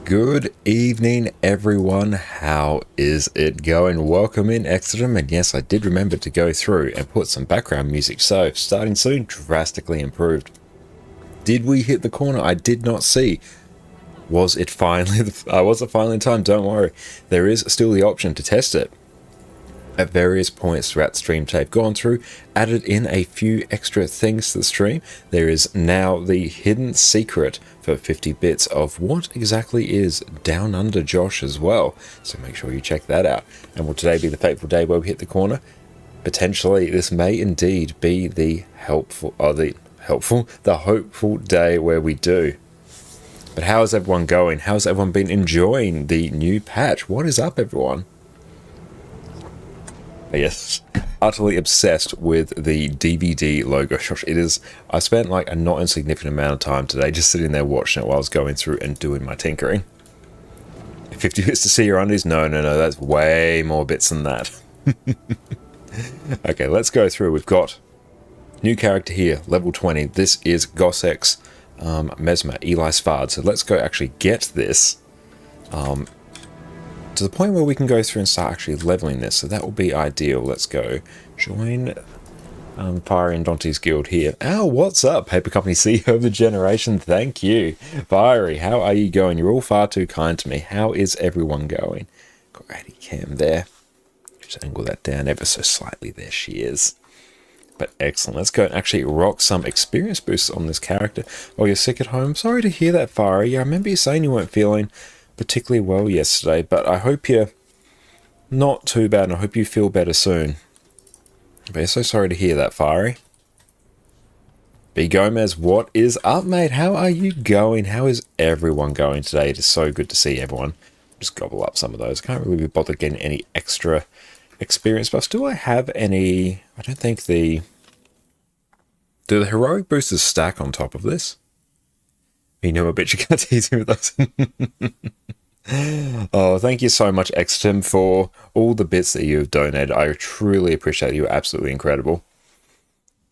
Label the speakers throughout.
Speaker 1: Good evening, everyone. How is it going? Welcome in, Exodum. And yes, I did remember to go through and put some background music. So, starting soon, drastically improved. Did we hit the corner? I did not see. Was it finally time? Don't worry. There is still the option to test it. At various points throughout the stream tape gone through, added in a few extra things to the stream. There is now the hidden secret for 50 bits of what exactly is Down Under Josh as well. So make sure you check that out. And will today be the fateful day where we hit the corner? Potentially, this may indeed be the hopeful day where we do. But how is everyone going? How's everyone been enjoying the new patch? What is up, everyone? Yes, utterly obsessed with the DVD logo. I spent like a not insignificant amount of time today just sitting there watching it while I was going through and doing my tinkering. 50 bits to see your undies? No, that's way more bits than that. Okay, let's go through. We've got new character here, level 20. This is Gossex Mesmer, Eli Svard. So let's go actually get this. To the point where we can go through and start actually leveling this, so that will be ideal. Let's go join Fiery and Dante's guild here. Oh, what's up, Paper Company CEO of the Generation? Thank you. Fiery, how are you going? You're all far too kind to me. How is everyone going? Got Addy Cam there. Just angle that down ever so slightly. There she is. But excellent. Let's go and actually rock some experience boosts on this character. Oh, you're sick at home? Sorry to hear that, Fiery. I remember you saying you weren't feeling particularly well yesterday, but I hope you're not too bad, and I hope you feel better soon. But so sorry to hear that, Fiery. B. Gomez, what is up, mate? How are you going? How is everyone going today? It is so good to see everyone. Just gobble up some of those. Can't really be bothered getting any extra experience buffs. Do I have any? I don't think do the heroic boosters stack on top of this? You know, a bitch, you can't tease me with those. Oh, thank you so much, Extim, for all the bits that you've donated. I truly appreciate it. You're absolutely incredible.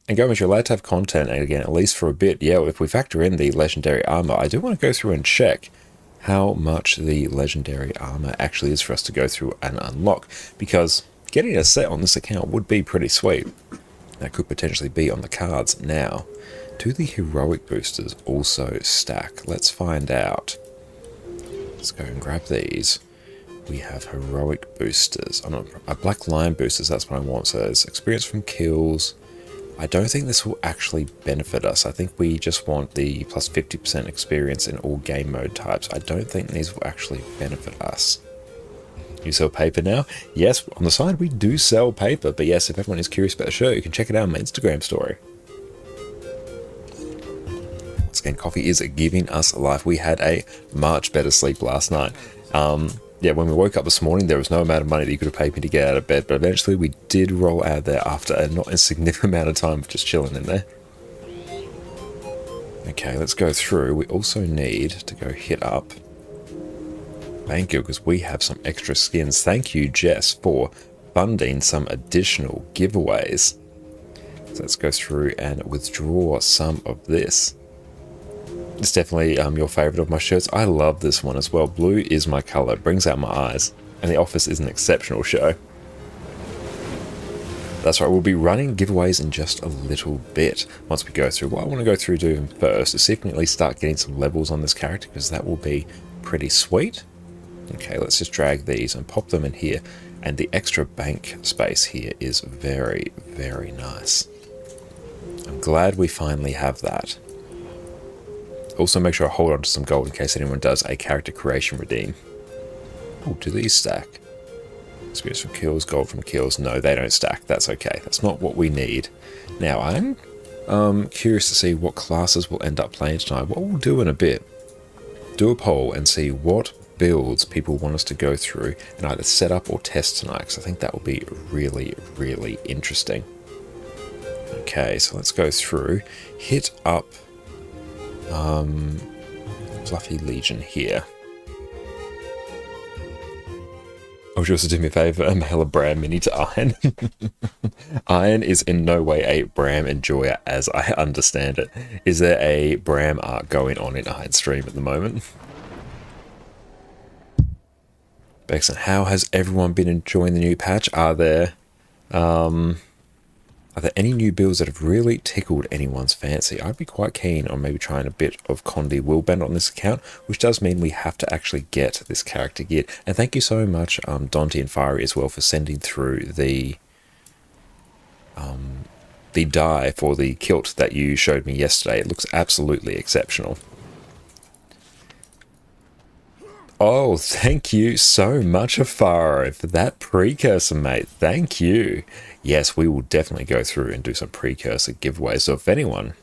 Speaker 1: And Gomez, you're allowed to have content, and again, at least for a bit. Yeah, if we factor in the legendary armor, I do want to go through and check how much the legendary armor actually is for us to go through and unlock, because getting a set on this account would be pretty sweet. That could potentially be on the cards now. Do the heroic boosters also stack? Let's find out. Let's go and grab these. We have heroic boosters. Black Lion boosters, that's what I want. So there's experience from kills. I don't think this will actually benefit us. I think we just want the plus 50% experience in all game mode types. I don't think these will actually benefit us. You sell paper now? Yes, on the side we do sell paper. But yes, if everyone is curious about the show, you can check it out on my Instagram story. And coffee is giving us life. We had a much better sleep last night. Yeah, when we woke up this morning, there was no amount of money that you could have paid me to get out of bed, but eventually we did roll out there after a not insignificant amount of time of just chilling in there. Okay, let's go through. We also need to go hit up Bank Guild because we have some extra skins. Thank you, Jess, for funding some additional giveaways. So let's go through and withdraw some of this. It's definitely your favorite of my shirts. I love this one as well. Blue is my color. It brings out my eyes. And The Office is an exceptional show. That's right, we'll be running giveaways in just a little bit once we go through. What I want to go through doing first is see if we can at least start getting some levels on this character, because that will be pretty sweet. Okay, let's just drag these and pop them in here. And the extra bank space here is very, very nice. I'm glad we finally have that. Also, make sure I hold on to some gold in case anyone does a character creation redeem. Oh, do these stack? Experience from kills, gold from kills. No, they don't stack. That's okay. That's not what we need. Now, I'm curious to see what classes we'll end up playing tonight. What we'll do in a bit, do a poll and see what builds people want us to go through and either set up or test tonight, because I think that will be really, really interesting. Okay, so let's go through. Hit up Fluffy Legion here. Oh, she also did me a favour and mail a Bram mini to Iron. Iron is in no way a Bram enjoyer as I understand it. Is there a Bram art going on in Iron stream at the moment? Excellent. How has everyone been enjoying the new patch? Are there any new builds that have really tickled anyone's fancy? I'd be quite keen on maybe trying a bit of Condi Willbend on this account, which does mean we have to actually get this character geared. And thank you so much, Dante and Fiery as well, for sending through the dye for the kilt that you showed me yesterday. It looks absolutely exceptional. Oh, thank you so much, Afaro, for that precursor, mate. Thank you. Yes, we will definitely go through and do some precursor giveaways. So if anyone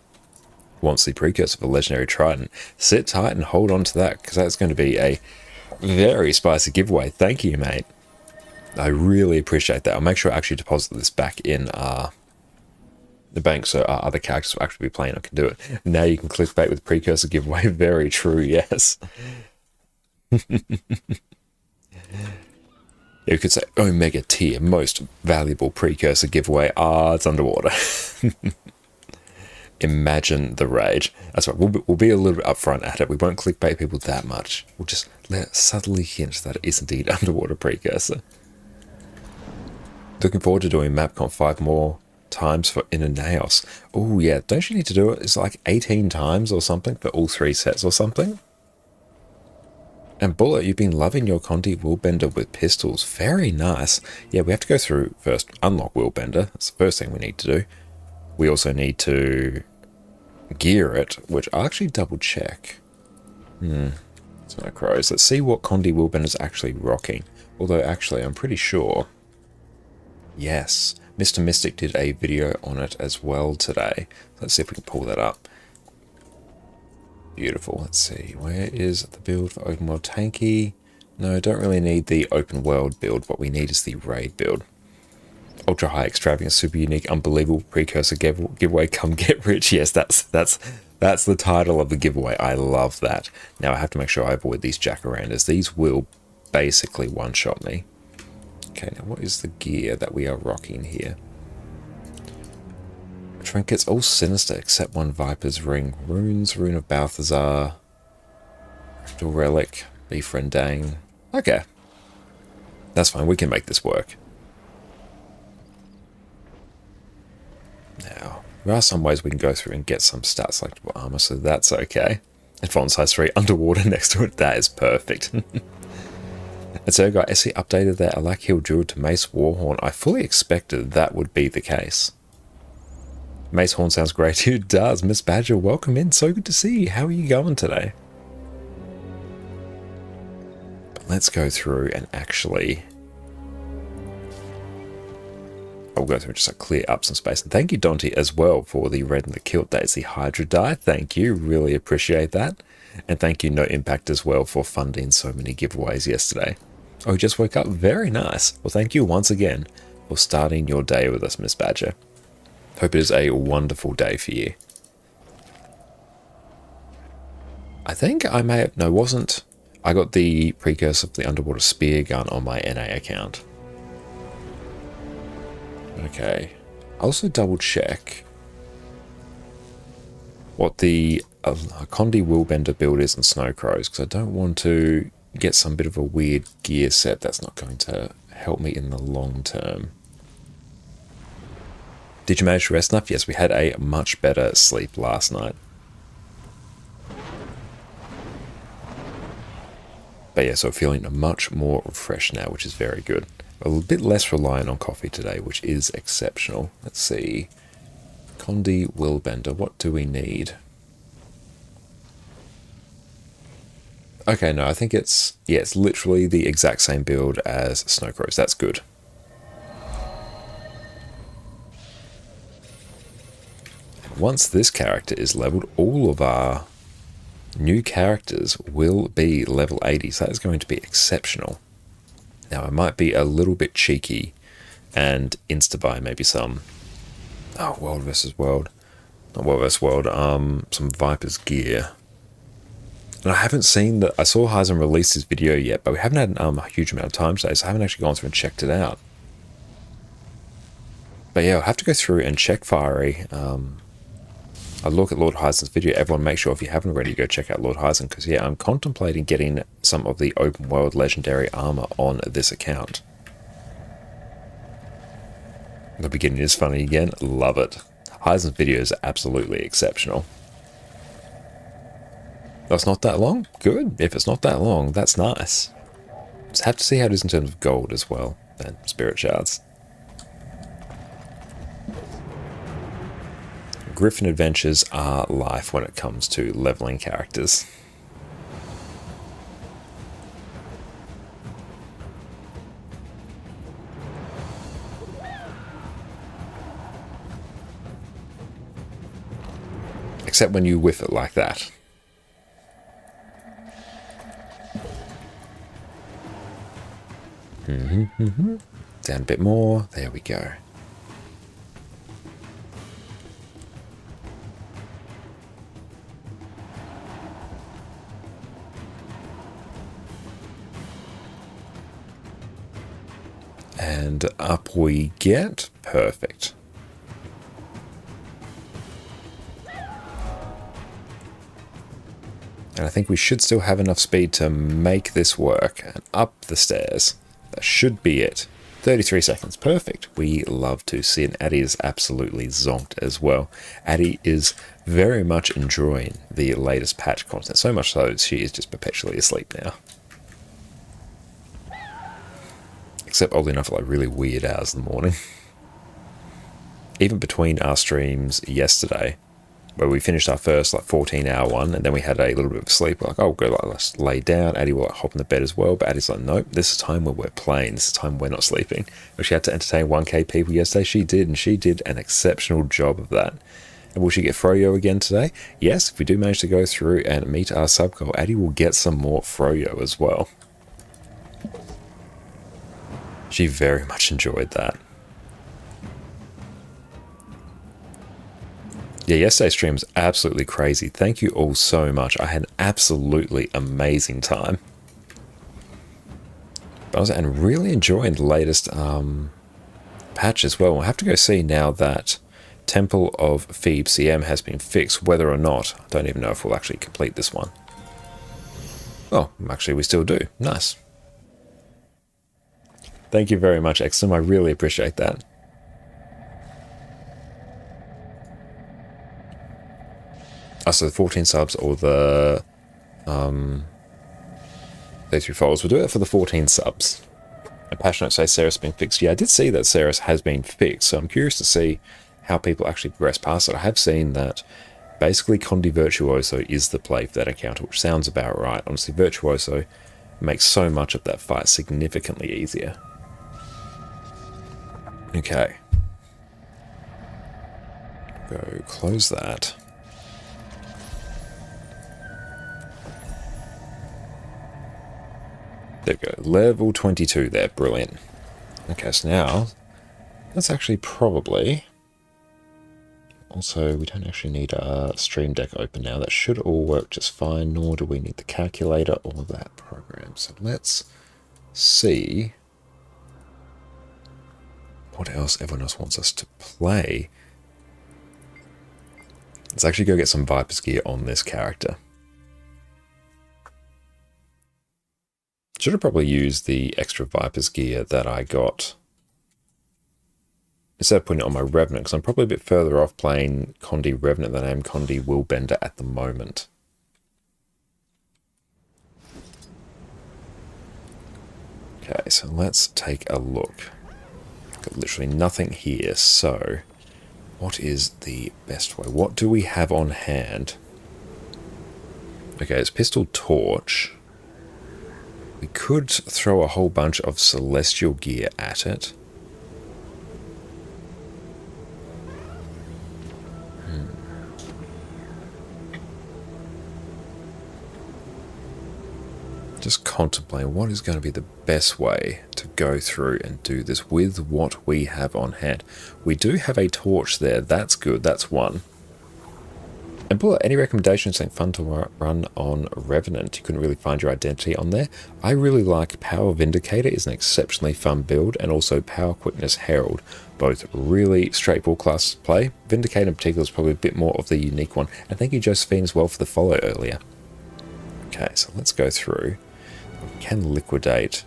Speaker 1: wants the precursor for Legendary Trident, sit tight and hold on to that, because that's going to be a very spicy giveaway. Thank you, mate. I really appreciate that. I'll make sure I actually deposit this back in the bank so our other characters will actually be playing. I can do it. Now you can clickbait with precursor giveaway. Very true, yes. You could say Omega tier, most valuable precursor giveaway. It's underwater. Imagine the rage. That's right, we'll be a little bit upfront at it. We won't clickbait people that much. We'll just let it subtly hint that it is indeed underwater precursor. Looking forward to doing MapCon 5 more times for Inner Naos. Oh yeah, don't you need to do it? It's like 18 times or something for all 3 sets or something. And Bullet, you've been loving your Condi Willbender with pistols. Very nice. Yeah, we have to go through first, unlock Willbender. That's the first thing we need to do. We also need to gear it, which I'll actually double check. It's no crows. Let's see what Condi Willbender is actually rocking. Although actually, I'm pretty sure. Yes, Mr. Mystic did a video on it as well today. Let's see if we can pull that up. Beautiful. Let's see. Where is the build for open world tanky? No, don't really need the open world build. What we need is the raid build. Ultra high, extravagant, super unique, unbelievable precursor giveaway. Come get rich. Yes, that's the title of the giveaway. I love that. Now I have to make sure I avoid these jacarandas. These will basically one-shot me. Okay, now what is the gear that we are rocking here? Trinkets, all sinister except one Viper's Ring. Runes, Rune of Balthazar. Crystal Relic, Befriendang. Okay. That's fine, we can make this work. Now, there are some ways we can go through and get some stats like armor, so that's okay. And font size 3 underwater next to it, that is perfect. And so, guys, SE updated their Alak Druid to Mace Warhorn. I fully expected that would be the case. Mace Horn sounds great. It does. Miss Badger, welcome in. So good to see you. How are you going today? But let's go through and actually... I'll go through and just like clear up some space. And thank you, Dante, as well, for the red and the kilt. That is the Hydra die. Thank you. Really appreciate that. And thank you, No Impact, as well, for funding so many giveaways yesterday. Oh, you just woke up? Very nice. Well, thank you once again for starting your day with us, Miss Badger. Hope it is a wonderful day for you. I think I may have... No, wasn't... I got the precursor of the underwater spear gun on my NA account. Okay. I'll also double check what the Condi Willbender build is in Snow Crows, because I don't want to get some bit of a weird gear set that's not going to help me in the long term. Did you manage to rest enough? Yes, we had a much better sleep last night. But yeah, so feeling much more refreshed now, which is very good. A little bit less reliant on coffee today, which is exceptional. Let's see. Condi Willbender, what do we need? Okay, no, I think it's... Yeah, it's literally the exact same build as Snow Crows. That's good. Once this character is leveled, all of our new characters will be level 80, so that is going to be exceptional. Now, I might be a little bit cheeky and insta-buy maybe some... Oh, World vs. World. Not World vs. World, some Viper's gear. And I haven't seen that... I saw Heisen release this video yet, but we haven't had a huge amount of time today, so I haven't actually gone through and checked it out. But yeah, I'll have to go through and check Fiery. I look at Lord Hyzen's video. Everyone make sure if you haven't already, go check out Lord Hyzen, because yeah, I'm contemplating getting some of the open world legendary armor on this account. The beginning is funny again. Love it. Hyzen's videos are absolutely exceptional. That's not that long? Good. If it's not that long, that's nice. Just have to see how it is in terms of gold as well, and spirit shards. Griffin adventures are life when it comes to leveling characters. Except when you whiff it like that. Down a bit more. There we go. And up we get. Perfect. And I think we should still have enough speed to make this work. And up the stairs. That should be it. 33 seconds. Perfect. We love to see it. Addie is absolutely zonked as well. Addie is very much enjoying the latest patch content. So much so she is just perpetually asleep now. Except oddly enough, like really weird hours in the morning. Even between our streams yesterday, where we finished our first like 14-hour one, and then we had a little bit of sleep. We're like, oh, we'll go like, let's lay down. Addie will like hop in the bed as well, but Addie's like, nope, this is time where we're playing. This is time we're not sleeping. But she had to entertain 1K people yesterday. She did, and she did an exceptional job of that. And will she get Froyo again today? Yes, if we do manage to go through and meet our sub goal, Addie will get some more Froyo as well. She very much enjoyed that. Yeah, yesterday's stream was absolutely crazy. Thank you all so much. I had an absolutely amazing time. And really enjoying the latest patch as well. We'll have to go see now that Temple of Phoebe CM has been fixed, whether or not. I don't even know if we'll actually complete this one. Oh, actually we still do. Nice. Thank you very much, Exum. I really appreciate that. So the 14 subs or the 33 followers. We'll do it for the 14 subs. And Passionate say Sarah's been fixed. Yeah, I did see that Sarah's has been fixed, so I'm curious to see how people actually progress past it. I have seen that basically Condi Virtuoso is the play for that encounter, which sounds about right. Honestly, Virtuoso makes so much of that fight significantly easier. Okay. Go close that. There we go. Level 22 there. Brilliant. Okay, so now that's actually probably... Also, we don't actually need a Stream Deck open now. That should all work just fine, nor do we need the calculator or that program. So let's see what else everyone else wants us to play. Let's actually go get some Viper's gear on this character. Should have probably used the extra Viper's gear that I got instead of putting it on my Revenant, because I'm probably a bit further off playing Condi Revenant than I am Condi Willbender at the moment. Okay, so let's take a look. Got literally nothing here, so what is the best way? What do we have on hand? Okay, it's Pistol Torch. We could throw a whole bunch of Celestial gear at it. Just contemplating what is going to be the best way to go through and do this with what we have on hand. We do have a torch there. That's good. That's one. And Bullet, any recommendations? Something fun to run on Revenant? You couldn't really find your identity on there. I really like Power Vindicator is an exceptionally fun build, and also Power Quickness Herald. Both really straightforward class play. Vindicator in particular is probably a bit more of the unique one. And thank you, Josephine, as well for the follow earlier. Okay, so let's go through. We can liquidate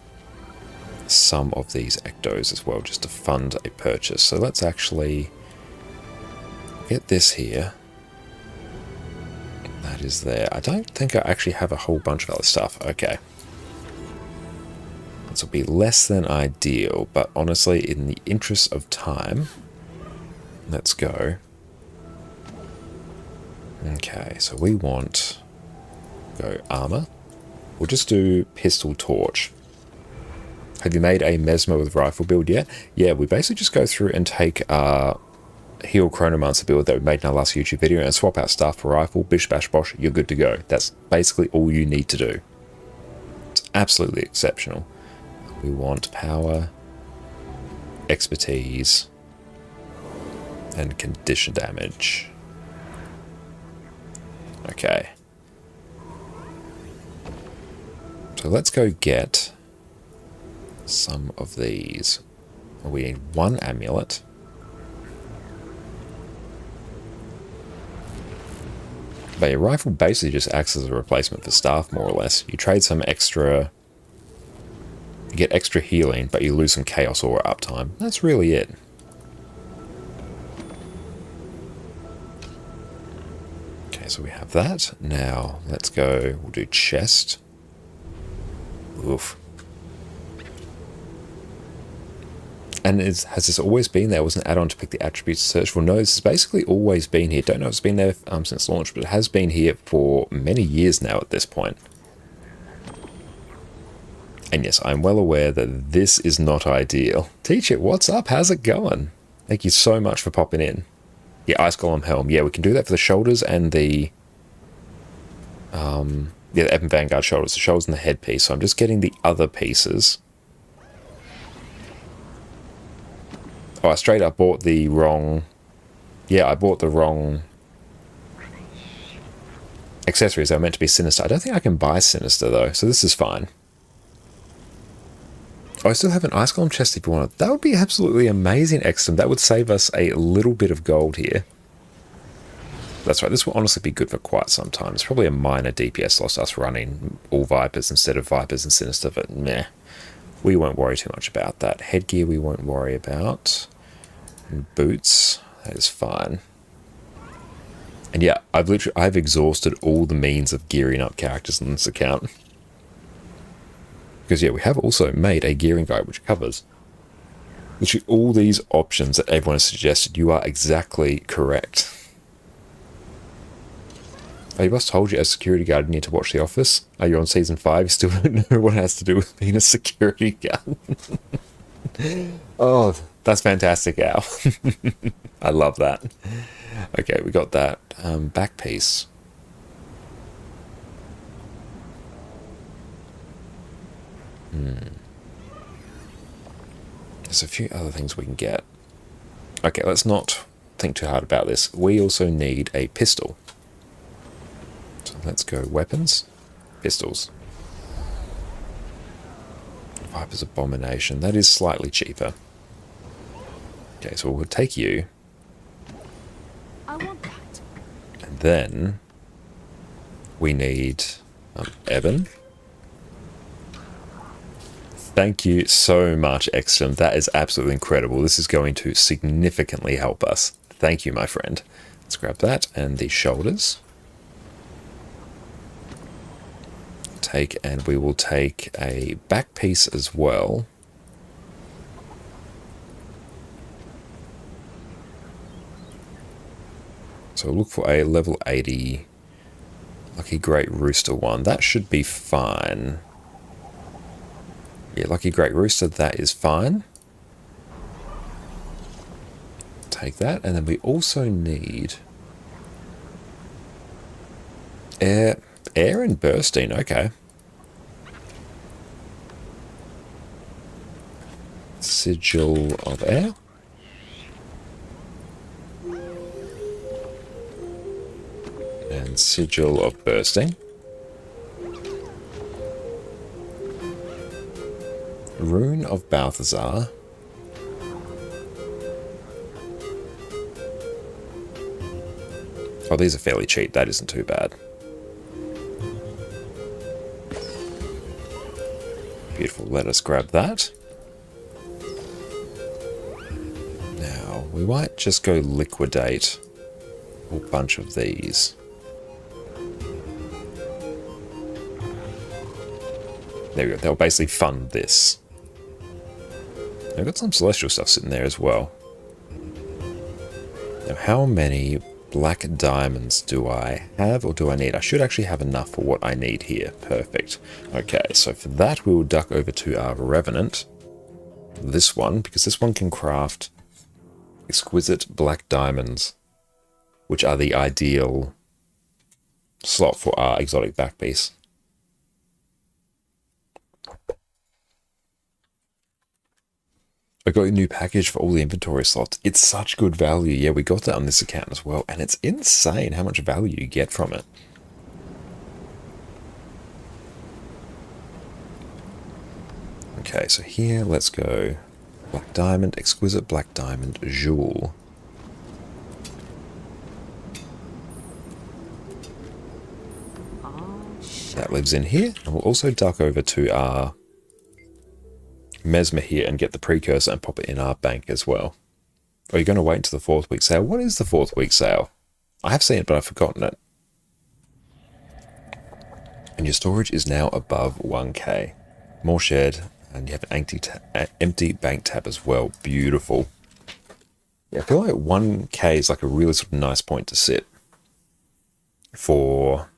Speaker 1: some of these ectos as well, just to fund a purchase. So let's actually get this here. That is there. I don't think I actually have a whole bunch of other stuff. Okay. This will be less than ideal, but honestly, in the interest of time, let's go. Okay, so we want go armor. We'll just do pistol torch. Have you made a Mesmer with rifle build yet? Yeah, we basically just go through and take our Heal Chronomancer build that we made in our last YouTube video and swap out staff for rifle, bish bash bosh, you're good to go. That's basically all you need to do. It's absolutely exceptional. We want power, expertise, and condition damage. Okay. So let's go get some of these. We need one amulet. But your rifle basically just acts as a replacement for staff, more or less. You trade some extra... You get extra healing, but you lose some chaos aura uptime. That's really it. Okay, so we have that. Now, let's go... We'll do chest. Oof. And has this always been there? Was an add-on to pick the attributes to search for? No, this has basically always been here. Don't know if it's been there since launch, but it has been here for many years now at this point. And yes, I'm well aware that this is not ideal. Teach It, what's up? How's it going? Thank you so much for popping in. Yeah, Ice Golem Helm. Yeah, we can do that for the shoulders and the... yeah, the Ebon Vanguard shoulders. The shoulders and the headpiece. So I'm just getting the other pieces. Oh, I straight up bought the wrong... Yeah, I bought the wrong accessories. They were meant to be Sinister. I don't think I can buy Sinister, though, so this is fine. Oh, I still have an Ice Golem chest if you want it. That would be absolutely amazing, Exton. That would save us a little bit of gold here. That's right, this will honestly be good for quite some time. It's probably a minor DPS loss, us running all Vipers instead of Vipers and Sinister, but meh. We won't worry too much about that. Headgear we won't worry about. And boots, that is fine. And yeah, I've exhausted all the means of gearing up characters in this account. Because yeah, we have also made a gearing guide which covers literally all these options that everyone has suggested. You are exactly correct. I was told you as security guard you need to watch The Office. Are you on season 5? You still don't know what it has to do with being a security guard. Oh, that's fantastic, Al. I love that. Okay, we got that back piece. There's a few other things we can get. Okay, let's not think too hard about this. We also need a pistol. So let's go weapons, pistols. Viper's Abomination. That is slightly cheaper. Okay, so we'll take you.
Speaker 2: I want that.
Speaker 1: And then we need Ebon. Thank you so much, Extrem. That is absolutely incredible. This is going to significantly help us. Thank you, my friend. Let's grab that and the shoulders. And we will take a back piece as well. So look for a level 80 Lucky Great Rooster one. That should be fine. Yeah, Lucky Great Rooster, that is fine. Take that, and then we also need air and bursting. Okay. Sigil of Air. And Sigil of Bursting. Rune of Balthazar. Oh, these are fairly cheap. That isn't too bad. Beautiful. Let us grab that. Now, we might just go liquidate a whole bunch of these. There we go. They'll basically fund this. I've got some celestial stuff sitting there as well. Now, how many black diamonds do I have, or do I need? I should actually have enough for what I need here. Perfect. Okay, so for that we will duck over to our Revenant. This one, because this one can craft exquisite black diamonds, which are the ideal slot for our exotic back piece. I got a new package for all the inventory slots. It's such good value. Yeah, we got that on this account as well. And it's insane how much value you get from it. Okay, so here, let's go. Black diamond, exquisite black diamond, jewel. That lives in here. And we'll also duck over to our Mesmer here and get the precursor and pop it in our bank as well. Are you going to wait until the 4th week sale? What is the 4th week sale? I have seen it, but I've forgotten it. And your storage is now above 1k. More shared, and you have an empty bank tab as well. Beautiful. Yeah, I feel like 1k is like a really sort of nice point to sit for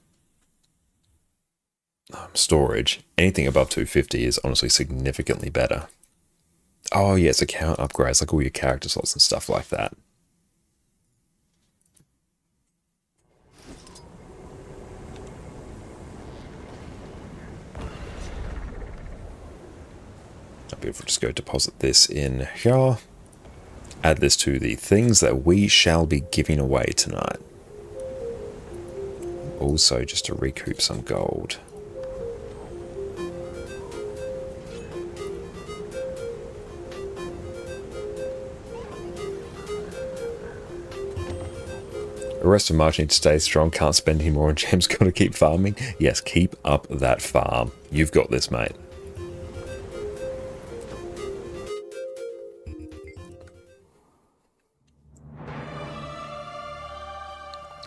Speaker 1: storage. Anything above 250 is honestly significantly better. Oh yeah, it's account upgrades, like all your character slots and stuff like that. I'll be able to just go deposit this in here. Add this to the things that we shall be giving away tonight. Also, just to recoup some gold. The rest of March need to stay strong, can't spend any more on gems, gotta keep farming. Yes, keep up that farm. You've got this, mate.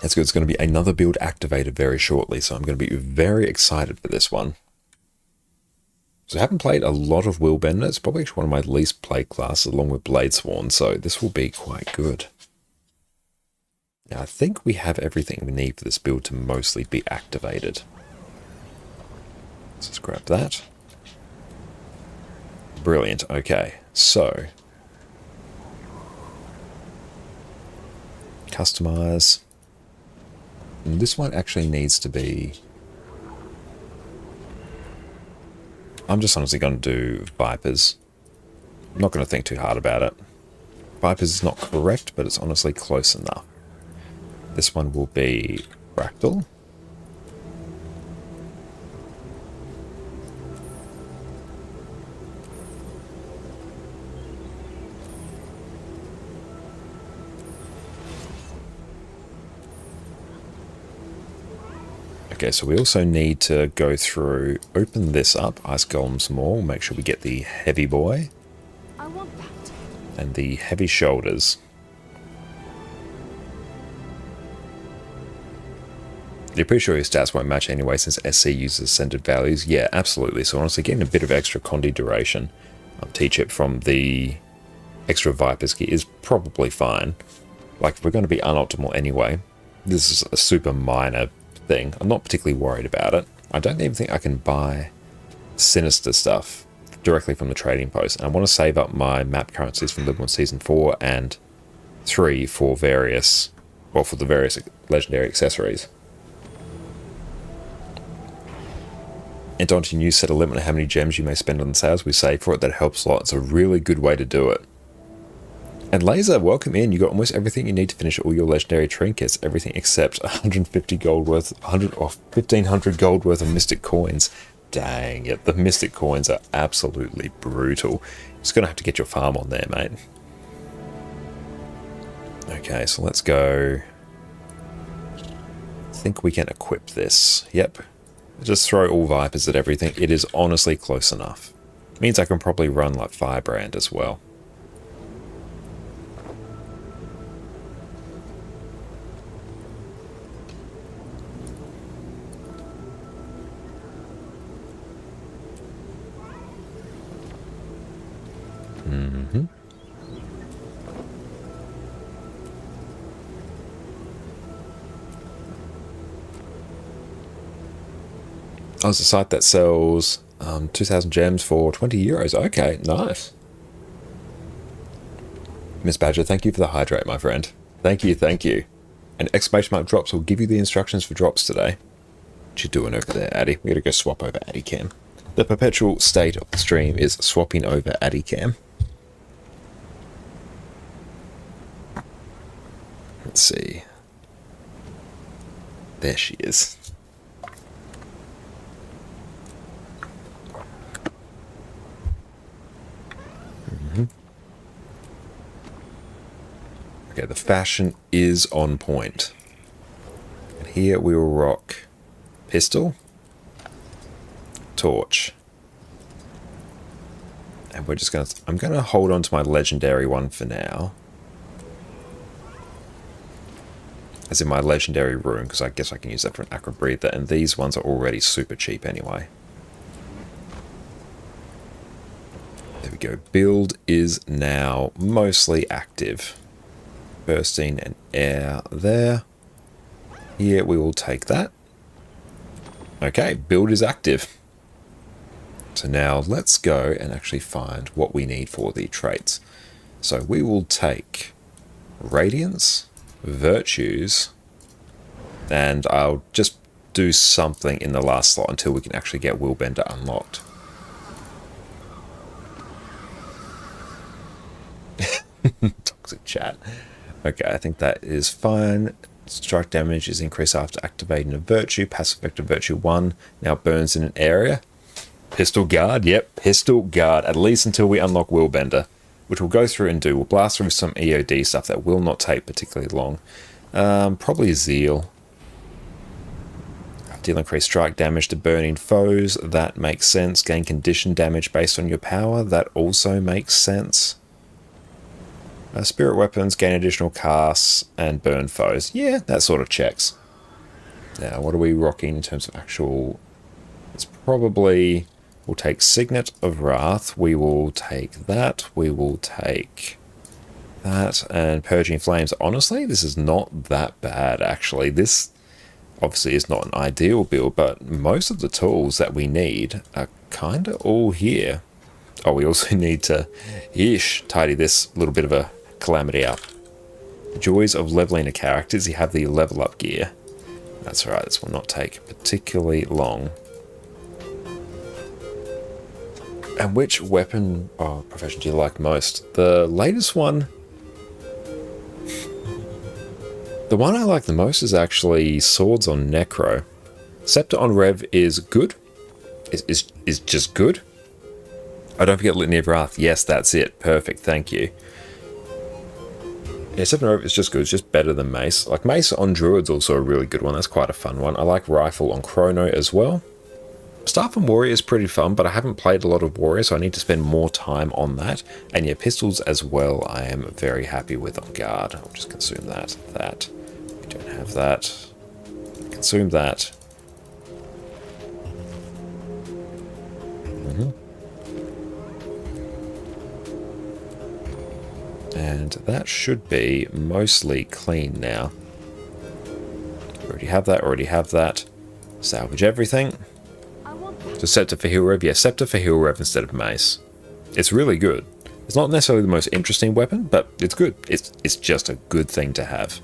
Speaker 1: That's good. It's going to be another build activated very shortly, so I'm going to be very excited for this one. So I haven't played a lot of Willbender. It's probably one of my least played classes along with Bladesworn, so this will be quite good. Now I think we have everything we need for this build to mostly be activated. Let's just grab that. Brilliant. Okay, so customize. And this one actually needs to be... I'm just honestly going to do Vipers. I'm not going to think too hard about it. Vipers is not correct, but it's honestly close enough. This one will be Fractal. Okay, so we also need to go through, open this up, Ice Golem's Maul, make sure we get the Heavy Boy.
Speaker 2: I want that.
Speaker 1: And the Heavy Shoulders. You're pretty sure your stats won't match anyway since SC uses ascended values. Yeah, absolutely. So honestly, getting a bit of extra Condi duration T-chip from the extra Viper's key is probably fine. Like, if we're going to be unoptimal anyway, this is a super minor thing. I'm not particularly worried about it. I don't even think I can buy Sinister stuff directly from the trading post. And I want to save up my map currencies from Livewell Season 4 and 3 for various, well, for the various legendary accessories. And don't you set a limit on how many gems you may spend on the sales we save for it? That helps a lot. It's a really good way to do it. And Laser, welcome in. You got almost everything you need to finish all your legendary trinkets. Everything except 150 gold worth, 100 or 1500 gold worth of mystic coins. Dang, yep, the mystic coins are absolutely brutal. You're just gonna have to get your farm on there, mate. Okay, so let's go. I think we can equip this. Yep. Just throw all Vipers at everything. It is honestly close enough. Means I can probably run like Firebrand as well. Mm-hmm. Oh, it's a site that sells 2,000 gems for 20 euros. Okay, nice. Miss Badger, thank you for the hydrate, my friend. Thank you, thank you. And exclamation mark drops will give you the instructions for drops today. What you doing over there, Addy? We gotta go swap over Addy Cam. The perpetual state of the stream is swapping over Addy Cam. Let's see. There she is. Okay, the fashion is on point. And here we will rock pistol, torch. And we're just I'm gonna hold on to my legendary one for now. As in my legendary rune, because I guess I can use that for an aqua breather, and these ones are already super cheap anyway. There we go. Build is now mostly active. Bursting and air there. Here we will take that. Okay, build is active. So now let's go and actually find what we need for the traits. So we will take Radiance, Virtues, and I'll just do something in the last slot until we can actually get Willbender unlocked. Toxic chat. Okay, I think that is fine. Strike damage is increased after activating a virtue. Passive effect of virtue 1 now burns in an area. Pistol guard, yep, pistol guard, at least until we unlock Willbender, which we'll go through and do. We'll blast through some EOD stuff that will not take particularly long. Probably Zeal. Deal increased strike damage to burning foes, that makes sense. Gain condition damage based on your power, that also makes sense. Spirit weapons, gain additional casts, and burn foes. Yeah, that sort of checks. Now, what are we rocking in terms of actual... It's probably... We'll take Signet of Wrath. We will take that. We will take that. And Purging Flames. Honestly, this is not that bad, actually. This obviously is not an ideal build, but most of the tools that we need are kind of all here. Oh, we also need to tidy this little bit of a calamity up. Joys of leveling a character is you have the level up gear. That's right, this will not take particularly long. And which weapon profession do you like most? The latest one... The one I like the most is actually Swords on Necro. Scepter on Rev is good. Is just good. Oh, don't forget Litany of Wrath. Yes, that's it. Perfect, thank you. Yeah, Scepter on Rev is just good. It's just better than Mace. Like, Mace on Druid's also a really good one. That's quite a fun one. I like Rifle on Chrono as well. Staff on Warrior is pretty fun, but I haven't played a lot of Warrior, so I need to spend more time on that. And yeah, Pistols as well, I am very happy with on Guard. I'll just consume that. We don't have that. Consume that. And that should be mostly clean now. Already have that. Salvage everything. So Scepter for Heal Rev, yeah, Scepter for Heal Rev instead of Mace. It's really good. It's not necessarily the most interesting weapon, but it's good. It's just a good thing to have.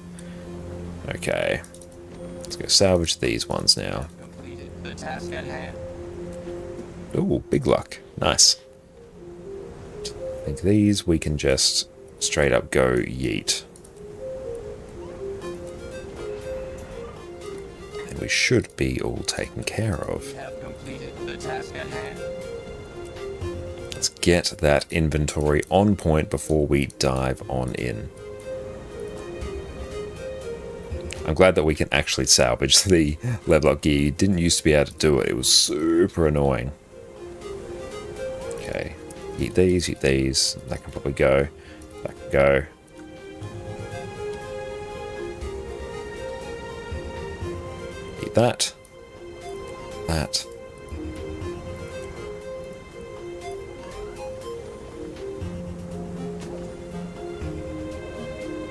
Speaker 1: Okay. Let's go salvage these ones now. Ooh, big luck. Nice. I think these we can just straight up go yeet. And we should be all taken care of.
Speaker 3: Have completed the task at hand.
Speaker 1: Let's get that inventory on point before we dive on in. I'm glad that we can actually salvage the level up gear. You didn't used to be able to do it. It was super annoying. Okay. Eat these, eat these. That can probably go. That can go. Eat that. That.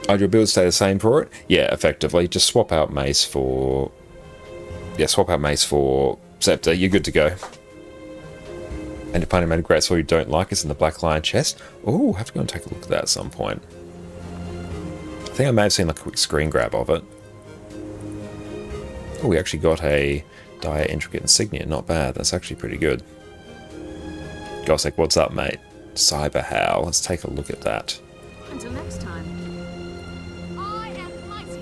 Speaker 1: Oh, your build stay the same for it? Yeah, effectively. Just swap out Mace for... Yeah, swap out Mace for Scepter. You're good to go. And if Pioneer made a great sword you don't like is in the Black Lion chest. Oh, have to go and take a look at that at some point. I think I may have seen like a quick screen grab of it. Oh, we actually got a Dire Intricate Insignia. Not bad. That's actually pretty good. Gossek, what's up, mate? Cyber Howl. Let's take a look at that.
Speaker 2: Until next time. I am mighty.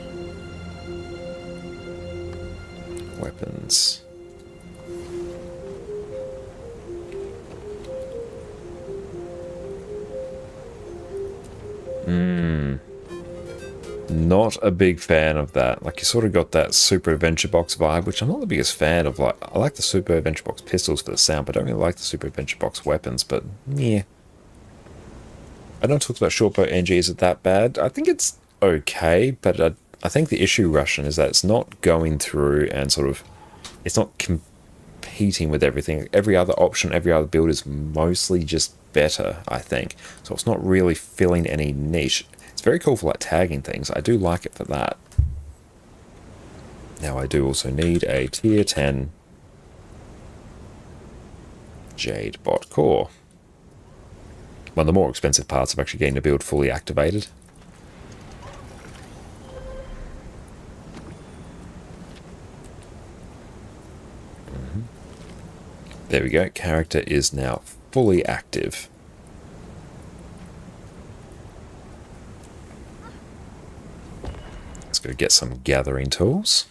Speaker 1: Weapons. Not a big fan of that. Like, you sort of got that Super Adventure Box vibe, which I'm not the biggest fan of. Like, I like the Super Adventure Box pistols for the sound, but I don't really like the Super Adventure Box weapons, but yeah. I don't talk about Shortbow NG. Is it that bad? I think it's okay, but I think the issue, Russian, is that it's not going through and sort of... It's not competing with everything. Every other option, every other build is mostly just better, I think. So it's not really filling any niche. It's very cool for like tagging things. I do like it for that. Now I do also need a tier 10 Jade Bot Core. One of the more expensive parts of actually getting the build fully activated. There we go. Character is now fully active. Let's go get some gathering tools.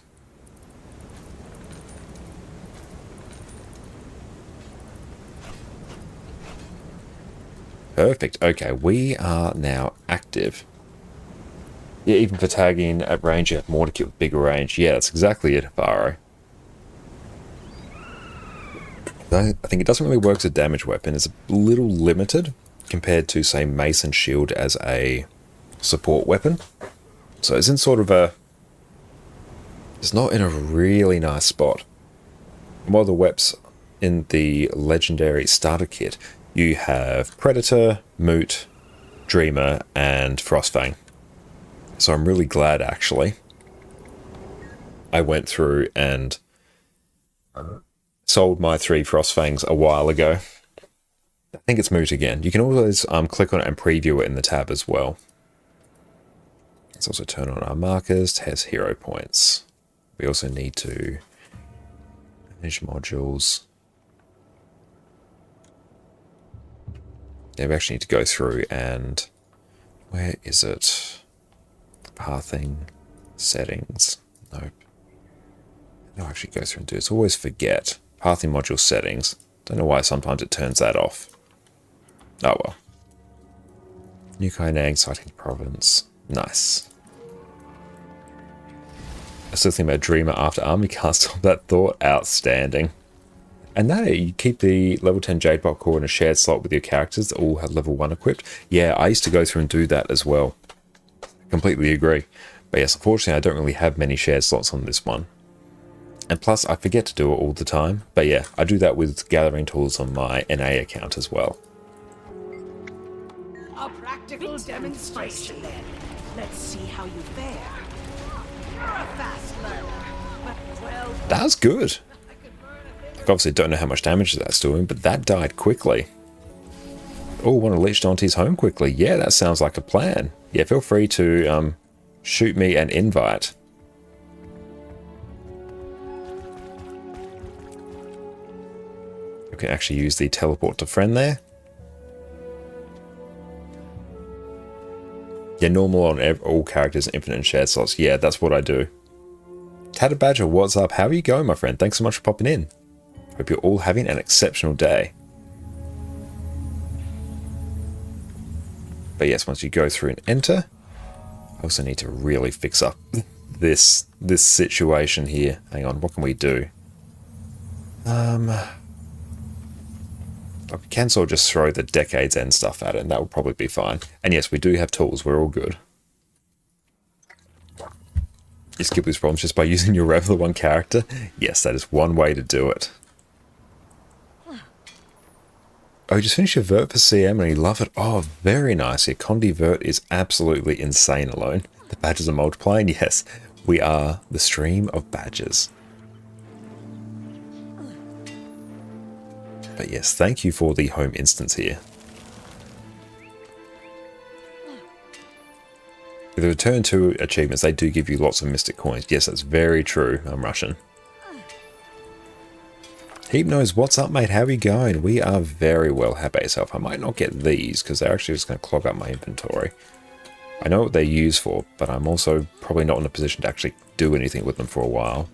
Speaker 1: Perfect. Okay, we are now active. Yeah, even for tagging at range, you have more to kill with bigger range. Yeah, that's exactly it, Faro. I think it doesn't really work as a damage weapon. It's a little limited compared to, say, Mace and Shield as a support weapon. So it's in sort of a... It's not in a really nice spot. While the weps in the legendary starter kit, you have Predator, Moot, Dreamer, and Frostfang. So I'm really glad, actually. I went through and sold my 3 Frostfangs a while ago. I think it's Moot again. You can always click on it and preview it in the tab as well. Let's also turn on our markers. It has hero points. We also need to manage modules. Yeah, we actually need to go through and... Where is it? Pathing. Settings. Nope. I'll actually go through and do this. Always forget. Pathing module settings. Don't know why sometimes it turns that off. Oh well. New Kainang sighting province. Nice. I still think about Dreamer after Army Cast on that thought. Outstanding. And that, you keep the level 10 Jadebot core in a shared slot with your characters that all have level 1 equipped. Yeah, I used to go through and do that as well. Completely agree. But yes, unfortunately I don't really have many shared slots on this one. And plus, I forget to do it all the time. But yeah, I do that with gathering tools on my NA account as well.
Speaker 4: A practical demonstration then. Let's see how you fare. You're a fast learner, but well...
Speaker 1: That was good. I obviously don't know how much damage that's doing, but that died quickly. Oh, want to leech Dante's home quickly. Yeah, that sounds like a plan. Yeah, feel free to shoot me an invite. You can actually use the teleport to friend there. Yeah, normal on all characters, infinite and shared slots. Yeah, that's what I do. Tattered Badger, what's up? How are you going, my friend? Thanks so much for popping in. Hope you're all having an exceptional day. But yes, once you go through and enter, I also need to really fix up this situation here. Hang on, what can we do? I can sort of just throw the Decades End stuff at it, and that will probably be fine. And yes, we do have tools. We're all good. You skip these problems just by using your Reveler 1 character? Yes, that is one way to do it. Oh, you just finished your vert for CM and you love it? Oh, very nice. Your Condi vert is absolutely insane alone. The badges are multiplying? Yes, we are the stream of badges. But yes, thank you for the home instance here. With the return to achievements, they do give you lots of mystic coins. Yes, that's very true. I'm Russian. Heap knows, what's up, mate? How are you going? We are very well. How about yourself? I might not get these because they're actually just going to clog up my inventory. I know what they're used for, but I'm also probably not in a position to actually do anything with them for a while.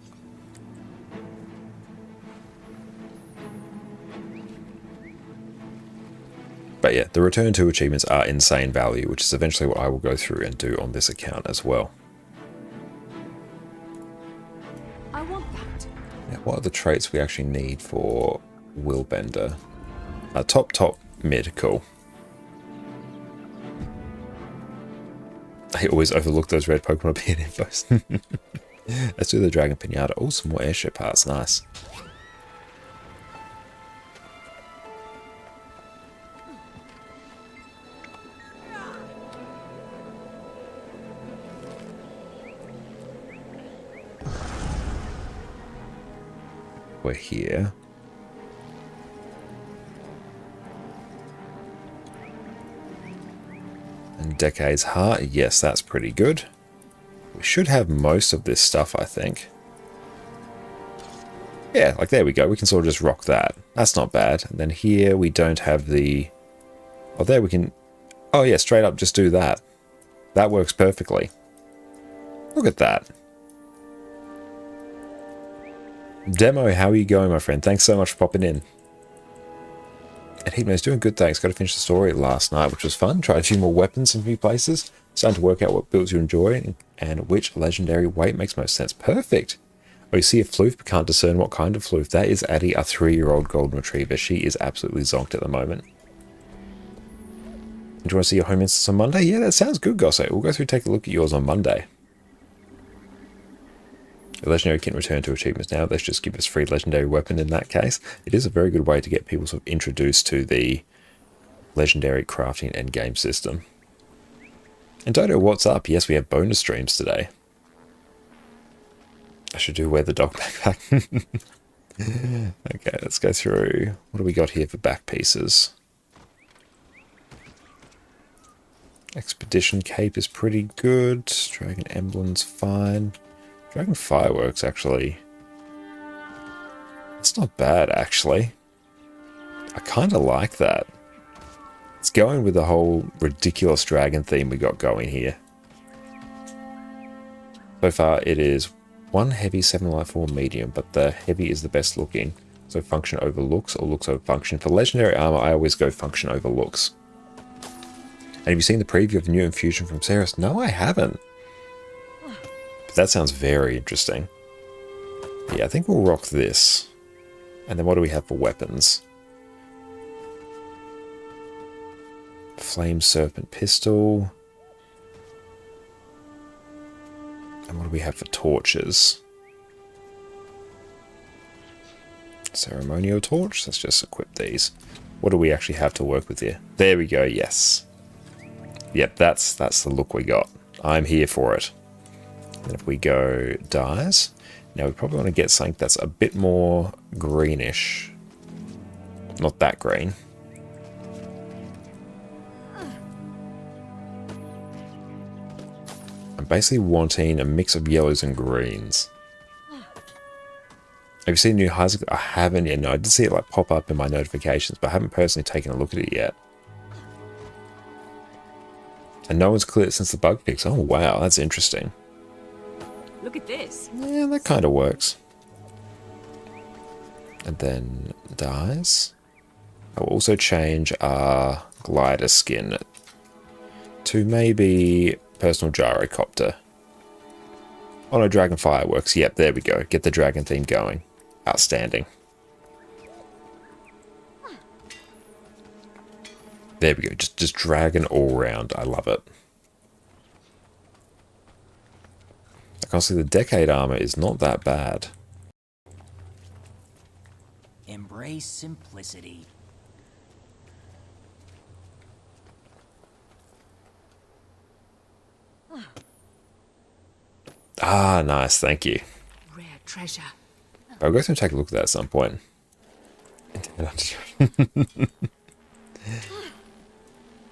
Speaker 1: But yeah, the return to achievements are insane value, which is eventually what I will go through and do on this account as well.
Speaker 2: I want that.
Speaker 1: Now, what are the traits we actually need for Willbender? Top, mid, cool. I always overlook those red Pokemon appearing infos. Let's do the Dragon Pinata. Oh, some more airship parts, nice. We're here. And Decades Heart, yes, that's pretty good. We should have most of this stuff, I think. Yeah, like there we go. We can sort of just rock that. That's not bad. And then here we don't have the... Oh, there we can... Oh yeah, straight up just do that. That works perfectly. Look at that. Demo, how are you going, my friend? Thanks so much for popping in. And Heapno's doing good, thanks. Got to finish the story last night, which was fun. Tried a few more weapons in a few places. Starting to work out what builds you enjoy and which legendary weight makes most sense. Perfect. Oh, you see a floof, but can't discern what kind of floof. That is Addie, a 3-year-old golden retriever. She is absolutely zonked at the moment. Do you want to see your home instance on Monday? Yeah, that sounds good, Gosso. We'll go through and take a look at yours on Monday. The legendary can return to achievements now. Let's just give us free legendary weapon in that case. It is a very good way to get people sort of introduced to the legendary crafting end game system. And Dodo, what's up? Yes, we have bonus streams today. I should do wear the dog backpack. Okay, let's go through. What do we got here for back pieces? Expedition Cape is pretty good. Dragon Emblem's fine. Dragon Fireworks, actually. It's not bad, actually. I kind of like that. It's going with the whole ridiculous dragon theme we got going here. So far, it is 1 heavy, 7 light, 4 medium, but the heavy is the best looking. So function over looks or looks over function. For legendary armor, I always go function over looks. And have you seen the preview of the new infusion from Ceres? No, I haven't. But that sounds very interesting. Yeah, I think we'll rock this. And then what do we have for weapons? Flame Serpent Pistol. And what do we have for torches? Ceremonial Torch. Let's just equip these. What do we actually have to work with here? There we go, yes. Yep, that's the look we got. I'm here for it. And if we go dyes, now we probably want to get something that's a bit more greenish. Not that green. I'm basically wanting a mix of yellows and greens. Have you seen new highs? I haven't yet. No, I did see it like pop up in my notifications, but I haven't personally taken a look at it yet. And no one's cleared it since the bug fix. Oh, wow, that's interesting.
Speaker 2: Look at this.
Speaker 1: Yeah, that kind of works. And then dies. I'll also change our glider skin to maybe personal gyrocopter. Oh no, dragon fireworks. Yep, there we go. Get the dragon theme going. Outstanding. There we go. Just dragon all round. I love it. Honestly, the decade armor is not that bad.
Speaker 5: Embrace simplicity.
Speaker 1: Ah, nice. Thank you.
Speaker 2: Rare treasure.
Speaker 1: I'll go through and take a look at that at some point. But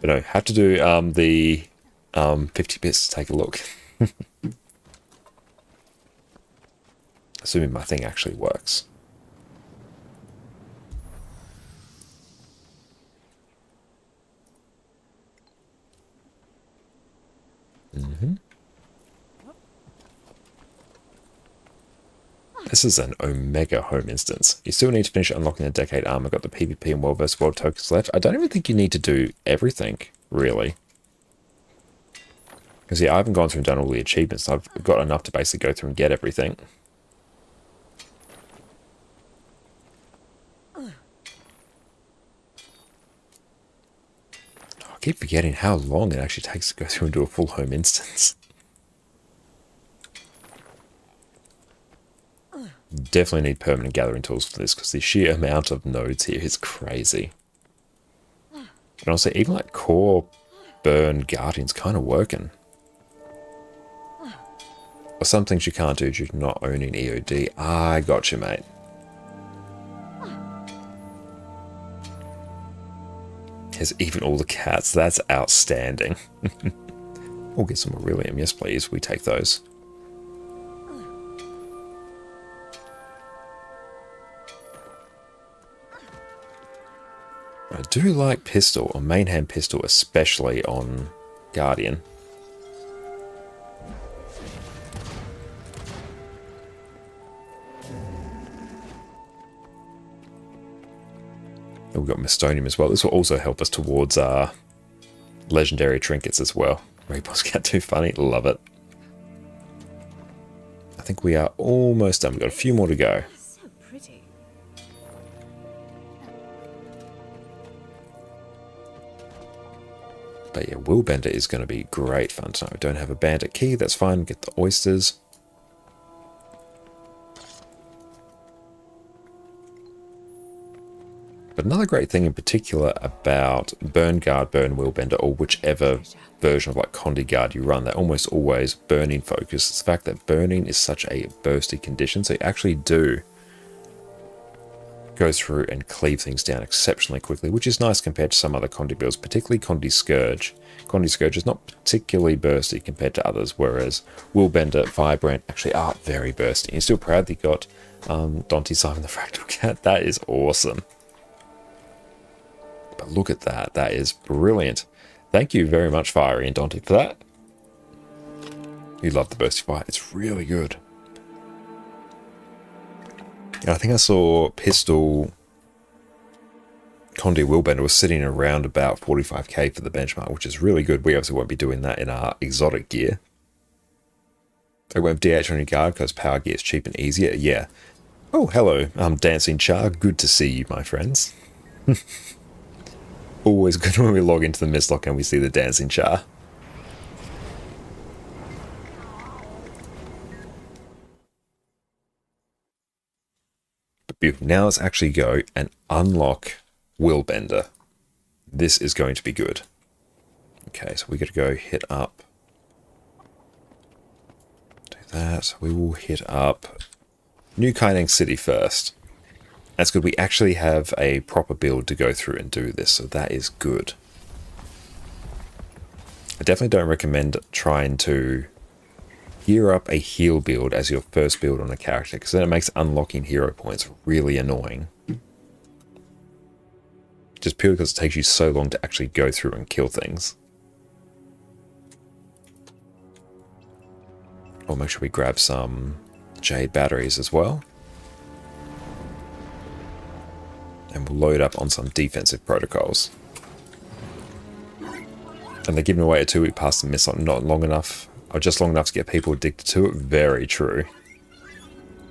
Speaker 1: no, have to do the 50 bits to take a look. Assuming my thing actually works. This is an Omega home instance. You still need to finish unlocking the Decade armor. Got the PvP and World vs. World tokens left. I don't even think you need to do everything, really. Because yeah, I haven't gone through and done all the achievements. I've got enough to basically go through and get everything. I keep forgetting how long it actually takes to go through and do a full home instance. Definitely need permanent gathering tools for this because the sheer amount of nodes here is crazy. And also, even like core burn guardian's kind of working. Or some things you can't do due to not owning EOD. I got you, mate. There's even all the cats. That's outstanding. We'll get some Aurelium. Yes, please. We take those. I do like pistol, or main hand pistol, especially on Guardian. We've got Mystonium as well. This will also help us towards our legendary trinkets as well. Reapos Cat too funny. Love it. I think we are almost done. We've got a few more to go.
Speaker 2: So pretty.
Speaker 1: But yeah, Willbender is going to be great fun tonight. We don't have a bandit key. That's fine. Get the oysters. But another great thing in particular about Burn Guard, Burn Willbender, or whichever version of like Condi Guard you run, they're almost always burning focused. It's the fact that burning is such a bursty condition, so you actually do go through and cleave things down exceptionally quickly, which is nice compared to some other Condi builds, particularly Condi Scourge. Condi Scourge is not particularly bursty compared to others, whereas Willbender, Firebrand actually are very bursty. You're still proud that you got Dante Simon the Fractal Cat. That is awesome. But look at that. That is brilliant. Thank you very much, Fiery and Dante, for that. You love the bursty fire. It's really good. And I think I saw Pistol Condi Willbender was sitting around about 45k for the benchmark, which is really good. We obviously won't be doing that in our exotic gear. I went with DH on your guard because power gear is cheap and easier. Yeah. Oh, hello, Dancing Char. Good to see you, my friends. Always good when we log into the Mistlock and we see the Dancing Char. But beautiful. Now let's actually go and unlock Willbender. This is going to be good. Okay, so we got to go hit up. Do that. We will hit up New Kaineng City first. That's good. We actually have a proper build to go through and do this, so that is good. I definitely don't recommend trying to gear up a heal build as your first build on a character, because then it makes unlocking hero points really annoying. Just purely because it takes you so long to actually go through and kill things. We'll make sure we grab some Jade batteries as well. And we'll load up on some defensive protocols. And they're giving away a 2-week pass to miss on not long enough, or just long enough to get people addicted to it. Very true.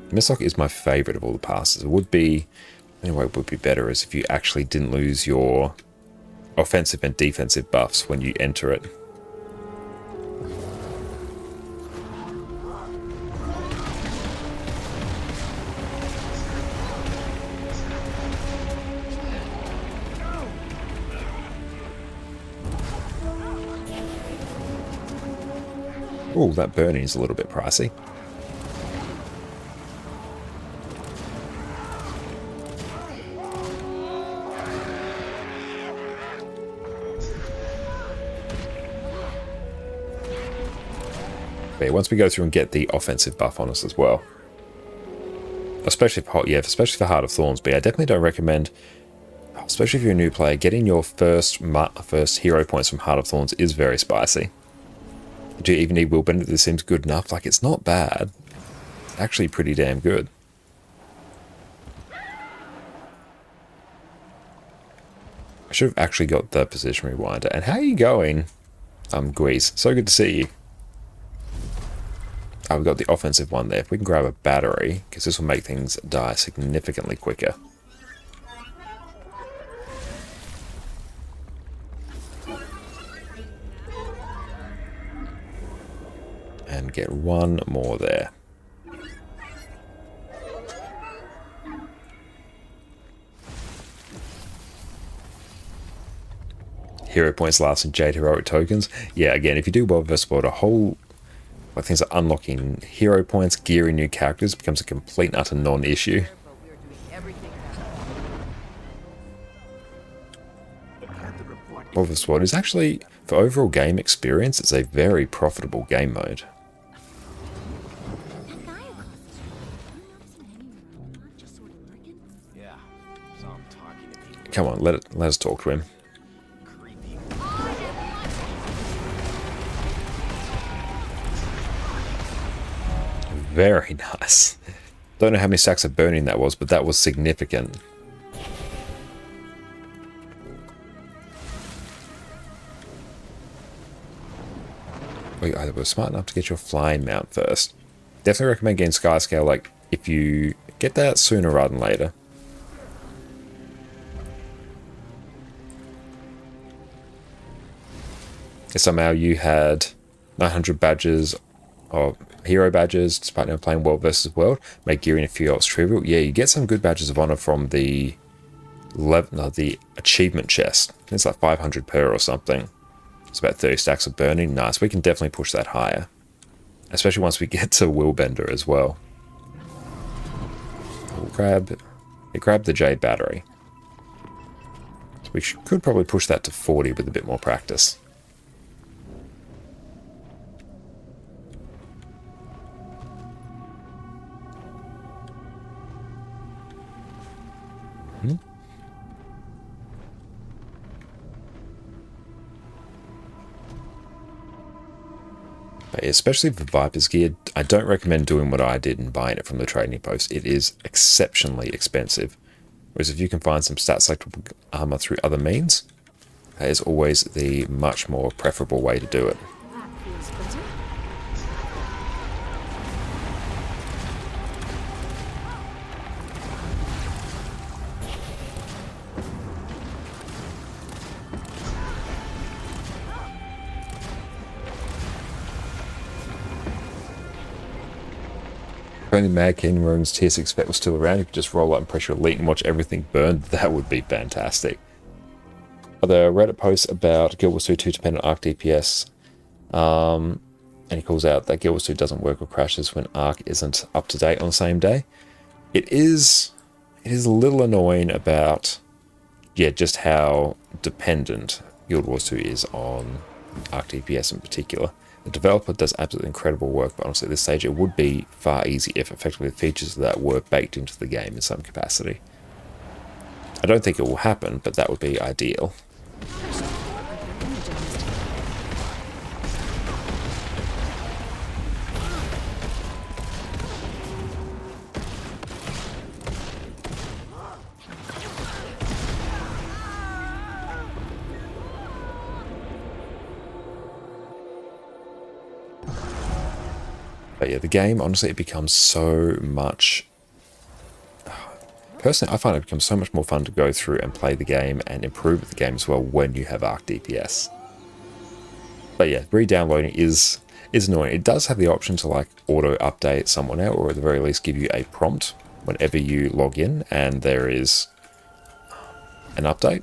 Speaker 1: Mistlock is my favorite of all the passes. It would be, anyway, it would be better is if you actually didn't lose your offensive and defensive buffs when you enter it. Oh, that burning is a little bit pricey. But yeah, once we go through and get the offensive buff on us as well. Especially for Heart of Thorns, but I definitely don't recommend, especially if you're a new player, getting your first hero points from Heart of Thorns is very spicy. Do you even need Willbender? This seems good enough. Like, it's not bad. Actually pretty damn good. I should have actually got the position rewinder. And how are you going, Guise? So good to see you. Oh, we've got the offensive one there. If we can grab a battery, because this will make things die significantly quicker. And get one more there. Hero points last in Jade heroic tokens. Yeah, again, if you do well versus world, a whole things like unlocking hero points, gearing new characters becomes a complete and utter non-issue. World vs. World is actually, for overall game experience, it's a very profitable game mode. Come on, let us talk to him. Very nice. Don't know how many stacks of burning that was, but that was significant. We either were smart enough to get your flying mount first. Definitely recommend getting Skyscale, like, if you get that sooner rather than later. If somehow you had 900 badges or hero badges despite never playing World vs. World, make gearing a few else trivial. Yeah, you get some good badges of honor from the achievement chest. It's like 500 per or something. It's about 30 stacks of burning. Nice, we can definitely push that higher. Especially once we get to Willbender as well. We'll grab the Jade battery. So we could probably push that to 40 with a bit more practice. But especially for Viper's gear, I don't recommend doing what I did and buying it from the trading post. It is exceptionally expensive. Whereas if you can find some stat selectable armor through other means, that is always the much more preferable way to do it. If only Mad King Rogue's tier 6 spec was still around, you could just roll up and press your elite and watch everything burn. That would be fantastic. Are there Reddit posts about Guild Wars 2 dependent on Arc DPS? And he calls out that Guild Wars 2 doesn't work or crashes when Arc isn't up to date on the same day. It is a little annoying about, yeah, just how dependent Guild Wars 2 is on Arc DPS in particular. The developer does absolutely incredible work, but honestly at this stage it would be far easier if effectively the features of that were baked into the game in some capacity. I don't think it will happen, but that would be ideal. But yeah, the game, honestly, it becomes so much... Personally, I find it becomes so much more fun to go through and play the game and improve with the game as well when you have Arc DPS. But yeah, re-downloading is annoying. It does have the option to like auto-update someone out, or at the very least give you a prompt whenever you log in and there is an update.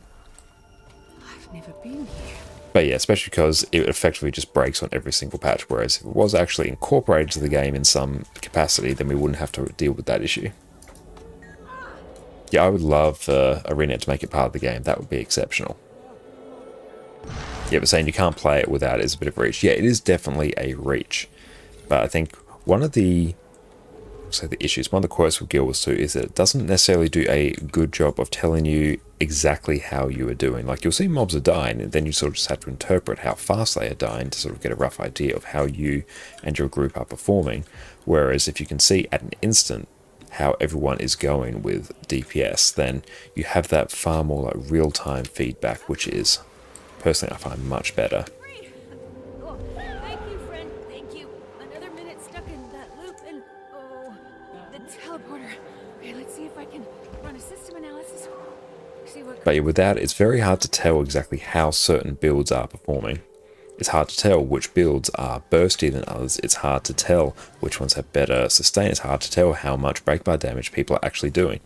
Speaker 2: I've never been here.
Speaker 1: But yeah, especially because it effectively just breaks on every single patch, whereas if it was actually incorporated to the game in some capacity, then we wouldn't have to deal with that issue. Yeah, I would love for ArenaNet to make it part of the game. That would be exceptional. Yeah, but saying you can't play it without it is a bit of a reach. Yeah, it is definitely a reach. But I think one of the issues, one of the quirks with Guild Wars 2 is that it doesn't necessarily do a good job of telling you exactly how you are doing. Like, you'll see mobs are dying, and then you sort of just have to interpret how fast they are dying to sort of get a rough idea of how you and your group are performing. Whereas if you can see at an instant how everyone is going with DPS, then you have that far more like real-time feedback, which is, personally, I find much better.
Speaker 2: Oh, thank you, friend. Thank you. Another minute stuck in that loop and... Oh, the teleporter. Okay, let's see if I can run a system analysis. See what...
Speaker 1: But yeah, with that, it's very hard to tell exactly how certain builds are performing. It's hard to tell which builds are burstier than others. It's hard to tell which ones have better sustain. It's hard to tell how much breakbar damage people are actually doing.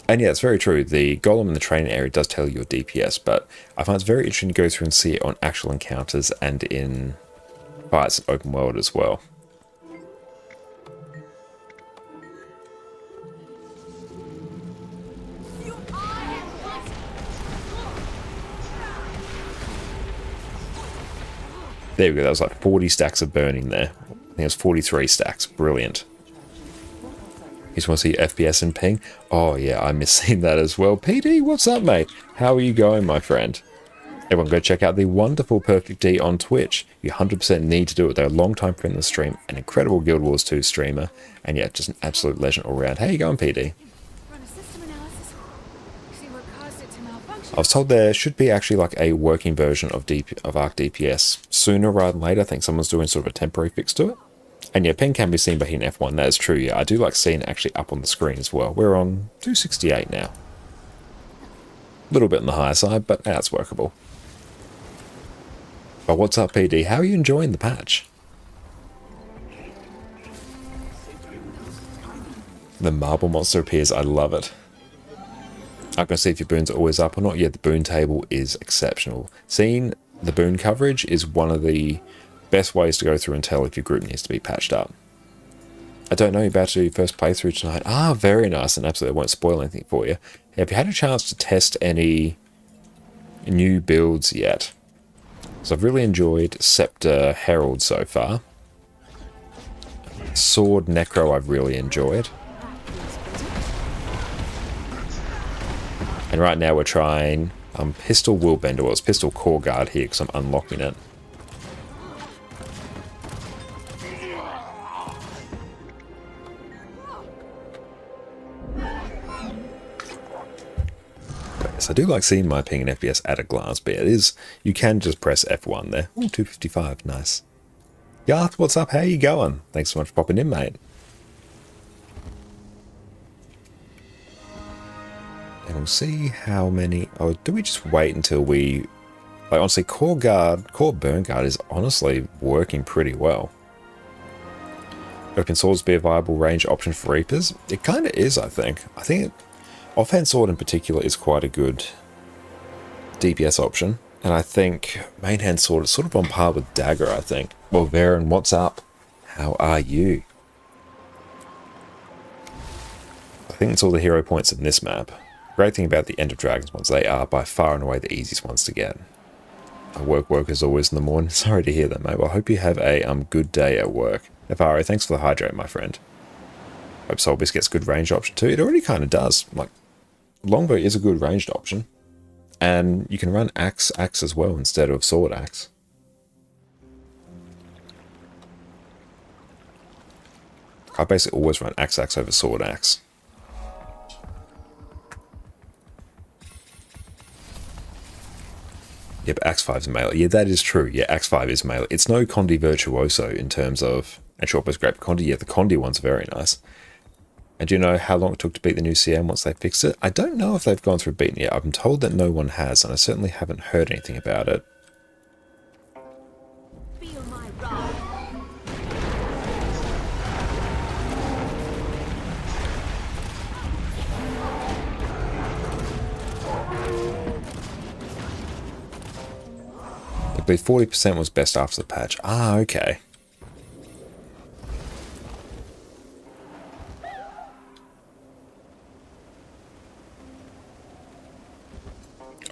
Speaker 1: And yeah, it's very true. The golem in the training area does tell you your DPS, but I find it's very interesting to go through and see it on actual encounters and in fights in open world as well. There we go, that was like 40 stacks of burning there. I think it was 43 stacks. Brilliant. You just want to see FPS and ping? Oh yeah, I miss seeing that as well. PD, what's up, mate? How are you going, my friend? Everyone go check out the wonderful Perfect D on Twitch. You 100% need to do it. They're a long-time friend of the stream, an incredible Guild Wars 2 streamer, and yeah, just an absolute legend all around. How you going, PD?
Speaker 2: Run a system analysis. See what caused it to malfunction.
Speaker 1: I was told there should be actually like a working version of Arc DPS sooner rather than later. I think someone's doing sort of a temporary fix to it. And yeah, ping can be seen by hitting F1. That is true. Yeah, I do like seeing it actually up on the screen as well. We're on 268 now. A little bit on the higher side, but that's workable. But what's up, PD? How are you enjoying the patch? The marble monster appears. I love it. I'm going to see if your boons are always up or not. Yeah, the boon table is exceptional. Seeing the boon coverage is one of the best ways to go through and tell if your group needs to be patched up. I don't know, you're about to do your first playthrough tonight. Ah, very nice, and absolutely won't spoil anything for you. Have you had a chance to test any new builds yet? So I've really enjoyed Scepter Herald so far. Sword Necro I've really enjoyed. And right now we're trying Pistol Willbender. Well, it's Pistol Core Guard here because I'm unlocking it. So I do like seeing my ping and FPS at a glance, but it is, you can just press F1 there. Ooh, 255, nice. Garth, what's up? How you going? Thanks so much for popping in, mate. And we'll see how many... Oh, do we just wait until we... Like, honestly, Core Burn Guard is honestly working pretty well. Open Swords be a viable range option for Reapers? It kind of is, I think. I think Offhand Sword in particular is quite a good DPS option. And I think Main Hand Sword is sort of on par with Dagger, I think. Well, Varen, what's up? How are you? I think it's all the hero points in this map. Great thing about the End of Dragons ones, they are by far and away the easiest ones to get. I work as always in the morning. Sorry to hear that, mate. Well, I hope you have a good day at work. Nefari, thanks for the hydrate, my friend. Hope Soulbeast gets good range option too. It already kind of does. Like, Longbow is a good ranged option. And you can run Axe as well instead of Sword Axe. I basically always run Axe over Sword Axe. Yep, Axe 5 is melee. Yeah, that is true. Yeah, Axe 5 is melee. It's no Condi Virtuoso in terms of And Short Bow's great for Condi. Yeah, the Condi one's very nice. And do you know how long it took to beat the new CM once they fixed it? I don't know if they've gone through beating it yet. I'm told that no one has, and I certainly haven't heard anything about it.
Speaker 2: Feel my rod.
Speaker 1: I believe 40% was best after the patch. Ah, okay.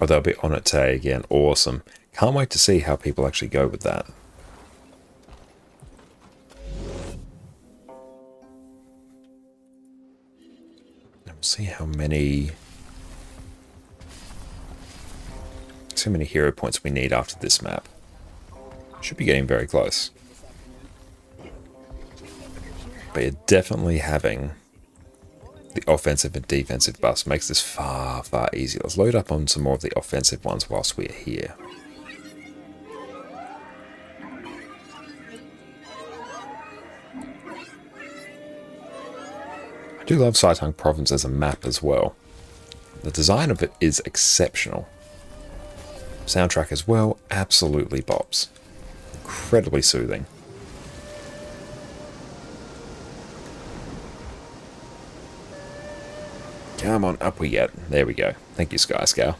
Speaker 1: Oh, they'll be on it today again. Awesome. Can't wait to see how people actually go with that. And we'll see how many hero points we need after this map. Should be getting very close. But you're definitely having the offensive and defensive buffs makes this far, far easier. Let's load up on some more of the offensive ones whilst we're here. I do love Saitang Province as a map as well. The design of it is exceptional. Soundtrack as well, absolutely bops. Incredibly soothing. Come on, up we get. There we go. Thank you, Sky Scout.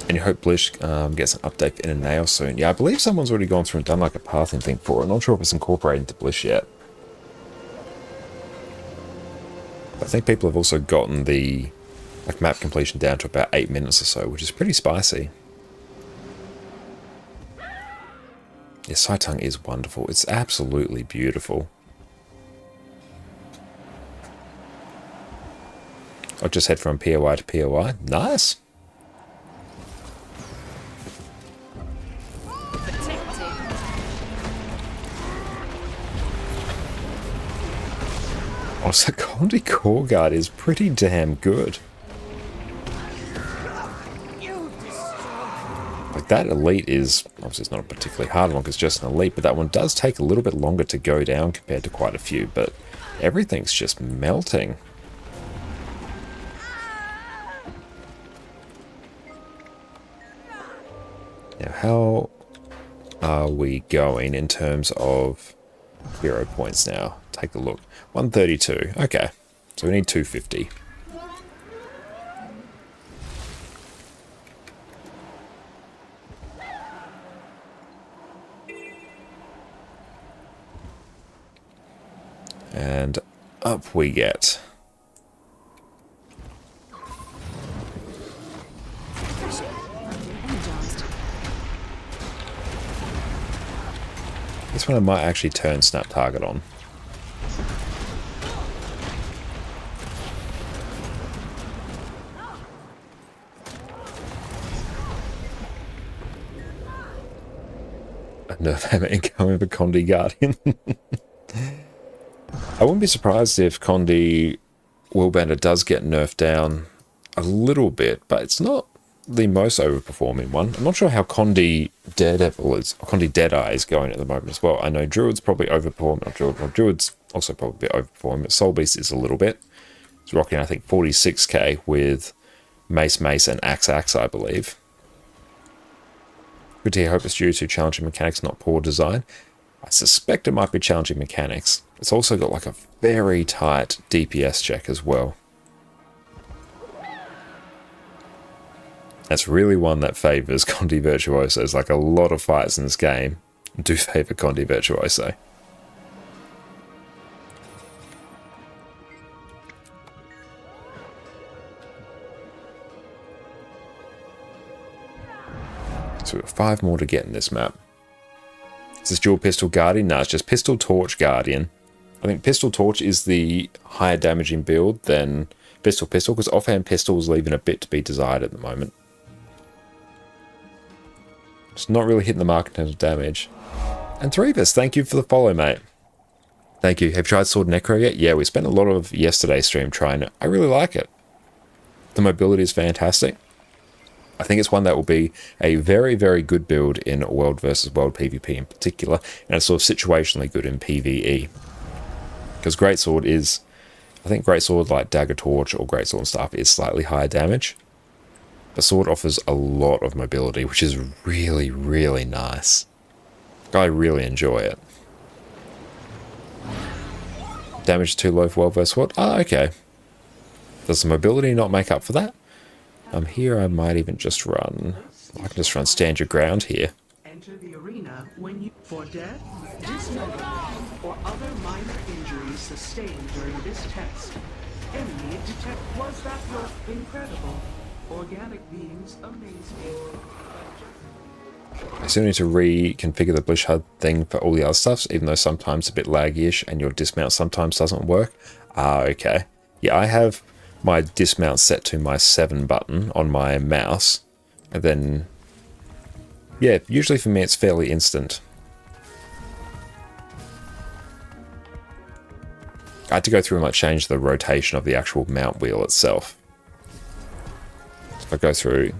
Speaker 1: And you hope Blish gets an update in a nail soon. Yeah, I believe someone's already gone through and done like a pathing thing for it. I'm not sure if it's incorporated into Blish yet. I think people have also gotten the map completion down to about 8 minutes or so, which is pretty spicy. Yeah, Saitang is wonderful. It's absolutely beautiful. I'll just head from POI to POI. Nice. Also, Condi Core Guard is pretty damn good. Like, that elite is, obviously it's not a particularly hard one because it's just an elite, but that one does take a little bit longer to go down compared to quite a few, but everything's just melting. Now, how are we going in terms of hero points now? Take a look. 132. Okay. So we need 250. And up we get. This one I might actually turn Snap Target on. A nerf hammer incoming for Condi Guardian. I wouldn't be surprised if Condi Willbender does get nerfed down a little bit, but it's not the most overperforming one. I'm not sure how Condi Daredevil is, or Condi Deadeye is going at the moment as well. I know Druid's probably overperforming, not Druid, well, Druid's also probably overperforming, but Soul Beast is a little bit. It's rocking, I think, 46k with Mace, and Axe, I believe. Good to hear. Hope it's due to challenging mechanics, not poor design. I suspect it might be challenging mechanics. It's also got like a very tight DPS check as well. That's really one that favours Condi Virtuoso. It's like a lot of fights in this game do favour Condi Virtuoso. So we've got 5 more to get in this map. Is this dual pistol Guardian? No, it's just pistol torch Guardian. I think pistol torch is the higher damaging build than pistol, because offhand pistol is leaving a bit to be desired at the moment. It's not really hitting the mark in terms of damage. And Threebus, thank you for the follow, mate. Thank you. Have you tried Sword Necro yet? Yeah, we spent a lot of yesterday's stream trying it. I really like it. The mobility is fantastic. I think it's one that will be a very, very good build in World versus World PvP in particular, and it's sort of situationally good in PvE. Because Greatsword is, I think Greatsword like Dagger Torch or Greatsword and stuff is slightly higher damage. But Sword offers a lot of mobility, which is really, really nice. I really enjoy it. Damage too low for World vs. World? Ah, okay. Does the mobility not make up for that? Here I might even just run... I can just run Stand Your Ground here.
Speaker 6: Enter the arena when you... For death, dismemberment, or other minor injuries sustained during this test. Enemy detect... Was that your incredible? Organic beings amaze me.
Speaker 1: I still need to reconfigure the Blish HUD thing for all the other stuff, even though sometimes it's a bit laggy-ish and your dismount sometimes doesn't work. Ah, okay. Yeah, I have my dismount set to my 7 button on my mouse, and then, yeah, usually for me it's fairly instant. I had to go through and like change the rotation of the actual mount wheel itself. So if I go through,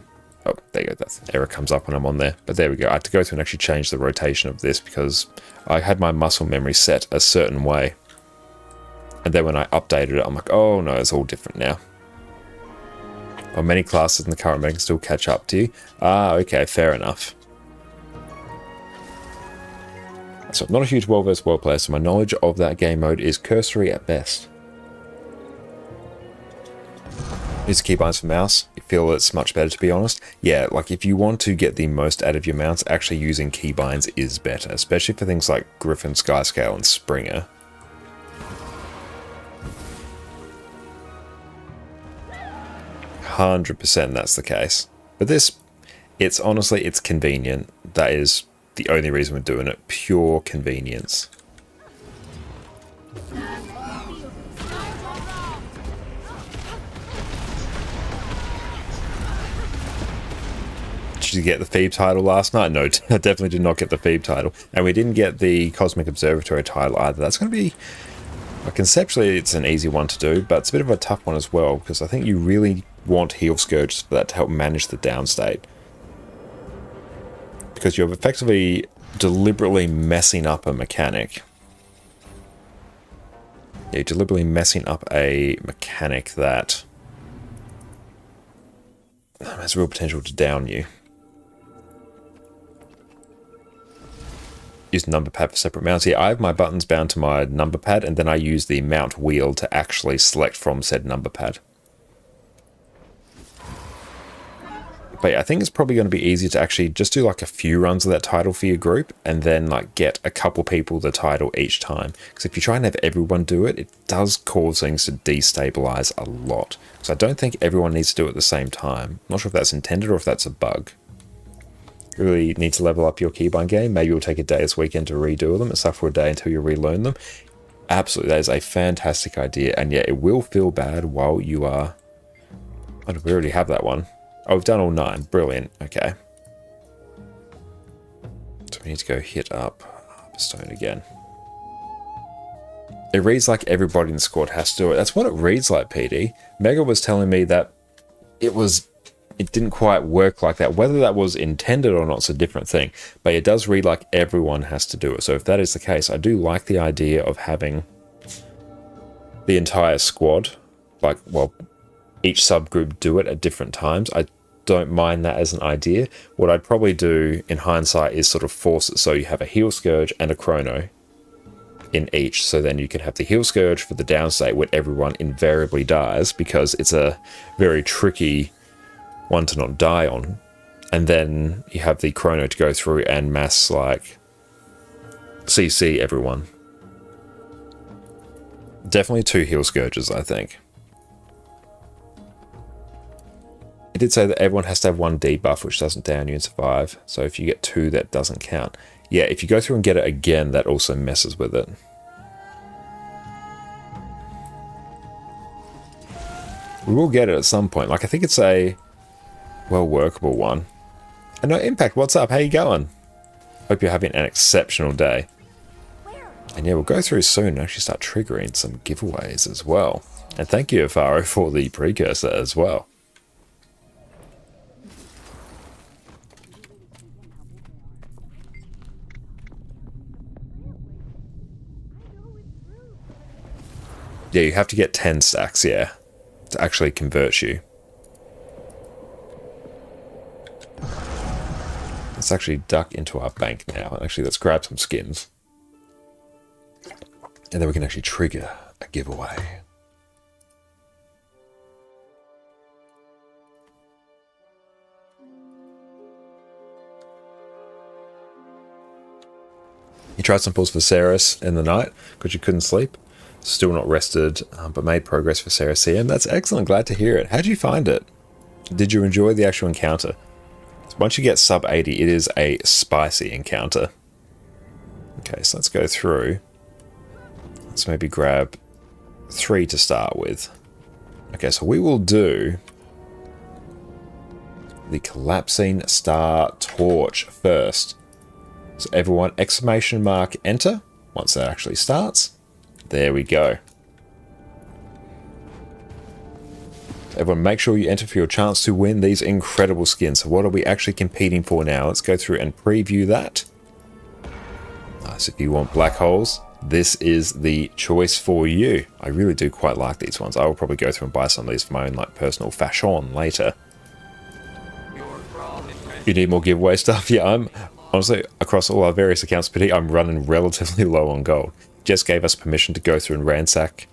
Speaker 1: oh, there you go, that error comes up when I'm on there, but there we go. I had to go through and actually change the rotation of this because I had my muscle memory set a certain way. And then when I updated it, I'm like, oh no, it's all different now. Well, many classes in the current meta can still catch up to you. Ah, okay, fair enough. So I'm not a huge World vs. World player, so my knowledge of that game mode is cursory at best. Use keybinds for mouse. You feel it's much better, to be honest. Yeah, like if you want to get the most out of your mounts, actually using keybinds is better, especially for things like Griffin, Skyscale, and Springer. %, that's the case. But this, it's honestly, it's convenient. That is the only reason we're doing it. Pure convenience. Did you get the Phoebe title last night? No, I definitely did not get the Phoebe title. And we didn't get the Cosmic Observatory title either. That's going to be... conceptually, it's an easy one to do, but it's a bit of a tough one as well, because I think you really want Heal Scourges for that to help manage the downstate. Because you're effectively deliberately messing up a mechanic. Yeah, you're deliberately messing up a mechanic that has real potential to down you. Use the number pad for separate mounts. Yeah, I have my buttons bound to my number pad, and then I use the mount wheel to actually select from said number pad. But yeah, I think it's probably going to be easier to actually just do like a few runs of that title for your group, and then like get a couple people the title each time. Because if you try and have everyone do it, it does cause things to destabilize a lot. So I don't think everyone needs to do it at the same time. I'm not sure if that's intended or if that's a bug. You really need to level up your keybind game. Maybe you'll take a day this weekend to redo them and stuff for a day until you relearn them. Absolutely, that is a fantastic idea. And yeah, it will feel bad while you are... Oh, we already have that one. Oh, we've done all 9. Brilliant. Okay. So we need to go hit up Harborstone again. It reads like everybody in the squad has to do it. That's what it reads like, PD. Mega was telling me that it didn't quite work like that. Whether that was intended or not is a different thing. But it does read like everyone has to do it. So if that is the case, I do like the idea of having the entire squad, like, well, each subgroup do it at different times. I don't mind that as an idea. What I'd probably do in hindsight is sort of force it so you have a Heal Scourge and a Chrono in each. So then you can have the Heal Scourge for the downstate where everyone invariably dies, because it's a very tricky one to not die on. And then you have the Chrono to go through and mass, like, CC everyone. Definitely 2 Heal Scourges, I think. It did say that everyone has to have 1 debuff, which doesn't down you and survive. So if you get 2, that doesn't count. Yeah, if you go through and get it again, that also messes with it. We will get it at some point. Like, I think it's a well-workable one. And no, Impact, what's up? How you going? Hope you're having an exceptional day. And yeah, we'll go through soon and actually start triggering some giveaways as well. And thank you, Afaro, for the precursor as well. Yeah, you have to get 10 stacks, yeah, to actually convert you. Let's actually duck into our bank now. Actually, let's grab some skins. And then we can actually trigger a giveaway. You tried some pulls for Ceres in the night because you couldn't sleep. Still not rested, but made progress for Ceres CM. That's excellent. Glad to hear it. How did you find it? Did you enjoy the actual encounter? Once you get sub 80, it is a spicy encounter. Okay, so let's go through. Let's maybe grab 3 to start with. Okay, so we will do the collapsing star torch first. So everyone, exclamation mark, enter, once that actually starts. There we go. Everyone, make sure you enter for your chance to win these incredible skins. So what are we actually competing for now? Let's go through and preview that. Nice. If you want black holes, this is the choice for you. I really do quite like these ones. I will probably go through and buy some of these for my own like personal fashion later. You need more giveaway stuff? Yeah, I'm honestly, across all our various accounts, Pity, I'm running relatively low on gold. Jess gave us permission to go through and ransack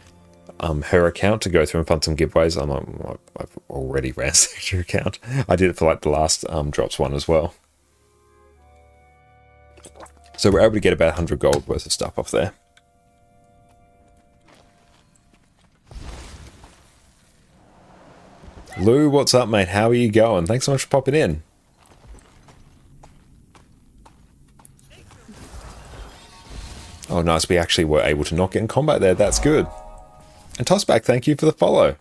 Speaker 1: her account to go through and fund some giveaways. I'm like, I've already ransacked your account. I did it for like the last drops one as well. So we're able to get about 100 gold worth of stuff off there. Lou, what's up, mate? How are you going? Thanks so much for popping in. Oh, nice. We actually were able to not get in combat there. That's good. And Tossback, thank you for the follow.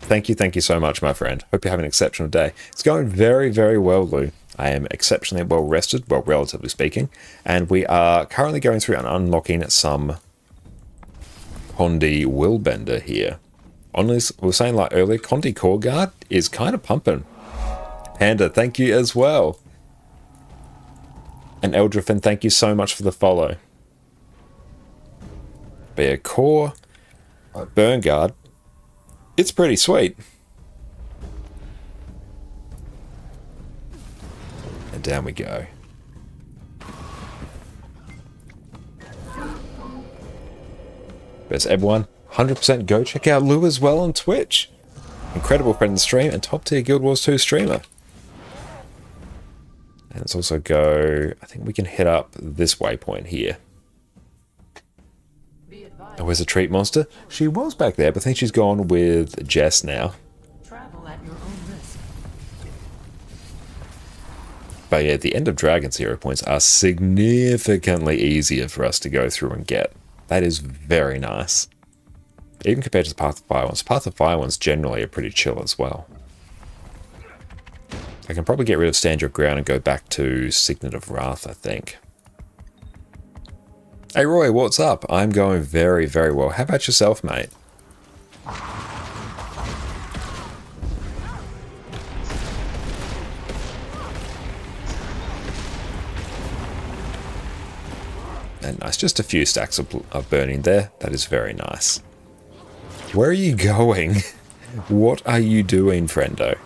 Speaker 1: Thank you so much, my friend. Hope you have an exceptional day. It's going very, very well, Lou. I am exceptionally well rested, well, relatively speaking. And we are currently going through and unlocking some Condi Willbender here. Honestly, we were saying like earlier, Condi Core Guard is kind of pumping. Panda, thank you as well. And Eldrifin, thank you so much for the follow. Bear Core, Burn Guard, it's pretty sweet. And down we go. Best everyone, 100% go check out Lou as well on Twitch. Incredible friend of the stream and top tier Guild Wars 2 streamer. And let's also go, I think we can hit up this waypoint here. Oh, where's a treat monster? She was back there, but I think she's gone with Jess now.
Speaker 4: Travel at your own risk.
Speaker 1: But yeah, the End of Dragon 0 points are significantly easier for us to go through and get. That is very nice. Even compared to the Path of Fire ones. Path of Fire ones generally are pretty chill as well. I can probably get rid of Stand Your Ground and go back to Signet of Wrath, I think. Hey Roy, what's up? I'm going very, very well. How about yourself, mate? And nice, just a few stacks of burning there. That is very nice. Where are you going? What are you doing, friendo?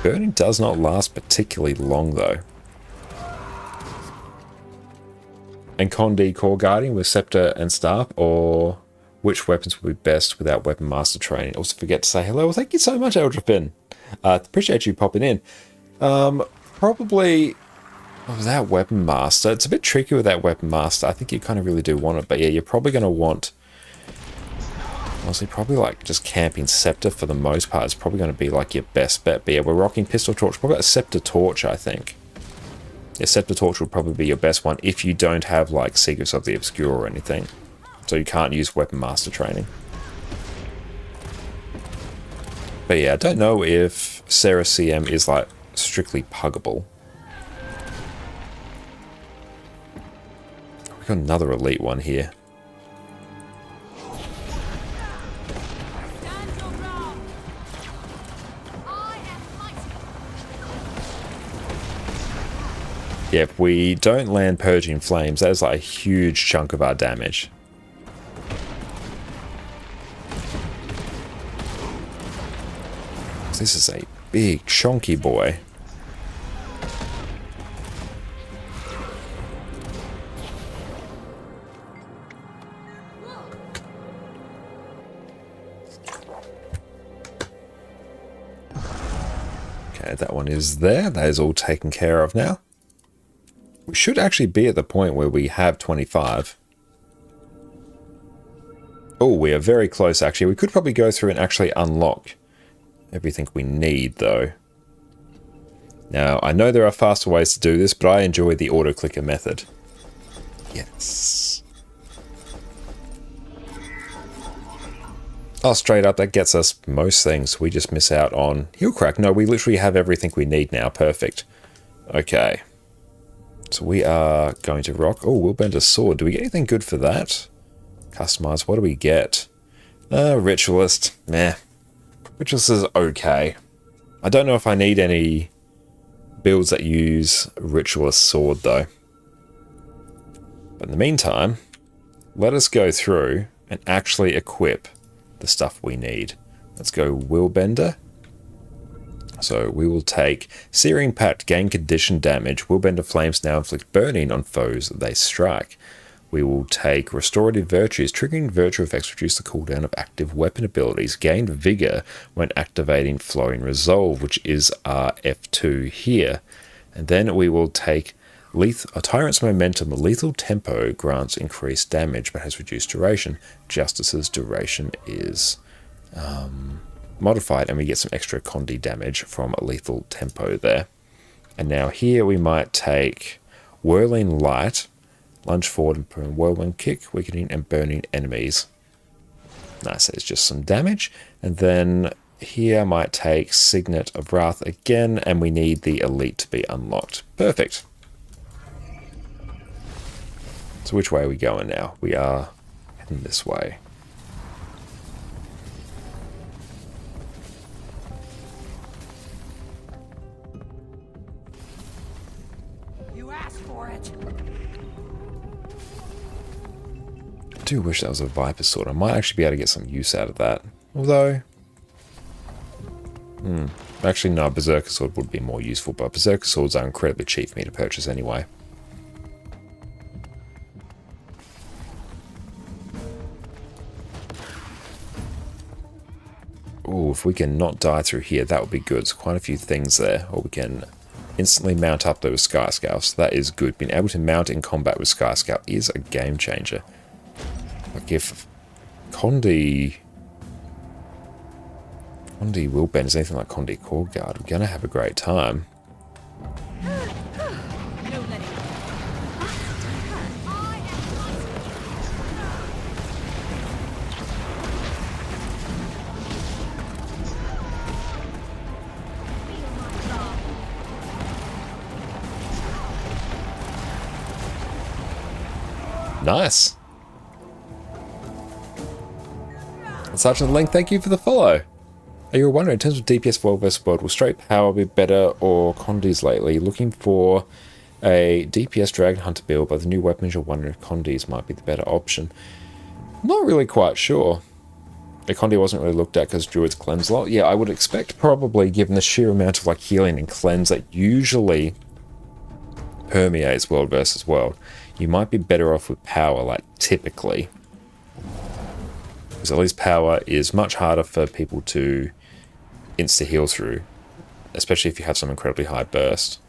Speaker 1: Burning does not last particularly long, though. And Condi Core Guarding with Scepter and Staff, or which weapons would be best without Weapon Master training? Also forget to say hello. Well, thank you so much, Eldrifin. Appreciate you popping in. Probably without Weapon Master. It's a bit tricky with that Weapon Master. I think you kind of really do want it, but yeah, you're probably going to want, honestly, probably like just camping Scepter for the most part is probably going to be like your best bet. But yeah, we're rocking Pistol Torch. Probably a Scepter Torch, I think. Yeah, Scepter Torch would probably be your best one if you don't have like Secrets of the Obscure or anything. So you can't use Weapon Master training. But yeah, I don't know if Ceres CM is like strictly puggable. We've got another elite one here. Yeah, if we don't land Purging Flames, that is like a huge chunk of our damage. This is a big, chonky boy. Okay, that one is there. That is all taken care of now. We should actually be at the point where we have 25. Oh, we are very close, actually. We could probably go through and actually unlock everything we need, though. Now, I know there are faster ways to do this, but I enjoy the auto-clicker method. Yes. Oh, straight up, that gets us most things. We just miss out on heel crack. No, we literally have everything we need now. Perfect. Okay. So we are going to rock... Oh, Willbender's sword. Do we get anything good for that? Customize. What do we get? Ritualist. Meh. Ritualist is okay. I don't know if I need any builds that use Ritualist sword, though. But in the meantime, let us go through and actually equip the stuff we need. Let's go Willbender. So we will take Searing Pact, gain condition damage. Willbender flames now inflict burning on foes that they strike. We will take Restorative Virtues. Triggering virtue effects reduce the cooldown of active weapon abilities. Gain Vigor when activating Flowing Resolve, which is our F2 here. And then we will take Tyrant's Momentum. Lethal Tempo grants increased damage but has reduced duration. Justice's duration is modified, and we get some extra Condi damage from Lethal Tempo there. And now here we might take Whirling Light. Lunge forward and put a whirlwind kick, weakening and burning enemies. Nice, it's just some damage. And then here I might take Signet of Wrath again, and we need the Elite to be unlocked. Perfect. So which way are we going now? We are heading this way.
Speaker 4: You asked for it.
Speaker 1: I do wish that was a Viper Sword. I might actually be able to get some use out of that. Although... Actually, no, Berserker Sword would be more useful, but Berserker Swords are incredibly cheap for me to purchase anyway. Ooh, if we can not die through here, that would be good. There's quite a few things there. Or we can instantly mount up those Sky Scouts. That is good. Being able to mount in combat with Sky Scout is a game changer. Like if Condi Willbend is anything like Condi Courtguard, we're going to have a great time. Nice. Sergeant Link, thank you for the follow. Are you wondering, in terms of DPS world versus world, will straight power be better or Condis lately? Looking for a DPS Dragon Hunter build, but the new weapons you're wondering if Condis might be the better option. I'm not really quite sure. The Condi wasn't really looked at because Druids cleanse a lot. Yeah, I would expect probably, given the sheer amount of like healing and cleanse that usually permeates world versus world, you might be better off with power, like typically. Because at least power is much harder for people to insta-heal through, especially if you have some incredibly high burst.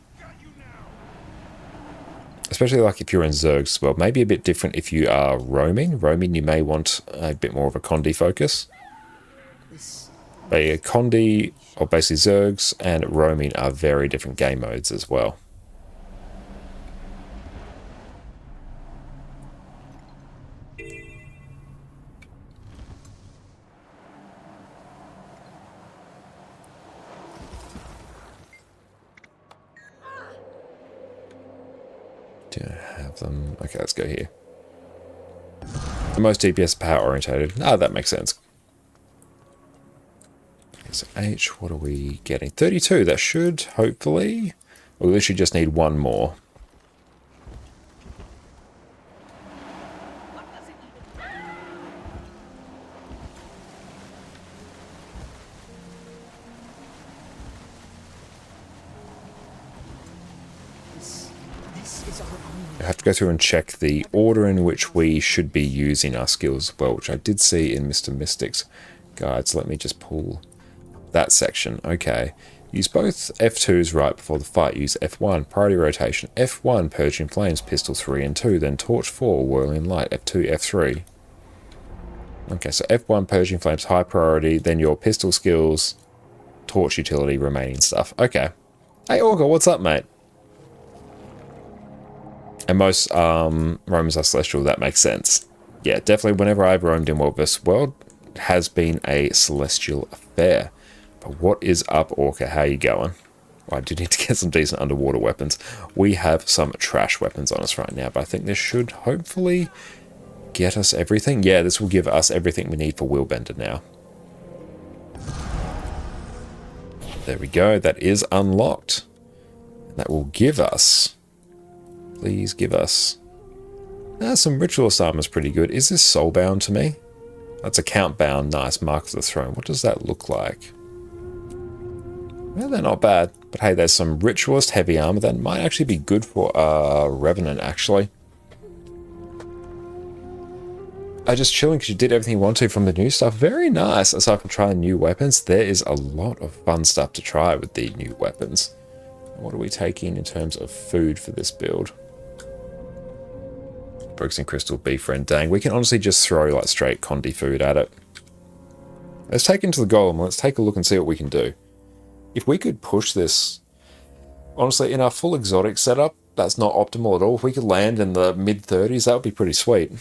Speaker 1: Especially like if you're in Zergs as well. Maybe a bit different if you are roaming. Roaming, you may want a bit more of a Condi focus. But yeah, Condi, or basically Zergs, and roaming are very different game modes as well. Do I have them? Okay, let's go here. The most DPS power orientated. Ah, that makes sense. Okay, so H, what are we getting? 32. That should hopefully. We literally just need one more. I have to go through and check the order in which we should be using our skills as well, which I did see in Mr. Mystic's guide. So let me just pull that section. Okay. Use both F2s right before the fight. Use F1, priority rotation. F1, purging flames, pistol 3 and 2. Then torch 4, whirling light. F2, F3. Okay, so F1, purging flames, high priority. Then your pistol skills, torch utility, remaining stuff. Okay. Hey, Orca, what's up, mate? And most Romans are celestial, that makes sense. Yeah, definitely whenever I've roamed in World vs. World, it has been a celestial affair. But what is up, Orca? How you going? Well, I do need to get some decent underwater weapons. We have some trash weapons on us right now, but I think this should hopefully get us everything. Yeah, this will give us everything we need for Wheelbender now. There we go. That is unlocked. That will give us... Please give us... some Ritualist armor is pretty good. Is this soulbound to me? That's account bound. Nice. Mark of the Throne. What does that look like? Well, they're not bad. But hey, there's some Ritualist heavy armor that might actually be good for Revenant, actually. Just chilling because you did everything you want to from the new stuff. Very nice. Aside from trying new weapons, there is a lot of fun stuff to try with the new weapons. What are we taking in terms of food for this build? Brooks and Crystal beef friend. Dang, we can honestly just throw like straight Condi food at it. Let's take into the golem. Let's take a look and see what we can do. If we could push this, honestly, in our full exotic setup, that's not optimal at all. If we could land in the mid-30s, that would be pretty sweet.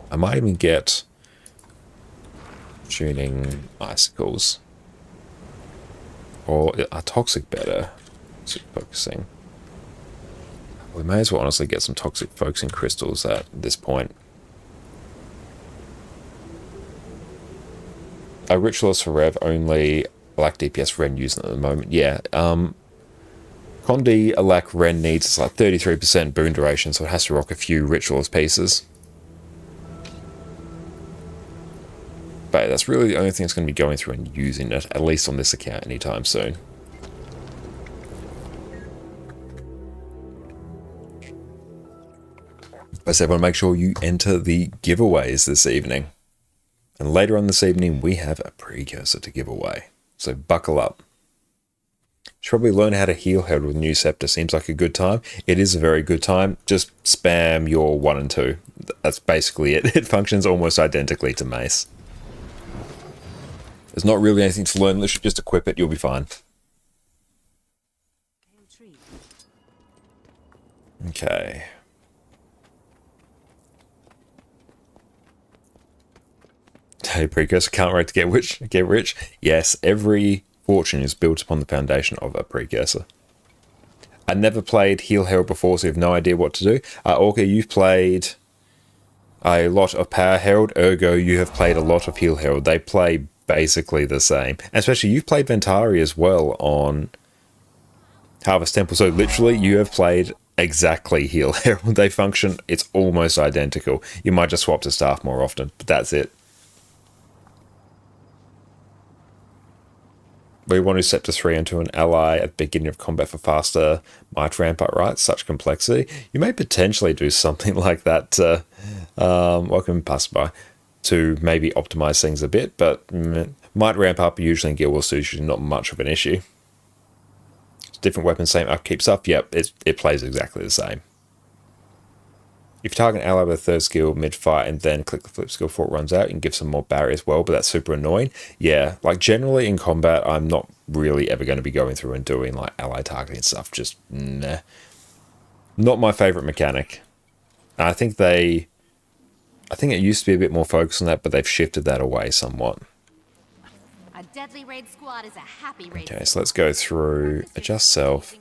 Speaker 1: I might even get tuning icicles. Or are toxic better? Focusing. We may as well honestly get some toxic focusing crystals at this point. A Ritualist for Rev, only Black DPS Ren using it at the moment. Yeah, Condi Alack Ren needs is like 33% boon duration, so it has to rock a few Ritualist pieces. But that's really the only thing that's going to be going through and using it, at least on this account anytime soon. But everyone, make sure you enter the giveaways this evening. And later on this evening, we have a precursor to give away. So buckle up. Should probably learn how to heal Herald with New Scepter. Seems like a good time. It is a very good time. Just spam your 1 and 2. That's basically it. It functions almost identically to Mace. There's not really anything to learn. Literally just equip it. You'll be fine. Okay. Hey, Precursor, can't wait to get rich. Yes, every fortune is built upon the foundation of a Precursor. I never played Heal Herald before, so you have no idea what to do. Orca, you've played a lot of Power Herald, ergo you have played a lot of Heal Herald. They play basically the same. And especially you've played Ventari as well on Harvest Temple, so literally you have played exactly Heal Herald. They function, it's almost identical. You might just swap to staff more often, but that's it. We want to Scepter 3 into an ally at the beginning of combat for faster might ramp up, right? Such complexity. You may potentially do something like that, welcome Passerby, to maybe optimize things a bit, but might ramp up usually in Guild Wars 2 is usually not much of an issue. Different weapons, same upkeep stuff, yep, it plays exactly the same. If you target an ally with a third skill mid-fight and then click the flip skill before it runs out, you can give some more barrier as well, but that's super annoying. Yeah, like generally in combat, I'm not really ever going to be going through and doing like ally targeting stuff. Just, nah. Not my favorite mechanic. I think it used to be a bit more focused on that, but they've shifted that away somewhat.
Speaker 2: A deadly raid squad is a happy raid.
Speaker 1: Okay, so let's go through adjust self,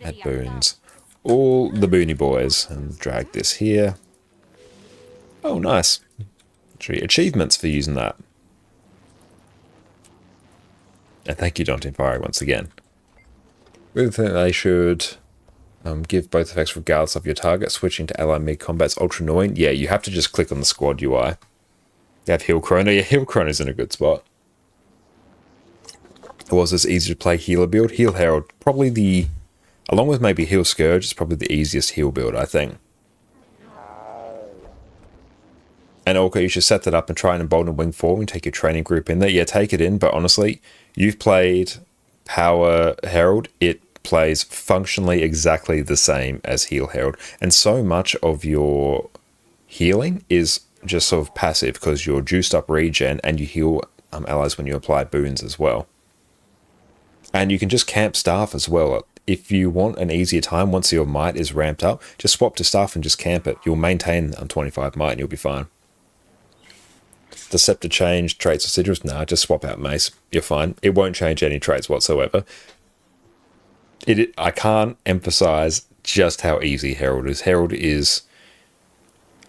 Speaker 1: add boons. All the Boony boys and drag this here. Oh, nice. Actually, achievements for using that. And thank you, Daunting Fire, once again. We think they should give both effects regardless of your target. Switching to ally mid-combat's ultra annoying. Yeah, you have to just click on the squad UI. You have Heal Chrono. Yeah, Heal Chrono's in a good spot. it was as easy to play healer build. Heal Herald, probably the, along with maybe Heal Scourge, it's probably the easiest heal build, I think. And okay, you should set that up and try and Embolden Wing form and take your training group in there. Yeah, take it in, but honestly, you've played Power Herald. It plays functionally exactly the same as Heal Herald. And so much of your healing is just sort of passive because you're juiced up regen and you heal allies when you apply boons as well. And you can just camp staff as well. If you want an easier time, once your might is ramped up, just swap to staff and just camp it. You'll maintain 25 might and you'll be fine. Deceptor change traits or sigils? Nah, just swap out mace. You're fine. It won't change any traits whatsoever. I can't emphasize just how easy Herald is. Herald is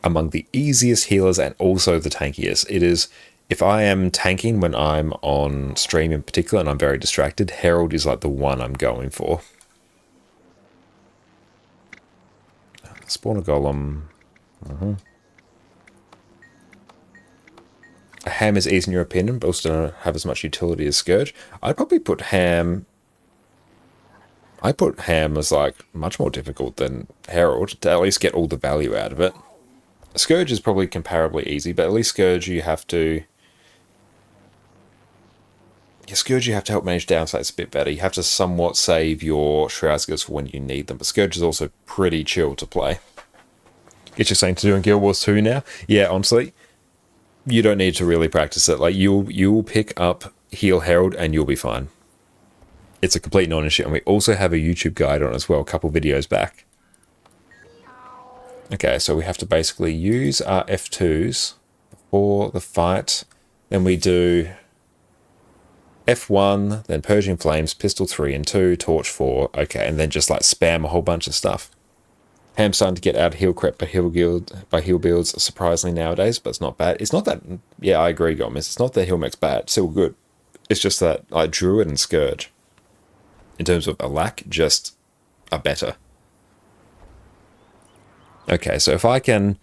Speaker 1: among the easiest healers and also the tankiest. It is, if I am tanking when I'm on stream in particular and I'm very distracted, Herald is like the one I'm going for. Spawn a golem. A ham is easy in your opinion, but also don't have as much utility as Scourge. I'd probably put ham... I put ham as like much more difficult than Herald to at least get all the value out of it. Scourge is probably comparably easy, but at least Scourge you have to... Yeah, Scourge you have to help manage downsides a bit better. You have to somewhat save your Shroudskills for when you need them, but Scourge is also pretty chill to play. Get your saying to do in Guild Wars 2 now? Yeah, honestly, you don't need to really practice it. Like you'll pick up Heal Herald and you'll be fine. It's a complete non-issue, and we also have a YouTube guide on it as well, a couple videos back. Okay, so we have to basically use our F2s before the fight. Then we do F1, then Purging Flames, Pistol 3 and 2, Torch 4. Okay, and then just like spam a whole bunch of stuff. Ham's starting to get out of heal crep by heal builds surprisingly nowadays, but it's not bad. It's not that... Yeah, I agree, Gomez. It's not that heal mech's bad. It's still good. It's just that like Druid and Scourge, in terms of a lack, just are better. Okay, so if I can...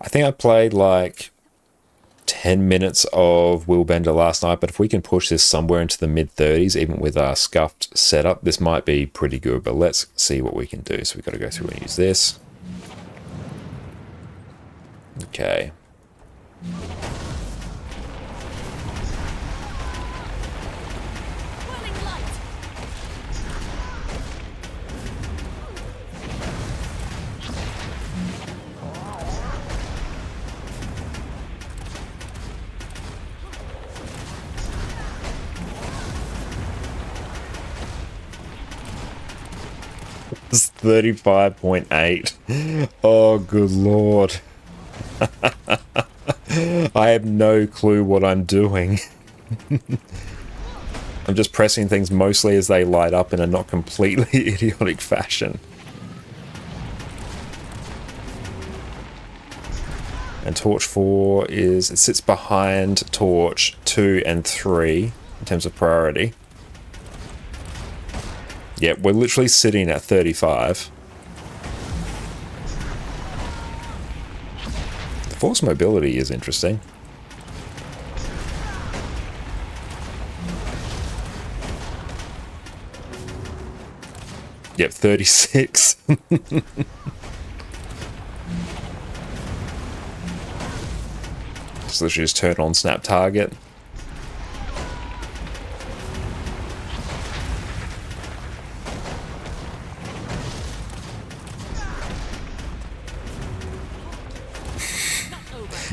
Speaker 1: I think I played like 10 minutes of Willbender last night, but if we can push this somewhere into the mid-30s, even with our scuffed setup, this might be pretty good, but let's see what we can do. So we've got to go through and use this. Okay. It's 35.8. Oh, good lord. I have no clue what I'm doing. I'm just pressing things mostly as they light up in a not completely idiotic fashion. And Torch 4 is... It sits behind Torch 2 and 3 in terms of priority. Yeah, we're literally sitting at 35. The force mobility is interesting. Yep, 36. Just literally just turn on snap target.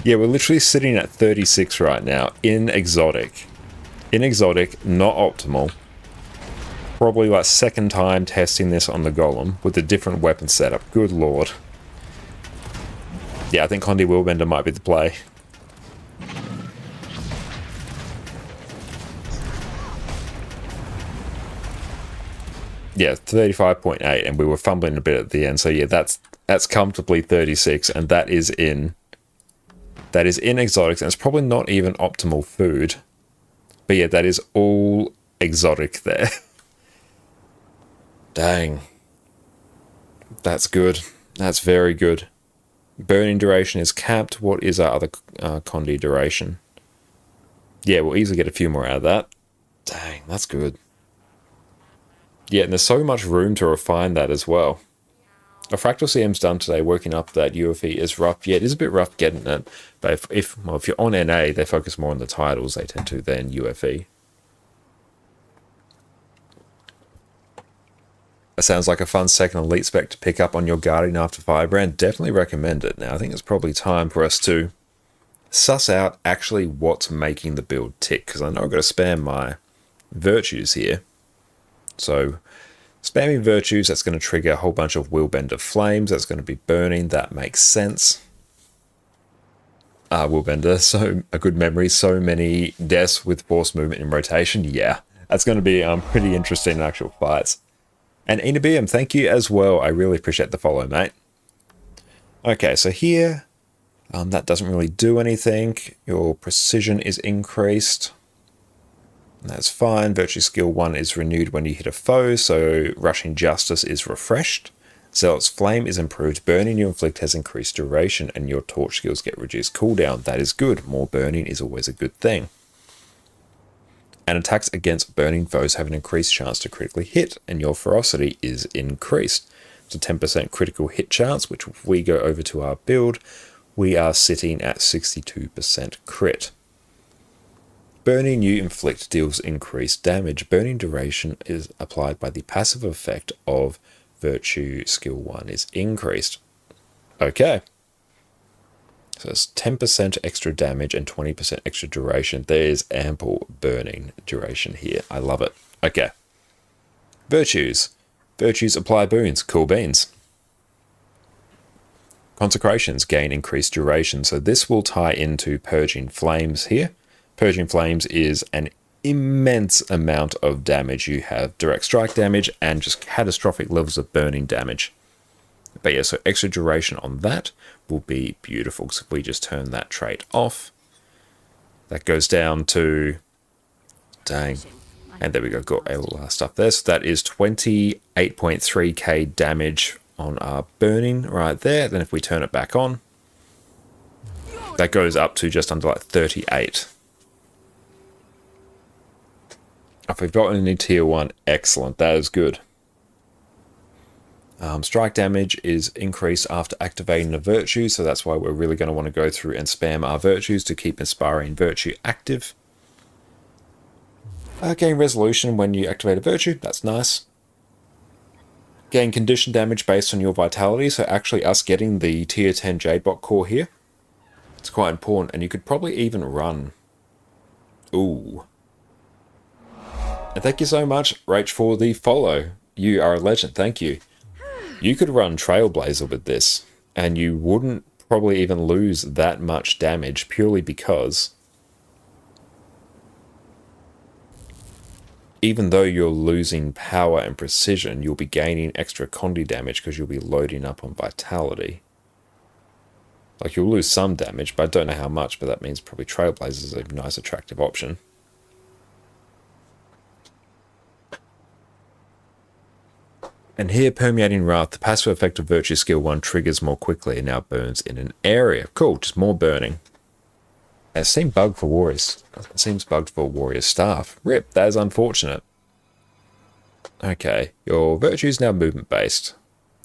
Speaker 1: Yeah, we're literally sitting at 36 right now in Exotic. In Exotic, not optimal. Probably like second time testing this on the Golem with a different weapon setup. Good lord. Yeah, I think Condi Willbender might be the play. Yeah, 35.8, and we were fumbling a bit at the end. So yeah, that's comfortably 36, and that is in Exotics, and it's probably not even optimal food. But yeah, that is all Exotic there. Dang. That's good. That's very good. Burning duration is capped. What is our other Condi duration? Yeah, we'll easily get a few more out of that. Dang, that's good. Yeah, and there's so much room to refine that as well. A Fractal CM's done today working up that UFE is rough. Yeah, it is a bit rough getting it. But if you're on NA, they focus more on the titles, they tend to, than UFE. That sounds like a fun second elite spec to pick up on your Guardian after Firebrand. Definitely recommend it. Now, I think it's probably time for us to suss out actually what's making the build tick. Because I know I've got to spam my virtues here. So spamming virtues, that's going to trigger a whole bunch of Willbender flames. That's going to be burning. That makes sense. Willbender, so a good memory. So many deaths with force movement in rotation. Yeah, that's going to be pretty interesting in actual fights. And Enabm, thank you as well. I really appreciate the follow, mate. Okay, so here, that doesn't really do anything. Your precision is increased. That's fine. Virtue skill 1 is renewed when you hit a foe, so Rushing Justice is refreshed. Zealot's Flame is improved. Burning you inflict has increased duration, and your torch skills get reduced cooldown. That is good. More burning is always a good thing. And attacks against burning foes have an increased chance to critically hit, and your ferocity is increased. It's a 10% critical hit chance, which if we go over to our build, we are sitting at 62% crit. Burning you inflict deals increased damage. Burning duration is applied by the passive effect of Virtue Skill 1 is increased. Okay. So it's 10% extra damage and 20% extra duration. There is ample burning duration here. I love it. Okay. Virtues. Virtues apply boons. Cool beans. Consecrations gain increased duration. So this will tie into Purging Flames here. Purging Flames is an immense amount of damage. You have direct strike damage and just catastrophic levels of burning damage. But yeah, so extra duration on that will be beautiful. So if we just turn that trait off, that goes down to, dang, and there we go, got all our stuff there. So that is 28.3k damage on our burning right there. Then if we turn it back on, that goes up to just under like 38. If we've got any tier 1, excellent, that is good. Strike damage is increased after activating a virtue, so that's why we're really going to want to go through and spam our virtues to keep Inspiring Virtue active. Gain resolution when you activate a virtue, that's nice. Gain condition damage based on your vitality, so actually us getting the tier 10 Jadebot core here, it's quite important, and you could probably even run. Ooh. And thank you so much, Rach, for the follow. You are a legend, thank you. You could run Trailblazer with this, and you wouldn't probably even lose that much damage purely because even though you're losing power and precision, you'll be gaining extra Condi damage because you'll be loading up on vitality. Like, you'll lose some damage, but I don't know how much, but that means probably Trailblazer is a nice attractive option. And here, Permeating Wrath, the passive effect of Virtue Skill 1 triggers more quickly and now burns in an area. Cool, just more burning. It seems bugged for Warriors. It seems bugged for Warrior Staff. Rip, that is unfortunate. Okay, your Virtue is now movement-based.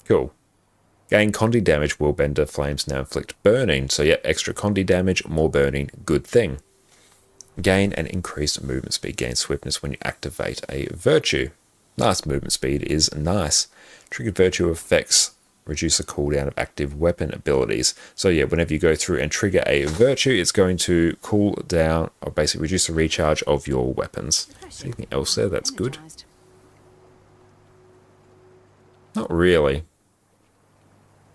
Speaker 1: Cool. Gain Condi damage, Willbender Flames now inflict burning. So yeah, extra Condi damage, more burning, good thing. Gain an increased movement speed, gain swiftness when you activate a Virtue. Nice, movement speed is nice. Triggered virtue effects reduce the cooldown of active weapon abilities. So yeah, whenever you go through and trigger a virtue, it's going to cool down, or basically reduce the recharge of your weapons. Anything else there that's good? Not really.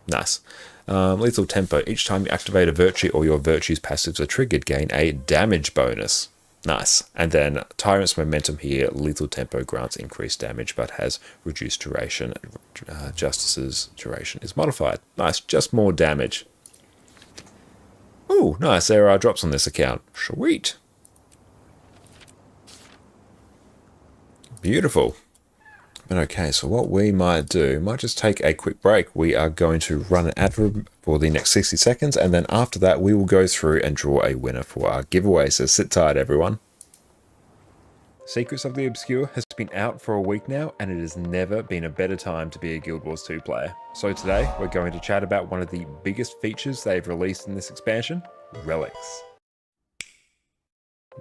Speaker 1: Nice. Lethal Tempo. Each time you activate a virtue or your virtue's passives are triggered, gain a damage bonus. Nice. And then Tyrant's Momentum here, Lethal Tempo grants increased damage but has reduced duration. Justice's duration is modified. Nice, just more damage. Ooh, nice, there are drops on this account. Sweet. Beautiful. Okay, so what we might do, might just take a quick break. We are going to run an adverb for the next 60 seconds, and then after that, we will go through and draw a winner for our giveaway. So sit tight, everyone. Secrets of the Obscure has been out for a week now, and it has never been a better time to be a Guild Wars 2 player. So today, we're going to chat about one of the biggest features they've released in this expansion, Relics.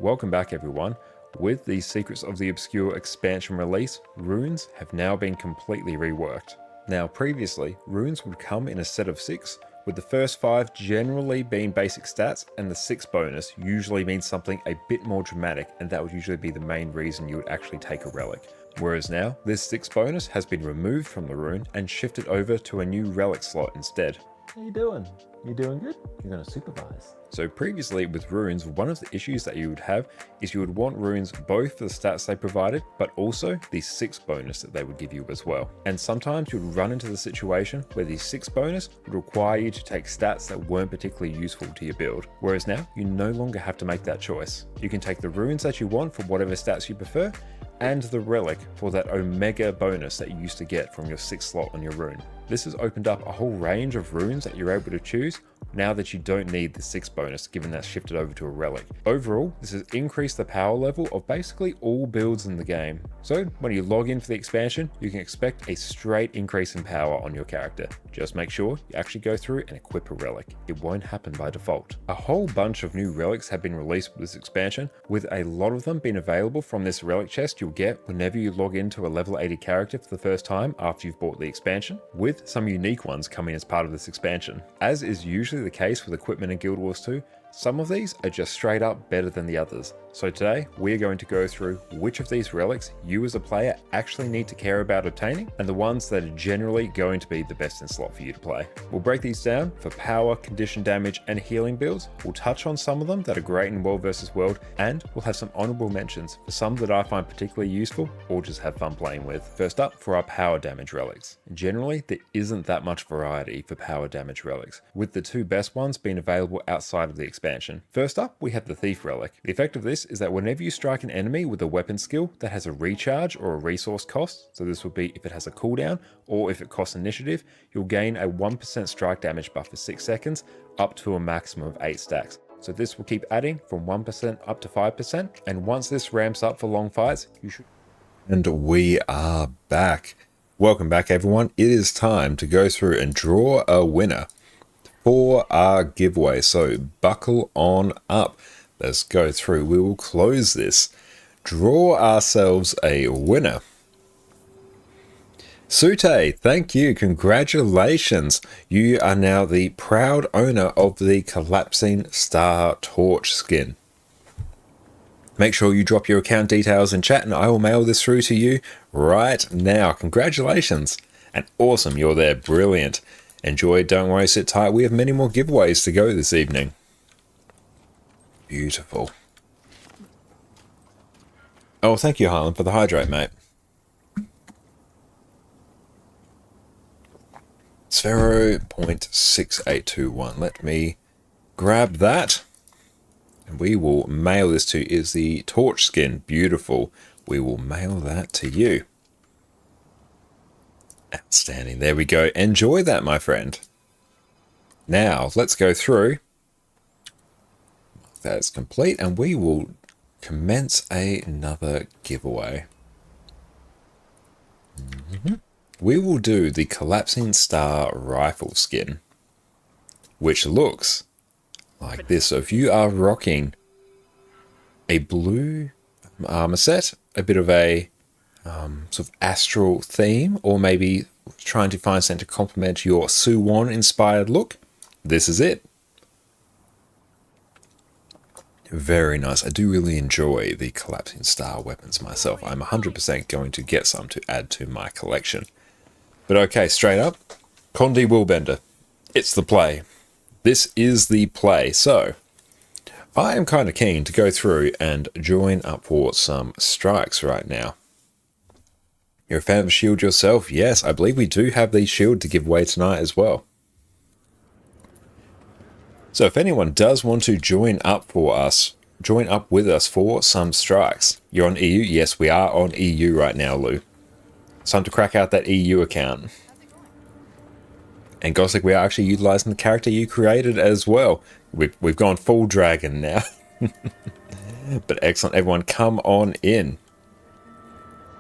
Speaker 1: Welcome back everyone. With the Secrets of the Obscure expansion release, runes have now been completely reworked. Now previously, runes would come in a set of 6, with the first 5 generally being basic stats, and the 6th bonus usually means something a bit more dramatic, and that would usually be the main reason you would actually take a relic. Whereas now, this 6th bonus has been removed from the rune and shifted over to a new relic slot instead. How you doing? You doing good? You're going to supervise. So previously with runes, one of the issues that you would have is you would want runes both for the stats they provided, but also the 6th bonus that they would give you as well. And sometimes you would run into the situation where the 6th bonus would require you to take stats that weren't particularly useful to your build. Whereas now, you no longer have to make that choice. You can take the runes that you want for whatever stats you prefer, and the relic for that Omega bonus that you used to get from your 6th slot on your rune. This has opened up a whole range of runes that you're able to choose now that you don't need the 6th bonus, given that's shifted over to a relic. Overall, this has increased the power level of basically all builds in the game. So when you log in for the expansion, you can expect a straight increase in power on your character. Just make sure you actually go through and equip a relic. It won't happen by default. A whole bunch of new relics have been released with this expansion, with a lot of them being available from this relic chest you'll get whenever you log into a level 80 character for the first time after you've bought the expansion, with some unique ones coming as part of this expansion. As is usually the case with equipment in Guild Wars 2, some of these are just straight up better than the others. So today, we're going to go through which of these relics you as a player actually need to care about obtaining, and the ones that are generally going to be the best in slot for you to play. We'll break these down for power, condition damage, and healing builds. We'll touch on some of them that are great in World vs. World, and we'll have some honorable mentions for some that I find particularly useful or just have fun playing with. First up, for our power damage relics. Generally, there isn't that much variety for power damage relics, with the 2 best ones being available outside of the expansion. First up, we have the Thief relic. The effect of this is that whenever you strike an enemy with a weapon skill that has a recharge or a resource cost, so this would be if it has a cooldown or if it costs initiative, you'll gain a 1% strike damage buff for 6 seconds up to a maximum of 8 stacks. So this will keep adding from 1% up to 5%, and once this ramps up for long fights, you should... And we are back. Welcome back everyone. It is time to go through and draw a winner for our giveaway. So buckle on up. Let's go through. We will close this. Draw ourselves a winner. Sute, thank you. Congratulations. You are now the proud owner of the Collapsing Star Torch skin. Make sure you drop your account details in chat and I will mail this through to you right now. Congratulations. And awesome, you're there. Brilliant. Enjoy, don't worry, sit tight. We have many more giveaways to go this evening. Beautiful. Oh, thank you, Harlan, for the hydrate, mate. Sphero 0.6821. Let me grab that. And we will mail this to, is the torch skin. Beautiful. We will mail that to you. Outstanding. There we go. Enjoy that, my friend. Now, let's go through. That's complete, and we will commence another giveaway. We will do the Collapsing Star Rifle skin, which looks like this. So if you are rocking a blue armor set, a bit of a sort of astral theme, or maybe trying to find something to complement your Suwon inspired look, this is it. Very nice. I do really enjoy the Collapsing Star weapons myself. I'm 100% going to get some to add to my collection. But okay, straight up, Condi Willbender. It's the play. This is the play. So, I am kind of keen to go through and join up for some strikes right now. You're a fan of Shield yourself? Yes, I believe we do have the Shield to give away tonight as well. So if anyone does want to join up with us for some strikes. You're on EU? Yes, we are on EU right now, Lou. It's time to crack out that EU account. And Gothic, we are actually utilizing the character you created as well. We've gone full dragon now. But excellent, everyone, come on in.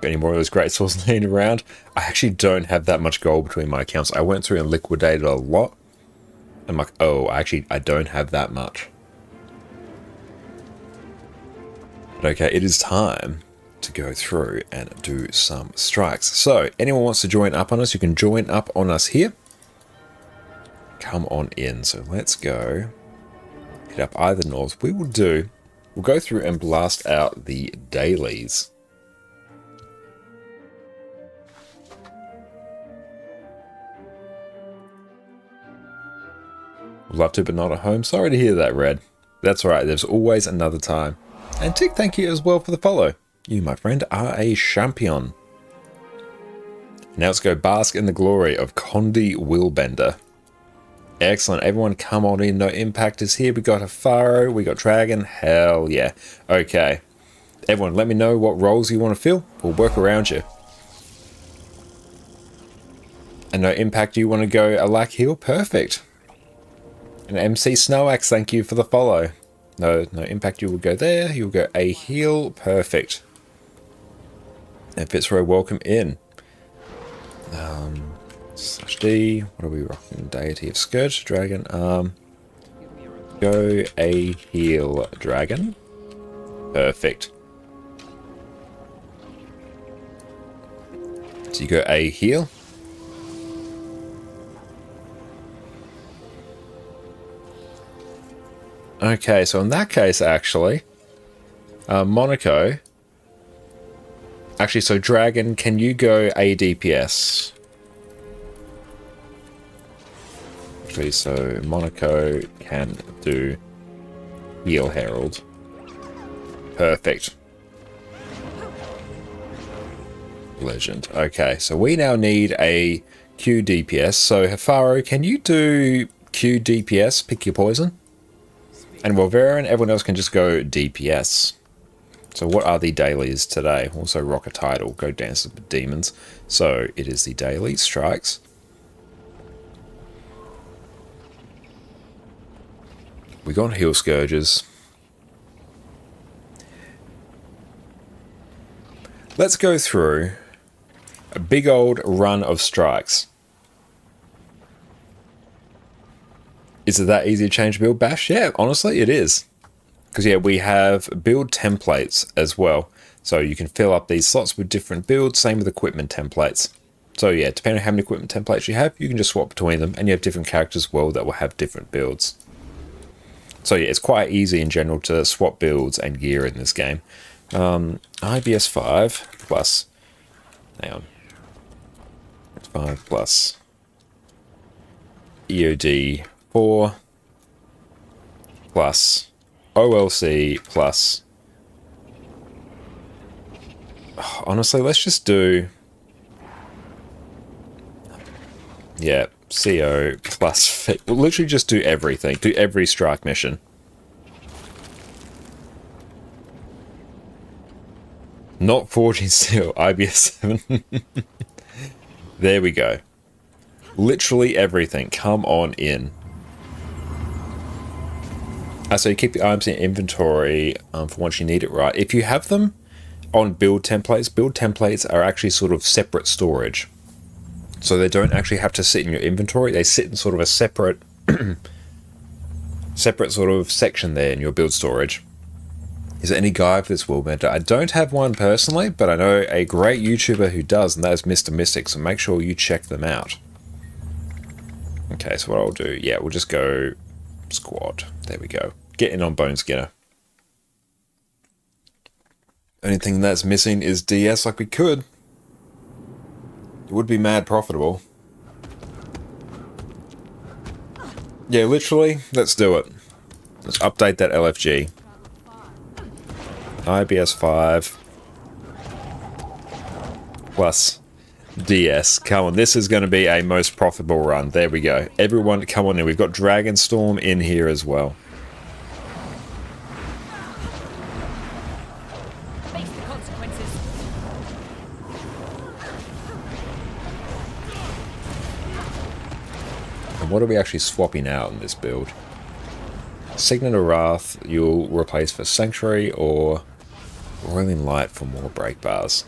Speaker 1: Got any more of those great swords laying around? I actually don't have that much gold between my accounts. I went through and liquidated a lot. I'm like, oh, actually, I don't have that much. But okay, it is time to go through and do some strikes. So, anyone wants to join up on us, you can join up on us here. Come on in. So let's go. Hit up either north. We'll go through and blast out the dailies. Love to, but not at home. Sorry to hear that, Red. That's right, there's always another time. And Tick, thank you as well for the follow. You, my friend, are a champion. Now let's go bask in the glory of Condi Willbender. Excellent, everyone come on in. No Impact is here. We got a Pharaoh, we got Dragon. Hell yeah. Okay. Everyone, let me know what roles you want to fill. We'll work around you. And No Impact, you want to go Alak Heal? Perfect. And MC Snowax, thank you for the follow. No Impact, you will go there. You'll go a heal. Perfect. And Fitzroy, welcome in. /D. What are we rocking? Deity of Scourge, Dragon. Go a heal, Dragon. Perfect. So you go a heal. Okay, so in that case, actually, Monaco. Actually, so Dragon, can you go a DPS? Actually, so Monaco can do Heal Herald. Perfect. Legend. Okay, so we now need a Q DPS. So Hafaro, can you do Q DPS? Pick your poison. And Wolverine, everyone else can just go DPS. So what are the dailies today? Also rock a title, go dance with demons. So it is the daily strikes. We got heal scourges. Let's go through a big old run of strikes. Is it that easy to change build bash? Yeah, honestly, it is. Because, yeah, we have build templates as well. So you can fill up these slots with different builds, same with equipment templates. So, yeah, depending on how many equipment templates you have, you can just swap between them. And you have different characters as well that will have different builds. So, yeah, it's quite easy in general to swap builds and gear in this game. IBS 5 plus... Hang on. 5 plus... EOD 4 plus OLC plus... Honestly, let's just do... Yeah, CO plus... We'll literally just do everything. Do every strike mission. Not Forging Steel, IBS 7. There we go. Literally everything. Come on in. So you keep the items in inventory for once you need it, right? If you have them on build templates are actually sort of separate storage. So they don't actually have to sit in your inventory. They sit in sort of a separate separate sort of section there in your build storage. Is there any guide for this Willbender? I don't have one personally, but I know a great YouTuber who does, and that is Mr. Mystic, so make sure you check them out. Okay, so what I'll do, yeah, we'll just go squad. There we go. Get in on Bone Skinner. Anything that's missing is DS like we could. It would be mad profitable. Yeah, literally, let's do it. Let's update that LFG. IBS 5 plus DS. Come on, this is going to be a most profitable run. There we go. Everyone, come on in. We've got Dragonstorm in here as well.
Speaker 2: Face the consequences.
Speaker 1: And what are we actually swapping out in this build? Signet of Wrath you'll replace for Sanctuary or Roiling Light for more break bars.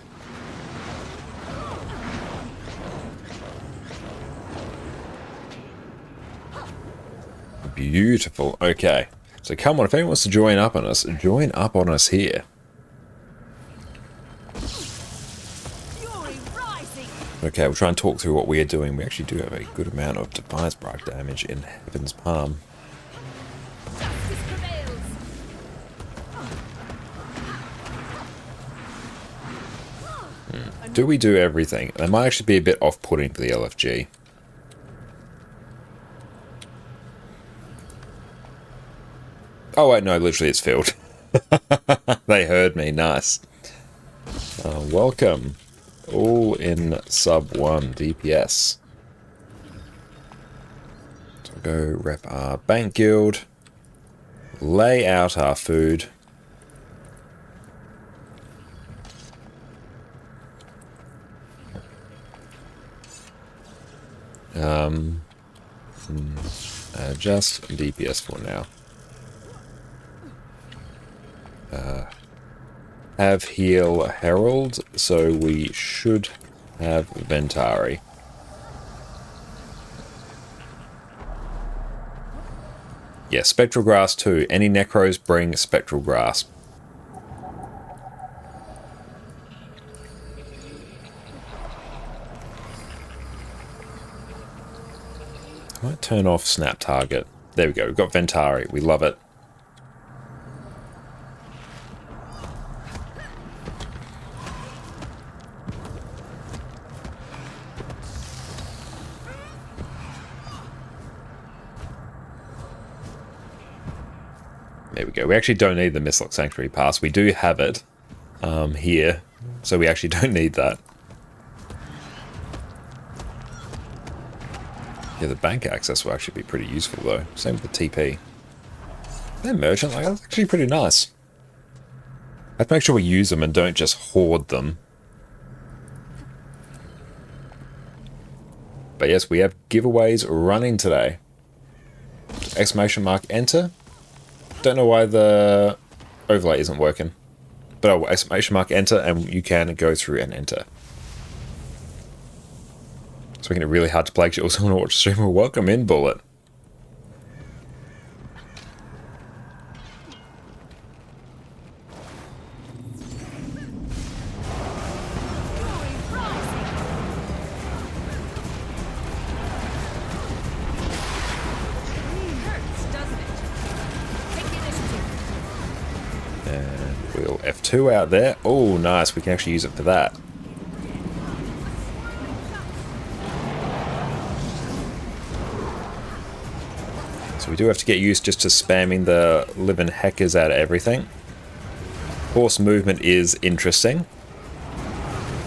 Speaker 1: Beautiful. Okay. So come on, if anyone wants to join up on us here.
Speaker 2: Fury rising.
Speaker 1: Okay, we'll try and talk through what we are doing. We actually do have a good amount of Defiance Spark damage in Heaven's Palm.
Speaker 2: Justice prevails.
Speaker 1: Do we do everything? That might actually be a bit off-putting for the LFG. Oh wait, no, literally it's filled. They heard me, nice. Welcome. All in sub 1 DPS. So we'll go rep our bank guild. Lay out our food. Just DPS for now. Have heal Herald, so we should have Ventari. Yeah, Spectral Grasp too. Any Necros bring Spectral Grasp. I might turn off Snap Target. There we go, we've got Ventari. We love it. There we go. We actually don't need the Mistlock Sanctuary Pass. We do have it here, so we actually don't need that. Yeah, the bank access will actually be pretty useful though. Same with the TP. That merchant, like, that's actually pretty nice. I have to make sure we use them and don't just hoard them. But yes, we have giveaways running today. Exclamation mark enter. Don't know why the overlay isn't working. But I'll exclamation mark enter and you can go through and enter. It's making it really hard to play because you also want to watch the stream. Welcome in, Bullet. And we'll F2 out there. Oh, nice. We can actually use it for that. So we do have to get used just to spamming the living heckers out of everything. Horse movement is interesting.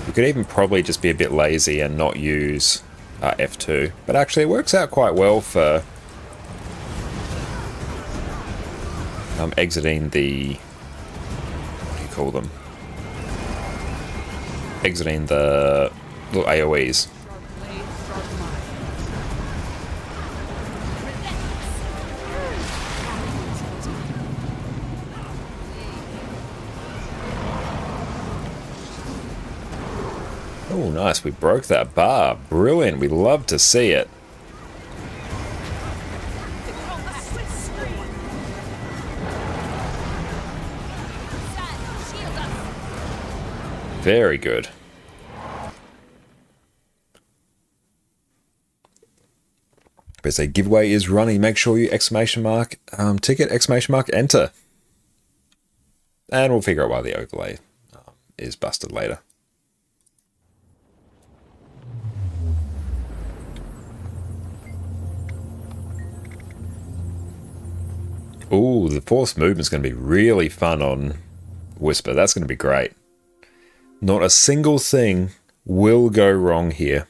Speaker 1: We could even probably just be a bit lazy and not use F2. But actually it works out quite well for exiting the... what do you call them? Exiting the little AoEs. Oh, nice. We broke that bar. Brilliant. We love to see it. Very good. But say giveaway is running. Make sure you exclamation mark ticket, exclamation mark enter. And we'll figure out why the overlay is busted later. Ooh, the force movement's going to be really fun on Whisper. That's going to be great. Not a single thing will go wrong here.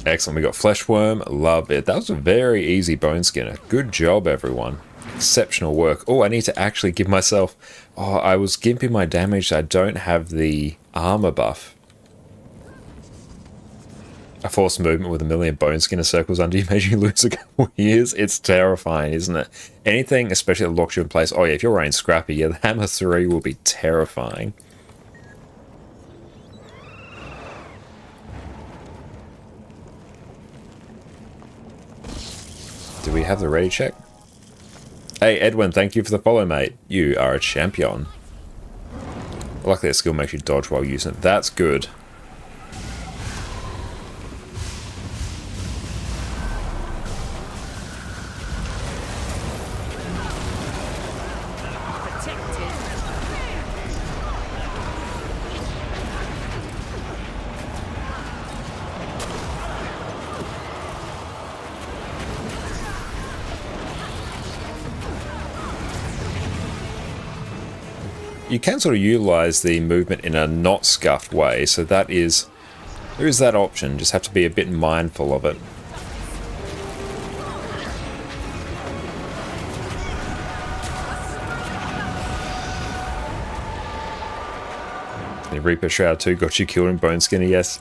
Speaker 1: Excellent. We got Fleshworm. Love it. That was a very easy Bone Skinner. Good job, everyone. Exceptional work. Oh, I need to actually give myself... Oh, I was gimping my damage. I don't have the armor buff. A forced movement with a million bone skinner circles under you makes you lose a couple years. It's terrifying, isn't it? Anything, especially that locks you in place. Oh yeah, if you're running Scrappy, yeah, the Hammer 3 will be terrifying. Do we have the ready check? Hey, Edwin, thank you for the follow, mate. You are a champion. Luckily, that skill makes you dodge while using it. That's good. You can sort of utilize the movement in a not scuffed way, so that is, there is that option, just have to be a bit mindful of it. The Reaper Shroud 2 got you killed in Bone Skinner, yes,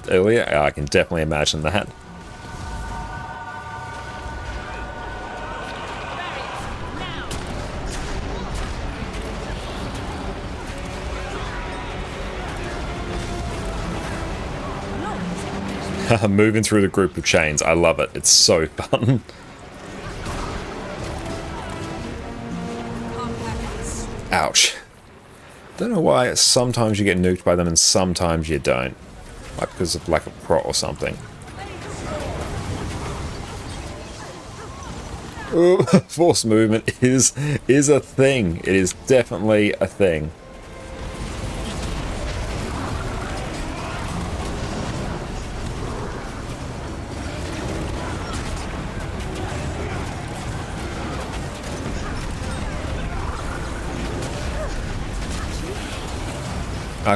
Speaker 1: earlier? I can definitely imagine that. Moving through the group of chains. I love it. It's so fun. Ouch. Don't know why sometimes you get nuked by them and sometimes you don't. Like because of lack of prot or something. Ooh, force movement is a thing. It is definitely a thing.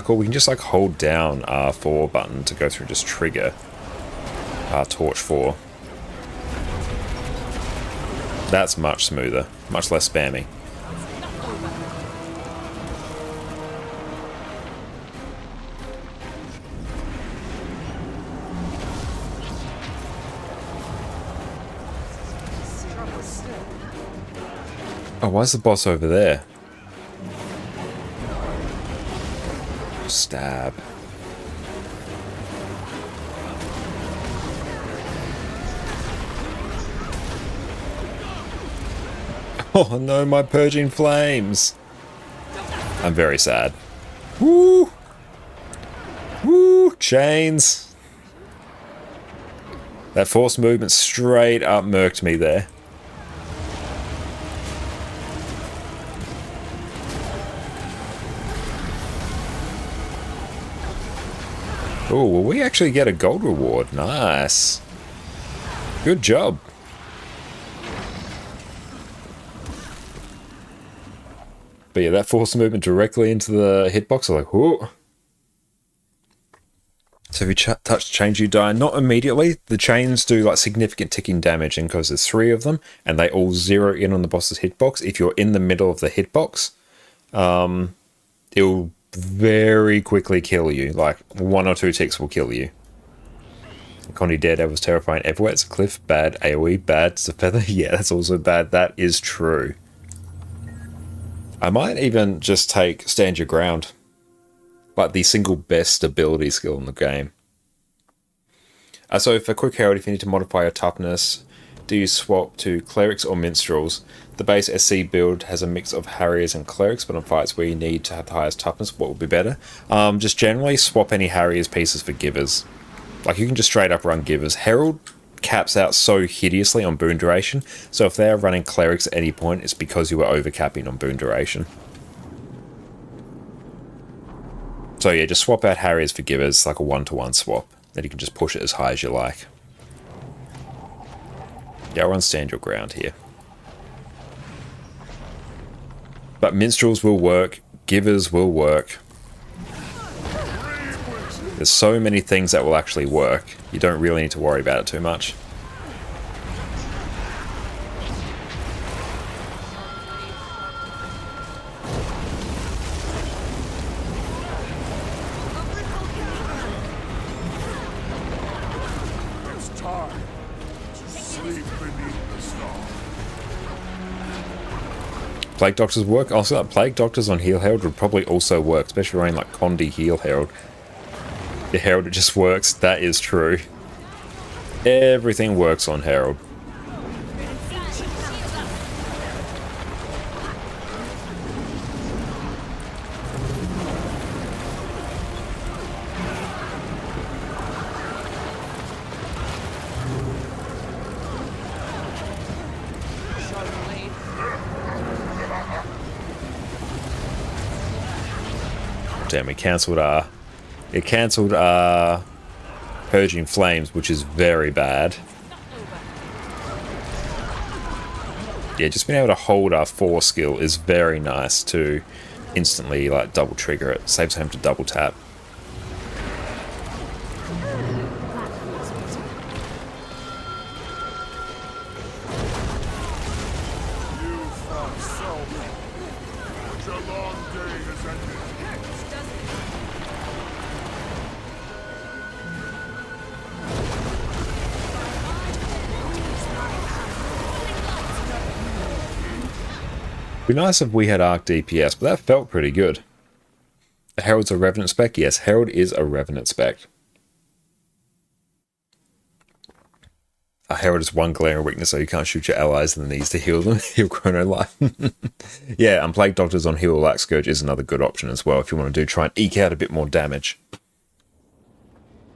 Speaker 1: Cool, we can just like hold down R4 button to go through and just trigger Torch 4. That's much smoother, much less spammy. Oh, why's the boss over there? Stab. Oh no, my purging flames. I'm very sad. Woo! Woo! Chains. That force movement straight up murked me there. Oh, will we actually get a gold reward? Nice. Good job. But yeah, that force movement directly into the hitbox, I'm like, whoa. So if you touch the chains, you die. Not immediately. The chains do like significant ticking damage, and because there's 3 of them, and they all zero in on the boss's hitbox. If you're in the middle of the hitbox, it'll very quickly kill you. Like 1 or 2 ticks will kill you. Connie Daredevil's terrifying everywhere. It's a cliff, bad AoE, bad it's a feather. Yeah, that's also bad. That is true. I might even just take Stand Your Ground. Like the single best ability skill in the game. So for Quick Herald, if you need to modify your toughness, do you swap to Clerics or Minstrels? The base SC build has a mix of Harriers and Clerics, but on fights where you need to have the highest toughness, what would be better? Just generally swap any Harriers pieces for Givers. Like you can just straight up run Givers. Herald caps out so hideously on boon duration, so if they're running Clerics at any point, it's because you were overcapping on boon duration. So yeah, just swap out Harriers for Givers, like a 1-to-1 swap. Then you can just push it as high as you like. Yeah, I'll run Stand Your Ground here. But Minstrels will work, Givers will work. There's so many things that will actually work. You don't really need to worry about it too much. Plague Doctors work. Also, Plague Doctors on Heal Herald would probably also work, especially running like Condi Heal Herald. The Herald, it just works. That is true. Everything works on Herald. Damn, it cancelled our... It cancelled our Purging Flames, which is very bad. Yeah, just being able to hold our 4 skill is very nice to instantly like double trigger it. Saves him to double tap. Be nice if we had Arc DPS, but that felt pretty good. Herald's a Revenant spec? Yes, Herald is a Revenant spec. A Herald is one glaring weakness, so you can't shoot your allies in the knees to heal them. Heal Chrono Life. Yeah, and Plague Doctors on Heal Lax Scourge is another good option as well if you want to try and eke out a bit more damage.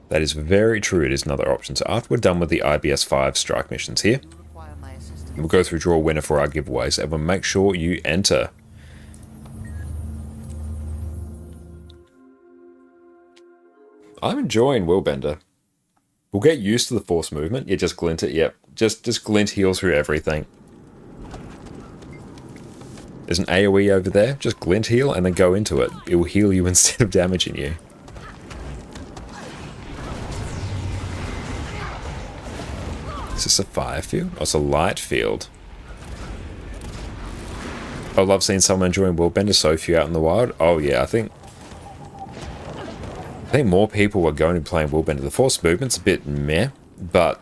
Speaker 1: That is very true, it is another option. So after we're done with the IBS 5 strike missions here, we'll go through draw a winner for our giveaways, and we'll make sure you enter. I'm enjoying Willbender. We'll get used to the force movement. Yeah, just glint it. Yep, just glint heal through everything. There's an AoE over there. Just glint heal and then go into it. It will heal you instead of damaging you. Is this a fire field? Oh, it's a light field. I love seeing someone enjoying Willbender, so few out in the wild. Oh yeah, I think more people are going to be playing Willbender. The force movement's a bit meh, but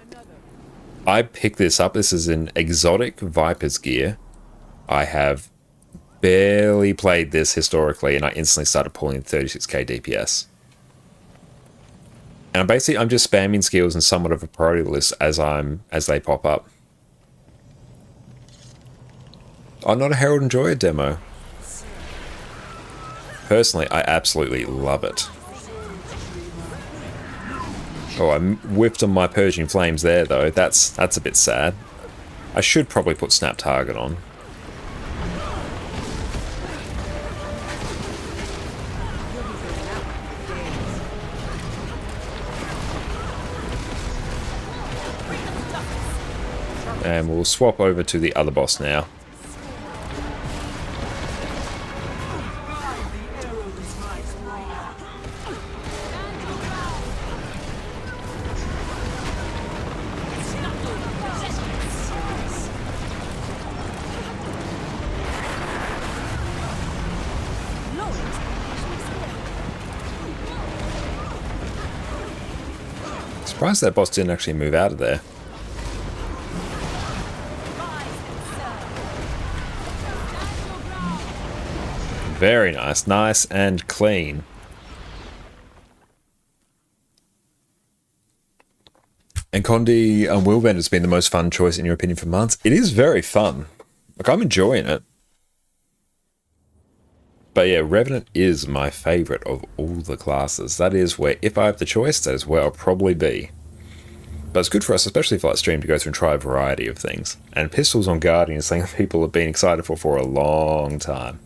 Speaker 1: I picked this up. This is an exotic Viper's gear. I have barely played this historically, and I instantly started pulling 36k DPS. And I'm just spamming skills in somewhat of a priority list as they pop up. I'm not a Herald Enjoyer demo. Personally, I absolutely love it. Oh, I whiffed on my Purging Flames there though. That's a bit sad. I should probably put Snap Target on. And we'll swap over to the other boss now. Surprised that boss didn't actually move out of there. Very nice. Nice and clean. And Condi Willbender has been the most fun choice in your opinion for months. It is very fun. Like, I'm enjoying it. But yeah, Revenant is my favourite of all the classes. That is where, if I have the choice, that is where I'll probably be. But it's good for us, especially for that stream, to go through and try a variety of things. And Pistols on Guardian is something that people have been excited for a long time.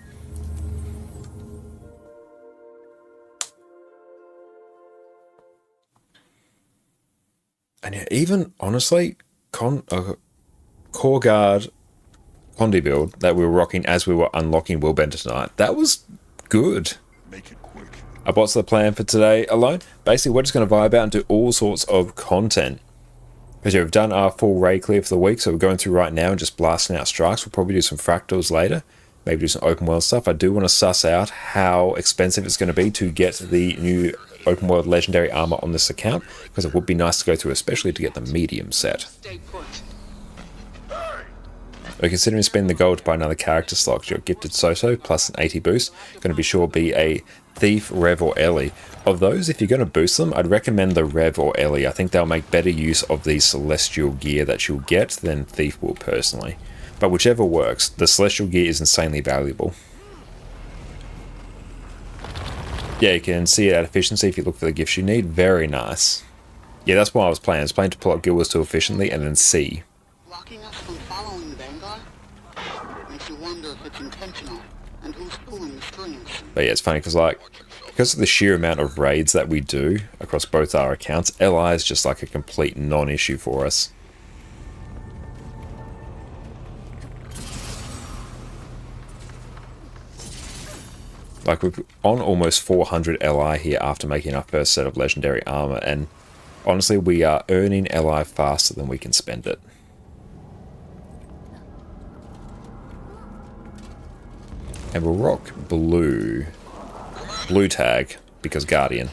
Speaker 1: And yeah, even, honestly, Core Guard Condi build that we were rocking as we were unlocking Willbender tonight, that was good.
Speaker 7: Make it quick.
Speaker 1: What's the plan for today alone? Basically, we're just going to vibe out and do all sorts of content. Because we've done our full raid clear for the week, so we're going through right now and just blasting out strikes. We'll probably do some fractals later. maybe do some open world stuff. I do want to suss out how expensive it's going to be to get the new open world legendary armor on this account, because it would be nice to go through, especially to get the medium set.
Speaker 3: Stay put.
Speaker 1: We're considering spending the gold to buy another character slot. Your gifted Soto plus an 80 boost. Going to be sure be a Thief, Rev, or Ellie. Of those, if you're going to boost them, I'd recommend the Rev or Ellie. I think they'll make better use of the celestial gear that you'll get than Thief will personally. But whichever works, the celestial gear is insanely valuable. Yeah, you can see it at efficiency if you look for the gifts you need. Very nice. Yeah, that's what I was planning. I was planning to pull up Guild Wars 2 efficiently and then C.
Speaker 7: Blocking us from following the Vanguard? Makes you wonder if it's intentional, and who's pulling the strings.
Speaker 1: But yeah, it's funny because of the sheer amount of raids that we do across both our accounts, LI is just like a complete non-issue for us. Like, we're on almost 400 LI here after making our first set of legendary armor, and honestly, we are earning LI faster than we can spend it. And we'll rock blue tag, because Guardian.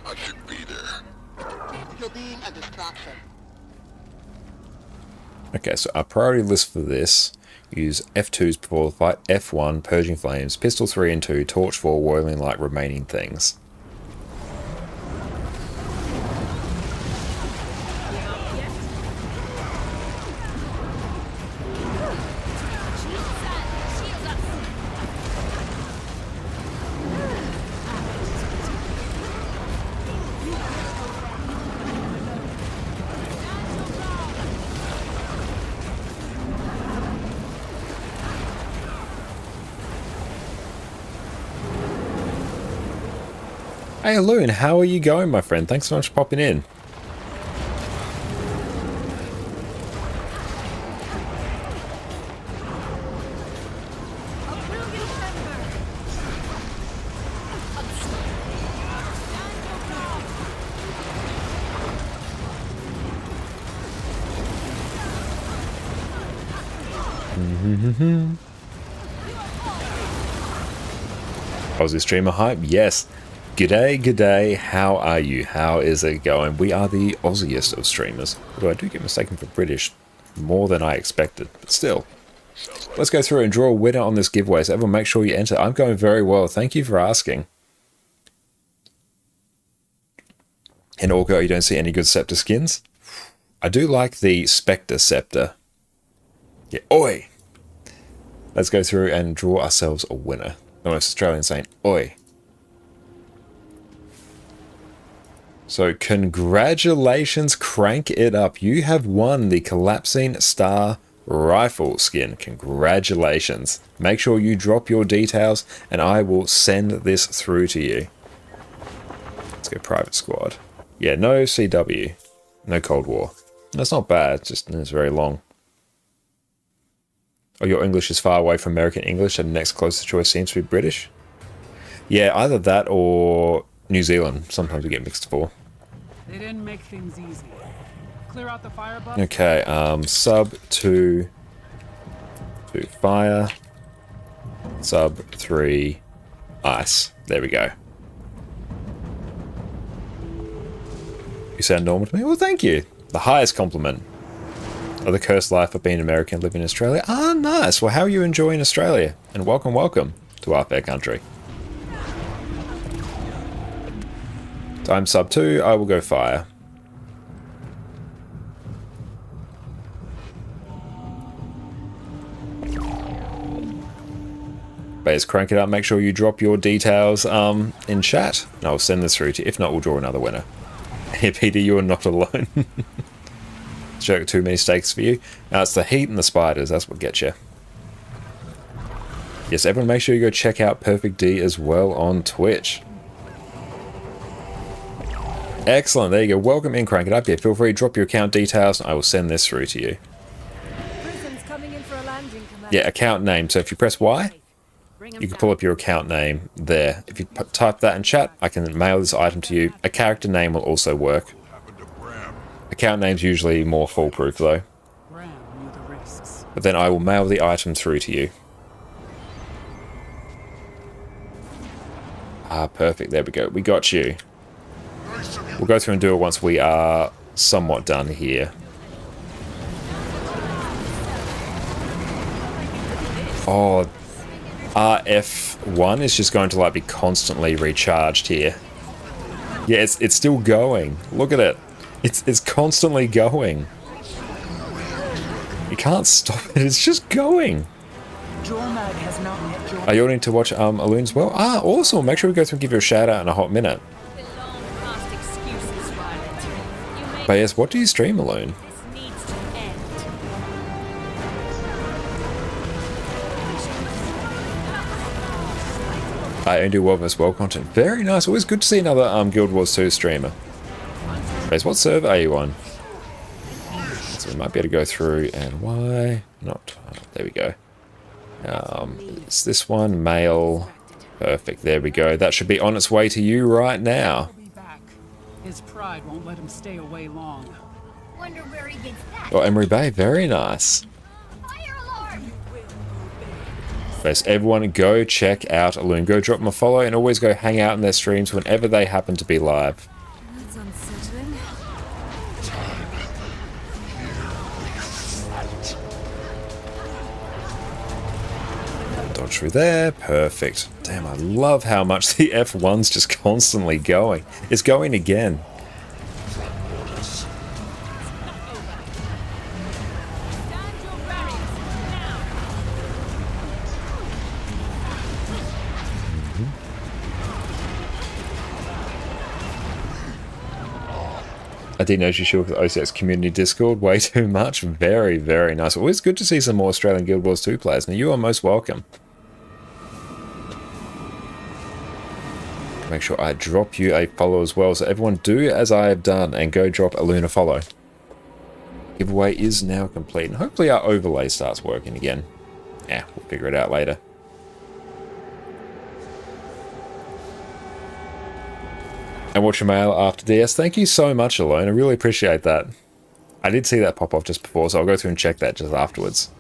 Speaker 7: I should be there. You're being a distraction.
Speaker 1: Okay, so our priority list for this, use F2s before the fight, F1, Purging Flames, Pistol 3 and 2, Torch 4, Whirling Light, remaining things. Hey Loon, how are you going, my friend? Thanks so much for popping in. Aussie streamer hype? Yes. G'day, g'day, how are you? How is it going? We are the Aussiest of streamers. Although I do get mistaken for British more than I expected, but still. Let's go through and draw a winner on this giveaway, so everyone make sure you enter. I'm going very well, thank you for asking. And Orko, you don't see any good Scepter skins? I do like the Spectre Scepter. Yeah, oi! Let's go through and draw ourselves a winner. Almost Australian saying, oi. So congratulations, crank it up. You have won the Collapsing Star Rifle skin. Congratulations. Make sure you drop your details and I will send this through to you. Let's go Private Squad. Yeah, no CW. No Cold War. That's not bad, just it's very long. Oh, your English is far away from American English and the next closest choice seems to be British? Yeah, either that or New Zealand. Sometimes we get mixed for.
Speaker 8: They didn't make things easy. Clear out the fire buff.
Speaker 1: Okay, sub to fire, sub 3 ice. There we go. You sound normal to me? Well, thank you. The highest compliment of the cursed life of being American and living in Australia. Ah, nice. Well, how are you enjoying Australia? And welcome, welcome to our fair country. I'm sub 2, I will go fire. Base, crank it up, make sure you drop your details in chat, and I'll send this through to you. If not, we'll draw another winner. Here, Peter, you are not alone. Jerk too many stakes for you. Now it's the heat and the spiders, that's what gets you. Yes, everyone make sure you go check out Perfect D as well on Twitch. Excellent, there you go. Welcome in, crank it up. Yeah, feel free to drop your account details and I will send this through to you.
Speaker 2: Prison's coming in for a landing, Commander.
Speaker 1: Yeah, account name. So if you press Y,
Speaker 2: Bring 'em
Speaker 1: you can
Speaker 2: back.
Speaker 1: pull up your account name there. If you type that in chat, I can mail this item to you. A character name will also work. Account name's usually more foolproof though.
Speaker 8: Bram knew the risks.
Speaker 1: But then I will mail the item through to you. Ah, perfect. There we go. We got you. We'll go through and do it once we are somewhat done here. Oh, RF1 is just going to like be constantly recharged here. Yeah, it's still going. Look at it. It's constantly going. You can't stop it. It's just going.
Speaker 4: Jormag has not met Jormag.
Speaker 1: Are you wanting to watch Alune as well? Ah, awesome. Make sure we go through and give you a shout out in a hot minute.
Speaker 2: The long-past excuses, Violet. You made
Speaker 1: But yes, what do you stream, Alune?
Speaker 2: this needs to end.
Speaker 1: I only do World vs. World content. Very nice. Always good to see another Guild Wars 2 streamer. Guys, what server are you on? So we might be able to go through and why not? There we go. It's this one, male. Perfect. There we go. That should be on its way to you right now.
Speaker 8: He'll be back. His pride won't let him stay away long.
Speaker 2: Wonder where he gets that.
Speaker 1: Oh, Emery Bay. Very nice.
Speaker 2: Fire alarm!
Speaker 1: Best everyone go check out Alune. Go drop them a follow and always go hang out in their streams whenever they happen to be live.
Speaker 2: That's unsettling.
Speaker 1: Dodge through there. Perfect. Damn, I love how much the F1's just constantly going. It's going again.
Speaker 2: Stand your barriers now.
Speaker 1: I didn't know you should with OCX Community Discord. Way too much. Very, very nice. Always good to see some more Australian Guild Wars 2 players. Now, you are most welcome. Make sure I drop you a follow as well. So everyone do as I have done and go drop Alune a follow. Giveaway is now complete. And hopefully our overlay starts working again. Yeah, we'll figure it out later. And watch your mail after DS. Thank you so much, Alone. I really appreciate that. I did see that pop off just before, so I'll go through and check that just afterwards.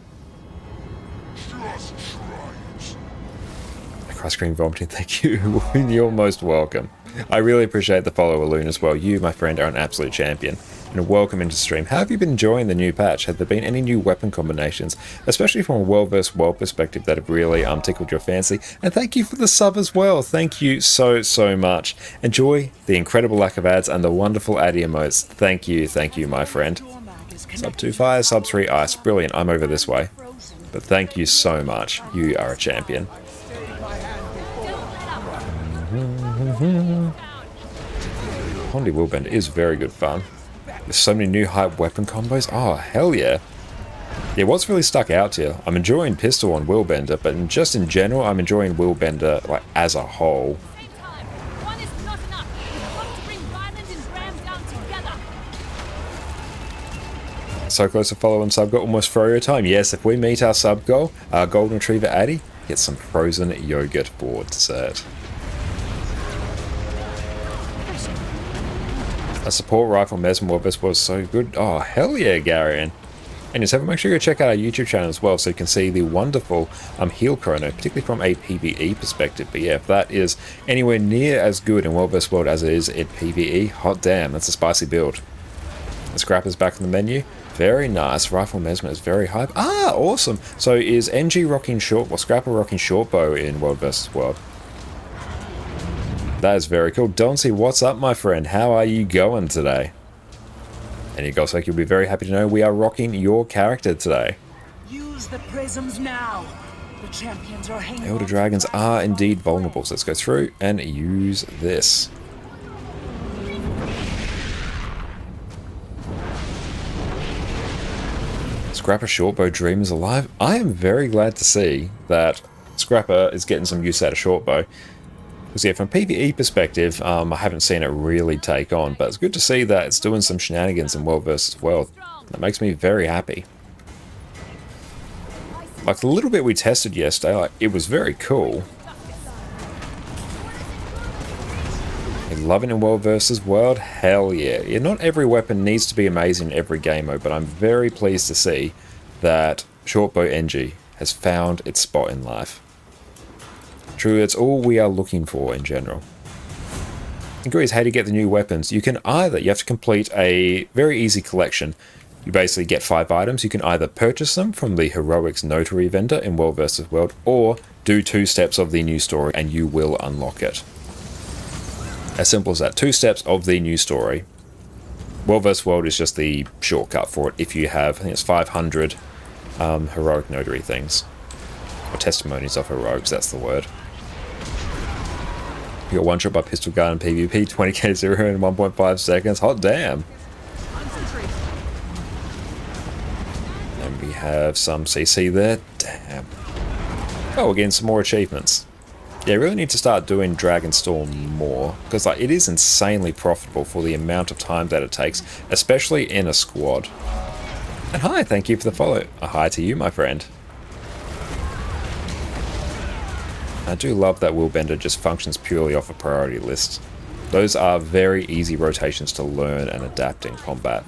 Speaker 1: Cross screen vomiting, thank you. You're most welcome. I really appreciate the follow, Alune, as well. You, my friend, are an absolute champion. And welcome into the stream. How have you been enjoying the new patch? Have there been any new weapon combinations, especially from a World vs. World perspective, that have really tickled your fancy? And thank you for the sub as well. Thank you so, so much. Enjoy the incredible lack of ads and the wonderful ad emotes. Thank you, my friend. Sub 2 fire, sub 3 ice. Brilliant, I'm over this way. But thank you so much. You are a champion. Pondy Willbender is very good fun. There's so many new hype weapon combos. Oh, hell yeah. Yeah, what's really stuck out here? I'm enjoying Pistol on Willbender, but just in general, I'm enjoying Willbender like as a whole.
Speaker 2: Same time. One is not enough. We've got to bring Ryland and Graham down together.
Speaker 1: So close to follow and sub goal, almost Froyo time. Yes, if we meet our sub goal, our Golden Retriever Addy, get some frozen yogurt for dessert. A support rifle Mesmer was so good. Oh, hell yeah, Garion. And yes, make sure you go check out our YouTube channel as well so you can see the wonderful heal chrono, particularly from a PvE perspective. But yeah, if that is anywhere near as good in World vs. World as it is in PvE, hot damn, that's a spicy build. The Scrapper's back in the menu. Very nice. Rifle Mesmer is very hype. Ah, awesome. So is NG rocking short, or Scrapper rocking short bow in World vs. World? That is very cool. Doncy, what's up, my friend? How are you going today? And you guys, like, you'll be very happy to know we are rocking your character today.
Speaker 4: Use the prisms now. The champions are hanging.
Speaker 1: Elder Dragons are indeed vulnerable, so let's go through and use this. Scrapper Shortbow Dream is alive. I am very glad to see that Scrapper is getting some use out of Shortbow. Because yeah, from a PvE perspective, I haven't seen it really take on, but it's good to see that it's doing some shenanigans in World vs. World. That makes me very happy. Like the little bit we tested yesterday, like, it was very cool. You love it in World vs. World? Hell yeah. Yeah. Not every weapon needs to be amazing in every game mode, but I'm very pleased to see that Shortbow NG has found its spot in life. Truly, that's all we are looking for in general. Inquiries how to get the new weapons. You have to complete a very easy collection. You basically get 5 items. You can either purchase them from the Heroics Notary vendor in World vs. World, or do 2 steps of the new story and you will unlock it. As simple as that. 2 steps of the new story. World vs. World is just the shortcut for it if you have, I think it's 500 Heroic Notary things. Or testimonies of Heroics, that's the word. You got one shot by Pistol Gun and PvP, 20k 0 in 1.5 seconds. Hot damn! And we have some CC there. Damn. Oh, again, some more achievements. Yeah, really need to start doing Dragonstorm more, because like it is insanely profitable for the amount of time that it takes, especially in a squad. And hi, thank you for the follow. A hi to you, my friend. I do love that Willbender just functions purely off a priority list. Those are very easy rotations to learn and adapt in combat.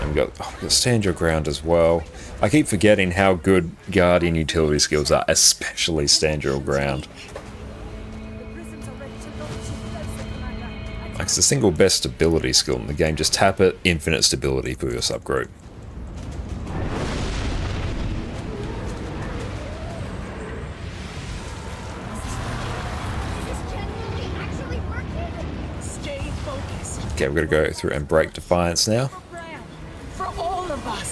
Speaker 1: And we got Stand Your Ground as well. I keep forgetting how good Guardian utility skills are, especially Stand Your Ground. Like, it's the single best stability skill in the game. Just tap it, infinite stability for your subgroup. Okay, we're going to go through and break Defiance now.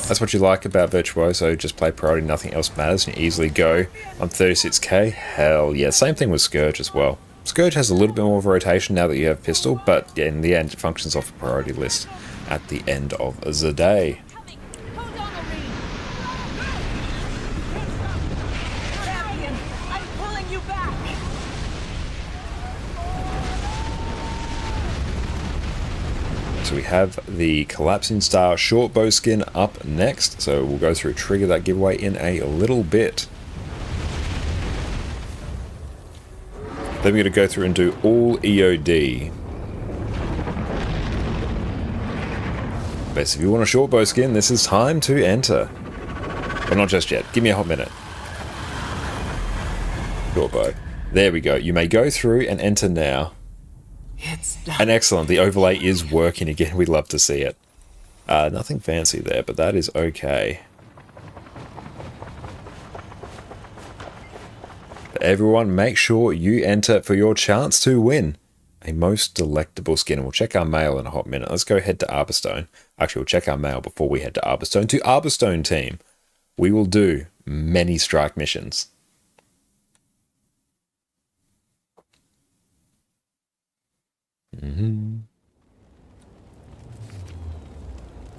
Speaker 1: That's what you like about Virtuoso, just play priority, nothing else matters, and you easily go on 36k. Hell yeah, same thing with Scourge as well. Scourge has a little bit more of a rotation now that you have Pistol, but yeah, in the end it functions off a priority list at the end of the day. So we have the Collapsing Star short bow skin up next, so we'll go through trigger that giveaway in a little bit. Then we're going to go through and do all EOD. But if you want a short bow skin, this is time to enter. But not just yet, give me a hot minute. Short bow. There we go, you may go through and enter now.
Speaker 4: It's done.
Speaker 1: And excellent, the overlay is working again, we'd love to see it. Nothing fancy there, but that is okay. But everyone, make sure you enter for your chance to win a most delectable skin. And we'll check our mail in a hot minute. Let's go head to Arborstone. Actually, we'll check our mail before we head to Arborstone. To Arborstone team, we will do many strike missions.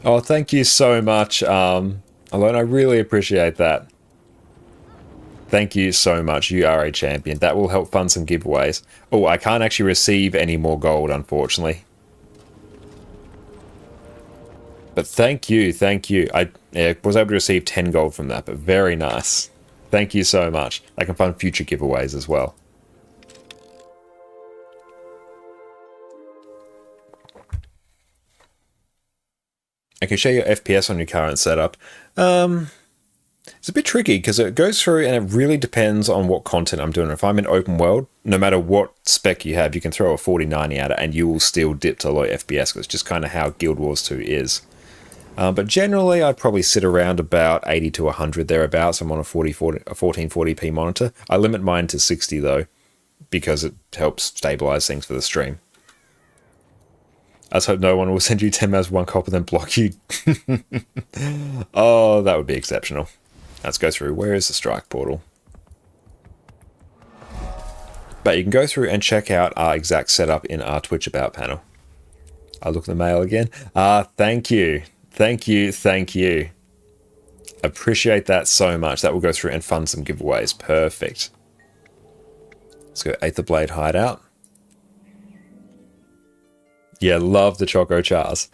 Speaker 1: Oh, thank you so much, Alone. I really appreciate that. Thank you so much. You are a champion. That will help fund some giveaways. Oh, I can't actually receive any more gold, unfortunately. But thank you, thank you. I was able to receive 10 gold from that, but very nice. Thank you so much. I can fund future giveaways as well. I can share your FPS on your current setup. It's a bit tricky because it goes through and it really depends on what content I'm doing. If I'm in open world, no matter what spec you have, you can throw a 4090 at it and you will still dip to low FPS. It's just kind of how Guild Wars 2 is. But generally, I'd probably sit around about 80 to 100 thereabouts. I'm on a 1440p monitor. I limit mine to 60 though, because it helps stabilize things for the stream. I just hope no one will send you 10 maps, 1 copper, then block you. Oh, that would be exceptional. Let's go through. Where is the strike portal? But you can go through and check out our exact setup in our Twitch About panel. I'll look at the mail again. Thank you. Thank you. Thank you. Appreciate that so much. That will go through and fund some giveaways. Perfect. Let's go Aether Blade Hideout. Yeah, love the Choco Chars.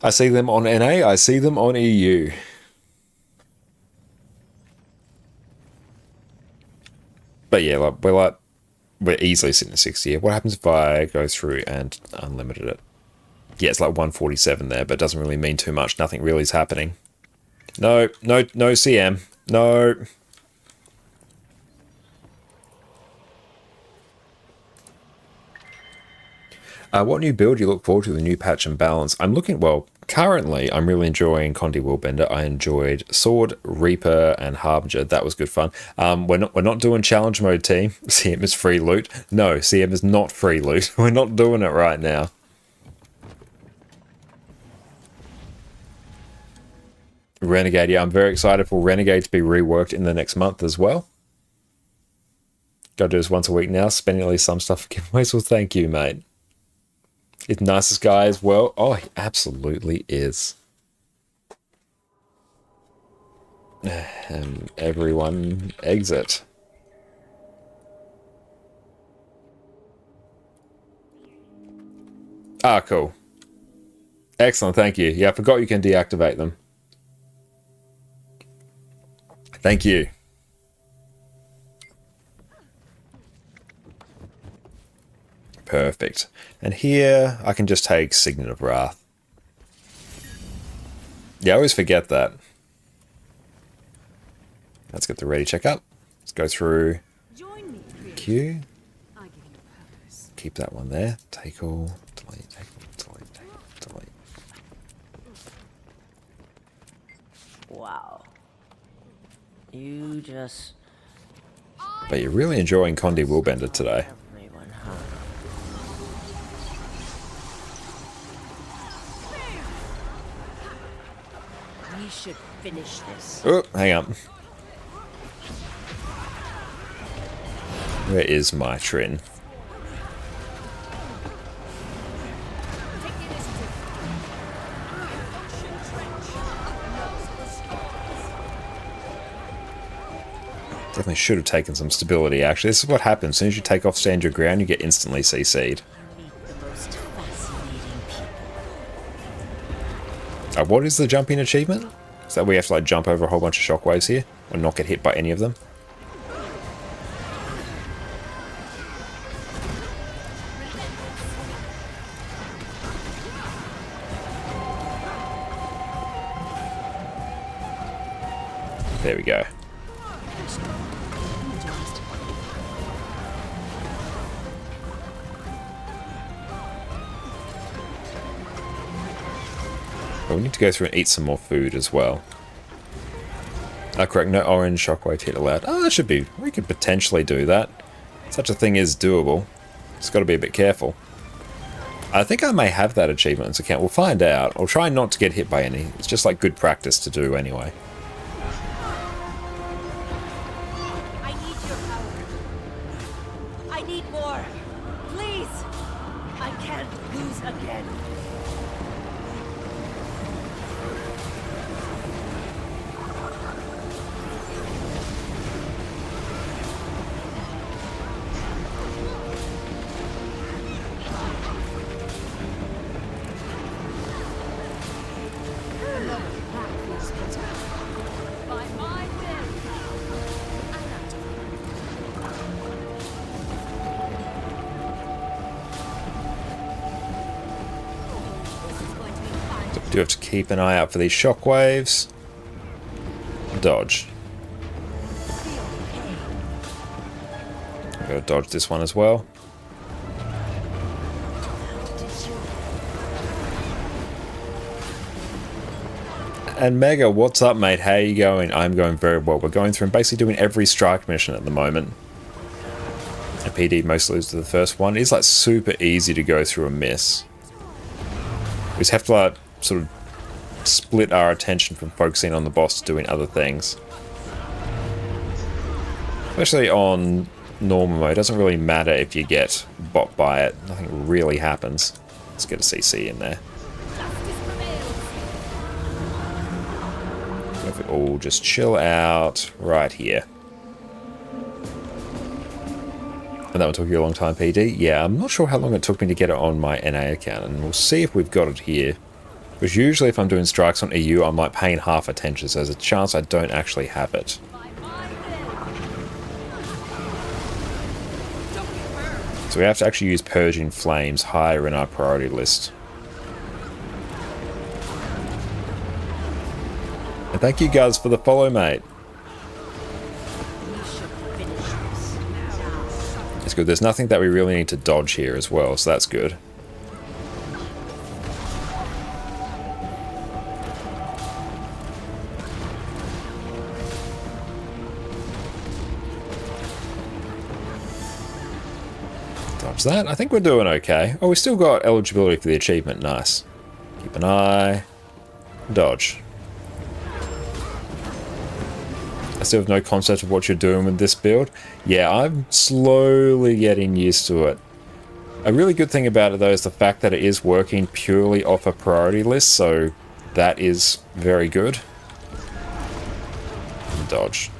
Speaker 1: I see them on NA, I see them on EU. But yeah, we're easily sitting at 60 here. What happens if I go through and unlimited it? Yeah, it's like 147 there, but it doesn't really mean too much. Nothing really is happening. No CM. No. What new build do you look forward to with the new patch and balance? Currently I'm really enjoying Condi Willbender. I enjoyed Sword, Reaper, and Harbinger. That was good fun. We're not doing challenge mode, team. CM is free loot. No, CM is not free loot. We're not doing it right now. Renegade, yeah, I'm very excited for Renegade to be reworked in the next month as well. Gotta do this once a week now, spending at least some stuff for giveaways. Well, thank you, mate. He's the nicest guy as well. Oh, he absolutely is. Everyone exit. Ah, cool. Excellent, thank you. Yeah, I forgot you can deactivate them. Thank you. Perfect. And here, I can just take Signet of Wrath. Yeah, I always forget that. Let's get the ready checkup. Let's go through Q. Keep that one there. Take all. Delete, take all, delete, take all, delete.
Speaker 9: Wow. You just...
Speaker 1: But you're really enjoying Condi Willbender today.
Speaker 9: Everyone, huh? We should finish this.
Speaker 1: Oh, hang on. Where is my Trin? Definitely should have taken some stability, actually. This is what happens. As soon as you take off stand your ground, you get instantly CC'd. What is the jumping achievement? Is that we have to like jump over a whole bunch of shockwaves here? Or not get hit by any of them? There we go. We need to go through and eat some more food as well. Correct, no orange shockwave hit allowed. Oh, that should be... We could potentially do that. Such a thing is doable. Just got to be a bit careful. I think I may have that achievement as account. We'll find out. I'll try not to get hit by any. It's just like good practice to do anyway.
Speaker 9: I need your power. I need more. Please. I can't lose again.
Speaker 1: Do have to keep an eye out for these shockwaves. Dodge. I'm gonna dodge this one as well. And Mega, what's up, mate? How you going? I'm going very well. We're going through and basically doing every strike mission at the moment. And PD mostly loses the first one. It's like super easy to go through and miss. We just have to like sort of split our attention from focusing on the boss to doing other things. Especially on normal mode, it doesn't really matter if you get bot by it. Nothing really happens. Let's get a CC in there. If it all just chill out right here. And that one took you a long time, PD? Yeah, I'm not sure how long it took me to get it on my NA account, and we'll see if we've got it here. Because usually if I'm doing strikes on EU, I'm like paying half attention, so there's a chance I don't actually have it. So we have to actually use Purging Flames higher in our priority list. And thank you guys for the follow, mate. It's good. There's nothing that we really need to dodge here as well, so that's good. Dodge that. I think we're doing okay. Oh, we still got eligibility for the achievement. Nice. Keep an eye. Dodge. I still have no concept of what you're doing with this build. Yeah, I'm slowly getting used to it. A really good thing about it though is the fact that it is working purely off a priority list, so that is very good. Dodge.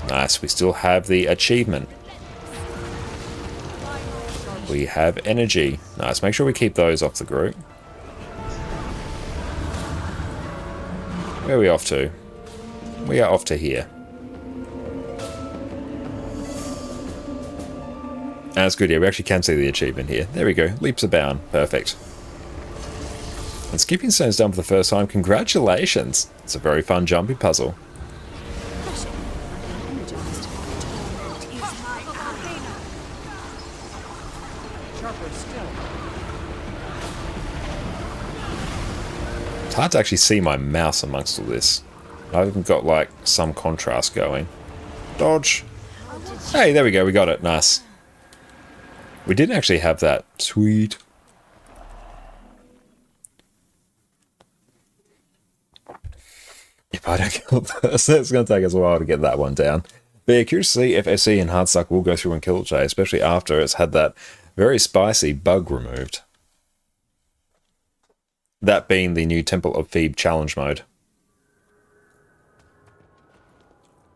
Speaker 1: Nice, we still have the achievement. We have energy. Nice, make sure we keep those off the group. Where are we off to? We are off to here. That's good, yeah, we actually can see the achievement here. There we go, leaps abound. Perfect. And skipping stones done for the first time. Congratulations! It's a very fun jumpy puzzle. It's hard to actually see my mouse amongst all this. I've even got like some contrast going. Dodge. Hey, there we go, we got it. Nice. We didn't actually have that. Sweet. If I don't kill it first, it's going to take us a while to get that one down. But yeah, curious to see if SE and Hardstuck will go through and kill it today, especially after it's had that very spicy bug removed. That being the new Temple of Thebe challenge mode.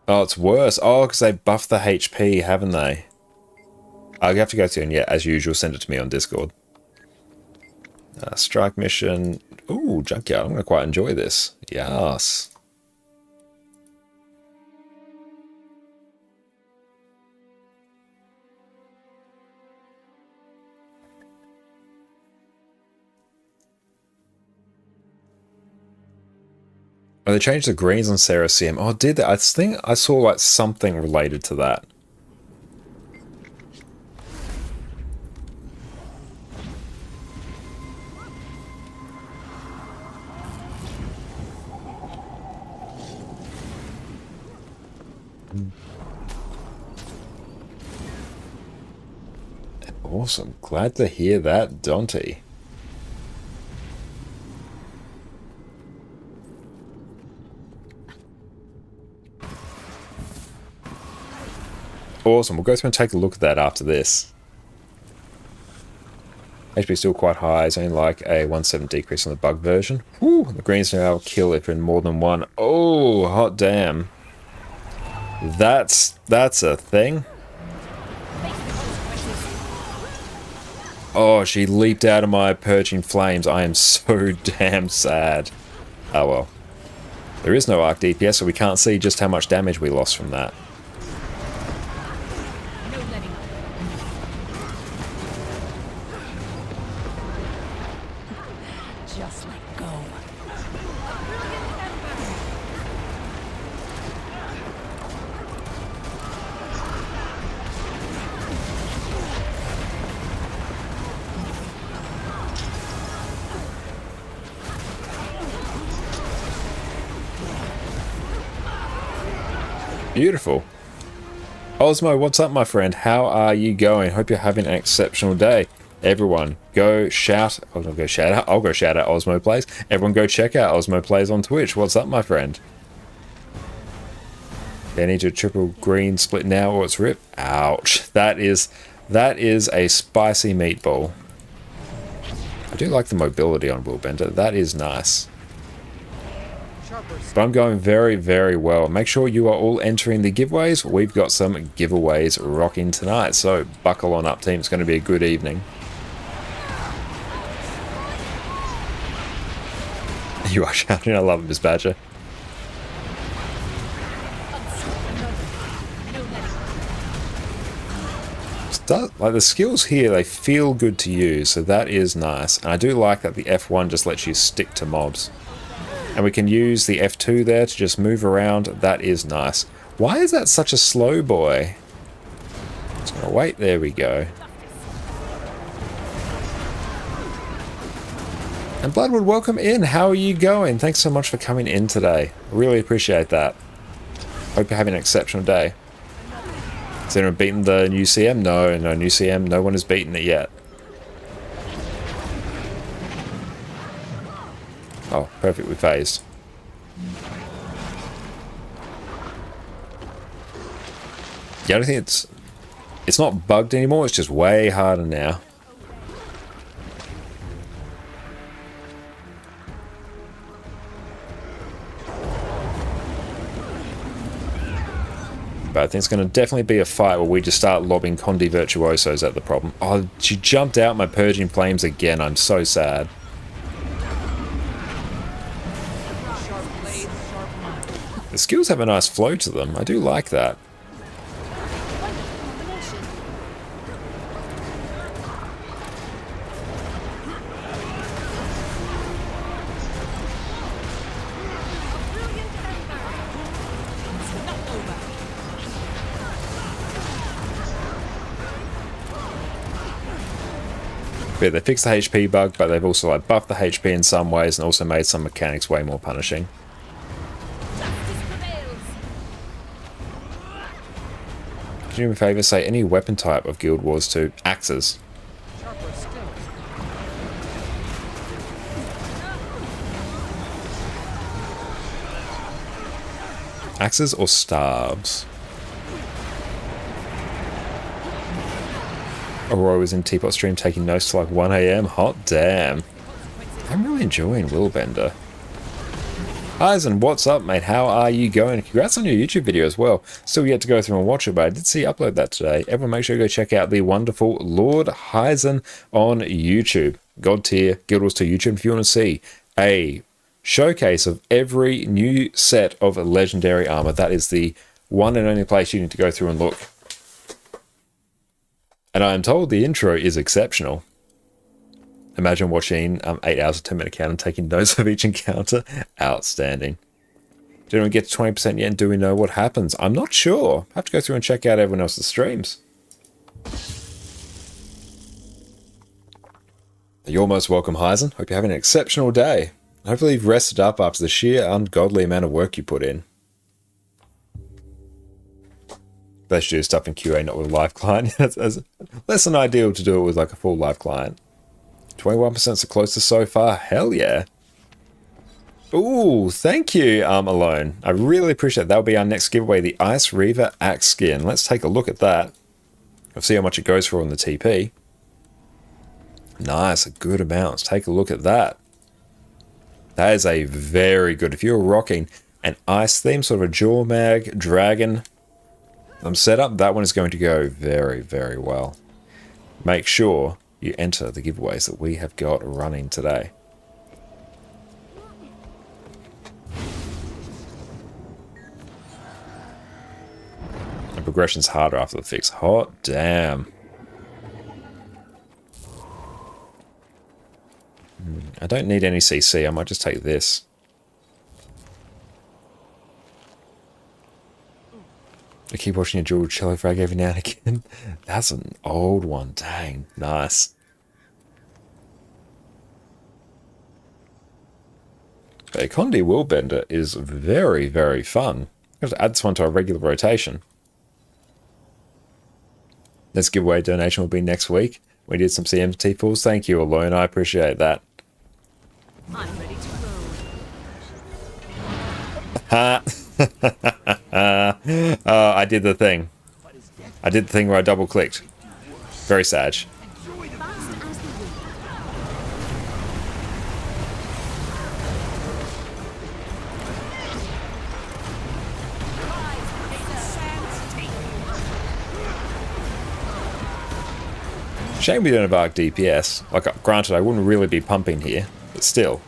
Speaker 1: Oh, it's worse. Oh, because they buffed the HP, haven't they? I'll have to go through and, yeah, as usual, send it to me on Discord. Strike mission. Ooh, Junkyard. I'm going to quite enjoy this. Yes. Oh, they changed the greens on Saracem. Oh, did they? I think I saw like something related to that. Awesome. Glad to hear that, Dante. Awesome. We'll go through and take a look at that after this. HP still quite high. It's only like a 1/7 decrease on the bug version. Whew, the greens now kill if in more than one. Oh, hot damn. That's a thing. Oh, she leaped out of my purging flames. I am so damn sad. Oh well. There is no arc DPS, so we can't see just how much damage we lost from that.
Speaker 9: Just let go.
Speaker 1: Beautiful. Osmo, what's up, my friend? How are you going? Hope you're having an exceptional day. Everyone, go shout. I'll go shout out. I'll go shout out Osmo Plays. Everyone, go check out Osmo Plays on Twitch. What's up, my friend? They need a triple green split now, or it's rip. Ouch. That is a spicy meatball. I do like the mobility on Willbender. That is nice. But I'm going very, very well. Make sure you are all entering the giveaways. We've got some giveaways rocking tonight, so buckle on up, team. It's going to be a good evening. You are shouting. I love it, Miss Badger. Like the skills here, they feel good to use, so that is nice. And I do like that the F1 just lets you stick to mobs. And we can use the F2 there to just move around. That is nice. Why is that such a slow boy? Just gonna wait. There we go. And Bloodwood, welcome in. How are you going? Thanks so much for coming in today. Really appreciate that. Hope you're having an exceptional day. Has anyone beaten the new CM? No, no new CM. No one has beaten it yet. Oh, perfectly phased. Yeah, I don't think it's not bugged anymore. It's just way harder now. But I think it's going to definitely be a fight where we just start lobbing Condi Virtuosos at the problem. Oh, she jumped out my Purging Flames again. I'm so sad. The skills have a nice flow to them. I do like that. Yeah, they fixed the HP bug, but they've also like buffed the HP in some ways and also made some mechanics way more punishing. Can you do me a favour? Say any weapon type of Guild Wars 2. Axes. Axes or staves? Aurora was in Teapot stream taking notes till like 1 AM. Hot damn. I'm really enjoying Willbender. Eisen, what's up, mate? How are you going? Congrats on your YouTube video as well. Still yet to go through and watch it, but I did see you upload that today. Everyone make sure you go check out the wonderful Lord Heisen on YouTube. God tier Guild Wars 2 YouTube if you want to see a showcase of every new set of legendary armor. That is the one and only place you need to go through and look. And I am told the intro is exceptional. Imagine watching 8 hours of 10-minute count and taking notes of each encounter. Outstanding. Did anyone get to 20% yet and do we know what happens? I'm not sure. I have to go through and check out everyone else's streams. You're most welcome, Heisen. Hope you're having an exceptional day. Hopefully you've rested up after the sheer ungodly amount of work you put in. They should do stuff in QA, not with a live client. That's less than ideal to do it with like a full live client. 21% is the closest so far. Hell yeah. Ooh, thank you, Alone. I really appreciate it. That'll be our next giveaway, the Ice Reaver Axe skin. Let's take a look at that. I'll see how much it goes for on the TP. Nice, a good amount. Let's take a look at that. That is a very good, if you're rocking an ice theme, sort of a jaw mag, dragon setup, that one is going to go very, very well. Make sure you enter the giveaways that we have got running today. The progression's harder after the fix. Hot damn. I don't need any CC, I might just take this. I keep watching your dual cello frag every now and again. That's an old one. Dang. Nice. But Condi Willbender is very, very fun. I'm going to add this one to our regular rotation. This giveaway donation will be next week. We did some CMT pulls. Thank you, Alone. I appreciate that.
Speaker 9: I'm ready to move.
Speaker 1: Ha! I did the thing. I did the thing where I double clicked. Very sad. Shame we don't have ARC DPS. Like, granted, I wouldn't really be pumping here, but still.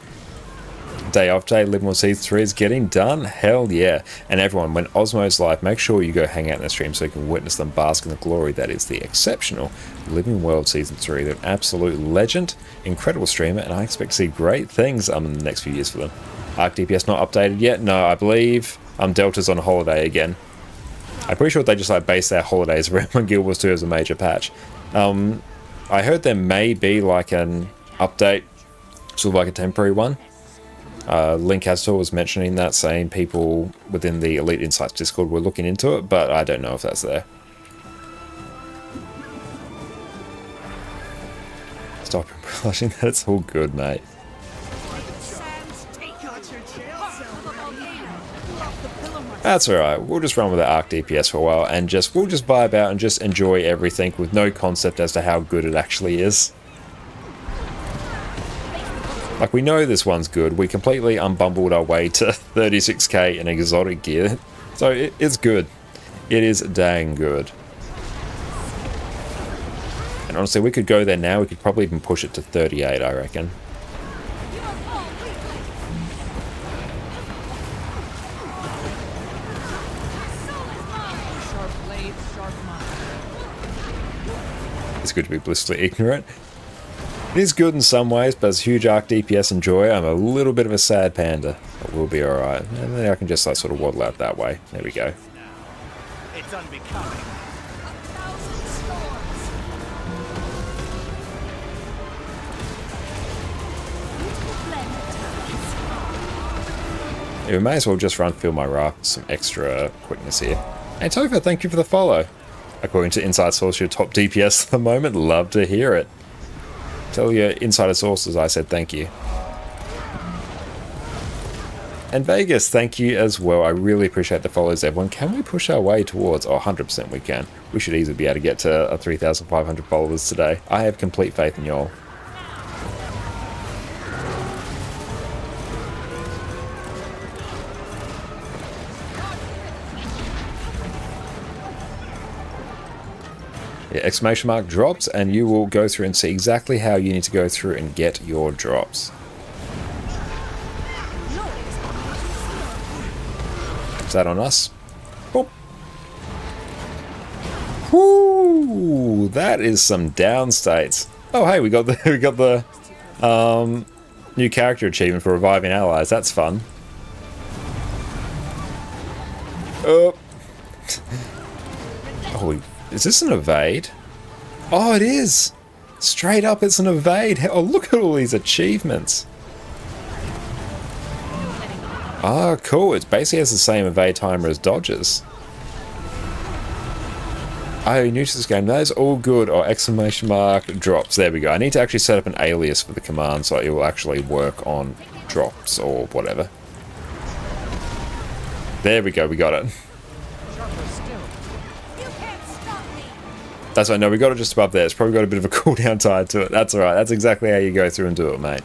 Speaker 1: Day off day, Living World Season 3 is getting done. Hell yeah. And everyone, when Osmo's live, make sure you go hang out in the stream so you can witness them bask in the glory that is the exceptional Living World Season 3. They're an absolute legend, incredible streamer, and I expect to see great things in the next few years for them. ARC DPS not updated yet? No, I believe Delta's on holiday again. I'm pretty sure they just like base their holidays around when Guild Wars 2 has a major patch. I heard there may be like an update, sort of like a temporary one. Link Astor was mentioning that, saying people within the Elite Insights Discord were looking into it, but I don't know if that's there. Stop blushing. That's all good, mate. That's alright. We'll just run with the Arc DPS for a while and we'll just vibe out and just enjoy everything with no concept as to how good it actually is. Like, we know this one's good. We completely unbumbled our way to 36k in exotic gear. So it's good. It is dang good. And honestly, we could go there now. We could probably even push it to 38, I reckon. It's good to be blissfully ignorant. It is good in some ways, but as a huge Arc DPS enjoyer, I'm a little bit of a sad panda. But we'll be alright. And then I can just like sort of waddle out that way. There we go.
Speaker 3: It's unbecoming.
Speaker 1: Yeah, we may as well just run fill my raft with some extra quickness here. Hey Topher, thank you for the follow. According to Inside Source, your top DPS at the moment. Love to hear it. Tell your insider sources I said thank you. And Vegas, thank you as well. I really appreciate the follows, everyone. Can we push our way towards... Oh, 100% we can. We should easily be able to get to 3,500 followers today. I have complete faith in y'all. Yeah, exclamation mark drops, and you will go through and see exactly how you need to go through and get your drops. Is that on us? Oh. Whoo! That is some downstates. Oh hey, we got the new character achievement for reviving allies. That's fun. Oh. Oh. Is this an evade? Oh, it is! Straight up, it's an evade! Oh, look at all these achievements! Ah, cool. It basically has the same evade timer as dodges. Oh, new to this game. That is all good. Oh, exclamation mark drops. There we go. I need to actually set up an alias for the command so it will actually work on drops or whatever. There we go. We got it. That's right, no, we got it just above there. It's probably got a bit of a cooldown tied to it. That's alright, that's exactly how you go through and do it, mate.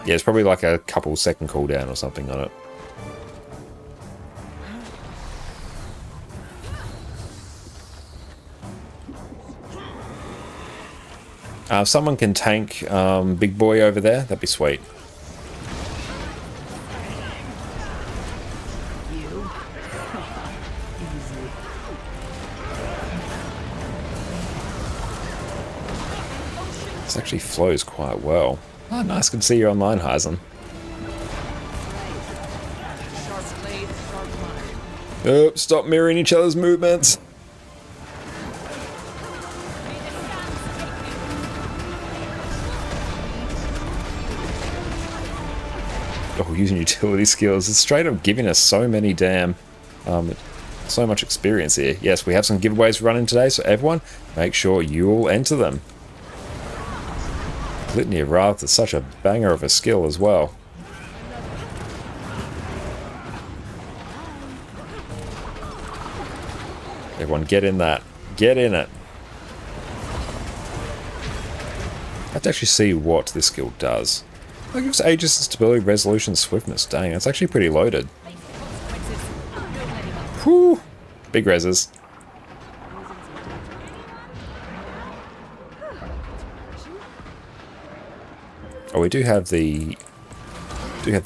Speaker 1: Yeah, it's probably like a couple second cooldown or something on it. If someone can tank Big Boy over there, that'd be sweet. This actually flows quite well. Oh, nice. Good to see you online, Heisen. Oh, stop mirroring each other's movements. Oh, using utility skills. It's straight up giving us so many damn... so much experience here. Yes, we have some giveaways running today, so everyone, make sure you all enter them. Litany of Wrath is such a banger of a skill as well. Everyone get in that. Get in it. I have to actually see what this skill does. It gives Aegis stability, resolution, swiftness. Dang, that's actually pretty loaded. Whew. Big reses. Oh, we do have the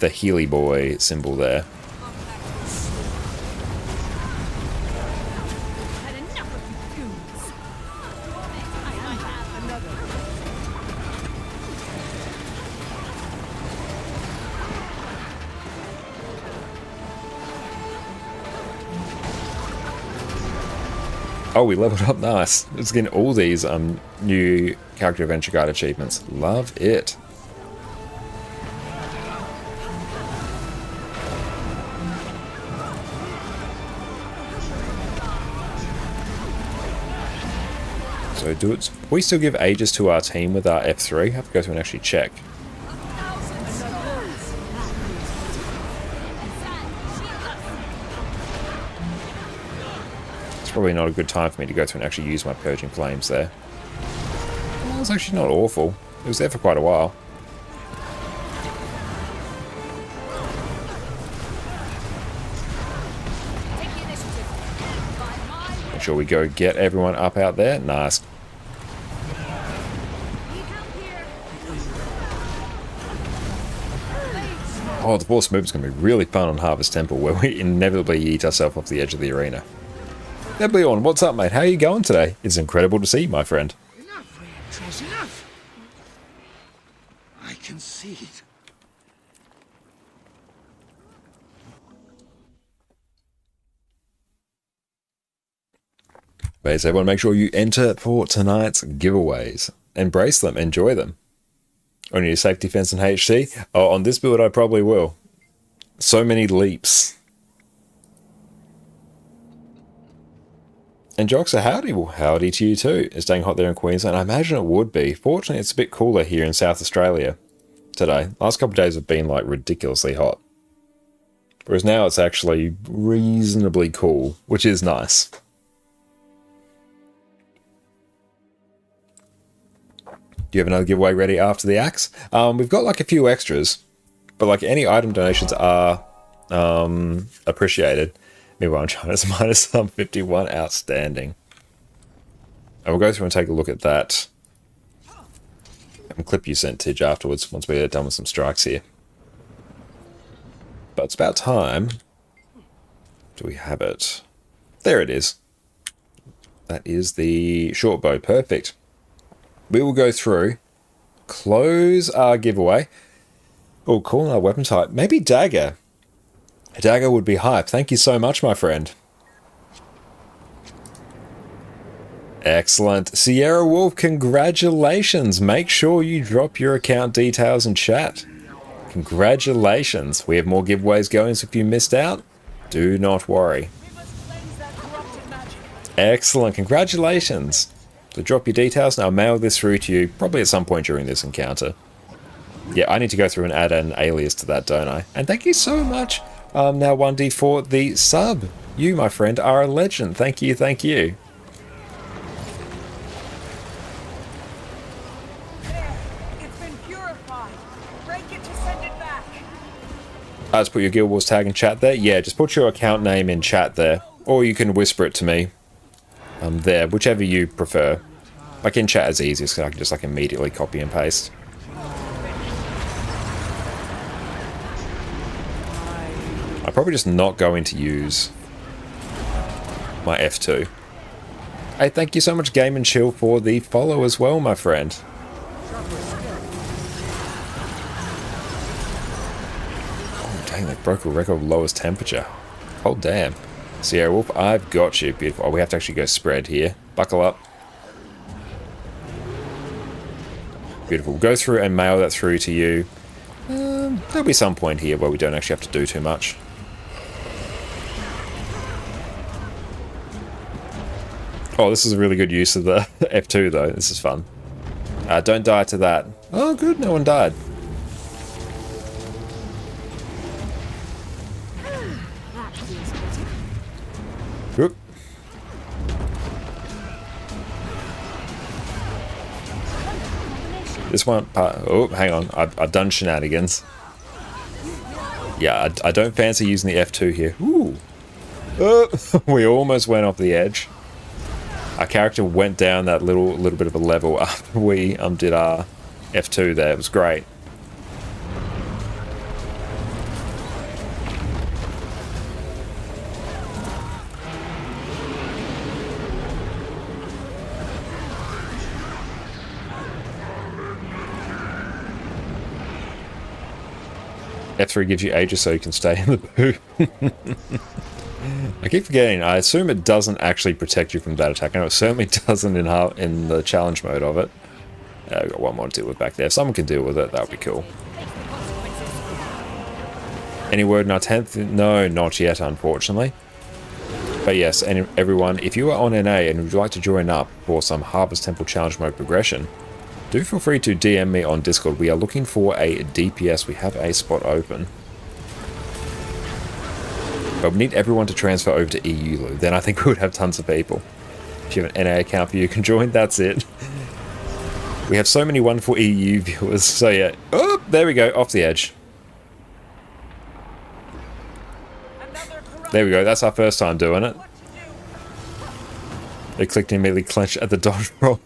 Speaker 1: Healy Boy symbol there. Oh, we leveled up, nice. It's getting all these new Character Adventure Guide achievements. Love it. So we still give Aegis to our team with our F3? Have to go through and actually check. It's probably not a good time for me to go through and actually use my Purging Flames there. Well, it's actually not awful. It was there for quite a while. Make sure we go get everyone up out there. Nice. Oh, the force movement's going to be really fun on Harvest Temple, where we inevitably eat ourselves off the edge of the arena. Hey, Leon, what's up, mate? How are you going today? It's incredible to see you, my friend.
Speaker 3: Enough, Reyatros, enough! I can see it.
Speaker 1: But so everyone, make sure you enter for tonight's giveaways. Embrace them, enjoy them. On your safety fence and HC? Oh, on this build I probably will. So many leaps. And Joxa, howdy. Well, howdy to you too. It's staying hot there in Queensland. I imagine it would be. Fortunately, it's a bit cooler here in South Australia today. Last couple of days have been like ridiculously hot. Whereas now it's actually reasonably cool, which is nice. Do you have another giveaway ready after the axe? We've got like a few extras, but like any item donations are appreciated. Meanwhile, I'm trying to minus some 51 outstanding. And we'll go through and take a look at that. And clip you sent Tidge afterwards once we're done with some strikes here. But it's about time. Do we have it? There it is. That is the short bow. Perfect. We will go through, close our giveaway. Oh, call our weapon type. Maybe dagger. A dagger would be hype. Thank you so much, my friend. Excellent. Sierra Wolf, congratulations. Make sure you drop your account details in chat. Congratulations. We have more giveaways going, so if you missed out, do not worry. Excellent. Congratulations. So drop your details and I'll mail this through to you probably at some point during this encounter. Yeah, I need to go through and add an alias to that, don't I? And thank you so much, now 1D, for the sub. You, my friend, are a legend. Thank you, thank you.
Speaker 4: It's been purified. Break it to send it back.
Speaker 1: Just put your Guild Wars tag in chat there. Yeah, just put your account name in chat there. Or you can whisper it to me. There, whichever you prefer. Like in chat is easiest, because I can just like immediately copy and paste. I'm probably just not going to use my F2. Hey, thank you so much, Game and Chill, for the follow as well, my friend. Oh, dang, they broke a record of lowest temperature. Oh, damn. Sierra Wolf, I've got you. Beautiful. Oh, we have to actually go spread here. Buckle up. Beautiful. We'll go through and mail that through to you. There'll be some point here where we don't actually have to do too much. Oh, this is a really good use of the F2 though. This is fun. Don't die to that. Oh, good. No one died. Whoop. This one part. Oh, hang on. I've done shenanigans. Yeah, I don't fancy using the F2 here. Ooh. We almost went off the edge. Our character went down that little bit of a level after we did our F2 there. It was great. F3 gives you Aegis so you can stay in the booth. I keep forgetting. I assume it doesn't actually protect you from that attack. I know it certainly doesn't in the challenge mode of it. We've got one more to deal with back there. If someone can deal with it, that would be cool. Any word in our 10th? No, not yet, unfortunately. But yes, and everyone, if you are on NA and would like to join up for some Harvest Temple Challenge Mode progression, do feel free to DM me on Discord. We are looking for a DPS. We have a spot open. But we need everyone to transfer over to EU, Lou. Then I think we would have tons of people. If you have an NA account for you can join, that's it. We have so many wonderful EU viewers. So yeah. Oh, there we go. Off the edge. There we go. That's our first time doing it. They clicked and immediately clenched at the dodge roll.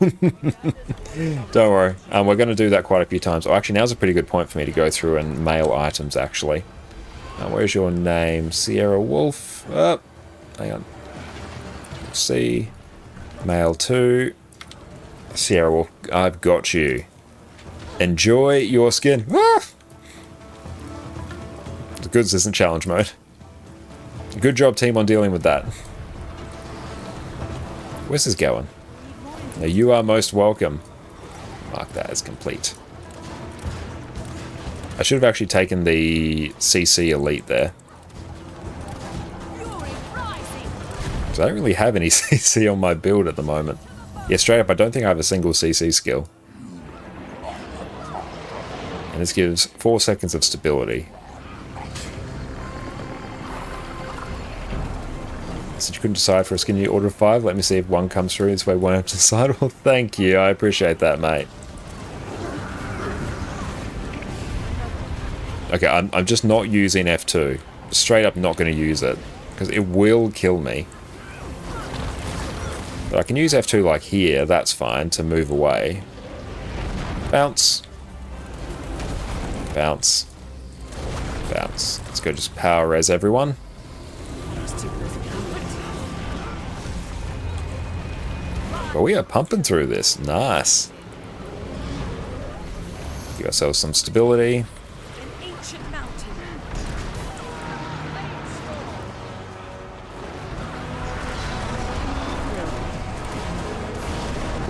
Speaker 1: Don't worry. We're going to do that quite a few times. Oh, actually, now's a pretty good point for me to go through and mail items, actually. Where's your name? Sierra Wolf. Oh, hang on. C. Mail 2. Sierra Wolf. I've got you. Enjoy your skin. Ah! The goods isn't challenge mode. Good job, team, on dealing with that. Where's this going? Now, you are most welcome. Mark that as complete. I should have actually taken the CC Elite there. So I don't really have any CC on my build at the moment. Yeah, straight up, I don't think I have a single CC skill. And this gives 4 seconds of stability. Since you couldn't decide for a skin, you order 5. Let me see if one comes through. This way won't have to decide. Well, thank you. I appreciate that, mate. Okay, I'm just not using F2. Straight up not going to use it. Because it will kill me. But I can use F2 like here. That's fine to move away. Bounce. Bounce. Bounce. Let's go just power res everyone. But we are pumping through this. Nice. Give ourselves some stability.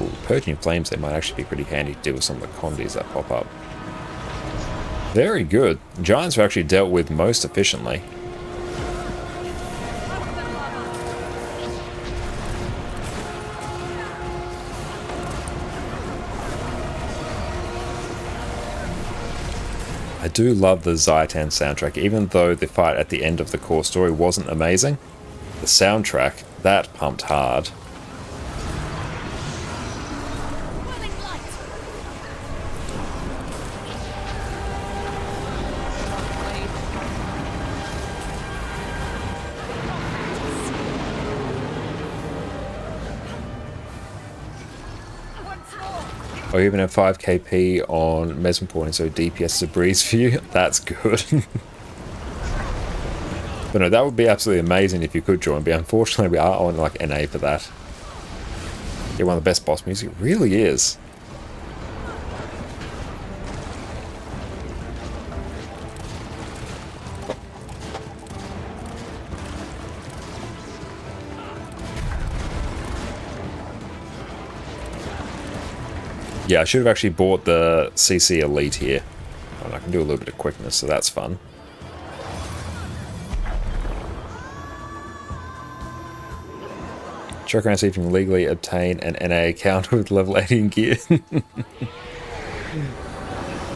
Speaker 1: Ooh, Purging Flames, they might actually be pretty handy to deal with some of the condies that pop up. Very good. Giants were actually dealt with most efficiently. I do love the Zaitan soundtrack, even though the fight at the end of the core story wasn't amazing. The soundtrack, that pumped hard. Oh, you even have 5 KP on Mesmerporting, so DPS is a breeze for you. That's good. But no, that would be absolutely amazing if you could join, but unfortunately we are on like NA for that. You're one of the best boss music. It really is. Yeah, I should have actually bought the CC Elite here. And I can do a little bit of quickness, so that's fun. Check around, see if you can legally obtain an NA account with level 80 gear.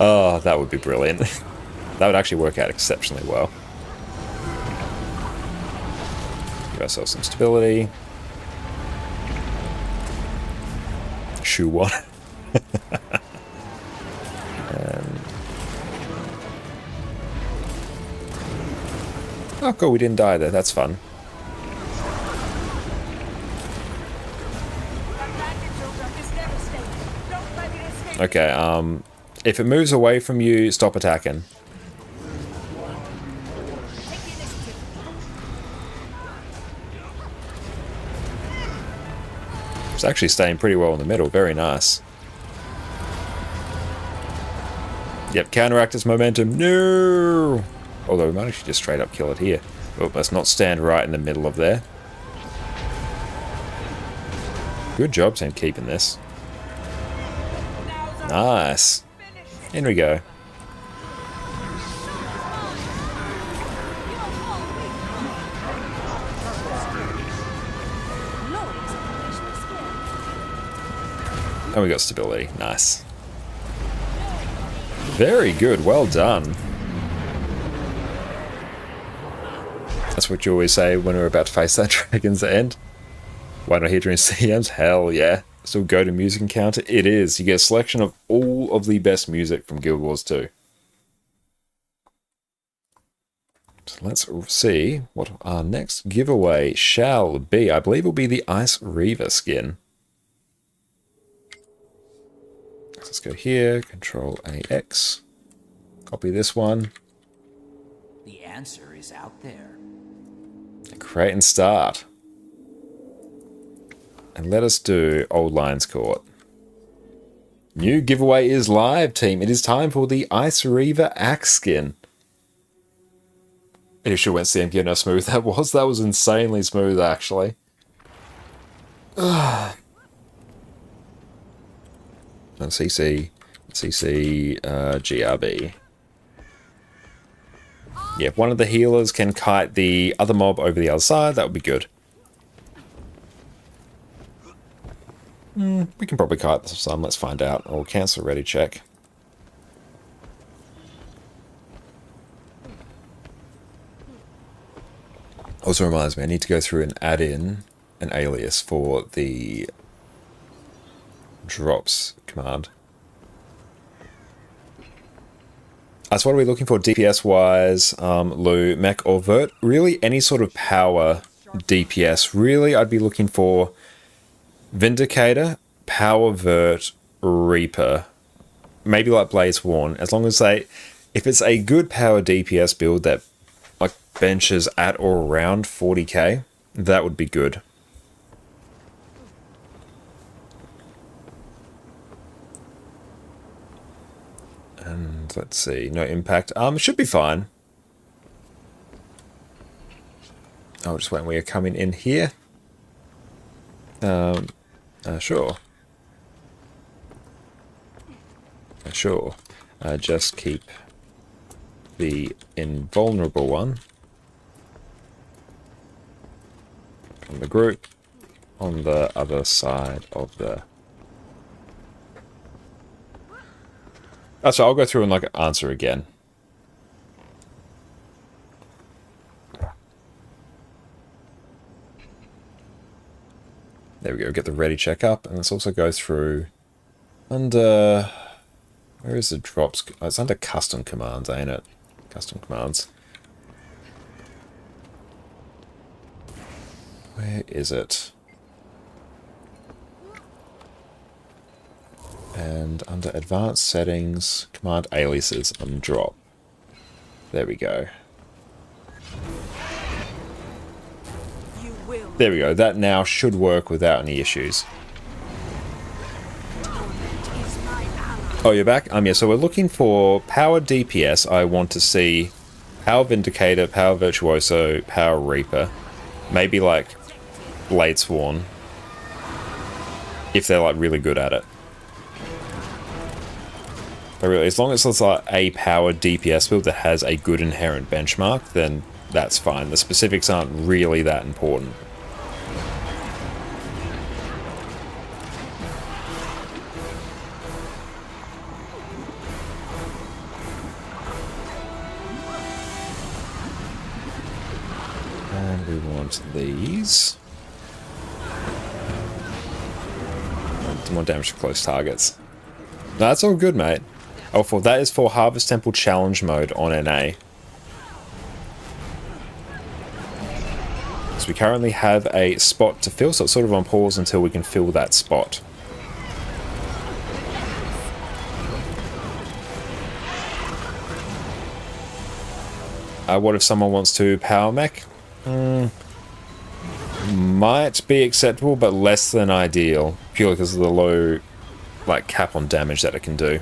Speaker 1: Oh, that would be brilliant. That would actually work out exceptionally well. Give ourselves some stability. Shoe one. Oh cool, we didn't die there, that's fun. Okay, if it moves away from you, stop attacking. It's actually staying pretty well in the middle, very nice. Yep, counteract its momentum. No! Although we might actually just straight up kill it here. Oh, let's not stand right in the middle of there. Good job, team, keeping this. Nice. In we go. And we got stability. Nice. Very good. Well done. That's what you always say when we're about to face that Dragon's End. Why not here during CMs? Hell yeah. Still go to music encounter? It is. You get a selection of all of the best music from Guild Wars 2. So let's see what our next giveaway shall be. I believe it will be the Ice Reaver skin. Let's go here, Control AX. Copy this one.
Speaker 5: The answer is out there.
Speaker 1: Create and start. And let us do Old Lions Court. New giveaway is live, team. It is time for the Ice Reaver axe skin. It sure went CM given how smooth that was. That was insanely smooth, actually. And CC, GRB. Yeah, if one of the healers can kite the other mob over the other side, that would be good. We can probably kite some, let's find out. I'll cancel ready check. Also reminds me, I need to go through and add in an alias for the drops command. So what are we looking for DPS wise, Lou, mech or vert? Really any sort of power DPS. Really I'd be looking for Vindicator, Power Vert, Reaper. Maybe like Blaze Worn. As long as if it's a good power DPS build that like benches at or around 40k, that would be good. And let's see, no impact. It should be fine. I'll just wait when we are coming in here. Sure. Sure. Just keep the invulnerable one from the group on the other side of the... So I'll go through and like answer again. There we go, get the ready check up, and let's also go through under... Where is the drops? Oh, it's under custom commands, ain't it? Custom commands. Where is it? And under advanced settings, command aliases on drop. There we go. There we go. That now should work without any issues. Oh, you're back? Yeah, so we're looking for power DPS. I want to see Power Vindicator, Power Virtuoso, Power Reaper. Maybe like Blade Sworn. If they're like really good at it. But really, as long as it's like a power DPS build that has a good inherent benchmark, then that's fine. The specifics aren't really that important. And we want these. More damage to close targets. No, that's all good, mate. Oh, that is for Harvest Temple Challenge mode on NA. So we currently have a spot to fill, so it's sort of on pause until we can fill that spot. What if someone wants to power mech? Might be acceptable, but less than ideal, purely because of the low cap on damage that it can do.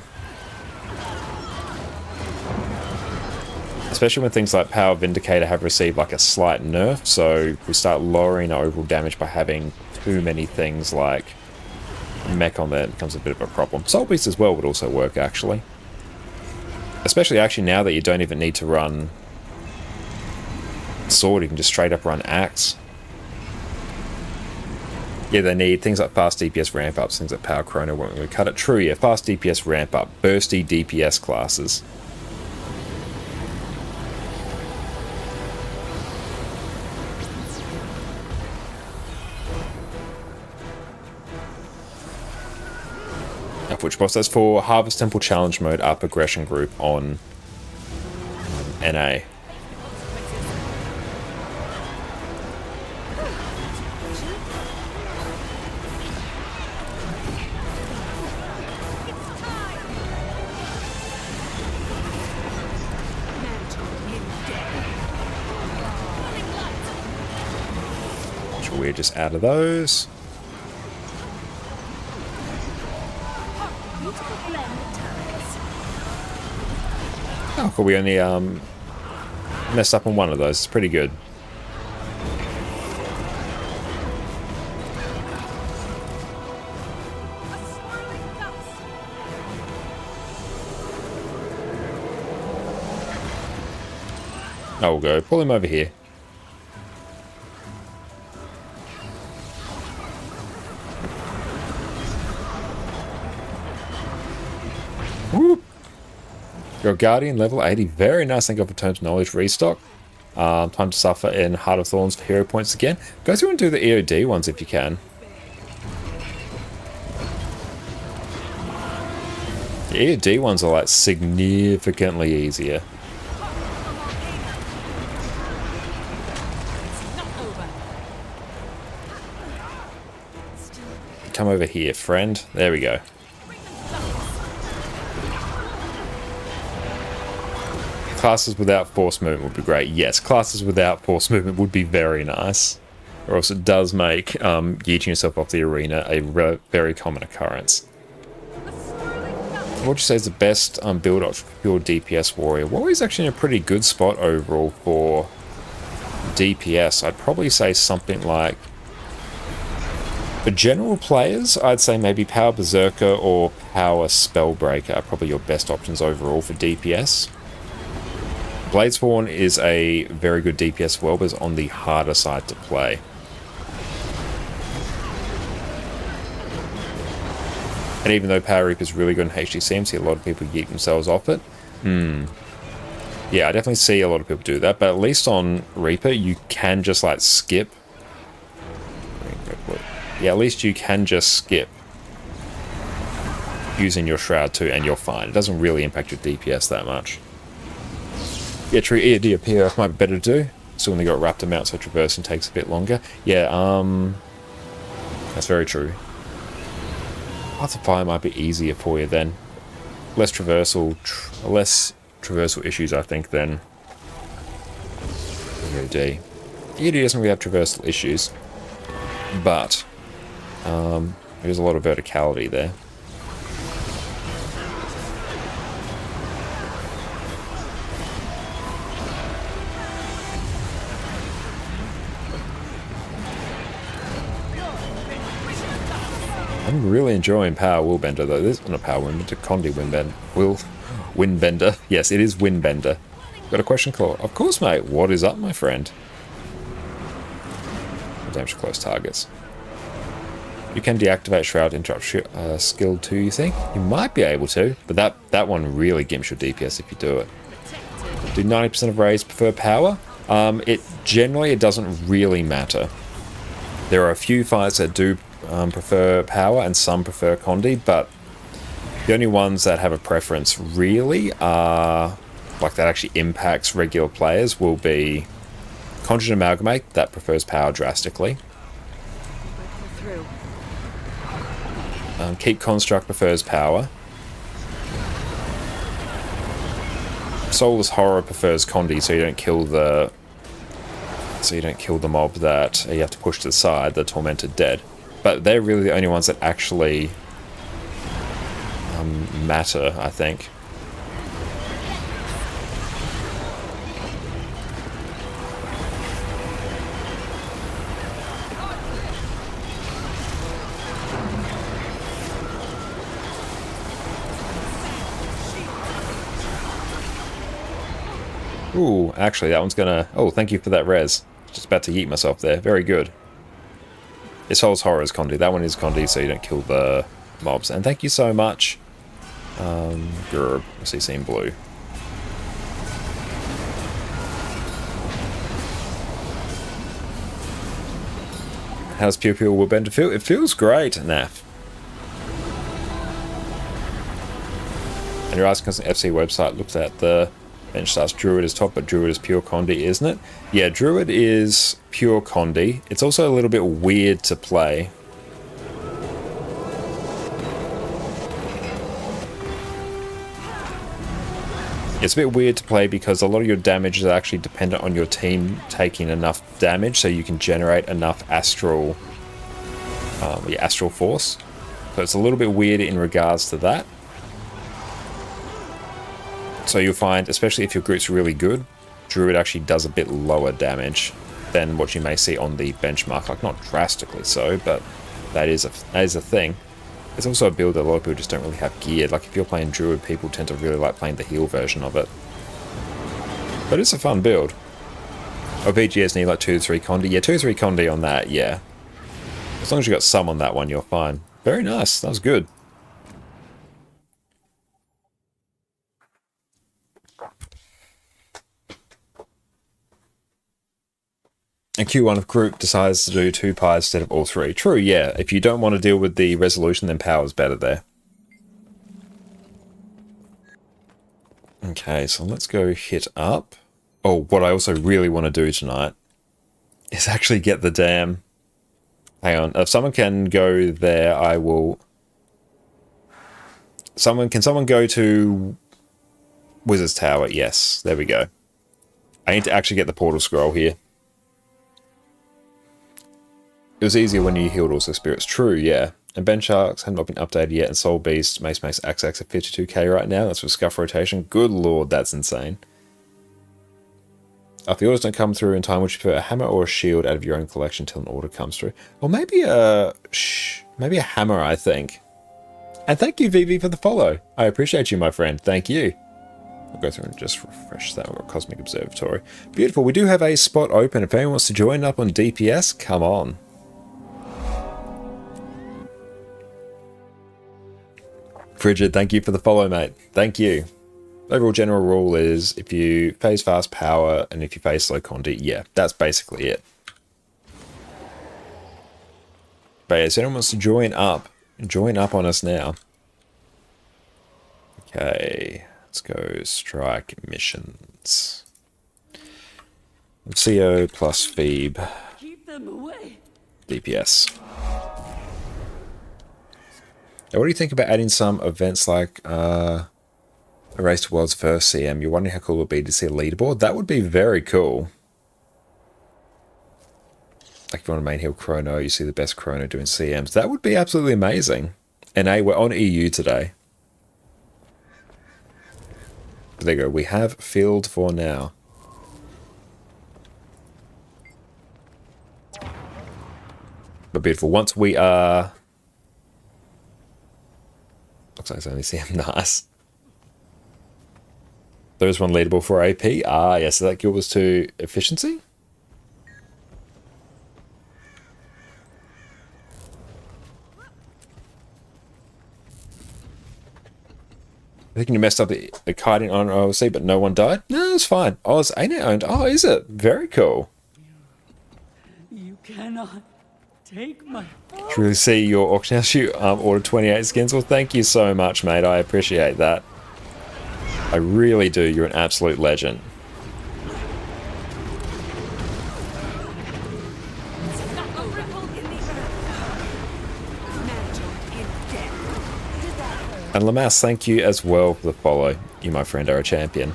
Speaker 1: Especially when things like Power Vindicator have received like a slight nerf, so we start lowering our overall damage by having too many things like mech on there, it becomes a bit of a problem. Soul Beast as well would also work, actually. Especially now that you don't even need to run sword, you can just straight up run axe. Yeah, they need things like fast DPS ramp ups, things like power chrono won't really cut it. True, yeah, fast DPS ramp up, bursty DPS classes. Which boss? That's for Harvest Temple Challenge Mode Up Aggression Group on NA. So we're just out of those. Oh, cool. We only messed up on one of those. It's pretty good. Oh, we'll go. Pull him over here. Whoop. Your Guardian level 80. Very nice. Thank you for Terms of Knowledge restock. Time to suffer in Heart of Thorns for hero points again. Go through and do the EOD ones if you can. The EOD ones are like significantly easier. Come over here, friend. There we go. Classes without force movement would be great. Yes, classes without force movement would be very nice. Or else it does make yeeting yourself off the arena a very common occurrence. What would you say is the best build option for pure DPS warrior? Warrior's actually in a pretty good spot overall for DPS. I'd probably say something like... For general players, I'd say maybe Power Berserker or Power Spellbreaker are probably your best options overall for DPS. Bladespawn is a very good DPS well, but is on the harder side to play. And even though Power Reaper is really good in HDC, I see a lot of people yeet themselves off it. Yeah, I definitely see a lot of people do that, but at least on Reaper, you can just like skip. Yeah, at least you can just skip using your Shroud too, and you're fine. It doesn't really impact your DPS that much. Yeah, true, EOD up here might be better to do. Still only got Raptor mount, so traversing takes a bit longer. Yeah, that's very true. Path of Fire might be easier for you then. Less traversal issues, I think, than EOD. EOD doesn't really have traversal issues, but there's a lot of verticality there. I'm really enjoying Power Willbender though. This is not Power Windbender, Condi Windbender. Yes, it is Windbender. Got a question, Claw? Of course, mate. What is up, my friend? Damage close targets. You can deactivate Shroud Interrupt skill 2, you think? You might be able to, but that one really gimps your DPS if you do it. Do 90% of raids prefer Power? It doesn't really matter. There are a few fights that do prefer Power and some prefer Condi, but the only ones that have a preference really are, like that actually impacts regular players, will be Conjure Amalgamate, that prefers Power drastically. Keep Construct prefers Power. Soulless Horror prefers Condi, so you don't kill the mob that you have to push to the side, the Tormented Dead. But they're really the only ones that actually matter, I think. Ooh, actually that one's gonna... Oh, thank you for that res. Just about to yeet myself there. Very good. Isol's Horror is Condi. That one is Condi, so you don't kill the mobs. And thank you so much, Grr, CC in blue. How's Pure Pure Woodbender feel? It feels great, Naf. And you're asking us on the FC website, looked at the bench starts Druid is top, but Druid is pure Condi, isn't it? Yeah, Druid is pure Condi. It's also a little bit weird to play. It's a bit weird to play because a lot of your damage is actually dependent on your team taking enough damage so you can generate enough astral astral force. So it's a little bit weird in regards to that. So you'll find, especially if your group's really good, Druid actually does a bit lower damage than what you may see on the benchmark. Like, not drastically so, but that is a thing. It's also a build that a lot of people just don't really have geared. Like, if you're playing Druid, people tend to really like playing the heal version of it. But it's a fun build. Oh, BGS need like 2 to 3 Condi. Yeah, 2 to 3 Condi on that, yeah. As long as you got some on that one, you're fine. Very nice. That was good. And Q1 of group decides to do 2 pies instead of all 3. True, yeah. If you don't want to deal with the resolution, then power's better there. Okay, so let's go hit up. Oh, what I also really want to do tonight is actually get the damn... Hang on. If someone can go there, I will... Can someone go to Wizard's Tower? Yes, there we go. I need to actually get the portal scroll here. It was easier when you healed also spirits. True, yeah. And Ben Sharks have not been updated yet, and Soul Beast, Mace Axe at 52k right now. That's with Scuff Rotation. Good lord, that's insane. If the orders don't come through in time, would you prefer a hammer or a shield out of your own collection until an order comes through? Or maybe a hammer, I think. And thank you, VV, for the follow. I appreciate you, my friend. Thank you. I'll go through and just refresh that. We've got Cosmic Observatory. Beautiful. We do have a spot open. If anyone wants to join up on DPS, come on. Frigid, thank you for the follow, mate. Thank you. Overall general rule is if you phase fast power and if you phase slow Condi, yeah, that's basically it. But yeah, so anyone wants to join up on us now. Okay, let's go strike missions. CO plus Phoebe.
Speaker 9: Keep them away.
Speaker 1: DPS. Now, what do you think about adding some events like a race to world's first CM? You're wondering how cool it would be to see a leaderboard? That would be very cool. Like if you want to main heal Chrono, you see the best Chrono doing CMs. That would be absolutely amazing. And we're on EU today. But there you go. We have field for now. But beautiful. Once we are... Looks like it's only CM. Nice. There is one leaderable for AP. Ah, yes. So that guild was to efficiency? I think you messed up the kiting on OLC, but no one died? No, it's fine. Oh, it's ANET owned. Oh, is it? Very cool.
Speaker 9: You cannot take my...
Speaker 1: To really see your auction house, you ordered 28 skins. Well, thank you so much, mate. I appreciate that. I really do. You're an absolute legend. And Lamas, thank you as well for the follow. You, my friend, are a champion.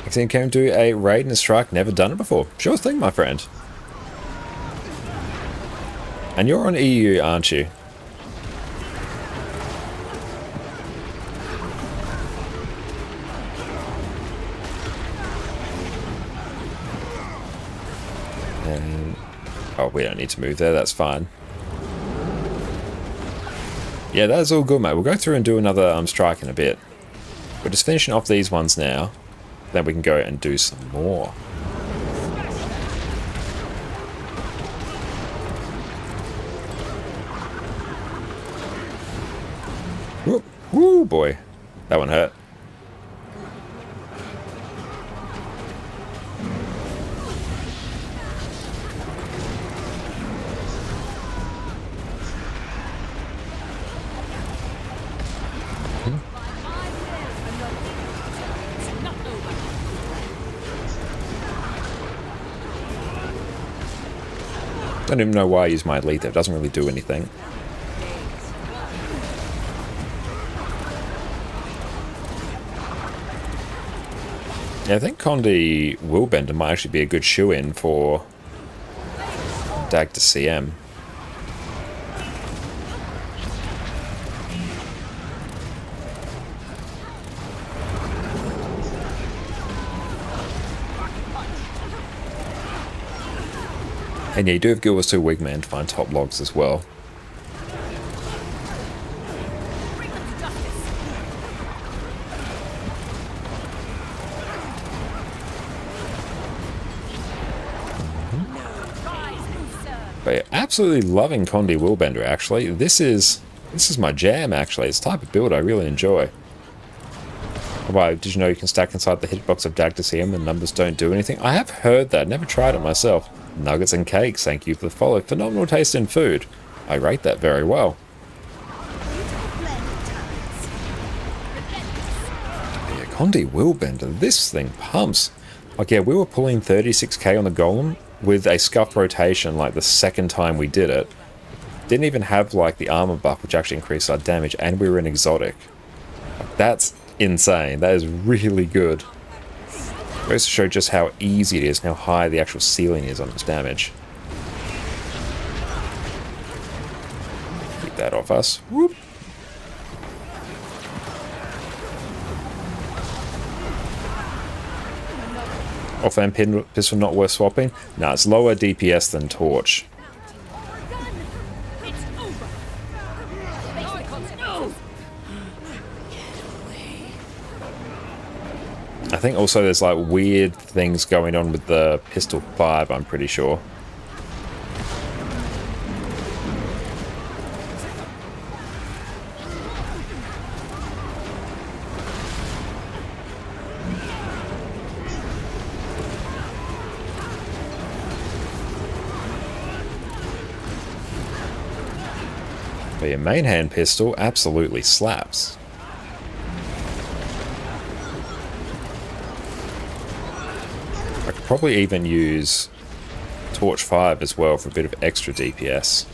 Speaker 1: Maxine came to a raid and a strike. Never done it before. Sure thing, my friend. And you're on EU, aren't you? And... oh, we don't need to move there. That's fine. Yeah, that's all good, mate. We'll go through and do another strike in a bit. We're just finishing off these ones now. Then we can go and do some more. Whoop. Woo, boy. That one hurt. Don't even know why I use my elite there. It doesn't really do anything. Yeah, I think Condi Willbender might actually be a good shoe-in for Dagda CM. And yeah, you do have Guild Wars 2 Wigman to find top logs as well. But yeah, absolutely loving Condi Willbender actually. This is my jam actually. It's the type of build I really enjoy. Why, did you know you can stack inside the hitbox of Dagda CM and numbers don't do anything? I have heard that, never tried it myself. Nuggets and cakes, thank you for the follow. Phenomenal taste in food. I rate that very well. Yeah, Condi Willbender, this thing pumps. Like yeah, we were pulling 36k on the Golem with a scuff rotation like the second time we did it. Didn't even have like the armor buff which actually increased our damage, and we were in exotic. That's insane. That is really good. It goes to show just how easy it is and how high the actual ceiling is on its damage. Keep that off us. Whoop. Offhand pistol not worth swapping? No, it's lower DPS than Torch. I think also there's like weird things going on with the Pistol 5, I'm pretty sure. But your main hand pistol absolutely slaps. I could probably even use Torch 5 as well for a bit of extra DPS.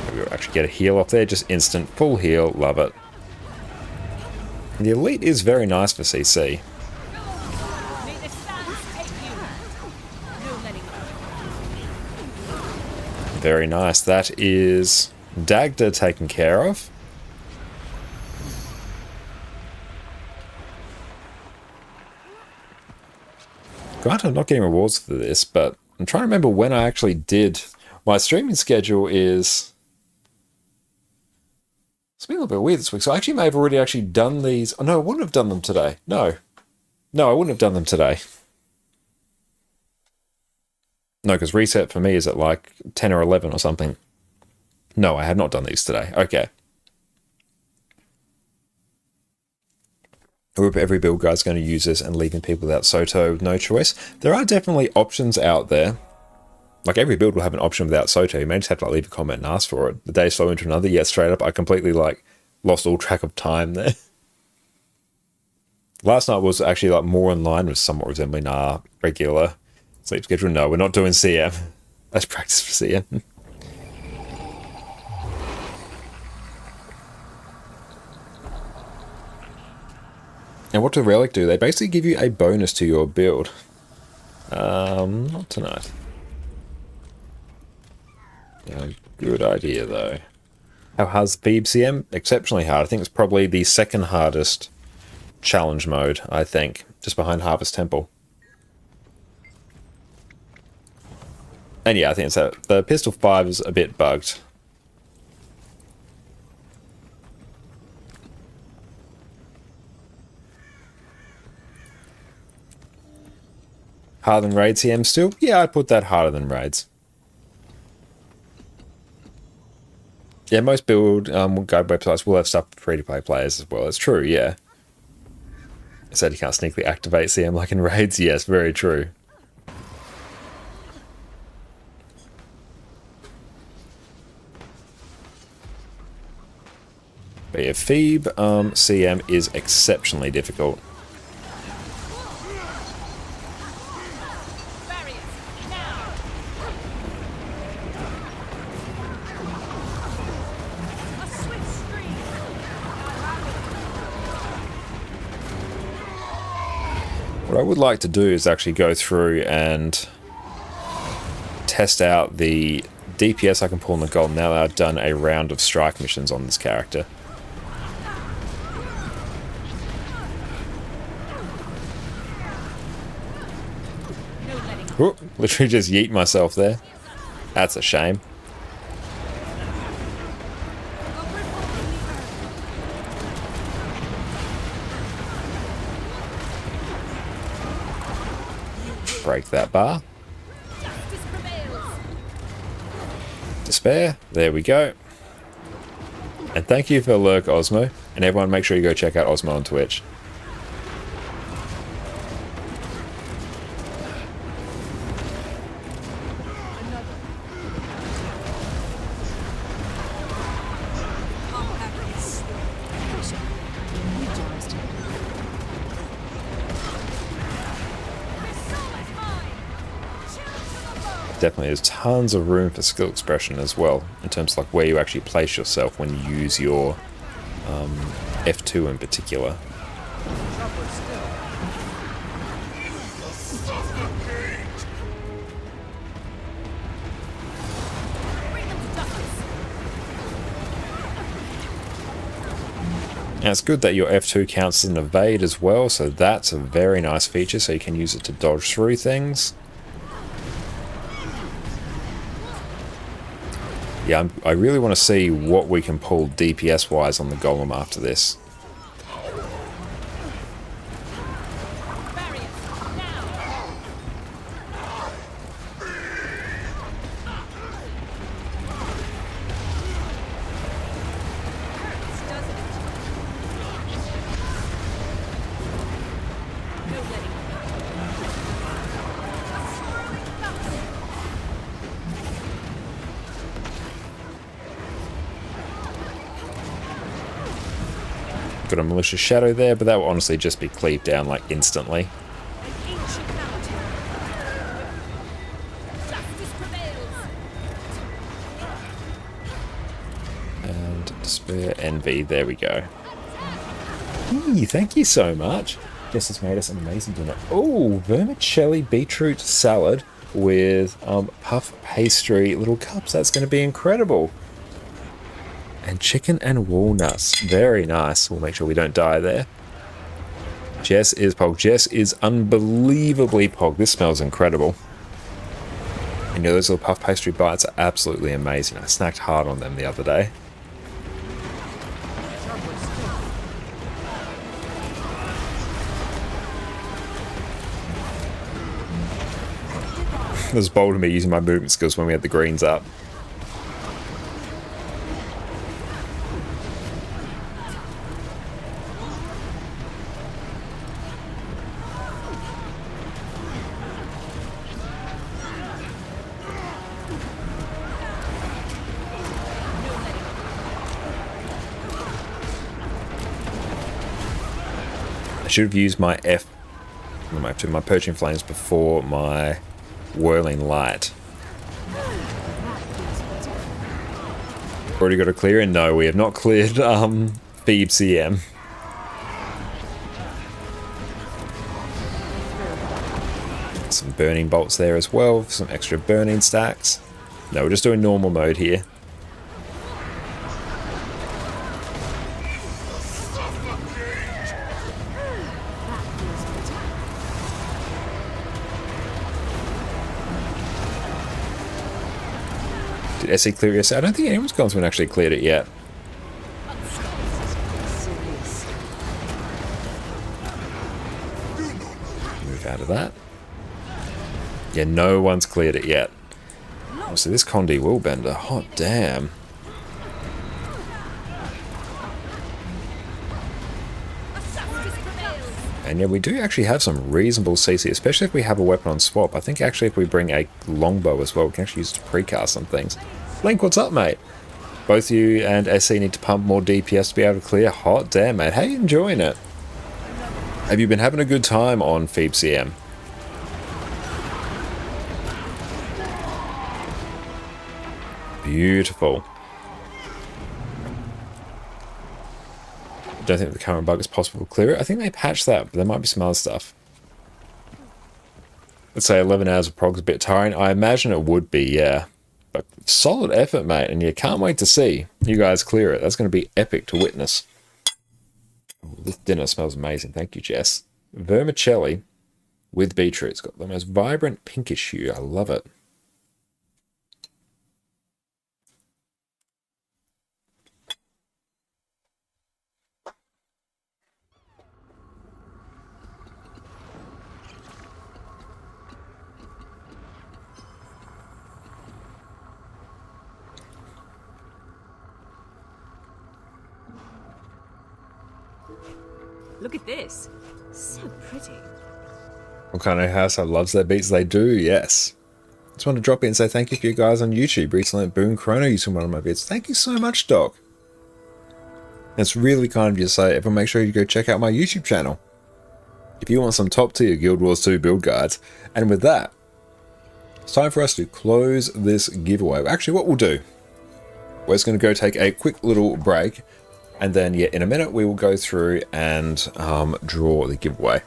Speaker 1: Maybe we'll actually get a heal off there, just instant full heal, love it. And the elite is very nice for CC. Very nice. That is Dagda taken care of. Granted, I'm not getting rewards for this, but I'm trying to remember when I actually did. My streaming schedule is... It's been a little bit weird this week, so I actually may have already actually done these. Oh, no, I wouldn't have done them today. No, I wouldn't have done them today. No, because reset for me is at like 10 or 11 or something. No, I have not done these today. Okay. I hope every build guide's going to use this and leaving people without Soto with no choice. There are definitely options out there. Like every build will have an option without Soto. You may just have to like, leave a comment and ask for it. The day slow into another, yeah, straight up. I completely like lost all track of time there. Last night was actually like more in line with somewhat resembling our regular sleep schedule. No, we're not doing CM. Let's practice for CM. And what do Relic do? They basically give you a bonus to your build. Not tonight. Yeah, good idea though. How hard's Phoebe CM? Exceptionally hard. I think it's probably the second hardest challenge mode, I think. Just behind Harvest Temple. And yeah, I think it's that. The Pistol 5 is a bit bugged. Harder than Raids CM still? Yeah, I'd put that harder than Raids. Yeah, most build guide websites will have stuff for free-to-play players as well. It's true, yeah. I said you can't sneakily activate CM like in Raids. Yes, very true. But yeah, Phoebe CM is exceptionally difficult. What I would like to do is actually go through and test out the DPS I can pull in the gold now that I've done a round of strike missions on this character. Ooh, literally just yeet myself there. That's a shame. Break that bar. Despair. There we go. And thank you for Lurk Osmo. And everyone make sure you go check out Osmo on Twitch. Definitely there's tons of room for skill expression as well, in terms of like where you actually place yourself when you use your F2 in particular. Now it's good that your F2 counts as an evade as well, so that's a very nice feature, so you can use it to dodge through things. Yeah, I really want to see what we can pull DPS-wise on the Golem after this. Got a Malicious Shadow there, but that will honestly just be cleaved down like instantly. And Despair, Envy, there we go. Hey, thank you so much. Jess has made us an amazing dinner. Oh, vermicelli beetroot salad with puff pastry little cups. That's going to be incredible. And chicken and walnuts. Very nice. We'll make sure we don't die there. Jess is Pog. Jess is unbelievably Pog. This smells incredible. And you know, those little puff pastry bites are absolutely amazing. I snacked hard on them the other day. It was bold of me using my movement skills when we had the greens up. I should have used my my Perching Flames before my Whirling Light. Already got a clear in? No, we have not cleared Phoebe CM. Some burning bolts there as well, some extra burning stacks. No, we're just doing normal mode here. Did SE clear it? I don't think anyone's gone through and actually cleared it yet. Move out of that. Yeah, no one's cleared it yet. Oh, so this Condi will bender. Hot damn. And yeah, we do actually have some reasonable CC, especially if we have a weapon on swap. I think actually if we bring a longbow as well, we can actually use it to precast some things. Link, what's up, mate? Both you and SC need to pump more DPS to be able to clear. Hot damn, mate. How you enjoying it? Have you been having a good time on Phoebe CM? Beautiful. Don't think the current bug is possible to clear it. I think they patched that, but there might be some other stuff. Let's say 11 hours of prog's a bit tiring. I imagine it would be, yeah. But solid effort, mate, and you can't wait to see you guys clear it. That's going to be epic to witness. Ooh, this dinner smells amazing. Thank you, Jess. Vermicelli with beetroot. It's got the most vibrant pinkish hue. I love it.
Speaker 2: Look at this. So pretty.
Speaker 1: What kind of house loves their beats? They do, yes. Just want to drop in and say thank you for you guys on YouTube. Recently, Boom Chrono using one of my bits. Thank you so much, Doc. It's really kind of you to say. Everyone make sure you go check out my YouTube channel if you want some top tier Guild Wars 2 build guides. And with that, it's time for us to close this giveaway. Actually, what we'll do, we're just going to go take a quick little break. And then, yeah, in a minute, we will go through and draw the giveaway.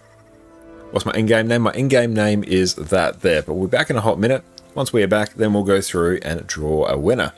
Speaker 1: What's my in-game name? My in-game name is that there. But we'll be back in a hot minute. Once we are back, then we'll go through and draw a winner.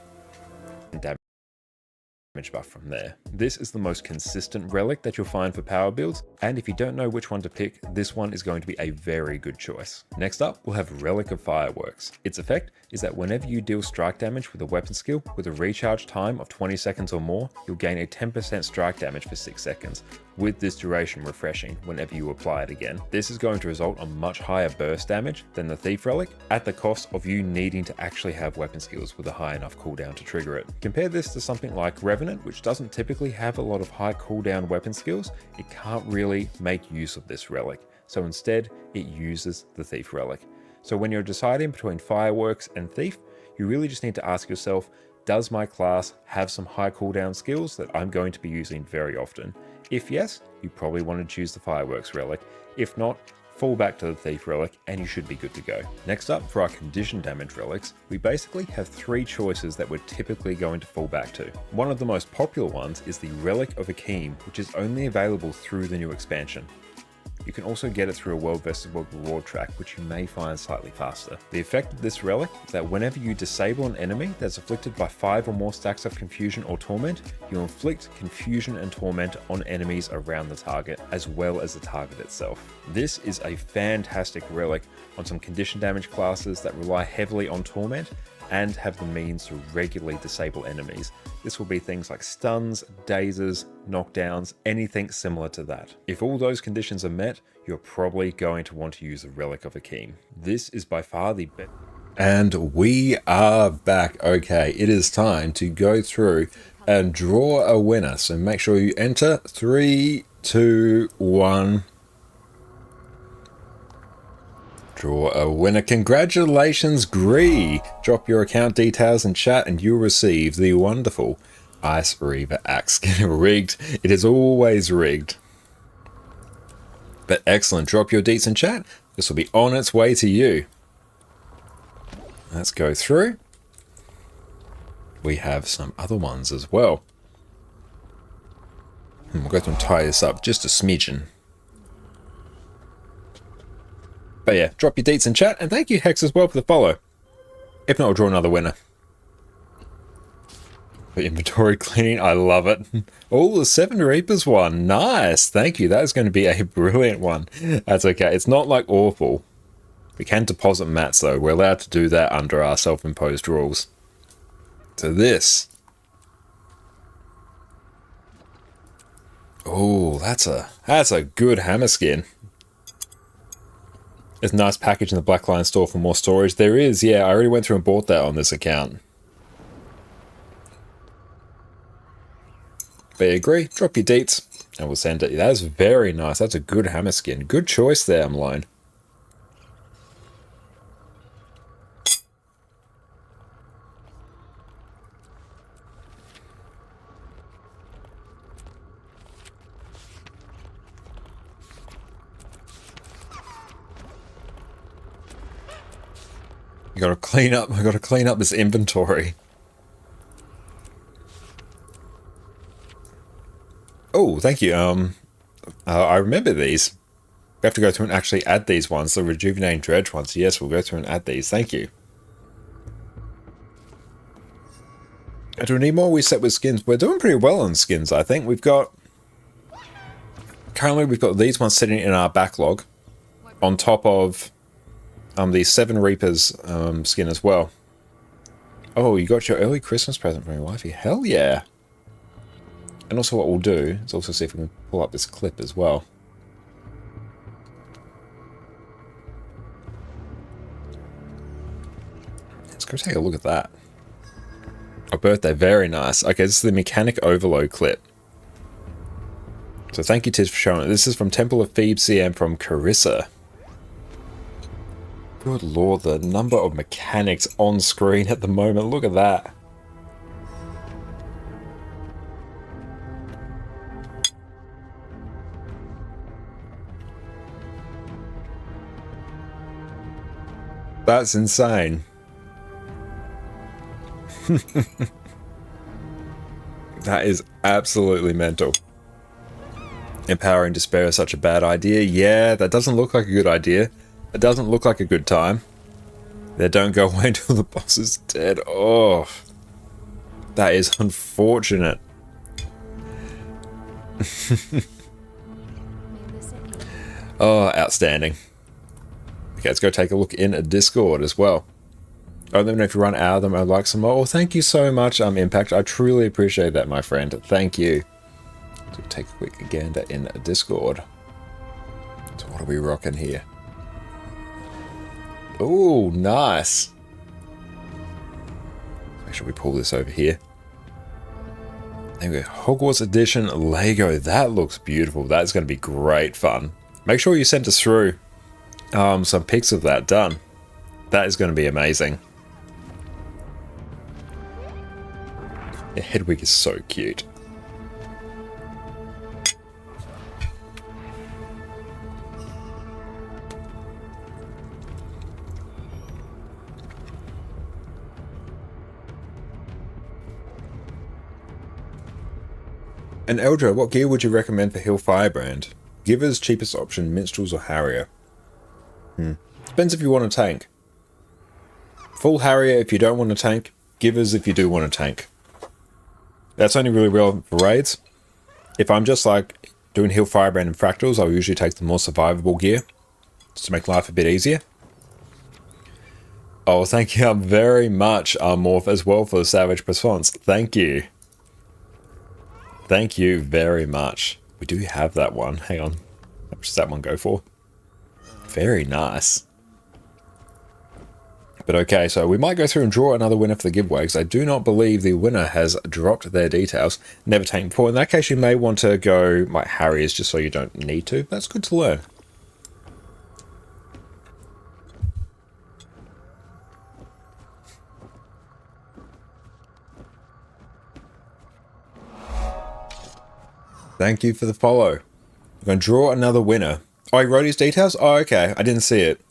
Speaker 1: Damage buff from there. This is the most consistent relic that you'll find for power builds, and if you don't know which one to pick, this one is going to be a very good choice. Next up, we'll have Relic of Fireworks. Its effect is that whenever you deal strike damage with a weapon skill with a recharge time of 20 seconds or more, you'll gain a 10% strike damage for 6 seconds, with this duration refreshing whenever you apply it again. This is going to result on much higher burst damage than the Thief Relic, at the cost of you needing to actually have weapon skills with a high enough cooldown to trigger it. Compare this to something like Revenant, which doesn't typically have a lot of high cooldown weapon skills. It can't really make use of this relic, so instead it uses the Thief Relic. So when you're deciding between Fireworks and Thief, you really just need to ask yourself, does my class have some high cooldown skills that I'm going to be using very often? If yes, you probably want to choose the Fireworks relic. If not, fall back to the Thief relic and you should be good to go. Next up, for our condition damage relics, we basically have 3 choices that we're typically going to fall back to. One of the most popular ones is the Relic of Akeem, which is only available through the new expansion. You can also get it through a World vs. World reward track, which you may find slightly faster. The effect of this relic is that whenever you disable an enemy that's afflicted by 5 or more stacks of confusion or torment, you inflict confusion and torment on enemies around the target, as well as the target itself. This is a fantastic relic on some condition damage classes that rely heavily on torment and have the means to regularly disable enemies. This will be things like stuns, dazes, knockdowns, anything similar to that. If all those conditions are met, you're probably going to want to use the Relic of Akeem. This is by far the best. And we are back. Okay, it is time to go through and draw a winner. So make sure you enter 3, 2, 1. Draw a winner. Congratulations, Gree! Drop your account details in chat and you'll receive the wonderful Ice Reaver axe. Rigged. It is always rigged. But excellent. Drop your deets in chat. This will be on its way to you. Let's go through. We have some other ones as well. We'll go through and tie this up just a smidgen. But yeah, drop your deets in chat, and thank you, Hex, as well for the follow. If not, I'll draw another winner. For inventory cleaning, I love it. Oh, the 7 Reapers one. Nice. Thank you. That is going to be a brilliant one. That's okay. It's not like awful. We can deposit mats, though. We're allowed to do that under our self-imposed rules. So this. Oh, that's a good hammer skin. There's a nice package in the Black Lion store for more storage. There is, yeah. I already went through and bought that on this account. But yeah, agree. Drop your deets and we'll send it. That is very nice. That's a good hammer skin. Good choice there, Malone. I gotta clean up this inventory. Oh, thank you. I remember these. We have to go through and actually add these ones, the Rejuvenating Dredge ones. Yes, we'll go through and add these. Thank you. And do we need more? We set with skins. We're doing pretty well on skins, I think. Currently we've got these ones sitting in our backlog on top of the Seven Reapers skin as well. Oh, you got your early Christmas present from your wifey. Hell yeah. And also what we'll do is also see if we can pull up this clip as well. Let's go take a look at that. A birthday, very nice. Okay, this is the Mechanic Overload clip. So thank you, Tiz, for showing it. This is from Temple of Thebes CM from Carissa. Good lord, the number of mechanics on screen at the moment. Look at that. That's insane. That is absolutely mental. Empowering despair is such a bad idea. Yeah, that doesn't look like a good idea. It doesn't look like a good time. They don't go away until the boss is dead. Oh, that is unfortunate. Oh, outstanding. Okay, let's go take a look in a Discord as well. Oh, let me know if you run out of them. I'd like some more. Oh, thank you so much, Impact. I truly appreciate that, my friend. Thank you. So take a quick gander in a Discord. So what are we rocking here? Oh, nice. Make sure we pull this over here. There we go. Hogwarts Edition Lego. That looks beautiful. That's going to be great fun. Make sure you send us through some pics of that done. That is going to be amazing. Yeah, Hedwig is so cute. And Eldra, what gear would you recommend for Hill Firebrand? Givers, cheapest option, Minstrels or Harrier? Depends if you want a tank. Full Harrier if you don't want a tank. Givers if you do want a tank. That's only really relevant for raids. If I'm just like doing Hill Firebrand and Fractals, I'll usually take the more survivable gear. Just to make life a bit easier. Oh, thank you very much, Morph, as well for the Savage response. Thank you. Thank you very much. We do have that one. Hang on. How much does that one go for? Very nice. But okay, so we might go through and draw another winner for the giveaway, because I do not believe the winner has dropped their details. Never taken before. In that case, you may want to go like Harriers, just so you don't need to. That's good to learn. Thank you for the follow. I'm going to draw another winner. Oh, he wrote his details? Oh, okay. I didn't see it.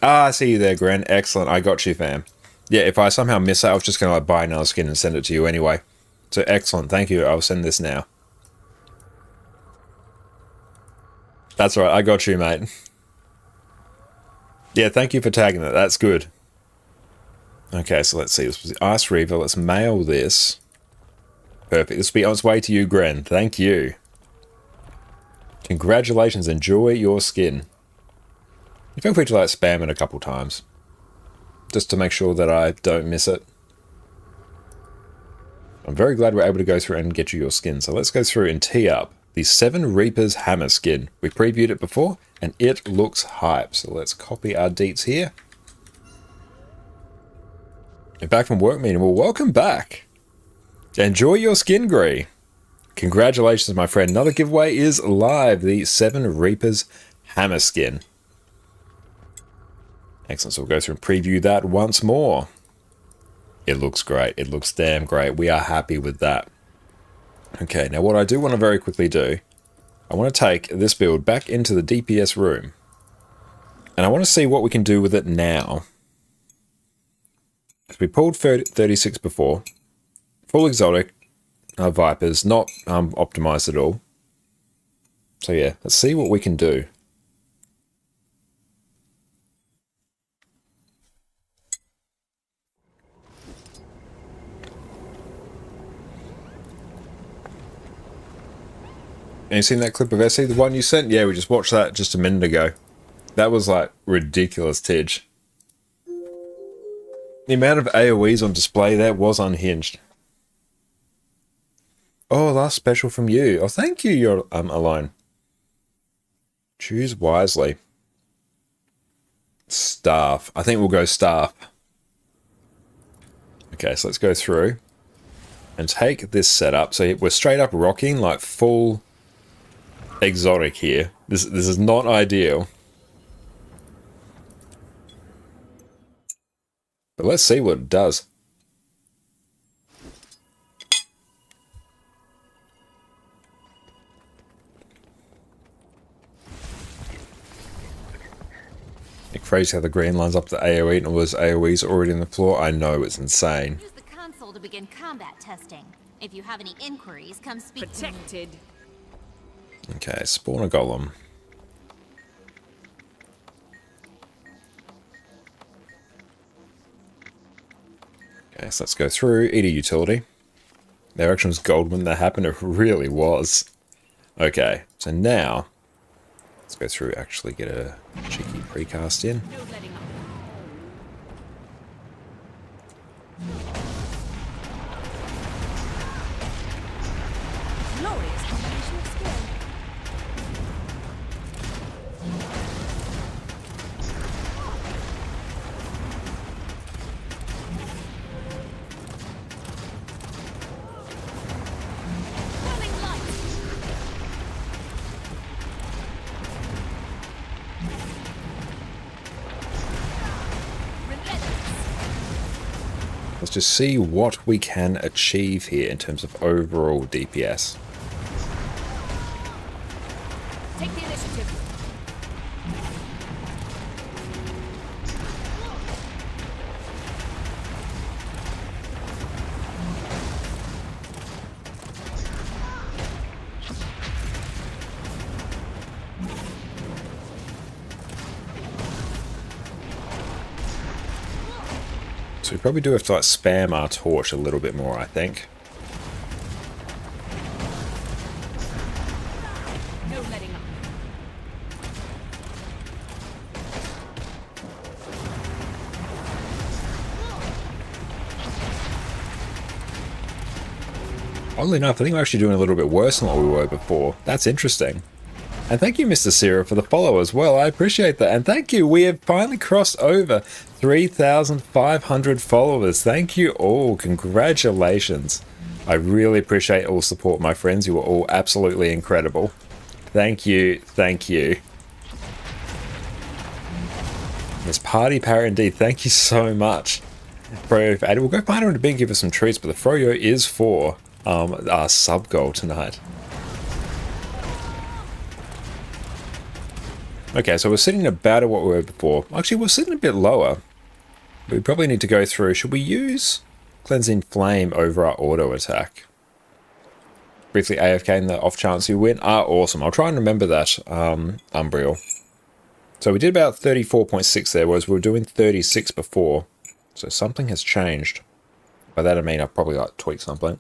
Speaker 1: Ah, I see you there, Gren. Excellent. I got you, fam. Yeah, if I somehow miss it, I was just going to like buy another skin and send it to you anyway. So excellent. Thank you. I'll send this now. That's right. I got you, mate. Yeah, thank you for tagging it. That's good. Okay, so let's see. This was the Ice Reaver. Let's mail this. Perfect. This will be on its way to you, Gren. Thank you. Congratulations. Enjoy your skin. Feel free to like spam it a couple times. Just to make sure that I don't miss it. I'm very glad we're able to go through and get you your skin. So let's go through and tee up the Seven Reapers hammer skin. We previewed it before, and it looks hype. So let's copy our deets here. And back from work meeting. Well, welcome back. Enjoy your skin, Gree. Congratulations, my friend. Another giveaway is live. The Seven Reapers hammer skin. Excellent. So we'll go through and preview that once more. It looks great. It looks damn great. We are happy with that. Okay, now what I do want to very quickly do, I want to take this build back into the DPS room. And I want to see what we can do with it now. We pulled 36 before. Full exotic. Vipers, not optimized at all. So yeah, let's see what we can do. And you seen that clip of Essie, the one you sent? Yeah, we just watched that just a minute ago. That was like ridiculous, Tidge. The amount of AoEs on display there was unhinged. Oh, last special from you. Oh, thank you, you're alone. Choose wisely. Staff. I think we'll go staff. Okay, so let's go through and take this setup. So we're straight up rocking like full exotic here. This is not ideal. But let's see what it does. It's crazy how the green lines up to AoE and all those AoEs already in the floor. I know, it's insane.
Speaker 10: Use the console to begin combat testing. If you have any inquiries, come speak to me.
Speaker 2: Protected.
Speaker 1: Okay, spawn a golem. Okay, so let's go through. Eat a utility. Their action was gold when that happened. It really was. Okay, so now let's go through, actually get a cheeky precast in.
Speaker 2: No letting up. Glorious combination of skill. Burning light.
Speaker 1: Let's just see what we can achieve here in terms of overall DPS.
Speaker 2: Take the initiative.
Speaker 1: So we probably do have to like spam our torch a little bit more, I think.
Speaker 2: No letting up.
Speaker 1: Oddly enough, I think we're actually doing a little bit worse than what we were before. That's interesting. And thank you, Mr. Sierra, for the follow as well. I appreciate that. And thank you. We have finally crossed over 3,500 followers. Thank you all. Congratulations. I really appreciate all support, my friends. You are all absolutely incredible. Thank you. Thank you. Miss Party Power indeed. Thank you so much. Froyo, we'll go find her in a bit and give her some treats, but the Froyo is for our sub goal tonight. Okay, so we're sitting about at what we were before. Actually, we're sitting a bit lower. But we probably need to go through. Should we use Cleansing Flame over our auto attack? Briefly AFK in the off chance you win. Ah, awesome. I'll try and remember that, Umbriel. So we did about 34.6 there, whereas we were doing 36 before. So something has changed. By that I mean I've probably like tweaked something.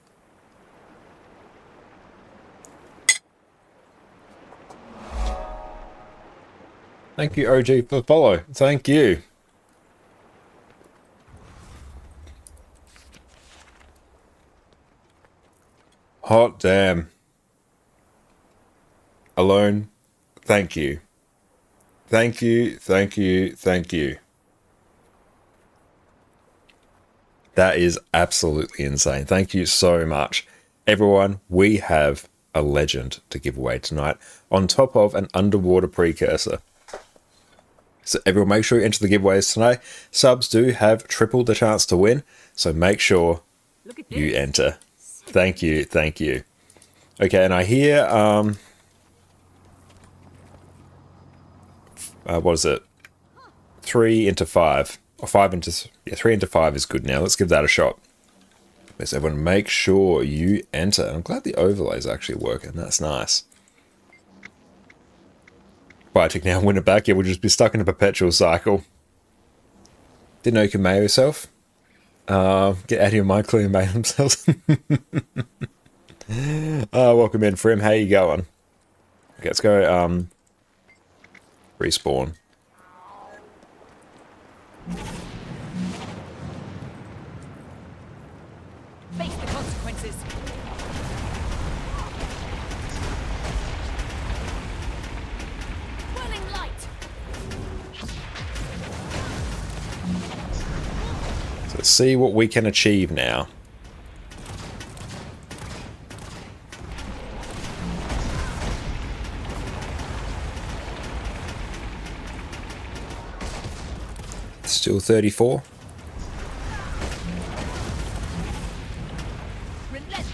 Speaker 1: Thank you, OG, for the follow. Thank you. Hot damn. alone, thank you. Thank you, thank you, thank you. That is absolutely insane. Thank you so much. Everyone, we have a legend to give away tonight on top of an underwater precursor. So everyone make sure you enter the giveaways tonight. Subs do have triple the chance to win, so make sure you enter. Thank you, thank you. Okay, and I hear, what is it? 3 into 5. Or 5 into... Yeah, 3 into 5 is good now. Let's give that a shot. Let's everyone make sure you enter. I'm glad the overlay is actually working. That's nice. Buy a tick now, win it back. Yeah, we'll just be stuck in a perpetual cycle. Didn't know you can mail yourself. Get out of your mind, clear and mail themselves. Welcome in, Frim. How you going? Okay, let's go, respawn.
Speaker 2: Face the consequences. Whirling light.
Speaker 1: So let's see what we can achieve now. Still 34.
Speaker 2: Relentless.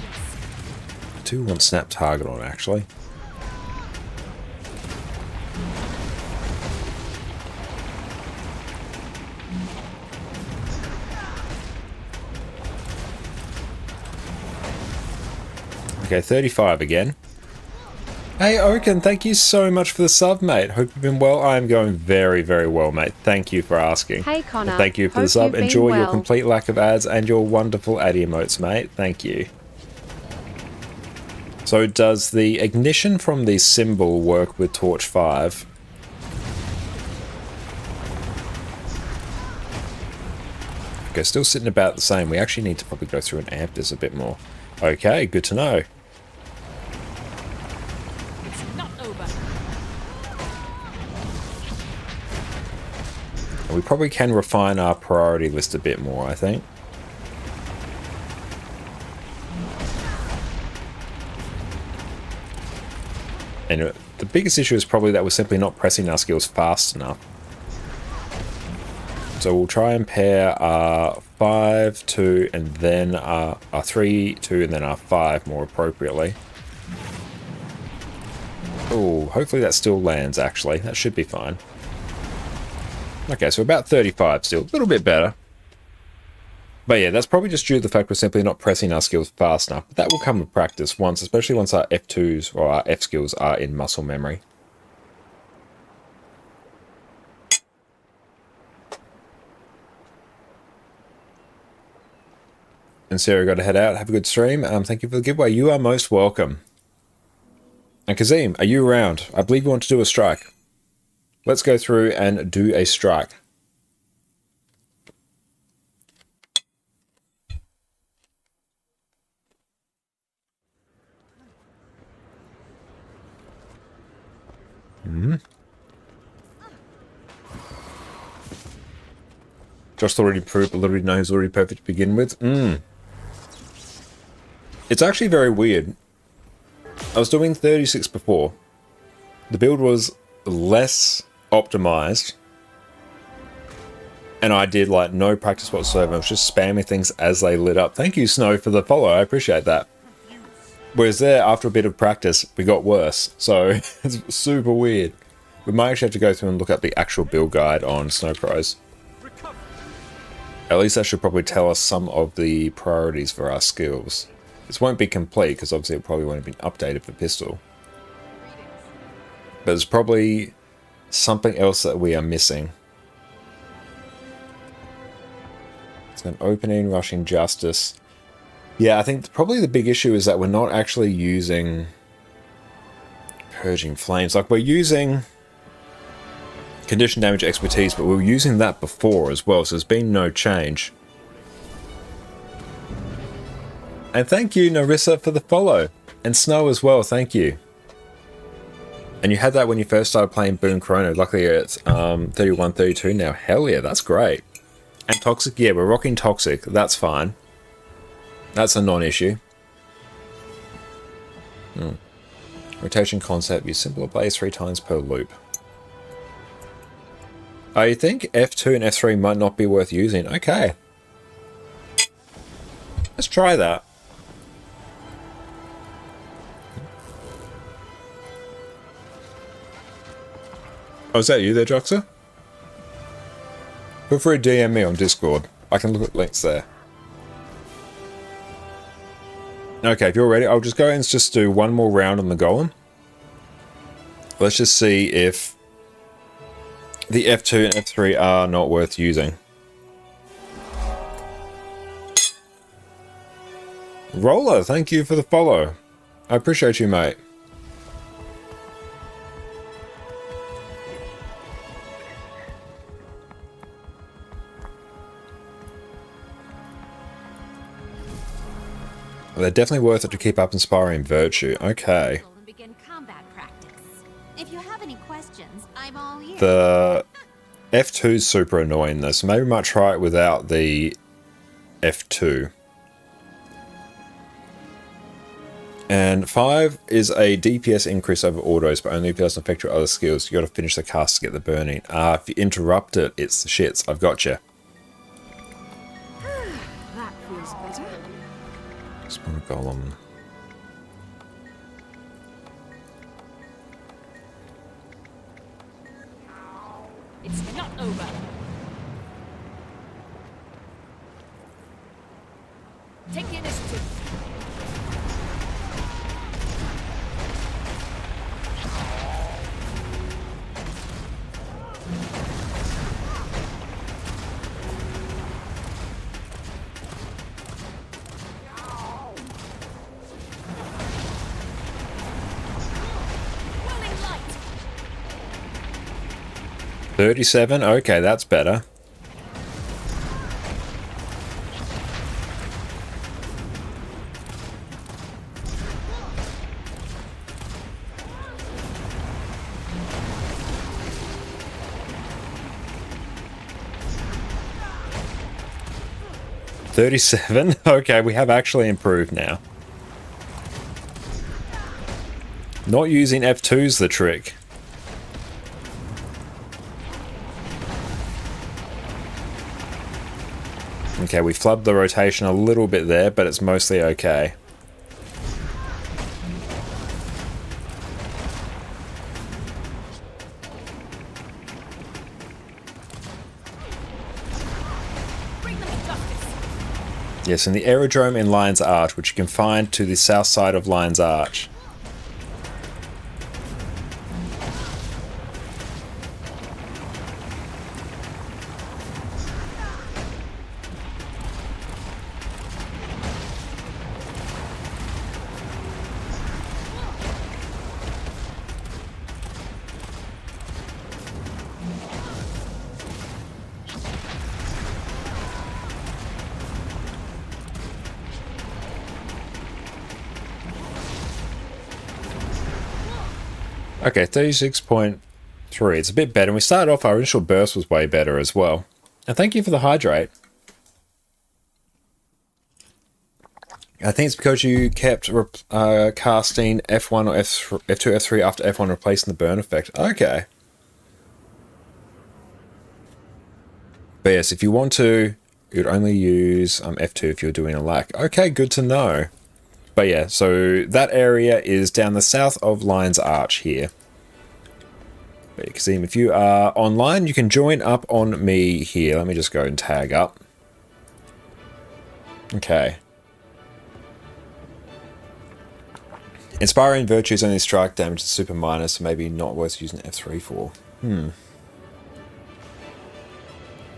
Speaker 1: I do want snap target on, actually. Okay, 35 again. Hey, Oaken, thank you so much for the sub, mate. Hope you've been well. I am going very, very well, mate. Thank you for asking.
Speaker 11: Hey, Connor.
Speaker 1: And thank you for the sub. Enjoy your complete lack of ads and your wonderful ad emotes, mate. Thank you. So does the ignition from the symbol work with Torch 5? Okay, still sitting about the same. We actually need to probably go through and amp this a bit more. Okay, good to know.
Speaker 2: It's not over.
Speaker 1: And we probably can refine our priority list a bit more, I think. And the biggest issue is probably that we're simply not pressing our skills fast enough. So we'll try and pair our 5, 2, and then our 3, 2, and then our 5 more appropriately. Oh, hopefully that still lands, actually. That should be fine. Okay, so about 35 still. A little bit better. But yeah, that's probably just due to the fact we're simply not pressing our skills fast enough. But that will come with practice once, especially once our F2s or our F skills are in muscle memory. And Sarah, got to head out. Have a good stream. Thank you for the giveaway. You are most welcome. And Kazim, are you around? I believe you want to do a strike. Let's go through and do a strike. Josh already proved, but already knows already perfect to begin with. It's actually very weird. I was doing 36 before. The build was less optimized. And I did like no practice whatsoever. I was just spamming things as they lit up. Thank you, Snow, for the follow. I appreciate that. Whereas there, after a bit of practice, we got worse. So it's super weird. We might actually have to go through and look up the actual build guide on Snow Pros. At least that should probably tell us some of the priorities for our skills. This won't be complete, because obviously it probably won't have been updated for pistol. But there's probably something else that we are missing. It's an opening, rushing justice. Yeah, I think probably the big issue is that we're not actually using purging flames. Like, we're using condition damage expertise, but we were using that before as well, so there's been no change. And thank you, Narissa, for the follow. And Snow as well, thank you. And you had that when you first started playing Boon Chrono. Luckily it's 31, 32 now. Hell yeah, that's great. And Toxic, yeah, we're rocking Toxic. That's fine. That's a non-issue. Rotation concept, use simpler blaze 3 times per loop. Oh, you think F2 and F3 might not be worth using? Okay. Let's try that. Oh, is that you there, Joxer? Feel free to DM me on Discord. I can look at links there. Okay, if you're ready, I'll just go and just do one more round on the Golem. Let's just see if the F2 and F3 are not worth using. Roller, thank you for the follow. I appreciate you, mate. They're definitely worth it to keep up inspiring virtue. Okay.
Speaker 10: Begin combat practice. If you have any questions, I'm all ears.
Speaker 1: The F2 is super annoying though, so maybe we might try it without the F2. And 5 is a DPS increase over autos, but only if it doesn't affect your other skills. You gotta finish the cast to get the burning. If you interrupt it, it's the shits. I've got you.
Speaker 2: That feels better.
Speaker 1: Spawn a Golem.
Speaker 2: It's not over. Take the initiative. Willing light.
Speaker 1: 37? Okay, that's better. $37? Okay, we have actually improved now. Not using F2's the trick. Okay, we flubbed the rotation a little bit there, but it's mostly okay. Yes, in the aerodrome in Lion's Arch, which you can find to the south side of Lion's Arch. Okay, 36.3. It's a bit better. And we started off, our initial burst was way better as well. And thank you for the hydrate. I think it's because you kept casting F1 or F2, F3 after F1 replacing the burn effect. Okay. But yes, if you want to, you'd only use F2 if you're doing a lack. Okay, good to know. But yeah, so that area is down the south of Lion's Arch here. But you can see if you are online, you can join up on me here. Let me just go and tag up. Okay. Inspiring Virtues only strike damage to super minor, so maybe not worth using F3 for.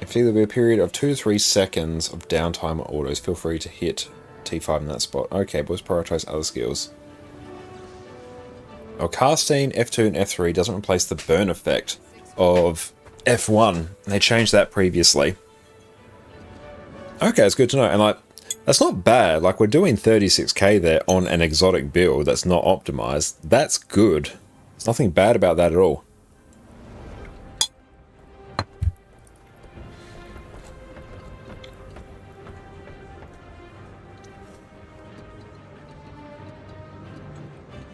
Speaker 1: If there'll be a period of 2 to 3 seconds of downtime or autos, feel free to hit T5 in that spot. Okay, but let's prioritize other skills. Well, casting F2 and F3 doesn't replace the burn effect of F1. They changed that previously. Okay, it's good to know. And like, that's not bad. Like, we're doing 36k there on an exotic build that's not optimized. That's good. There's nothing bad about that at all.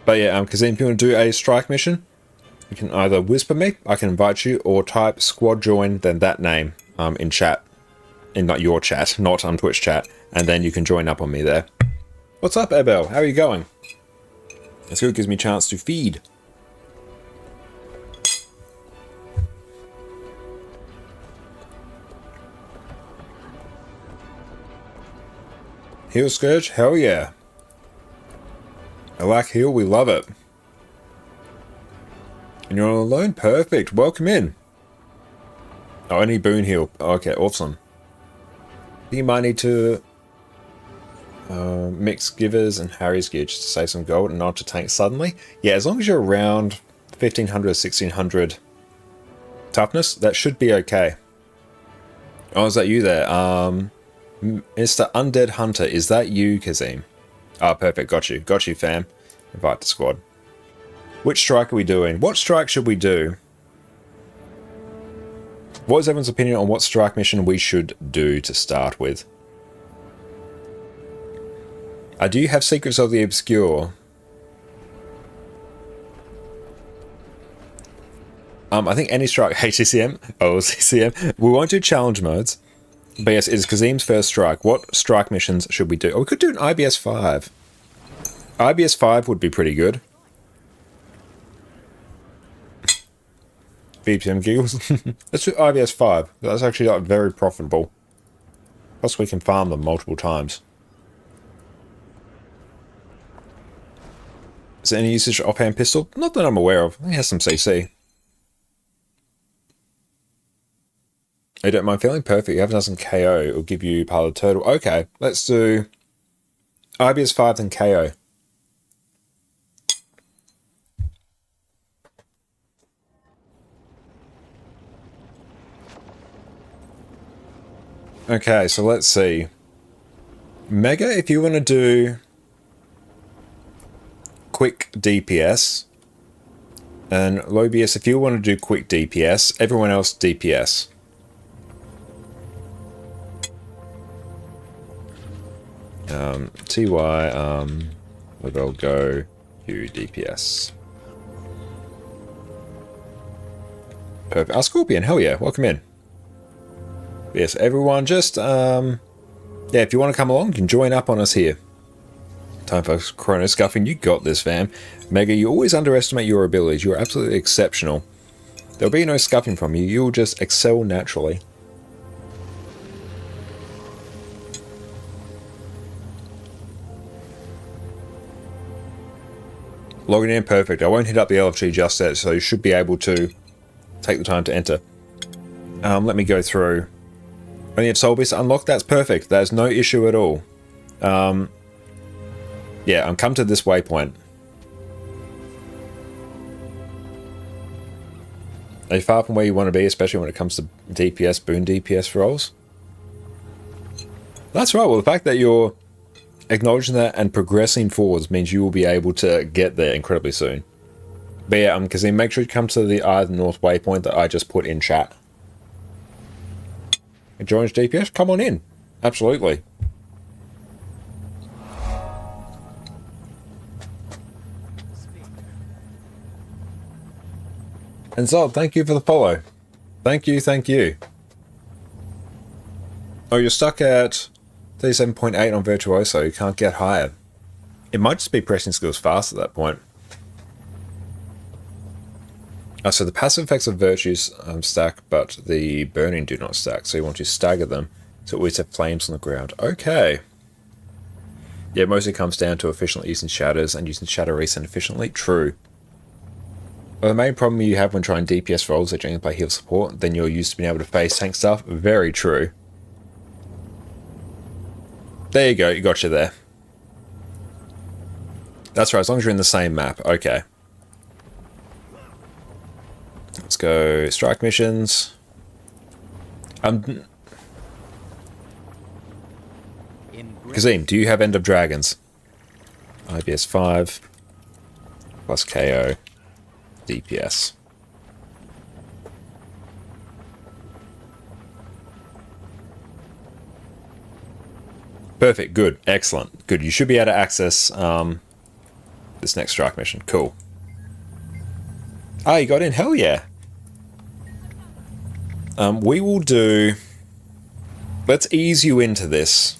Speaker 1: But yeah, Kazim, if you want to do a strike mission, you can either whisper me, I can invite you, or type squad join, then that name in chat. In not your chat, not on Twitch chat, and then you can join up on me there. What's up, Abel? How are you going? It's good, gives me a chance to feed. Heal Scourge? Hell yeah. I like heal, we love it. And you're all alone? Perfect, welcome in. Oh, I need Boon heal. Okay, awesome. You might need to mix Givers and Harry's gear just to save some gold and not to tank suddenly. Yeah, as long as you're around 1500 or 1600 toughness, that should be okay. Oh, is that you there? Mr. Undead Hunter, is that you, Kazim? Ah, perfect. Got you. Got you, fam. Invite the squad. Which strike are we doing? What strike should we do? What is everyone's opinion on what strike mission we should do to start with? Do you have Secrets of the Obscure? I think any strike... HCCM? Oh, CCM. We won't do challenge modes. But yes, it is Kazim's first strike. What strike missions should we do? Oh, we could do an IBS 5. IBS 5 would be pretty good. BPM giggles. Let's do IBS 5. That's actually like very profitable. Plus we can farm them multiple times. Is there any usage of offhand pistol? Not that I'm aware of. It has some CC. I don't mind feeling perfect. You haven't done some KO. It'll give you part of the turtle. Okay, let's do IBS 5 then KO. Okay, so let's see. Mega, if you want to do quick DPS, and Lobius, if you want to do quick DPS, everyone else DPS. TY, we'll go Q DPS. Perfect. Our Scorpion, hell yeah, welcome in. Yes, everyone, just, yeah, if you want to come along, you can join up on us here. Time for Chrono Scuffing, you got this, fam. Mega, you always underestimate your abilities. You're absolutely exceptional. There'll be no scuffing from you. You'll just excel naturally. Logging in, perfect. I won't hit up the LFG just yet, so you should be able to take the time to enter. Let me go through. Only have Soul Beast unlocked? That's perfect. There's no issue at all. Yeah, I'm come to this waypoint. Are you far from where you want to be, especially when it comes to DPS, boon DPS roles? That's right. Well, the fact that you're acknowledging that and progressing forwards means you will be able to get there incredibly soon. But yeah, Kazim, make sure you come to the Eye of the North waypoint that I just put in chat. Joins DPS? Come on in. Absolutely. And Zod, thank you for the follow. Thank you, thank you. Oh, you're stuck at 37.8 on Virtuoso. You can't get higher. It might just be pressing skills fast at that point. Oh, so the passive effects of Virtues stack, but the burning do not stack. So you want to stagger them to always have flames on the ground. Okay. Yeah, it mostly comes down to efficiently using shadows and using shadow recent efficiently. True. Well, the main problem you have when trying DPS roles that you only play heal support, then you're used to being able to face tank stuff. Very true. There you go, you got you there. That's right, as long as you're in the same map. Okay. Let's go strike missions. Kazim, do you have End of Dragons? IBS 5 plus KO. DPS. Perfect. Good. Excellent. Good. You should be able to access this next strike mission. Cool. Ah, you got in. Hell yeah. We will do... Let's ease you into this.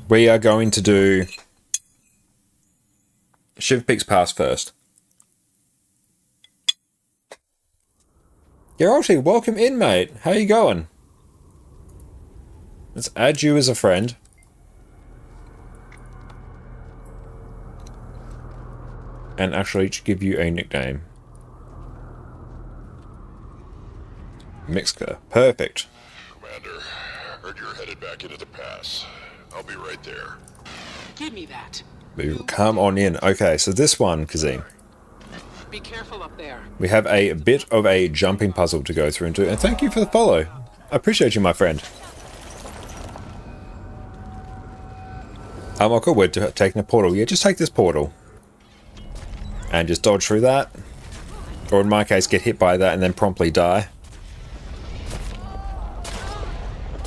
Speaker 1: We are going to do Shiver Peaks Pass first. Geralti, welcome in, mate. How you going? Let's add you as a friend. And actually give you a nickname. Mixka. Perfect.
Speaker 11: Commander, heard you're headed back into the pass. I'll be right there.
Speaker 6: Give me that.
Speaker 1: Come on in. Okay, so this one, Kazim.
Speaker 6: Be careful up there.
Speaker 1: We have a bit of a jumping puzzle to go through and do. And thank you for the follow. I appreciate you, my friend. Oh, cool. We're taking a portal. Yeah, just take this portal. And just dodge through that. Or in my case, get hit by that and then promptly die.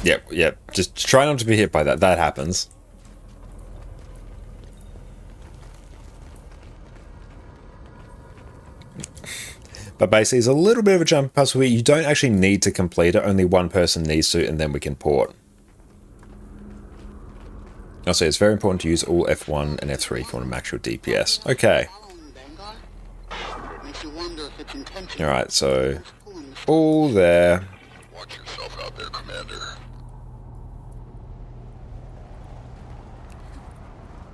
Speaker 1: Yep. Just try not to be hit by that. That happens. But basically, it's a little bit of a jump puzzle where you don't actually need to complete it. Only one person needs to, and then we can port. Also, it's very important to use all F1 and F3 if you want to max your DPS. Okay. Alright, so all there.
Speaker 11: Watch yourself out there, Commander.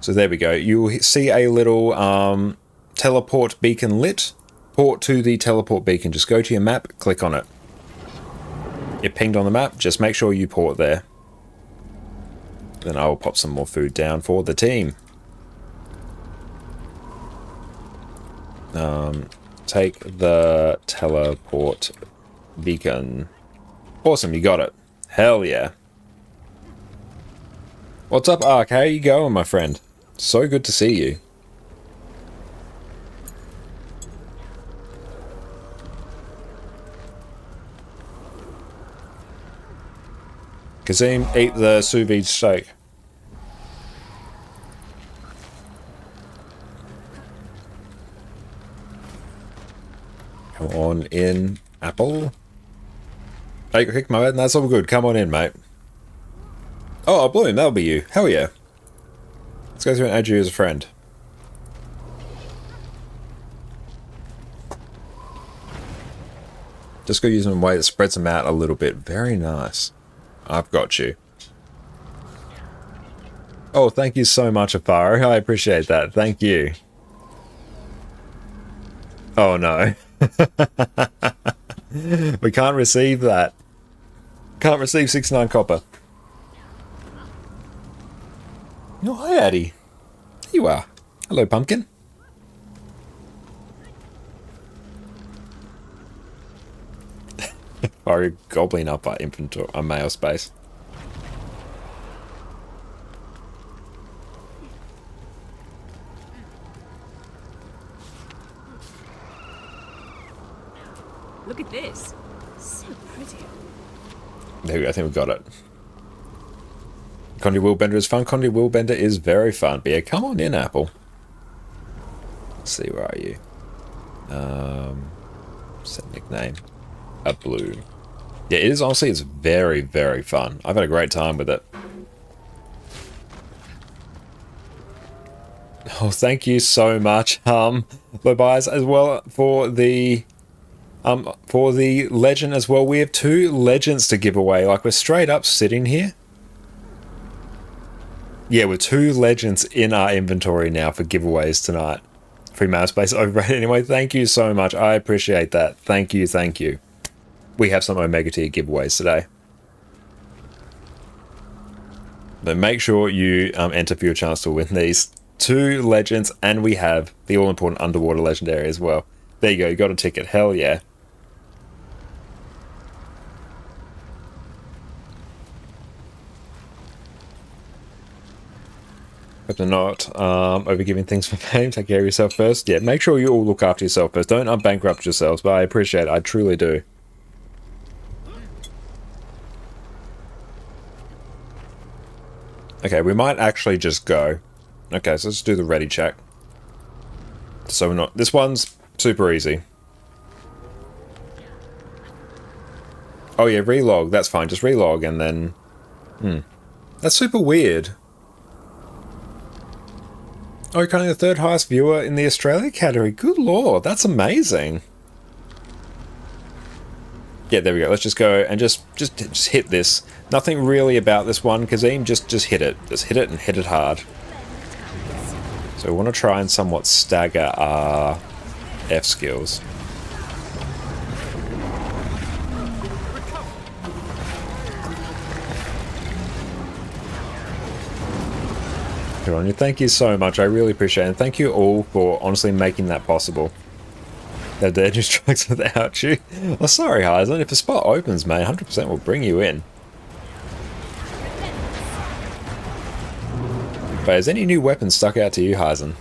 Speaker 1: So there we go. You'll see a little teleport beacon lit. Port to the teleport beacon. Just go to your map, click on it. You're pinged on the map, just make sure you port there. Then I will pop some more food down for the team. Take the teleport beacon. Awesome, you got it. Hell yeah. What's up, Ark? How you going, my friend? So good to see you. Kazim, eat the sous vide steak. Come on in, Apple. Hey, kick my head, that's all good. Come on in, mate. Oh, Bloom, that'll be you. Hell yeah. Let's go through and add you as a friend. Just go use them in a way that spreads them out a little bit. Very nice. I've got you. Oh, thank you so much, Afaro. I appreciate that. Thank you. Oh, no. We can't receive that. Can't receive 69 copper. Oh, hi, Addy. There you are. Hello, Pumpkin. Are gobbling up our inventory, our mail space.
Speaker 2: Look at this. So pretty.
Speaker 1: There we go. I think we got it. Condi Willbender is fun. Condi Willbender is very fun. But yeah, come on in, Apple. Let's see, where are you? Set nickname. A blue. Yeah, it is honestly, it's very, very fun. I've had a great time with it. Oh, thank you so much, Lobias, as well for the legend as well. We have 2 legends to give away. Like, we're straight up sitting here. Yeah, we're 2 legends in our inventory now for giveaways tonight. Free mouse space over. Anyway, thank you so much. I appreciate that. Thank you, thank you. We have some Omega Tier giveaways today. But make sure you enter for your chance to win these 2 legends, and we have the all-important underwater legendary as well. There you go, you got a ticket. Hell yeah. Hope they're not overgiving things for fame. Take care of yourself first. Yeah, make sure you all look after yourself first. Don't unbankrupt yourselves, but I appreciate it. I truly do. Okay, we might actually just go. Okay, so let's do the ready check. So we're not... This one's super easy. Oh yeah, relog. That's fine. Just relog and then... That's super weird. Oh, you're currently the third highest viewer in the Australia category. Good lord, that's amazing. Yeah, there we go. Let's just go and just hit this. Nothing really about this one, Kazim. Just hit it. Just hit it and hit it hard. So we want to try and somewhat stagger our F skills. Good on you. Thank you so much. I really appreciate it. And thank you all for honestly making that possible. They're dead just strikes without you. Oh, sorry, Heisen. If a spot opens, mate, 100% will bring you in. But has any new weapons stuck out to you, Heisen?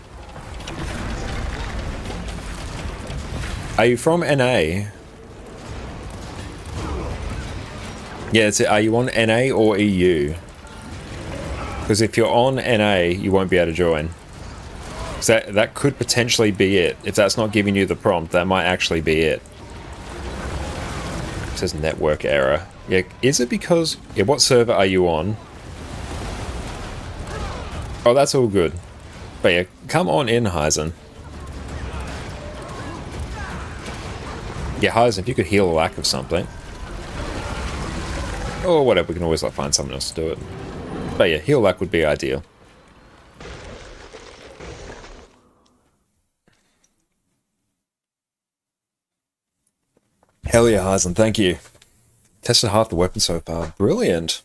Speaker 1: Are you from NA? Yeah, are you on NA or EU? Because if you're on NA, you won't be able to join. So that could potentially be it. If that's not giving you the prompt, that might actually be it. It says network error. Yeah, is it because... Yeah, what server are you on? Oh, that's all good. But yeah, come on in, Heisen. Yeah, Heisen, if you could heal a lack of something. Or whatever, we can always like find someone else to do it. But yeah, heal lack would be ideal. Hell yeah, Heisen, thank you. Tested half the weapon so far. Brilliant.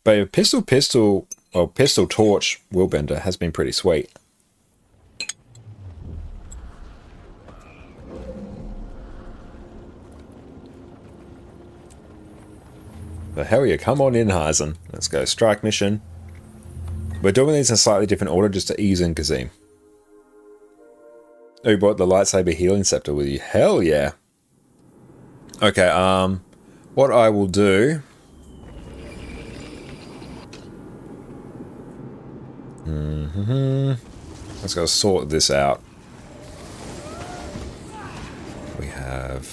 Speaker 1: But yeah, pistol torch Willbender has been pretty sweet. But hell yeah, come on in, Heisen. Let's go. Strike mission. We're doing these in a slightly different order just to ease in Kazim. Oh, you brought the lightsaber healing scepter with you. Hell yeah. Okay, what I will do... Let's go sort this out. We have...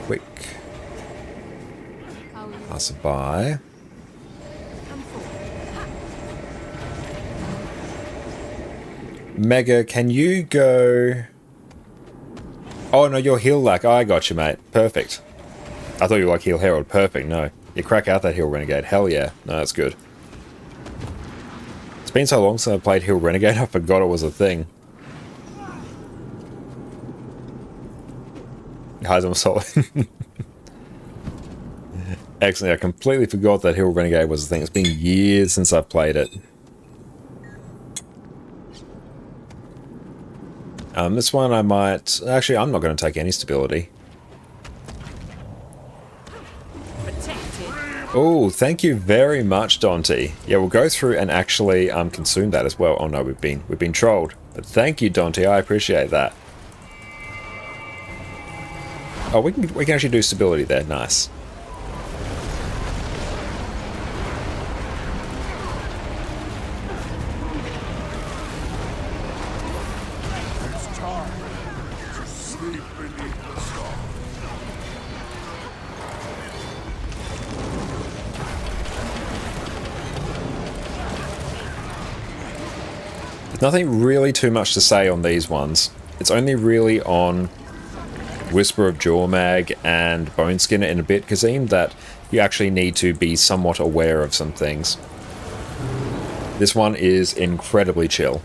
Speaker 1: Quick... Pass it by. Mega, can you go... Oh no, you're heal lack. I got you, mate. Perfect. I thought you were like heal herald. Perfect, no. You crack out that heal renegade. Hell yeah. No, that's good. It's been so long since I played heal renegade, I forgot it was a thing. Heisen was solid. Excellent. I completely forgot that heal renegade was a thing. It's been years since I've played it. This one I might... Actually, I'm not going to take any stability. Oh, thank you very much, Dante. Yeah, we'll go through and actually consume that as well. Oh no, we've been trolled. But thank you, Dante. I appreciate that. Oh, we can actually do stability there. Nice. Nothing really too much to say on these ones. It's only really on Whisper of Jormag and Boneskinner in a bit, Kazim, that you actually need to be somewhat aware of some things. This one is incredibly chill.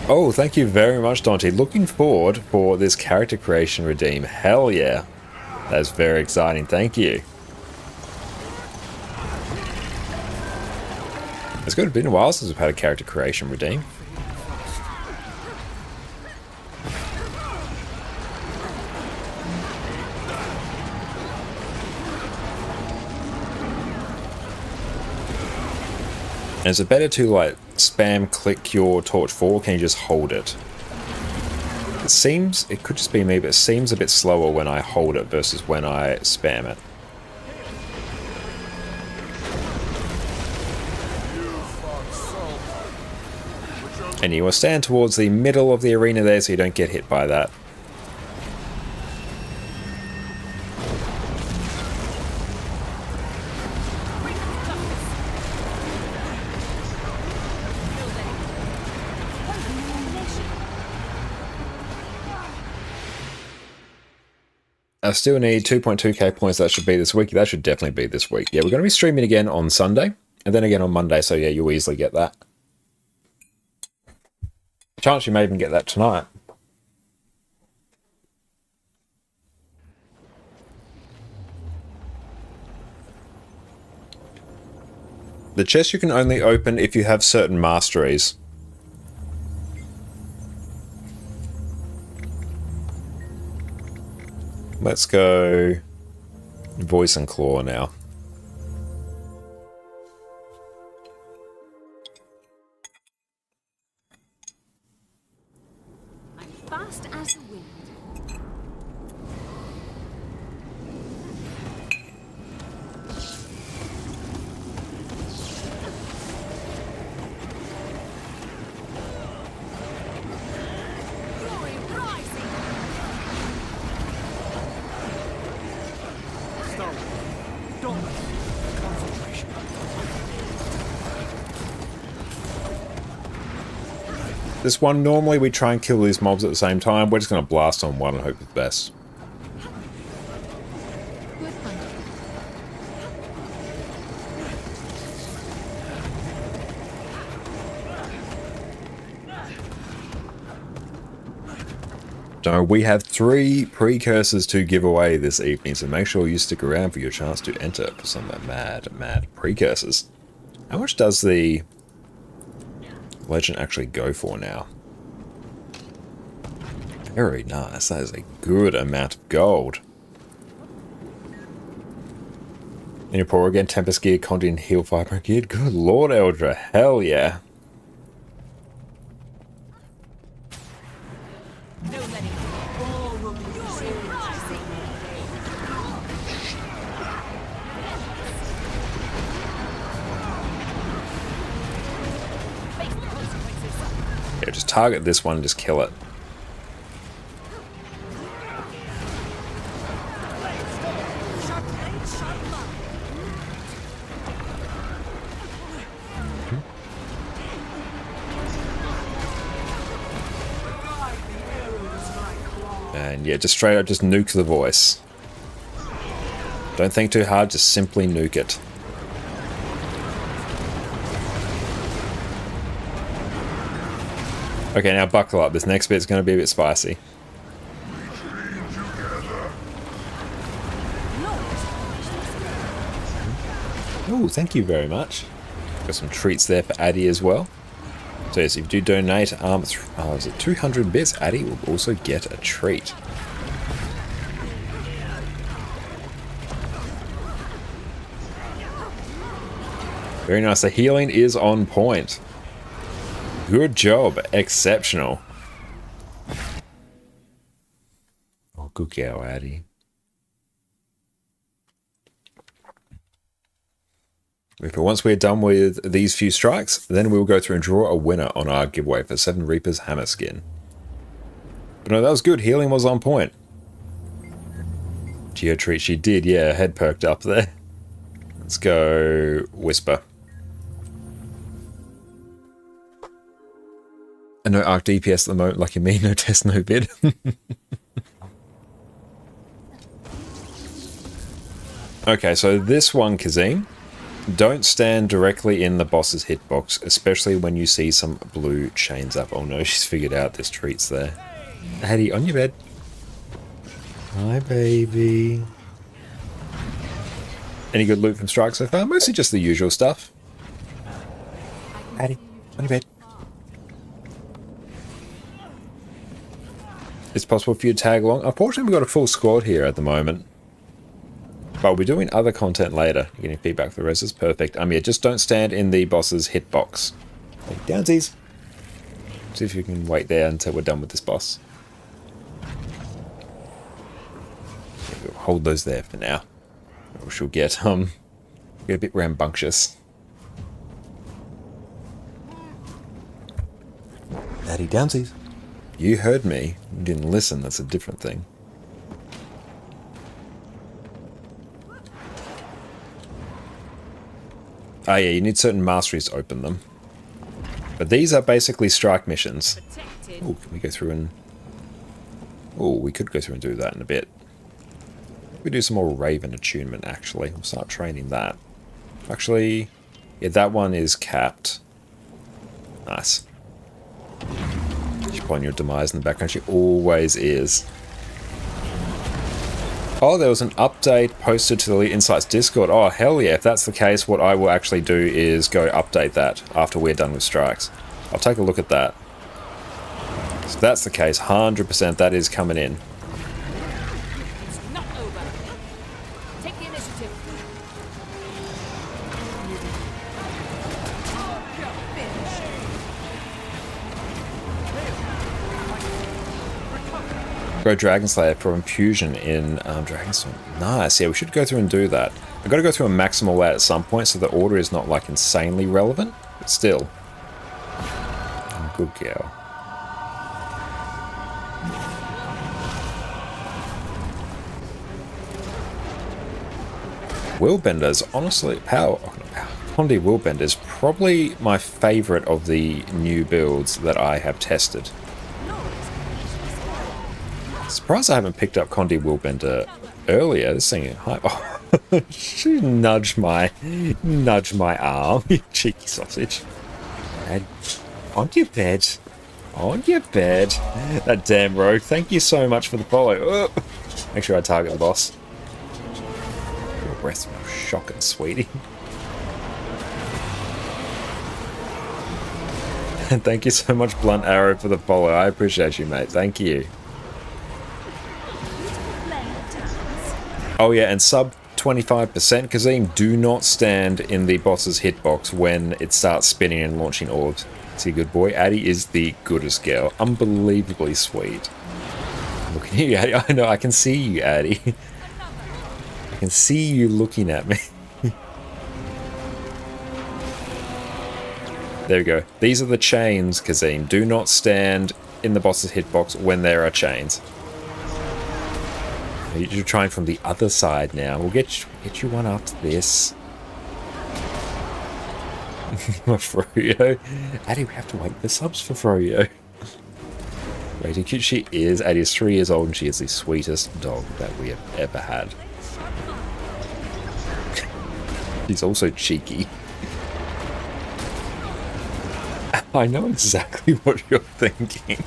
Speaker 1: Oh, thank you very much, Dante. Looking forward for this character creation redeem. Hell yeah. That's very exciting. Thank you. It's good. It's been a while since we've had a character creation redeem. And is it better to like spam click your torch forward, or can you just hold it? It seems, it could just be me, but it seems a bit slower when I hold it versus when I spam it. And you will stand towards the middle of the arena there so you don't get hit by that. I still need 2.2k points. That should be this week. That should definitely be this week. Yeah, we're going to be streaming again on Sunday and then again on Monday. So yeah, you'll easily get that. Chance you may even get that tonight. The chest you can only open if you have certain masteries. Let's go Voice and Claw now.
Speaker 2: I'm fast as the wind.
Speaker 1: This one, normally we try and kill these mobs at the same time. We're just going to blast on one and hope for the best. So we have 3 precursors to give away this evening, so make sure you stick around for your chance to enter for some mad precursors. How much does the legend actually go for now? Very nice. That is a good amount of gold. And you're poor again, Tempest Gear, Conti, and Heal Fiber Gear. Good lord, Eldra. Hell yeah. Yeah, just target this one, just kill it. And yeah, just straight up just nuke the voice. Don't think too hard, just simply nuke it. Okay, now buckle up. This next bit's going to be a bit spicy. Oh, thank you very much. Got some treats there for Addy as well. So yes, if you do donate, is it 200 bits? Addy will also get a treat. Very nice. The healing is on point. Good job. Exceptional. Oh, good go, Addy. Okay, once we're done with these few strikes, then we'll go through and draw a winner on our giveaway for 7 Reaper's Hammer Skin. But no, that was good. Healing was on point. Geo treat she did. Yeah, head perked up there. Let's go Whisper. And no arc DPS at the moment, lucky me, no test, no bid. Okay, so this one, Kazim, don't stand directly in the boss's hitbox, especially when you see some blue chains up. Oh no, she's figured out there's treats there. Addy, on your bed. Hi, baby. Any good loot from Strike so far? Mostly just the usual stuff. Addy, on your bed. It's possible for you to tag along. Unfortunately, we've got a full squad here at the moment. But we'll be doing other content later. You're getting feedback for the rest is perfect. Yeah, just don't stand in the boss's hitbox. Like, downsies. See if you can wait there until we're done with this boss. We'll hold those there for now. Or she'll get a bit rambunctious. Daddy downsies. You heard me. You didn't listen. That's a different thing. Oh yeah, you need certain masteries to open them. But these are basically strike missions. Oh, can we go through and... Oh, we could go through and do that in a bit. We do some more Raven attunement, actually. We'll start training that. Actually, yeah, that one is capped. Nice. She's playing your demise in the background. She always is. Oh, there was an update posted to the Elite Insights Discord. Oh, hell yeah. If that's the case, what I will actually do is go update that after we're done with strikes. I'll take a look at that. So if that's the case, 100% that is coming in.
Speaker 2: It's not over. Take the initiative.
Speaker 1: Go Dragon Slayer for infusion in Dragonstorm. Nice, yeah, we should go through and do that. I've got to go through a maximal at some point so the order is not like insanely relevant, but still. Good girl. Willbender's honestly, Condi Willbender is probably my favourite of the new builds that I have tested. Surprised I haven't picked up Condi Willbender earlier. This thing, oh, she nudged my arm, you cheeky sausage. And on your bed, on your bed. That damn rogue. Thank you so much for the follow. Make sure I target the boss. Your breath smells shocking, sweetie. And thank you so much, Blunt Arrow, for the follow. I appreciate you, mate. Thank you. Oh yeah, and sub 25%, Kazim, do not stand in the boss's hitbox when it starts spinning and launching orbs. See, good boy. Addie is the goodest girl. Unbelievably sweet. Look at you, Addie. I know, I can see you, Addie. I can see you looking at me. There we go. These are the chains, Kazim. Do not stand in the boss's hitbox when there are chains. You're trying from the other side now. We'll get you one after this. Froyo. Addie, we have to wait for subs for Froyo. Wait, how cute she is. Addie is 3 years old and she is the sweetest dog that we have ever had. She's also cheeky. I know exactly what you're thinking.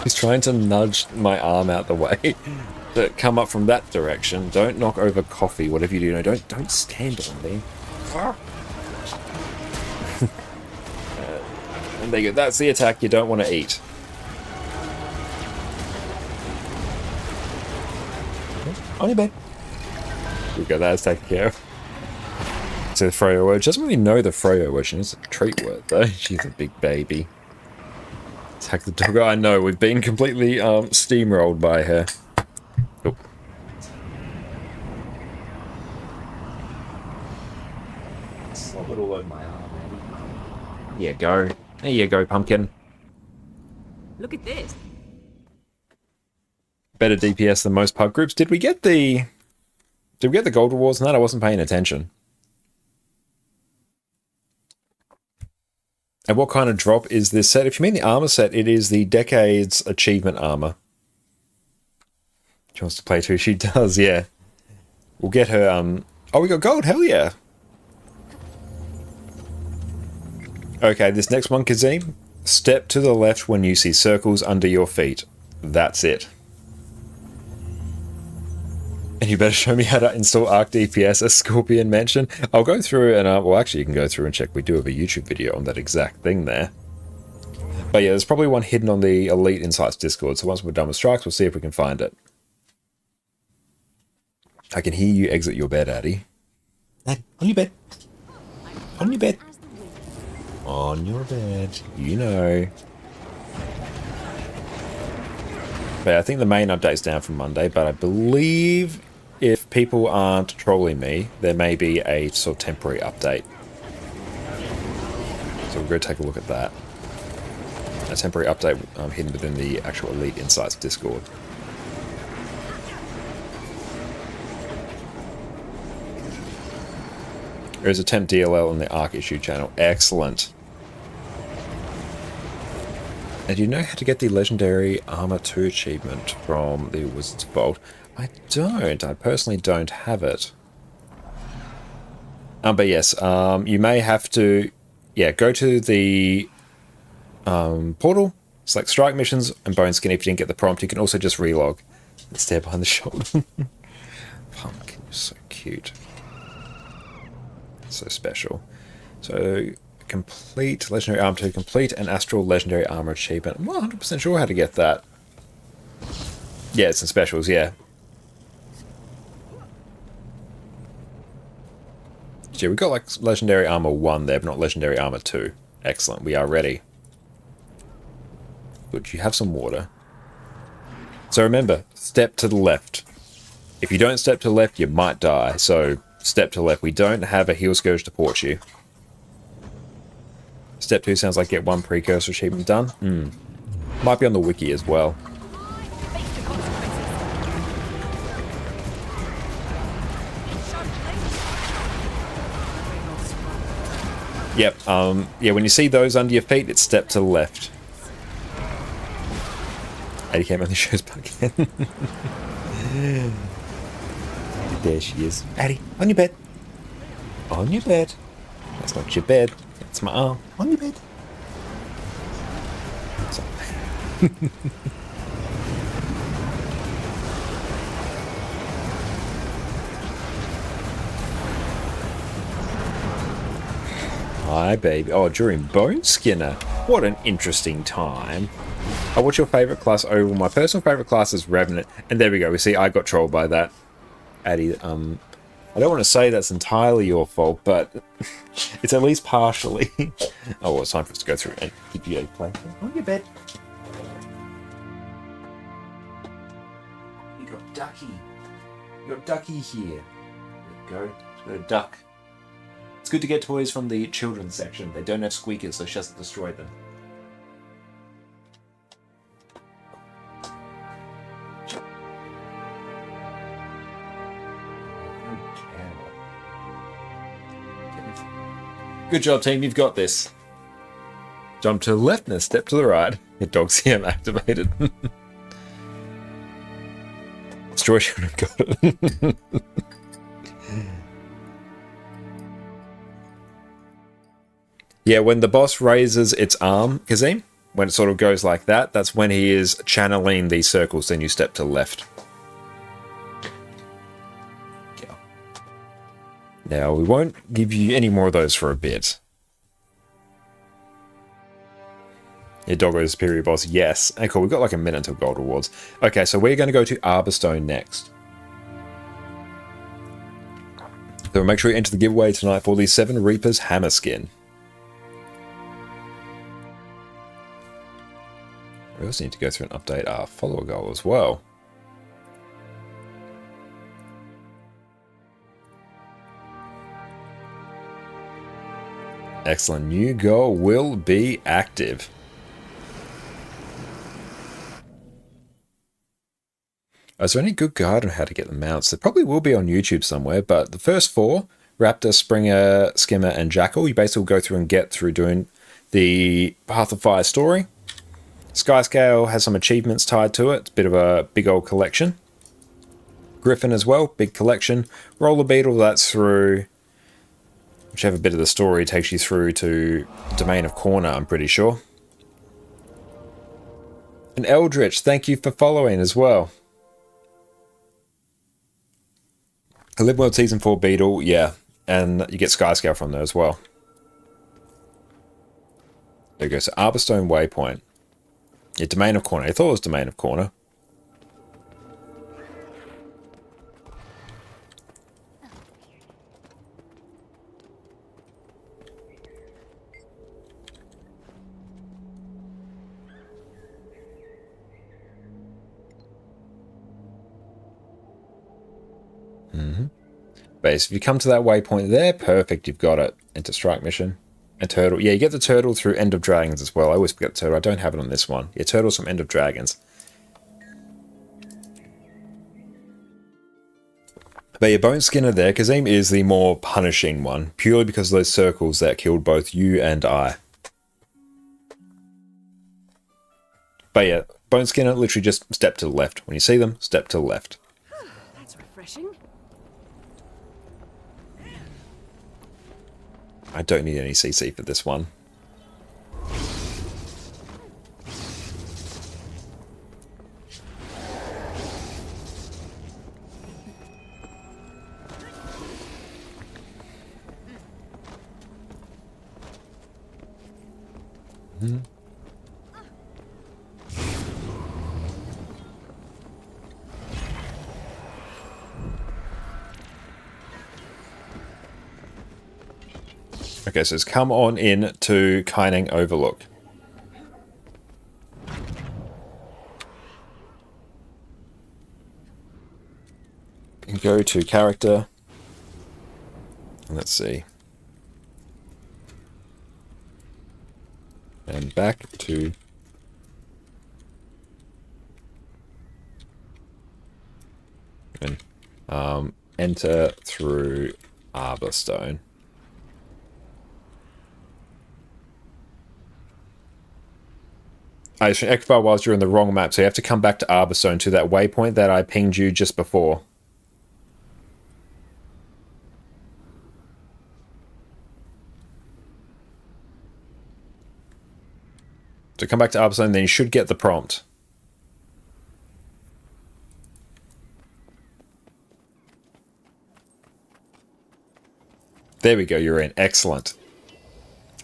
Speaker 1: He's trying to nudge my arm out the way. But come up from that direction. Don't knock over coffee, whatever you do. No, don't stand on me. And there you go. That's the attack you don't want to eat. On your bed. We got that taken care of. So the Froyo word. She doesn't really know the Froyo word. She knows a treat word though. She's a big baby. Attack the dog. I know, we've been completely steamrolled by her. Oh. Slop it all over my arm, Andy. There you go. There you go, pumpkin.
Speaker 2: Look at this.
Speaker 1: Better DPS than most pub groups. Did we get the gold rewards on that? I wasn't paying attention. And what kind of drop is this set? If you mean the armor set, it is the Decades Achievement Armor. She wants to play too. She does, yeah. We'll get her, Oh, we got gold. Hell yeah. Okay, this next one, Kazim. Step to the left when you see circles under your feet. That's it. And you better show me how to install Arc DPS, as Scorpion mentioned. I'll go through and, well, actually, you can go through and check. We do have a YouTube video on that exact thing there. But yeah, there's probably one hidden on the Elite Insights Discord, so once we're done with strikes, we'll see if we can find it. I can hear you exit your bed, Addy. Addy, on your bed. On your bed. On your bed. You know. But I think the main update's down from Monday, but I believe if people aren't trolling me, there may be a sort of temporary update. So we'll go take a look at that. A temporary update hidden within the actual Elite Insights Discord. There is a temp DLL on the ARC issue channel. Excellent. And you know how to get the Legendary Armor 2 achievement from the Wizard's Vault? I don't. I personally don't have it. But yes, you may have to, go to the portal, select Strike Missions and Bone Skin if you didn't get the prompt. You can also just relog and stare behind the shoulder. Pumpkin, you're so cute. So special. So complete Legendary Armor 2, complete an Astral Legendary Armor achievement. I'm not 100% sure how to get that. Yeah, it's in specials, yeah. Yeah, we got like Legendary Armor 1 there, but not Legendary Armor 2. Excellent, we are ready. Good, you have some water. So remember, step to the left. If you don't step to the left, you might die, so step to the left. We don't have a Heal Scourge to port you. Step 2 sounds like get one precursor achievement done. Might be on the wiki as well. Yep, yeah, when you see those under your feet, it's step to the left. Addy came on the show's back again. There she is. Addy, on your bed. On your bed. That's not your bed. It's my arm. On your bed. Hi, baby. Oh, during Bone Skinner. What an interesting time. Oh, what's your favourite class overall? My personal favourite class is Revenant. And there we go. We see I got trolled by that. Addy, I don't want to say that's entirely your fault, but it's at least partially. Oh, well, it's time for us to go through and give you a play. On your bed. You got Ducky. You got Ducky here. There you go. Got a duck. It's good to get toys from the children's section. They don't have squeakers, so she doesn't destroy them. Good job, team. You've got this. Jump to the left and step to the right. Your dog CM activated. Destroy children. Got it. Yeah, when the boss raises its arm, Kazim, when it sort of goes like that, that's when he is channeling these circles, then you step to the left. Yeah. Now, we won't give you any more of those for a bit. Yeah, Doggo is superior boss, yes. And cool, we've got like a minute until Gold Rewards. Okay, so we're going to go to Arborstone next. So make sure you enter the giveaway tonight for the 7 Reapers Hammer Skin. We also need to go through and update our follower goal as well. Excellent. New goal will be active. Is there any good guide on how to get the mounts? There probably will be on YouTube somewhere, but the first 4, Raptor, Springer, Skimmer, and Jackal, you basically will go through and get through doing the Path of Fire story. Skyscale has some achievements tied to it. It's a bit of a big old collection. Griffin as well, big collection. Roller Beetle, that's through whichever bit of the story takes you through to Domain of Corner, I'm pretty sure. And Eldritch, thank you for following as well. Live World Season 4 Beetle, yeah. And you get Skyscale from there as well. There you go, so Arborstone Waypoint. Yeah, Domain of Corner. I thought it was Domain of Corner. base. If you come to that waypoint there, perfect, you've got it. Enter strike mission. A turtle. Yeah, you get the turtle through End of Dragons as well. I always forget the turtle. I don't have it on this one. Yeah, turtles from End of Dragons. But your Bone Skinner there, Kazim is the more punishing one, purely because of those circles that killed both you and I. But yeah, Bone Skinner, literally just step to the left. When you see them, step to the left.
Speaker 2: That's refreshing.
Speaker 1: I don't need any CC for this one. Okay, so it's come on in to Kaining Overlook. You can go to character. And let's see. And back to... And enter through Arborstone. I should X-Bar whilst you're in the wrong map, so you have to come back to Arborstone to that waypoint that I pinged you just before. So come back to Arborstone, then you should get the prompt. There we go, you're in. Excellent.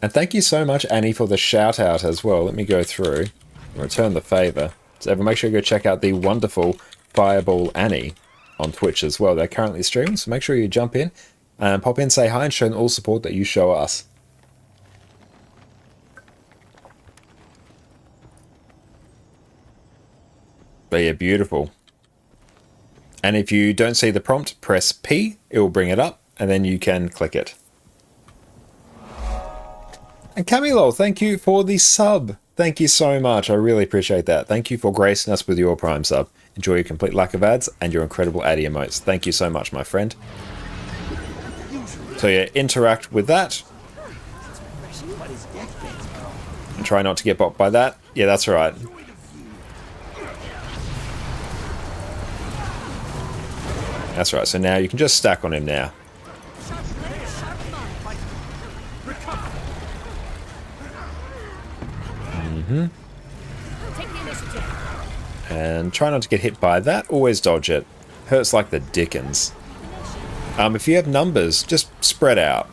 Speaker 1: And thank you so much, Annie, for the shout-out as well. Let me go through and return the favour. So everyone make sure you go check out the wonderful Fireball Annie on Twitch as well. They're currently streaming, so make sure you jump in and pop in, say hi, and show them all support that you show us. But yeah, beautiful. And if you don't see the prompt, press P. It will bring it up, and then you can click it. And Camilo, thank you for the sub. Thank you so much. I really appreciate that. Thank you for gracing us with your Prime sub. Enjoy your complete lack of ads and your incredible Addy emotes. Thank you so much, my friend. So yeah, interact with that. And try not to get bopped by that. Yeah, that's right. That's right. So now you can just stack on him now. And try not to get hit by that. Always dodge it. Hurts like the dickens. If you have numbers, just spread out.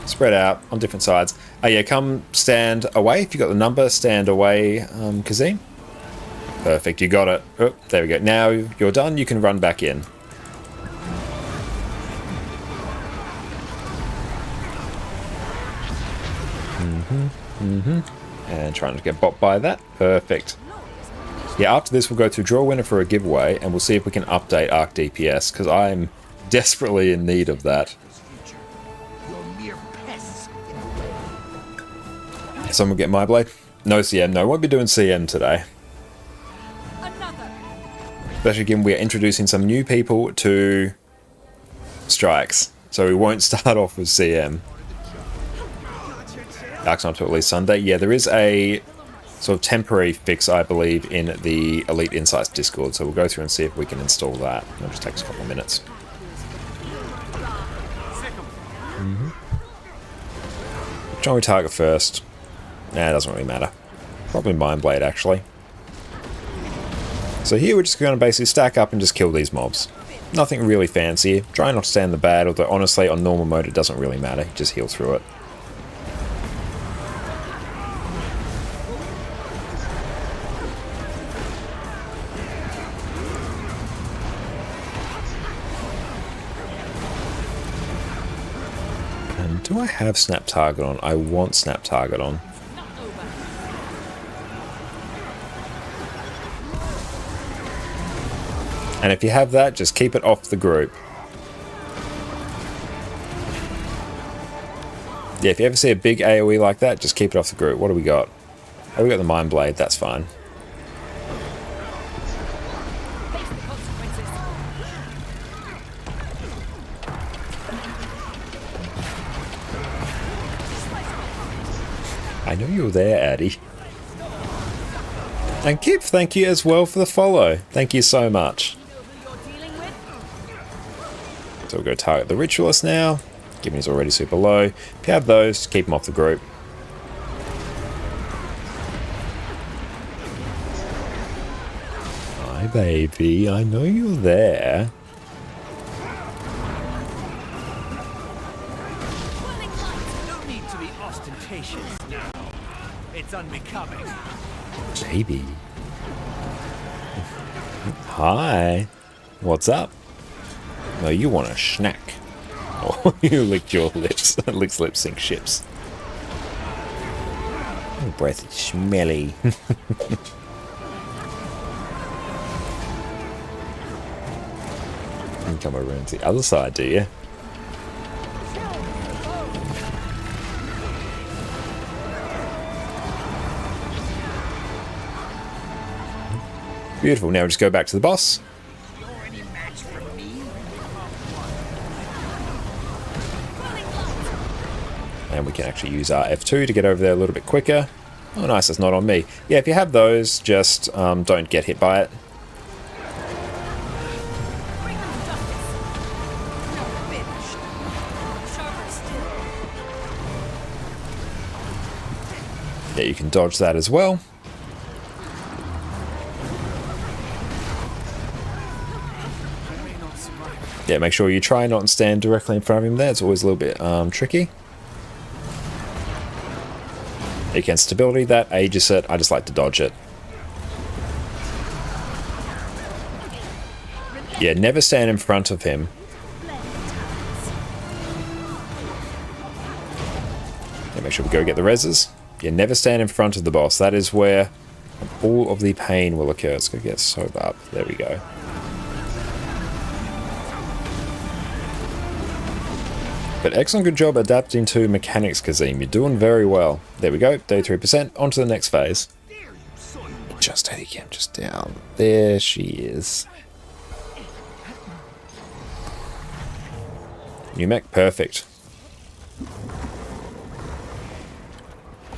Speaker 1: Spread out on different sides. Yeah, come stand away. If you got the number, stand away, Kazim. Perfect, you got it. Oh, there we go. Now you're done, you can run back in. And trying to get bopped by that. Perfect. Yeah, after this we'll go to draw a winner for a giveaway and we'll see if we can update Arc DPS, because I'm desperately in need of that. Someone get my blade? No CM, no, won't be doing CM today. Especially given we're introducing some new people to strikes, so we won't start off with CM. Dark's not till at least Sunday. Yeah, there is a sort of temporary fix, I believe, in the Elite Insights Discord, so we'll go through and see if we can install that. It'll just take us a couple of minutes. Which one we target first? Nah, it doesn't really matter. Probably Mindblade, actually. So here we're just going to basically stack up and just kill these mobs. Nothing really fancy. Try not to stand the bad, although honestly on normal mode it doesn't really matter. Just heal through it. And do I have Snap Target on? I want Snap Target on. And if you have that, just keep it off the group. Yeah, if you ever see a big AoE like that, just keep it off the group. What do we got? Oh, we got the Mind Blade. That's fine. I know you're there, Addy. And Kip, thank you as well for the follow. Thank you so much. So we'll go target the Ritualist now, given he's already super low. If you have those, keep him off the group. Hi, baby. I know you're there.
Speaker 3: No need to be ostentatious now. It's unbecoming.
Speaker 1: Baby. Hi. What's up? No, you want a snack. Oh, you licked your lips. Licks lip sync ships. Your breath is smelly. You come around to the other side, do you? Beautiful. Now we just go back to the boss. And we can actually use our F2 to get over there a little bit quicker. Oh, nice. That's not on me. Yeah, if you have those, just don't get hit by it. Yeah, you can dodge that as well. Yeah, make sure you try not to stand directly in front of him there. It's always a little bit tricky. Against stability, that ages it. I just like to dodge it. Yeah, never stand in front of him. Yeah, make sure we go get the reses. Yeah, never stand in front of the boss. That is where all of the pain will occur. Let's go get sober up. There we go. But excellent good job adapting to mechanics, Kazim. You're doing very well. There we go, 33%. On to the next phase. Just Eddie Kim, just down. There she is. New mech, perfect.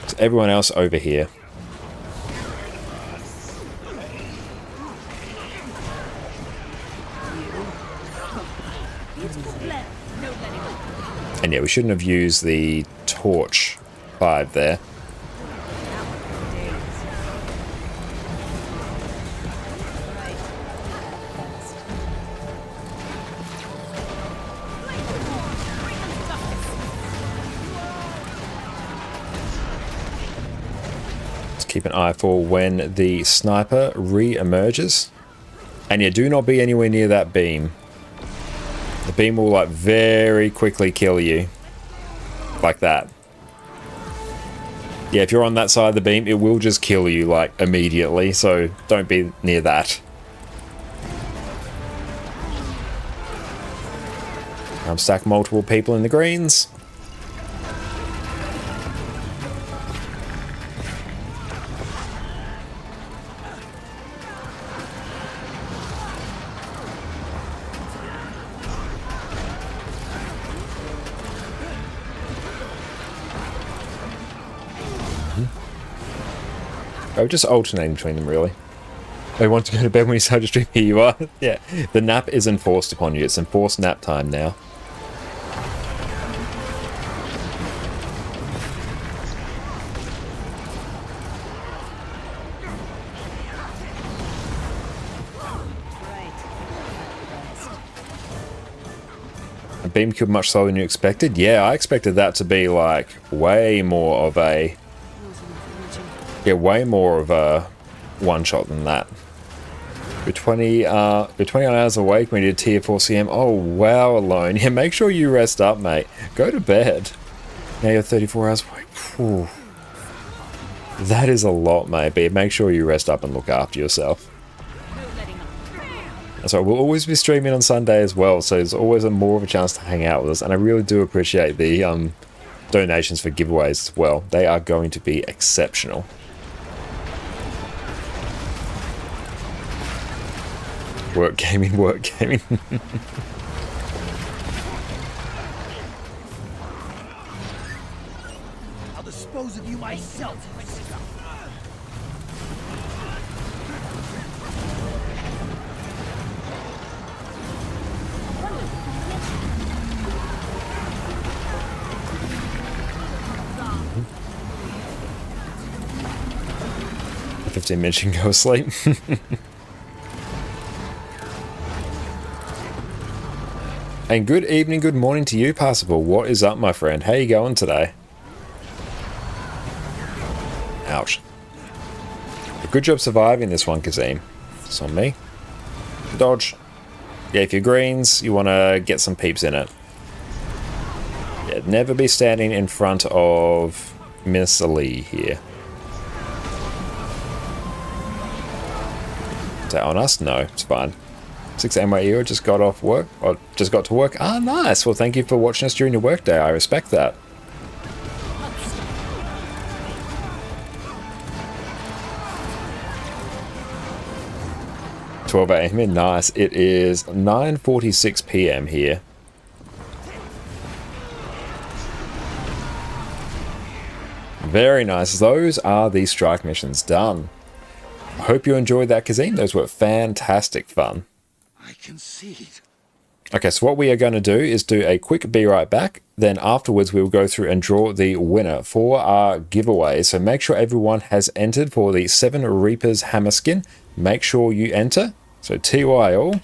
Speaker 1: So everyone else over here. And yeah, we shouldn't have used the torch 5 there. Let's keep an eye for when the sniper re-emerges. And yeah, do not be anywhere near that beam. The beam will like very quickly kill you. Like that. Yeah, if you're on that side of the beam, it will just kill you like immediately, so don't be near that. Stack multiple people in the greens. I would just alternate between them, really. I want to go to bed when you start to stream. Here you are. Yeah, the nap is enforced upon you. It's enforced nap time now. A beam killed much slower than you expected? Yeah, I expected that to be like way more of a... Yeah, way more of a one-shot than that. You're 20 hours awake when you did tier 4 CM. Oh, wow, alone. Yeah, make sure you rest up, mate. Go to bed. Now you're 34 hours awake. Whew. That is a lot, mate. But make sure you rest up and look after yourself. So we'll always be streaming on Sunday as well, so there's always more of a chance to hang out with us. And I really do appreciate the donations for giveaways as well. They are going to be exceptional. Work gaming, work gaming.
Speaker 3: I'll dispose of you myself.
Speaker 1: 15 minutes you can go to sleep. And good evening, good morning to you, Passable. What is up, my friend? How you going today? Ouch. Good job surviving this one, Kazim. It's on me. Dodge. Yeah, if you're greens, you want to get some peeps in it. Yeah, never be standing in front of Miss Lee here. Is that on us? No, it's fine. 6 AM right here, just got off work, or just got to work. Ah, nice. Well, thank you for watching us during your workday. I respect that. $12 AM, nice. It is 9:46 PM here. Very nice. Those are the strike missions done. I hope you enjoyed that, Kazim. Those were fantastic fun.
Speaker 3: I concede.
Speaker 1: Okay, so what we are going to do is do a quick be right back. Then afterwards, we will go through and draw the winner for our giveaway. So make sure everyone has entered for the 7 Reapers hammer skin. Make sure you enter. So TY all.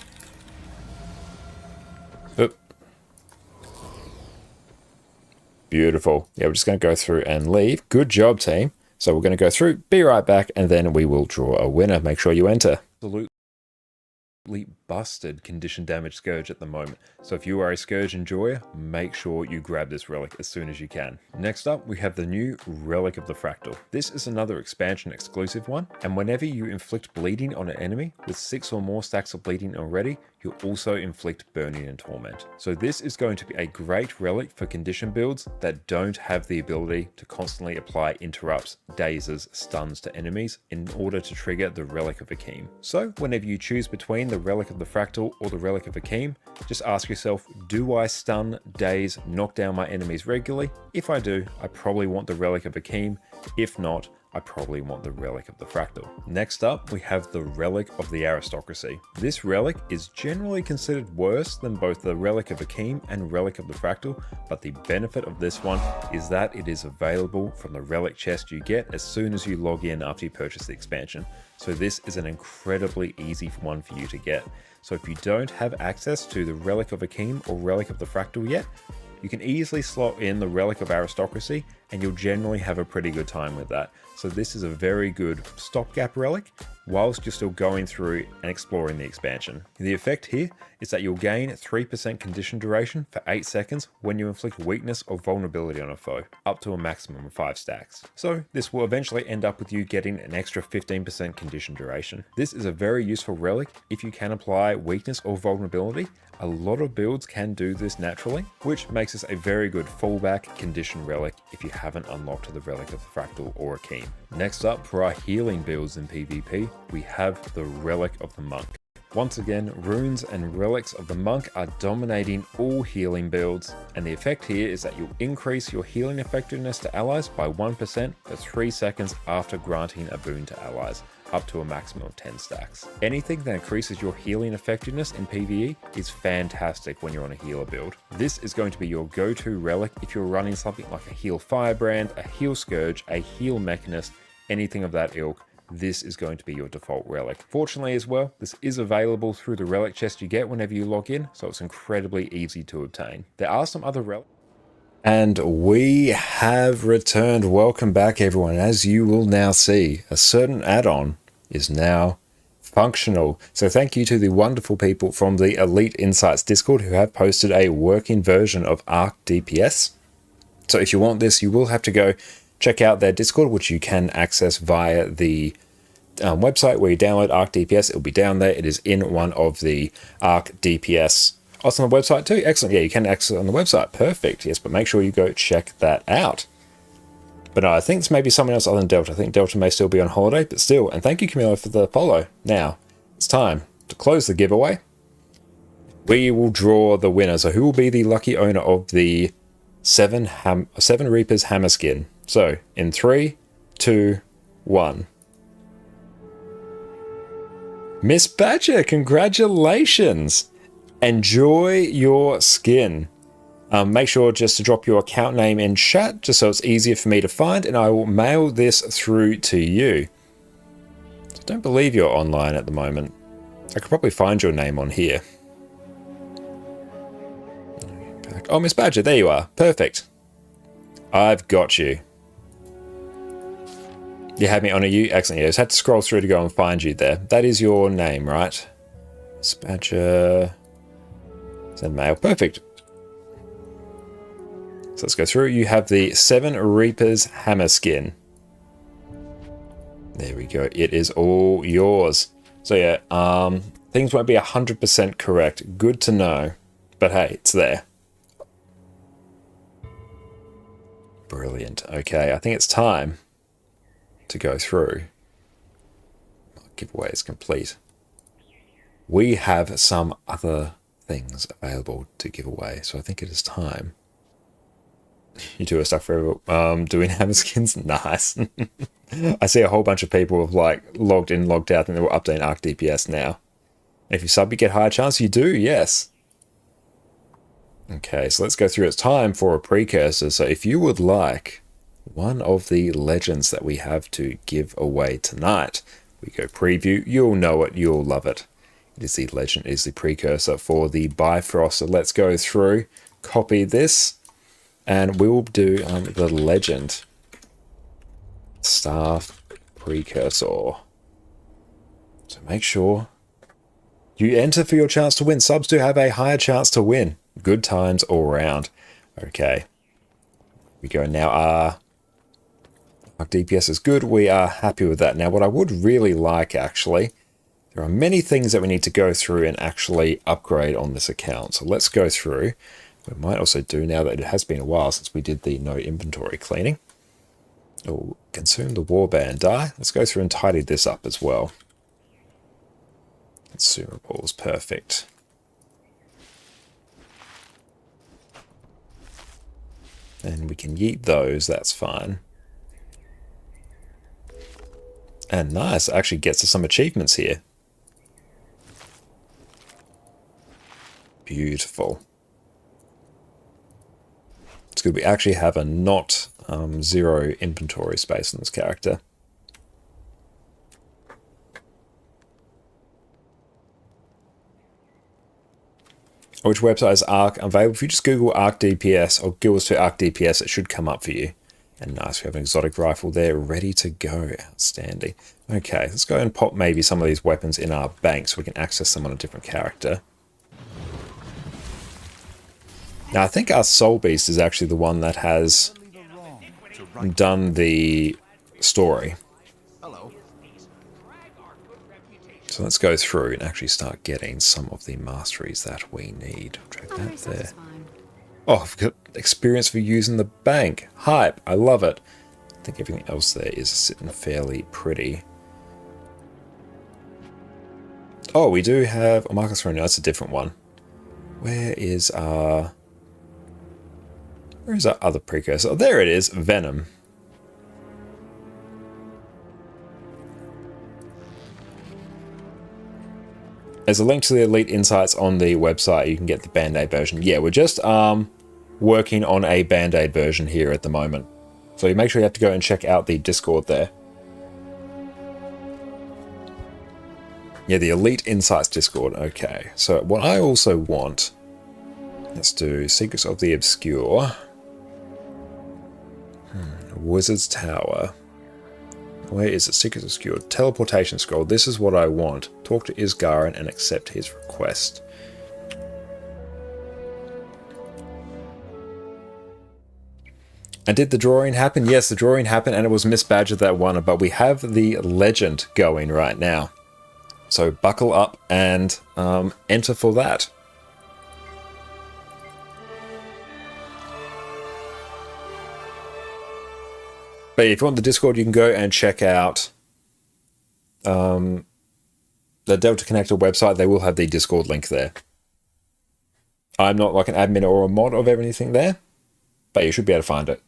Speaker 1: Oop. Beautiful. Yeah, we're just going to go through and leave. Good job, team. So we're going to go through, be right back, and then we will draw a winner. Make sure you enter. Absolutely busted condition damage Scourge at the moment. So if you are a Scourge enjoyer, make sure you grab this relic as soon as you can. Next up, we have the new Relic of the Fractal. This is another expansion exclusive one, and whenever you inflict bleeding on an enemy with 6 or more stacks of bleeding already, you'll also inflict burning and torment. So this is going to be a great relic for condition builds that don't have the ability to constantly apply interrupts, dazes, stuns to enemies in order to trigger the Relic of Akeem. So whenever you choose between the Relic of the Fractal or the Relic of Akeem, just ask yourself, do I stun, daze, knock down my enemies regularly? If I do, I probably want the Relic of Akeem. If not, I probably want the Relic of the Fractal. Next up, we have the Relic of the Aristocracy. This relic is generally considered worse than both the Relic of Akeem and Relic of the Fractal, but the benefit of this one is that it is available from the relic chest you get as soon as you log in after you purchase the expansion. So this is an incredibly easy one for you to get. So if you don't have access to the Relic of Akeem or Relic of the Fractal yet, you can easily slot in the Relic of Aristocracy and you'll generally have a pretty good time with that. So this is a very good stopgap relic whilst you're still going through and exploring the expansion. The effect here is that you'll gain 3% condition duration for 8 seconds when you inflict weakness or vulnerability on a foe, up to a maximum of 5 stacks. So this will eventually end up with you getting an extra 15% condition duration. This is a very useful relic if you can apply weakness or vulnerability. A lot of builds can do this naturally, which makes this a very good fallback condition relic if you haven't unlocked the Relic of the Fractal or Akeem. Next up, for our healing builds in PvP, we have the Relic of the Monk. Once again, runes and relics of the monk are dominating all healing builds, and the effect here is that you'll increase your healing effectiveness to allies by 1% for 3 seconds after granting a boon to allies, up to a maximum of 10 stacks. Anything that increases your healing effectiveness in PvE is fantastic when you're on a healer build. This is going to be your go-to relic if you're running something like a heal Firebrand, a heal Scourge, a heal Mechanist, anything of that ilk. This is going to be your default relic. Fortunately as well, this is available through the relic chest you get whenever you log in, so it's incredibly easy to obtain. There are some other relics. And we have returned. Welcome back, everyone. As you will now see, a certain add-on is now functional. So thank you to the wonderful people from the Elite Insights Discord who have posted a working version of Arc DPS. So if you want this, you will have to go check out their Discord, which you can access via the website where you download Arc DPS. It'll be down there. It is in one of the Arc DPS Also on the website too. Excellent. Yeah, you can access it on the website. Perfect. Yes, but make sure you go check that out. But no, I think it's maybe someone else other than Delta. I think Delta may still be on holiday, but still. And thank you, Camilo, for the follow. Now, it's time to close the giveaway. We will draw the winner. So who will be the lucky owner of the 7 Reapers hammer skin? So in 3, 2, 1. Miss Badger, congratulations. Enjoy your skin. Make sure just to drop your account name in chat, just so it's easier for me to find, and I will mail this through to you. So I don't believe you're online at the moment. I could probably find your name on here. Oh, Miss Badger, there you are. Perfect. I've got you. You had me on you? Excellent. Yeah, I just had to scroll through to go and find you there. That is your name, right? Miss Badger. Send mail. Perfect. So let's go through. You have the 7 Reapers hammer skin. There we go. It is all yours. So yeah, things won't be 100% correct. Good to know. But hey, it's there. Brilliant. Okay, I think it's time to go through. Giveaway is complete. We have some other things available to give away, so I think it is time. You two are stuck forever doing hammer skins. Nice. I see a whole bunch of people have like logged in, logged out, and they will update Arc DPS now. If you sub, you get higher chance. You do, yes. Okay, so let's go through. It's time for a precursor. So if you would like one of the legends that we have to give away tonight, we go preview. You'll know it. You'll love it. It is the legend. It is the precursor for the Bifrost. So let's go through, copy this. And we will do the legend staff precursor. So make sure you enter for your chance to win. Subs do have a higher chance to win. Good times all round. Okay. We go now. Our DPS is good. We are happy with that. Now what I would really like actually, there are many things that we need to go through and actually upgrade on this account. So let's go through. We might also do, now that it has been a while since we did the no inventory cleaning. Oh, consume the warband die. Let's go through and tidy this up as well. Consumables, perfect. And we can yeet those, that's fine. And nice, actually gets us some achievements here. Beautiful. It's good we actually have a not 0 inventory space on this character. Which website is Arc available? If you just Google Arc DPS or Guilds to Arc DPS, it should come up for you. And nice, we have an exotic rifle there ready to go. Outstanding. Okay, let's go and pop maybe some of these weapons in our bank so we can access them on a different character. Now, I think our Soul Beast is actually the one that has done the story. So let's go through and actually start getting some of the masteries that we need. Drag that there. Oh, I've got experience for using the bank. Hype. I love it. I think everything else there is sitting fairly pretty. Oh, we do have a Marcus Throne. No, that's a different one. Where is our other precursor? Oh, there it is. Venom. There's a link to the Elite Insights on the website. You can get the Band-Aid version. Yeah, we're just working on a Band-Aid version here at the moment. So you make sure you have to go and check out the Discord there. Yeah, the Elite Insights Discord. Okay, so what I also want... Let's do Secrets of the Obscure. Wizard's Tower. Where is it? Secrets Obscure. Teleportation Scroll. This is what I want. Talk to Isgarin and accept his request. And did the drawing happen? Yes, the drawing happened and it was Miss Badger that won it, but we have the legend going right now. So buckle up and enter for that. But if you want the Discord, you can go and check out the Delta Connector website. They will have the Discord link there. I'm not like an admin or a mod of anything there, but you should be able to find it.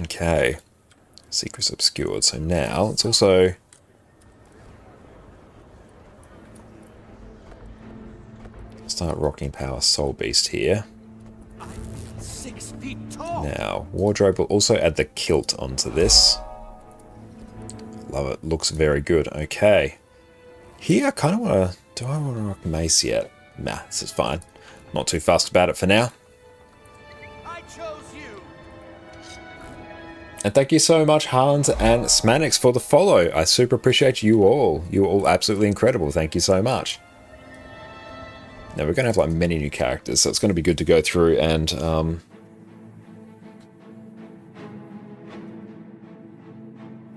Speaker 1: Okay. Secrets obscured. So now let's also start rocking Power Soul Beast here.
Speaker 3: 6 feet tall.
Speaker 1: Now, Wardrobe will also add the kilt onto this. Love it. Looks very good. Okay. Here, I kind of want to... Do I want to rock Mace yet? Nah, this is fine. Not too fussed about it for now.
Speaker 3: I chose you.
Speaker 1: And thank you so much, Hans and Smanix, for the follow. I super appreciate you all. You're all absolutely incredible. Thank you so much. Now, we're going to have like many new characters, so it's going to be good to go through and...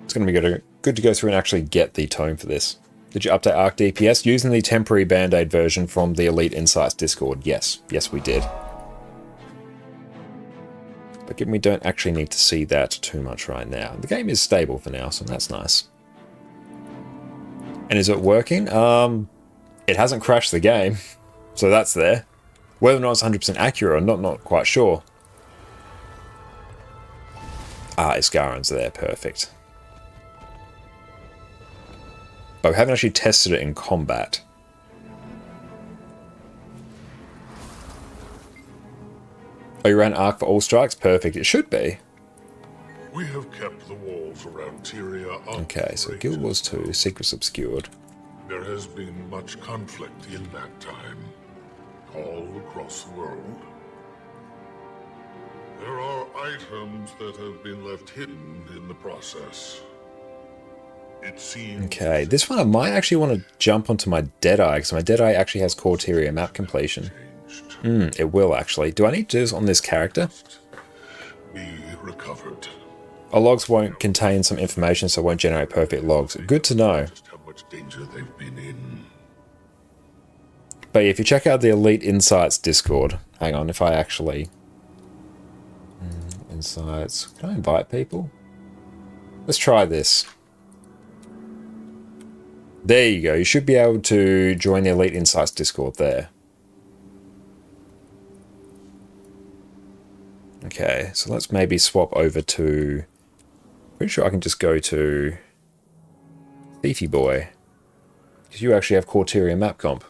Speaker 1: it's going to be good to go through and actually get the tome for this. Did you update Arc DPS using the temporary Band-Aid version from the Elite Insights Discord? Yes. Yes, we did. But given we don't actually need to see that too much right now. The game is stable for now, so that's nice. And is it working? It hasn't crashed the game, so that's there. Whether or not it's 100% accurate or not quite sure. Ah, Iskaran's there. Perfect. But we haven't actually tested it in combat. Oh, you ran Arc for all strikes? Perfect. It should be.
Speaker 11: We have kept the walls around Tyria up.
Speaker 1: Okay, so Guild Wars 2, Secrets Obscured.
Speaker 11: There has been much conflict in that time, all across the world. There are items that have been left hidden in the process. It seems...
Speaker 1: Okay, this one I might actually want to jump onto my Deadeye, because my Deadeye actually has Core Tyria map completion. It will actually. Do I need to do this on this character?
Speaker 11: Be recovered.
Speaker 1: Our logs won't contain some information, so it won't generate perfect logs. Good to know.
Speaker 11: Just how much danger they've been in.
Speaker 1: But if you check out the Elite Insights Discord, hang on, if I actually... Insights... Can I invite people? Let's try this. There you go. You should be able to join the Elite Insights Discord there. Okay, so let's maybe swap over to... Pretty sure I can just go to Thiefy Boy. Because you actually have Core Tyria map comp.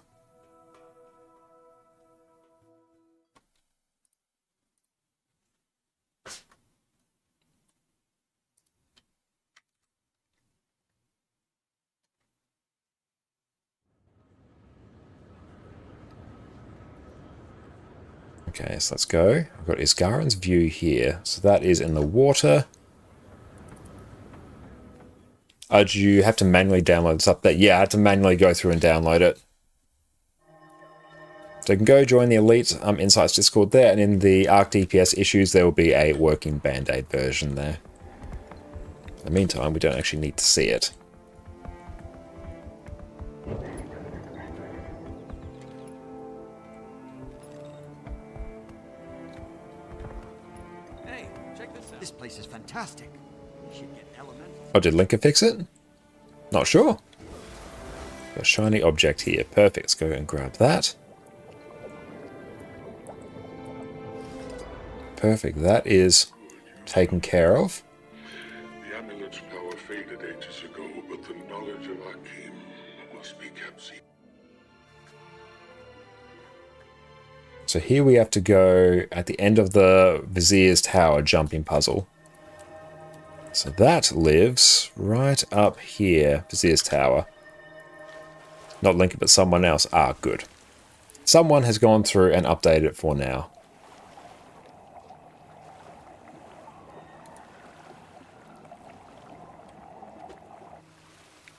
Speaker 1: Okay, so let's go. I've got Iskaran's view here. So that is in the water. Do you have to manually download this update? Yeah, I had to manually go through and download it. So you can go join the Elite Insights Discord there, and in the Arc DPS issues, there will be a working Band-Aid version there. In the meantime, we don't actually need to see it.
Speaker 3: This place is fantastic. We should get elemental.
Speaker 1: Oh, did Linka fix it? Not sure. Got a shiny object here. Perfect. Let's go and grab that. Perfect. That is taken care of.
Speaker 11: The amulet's power faded ages ago, but the knowledge of Akim must be kept secret.
Speaker 1: So here we have to go at the end of the Vizier's Tower jumping puzzle. So that lives right up here, Vizier's Tower. Not Lincoln, but someone else. Ah, good. Someone has gone through and updated it for now.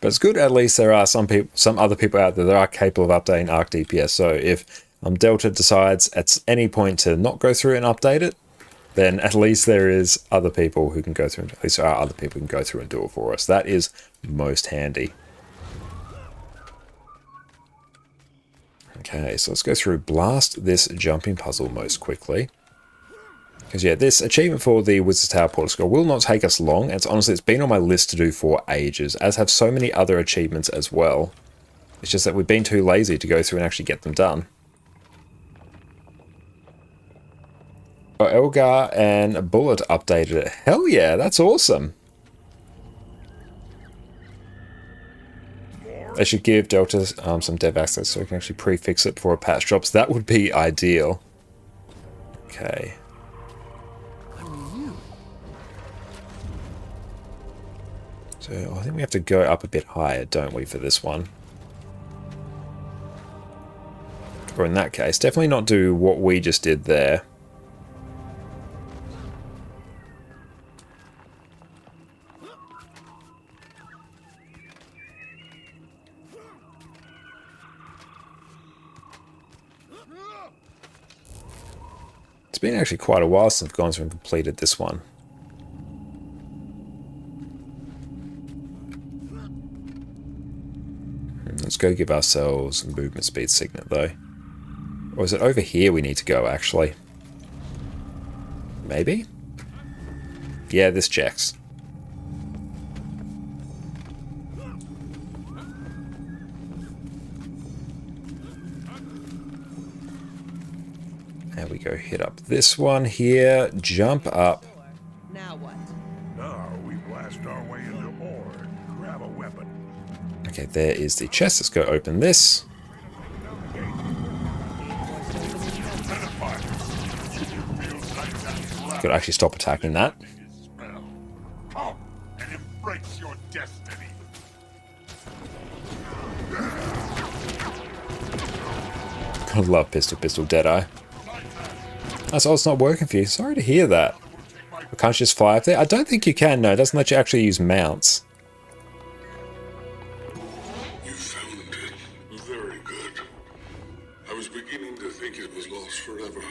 Speaker 1: But it's good at least there are some other people out there that are capable of updating Arc DPS. So if Delta decides at any point to not go through and update it, then at least there is other people who can go through, at least there are other people who can go through and do it for us. That is most handy. Okay, so let's go through blast this jumping puzzle most quickly. Because yeah, this achievement for the Wizard's Tower Portal Scroll will not take us long. It's been on my list to do for ages, as have so many other achievements as well. It's just that we've been too lazy to go through and actually get them done. Oh, Elgar and Bullet updated it. Hell yeah, that's awesome. They should give Delta some dev access so we can actually prefix it before a patch drops. That would be ideal. Okay. So I think we have to go up a bit higher, don't we, for this one? Or in that case, definitely not do what we just did there. It's been actually quite a while since I've gone through and completed this one. Let's go give ourselves a movement speed signet though. Or is it over here we need to go actually? Maybe? Yeah, this checks. There we go, hit up this one here, jump up.
Speaker 4: Now what?
Speaker 11: Now we blast our way into Ord. Grab a weapon.
Speaker 1: Okay, there is the chest. Let's go open this. Could actually stop attacking that.
Speaker 11: Come and embrace your destiny.
Speaker 1: Gotta love pistol, Deadeye. That's all, it's not working for you. Sorry to hear that. Can't you just fly up there? I don't think you can, no. It doesn't let you actually use mounts.
Speaker 11: You found it. Very good. I was beginning to think it was lost forever.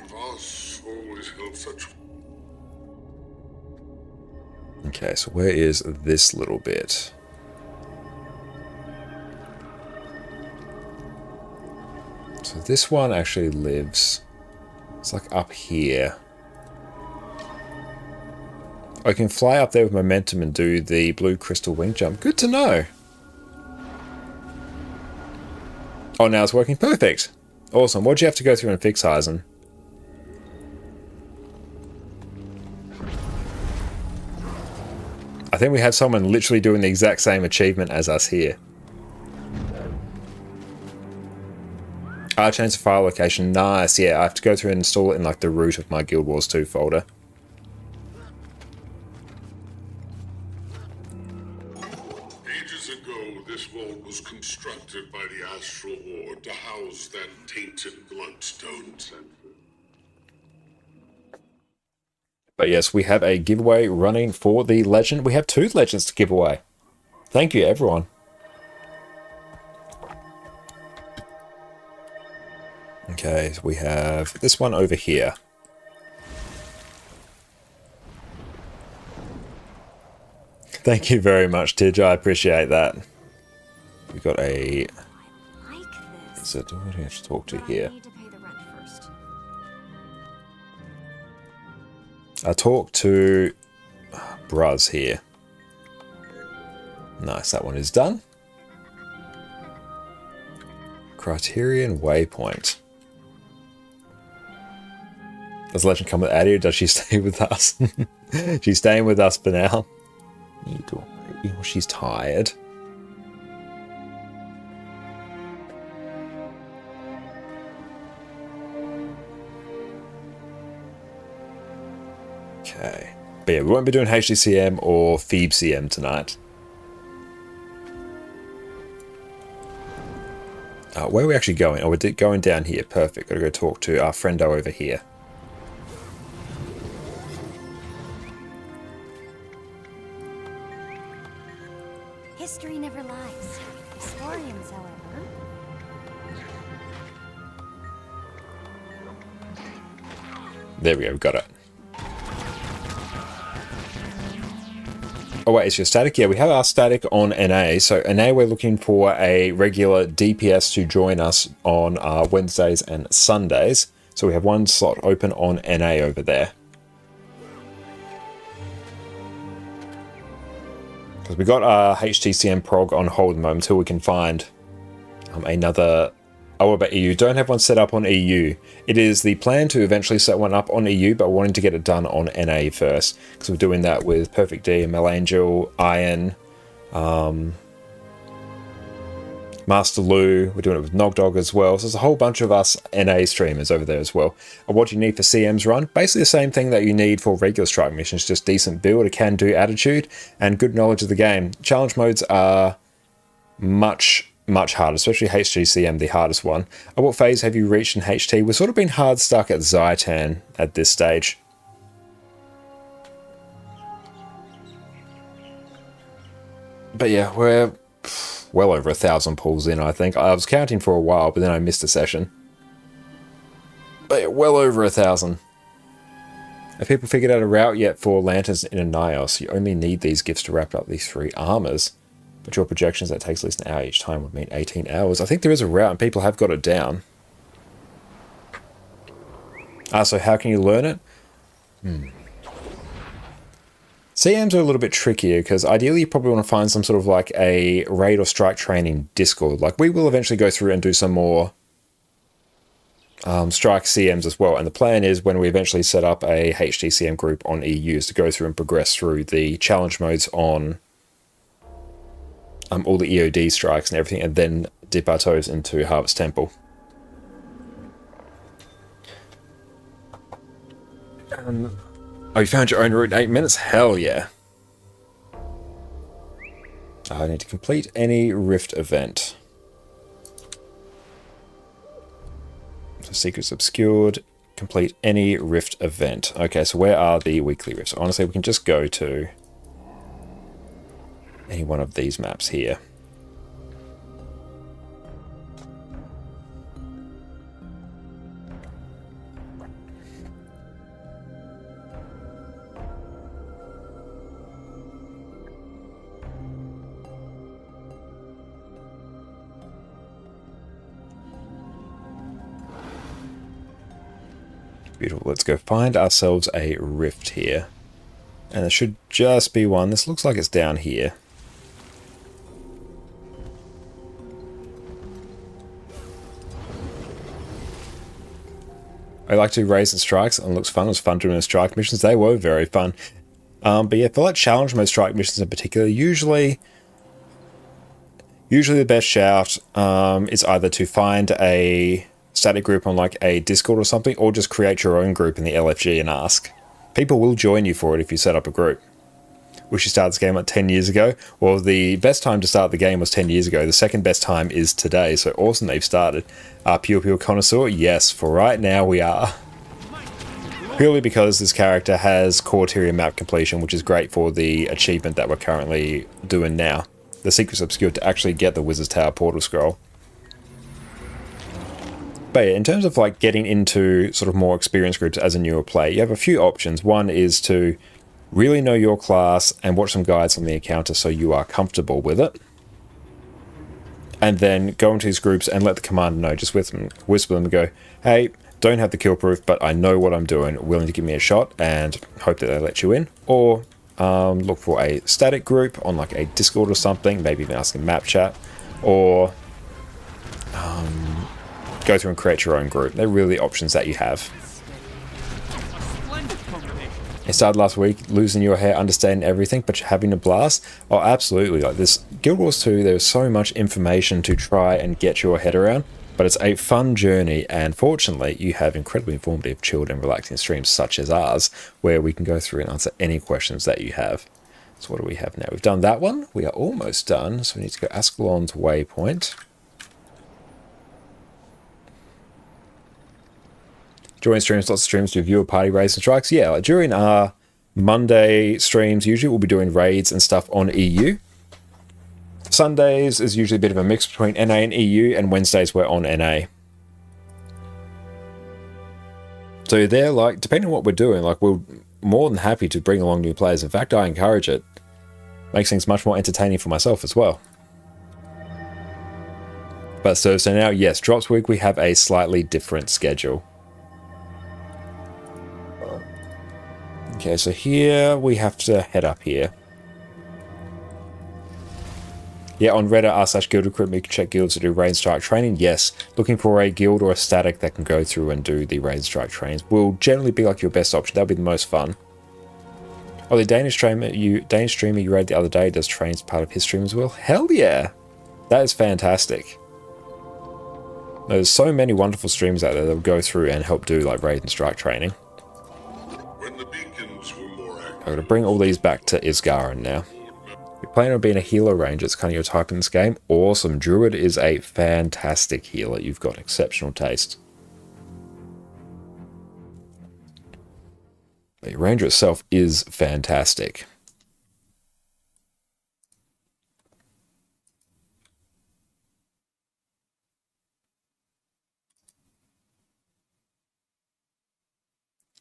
Speaker 11: Voss always held such...
Speaker 1: Okay, so where is this little bit? So this one actually lives... It's like up here. I can fly up there with momentum and do the blue crystal wing jump. Good to know. Oh, now it's working perfect. Awesome. What'd you have to go through and fix, Heizen? I think we have someone literally doing the exact same achievement as us here. Change the file location. Nice. Yeah, I have to go through and install it in like the root of my Guild Wars 2 folder.
Speaker 11: Ages ago, this vault was constructed by the Astral Ward to house that tainted bloodstone.
Speaker 1: But yes, we have a giveaway running for the legend. We have 2 legends to give away. Thank you, everyone. Okay, so we have this one over here. Thank you very much, Tidge. I appreciate that. We've got a... So who do we have to talk to here? I talk to Bruz here. Nice, that one is done. Criterion Waypoint. Does Legend come with Addie or does she stay with us? She's staying with us for now. She's tired. Okay. But yeah, we won't be doing HDCM or PhoebeCM tonight. Where are we actually going? Oh, we're going down here. Perfect. Gotta go talk to our friendo over here.
Speaker 10: History never lies. Historians, however.
Speaker 1: There we go, got it. Oh wait, it's your static? Yeah, we have our static on NA. So NA, we're looking for a regular DPS to join us on Wednesdays and Sundays. So we have one slot open on NA over there. Because we got our HTCM prog on hold at the moment until we can find another... Oh, what about EU? Don't have one set up on EU. It is the plan to eventually set one up on EU, but wanting to get it done on NA first. Because we're doing that with Perfect D, Melangel, Iron, Master Lu. We're doing it with Nogdog as well. So there's a whole bunch of us NA streamers over there as well. And what do you need for CM's run? Basically the same thing that you need for regular strike missions. Just decent build, a can-do attitude, and good knowledge of the game. Challenge modes are much harder, especially HGCM, the hardest one. At what phase have you reached in HT? We've sort of been hard stuck at Zhaitan at this stage. But yeah, we're well over 1,000 pulls in, I think. I was counting for a while, but then I missed a session. But yeah, well over 1,000. Have people figured out a route yet for lanterns in Anios? You only need these gifts to wrap up these 3 armors. But your projections that takes at least an hour each time would mean 18 hours. I think there is a route and people have got it down. So how can you learn it? CMs are a little bit trickier because ideally you probably want to find some sort of like a raid or strike training Discord. Like we will eventually go through and do some more strike CMs as well. And the plan is when we eventually set up a HTCM group on EU is to go through and progress through the challenge modes on all the EOD strikes and everything, and then dip our toes into Harvest Temple. Oh, you found your own route in 8 minutes? Hell yeah. I need to complete any Rift event. So Secrets Obscured, complete any Rift event. Okay, so where are the weekly rifts? Honestly, we can just go to any one of these maps here. Beautiful. Let's go find ourselves a rift here. And there should just be one. This looks like it's down here. I like to do raids and strikes, and it looks fun. It was fun doing the strike missions. They were very fun. But yeah, for like challenge mode strike missions in particular, usually the best shout is either to find a static group on like a Discord or something, or just create your own group in the LFG and ask. People will join you for it if you set up a group. Wish you started this game like 10 years ago? Well, the best time to start the game was 10 years ago. The second best time is today, so awesome they've started. Pure Connoisseur? Yes, for right now we are. Purely because this character has core tier map completion, which is great for the achievement that we're currently doing now. The Secrets Obscured to actually get the Wizard's Tower Portal Scroll. But yeah, in terms of like getting into sort of more experienced groups as a newer player, you have a few options. One is to really know your class and watch some guides on the encounter so you are comfortable with it. And then go into these groups and let the commander know. Just whisper them and go, hey, don't have the kill proof, but I know what I'm doing. Willing to give me a shot, and hope that they let you in. Or look for a static group on like a Discord or something. Maybe even ask in map chat. Or go through and create your own group. They're really the options that you have. It started last week, losing your hair, understanding everything, but you're having a blast. Oh, absolutely. Like this Guild Wars 2, there's so much information to try and get your head around, but it's a fun journey, and fortunately, you have incredibly informative, chilled, and relaxing streams such as ours, where we can go through and answer any questions that you have. So what do we have now? We've done that one. We are almost done, so we need to go Ascalon's Waypoint. During streams, lots of streams do viewer party raids and strikes. Yeah, like during our Monday streams, usually we'll be doing raids and stuff on EU. Sundays is usually a bit of a mix between NA and EU, and Wednesdays we're on NA. So they're like, depending on what we're doing, like we're more than happy to bring along new players. In fact, I encourage it. Makes things much more entertaining for myself as well. But so now, yes, Drops Week we have a slightly different schedule. Okay, so here we have to head up here. Yeah, on Reddit r/guild recruitment, you can check guilds to do raid strike training. Yes, looking for a guild or a static that can go through and do the raid strike trainings will generally be like your best option. That'll be the most fun. Oh, the Danish streamer you read the other day does trains part of his stream as well. Hell yeah, that is fantastic. There's so many wonderful streams out there that will go through and help do like raid and strike training.
Speaker 11: When the beacons were more active,
Speaker 1: I'm going to bring all these back to Isgarin now. You're planning on being a healer ranger, it's kind of your type in this game. Awesome. Druid is a fantastic healer. You've got exceptional taste. The ranger itself is fantastic.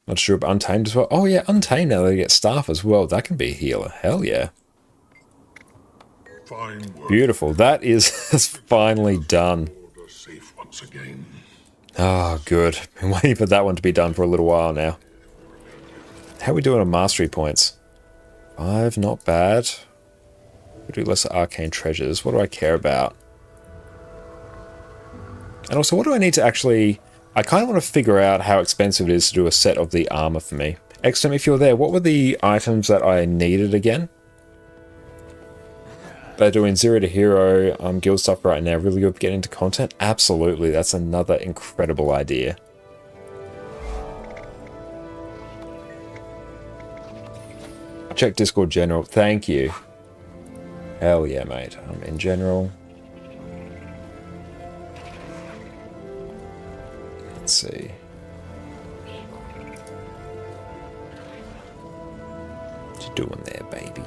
Speaker 1: Not sure about Untamed as well. Oh yeah, Untamed now they get staff as well. That can be a healer. Hell yeah.
Speaker 11: fine work.
Speaker 1: Beautiful. That is finally done.
Speaker 11: Order safe once again.
Speaker 1: Ah, good. Been waiting for that one to be done for a little while now. How are we doing on mastery points? 5, not bad. We do lesser arcane treasures. What do I care about? And also, what do I need to actually... I kind of want to figure out how expensive it is to do a set of the armor for me. XM, if you're there, what were the items that I needed again? They're doing 0 to hero guild stuff right now. Really good for getting into content? Absolutely, that's another incredible idea. Check Discord general. Thank you. Hell yeah, mate. In general. Let's see. What you doing there, baby?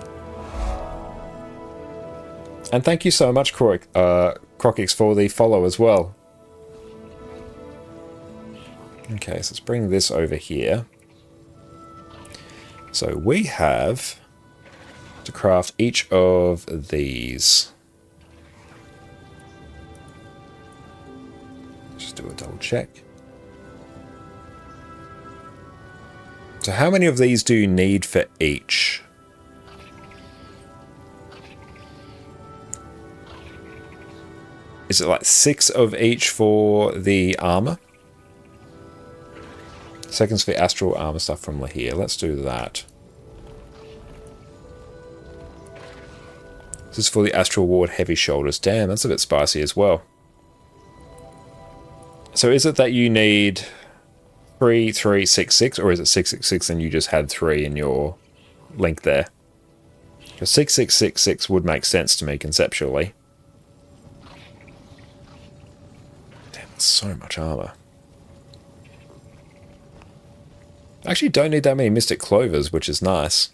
Speaker 1: And thank you so much, Crocix, for the follow as well. Okay, so let's bring this over here. So we have to craft each of these. Just do a double check. So how many of these do you need for each? Is it like 6 of each for the armor? Seconds for the astral armor stuff from Lahir. Let's do that. This is for the astral ward heavy shoulders. Damn, that's a bit spicy as well. So is it that you need 3, 3, 6, 6, or is it 6, 6, 6 and you just had 3 in your link there? Because 6, 6, 6, 6 would make sense to me conceptually. Damn, that's so much armor. I actually don't need that many Mystic Clovers, which is nice.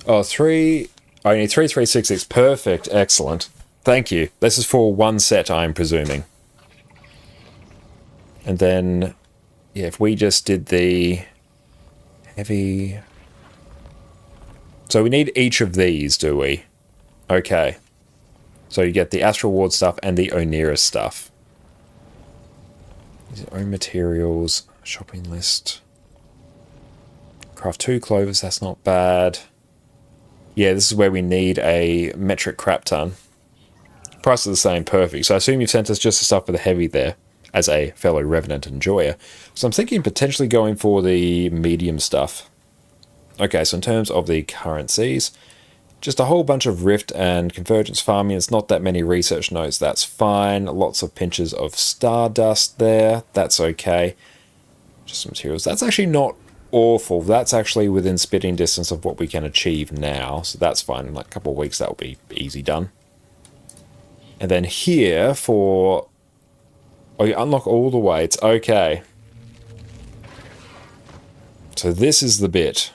Speaker 1: Oh, 3... I need 3, 3, 6, 6. Perfect. Excellent. Thank you. This is for one set, I'm presuming. And then, yeah, if we just did the heavy... So we need each of these, do we? Okay. So you get the Astral Ward stuff and the Oneira stuff. Use your own materials. Shopping list. Craft 2 clovers, that's not bad. Yeah, this is where we need a metric crap ton. Price is the same, perfect. So I assume you've sent us just the stuff for the heavy there, as a fellow Revenant enjoyer. So I'm thinking potentially going for the medium stuff. Okay, so in terms of the currencies, just a whole bunch of Rift and Convergence farming. It's not that many research notes, that's fine. Lots of pinches of Stardust there, that's okay. Just some materials. That's actually not awful. That's actually within spitting distance of what we can achieve now, so that's fine. In like a couple of weeks, that will be easy done. And then here for... Oh, you unlock all the weights. Okay. So this is the bit.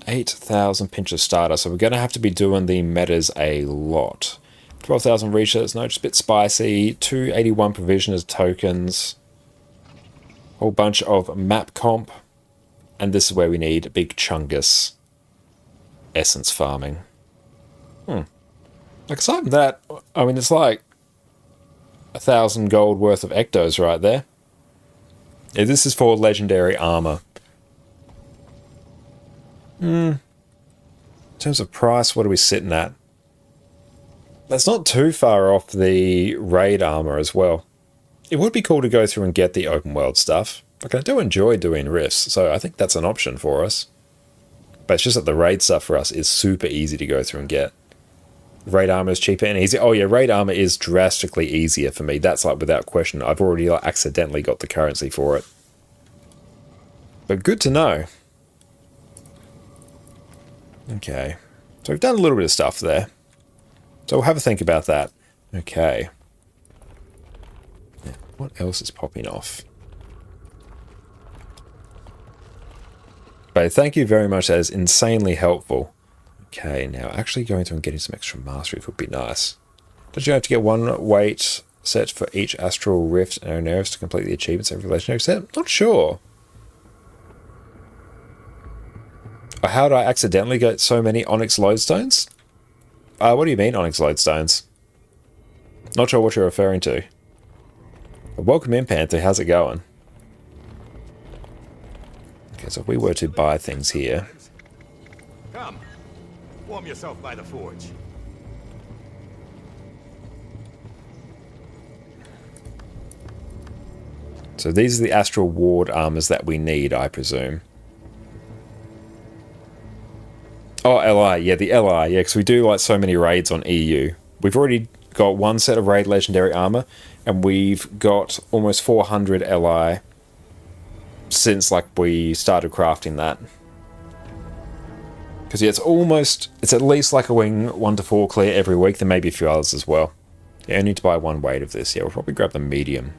Speaker 1: 8,000 pinch of starter. So we're going to have to be doing the metas a lot. 12,000 research. No, just a bit spicy. 281 provisioners tokens. Whole bunch of map comp. And this is where we need big chungus essence farming. Like, aside from that, I mean, it's like 1,000 gold worth of Ectos right there. Yeah, this is for legendary armor. In terms of price, what are we sitting at? That's not too far off the raid armor as well. It would be cool to go through and get the open world stuff. Like, I do enjoy doing rifts, so I think that's an option for us. But it's just that the raid stuff for us is super easy to go through and get. Raid armor is cheaper and easier. Oh yeah, raid armor is drastically easier for me. That's like without question. I've already like, accidentally got the currency for it. But good to know. Okay. So we've done a little bit of stuff there. So we'll have a think about that. Okay. Now, what else is popping off? But thank you very much. That is insanely helpful. Okay, now actually going through and getting some extra mastery would be nice. Don't you have to get one weight set for each Astral Rift and Oneris to complete the achievements every legendary set? Not sure. How did I accidentally get so many Onyx Lodestones? What do you mean Onyx Lodestones? Not sure what you're referring to. Welcome in, Panther. How's it going? Okay, so if we were to buy things here.
Speaker 12: Come, warm yourself by the forge.
Speaker 1: So these are the Astral Ward armors that we need, I presume. Oh, LI. Yeah, the LI. Yeah, because we do like so many raids on EU. We've already got one set of raid legendary armor, and we've got almost 400 LI since like we started crafting that. Because yeah, it's at least like a wing 1 to 4 clear every week. There may be a few others as well. Yeah, I need to buy one weight of this. Yeah, we'll probably grab the medium.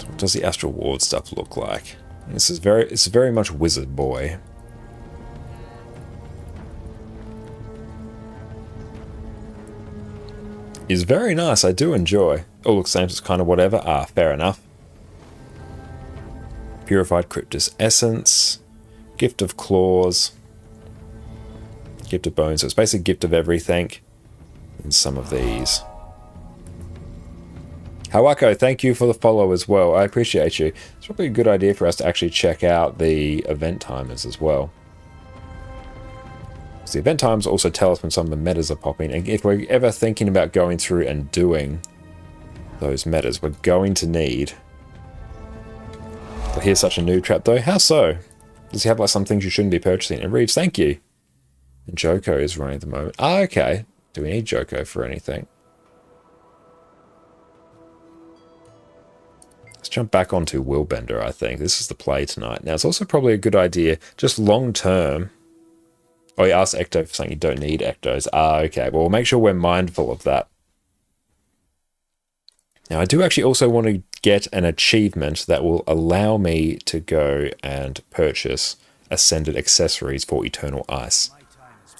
Speaker 1: What does the Astral Ward stuff look like? It's very much Wizard Boy. It's very nice, I do enjoy. Oh, looks same as kind of whatever. Ah, fair enough. Purified Cryptus Essence. Gift of Claws. Gift of Bones. So it's basically gift of everything. And some of these. Hawako, thank you for the follow as well. I appreciate you. It's probably a good idea for us to actually check out the event timers as well. So the event timers also tell us when some of the metas are popping. And if we're ever thinking about going through and doing those metas, we're going to need... Well, here's such a noob trap though. How so? Does he have like some things you shouldn't be purchasing? And Reeves, thank you. And Joko is running at the moment. Ah, okay. Do we need Joko for anything? Let's jump back onto Willbender, I think. This is the play tonight. Now, it's also probably a good idea, just long term. Oh, you asked Ecto for something you don't need Ectos. Ah, okay. Well, we'll make sure we're mindful of that. Now, I do actually also want to get an achievement that will allow me to go and purchase Ascended Accessories for Eternal Ice.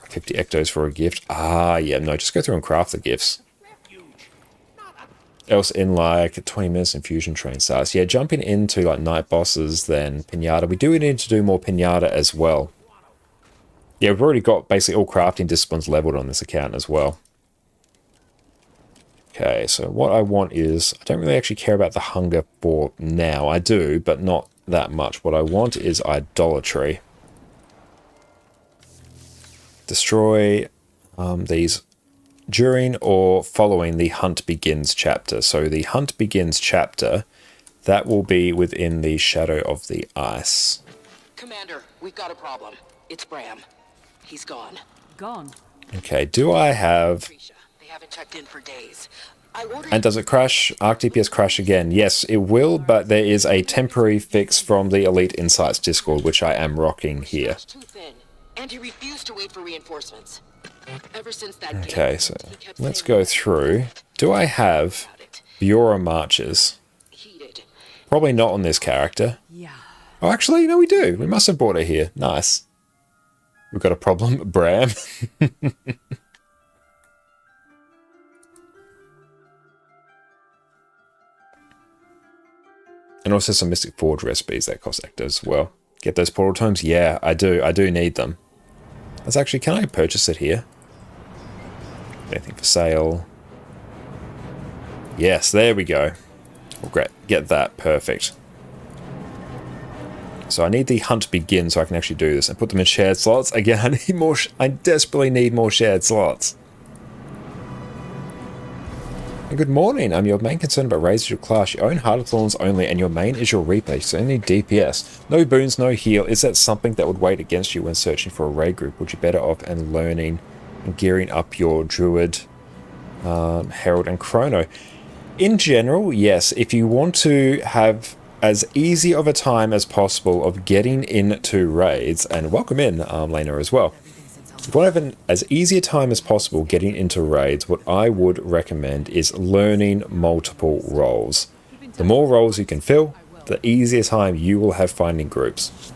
Speaker 1: 50 Ectos for a gift. Ah, yeah, no, just go through and craft the gifts. Else in like 20 minutes infusion train starts. Yeah, jumping into like night bosses, then Pinata. We do need to do more Pinata as well. Yeah, we've already got basically all crafting disciplines leveled on this account as well. Okay, so what I want is, I don't really actually care about the hunger for now. I do, but not that much. What I want is idolatry. Destroy these during or following the Hunt Begins chapter. So the Hunt Begins chapter, that will be within the Shadow of the Ice.
Speaker 13: Commander, we've got a problem. It's Bram. He's gone.
Speaker 9: Gone?
Speaker 1: Okay, do I have...
Speaker 13: They haven't checked in for days.
Speaker 1: And does it crash? Arc DPS crash again? Yes, it will, but there is a temporary fix from the Elite Insights Discord, which I am rocking here.
Speaker 13: Too thin, and he refused to wait for reinforcements. Ever since that
Speaker 1: okay, so let's go through. Do I have Biora Marches? Probably not on this character.
Speaker 9: Yeah.
Speaker 1: Oh, actually, no, we do. We must have brought her here. Nice. We've got a problem, Bram. And also some Mystic Forge recipes that cost Ectos as well. Get those portal tomes? Yeah, I do. I do need them. That's actually, can I purchase it here? Anything for sale? Yes, there we go. Well, great. Get that. Perfect. So I need the hunt begin so I can actually do this and put them in shared slots. Again, I need more. I desperately need more shared slots. And good morning. Your main concern about raids is your class. You own Heart of Thorns only, and your main is your Reaper. So you need DPS. No boons, no heal. Is that something that would weigh against you when searching for a raid group? Would you better off and learning and gearing up your Druid, Herald, and Chrono? In general, yes. If you want to have as easy of a time as possible of getting into raids, and welcome in Lena as well. If you want to have as easy a time as possible getting into raids, what I would recommend is learning multiple roles. The more roles you can fill, the easier time you will have finding groups.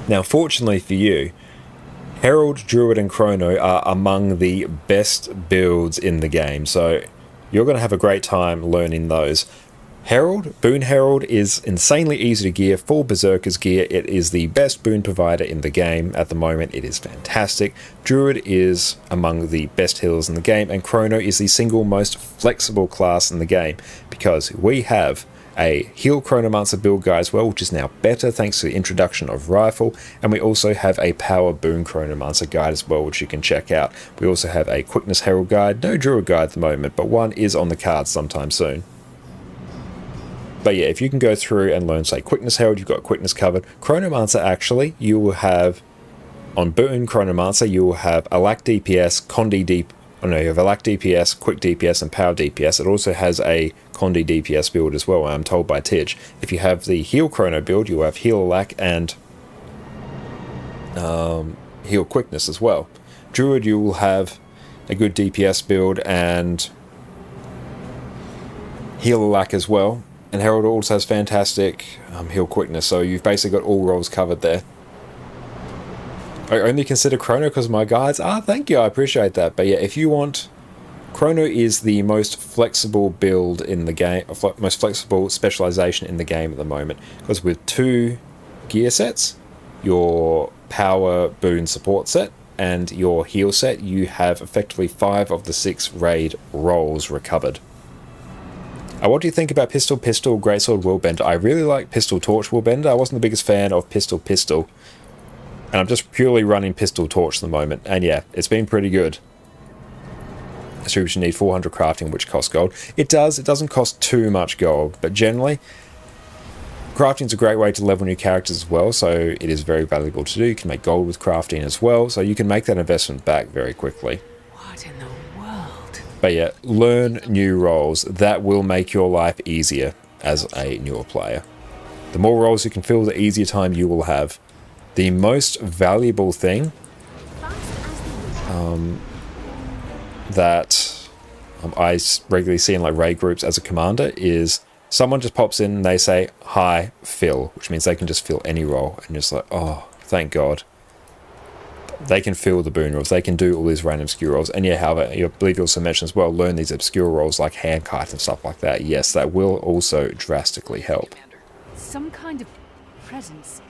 Speaker 1: Now, fortunately for you, Herald, Druid, and Chrono are among the best builds in the game, so you're going to have a great time learning those. Herald, Boon Herald is insanely easy to gear, full Berserker's gear. It is the best boon provider in the game at the moment. It is fantastic. Druid is among the best healers in the game, and Chrono is the single most flexible class in the game because we have a heal Chronomancer build guide as well, which is now better thanks to the introduction of Rifle, and we also have a power boon Chronomancer guide as well, which you can check out. We also have a quickness Herald guide, no Druid guide at the moment, but one is on the cards sometime soon. But yeah, if you can go through and learn, say, Quickness Herald, you've got Quickness covered. Chronomancer, actually, you will have, on Boon Chronomancer, you will have Alack DPS, Condi DPS, oh no, you have Alack DPS, Quick DPS, and Power DPS. It also has a Condi DPS build as well, I'm told by Tidge. If you have the Heal Chrono build, you will have Heal Alack and Heal Quickness as well. Druid, you will have a good DPS build and Heal Alack as well. And Herald also has fantastic heal quickness, so you've basically got all roles covered there. I only consider Chrono because of my guides. Thank you, I appreciate that. But yeah, if you want, Chrono is the most flexible build in the game, most flexible specialization in the game at the moment. Because with 2 gear sets, your power boon support set, and your heal set, you have effectively 5 of the 6 raid roles recovered. What do you think about Pistol, Greatsword, Willbender? I really like Pistol Torch Willbender. I wasn't the biggest fan of Pistol. And I'm just purely running Pistol Torch at the moment. And yeah, it's been pretty good. So you need 400 crafting, which costs gold. It does. It doesn't cost too much gold. But generally, crafting is a great way to level new characters as well. So it is very valuable to do. You can make gold with crafting as well. So you can make that investment back very quickly.
Speaker 4: What in the world?
Speaker 1: But yeah, learn new roles. That will make your life easier as a newer player. The more roles you can fill, the easier time you will have. The most valuable thing that I regularly see in like raid groups as a commander is someone just pops in and they say, "Hi, fill," which means they can just fill any role. And just like, oh, thank God. They can fill the boon roles. They can do all these random obscure roles. And yeah, however, I believe you also mentioned as well, learn these obscure roles like Handkite and stuff like that. Yes, that will also drastically help.
Speaker 2: Some kind of presence.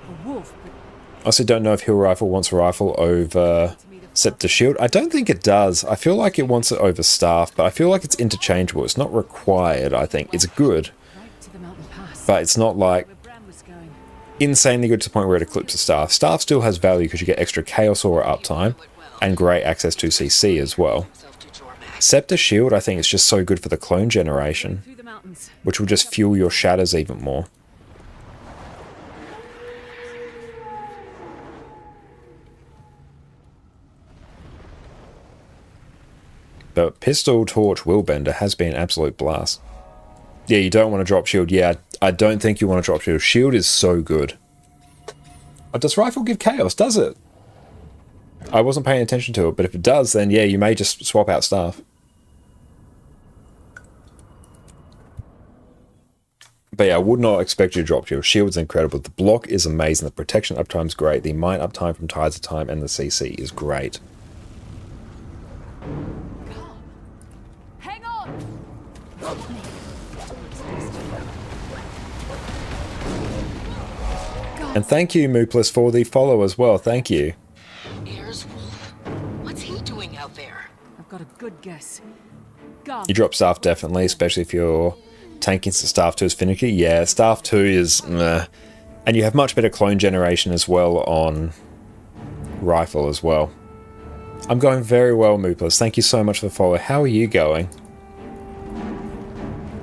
Speaker 2: A wolf, but
Speaker 1: I also don't know if Heal Rifle wants Rifle over Scepter Shield. I don't think it does. I feel like it wants it over Staff, but I feel like it's interchangeable. It's not required, I think. It's good, but it's not like insanely good to the point where it eclipses Staff. Staff still has value because you get extra Chaos Aura uptime and great access to CC as well. Scepter Shield, I think, is just so good for the clone generation, which will just fuel your shatters even more. But Pistol Torch Willbender has been an absolute blast. Yeah, you don't want to drop shield. Yeah, I don't think you want to drop shield. Shield is so good. Does Rifle give Chaos? Does it? I wasn't paying attention to it, but if it does, then yeah, you may just swap out Staff. But yeah, I would not expect you to drop shield. Shield's incredible. The block is amazing. The protection uptime is great. The mine uptime from Tides of Time and the CC is great.
Speaker 2: hang on.
Speaker 1: And thank you, Mooplis, for the follow as well. Thank you.
Speaker 13: Ayers Wolf? What's he doing out there?
Speaker 8: Good guess. Go.
Speaker 1: You drop staff definitely, especially if you're tanking staff 2 is finicky. Yeah, staff 2 is meh. And you have much better clone generation as well on rifle as well. I'm going very well, Moopless. Thank you so much for the follow. How are you going?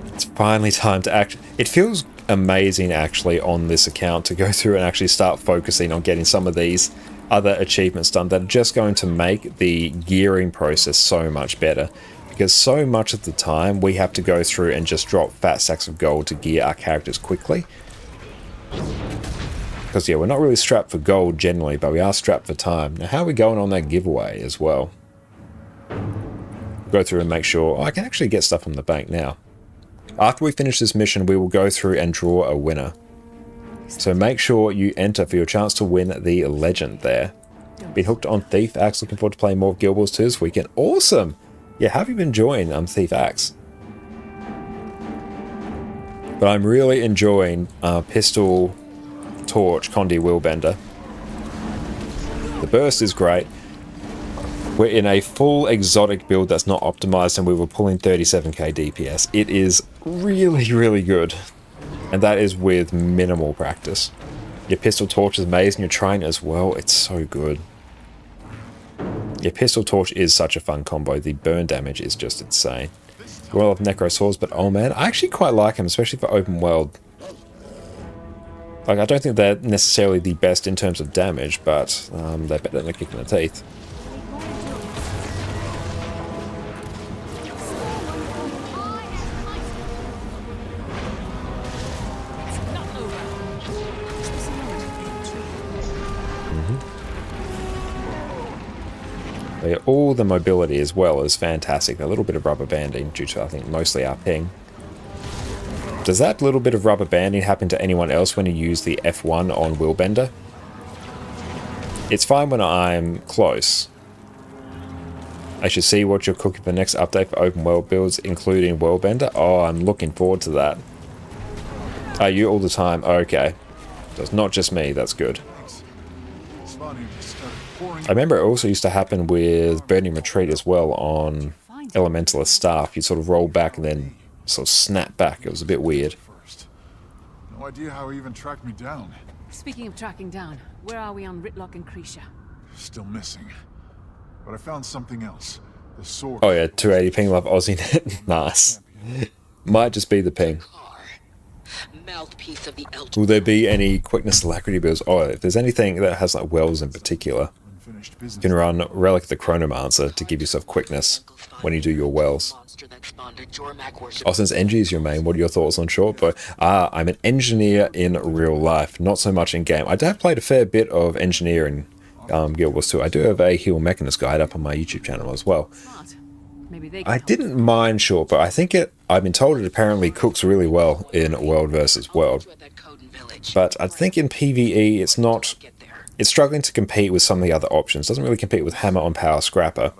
Speaker 1: It's finally time to act. It feels amazing actually on this account to go through and actually start focusing on getting some of these other achievements done that are just going to make the gearing process so much better. Because so much of the time we have to go through and just drop fat stacks of gold to gear our characters quickly. Because yeah, we're not really strapped for gold generally, but we are strapped for time. Now how are we going on that giveaway as well? Go through and make sure, I can actually get stuff from the bank now. After we finish this mission, we will go through and draw a winner. So make sure you enter for your chance to win the legend there. Been hooked on Thief Axe, looking forward to playing more of Guild Wars 2 this weekend. Awesome! Yeah, have you been enjoying Thief Axe? But I'm really enjoying Pistol Torch Condi Wheelbender. The burst is great. We're in a full exotic build that's not optimized and we were pulling 37k DPS. It is really, really good. And that is with minimal practice. Your Pistol Torch is amazing, your Train as well, it's so good. Your Pistol Torch is such a fun combo, the burn damage is just insane. Well of Necro Swords, but oh man, I actually quite like them, especially for open world. Like, I don't think they're necessarily the best in terms of damage, but they're better than a kick in the teeth. All the mobility as well is fantastic. A little bit of rubber banding due to, I think, mostly our ping. Does that little bit of rubber banding happen to anyone else when you use the F1 on Wheelbender? It's fine when I'm close. I should see what you're cooking for the next update for open world builds, including Wheelbender. Oh, I'm looking forward to that. Are you all the time? Okay. So it's not just me, that's good. I remember it also used to happen with Burning Retreat as well on Elementalist staff. You sort of roll back and then sort of snap back. It was a bit weird.
Speaker 14: No idea how he even tracked me down.
Speaker 8: Speaking of tracking down, where are we on Ritlock and Krisha?
Speaker 14: Still missing. But I found something else. The sword.
Speaker 1: Oh yeah, 280 ping love Aussie net. Nice. Might just be the ping.
Speaker 13: Mouthpiece of the Eldar.
Speaker 1: Will there be any quickness alacrity builds? Oh, if there's anything that has like wells in particular, you can run Relic the Chronomancer to give yourself quickness when you do your wells. Austin's Engie is your main. What are your thoughts on Shortbow? I'm an engineer in real life, not so much in game. I have played a fair bit of engineer in Guild Wars 2. I do have a Heal Mechanist guide up on my YouTube channel as well. I didn't mind Shortbow. I think I've been told it apparently cooks really well in World versus World. But I think in PvE it's struggling to compete with some of the other options. Doesn't really compete with Hammer on Power Scrapper.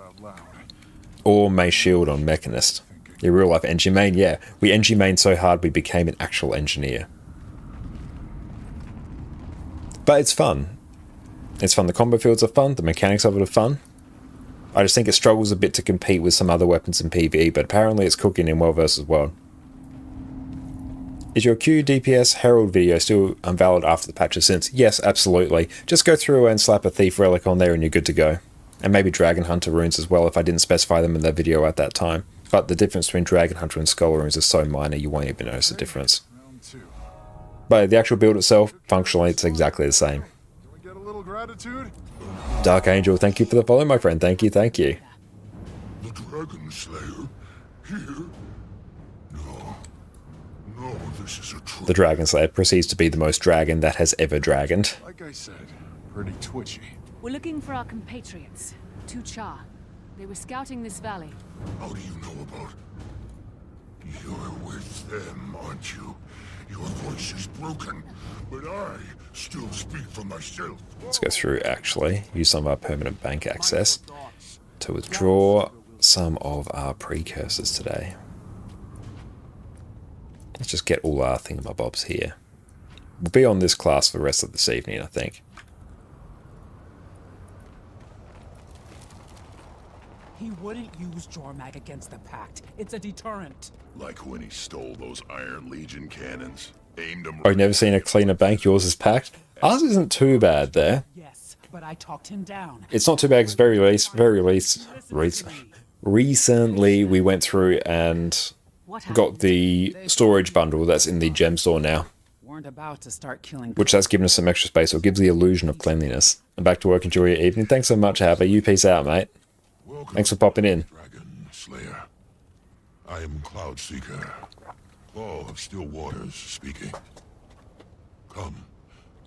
Speaker 1: Or Mace Shield on Mechanist. Your real life Engie main, yeah. We Engie main so hard we became an actual engineer. But it's fun. It's fun. The combo fields are fun. The mechanics of it are fun. I just think it struggles a bit to compete with some other weapons in PvE, but apparently it's cooking in World vs. World. Is your Q DPS Herald video still invalid after the patch has since? Yes, absolutely. Just go through and slap a Thief Relic on there and you're good to go. And maybe Dragon Hunter runes as well if I didn't specify them in that video at that time. But the difference between Dragon Hunter and Skull runes is so minor you won't even notice the difference. But the actual build itself, functionally, it's exactly the same.
Speaker 14: Can we get a little gratitude?
Speaker 1: Dark Angel, thank you for the follow, my friend. Thank you, thank you.
Speaker 11: The Dragon Slayer? Here? No, this is a trick.
Speaker 1: The Dragon Slayer proceeds to be the most dragon that has ever dragoned.
Speaker 14: Like I said, pretty twitchy.
Speaker 8: We're looking for our compatriots, Tuchar. They were scouting this valley.
Speaker 11: How do you know about... You're with them, aren't you? Your voice is broken, but I still speak for myself.
Speaker 1: Let's go through, actually. Use some of our permanent bank access to withdraw some of our precursors today. Let's just get all our thingamabobs here. We'll be on this class for the rest of this evening, I think.
Speaker 9: He
Speaker 15: wouldn't use Jormag against the Pact. It's a deterrent.
Speaker 11: Like when he stole those Iron Legion cannons, aimed them.
Speaker 1: I've never seen a cleaner bank. Yours is packed. Ours isn't too bad there.
Speaker 15: Yes, but I talked him down.
Speaker 1: It's not too bad because recently we went through and got the storage bundle that's in the gem store now,
Speaker 15: Weren't about to start killing.
Speaker 1: which has given us some extra space, or gives the illusion of cleanliness. And back to work. Enjoy your evening. Thanks so much, Abba. You peace out, mate. Thanks for popping in.
Speaker 11: Dragon Slayer. I am Cloudseeker. Claw of Still Waters speaking. Come,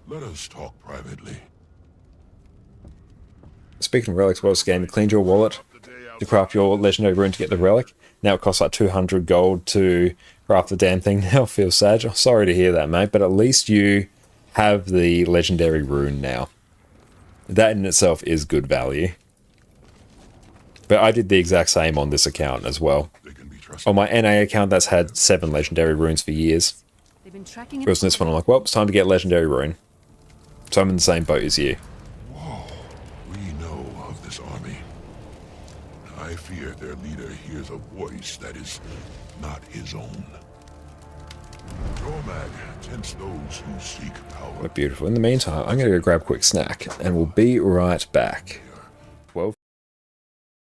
Speaker 11: let us talk privately.
Speaker 1: Speaking of relics, what's game? Cleaned your wallet to craft your legendary rune to get the relic. Now it costs like 200 gold to craft the damn thing. Now feels sad. Oh, sorry to hear that, mate, but at least you have the legendary rune now. That in itself is good value. But I did the exact same on this account as well. On my NA account, that's had 7 legendary runes for years.
Speaker 8: They've been tracking
Speaker 1: Whereas on this one, I'm like, well, it's time to get legendary rune. So I'm in the same boat as you.
Speaker 11: We know of this army. I fear their leader hears a voice that is not his own. Jormag tempts those who seek power.
Speaker 1: What beautiful. In the meantime, I'm going to go grab a quick snack, and we'll be right back. 12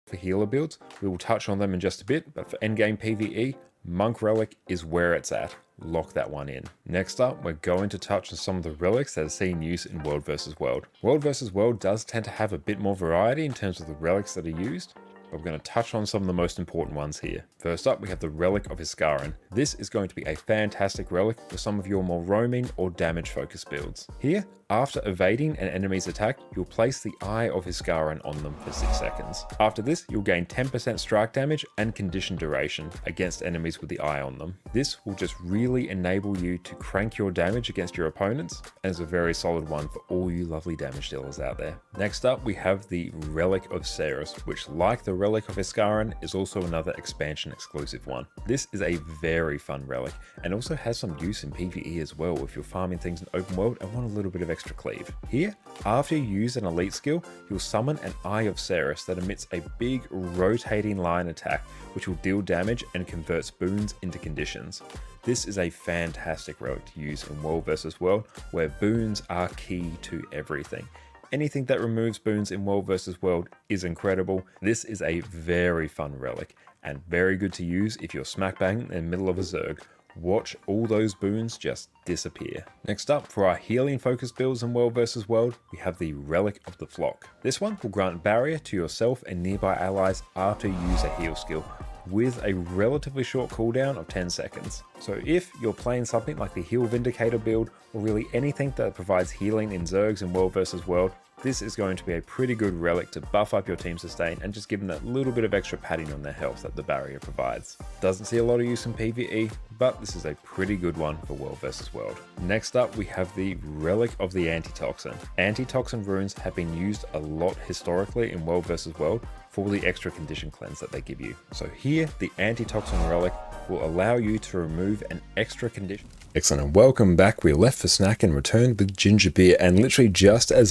Speaker 1: for healer builds. We will touch on them in just a bit, but for endgame PvE, Monk Relic is where it's at. Lock that one in. Next up, we're going to touch on some of the relics that are seen use in World vs. World. World vs. World does tend to have a bit more variety in terms of the relics that are used, but we're going to touch on some of the most important ones here. First up, we have the Relic of Iskaran. This is going to be a fantastic relic for some of your more roaming or damage focused builds. Here, after evading an enemy's attack, you'll place the Eye of Iskaran on them for 6 seconds. After this, you'll gain 10% strike damage and condition duration against enemies with the eye on them. This will just really enable you to crank your damage against your opponents, and is a very solid one for all you lovely damage dealers out there. Next up, we have the Relic of Ceres, which, like the Relic of Iskaran, is also another expansion exclusive one. This is a very fun relic, and also has some use in PvE as well if you're farming things in open world and want a little bit of extra cleave. Here, after you use an elite skill, you'll summon an Eye of Ceres that emits a big rotating line attack, which will deal damage and converts boons into conditions. This is a fantastic relic to use in World vs. World, where boons are key to everything. Anything that removes boons in World vs. World is incredible. This is a very fun relic, and very good to use if you're smack bang in the middle of a Zerg. Watch all those boons just disappear. Next up, for our healing focused builds in World vs. World, we have the Relic of the Flock. This one will grant barrier to yourself and nearby allies after you use a heal skill, with a relatively short cooldown of 10 seconds. So if you're playing something like the Heal Vindicator build, or really anything that provides healing in Zergs in World vs. World, this is going to be a pretty good relic to buff up your team sustain and just give them that little bit of extra padding on their health that the barrier provides. Doesn't see a lot of use in PvE, but this is a pretty good one for World vs. World. Next up, we have the Relic of the Antitoxin. Antitoxin runes have been used a lot historically in World vs. World for the extra condition cleanse that they give you. So here, the Antitoxin Relic will allow you to remove an extra condition. Excellent, and welcome back. We left for snack and returned with ginger beer, and literally just as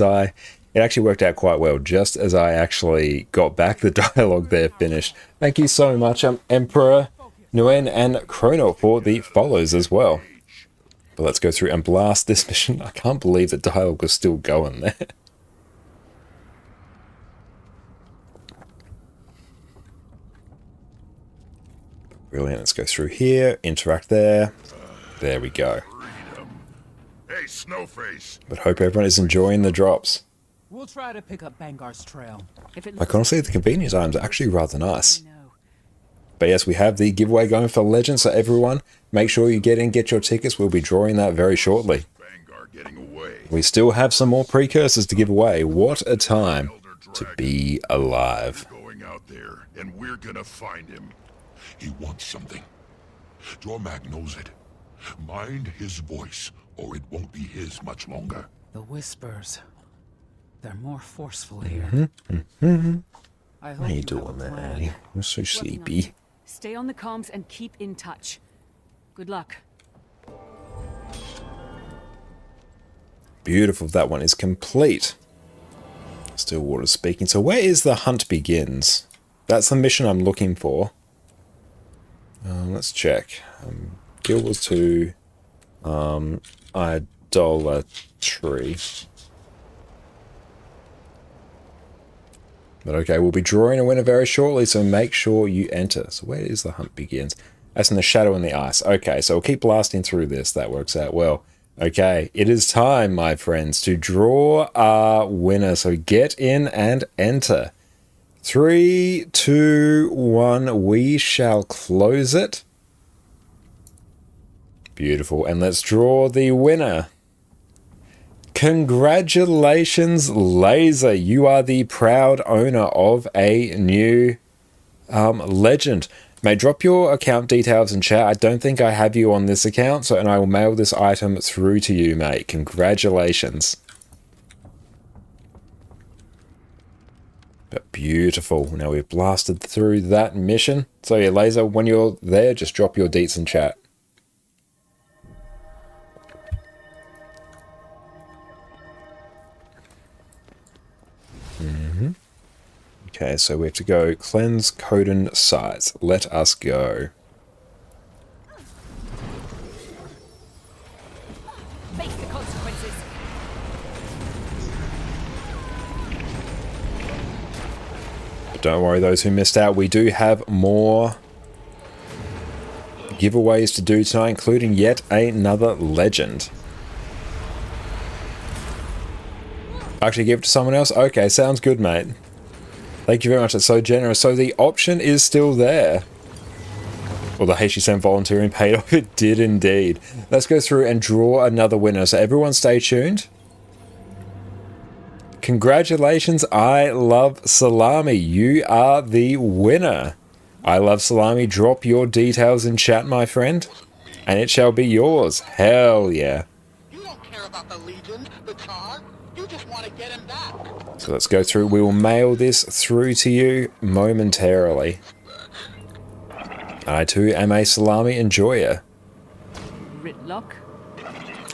Speaker 1: it actually worked out quite well, just as I actually got back, the dialogue there finished. Thank you so much, Emperor, Nguyen, and Chrono for the follows as well. But let's go through and blast this mission. I can't believe the dialogue was still going there. Brilliant, let's go through here, interact there. There we go.
Speaker 11: Hey, Snowface.
Speaker 1: But hope everyone is enjoying the drops.
Speaker 15: We'll try to pick up Bangar's trail.
Speaker 1: Like honestly, the convenience items are actually rather nice. But yes, we have the giveaway going for Legends, so everyone, make sure you get in, get your tickets. We'll be drawing that very shortly. We still have some more precursors to give away. What a time to be alive.
Speaker 11: Going out there, and we're gonna find him. He wants something. Jormag knows it. Mind his voice, or it won't be his much longer.
Speaker 15: The whispers. They're more forceful here.
Speaker 1: How you doing there? You're so sleepy.
Speaker 8: Stay on the comms and keep in touch. Good luck.
Speaker 1: Beautiful, that one is complete. Stillwater speaking. So where is the hunt begins? That's the mission I'm looking for. Let's check. Guild Wars 2. Idolatry. But okay, we'll be drawing a winner very shortly, so make sure you enter. So where is the hunt begins? That's in the shadow and the ice. Okay, so we'll keep blasting through this. That works out well. Okay, it is time, my friends, to draw our winner. So get in and enter. 3, 2, 1. We shall close it. Beautiful. And let's draw the winner. Congratulations, Laser. You are the proud owner of a new legend. May drop your account details in chat. I don't think I have you on this account, and I will mail this item through to you, mate. Congratulations. But beautiful. Now we've blasted through that mission. So yeah, Laser, when you're there, just drop your deets in chat. Okay, so we have to go cleanse Coden sites. Let us go.
Speaker 8: Face the consequences.
Speaker 1: Don't worry, those who missed out, we do have more giveaways to do tonight, including yet another legend. Actually give it to someone else? Okay, sounds good, mate. Thank you very much, it's so generous. So the option is still there. Well, the HSM volunteering paid off. It did indeed. Let's go through and draw another winner. So everyone stay tuned. Congratulations, I Love Salami. You are the winner. I Love Salami, drop your details in chat, my friend, and it shall be yours. Hell yeah.
Speaker 7: You don't care about the Legion, the Tar. You just want to get him back.
Speaker 1: So let's go through. We will mail this through to you momentarily. I too am a Salami enjoyer.
Speaker 8: Ritlock.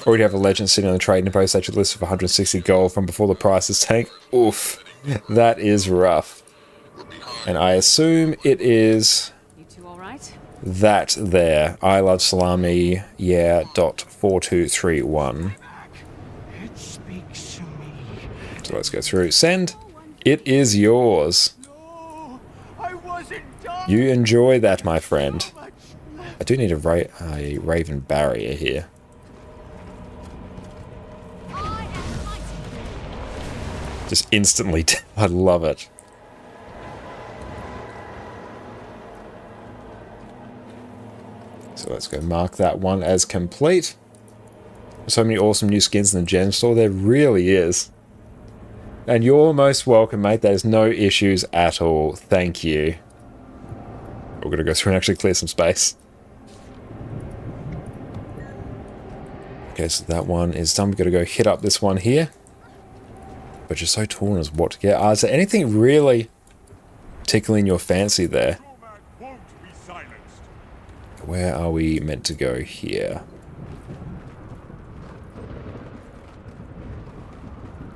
Speaker 1: Already have a legend sitting on the trading post at your list of 160 gold from before the prices tank. Oof, that is rough. And I assume it is
Speaker 8: You two all right?
Speaker 1: that there. I Love Salami, yeah, .4231. So let's go through. Send. It is yours. You enjoy that, my friend. I do need a Raven barrier here. Just instantly. I love it. So let's go mark that one as complete. So many awesome new skins in the gem store. There really is. And you're most welcome, mate. There's no issues at all. Thank you. We're going to go through and actually clear some space. Okay, so that one is done. We've got to go hit up this one here. But you're so torn as what to get. Is there anything really tickling your fancy there? Where are we meant to go here?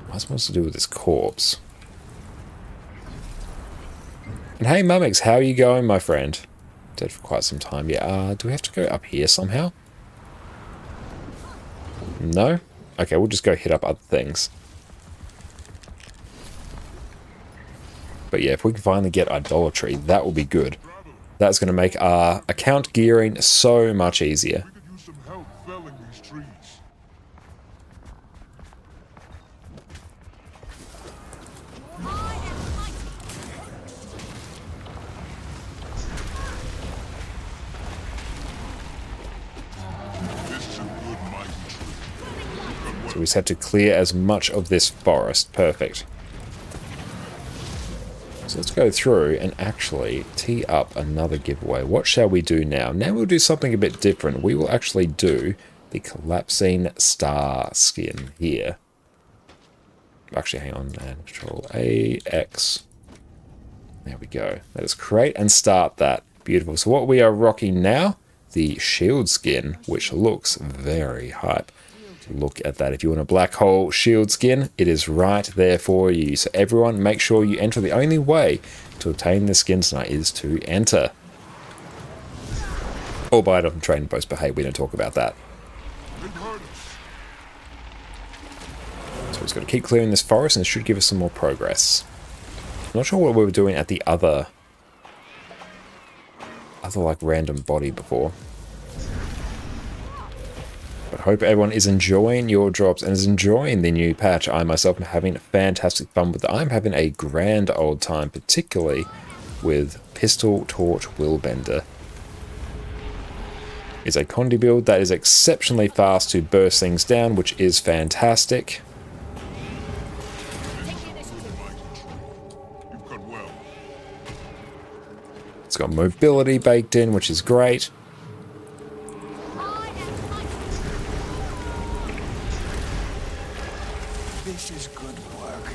Speaker 1: What's supposed to do with this corpse? And hey, Mumix, how are you going, my friend? Dead for quite some time. Yeah, do we have to go up here somehow? No? Okay, we'll just go hit up other things. But yeah, if we can finally get Idolatry, that will be good. That's going to make our account gearing so much easier. So we just have to clear as much of this forest. Perfect. So let's go through and actually tee up another giveaway. What shall we do now? Now we'll do something a bit different. We will actually do the Collapsing Star skin here. Actually, hang on, and Control A, X. There we go. Let us create and start that. Beautiful. So what we are rocking now, the shield skin, which looks very hype. Look at that. If you want a black hole shield skin, it is right there for you. So everyone, make sure you enter. The only way to obtain the skin tonight is to enter. Or buy it off the trading post, but hey, we don't talk about that. So we've got to keep clearing this forest, and it should give us some more progress. I'm not sure what we were doing at the other like random body before. But hope everyone is enjoying your drops and is enjoying the new patch. I myself am having fantastic fun with it. I'm having a grand old time, particularly with Pistol Torch Willbender. It's a Condi build that is exceptionally fast to burst things down, which is fantastic. It's got mobility baked in, which is great.
Speaker 11: This is good work.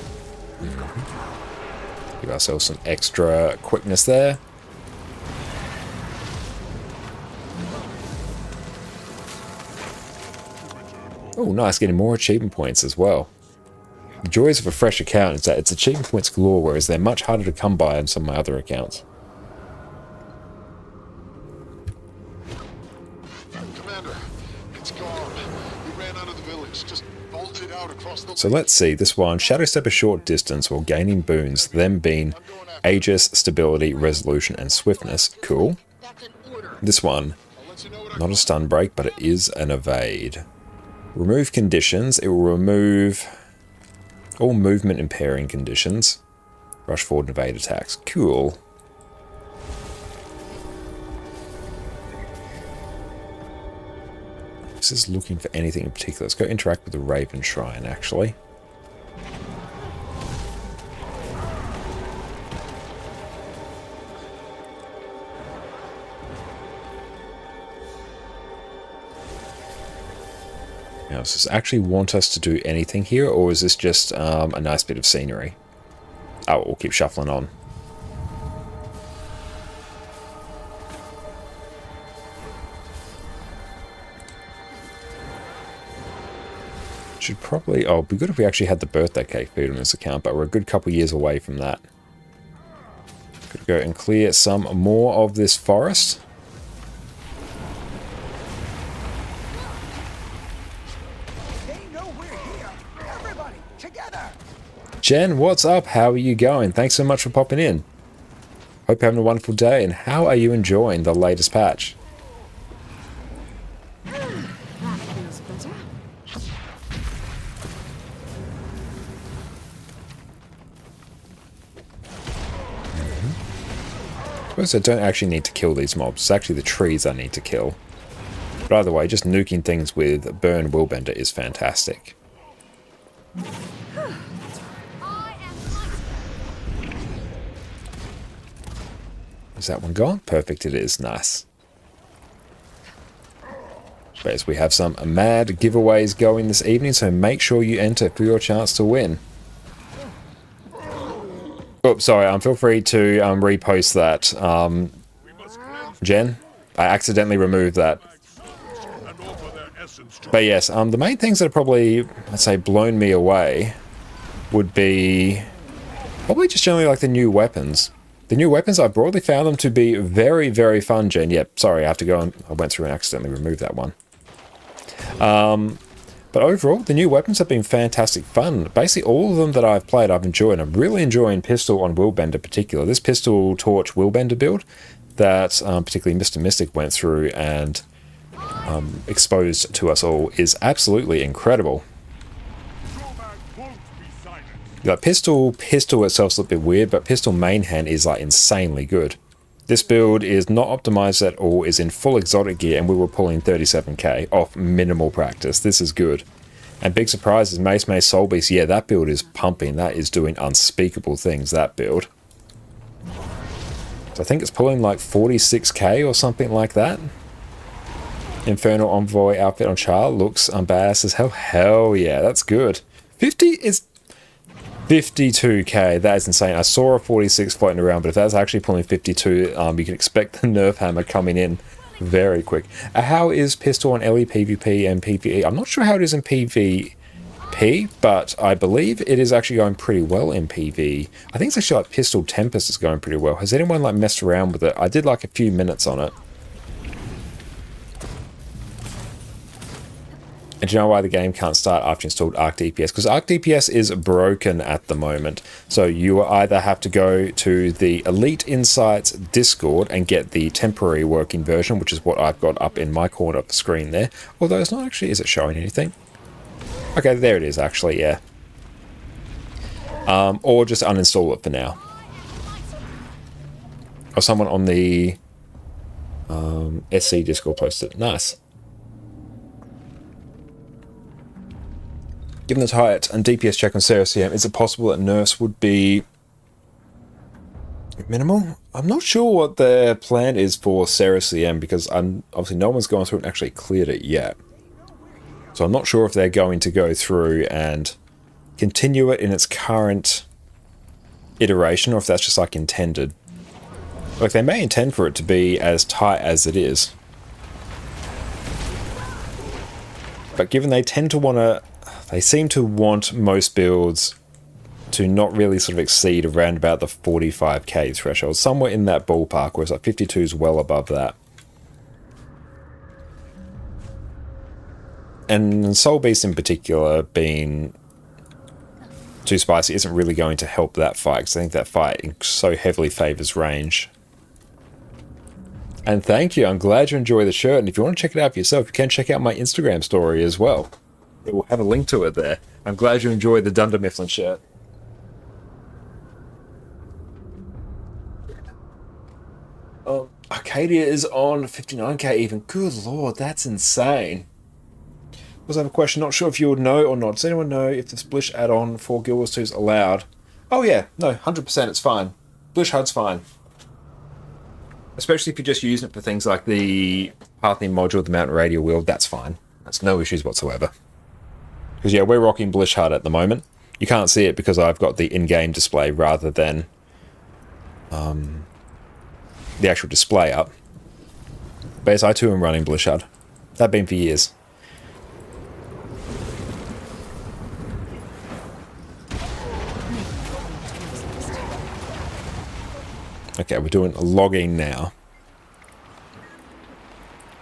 Speaker 1: Give ourselves some extra quickness there. Oh, nice, getting more achievement points as well. The joys of a fresh account is that it's achievement points galore, whereas they're much harder to come by on some of my other accounts.
Speaker 11: Commander, it's gone. We ran out of the village, just bolted out across the...
Speaker 1: So let's see, this one, Shadow Step a short distance while gaining boons, them being Aegis, Stability, Resolution, and Swiftness. Cool. This one, not a stun break, but it is an evade. Remove conditions, it will remove all movement impairing conditions. Rush forward and evade attacks. Cool. This is looking for anything in particular. Let's go interact with the Raven Shrine, actually. Now, does this actually want us to do anything here, or is this just a nice bit of scenery? Oh, we'll keep shuffling on. Should probably... Oh, it'd be good if we actually had the birthday cake food on this account, but we're a good couple years away from that. Could go and clear some more of this forest. Jen, what's up? How are you going? Thanks so much for popping in. Hope you're having a wonderful day, and how are you enjoying the latest patch?
Speaker 8: That feels better.
Speaker 1: I suppose I don't actually need to kill these mobs. It's actually the trees I need to kill. But either way, just nuking things with Burn Willbender is fantastic. Is that one gone? Perfect, it is. Nice. But yes, we have some mad giveaways going this evening, so make sure you enter for your chance to win. Oh, sorry, feel free to repost that. Jen, I accidentally removed that. But yes, the main things that have probably, let's say, blown me away would be probably just generally like the new weapons. The new weapons, I broadly found them to be very, very fun, Jen. Yep, sorry, I have to go and I went through and accidentally removed that one. But overall, the new weapons have been fantastic fun. Basically, all of them that I've played, I've enjoyed. I'm really enjoying Pistol on Willbender in particular. This Pistol Torch Willbender build that particularly Mr. Mystic went through and exposed to us all is absolutely incredible. Like Pistol itself is a bit weird, but Pistol main hand is like insanely good. This build is not optimized at all, is in full exotic gear, and we were pulling 37k off minimal practice. This is good. And big surprise is Mace Soul Beast. Yeah, that build is pumping. That is doing unspeakable things, that build. So I think it's pulling like 46k or something like that. Infernal Envoy outfit on Char looks unbadass as hell. Hell yeah, that's good. 50 is 52k. That is insane. I saw a 46 floating around, but if that's actually pulling 52, you can expect the Nerf Hammer coming in Very quick. How is pistol on LE PvP and PvE? I'm not sure how it is in PvP, but I believe it is actually going pretty well in PvE. I think it's actually like Pistol Tempest is going pretty well. Has anyone like messed around with it? I did like a few minutes on it. And do you know why the game can't start after you installed Arc DPS? Because Arc DPS is broken at the moment. So you either have to go to the Elite Insights Discord and get the temporary working version, which is what I've got up in my corner of the screen there. Although it's not actually, is it showing anything? Okay, there it is actually, yeah. Or just uninstall it for now. Or someone on the SC Discord posted it. Nice. Given the height and DPS check on Sarah CM, is it possible that nerfs would be minimal? I'm not sure what their plan is for Sarah CM because obviously no one's gone through and actually cleared it yet. So I'm not sure if they're going to go through and continue it in its current iteration or if that's just like intended. Like they may intend for it to be as tight as it is. But given they tend to want to, they seem to want most builds to not really sort of exceed around about the 45k threshold, somewhere in that ballpark, whereas like 52 is well above that. And Soul Beast in particular being too spicy isn't really going to help that fight, because I think that fight so heavily favours range. And thank you, I'm glad you enjoy the shirt, and if you want to check it out for yourself, you can check out my Instagram story as well. It will have a link to it there. I'm glad you enjoyed the Dunder Mifflin shirt. Arcadia is on 59k even. Good lord, that's insane. Was I have a question? Not sure if you would know or not. Does anyone know if the Splish add-on for Guild Wars 2 is allowed? Oh yeah, no, 100% it's fine. Splish HUD's fine. Especially if you're just using it for things like the Parthian module, the Mountain Radial Wheel, that's fine. That's no issues whatsoever. Because yeah, we're rocking Blish HUD at the moment. You can't see it because I've got the in-game display rather than the actual display up. But yes, I too am running Blish HUD. That's been for years. Okay, we're doing logging now.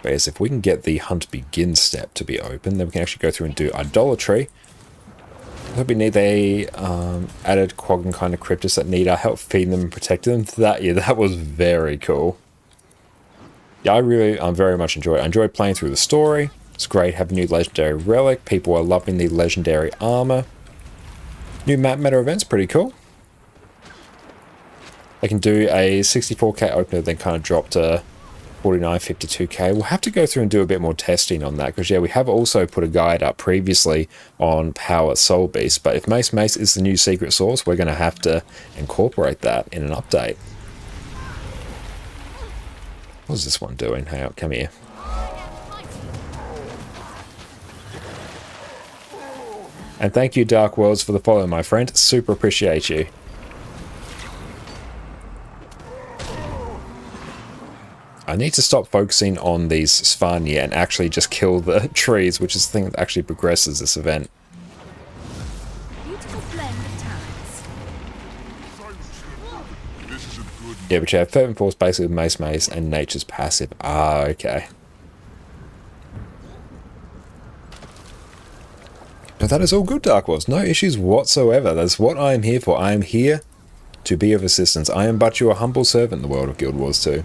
Speaker 1: But yes, if we can get the Hunt Begin step to be open, then we can actually go through and do Idolatry. I hope we need a added Quaggan kind of cryptids that need our help feeding them and protecting them. That was very cool. Yeah, I'm very much enjoy it. I enjoyed playing through the story. It's great having new legendary relic. People are loving the legendary armor. New map meta event's pretty cool. They can do a 64k opener, then kind of drop to 49, 52k. We'll have to go through and do a bit more testing on that, because yeah, we have also put a guide up previously on Power Soul Beast, but if Mace is the new secret source, we're going to have to incorporate that in an update. What's this one doing? Hang on, come here. And thank you, Dark Worlds, for the follow, my friend. Super appreciate you. I need to stop focusing on these Svanir and actually just kill the trees, which is the thing that actually progresses this event. Yeah, but you have Fervent Force basically with Mace and Nature's passive. Ah, okay. But that is all good, Dark Worlds. No issues whatsoever. That's what I am here for. I am here to be of assistance. I am but your humble servant in the world of Guild Wars 2.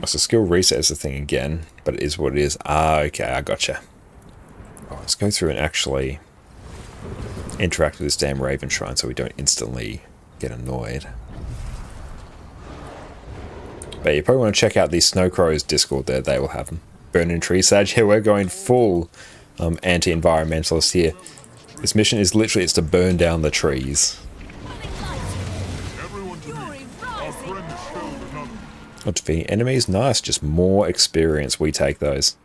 Speaker 1: So skill reset is the thing again, but it is what it is. Ah, okay, I gotcha. Oh, let's go through and actually interact with this damn Raven Shrine so we don't instantly get annoyed. But you probably want to check out the Snow Crows Discord there, they will have them. Burning Tree Sage, yeah, we're going full anti-environmentalist here. This mission is literally, it's to burn down the trees. Not defeating enemies, nice, just more experience, we take those.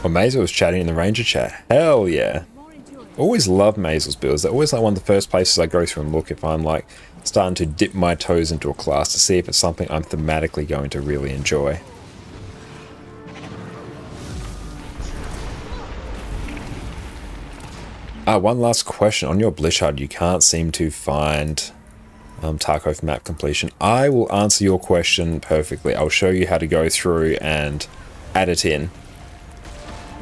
Speaker 1: Well, Maisie was chatting in the Ranger chat, hell yeah. Always love Mazel's builds. They're always like one of the first places I go through and look if I'm like starting to dip my toes into a class to see if it's something I'm thematically going to really enjoy. One last question. On your Blishard, you can't seem to find Tarkov map completion. I will answer your question perfectly. I'll show you how to go through and add it in.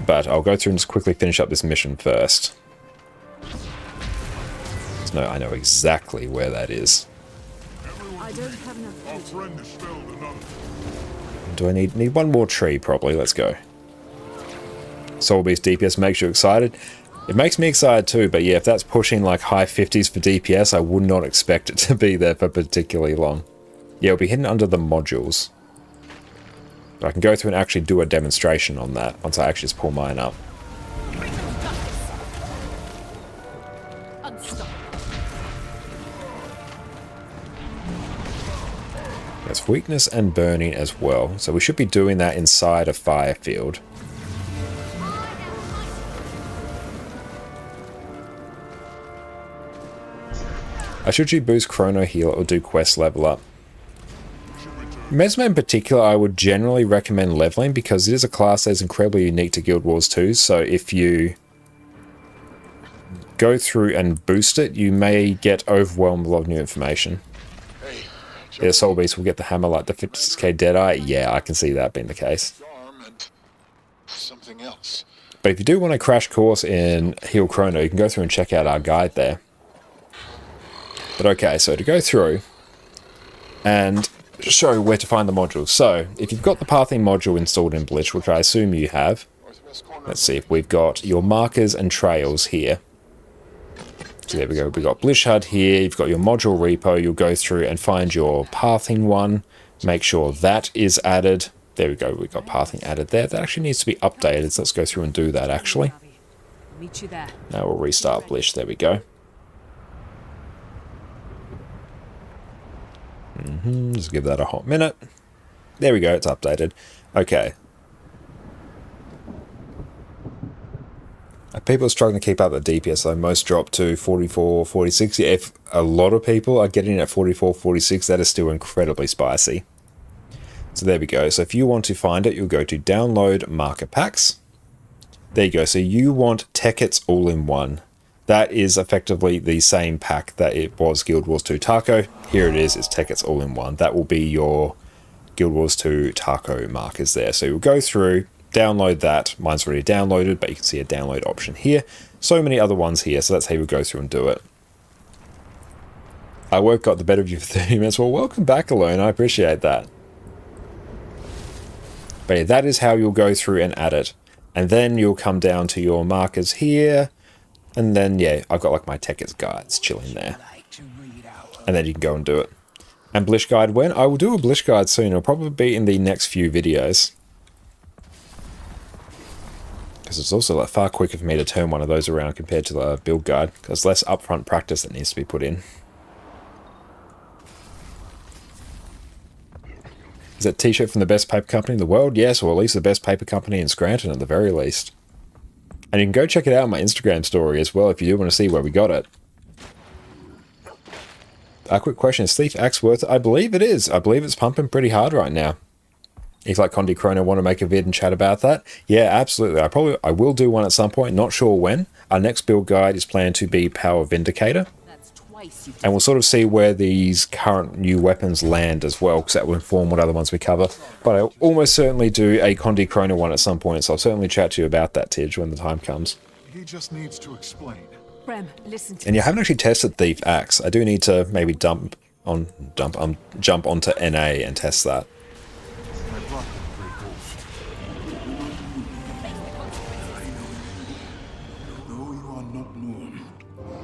Speaker 1: But I'll go through and just quickly finish up this mission first. So no, I know exactly where that is.
Speaker 8: I don't have enough.
Speaker 1: Do I need one more tree probably? Let's go. Soul Beast DPS makes you excited. It makes me excited too, but yeah, if that's pushing like high 50s for DPS, I would not expect it to be there for particularly long. Yeah, it'll be hidden under the modules. But I can go through and actually do a demonstration on that once I actually just pull mine up. There's weakness and burning as well, so we should be doing that inside a fire field. Should you boost Chrono Heal or do quest level up? Mesmer in particular, I would generally recommend leveling because it is a class that is incredibly unique to Guild Wars 2. So if you go through and boost it, you may get overwhelmed with a lot of new information. Yeah, Soul Beast will get the hammer like the 56k Deadeye. Yeah, I can see that being the case.
Speaker 14: Something else.
Speaker 1: But if you do want a crash course in Heal Chrono, you can go through and check out our guide there. But okay, so to go through and show where to find the modules. So, if you've got the pathing module installed in Blitz, which I assume you have, let's see if we've got your markers and trails here. So there we go, we've got Blishard here, you've got your module repo, you'll go through and find your pathing one, make sure that is added. There we go, we've got pathing added there. That actually needs to be updated, so let's go through and do that actually.
Speaker 8: Meet you there.
Speaker 1: Now we'll restart Blish, there we go. Just give that a hot minute. There we go, it's updated. Okay. People are struggling to keep up the DPS, though. Most drop to 44, 46. Yeah, if a lot of people are getting at 44, 46, that is still incredibly spicy. So there we go. So if you want to find it, you'll go to download marker packs. There you go. So you want Tekket's All-in-One. That is effectively the same pack that it was Guild Wars 2 Taco. Here it is, it's Tekket's All-in-One. That will be your Guild Wars 2 Taco markers there. So you'll go through, download that. Mine's already downloaded, but you can see a download option here. So many other ones here, so that's how you go through and do it. I got the better of you for 30 minutes. Well, welcome back, Alone. I appreciate that. But yeah, that is how you'll go through and add it. And then you'll come down to your markers here. And then, yeah, I've got like my Tekket's guides chilling there. And then you can go and do it. And Blish Guide when? I will do a Blish Guide soon. It'll probably be in the next few videos. Because it's also like far quicker for me to turn one of those around compared to the build guide. Because less upfront practice that needs to be put in. Is that t-shirt from the best paper company in the world? Yes, or at least the best paper company in Scranton at the very least. And you can go check it out on my Instagram story as well if you do want to see where we got it. A quick question, is Thief Axe worth it? I believe it is. I believe it's pumping pretty hard right now. If like Condi Chrono want to make a vid and chat about that, yeah, absolutely. I will do one at some point, not sure when. Our next build guide is planned to be Power Vindicator. And we'll sort of see where these current new weapons land as well, because that will inform what other ones we cover. But I'll almost certainly do a Condi Chrono one at some point, so I'll certainly chat to you about that, Tidge, when the time comes.
Speaker 14: He just needs to explain.
Speaker 8: Rem, listen to
Speaker 1: And you haven't actually tested Thief Axe. I do need to maybe jump onto NA and test that.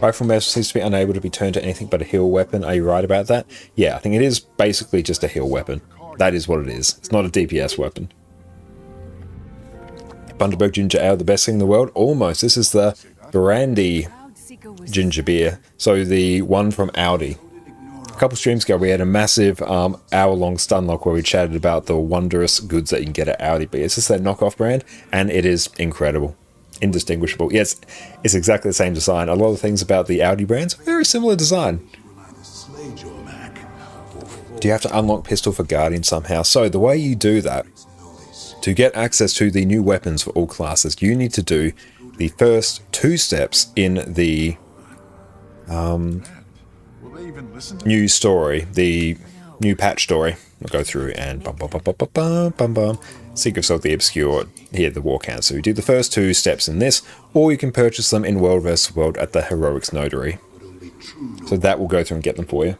Speaker 1: Rifle Master seems to be unable to be turned to anything but a heal weapon. Are you right about that? Yeah, I think it is basically just a heal weapon. That is what it is. It's not a DPS weapon. Bundaberg Ginger Ale, the best thing in the world? Almost. This is the brandy ginger beer. So the one from Audi. A couple streams ago, we had a massive hour-long stunlock where we chatted about the wondrous goods that you can get at Audi. But it's just that knockoff brand, and it is incredible. indistinguishable. Yes, it's exactly the same design. A lot of things about the Audi brands, very similar design. Do you have to unlock pistol for Guardian somehow? So the way you do that, to get access to the new weapons for all classes, you need to do the first 2 steps in the new story, the new patch story. I'll go through and Seek of Silk the Obscure, here the War Count. So you do the first 2 steps in this, or you can purchase them in World vs. World at the Heroics Notary. So that will go through and get them for you.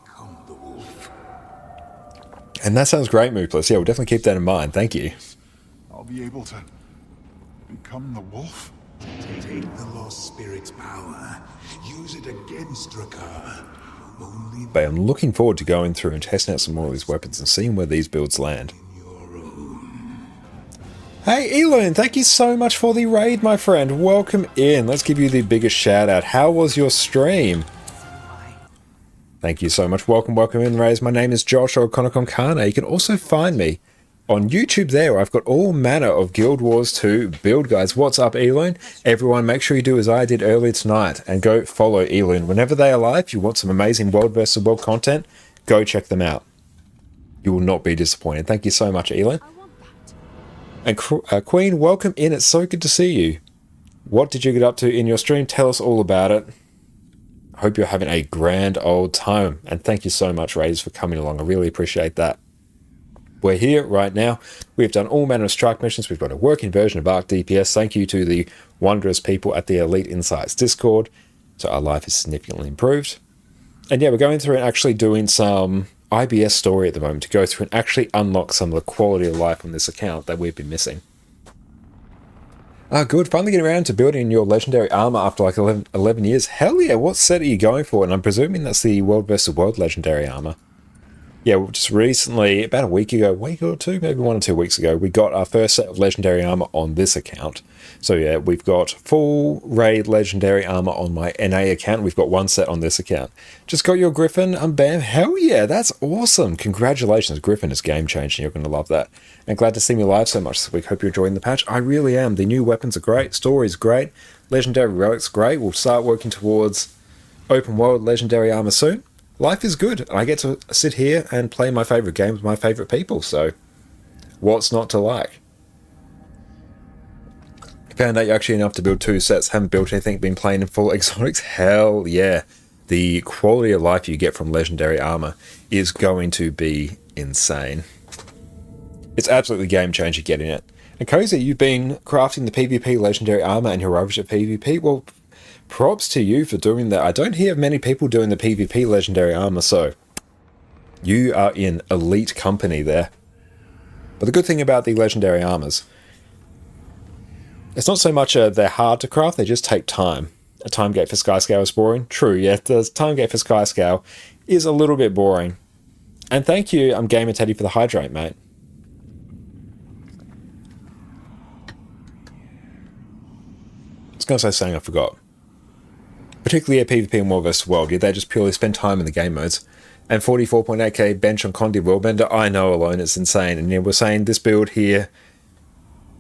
Speaker 1: And that sounds great, Moopless. Yeah, we'll definitely keep that in mind. Thank you.
Speaker 14: I'll be able to become the wolf?
Speaker 16: Take the lost spirit's power. Use it against Drakar.
Speaker 1: But I'm looking forward to going through and testing out some more of these weapons and seeing where these builds land. Hey Elon, thank you so much for the raid, my friend. Welcome in. Let's give you the biggest shout out. How was your stream? Thank you so much. Welcome in, Rays. My name is Josh O'Connor. You can also find me on YouTube there, where I've got all manner of Guild Wars 2 build guides. What's up, Elon? Everyone, make sure you do as I did earlier tonight and go follow Elon. Whenever they are live, if you want some amazing World vs. World content, go check them out. You will not be disappointed. Thank you so much, Elon. And Queen, welcome in. It's so good to see you. What did you get up to in your stream? Tell us all about it. I hope you're having a grand old time. And thank you so much, Raiders, for coming along. I really appreciate that. We're here right now. We've done all manner of strike missions. We've got a working version of Arc DPS. Thank you to the wondrous people at the Elite Insights Discord. So our life is significantly improved. And yeah, we're going through and actually doing some IBS story at the moment to go through and actually unlock some of the quality of life on this account that we've been missing. Ah, good. Finally getting around to building your legendary armor after like 11 years. Hell yeah, what set are you going for? And I'm presuming that's the World vs. World legendary armor. Yeah, just recently, about a week or two, maybe 1 or 2 weeks ago, we got our first set of legendary armor on this account. So yeah, we've got full raid legendary armor on my NA account. We've got 1 set on this account. Just got your Griffin, bam. Hell yeah, that's awesome. Congratulations, Griffin is game changing. You're going to love that. And glad to see me live so much this week. Hope you're enjoying the patch. I really am. The new weapons are great. Story's great. Legendary relics great. We'll start working towards open world legendary armor soon. Life is good, and I get to sit here and play my favourite game with my favourite people, so what's not to like? Found out you're actually enough to build 2 sets, haven't built anything, been playing in full exotics? Hell yeah. The quality of life you get from legendary armor is going to be insane. It's absolutely game-changing getting it. And Cozy, you've been crafting the PvP legendary armor and heroic at PvP? Well, props to you for doing that. I don't hear of many people doing the PvP legendary armor, so you are in elite company there. But the good thing about the legendary armors, it's not so much they're hard to craft, they just take time. A time gate for Skyscale is boring. True, yeah, the time gate for Skyscale is a little bit boring. And thank you, I'm Gamer Teddy, for the hydrate, mate. I was going to say something I forgot. Particularly at PvP and World vs. World, yeah, they just purely spend time in the game modes. And 44.8k bench on Condi Worldbender, I know alone, it's insane. And yeah, we're saying this build here,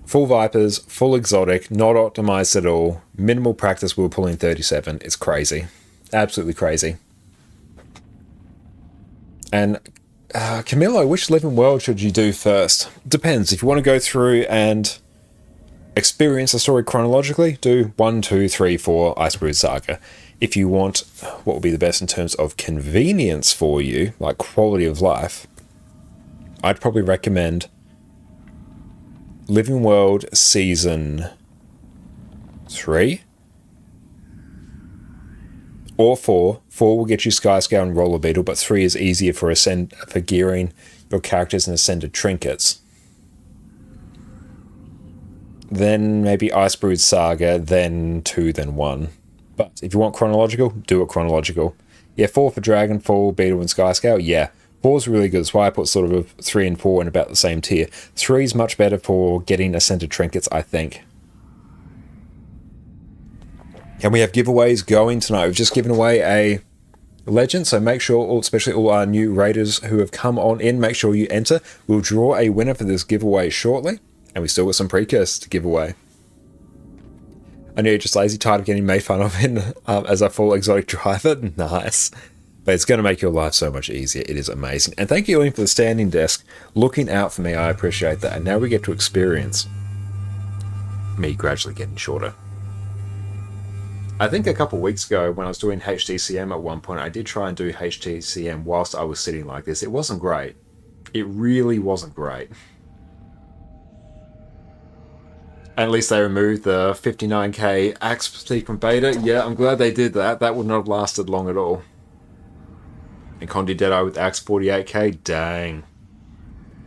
Speaker 1: full Vipers, full exotic, not optimized at all, minimal practice, we were pulling 37. It's crazy. Absolutely crazy. And Camilo, which living world should you do first? Depends. If you want to go through and experience the story chronologically, do 1, 2, 3, 4 Icebrood Saga. If you want what would be the best in terms of convenience for you, like quality of life, I'd probably recommend Living World Season 3 or 4. 4 will get you Skyscale and Roller Beetle, but 3 is easier for gearing your characters and Ascended trinkets. Then maybe Icebrood Saga, then 2, then 1. But if you want chronological, do it chronological. Yeah, 4 for Dragonfall, Beetle, and Skyscale, yeah. 4 is really good, that's why I put sort of 3 and 4 in about the same tier. 3 is much better for getting Ascended trinkets, I think. And we have giveaways going tonight. We've just given away a legend, so make sure, especially all our new raiders who have come on in, make sure you enter. We'll draw a winner for this giveaway shortly. And we still got some precursors to give away. I know you're just lazy, tired of getting made fun of as a full exotic driver. Nice. But it's going to make your life so much easier. It is amazing. And thank you, Ian, for the standing desk. Looking out for me, I appreciate that. And now we get to experience me gradually getting shorter. I think a couple of weeks ago when I was doing HTCM at one point, I did try and do HTCM whilst I was sitting like this. It wasn't great. It really wasn't great. At least they removed the 59k axe sequence beta. Yeah, I'm glad they did that. That would not have lasted long at all. And Condi Deadeye with axe 48k. Dang.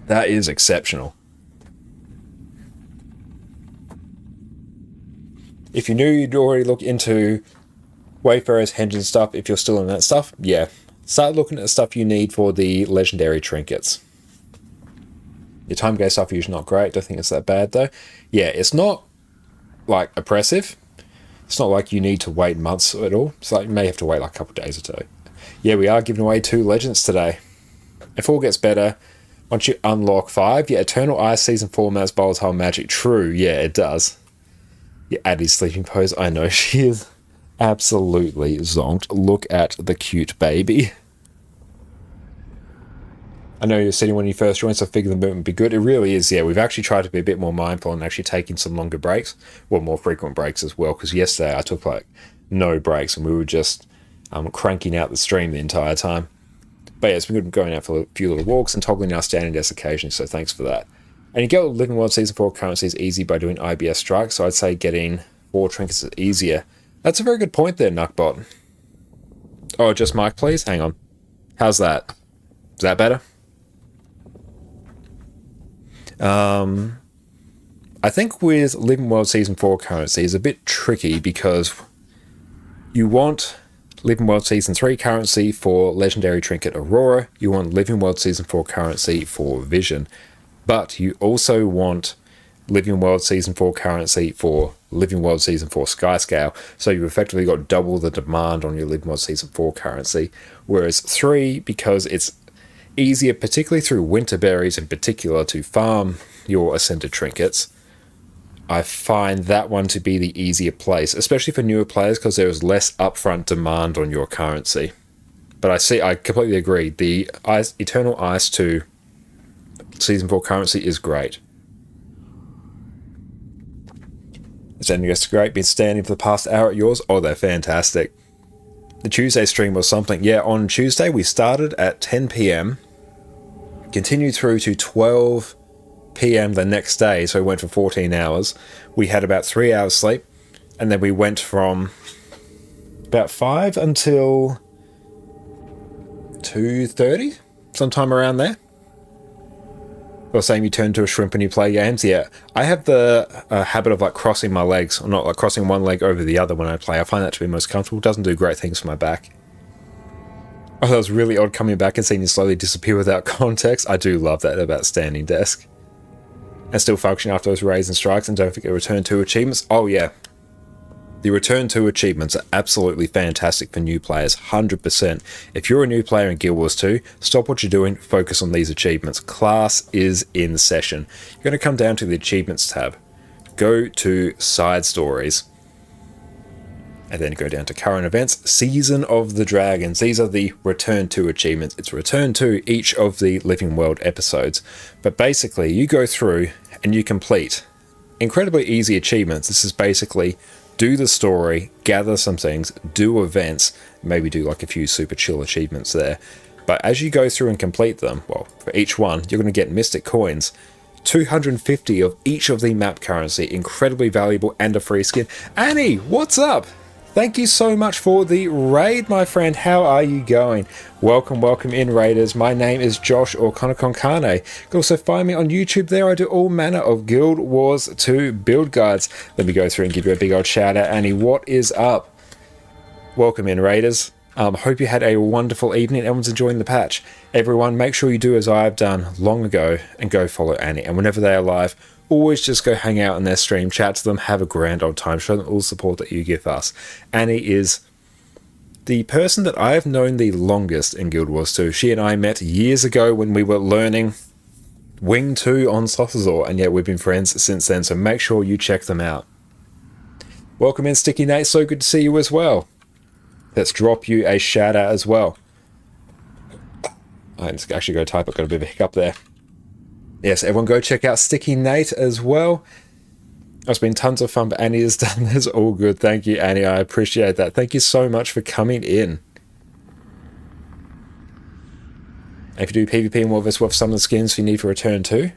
Speaker 1: That is exceptional. If you knew, you'd already look into Wayfarer's Henchman stuff. If you're still in that stuff, yeah. Start looking at the stuff you need for the legendary trinkets. Your time gate stuff is not great. Don't think it's that bad though. Yeah, it's not like oppressive. It's not like you need to wait months at all. It's like you may have to wait like a couple of days or two. Yeah, we are giving away 2 legends today. If all gets better, once you unlock 5, yeah, Eternal Ice Season 4 has volatile magic. True, yeah, it does. Yeah, Addie's sleeping pose. I know, she is absolutely zonked. Look at the cute baby. I know you're sitting when you first joined, so I figured the movement would be good. It really is, yeah. We've actually tried to be a bit more mindful and actually taking some longer breaks. Well, more frequent breaks as well, because yesterday I took like no breaks and we were just cranking out the stream the entire time. But yeah, it's been good going out for a few little walks and toggling our standing desk occasionally, so thanks for that. And you get Living World Season 4 currencies easy by doing IBS strikes, so I'd say getting 4 trinkets is easier. That's a very good point there, Nuckbot. Oh, just mic, please? Hang on. How's that? Is that better? I think with Living World Season 4 currency is a bit tricky because you want Living World Season 3 currency for Legendary Trinket Aurora, you want Living World Season 4 currency for Vision, but you also want Living World Season 4 currency for Living World Season 4 Skyscale, so you've effectively got double the demand on your Living World Season 4 currency, whereas 3, because it's easier, particularly through winter berries in particular, to farm your Ascended Trinkets, I find that one to be the easier place, especially for newer players, because there is less upfront demand on your currency. But I completely agree, the Eternal Ice 2 Season 4 currency is great. Standing guests great, been standing for the past hour at yours. Oh, they're fantastic. The Tuesday stream was something. Yeah, on Tuesday we started at 10 PM, continued through to 12 PM the next day, so we went for 14 hours. We had about 3 hours sleep, and then we went from about 5 until 2:30, sometime around there. Or saying you turn to a shrimp when you play games. Yeah, I have the habit of like crossing my legs, or not like crossing one leg over the other when I play. I find that to be most comfortable. It doesn't do great things for my back. Oh, that was really odd coming back and seeing you slowly disappear without context. I do love that about Standing Desk. And still functioning after those raids and strikes, and don't forget Return to achievements. Oh yeah, the Return to achievements are absolutely fantastic for new players, 100%. If you're a new player in Guild Wars 2, stop what you're doing, focus on these achievements. Class is in session. You're going to come down to the Achievements tab, go to Side Stories, and then go down to Current Events, Season of the Dragons. These are the Return to achievements. It's Return to each of the Living World episodes. But basically, you go through and you complete incredibly easy achievements. This is basically do the story, gather some things, do events, maybe do like a few super chill achievements there. But as you go through and complete them, well, for each one, you're going to get Mystic Coins, 250 of each of the map currency, incredibly valuable, and a free skin. Annie, what's up? Thank you so much for the raid, my friend. How are you going? Welcome, welcome in, raiders. My name is Josh O'Connor Konkane. You can also find me on YouTube. There I do all manner of Guild Wars 2 build guides. Let me go through and give you a big old shout out. Annie, what is up? Welcome in, raiders. Hope you had a wonderful evening. Everyone's enjoying the patch. Everyone, make sure you do as I've done long ago and go follow Annie. And whenever they are live, always just go hang out in their stream, chat to them, have a grand old time, show them all the support that you give us. Annie is the person that I have known the longest in Guild Wars 2. She and I met years ago when we were learning Wing 2 on Slothazor, and yet we've been friends since then, so make sure you check them out. Welcome in, Sticky Nate. So good to see you as well. Let's drop you a shout out as well. I'm just actually going to type it. Got a bit of a hiccup there. Yes, everyone go check out Sticky Nate as well. It's been tons of fun, but Annie has done this all good. Thank you, Annie. I appreciate that. Thank you so much for coming in. If you do PvP in World vs. World for some of the skins you need for Return to,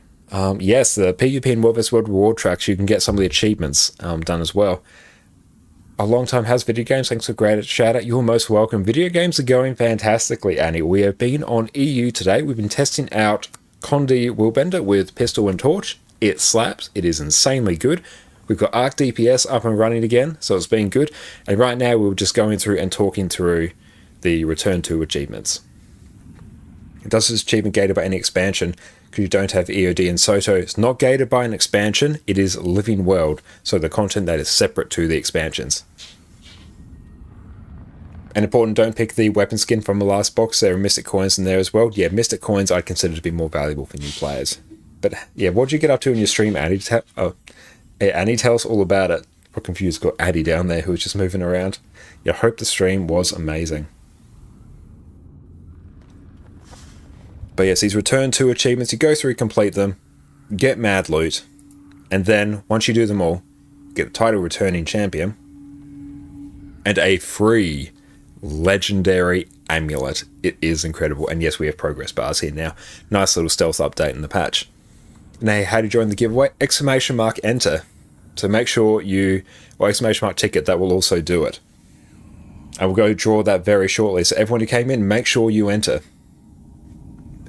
Speaker 1: yes, the PvP in World vs. World reward tracks, you can get some of the achievements done as well. A long time has video games. Thanks for a great shout out. You're most welcome. Video games are going fantastically, Annie. We have been on EU today. We've been testing out Condi Willbender with Pistol and Torch. It slaps. It is insanely good. We've got Arc DPS up and running again, so it's been good. And right now we're just going through and talking through the Return to achievements. Does this achievement gated by any expansion? Because you don't have EOD and Soto. It's not gated by an expansion. It is Living World, so the content that is separate to the expansions. And important, don't pick the weapon skin from the last box. There are Mystic Coins in there as well. Yeah, Mystic Coins I consider to be more valuable for new players. But yeah, what did you get up to in your stream, Annie? Annie, tell us all about it. I'm confused, got Addy down there who was just moving around. Yeah, I hope the stream was amazing. But yes, these Return to achievements, you go through, complete them, get mad loot, and then once you do them all, get the title Returning Champion, and a free legendary amulet. It is incredible. And yes, we have progress bars here now. Nice little stealth update in the patch. Now, how to join the giveaway? Exclamation mark enter. So make sure you, or exclamation mark ticket, that will also do it. I will go draw that very shortly. So everyone who came in, make sure you enter.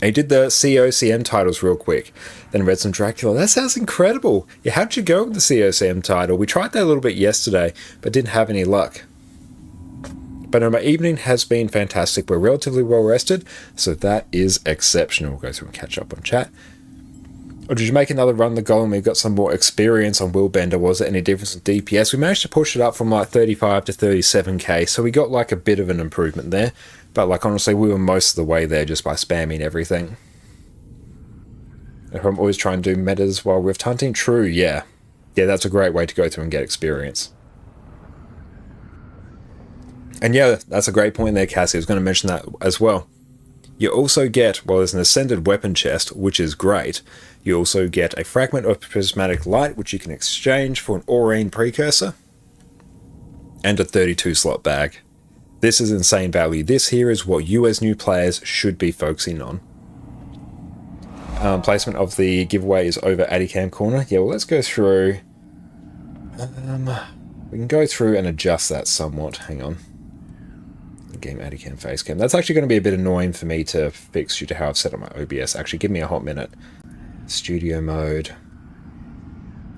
Speaker 1: I did the COCM titles real quick, then read some Dracula. That sounds incredible. Yeah, how'd you go with the COCM title? We tried that a little bit yesterday, but didn't have any luck. But my evening has been fantastic. We're relatively well rested, so that is exceptional. We'll go through and catch up on chat. Or did you make another run the Golem? We've got some more experience on Willbender. Was there any difference in DPS? We managed to push it up from like 35 to 37k, so we got like a bit of an improvement there. But like honestly, we were most of the way there just by spamming everything. I'm always trying to do metas while rift hunting. True, yeah. Yeah, that's a great way to go through and get experience. And yeah, that's a great point there, Cassie. I was going to mention that as well. You also get, well, there's an Ascended Weapon Chest, which is great. You also get a Fragment of Prismatic Light, which you can exchange for an Aurine Precursor. And a 32 slot bag. This is insane value. This here is what you as new players should be focusing on. Placement of the giveaway is over Addycam corner. Yeah, well, let's go through. We can go through and adjust that somewhat. Hang on. Game Addycam Facecam. That's actually going to be a bit annoying for me to fix due to how I've set up my OBS. Actually, give me a hot minute. Studio mode.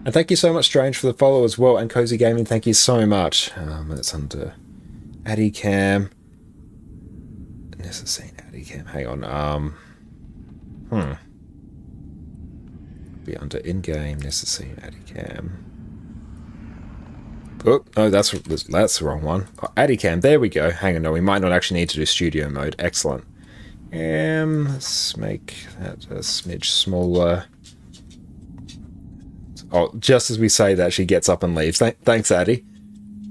Speaker 1: And thank you so much, Strange, for the follow as well. And Cozy Gaming, thank you so much. That's under Addycam. Necessary Addycam. Hang on. Be under in-game Necessary Addycam. Oh, no, that's the wrong one. Oh, Addycam, there we go. Hang on, no, we might not actually need to do studio mode. Excellent. Let's make that a smidge smaller. Oh, just as we say that, she gets up and leaves. Thanks, Addy.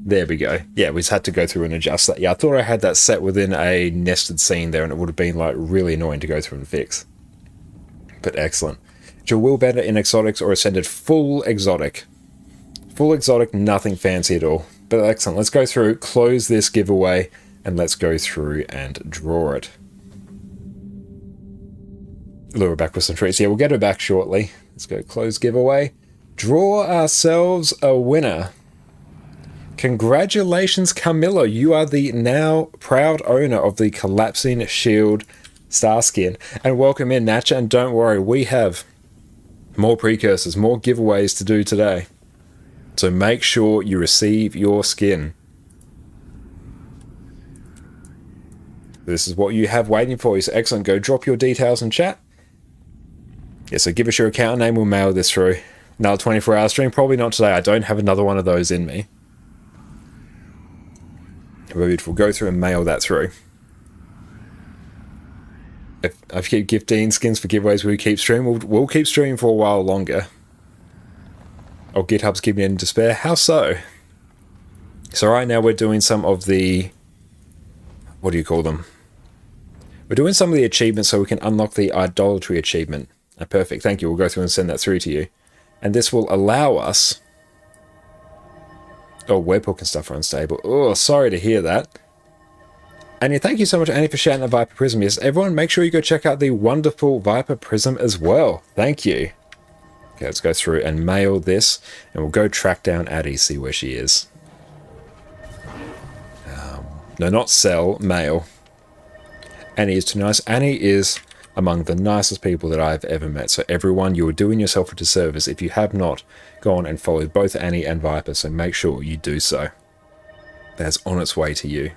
Speaker 1: There we go. Yeah, we just had to go through and adjust that. Yeah, I thought I had that set within a nested scene there, and it would have been like really annoying to go through and fix. But excellent. Your Willbender in exotics or Ascended full exotic. Full exotic, nothing fancy at all. But excellent. Let's go through, close this giveaway, and let's go through and draw it. Lure her back with some treats. Yeah, we'll get her back shortly. Let's go close giveaway. Draw ourselves a winner. Congratulations, Camilla. You are the now proud owner of the Collapsing Shield Star Skin. And welcome in, Natcha. And don't worry, we have more precursors, more giveaways to do today. So make sure you receive your skin. This is what you have waiting for you. So excellent. Go drop your details in chat. Yeah, so give us your account name. We'll mail this through. Another 24-hour stream. Probably not today. I don't have another one of those in me. But we'll go through and mail that through. If I keep gifting skins for giveaways, we'll keep streaming. We'll keep streaming for a while longer. Oh, GitHub's keeping it in despair. How so? So right now we're doing some of the, what do you call them? We're doing some of the achievements so we can unlock the idolatry achievement. Perfect, thank you. We'll go through and send that through to you. And this will allow us... Oh, webhook and stuff are unstable. Oh, sorry to hear that. Annie, thank you so much, Annie, for shouting the Viper Prism. Yes, everyone, make sure you go check out the wonderful Viper Prism as well. Thank you. Okay, let's go through and mail this, and we'll go track down Addie, see where she is. No, not sell, mail. Annie is too nice. Annie is among the nicest people that I've ever met. So everyone, you are doing yourself a disservice if you have not gone and followed both Annie and Viper, so make sure you do so. That's on its way to you.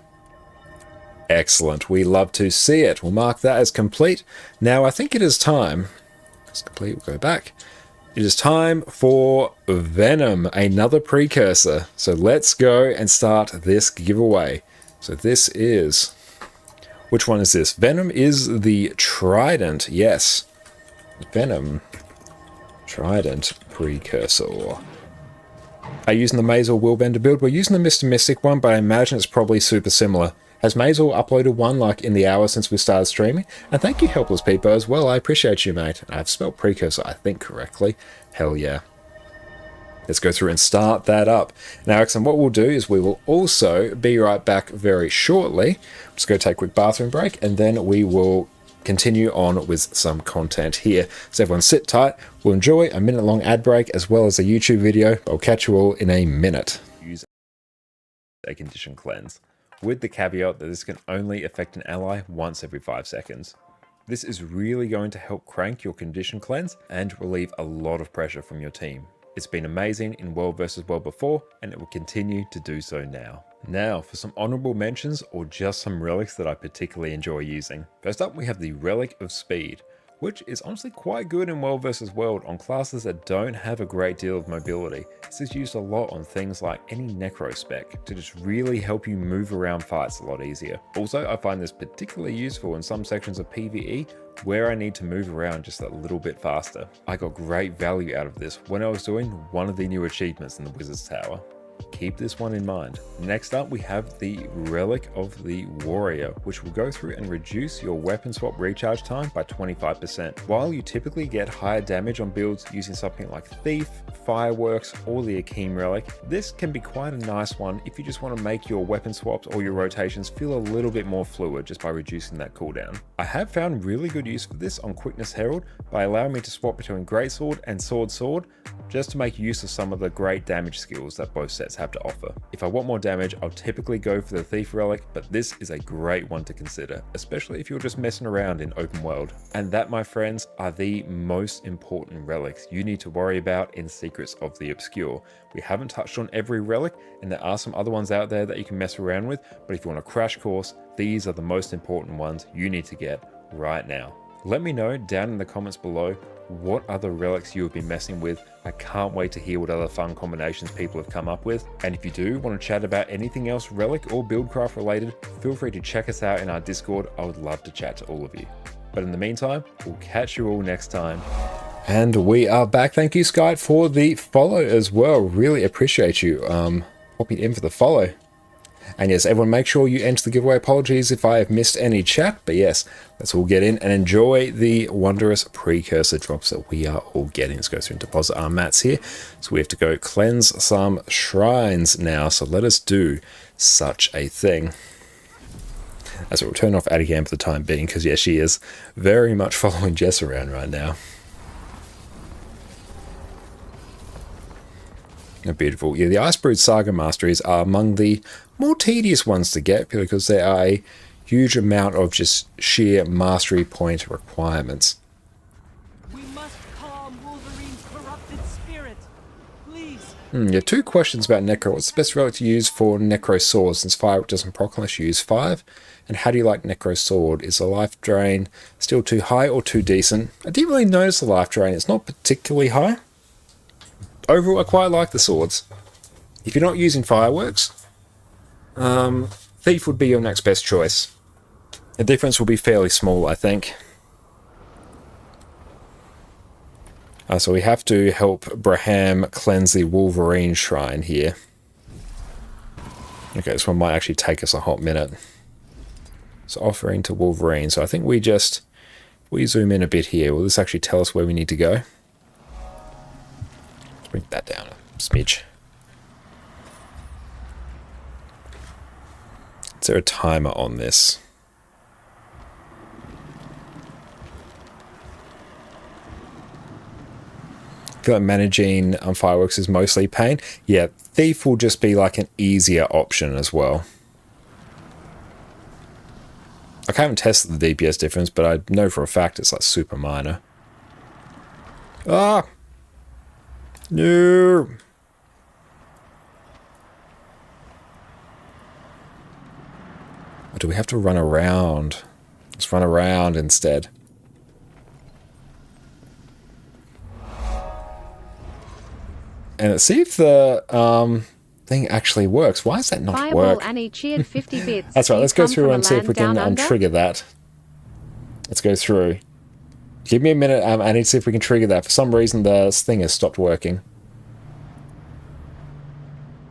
Speaker 1: Excellent. We love to see it. We'll mark that as complete. Now, I think it is time. It's complete. We'll go back. It is time for Venom, another precursor. So let's go and start this giveaway. So this is... Which one is this? Venom is the Trident. Yes. Venom. Trident precursor. Are you using the Mazel Willbender build? We're using the Mr. Mystic one, but I imagine it's probably super similar. Has Mazel uploaded one like in the hour since we started streaming? And thank you, Helpless Peepo, as well. I appreciate you, mate. I've spelled precursor, I think, correctly. Hell yeah. Let's go through and start that up. Now, excellent. What we'll do is we will also be right back very shortly. Just go take a quick bathroom break, and then we will continue on with some content here. So everyone sit tight. We'll enjoy a minute-long ad break as well as a YouTube video. I'll catch you all in a minute. Use a condition cleanse, with the caveat that this can only affect an ally once every 5 seconds. This is really going to help crank your condition cleanse and relieve a lot of pressure from your team. It's been amazing in World vs. World before, and it will continue to do so now. Now, for some honorable mentions or just some relics that I particularly enjoy using. First up, we have the Relic of Speed, which is honestly quite good in World vs. World on classes that don't have a great deal of mobility. This is used a lot on things like any Necro spec to just really help you move around fights a lot easier. Also, I find this particularly useful in some sections of PvE where I need to move around just a little bit faster. I got great value out of this when I was doing one of the new achievements in the Wizard's Tower. Keep this one in mind. Next up, we have the Relic of the Warrior, which will go through and reduce your weapon swap recharge time by 25%. While you typically get higher damage on builds using something like Thief, Fireworks, or the Akeem Relic, this can be quite a nice one if you just want to make your weapon swaps or your rotations feel a little bit more fluid just by reducing that cooldown. I have found really good use for this on Quickness Herald by allowing me to swap between Greatsword and Sword just to make use of some of the great damage skills that both sets have to offer. If I want more damage, I'll typically go for the Thief Relic, but this is a great one to consider, especially if you're just messing around in open world. And that, my friends, are the most important relics you need to worry about in Secrets of the Obscure. We haven't touched on every relic, and there are some other ones out there that you can mess around with, but if you want a crash course, these are the most important ones you need to get right now. Let me know down in the comments below what other relics you have been messing with. I can't wait to hear what other fun combinations people have come up with. And if you do want to chat about anything else relic or buildcraft related, feel free to check us out in our Discord. I would love to chat to all of you. But in the meantime, we'll catch you all next time. And we are back. Thank you, Sky, for the follow as well. Really appreciate you popping in for the follow. And yes, everyone, make sure you enter the giveaway. Apologies if I have missed any chat, but yes, let's all get in and enjoy the wondrous precursor drops that we are all getting. Let's go through and deposit our mats here. So we have to go cleanse some shrines now. So let us do such a thing. As we'll turn off Adigam for the time being, because yes, she is very much following Jess around right now. Oh, beautiful. Yeah, the Icebrood Saga Masteries are among the more tedious ones to get because there are a huge amount of just sheer mastery point requirements.
Speaker 9: We must calm Wolverine's corrupted spirit. Please.
Speaker 1: Yeah, 2 questions about Necro. What's the best relic to use for Necro Sword since Firework doesn't proc unless you use 5? And how do you like Necro Sword? Is the life drain still too high or too decent? I didn't really notice the life drain. It's not particularly high. Overall, I quite like the swords. If you're not using Fireworks, Thief would be your next best choice. The difference will be fairly small, I think. So we have to help Braham cleanse the Wolverine Shrine here. Okay, this one might actually take us a hot minute. So offering to Wolverine. So I think we zoom in a bit here. Will this actually tell us where we need to go? Let's bring that down a smidge. Is there a timer on this? I feel like managing fireworks is mostly pain. Yeah, Thief will just be like an easier option as well. I haven't tested the DPS difference, but I know for a fact it's like super minor. Ah! No! Or do we have to run around? Let's run around instead. And let's see if the thing actually works. Why does that not
Speaker 17: Fireball
Speaker 1: work?
Speaker 17: Annie cheered 50 bits.
Speaker 1: That's right,
Speaker 17: You
Speaker 1: let's go
Speaker 17: come
Speaker 1: through
Speaker 17: from a
Speaker 1: and see if
Speaker 17: land
Speaker 1: we can
Speaker 17: down under?
Speaker 1: trigger that. Let's go through. Give me a minute, I need to see if we can trigger that. For some reason, the thing has stopped working.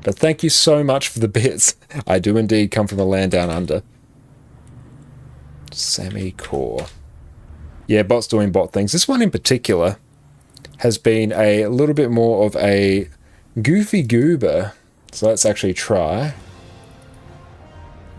Speaker 1: But thank you so much for the bits. I do indeed come from a land down under. Semi-core. Yeah, bots doing bot things. This one in particular has been a little bit more of a goofy goober. So let's actually try.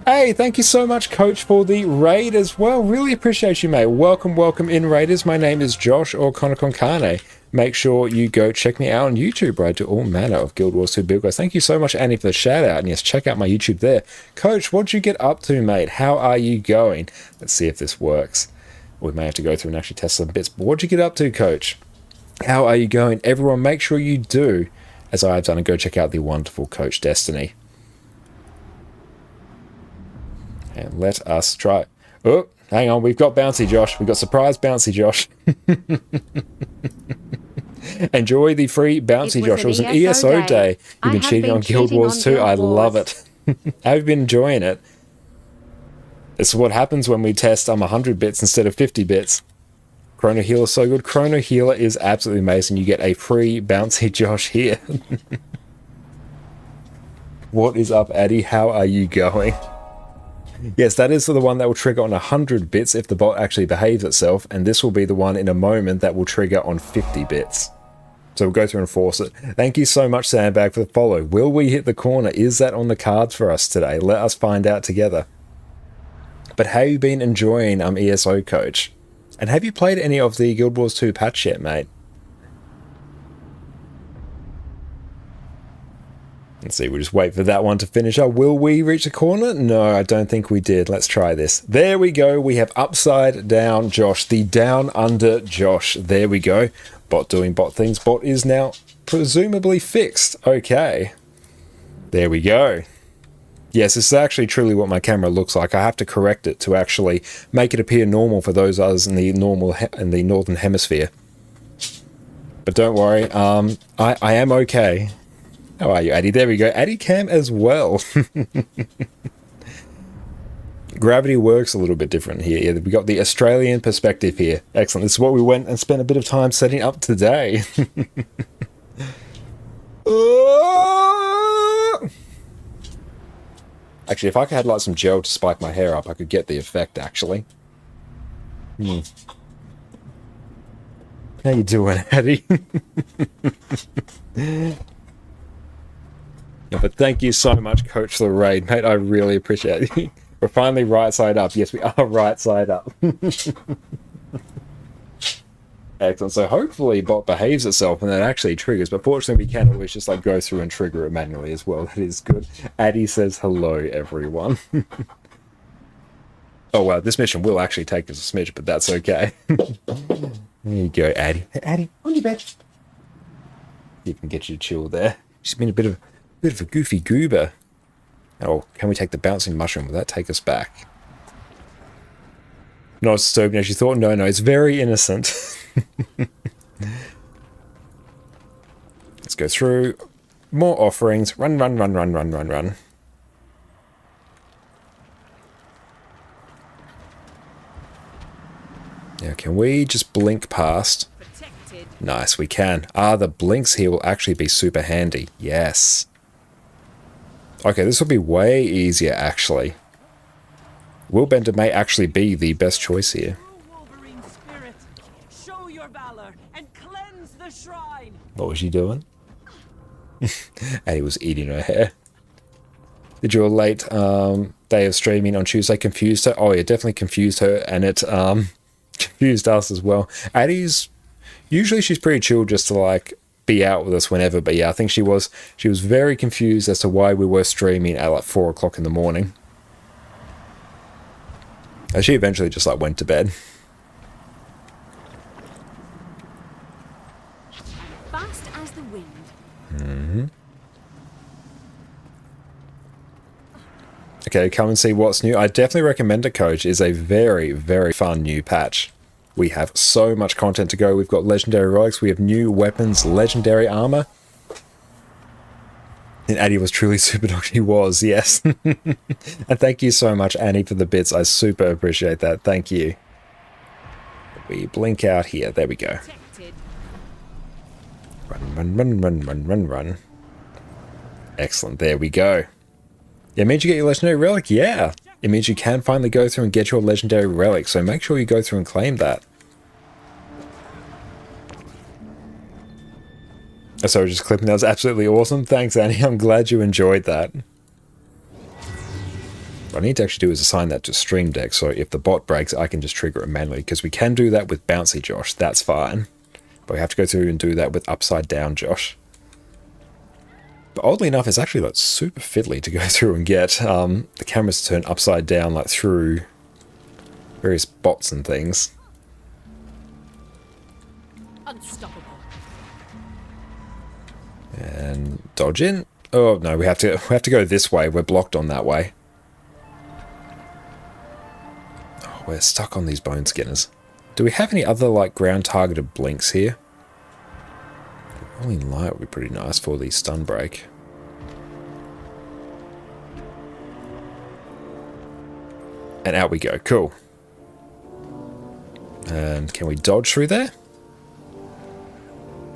Speaker 1: Hey, thank you so much, Coach, for the raid as well. Really appreciate you, mate. Welcome, welcome in, Raiders. My name is Josh, or Connor Concane. Make sure you go check me out on YouTube, where I do all manner of Guild Wars 2 build guys. Thank you so much, Annie, for the shout out. And yes, check out my YouTube there. Coach, what'd you get up to, mate? How are you going? Let's see if this works. We may have to go through and actually test some bits. But what'd you get up to, Coach? How are you going? Everyone, make sure you do, as I've done, and go check out the wonderful Coach Destiny. And let us try. Oh, hang on. We've got Bouncy Josh. We've got surprise Bouncy Josh. Enjoy the free Bouncy Josh. It was an ESO day. You've been cheating on Guild Wars too. I love it. I've been enjoying it. This is what happens when we test 100 bits instead of 50 bits. Chrono Healer is so good. Chrono Healer is absolutely amazing. You get a free Bouncy Josh here. What is up, Addy? How are you going? Yes, that is the one that will trigger on 100 bits if the bot actually behaves itself, and this will be the one in a moment that will trigger on 50 bits. So we'll go through and force it. Thank you so much, Sandbag, for the follow. Will we hit the corner? Is that on the cards for us today? Let us find out together. But have you been enjoying ESO, Coach? And have you played any of the Guild Wars 2 patch yet, mate? Let's see, we'll just wait for that one to finish up. Will we reach the corner? No, I don't think we did. Let's try this. There we go. We have upside down Josh, the down under Josh. There we go. Bot doing bot things. Bot is now presumably fixed. Okay. There we go. Yes, this is actually truly what my camera looks like. I have to correct it to actually make it appear normal for those of us in the northern hemisphere. But don't worry, I am okay. How are you, Addy? There we go. Addy Cam as well. Gravity works a little bit different here. Yeah, we got the Australian perspective here. Excellent. This is what we went and spent a bit of time setting up today. Actually, if I had like some gel to spike my hair up, I could get the effect, actually. How you doing, Addy? But thank you so much, Coach, for the raid, mate. I really appreciate it. We're finally right side up. Yes, we are right side up. Excellent. So hopefully bot behaves itself and that actually triggers. But fortunately, we can always just like go through and trigger it manually as well. That is good. Addy says hello, everyone. Oh, wow. This mission will actually take us a smidge, but that's okay. There you go, Addy. Hey, Addy, on your bed. You can get you to chill there. She's been a bit of a goofy goober. Oh, can we take the bouncing mushroom? Will that take us back? Not as disturbing as you thought. No, it's very innocent. Let's go through. More offerings. Run. Now, can we just blink past? Nice, we can. The blinks here will actually be super handy. Yes. Okay, this will be way easier, actually. Willbender may actually be the best choice here.
Speaker 9: Wolverine spirit, show your valor and cleanse the shrine.
Speaker 1: What was she doing? Addie was eating her hair. Did your late day of streaming on Tuesday confused her? Oh, yeah, definitely confused her, and it confused us as well. Addie's usually she's pretty chill just to like be out with us whenever, but yeah, I think she was very confused as to why we were streaming at like 4 o'clock in the morning. And she eventually just like went to bed.
Speaker 8: Fast as the wind.
Speaker 1: Mm-hmm. Okay, come and see what's new. I definitely recommend it, Coach. It's a very, very fun new patch. We have so much content to go. We've got legendary relics. We have new weapons, legendary armor. And Annie was truly super dog. He was, yes. And thank you so much, Annie, for the bits. I super appreciate that. Thank you. We blink out here. There we go. Run, run, run, run, run, run, run. Excellent. There we go. It means you get your legendary relic. Yeah. It means you can finally go through and get your legendary relic. So make sure you go through and claim that. So just clipping. That was absolutely awesome. Thanks, Annie. I'm glad you enjoyed that. What I need to actually do is assign that to Stream Deck. So if the bot breaks, I can just trigger it manually. Because we can do that with Bouncy Josh. That's fine. But we have to go through and do that with Upside Down Josh. But oddly enough, it's actually like super fiddly to go through and get the cameras to turn upside down like through various bots and things.
Speaker 8: Unstoppable.
Speaker 1: And dodge in. Oh no, we have to go this way. We're blocked on that way. Oh, we're stuck on these bone skinners. Do we have any other like ground targeted blinks here? Rolling light would be pretty nice for the stun break. And out we go. Cool. And can we dodge through there?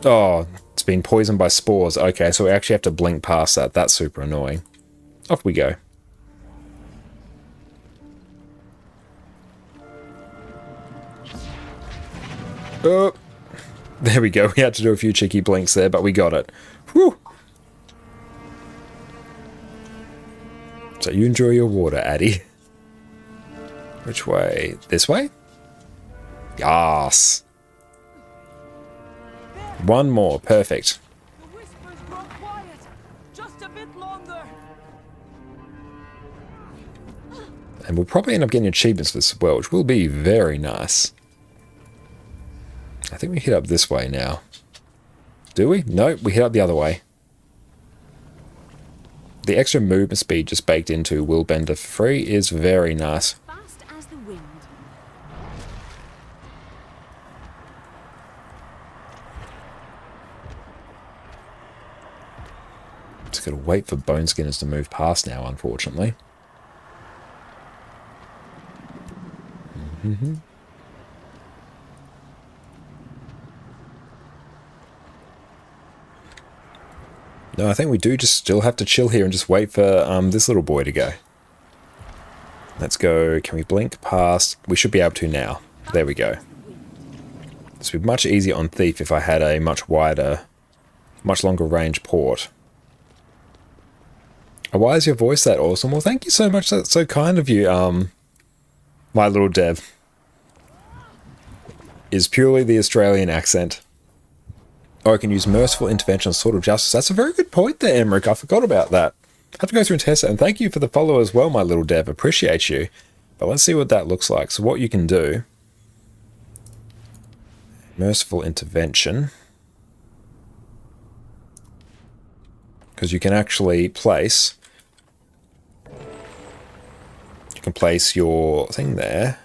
Speaker 1: Oh, it's been poisoned by spores. Okay, so we actually have to blink past that. That's super annoying. Off we go. Oh. There we go. We had to do a few cheeky blinks there, but we got it. Whew. So you enjoy your water, Addie. Which way? This way? Yes. One more. Perfect.
Speaker 9: The whispers grow quiet. Just a bit longer.
Speaker 1: And we'll probably end up getting achievements for this as well, which will be very nice. I think we hit up this way now. Do we? No, we hit up the other way. The extra movement speed just baked into Willbender for free is very nice.
Speaker 8: Fast as the wind.
Speaker 1: Just gotta wait for Bone Skinners to move past now, unfortunately. Mm-hmm. No, I think we do just still have to chill here and just wait for this little boy to go. Let's go. Can we blink past? We should be able to now. There we go. This would be much easier on Thief if I had a much wider, much longer range port. Oh, why is your voice that awesome? Well, thank you so much. That's so kind of you, my little dev. Is purely the Australian accent. Oh, I can use merciful intervention as sort of justice. That's a very good point there, Emmerich. I forgot about that. I have to go through and test it. And thank you for the follow as well, my little dev. Appreciate you. But let's see what that looks like. So what you can do. Merciful intervention. Because you can actually place. You can place your thing there.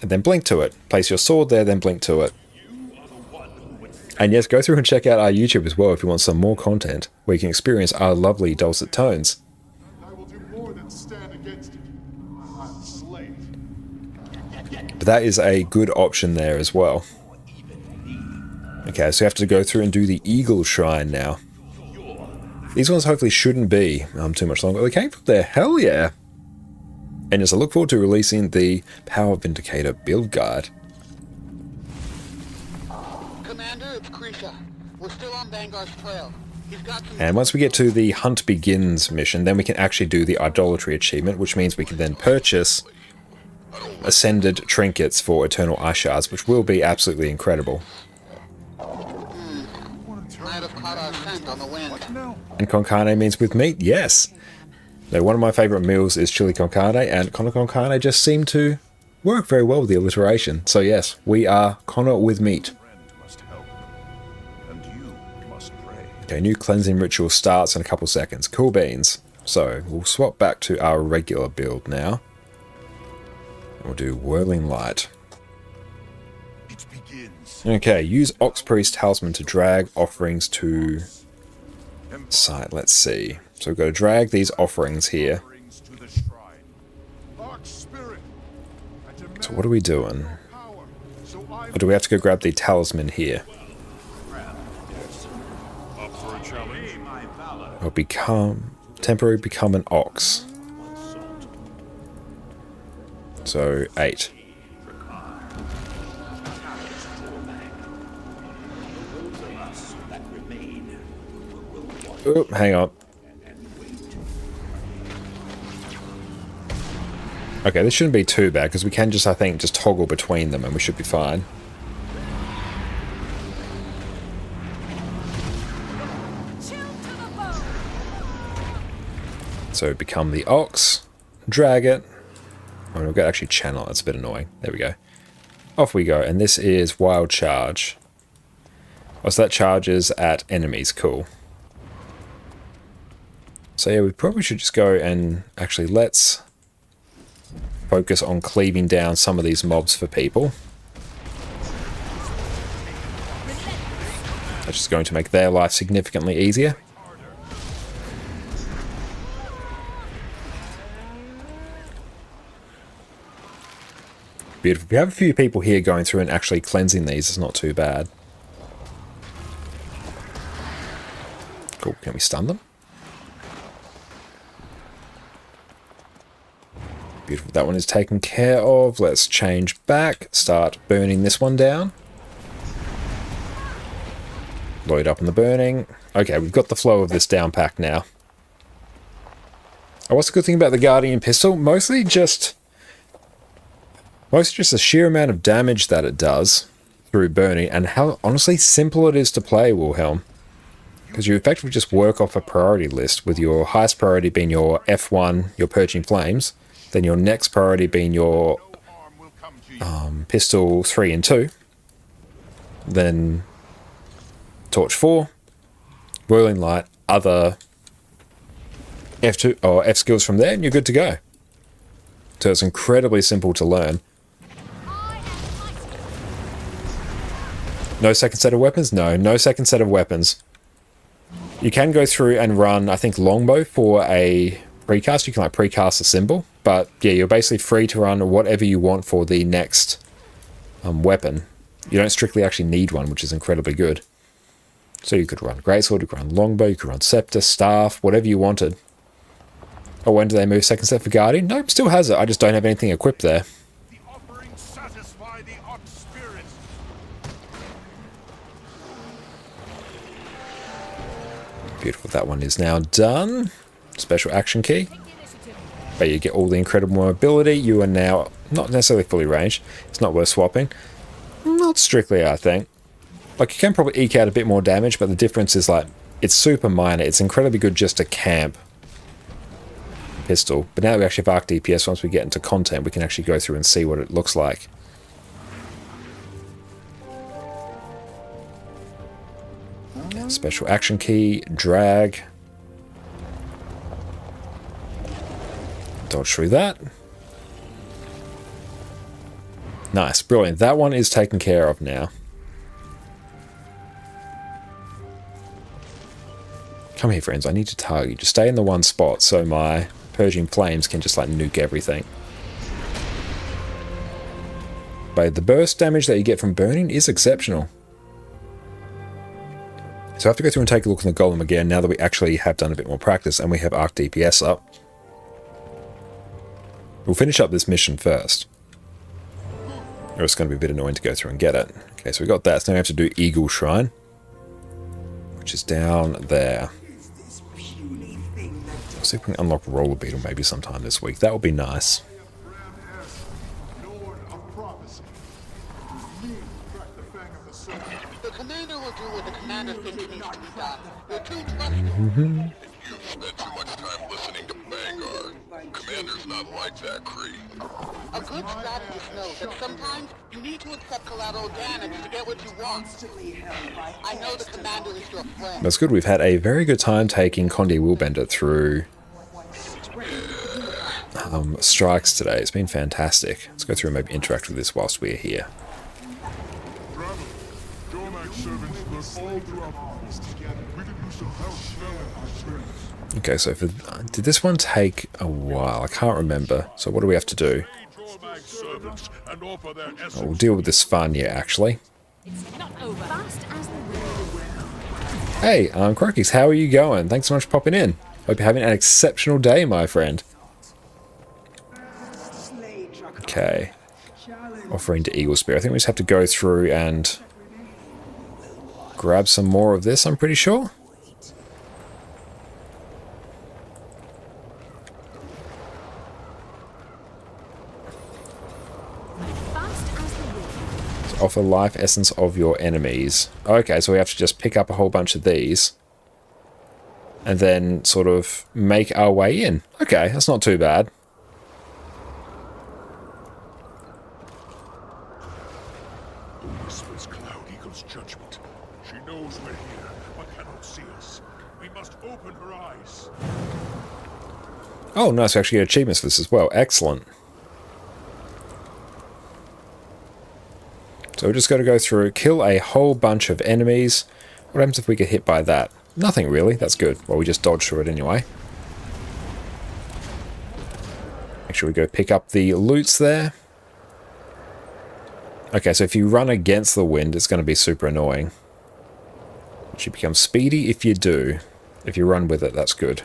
Speaker 1: And then blink to it. Place your sword there, then blink to it. And yes, go through and check out our YouTube as well if you want some more content where you can experience our lovely dulcet tones.
Speaker 14: I will do more than stand against it. I'll slay it.
Speaker 1: But that is a good option there as well. Okay, so you have to go through and do the Eagle Shrine now. These ones hopefully shouldn't be too much longer. They came from there, hell yeah! And as I look forward to releasing the Power Vindicator build guide.
Speaker 7: Commander, it's Krisha. We're still on Vanguard's trail. He's got some...
Speaker 1: And once we get to the Hunt Begins mission, then we can actually do the Idolatry achievement, which means we can then purchase Ascended Trinkets for Eternal Ice Shards, which will be absolutely incredible.
Speaker 7: Might have caught our scent on the wind.
Speaker 1: And con carne means with meat? Yes! Now, one of my favourite meals is chili con carne, and Connor con carne just seemed to work very well with the alliteration. So yes, we are Connor with meat. Okay, new cleansing ritual starts in a couple seconds. Cool beans. So, we'll swap back to our regular build now. We'll do Whirling Light. Okay, use Ox Priest Talisman to drag offerings to site. Let's see. So we've got to drag these offerings here. So what are we doing? Or do we have to go grab the talisman here? Or temporarily become an ox. So 8. Oh, hang on. Okay, this shouldn't be too bad because we can just, I think, just toggle between them and we should be fine. So become the ox, drag it. Oh, we've got to actually channel it. That's a bit annoying. There we go. Off we go. And this is Wild Charge. Oh, so that charges at enemies. Cool. So yeah, we probably should just go and actually let's focus on cleaving down some of these mobs for people. That's just going to make their life significantly easier. Beautiful. We have a few people here going through and actually cleansing these. It's not too bad. Cool. Can we stun them? Beautiful. That one is taken care of. Let's change back. Start burning this one down. Load up on the burning. Okay, we've got the flow of this down pack now. Oh, what's the good thing about the Guardian pistol? Mostly just the sheer amount of damage that it does through burning, and how honestly simple it is to play, Wilhelm. Because you effectively just work off a priority list, with your highest priority being your F1, your Purging Flames, then your next priority being your pistol 3 and 2, then Torch 4, Whirling Light, other F2 or F skills from there, and you're good to go. So it's incredibly simple to learn. No second set of weapons? No, no second set of weapons. You can go through and run, I think, Longbow for a precast. You can like precast a symbol. But yeah, you're basically free to run whatever you want for the next weapon. You don't strictly actually need one, which is incredibly good. So you could run Greatsword, you could run Longbow, you could run Scepter, Staff, whatever you wanted. Oh, when do they move second set for Guardian? Nope, still has it. I just don't have anything equipped there. Beautiful, that one is now done. Special action key. But you get all the incredible mobility. You are now not necessarily fully ranged. It's not worth swapping. Not strictly, I think. Like, you can probably eke out a bit more damage, but the difference is, like, it's super minor. It's incredibly good just to camp pistol. But now that we actually have arc DPS, once we get into content, we can actually go through and see what it looks like. Special action key, drag. Dodge through that. Nice, brilliant. That one is taken care of now. Come here, friends. I need to target you. Just stay in the one spot so my Purging Flames can just like nuke everything. But the burst damage that you get from burning is exceptional. So I have to go through and take a look at the Golem again now that we actually have done a bit more practice and we have Arc DPS up. We'll finish up this mission first. Or it's going to be a bit annoying to go through and get it. Okay, so we got that. So now we have to do Eagle Shrine, which is down there. I'll see if we can unlock Roller Beetle maybe sometime this week. That would be nice.
Speaker 7: The commander will do what the commander thinks needs to be done. You're too trustful.
Speaker 11: You spent too much time listening to Vanguard. Commander's not like that, Kree.
Speaker 7: A good strategist knows that sometimes you need to accept collateral damage to get what you want. I know the commander is your friend.
Speaker 1: That's good. We've had a very good time taking Condi Willbender through strikes today. It's been fantastic. Let's go through and maybe interact with this whilst we're here. Okay, so did this one take a while? I can't remember. So what do we have to do? Oh, we'll deal with this Fanya, actually. Hey, Crokies, how are you going? Thanks so much for popping in. Hope you're having an exceptional day, my friend. Okay. Offering to Eagle Spear. I think we just have to go through and grab some more of this, I'm pretty sure. Offer life essence of your enemies. Okay, so we have to just pick up a whole bunch of these and then sort of make our way in. Okay, that's not too bad.
Speaker 11: Whispers Cloud Eagle's judgment. She knows we're here, but cannot see us. We must open her eyes.
Speaker 1: Oh, nice. We actually get achievements for this as well. Excellent. So we're just going to go through, kill a whole bunch of enemies. What happens if we get hit by that? Nothing really. That's good. Well, we just dodged through it anyway. Make sure we go pick up the loots there. Okay, so if you run against the wind, it's going to be super annoying. It should become speedy if you do. If you run with it, that's good.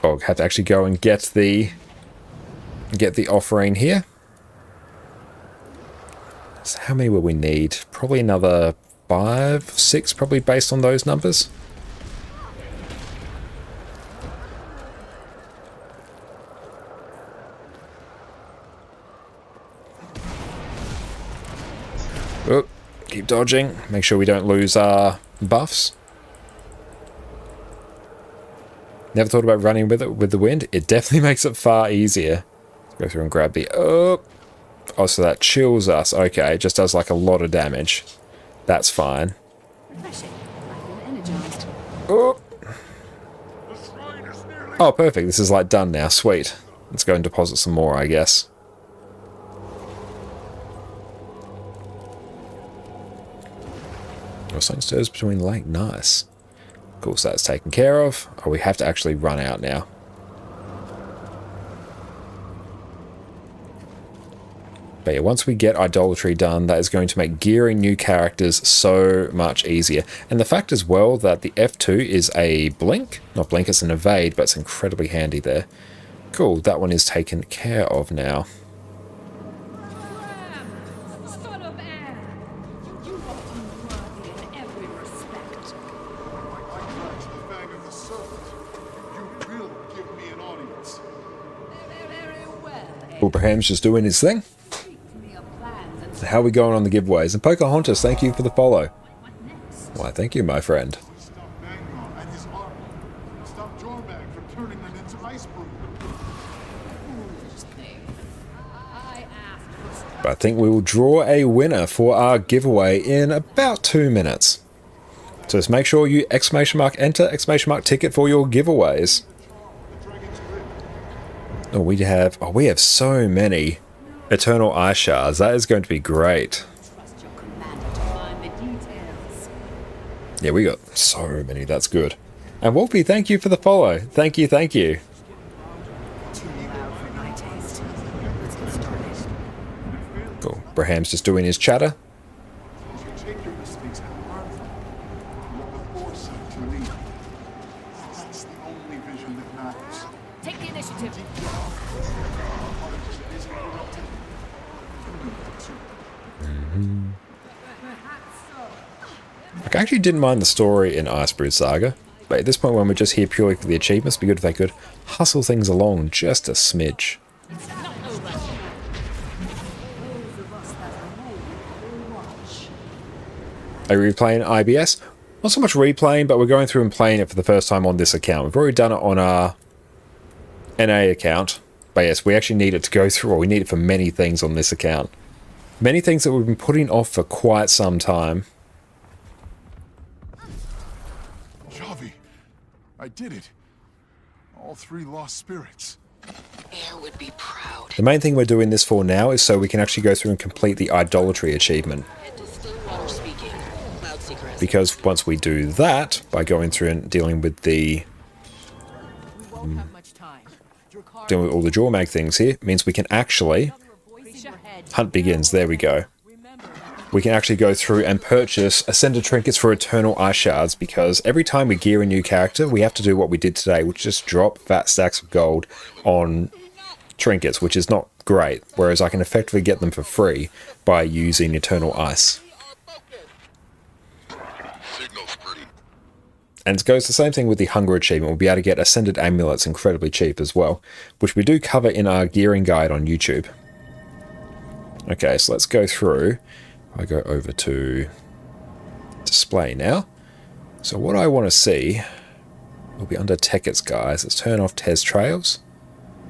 Speaker 1: Oh, have to actually go and get the offering here. So how many will we need? Probably another 5, 6, probably based on those numbers. Oh, keep dodging. Make sure we don't lose our buffs. Never thought about running with it with the wind. It definitely makes it far easier. Go through and grab the... Oh, so that chills us. Okay, it just does like a lot of damage. That's fine. Oh. Oh, perfect. This is like done now. Sweet. Let's go and deposit some more, I guess. Oh, something stirs between the lake. Nice. Cool, so that's taken care of. Oh, we have to actually run out now. But yeah, once we get Idolatry done, that is going to make gearing new characters so much easier. And the fact as well that the F2 is a blink. Not blink, it's an evade, but it's incredibly handy there. Cool, that one is taken care of now. Abraham's just doing his thing. So how are we going on the giveaways? And Pocahontas, thank you for the follow. Why, thank you, my friend. But I think we will draw a winner for our giveaway in about 2 minutes. So just make sure you ! Enter ! Ticket for your giveaways. Oh, we have so many Eternal Eye Shards. That is going to be great. Yeah, we got so many. That's good. And Wolfie, thank you for the follow. Thank you, thank you. Abraham's just doing his chatter.
Speaker 14: As you take your mistakes and learn from them, let the foresight to lead. That's the only vision that matters.
Speaker 8: Take the initiative.
Speaker 1: I actually didn't mind the story in Icebrood Saga, but at this point when we're just here purely for the achievements, it'd be good if they could hustle things along just a smidge. Are you replaying IBS? Not so much replaying, but we're going through and playing it for the first time on this account. We've already done it on our NA account, but yes, we actually need it to go through, or we need it for many things on this account. Many things that we've been putting off for quite some time.
Speaker 14: Javi, I did it. All 3 lost spirits.
Speaker 13: Air would be proud.
Speaker 1: The main thing we're doing this for now is so we can actually go through and complete the idolatry achievement.
Speaker 13: Head to Stillwater speaking. Cloudseeker has
Speaker 1: Because once we do that, by going through and dealing with the dealing with all the Jormag things here, means we can actually hunt begins. There we go. We can actually go through and purchase Ascended Trinkets for Eternal Ice Shards, because every time we gear a new character, we have to do what we did today, which is just drop fat stacks of gold on trinkets, which is not great, whereas I can effectively get them for free by using Eternal Ice. And it goes the same thing with the Hunger achievement. We'll be able to get Ascended Amulets incredibly cheap as well, which we do cover in our gearing guide on YouTube. Okay, so let's go through. I go over to display now. So what I want to see will be under Tickets, guys. Let's turn off Tez Trails.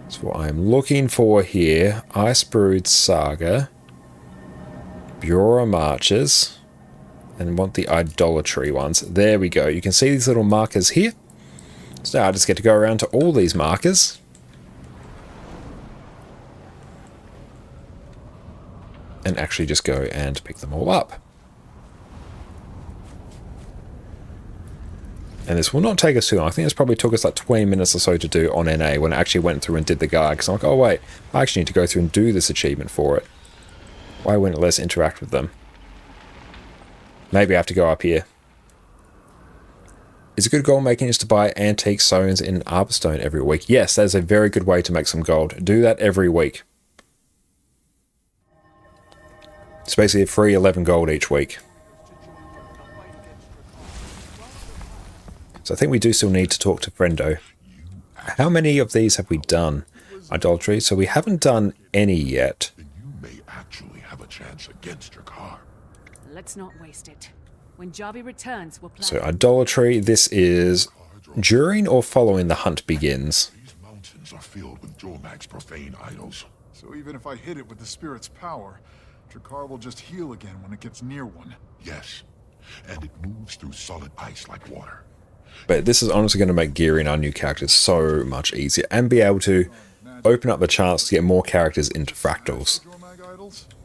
Speaker 1: So what I'm looking for here, Icebrood Saga, Bura Marches, and want the idolatry ones. There we go. You can see these little markers here. So now I just get to go around to all these markers. And actually just go and pick them all up. And this will not take us too long. I think this probably took us like 20 minutes or so to do on NA when I actually went through and did the guide. Because I'm like, oh wait, I actually need to go through and do this achievement for it. Why wouldn't it let us interact with them? Maybe I have to go up here. Is a good goal making is to buy antique stones in Arborstone every week? Yes, that is a very good way to make some gold. Do that every week. It's basically a free 11 gold each week. So I think we do still need to talk to Frendo. How many of these have we done? Idolatry. So we haven't done any yet.
Speaker 11: Then you may actually have a chance against your car.
Speaker 8: Let's not waste it. When Javi returns, we'll plan.
Speaker 1: So idolatry, this is during or following the hunt begins.
Speaker 11: These mountains are filled with Jormag's profane idols.
Speaker 14: So even if I hit it with the spirit's power, Drakkar will just heal again when it gets near one.
Speaker 11: Yes, and it moves through solid ice like water.
Speaker 1: But this is honestly going to make gearing our new characters so much easier and be able to open up the chance to get more characters into fractals.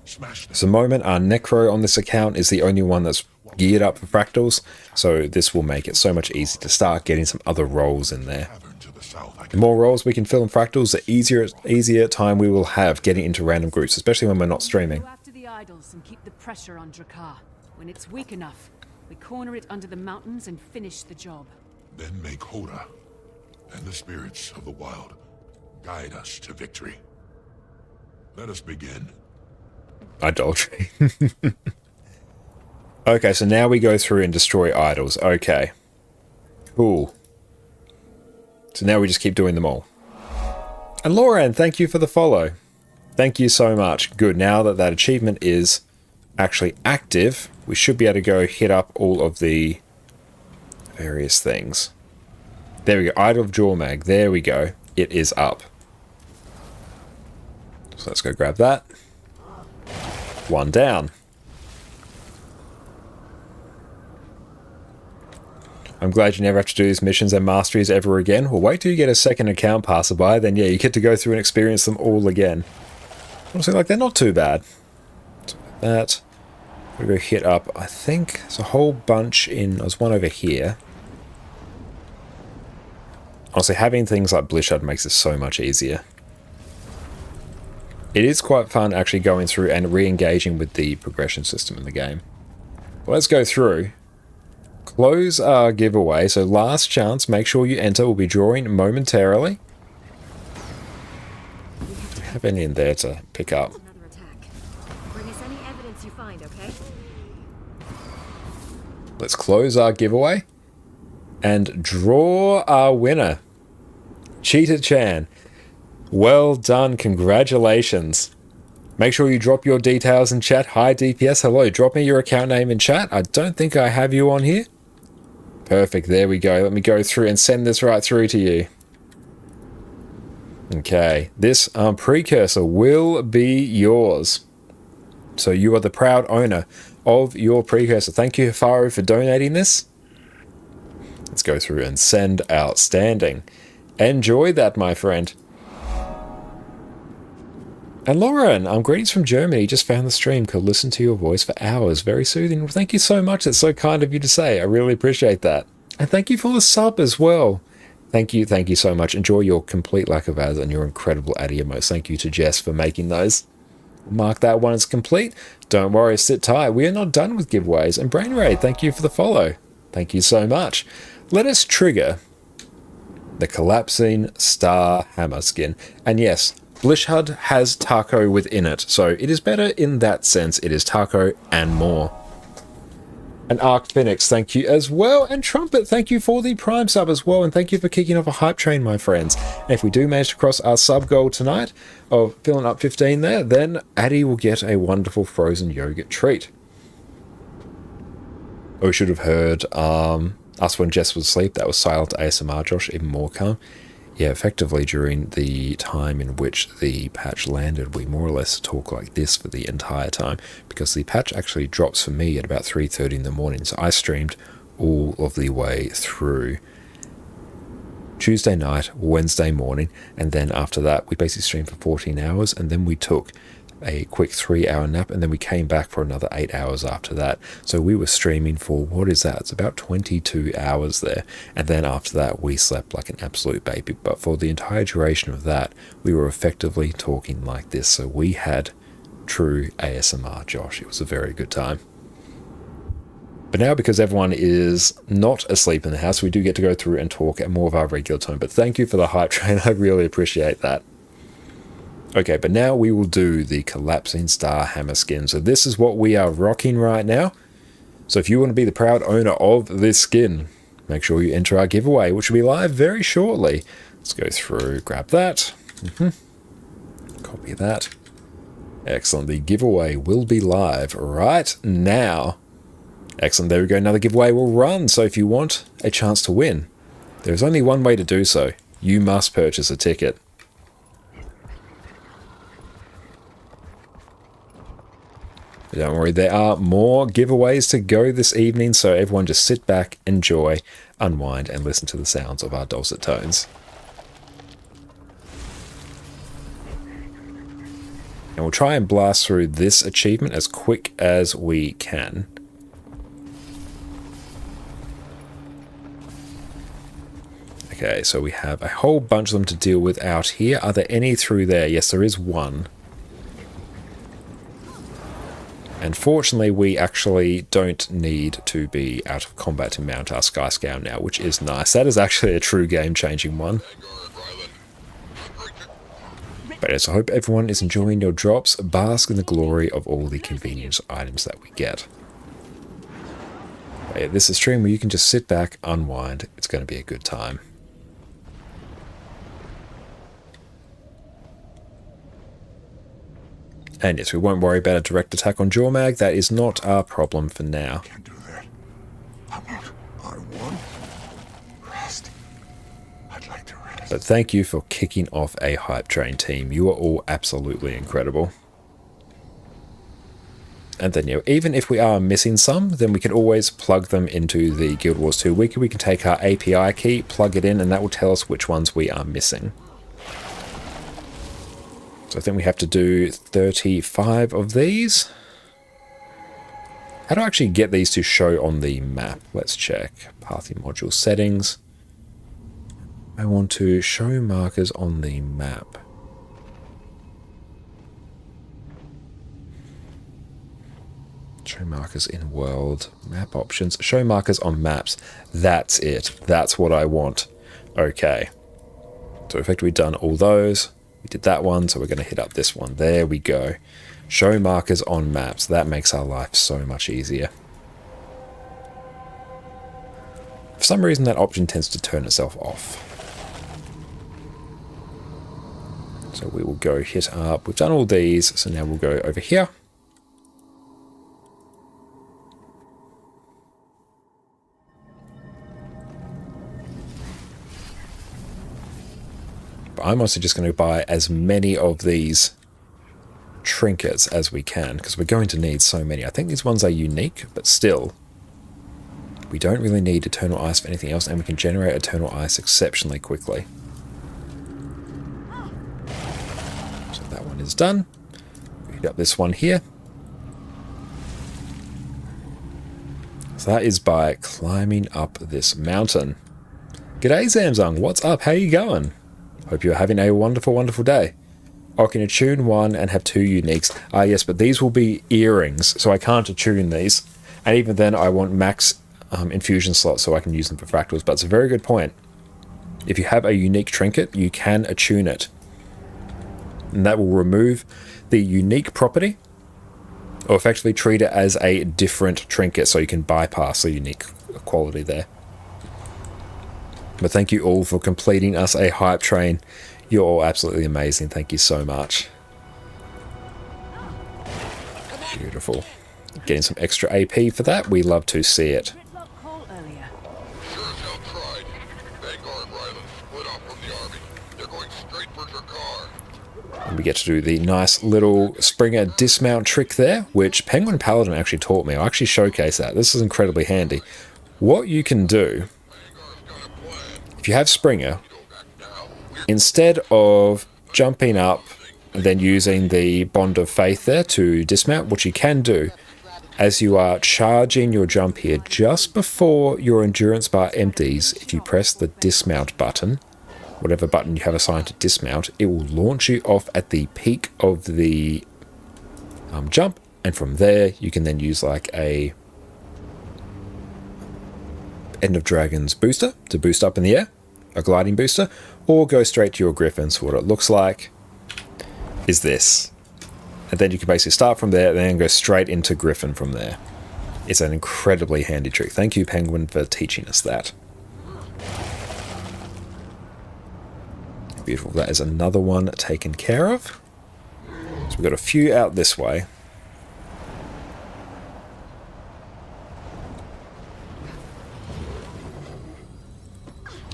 Speaker 1: So at the moment, our Necro on this account is the only one that's geared up for fractals, so this will make it so much easier to start getting some other roles in there. The more roles we can fill in fractals, the easier time we will have getting into random groups, especially when we're not streaming.
Speaker 8: Go after the idols and keep the pressure on Drakkar. When it's weak enough, we corner it under the mountains and finish the job.
Speaker 11: Then make Hoda and the spirits of the wild guide us to victory. Let us begin.
Speaker 1: Idolatry. Okay, so now we go through and destroy idols. Okay. Cool. So now we just keep doing them all. And Lauren, thank you for the follow. Thank you so much. Good, now that that achievement is actually active, we should be able to go hit up all of the various things. There we go, Idol of Jormag. There we go. It is up. So let's go grab that. One down. I'm glad you never have to do these missions and masteries ever again. Well, wait till you get a second account passerby, then yeah, you get to go through and experience them all again. Honestly, like, they're not too bad. So that. We're going to hit up, I think there's a whole bunch in, there's one over here. Honestly, having things like Blishad makes it so much easier. It is quite fun actually going through and re-engaging with the progression system in the game. Well, let's go through. Close our giveaway. So last chance, make sure you enter. We'll be drawing momentarily. Do we have any in there to pick up?
Speaker 2: Bring us any evidence you find, okay?
Speaker 1: Let's close our giveaway and draw our winner. Cheetah Chan. Well done, congratulations. Make sure you drop your details in chat. Hi DPS, hello, drop me your account name in chat. I don't think I have you on here. Perfect, there we go. Let me go through and send this right through to you. Okay, this precursor will be yours. So you are the proud owner of your precursor. Thank you, Hafaru, for donating this. Let's go through and send outstanding. Enjoy that, my friend. And Lauren, greetings from Germany. Just found the stream. Could listen to your voice for hours. Very soothing. Well, thank you so much. It's so kind of you to say. I really appreciate that. And thank you for the sub as well. Thank you so much. Enjoy your complete lack of ads and your incredible ad emotes. Thank you to Jess for making those. Mark that one as complete. Don't worry, sit tight. We are not done with giveaways. And Brain Raid, thank you for the follow. Thank you so much. Let us trigger the Collapsing Star Hammer skin. And yes, Blishhud has Taco within it, so it is better in that sense. It is Taco and more. And Arc Phoenix, thank you as well. And Trumpet, thank you for the Prime sub as well. And thank you for kicking off a hype train, my friends. And if we do manage to cross our sub goal tonight of filling up 15 there, then Addy will get a wonderful frozen yogurt treat. Oh, we should have heard us when Jess was asleep. That was silent ASMR, Josh, even more calm. Yeah, effectively during the time in which the patch landed, we more or less talk like this for the entire time, because the patch actually drops for me at about 3:30 in the morning. So I streamed all of the way through Tuesday night, Wednesday morning, and then after that we basically streamed for 14 hours, and then we took a quick 3-hour nap, and then we came back for another 8 hours after that. So we were streaming for, what is that? It's about 22 hours there. And then after that, we slept like an absolute baby. But for the entire duration of that, we were effectively talking like this. So we had true ASMR, Josh. It was a very good time. But now, because everyone is not asleep in the house, we do get to go through and talk at more of our regular time. But thank you for the hype train. I really appreciate that. Okay, but now we will do the Collapsing Star Hammer skin. So this is what we are rocking right now. So if you want to be the proud owner of this skin, make sure you enter our giveaway, which will be live very shortly. Let's go through, grab that. Copy that. Excellent. The giveaway will be live right now. Excellent. There we go. Another giveaway will run. So if you want a chance to win, there's only one way to do so. You must purchase a ticket. Don't worry, there are more giveaways to go this evening, so everyone just sit back, enjoy, unwind, and listen to the sounds of our dulcet tones. And we'll try and blast through this achievement as quick as we can. Okay, so we have a whole bunch of them to deal with out here. Are there any through there? Yes, there is one. And fortunately, we actually don't need to be out of combat to mount our Skyscale now, which is nice. That is actually a true game-changing one. But yes, I hope everyone is enjoying your drops. Bask in the glory of all the convenience items that we get. But yeah, this is a stream where you can just sit back, unwind. It's going to be a good time. And yes, we won't worry about a direct attack on Jormag. That is not our problem for now.
Speaker 11: Can't do that. I want rest. I'd like to rest.
Speaker 1: But thank you for kicking off a hype train, team. You are all absolutely incredible. And then, you know, even if we are missing some, then we can always plug them into the Guild Wars 2 wiki. We can take our API key, plug it in, and that will tell us which ones we are missing. So I think we have to do 35 of these. How do I actually get these to show on the map? Let's check. Pathing module settings. I want to show markers on the map. Show markers in world. Map options. Show markers on maps. That's it. That's what I want. Okay. So effectively done all those. We did that one, so we're going to hit up this one. There we go. Show markers on maps. That makes our life so much easier. For some reason that option tends to turn itself off. So we will go hit up. We've done all these, so now we'll go over here. But I'm also just going to buy as many of these trinkets as we can, because we're going to need so many. I think these ones are unique, but still, we don't really need Eternal Ice for anything else, and we can generate Eternal Ice exceptionally quickly. So that one is done. We got this one here. So that is by climbing up this mountain. G'day Zamzung, what's up? How you going? Hope you're having a wonderful, wonderful day. I can attune one and have 2 uniques. Yes, but these will be earrings, so I can't attune these. And even then, I want max infusion slots so I can use them for fractals. But it's a very good point. If you have a unique trinket, you can attune it. And that will remove the unique property, or effectively treat it as a different trinket, so you can bypass the unique quality there. But thank you all for completing us a hype train. You're all absolutely amazing. Thank you so much. Beautiful. Getting some extra AP for that. We love to see it. And we get to do the nice little Springer dismount trick there, which Penguin Paladin actually taught me. I'll actually showcase that. This is incredibly handy. What you can do, if you have Springer, instead of jumping up and then using the Bond of Faith there to dismount, what you can do, as you are charging your jump here, just before your endurance bar empties, if you press the dismount button, whatever button you have assigned to dismount, it will launch you off at the peak of the jump, and from there you can then use like a End of Dragons booster to boost up in the air, a gliding booster, or go straight to your Griffin. So what it looks like is this. And then you can basically start from there and then go straight into Griffin from there. It's an incredibly handy trick. Thank you, Penguin, for teaching us that. Beautiful. That is another one taken care of. So we've got a few out this way.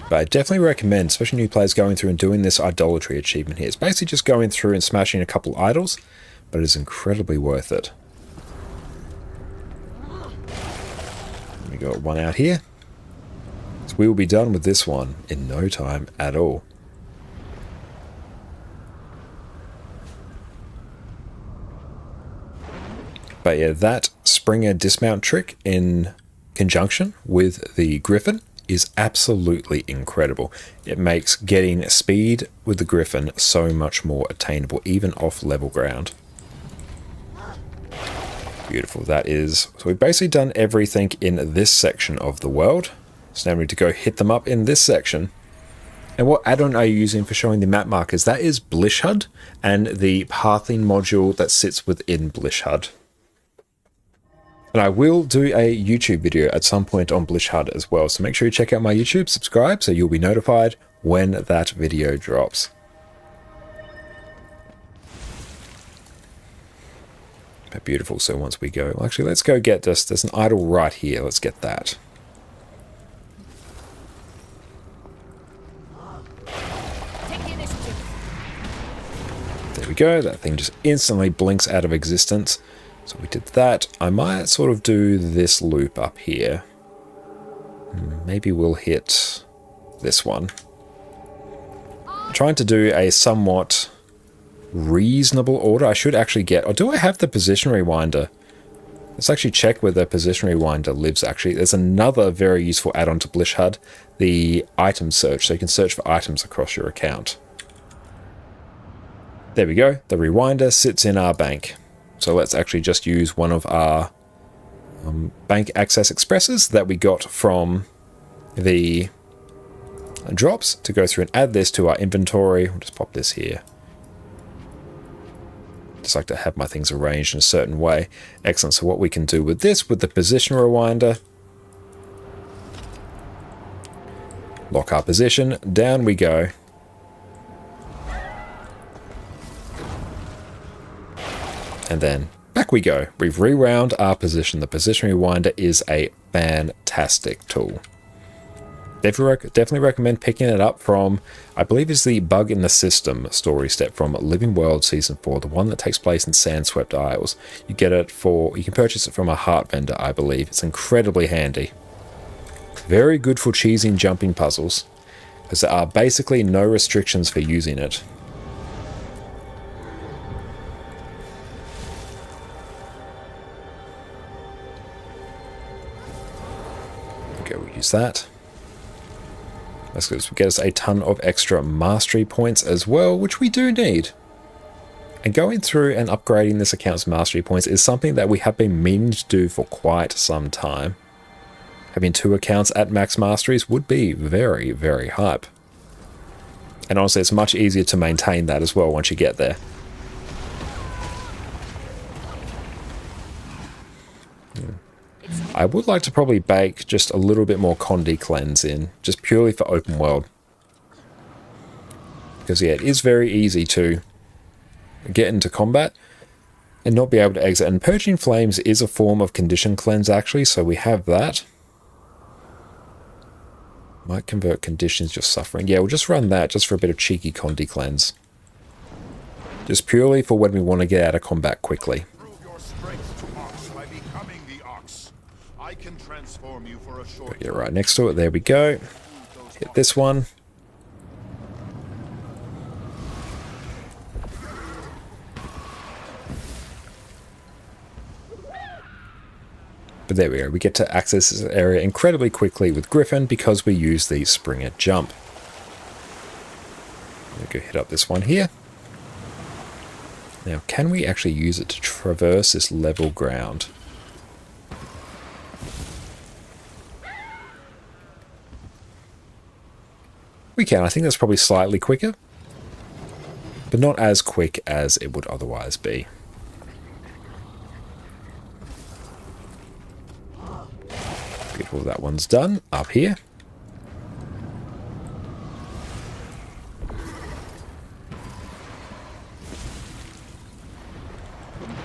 Speaker 1: But I definitely recommend, especially new players, going through and doing this idolatry achievement here. It's basically just going through and smashing a couple idols, but it is incredibly worth it. We got one out here. So we will be done with this one in no time at all. But yeah, that Springer dismount trick in conjunction with the Griffin is absolutely incredible. It makes getting speed with the Griffin so much more attainable, even off level ground. Beautiful, that is. So we've basically done everything in this section of the world. So now we need to go hit them up in this section. And what add-on are you using for showing the map markers? That is Blishhud and the pathing module that sits within Blishhud. And I will do a YouTube video at some point on Blishhud as well, so make sure you check out my YouTube, subscribe, so you'll be notified when that video drops. But beautiful, so once we go... Well, actually, let's go get this. There's an idol right here. Let's get that. There we go. That thing just instantly blinks out of existence. So we did that. I might sort of do this loop up here. Maybe we'll hit this one. I'm trying to do a somewhat reasonable order. I should actually get... Or do I have the position rewinder? Let's actually check where the position rewinder lives, actually. There's another very useful add-on to Blishhud, the item search. So you can search for items across your account. There we go. The rewinder sits in our bank. So let's actually just use one of our bank access expresses that we got from the drops to go through and add this to our inventory. We'll just pop this here. Just like to have my things arranged in a certain way. Excellent. So what we can do with this, with the position rewinder, lock our position, down we go. And then back we go. We've rewound our position. The position rewinder is a fantastic tool. Definitely recommend picking it up from, I believe is the Bug in the System story step from Living World Season 4, the one that takes place in Sandswept Isles. You get it for, you can purchase it from a heart vendor, I believe. It's incredibly handy. Very good for cheesing jumping puzzles, because there are basically no restrictions for using it. Okay, we'll use that. That's good. We get us a ton of extra mastery points as well, which we do need. And going through and upgrading this account's mastery points is something that we have been meaning to do for quite some time. Having 2 accounts at max masteries would be very, very hype. And honestly, it's much easier to maintain that as well once you get there. I would like to probably bake just a little bit more Condi Cleanse in, just purely for open world. Because yeah, it is very easy to get into combat and not be able to exit. And Purging Flames is a form of Condition Cleanse actually, so we have that. Might convert conditions just suffering. Yeah, we'll just run that just for a bit of cheeky Condi Cleanse. Just purely for when we want to get out of combat quickly.
Speaker 11: I can transform you for a short
Speaker 1: Yeah, right next to it. There we go. Hit this one. But there we go. We get to access this area incredibly quickly with Griffin because we use the Springer jump. We'll go hit up this one here. Now, can we actually use it to traverse this level ground? We can. I think that's probably slightly quicker, but not as quick as it would otherwise be. Beautiful, that one's done. Up here.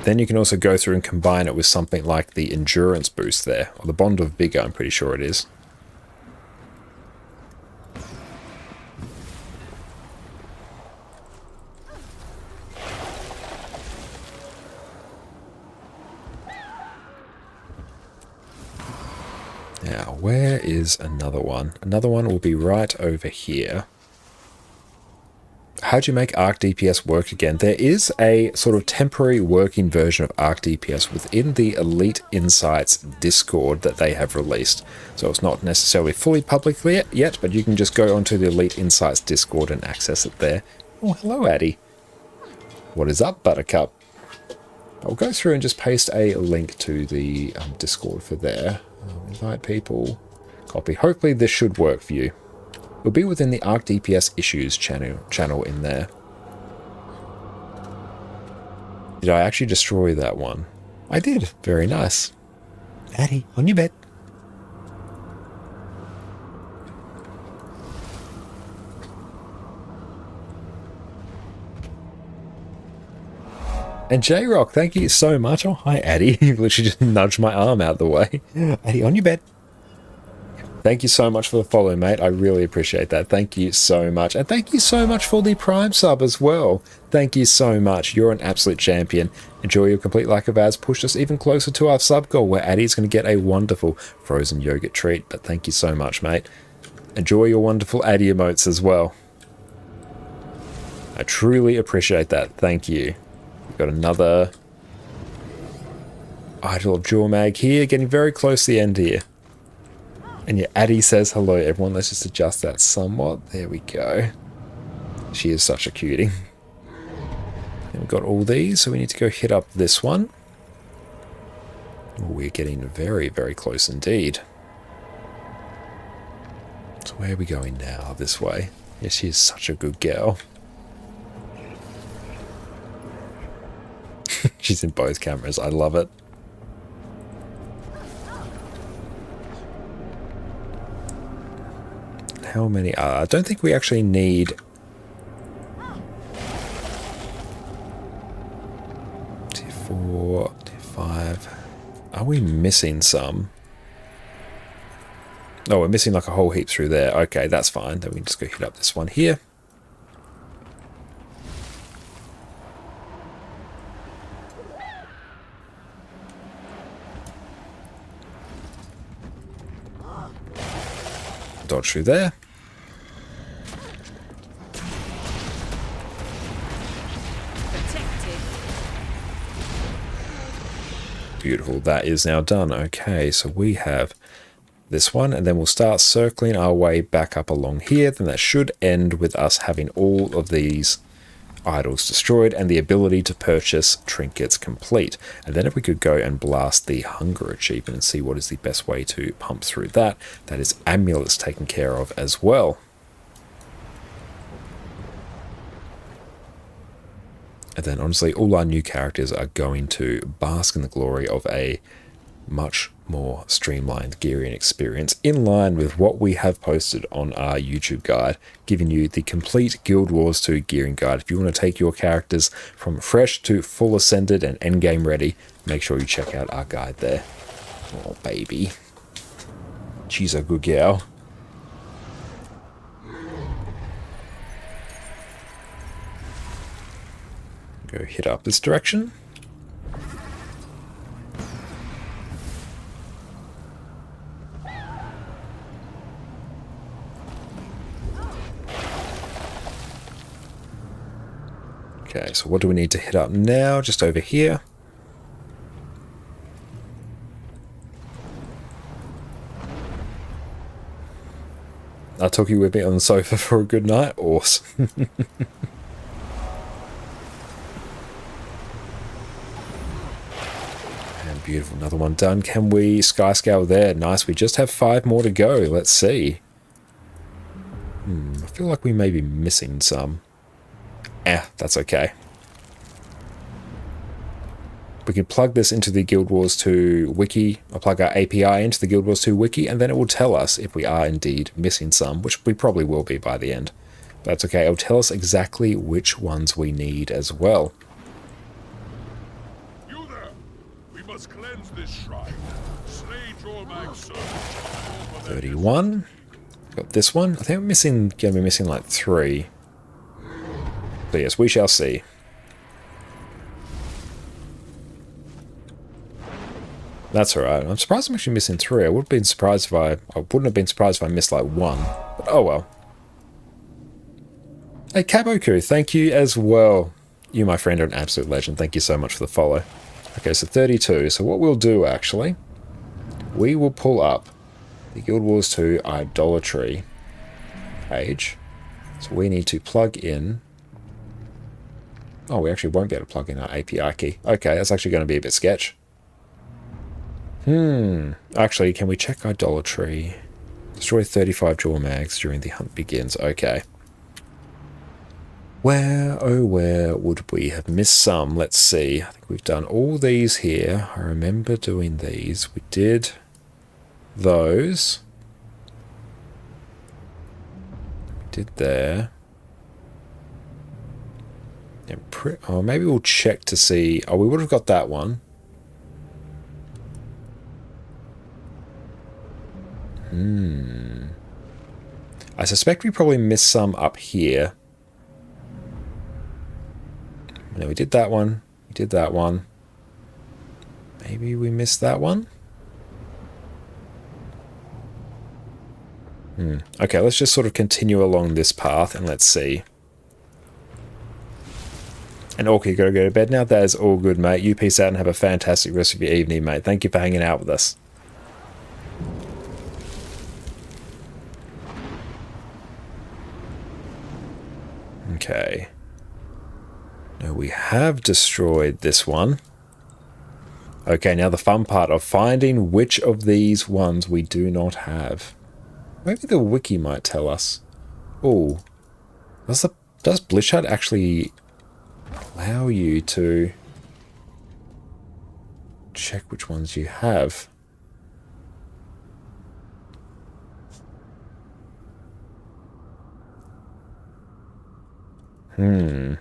Speaker 1: Then you can also go through and combine it with something like the endurance boost there, or the Bond of Vigor, I'm pretty sure it is. Now, where is another one? Another one will be right over here. How do you make Arc DPS work again? There is a sort of temporary working version of Arc DPS within the Elite Insights Discord that they have released. So it's not necessarily fully public yet, but you can just go onto the Elite Insights Discord and access it there. Oh, hello, Addy. What is up, Buttercup? I'll go through and just paste a link to the Discord for there. Invite people. Copy. Hopefully this should work for you. It'll be within the Arc DPS Issues channel in there. Did I actually destroy that one? I did. Very nice. Addy, on your bed. And J-Rock, thank you so much. Oh, hi, Addy. You literally just nudged my arm out the way. Addy, on your bed. Thank you so much for the follow, mate. I really appreciate that. Thank you so much. And thank you so much for the Prime sub as well. Thank you so much. You're an absolute champion. Enjoy your complete lack of ads. Pushed us even closer to our sub goal, where Addy's going to get a wonderful frozen yogurt treat. But thank you so much, mate. Enjoy your wonderful Addy emotes as well. I truly appreciate that. Thank you. Got another Idol of Jormag here, getting very close to the end here. And yeah, Addy says hello, everyone. Let's just adjust that somewhat. There we go. She is such a cutie. And we've got all these, so we need to go hit up this one. We're getting very, very close indeed. So where are we going now? This way. Yes, she is such a good girl. She's in both cameras. I love it. How many are? I don't think we actually need... Tier 4, Tier 5. Are we missing some? Oh, we're missing like a whole heap through there. Okay, that's fine. Then we can just go hit up this one here. Dodge through there. Beautiful. That is now done. Okay, so we have this one, and then we'll start circling our way back up along here. Then that should end with us having all of these idols destroyed and the ability to purchase trinkets complete. And then if we could go and blast the hunger achievement and see what is the best way to pump through that. That is amulets taken care of as well. And then honestly, all our new characters are going to bask in the glory of a much more streamlined Gearian experience, in line with what we have posted on our YouTube guide, giving you the complete Guild Wars 2 gearing guide. If you want to take your characters from fresh to full ascended and endgame ready, make sure you check out our guide there. Oh baby, she's a good gal. Go hit up this direction. Okay, so what do we need to hit up now? Just over here. I took you with me on the sofa for a good night. Awesome. And beautiful. Another one done. Can we sky scale there? Nice. We just have 5 more to go. Let's see. I feel like we may be missing some. That's okay. We can plug this into the Guild Wars 2 wiki, or plug our API into the Guild Wars 2 wiki, and then it will tell us if we are indeed missing some, which we probably will be by the end. But that's okay, it'll tell us exactly which ones we need as well.
Speaker 11: You there! We must cleanse this shrine. Slay Jormag's servants.
Speaker 1: 31. Got this one. I think we're gonna be missing like 3. But yes, we shall see. That's alright. I'm surprised I'm actually missing 3. I wouldn't have been surprised if I missed like 1. But oh well. Hey Kaboku, thank you as well. You, my friend, are an absolute legend. Thank you so much for the follow. Okay, so 32. So what we'll do actually, we will pull up the Guild Wars 2 idolatry page. So we need to plug in. Oh, we actually won't be able to plug in our API key. Okay, that's actually going to be a bit sketch. Actually, can we check idolatry? Destroy 35 Jormags during the hunt begins. Okay. Where, oh where would we have missed some? Let's see. I think we've done all these here. I remember doing these. We did those. We did there. Oh, maybe we'll check to see. Oh, we would have got that one. I suspect we probably missed some up here. And then we did that one. We did that one. Maybe we missed that one. Okay, let's just sort of continue along this path and let's see. And Orky, you gotta go to bed now? That is all good, mate. You peace out and have a fantastic rest of your evening, mate. Thank you for hanging out with us. Okay. No, we have destroyed this one. Okay, now the fun part of finding which of these ones we do not have. Maybe the wiki might tell us. Oh, does Blitz actually allow you to check which ones you have? Okay,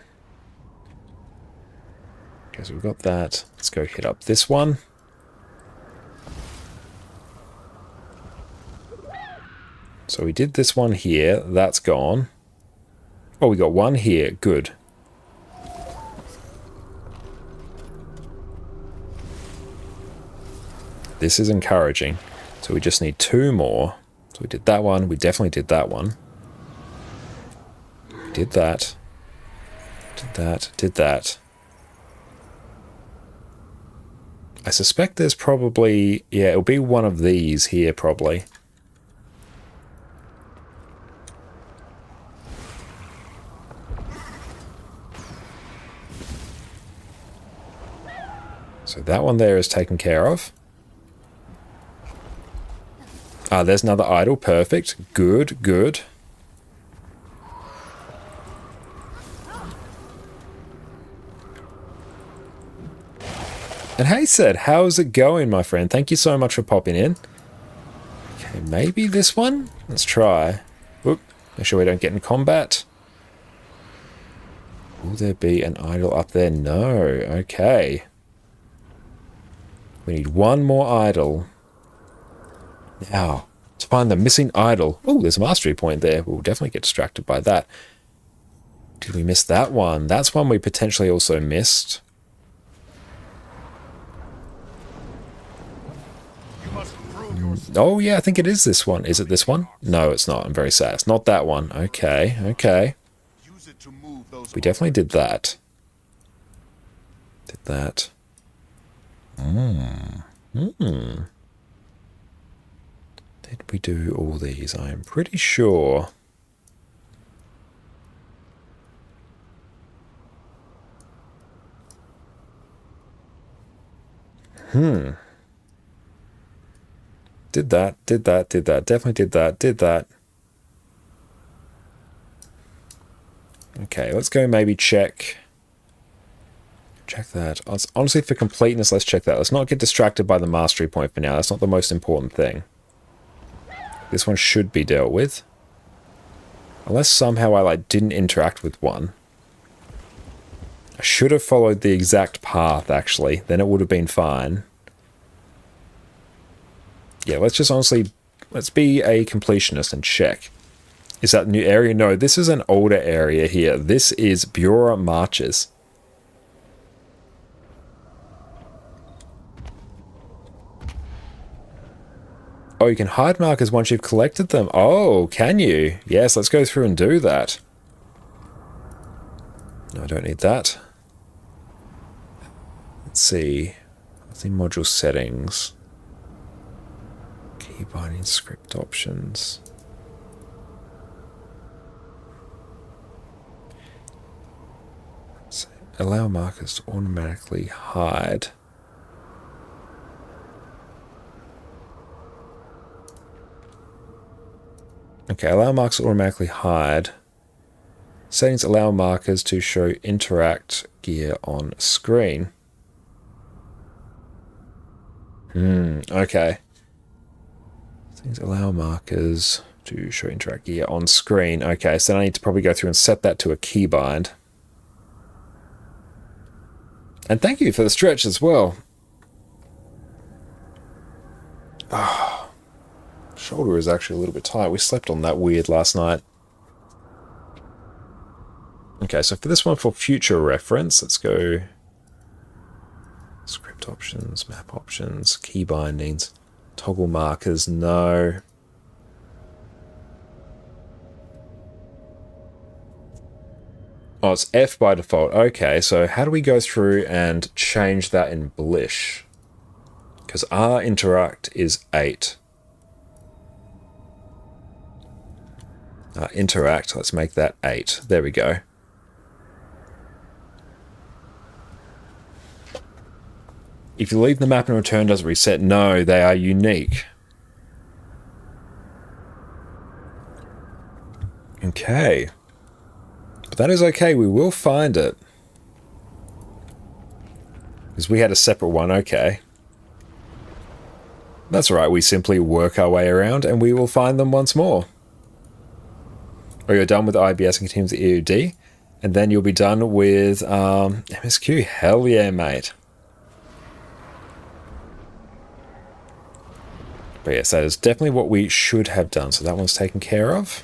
Speaker 1: so we've got that. Let's go hit up this one. So we did this one here. That's gone. Oh, we got one here. Good. This is encouraging. So we just need 2 more. So we did that one. We definitely did that one. Did that. Did that. Did that. I suspect there's probably... Yeah, it'll be one of these here, probably. So that one there is taken care of. Ah, there's another idol. Perfect. Good, good. And hey, Sid, how's it going, my friend? Thank you so much for popping in. Okay, maybe this one? Let's try. Whoop. Make sure we don't get in combat. Will there be an idol up there? No. Okay. We need one more idol. Now, to find the missing idol. Oh, there's a mastery point there. We'll definitely get distracted by that. Did we miss that one? That's one we potentially also missed. Oh, yeah, I think it is this one. Is it this one? No, it's not. I'm very sad. It's not that one. Okay, okay. We definitely did that. Did that. Did we do all these? I am pretty sure. Did that, did that, did that. Definitely did that, did that. Okay, let's go maybe check. Check that. Honestly, for completeness, let's check that. Let's not get distracted by the mastery point for now. That's not the most important thing. This one should be dealt with. Unless somehow I didn't interact with one. I should have followed the exact path, actually. Then it would have been fine. Yeah, let's just honestly... Let's be a completionist and check. Is that a new area? No, this is an older area here. This is Bura Marches. Oh, you can hide markers once you've collected them. Oh, can you? Yes, let's go through and do that. No, I don't need that. Let's see. What's the module settings? Key binding script options. So, allow markers to automatically hide. Okay, allow markers to automatically hide. Settings allow markers to show interact gear on screen. Okay. Settings allow markers to show interact gear on screen. Okay, so then I need to probably go through and set that to a keybind. And thank you for the stretch as well. Shoulder is actually a little bit tight. We slept on that weird last night. Okay, so for this one, for future reference, let's go script options, map options, key bindings, toggle markers, no. Oh, it's F by default. Okay, so how do we go through and change that in Blish? Because R interact is 8. Interact, let's make that 8. There we go. If you leave the map and return, does it reset? No, they are unique. Okay. But that is okay, we will find it. Because we had a separate one, okay. That's right, we simply work our way around and we will find them once more. Or you're done with IBS and continue with EOD, and then you'll be done with MSQ. Hell yeah, mate. But yes, that is definitely what we should have done. So that one's taken care of.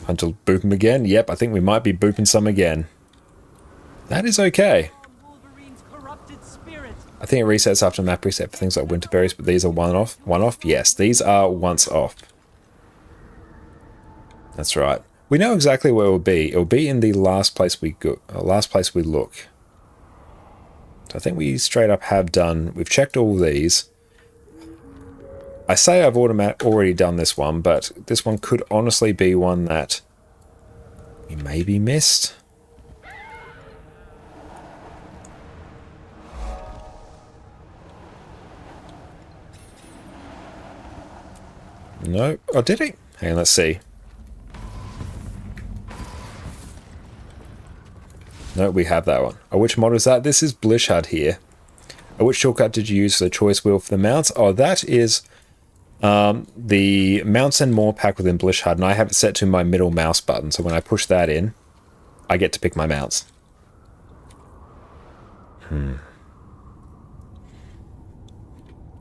Speaker 1: Until boop them again. Yep, I think we might be booping some again. That is okay. I think it resets after map reset for things like winter berries, but these are one-off. One-off? Yes, these are once off. That's right. We know exactly where it will be. It will be in the last place we go, last place we look. So I think we straight up have done. We've checked all these. I say I've already done this one, but this one could honestly be one that we maybe missed. No. Oh, did he? Hang on, let's see. No, we have that one. Oh, which mod is that? This is Blishad here. Oh, which shortcut did you use for the choice wheel for the mounts? Oh, that is the mounts and more pack within Blishad, and I have it set to my middle mouse button. So when I push that in, I get to pick my mounts.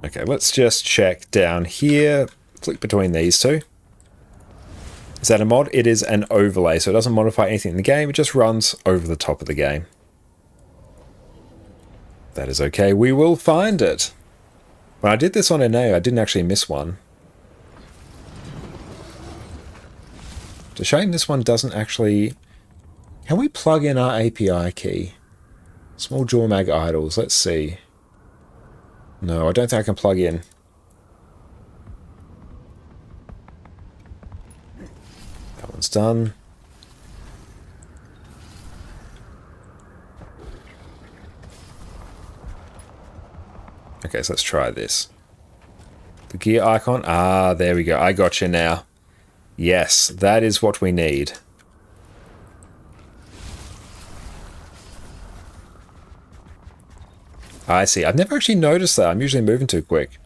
Speaker 1: Okay, let's just check down here. Flick between these two. Is that a mod? It is an overlay, so it doesn't modify anything in the game, it just runs over the top of the game. That is okay, we will find it. When I did this on NA, I didn't actually miss one. It's a shame this one doesn't actually... Can we plug in our API key? Small jaw mag idols, let's see. No, I don't think I can plug in. That one's done. Okay, so let's try this. The gear icon. Ah, there we go. I got you now. Yes, that is what we need. I see. I've never actually noticed that. I'm usually moving too quick.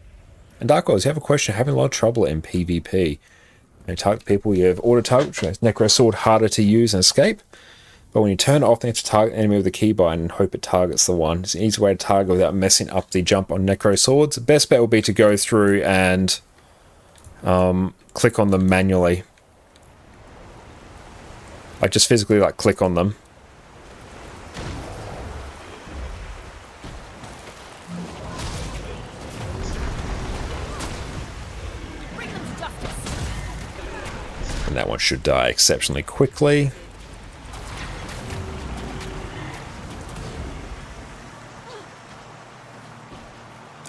Speaker 1: And Dark Wars, you have a question. Having a lot of trouble in PvP. When you target people, you have auto target, which makes Necro Sword harder to use and escape. But when you turn it off, you have to target the enemy with the keybind and hope it targets the one. It's an easy way to target without messing up the jump on Necro Swords. The best bet will be to go through and click on them manually. Like just physically like click on them. And that one should die exceptionally quickly.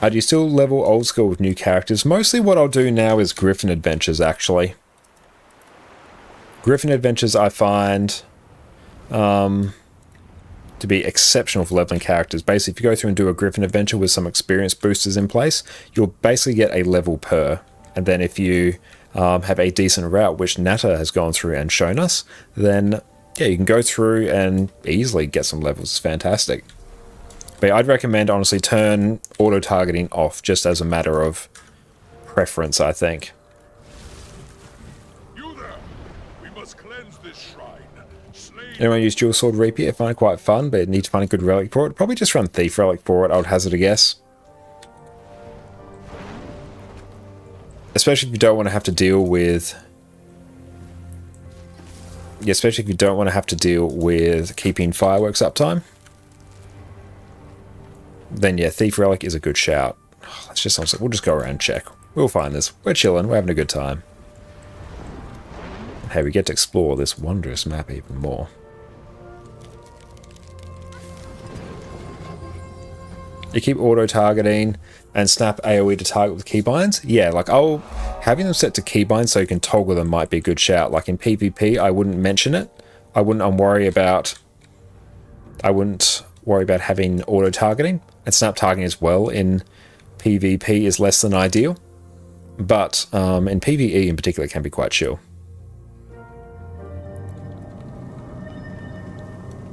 Speaker 1: Do you still level old school with new characters? Mostly what I'll do now is Griffin Adventures, actually. Griffin Adventures I find to be exceptional for leveling characters. Basically, if you go through and do a Griffin Adventure with some experience boosters in place, you'll basically get a level per. And then if you have a decent route, which Nata has gone through and shown us, then yeah, you can go through and easily get some levels. It's fantastic. But I'd recommend, honestly, turn auto-targeting off, just as a matter of preference, I think.
Speaker 11: You there! We must cleanse this shrine.
Speaker 1: Anyone use Dual Sword Rapier? I find it quite fun, but need to find a good relic for it. Probably just run Thief Relic for it, I would hazard a guess. Especially if you don't want to have to deal with... Yeah, especially if you don't want to have to deal with keeping fireworks uptime. Then yeah, Thief Relic is a good shout. Let's just honestly, we'll just go around and check. We'll find this. We're chilling, we're having a good time. Hey, we get to explore this wondrous map even more. You keep auto-targeting and snap AoE to target with keybinds? Yeah, like having them set to keybinds so you can toggle them might be a good shout. Like in PvP, I wouldn't mention it. I wouldn't worry about worry about having auto-targeting, and snap targeting as well in PvP is less than ideal, but in PvE in particular it can be quite chill.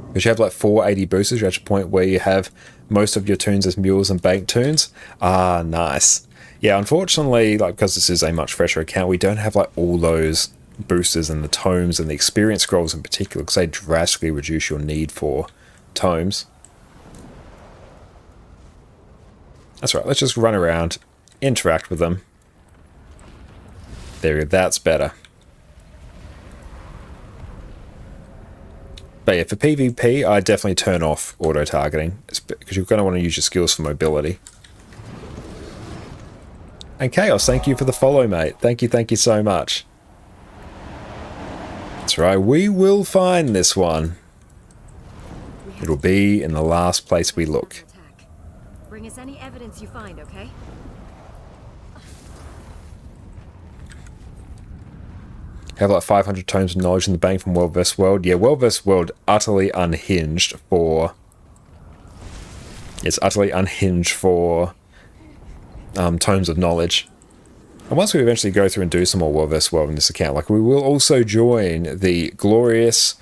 Speaker 1: Because you have like 480 boosters, you're at a point where you have most of your toons as mules and bank toons. Ah, nice. Yeah, unfortunately, like because this is a much fresher account, we don't have like all those boosters and the tomes and the experience scrolls in particular, because they drastically reduce your need for tomes. That's right, let's just run around, interact with them. There we go, that's better. But yeah, for PvP, I definitely turn off auto-targeting, because you're going to want to use your skills for mobility. And Chaos, thank you for the follow, mate. Thank you so much. That's right, we will find this one. It'll be in the last place we look.
Speaker 17: Bring us any evidence you find, okay?
Speaker 1: Have like 500 tomes of knowledge in the bank from World vs. World. Yeah, World vs. World utterly unhinged for... It's utterly unhinged for tomes of knowledge. And once we eventually go through and do some more World vs. World in this account, like we will also join the glorious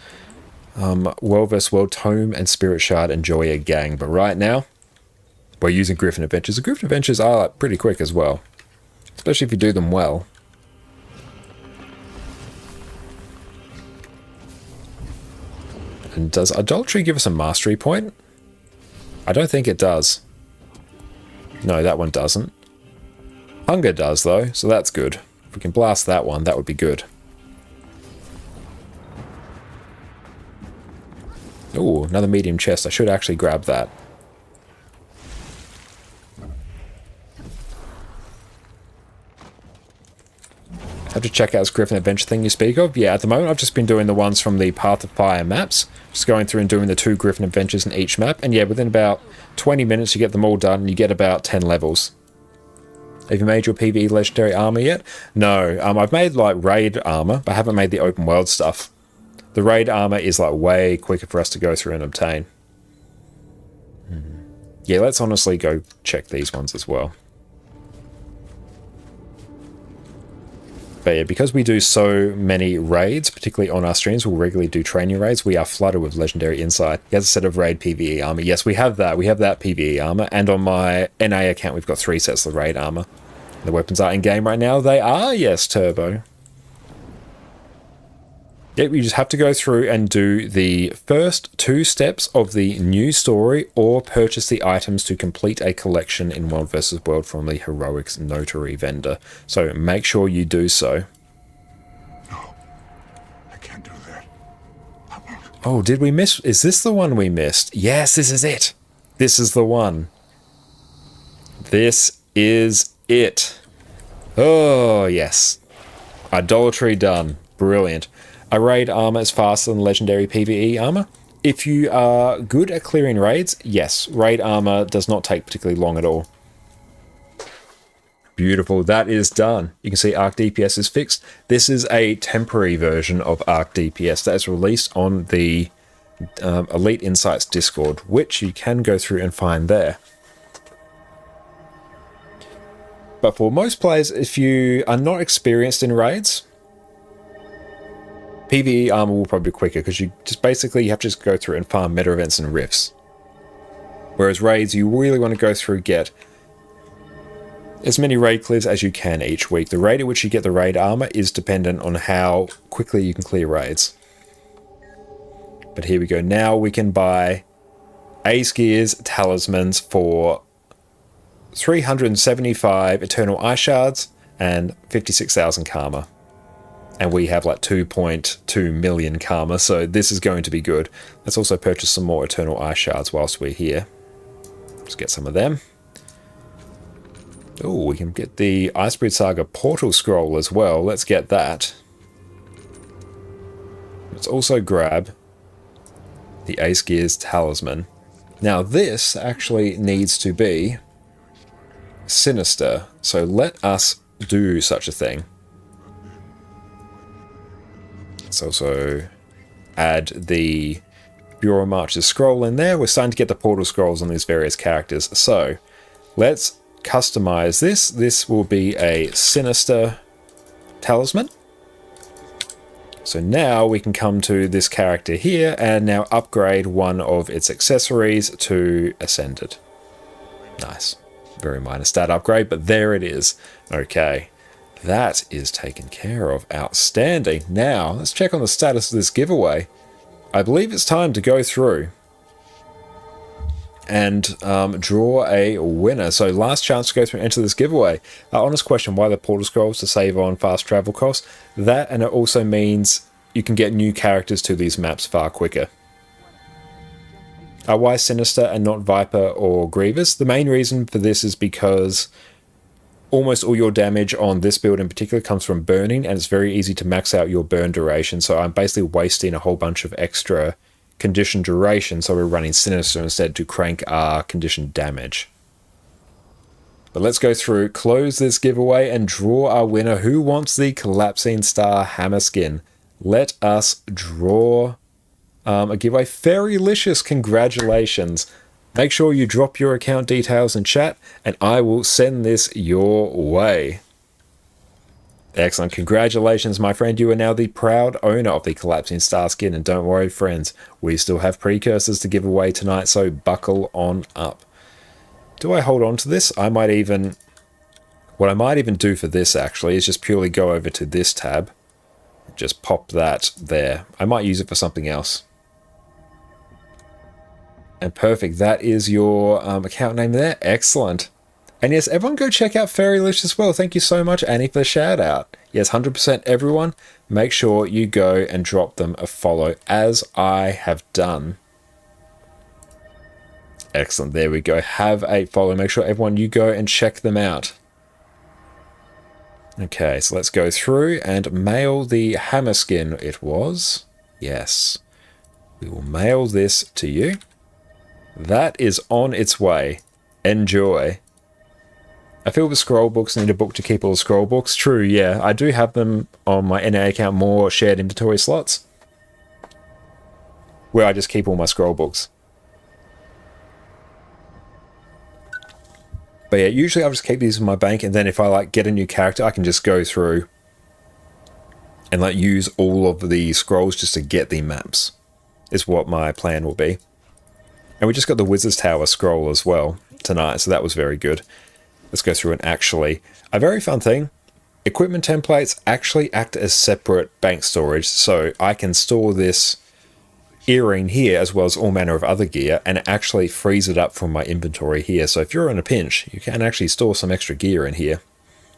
Speaker 1: World vs. World Tome and Spirit Shard Enjoyer gang. But right now, we're using Griffin Adventures. The Griffin Adventures are like, pretty quick as well, especially if you do them well. And does Idolatry give us a mastery point? I don't think it does. No, that one doesn't. Hunger does, though, so that's good. If we can blast that one, that would be good. Ooh, another medium chest. I should actually grab that. Have to check out this Griffin Adventure thing you speak of. Yeah, at the moment I've just been doing the ones from the Path of Fire maps. Just going through and doing the 2 Griffin Adventures in each map. And yeah, within about 20 minutes you get them all done and you get about 10 levels. Have you made your PvE Legendary Armor yet? No, I've made like Raid Armor, but I haven't made the open world stuff. The Raid Armor is like way quicker for us to go through and obtain. Yeah, let's honestly go check these ones as well. But yeah, because we do so many raids, particularly on our streams, we'll regularly do training raids, we are flooded with Legendary Insight. He has a set of Raid PvE Armor. Yes, we have that. We have that PvE Armor. And on my NA account, we've got 3 sets of Raid Armor. The weapons are in-game right now. They are, yes, Turbo. Yep, you just have to go through and do the first 2 steps of the new story or purchase the items to complete a collection in World vs. World from the Heroics Notary vendor. So make sure you do so.
Speaker 11: No, I can't do that. I won't.
Speaker 1: Oh, did we miss? Is this the one we missed? Yes, this is it. This is the one. This is it. Oh, yes. Idolatry done. Brilliant. A raid armor is faster than legendary PvE armor. If you are good at clearing raids, yes, raid armor does not take particularly long at all. Beautiful, that is done. You can see Arc DPS is fixed. This is a temporary version of Arc DPS that is released on the Elite Insights Discord, which you can go through and find there. But for most players, if you are not experienced in raids, PvE armor will probably be quicker because you just basically have to just go through and farm meta events and rifts. Whereas raids, you really want to go through, get as many raid clears as you can each week. The rate at which you get the raid armor is dependent on how quickly you can clear raids. But here we go. Now we can buy Ace Gears Talismans for 375 Eternal Ice Shards and 56,000 Karma. And we have like 2.2 million Karma, so this is going to be good. Let's also purchase some more Eternal Ice Shards whilst we're here. Let's get some of them. Oh, we can get the Icebreed Saga Portal Scroll as well. Let's get that. Let's also grab the Ace Gears Talisman. Now this actually needs to be Sinister, so let us do such a thing. Let's also add the Bureau March's scroll in there. We're starting to get the portal scrolls on these various characters. So let's customize this. This will be a Sinister talisman. So now we can come to this character here and now upgrade one of its accessories to Ascended. Nice. Very minor stat upgrade, but there it is. Okay. That is taken care of. Outstanding. Now, let's check on the status of this giveaway. I believe it's time to go through and draw a winner. So last chance to go through and enter this giveaway. Honest question, why the portal scrolls? To save on fast travel costs? That, and it also means you can get new characters to these maps far quicker. Why Sinister and not Viper or Grievous? The main reason for this is because almost all your damage on this build in particular comes from burning, and it's very easy to max out your burn duration. So I'm basically wasting a whole bunch of extra condition duration, so we're running Sinister instead to crank our condition damage. But let's go through, close this giveaway, and draw our winner. Who wants the Collapsing Star Hammer skin? Let us draw a giveaway. Fairylicious, congratulations. Make sure you drop your account details in chat, and I will send this your way. Excellent. Congratulations, my friend. You are now the proud owner of the Collapsing Star skin. And don't worry, friends, we still have precursors to give away tonight, so buckle on up. Do I hold on to this? What I might even do for this, actually, is just purely go over to this tab. Just pop that there. I might use it for something else. And perfect. That is your account name there. Excellent. And yes, everyone go check out Fairylicious as well. Thank you so much, Annie, for the shout out. Yes, 100% everyone. Make sure you go and drop them a follow, as I have done. Excellent. There we go. Have a follow. Make sure everyone you go and check them out. Okay, so let's go through and mail the hammer skin. It was. Yes. We will mail this to you. That is on its way. Enjoy. I feel the scroll books need a book to keep all the scroll books. True, yeah. I do have them on my NA account, more shared inventory slots, where I just keep all my scroll books. But yeah, usually I'll just keep these in my bank, and then if I get a new character, I can just go through and use all of the scrolls just to get the maps, is what my plan will be. And we just got the Wizard's Tower scroll as well tonight, so that was very good. Let's go through and actually, a very fun thing, equipment templates actually act as separate bank storage, so I can store this earring here as well as all manner of other gear, and it actually frees it up from my inventory here. So if you're in a pinch, you can actually store some extra gear in here.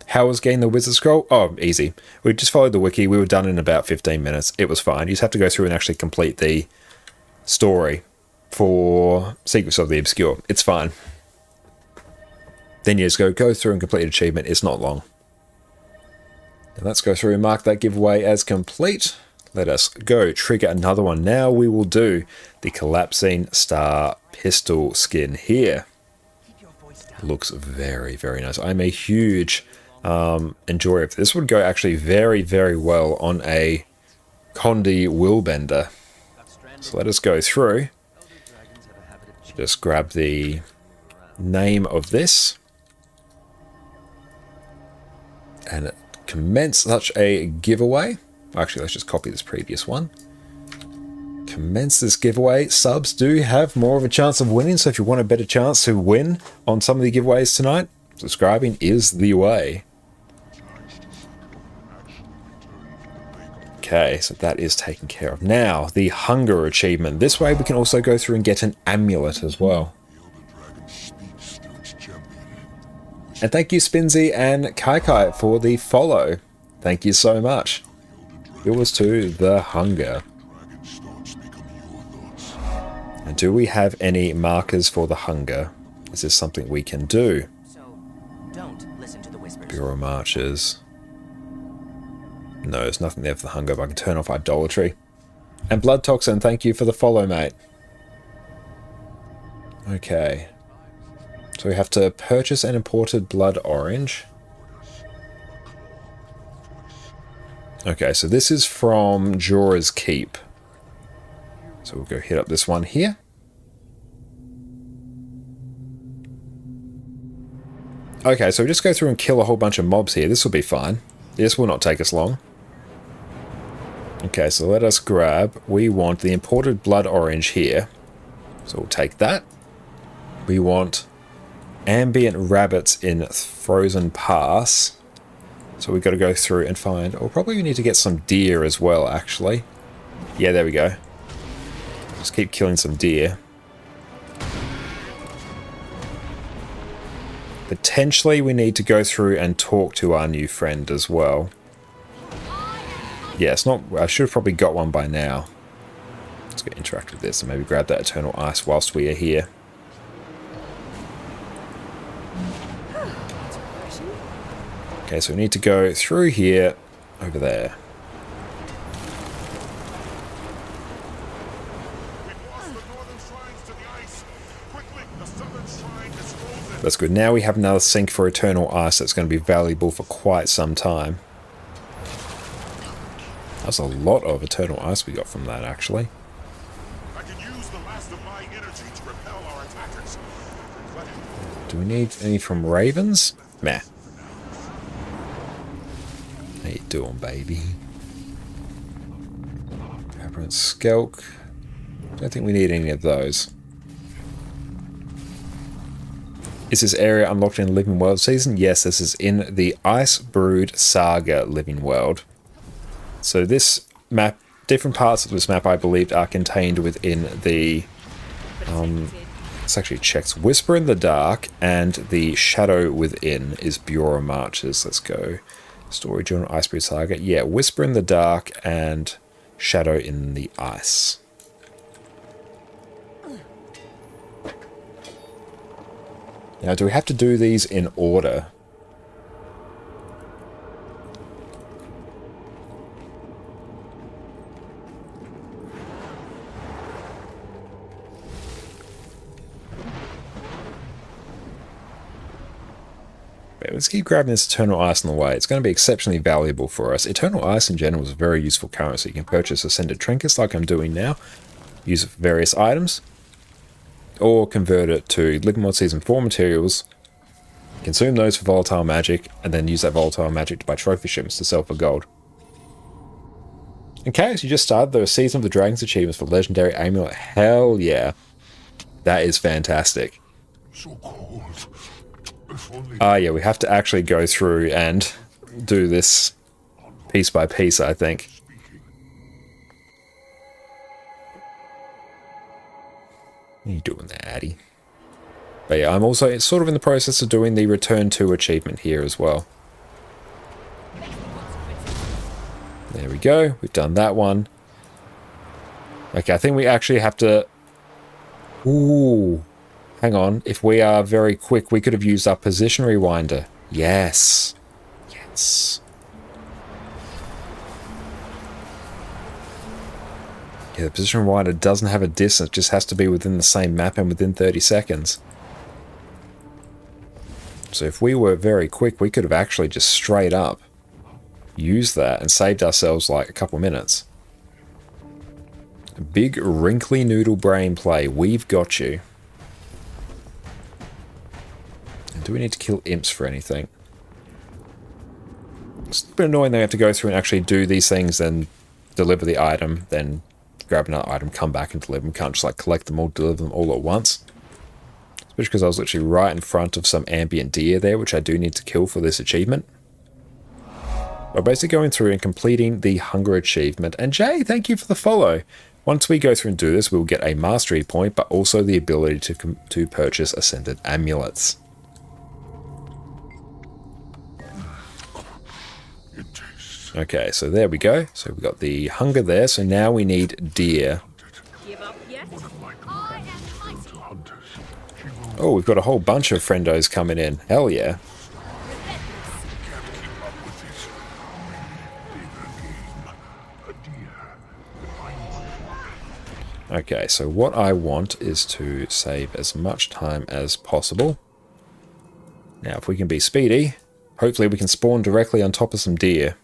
Speaker 1: How was getting the Wizard Scroll? Oh, easy. We just followed the wiki. We were done in about 15 minutes. It was fine. You just have to go through and actually complete the story for Secrets of the Obscure. It's fine. Then you just go through and complete an achievement. It's not long. And let's go through and mark that giveaway as complete. Let us go trigger another one. Now we will do the Collapsing Star pistol skin here. Looks very, very nice. I'm a huge enjoyer of this. This would go actually very, very well on a Condi Willbender. So let us go through. Just grab the name of this. And commence such a giveaway. Actually, let's just copy this previous one. Commence this giveaway. Subs do have more of a chance of winning, so if you want a better chance to win on some of the giveaways tonight, subscribing is the way. Okay, so that is taken care of. Now, the hunger achievement. This way we can also go through and get an amulet as well. And thank you, Spinzy and Kaikai, for the follow. Thank you so much. It was to the hunger. And do we have any markers for the hunger? Is this something we can do?
Speaker 18: So, don't listen to the whispers.
Speaker 1: Bureau marches. No, there's nothing there for the hunger, but I can turn off idolatry. And Blood Toxin, thank you for the follow, mate. Okay. So we have to purchase an imported blood orange. Okay, so this is from Jorah's Keep. So we'll go hit up this one here. Okay, so we just go through and kill a whole bunch of mobs here. This will be fine. This will not take us long. Okay, so let us grab... We want the imported blood orange here. So we'll take that. We want ambient rabbits in Frozen Pass. So we've got to go through and find... Or probably we need to get some deer as well, actually. Yeah, there we go. Just keep killing some deer. Potentially we need to go through and talk to our new friend as well. Yeah, it's not... I should have probably got one by now. Let's go interact with this and maybe grab that Eternal Ice whilst we are here. Okay, so we need to go through here, over there. That's good. Now we have another sink for Eternal Ice that's going to be valuable for quite some time. That's a lot of Eternal Ice we got from that, actually.
Speaker 11: I can use the last of my energy to repel our attackers.
Speaker 1: Do we need any from Ravens? Meh. How you doing, baby? Aberrant Skelk. Don't think we need any of those. Is this area unlocked in Living World season? Yes, this is in the Ice Brood Saga Living World. So this map, different parts of this map, I believe, are contained within the... let's actually check. Whisper in the Dark and the Shadow Within is Bureau Marches. Let's go. Story Journal, Ice Brood Saga. Yeah, Whisper in the Dark and Shadow in the Ice. Now, do we have to do these in order? But let's keep grabbing this Eternal Ice on the way. It's going to be exceptionally valuable for us. Eternal Ice in general is a very useful currency. You can purchase Ascended Trinkets like I'm doing now. Use it for various items. Or convert it to Living World Season 4 materials, consume those for volatile magic, and then use that volatile magic to buy trophy ships to sell for gold. In case you just started the Season of the Dragons achievements for Legendary Amulet, hell yeah. That is fantastic.
Speaker 11: So cold.
Speaker 1: Yeah, we have to actually go through and do this piece by piece, I think. What are you doing there, Addy? But yeah, I'm also sort of in the process of doing the Return to achievement here as well. There we go. We've done that one. Okay, I think we actually have to... Ooh. Hang on. If we are very quick, we could have used our Position Rewinder. Yes. Yes. Yeah, the Position Rewinder doesn't have a distance, it just has to be within the same map and within 30 seconds. So if we were very quick, we could have actually just straight up used that and saved ourselves like a couple minutes. A big wrinkly noodle brain play, we've got you. And do we need to kill imps for anything? It's a bit annoying that we have to go through and actually do these things, then deliver the item, then grab another item, come back and deliver them. Can't just like collect them all, deliver them all at once. Especially because I was literally right in front of some ambient deer there, which I do need to kill for this achievement. We're basically going through and completing the hunger achievement. And Jay, thank you for the follow. Once we go through and do this, we'll get a mastery point, but also the ability to purchase Ascended Amulets. Okay, so there we go. So we've got the hunger there. So now we need deer. Oh, we've got a whole bunch of friendos coming in. Hell yeah. Okay, so what I want is to save as much time as possible. Now, if we can be speedy, hopefully we can spawn directly on top of some deer.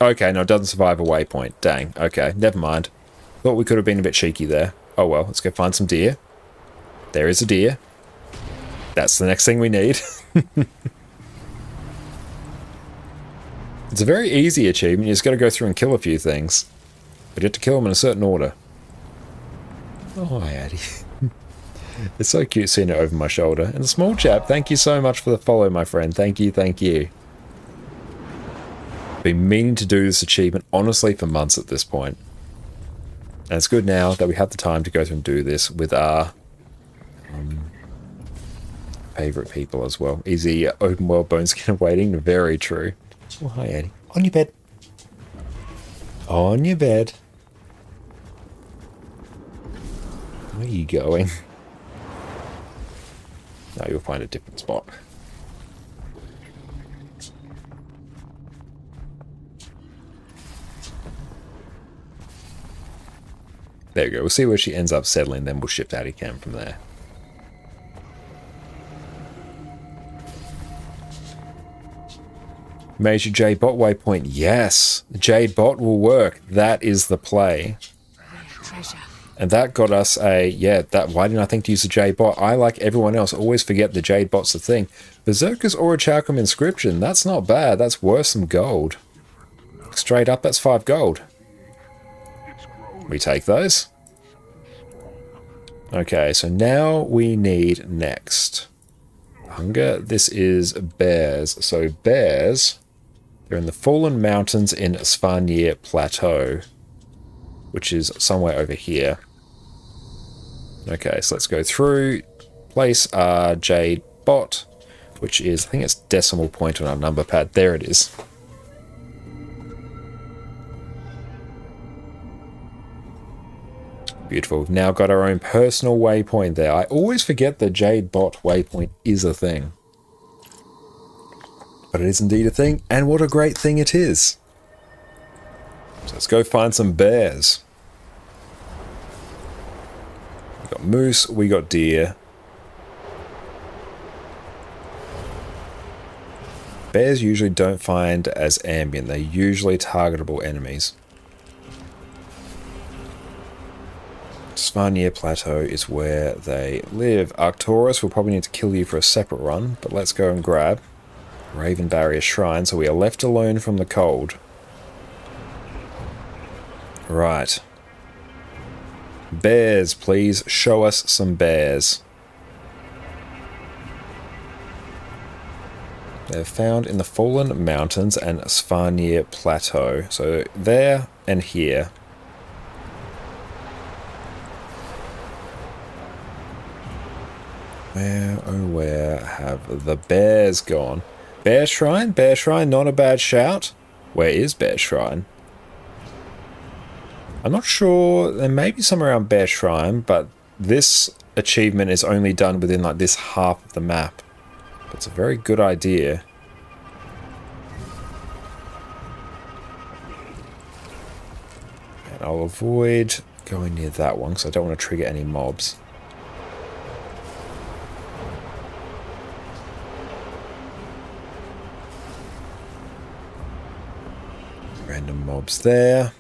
Speaker 1: Okay, no, it doesn't survive a waypoint. Dang. Okay, never mind. Thought we could have been a bit cheeky there. Oh well, let's go find some deer. There is a deer. That's the next thing we need. It's a very easy achievement. You just got to go through and kill a few things. But you have to kill them in a certain order. Oh, hi, Addy. It's so cute seeing it over my shoulder. And a small chap, thank you so much for the follow, my friend. Thank you, thank you. Been meaning to do this achievement, honestly, for months at this point. And it's good now that we have the time to go through and do this with our favourite people as well. Easy open world bone skin waiting, very true. Oh, hi, Eddie. On your bed. On your bed. Where are you going? No, you'll find a different spot. There we go. We'll see where she ends up settling, then we'll shift Addy Cam from there. Major Jade Bot waypoint. Yes, Jade Bot will work. That is the play.
Speaker 8: Treasure.
Speaker 1: And that got us a, yeah, that. Why didn't I think to use the Jade Bot? I, like everyone else, always forget the Jade Bot's the thing. Berserker's Orichalcum Inscription. That's not bad. That's worth some gold. Straight up, that's 5 gold. We take those. Okay, so now we need next. Hunger. This is bears. So bears, they're in the Fallen Mountains in Svanir Plateau, which is somewhere over here. Okay, so let's go through. Place our Jade Bot, which is, I think it's decimal point on our number pad. There it is. Beautiful. We've now got our own personal waypoint there. I always forget the Jade Bot waypoint is a thing. But it is indeed a thing, and what a great thing it is. So let's go find some bears. We got moose, we got deer. Bears usually don't find as ambient. They're usually targetable enemies. Svanir Plateau is where they live. Arcturus, we'll probably need to kill you for a separate run, but let's go and grab Raven Barrier Shrine so we are left alone from the cold. Right. Bears, please show us some bears. They're found in the Fallen Mountains and Svanir Plateau. So there and here. Where, oh where have the bears gone? Bear Shrine? Bear Shrine, not a bad shout. Where is Bear Shrine? I'm not sure. There may be somewhere around Bear Shrine, but this achievement is only done within like this half of the map. It's a very good idea. And I'll avoid going near that one because I don't want to trigger any mobs. Random mobs there.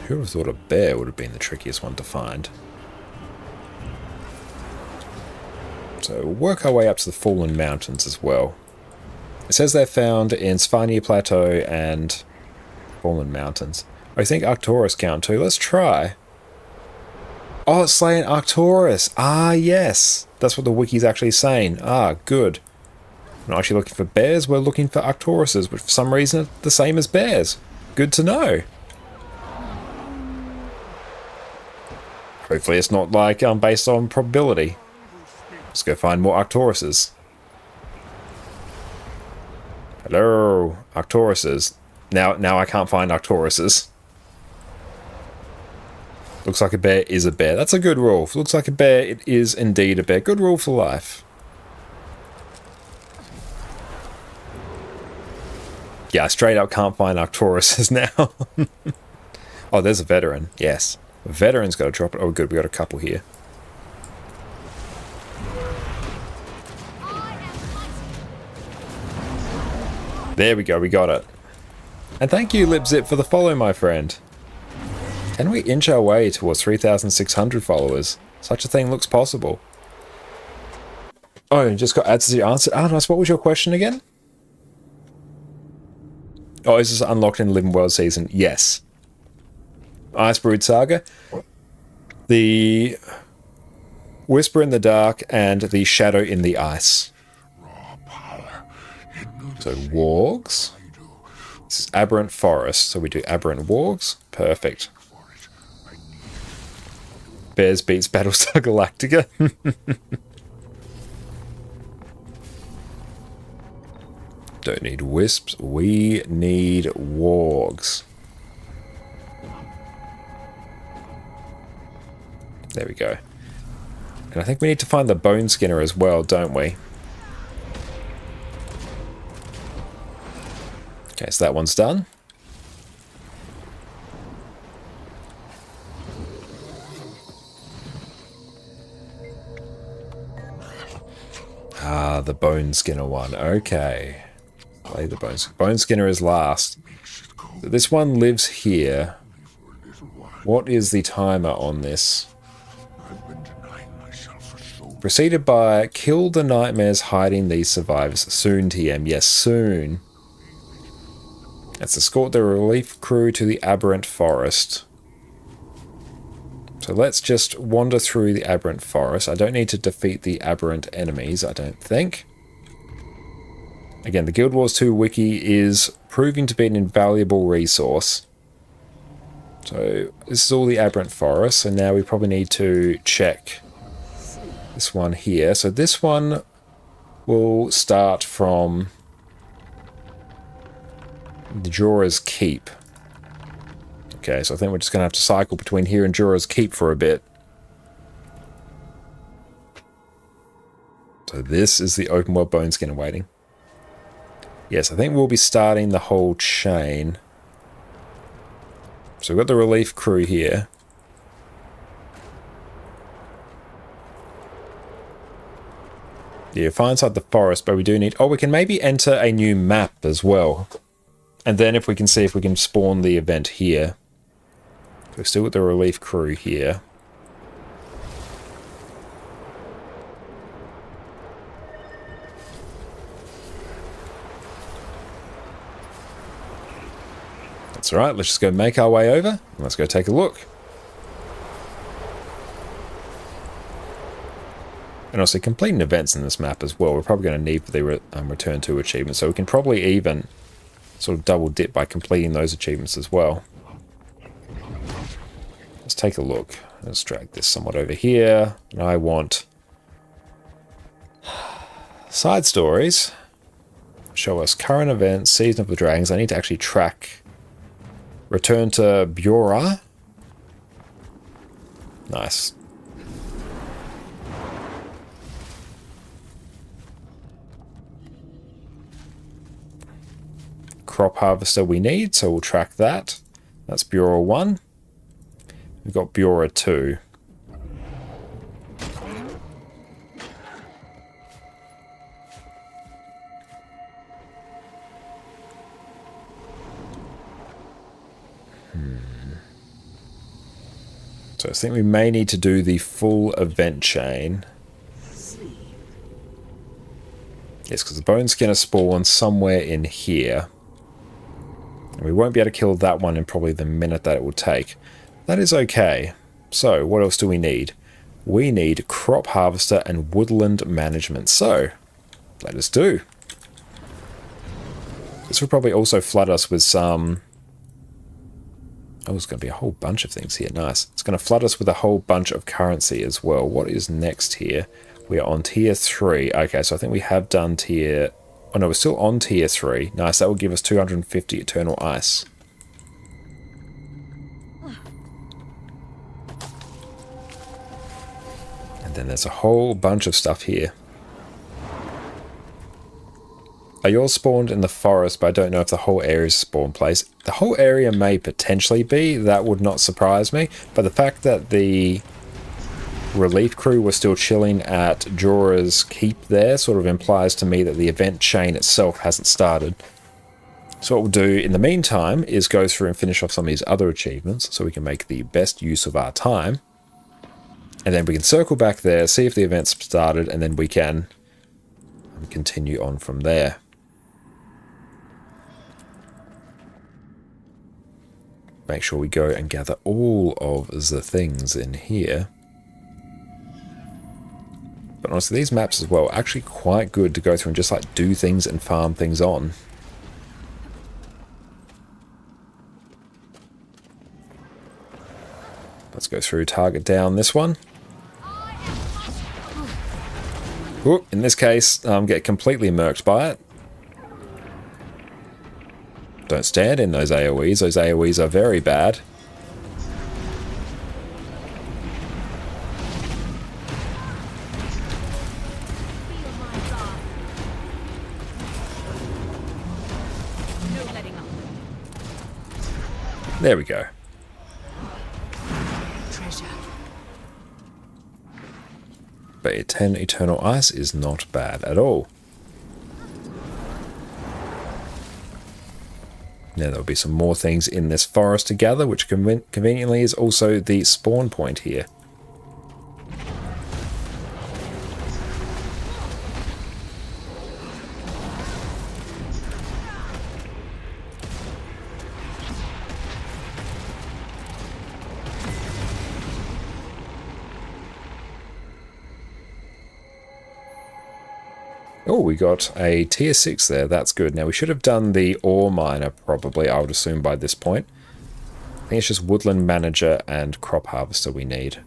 Speaker 1: Who would have thought a bear would have been the trickiest one to find? So we'll work our way up to the Fallen Mountains as well. It says they're found in Svanir Plateau and Fallen Mountains. I think Arcturus count too. Let's try. Oh, it's saying Arcturus. Ah, yes. That's what the wiki's actually saying. Ah, good. We're not actually looking for bears, we're looking for Arcturuses, which for some reason are the same as bears. Good to know. Hopefully it's not like based on probability. Let's go find more Arcturuses. Hello, Arcturuses. Now I can't find Arcturuses. Looks like a bear is a bear. That's a good rule. If it looks like a bear, it is indeed a bear. Good rule for life. Yeah, I straight up can't find Arcturuses now. Oh, there's a veteran. Yes. A veteran's got to drop it. Oh, good. We got a couple here. There we go, we got it. And thank you, LipZip, for the follow, my friend. Can we inch our way towards 3,600 followers? Such a thing looks possible. Oh, you just got answers you answered. Ah, nice. What was your question again? Oh, is this unlocked in Living World Season? Yes. Icebrood Saga. The Whisper in the Dark and the Shadow in the Ice. So, wargs. This is Aberrant Forest. So we do Aberrant Wargs. Perfect. Bears beats Battlestar Galactica. Don't need wisps. We need wargs. There we go. And I think we need to find the Bone Skinner as well, don't we? Okay, so that one's done. Ah, the Bone Skinner one. Okay. Play the Bone Skinner is last. So this one lives here. What is the timer on this? Preceded by kill the nightmares hiding these survivors. Soon, TM. Yes, soon. Let's escort the relief crew to the Aberrant Forest. So let's just wander through the Aberrant Forest. I don't need to defeat the Aberrant enemies, I don't think. Again, the Guild Wars 2 wiki is proving to be an invaluable resource. So this is all the Aberrant Forest, and now we probably need to check this one here. So this one will start from the Jorah's Keep. Okay, so I think we're just going to have to cycle between here and Jorah's Keep for a bit. So this is the open world Bone Skinner waiting. Yes, I think we'll be starting the whole chain. So we've got the relief crew here. Yeah, far inside the forest, but we do need... Oh, we can maybe enter a new map as well. And then if we can see if we can spawn the event here. We're still with the relief crew here. That's alright, let's just go make our way over. And let's go take a look. And also completing events in this map as well. We're probably going to need for the return to achievement. So we can probably even sort of double dip by completing those achievements as well. Let's take a look. Let's drag this somewhat over here. And I want side stories. Show us current events, Season of the Dragons. I need to actually track. Return to Bjora. Nice. Crop harvester we need, so we'll track that. That's Bjora 1. We've got Bjora 2. So I think we may need to do the full event chain. Yes, because the Bone Skinner spawns somewhere in here. And we won't be able to kill that one in probably the minute that it will take. That is okay. So, what else do we need? We need Crop Harvester and Woodland Management. So, let us do. This will probably also flood us with some... Oh, there's going to be a whole bunch of things here. Nice. It's going to flood us with a whole bunch of currency as well. What is next here? We are on tier 3. Okay, so I think we have done tier... Oh no, we're still on tier 3. Nice, that will give us 250 Eternal Ice. And then there's a whole bunch of stuff here. Are yours spawned in the forest, but I don't know if the whole area is a spawn place. The whole area may potentially be, that would not surprise me, but the fact that the relief crew were still chilling at Jorah's Keep there sort of implies to me that the event chain itself hasn't started. So what we'll do in the meantime is go through and finish off some of these other achievements so we can make the best use of our time. And then we can circle back there, see if the event's started, and then we can continue on from there. Make sure we go and gather all of the things in here. But honestly, these maps as well are actually quite good to go through and just like do things and farm things on. Let's go through, target down this one. Ooh, in this case, get completely murked by it. Don't stand in those AoEs. Those AoEs are very bad. There we go. But 10 Eternal Ice is not bad at all. Now there'll be some more things in this forest to gather, which conveniently is also the spawn point here. Oh, we got a tier 6 there. That's good. Now, we should have done the ore miner, probably, I would assume, by this point. I think it's just woodland manager and crop harvester we need.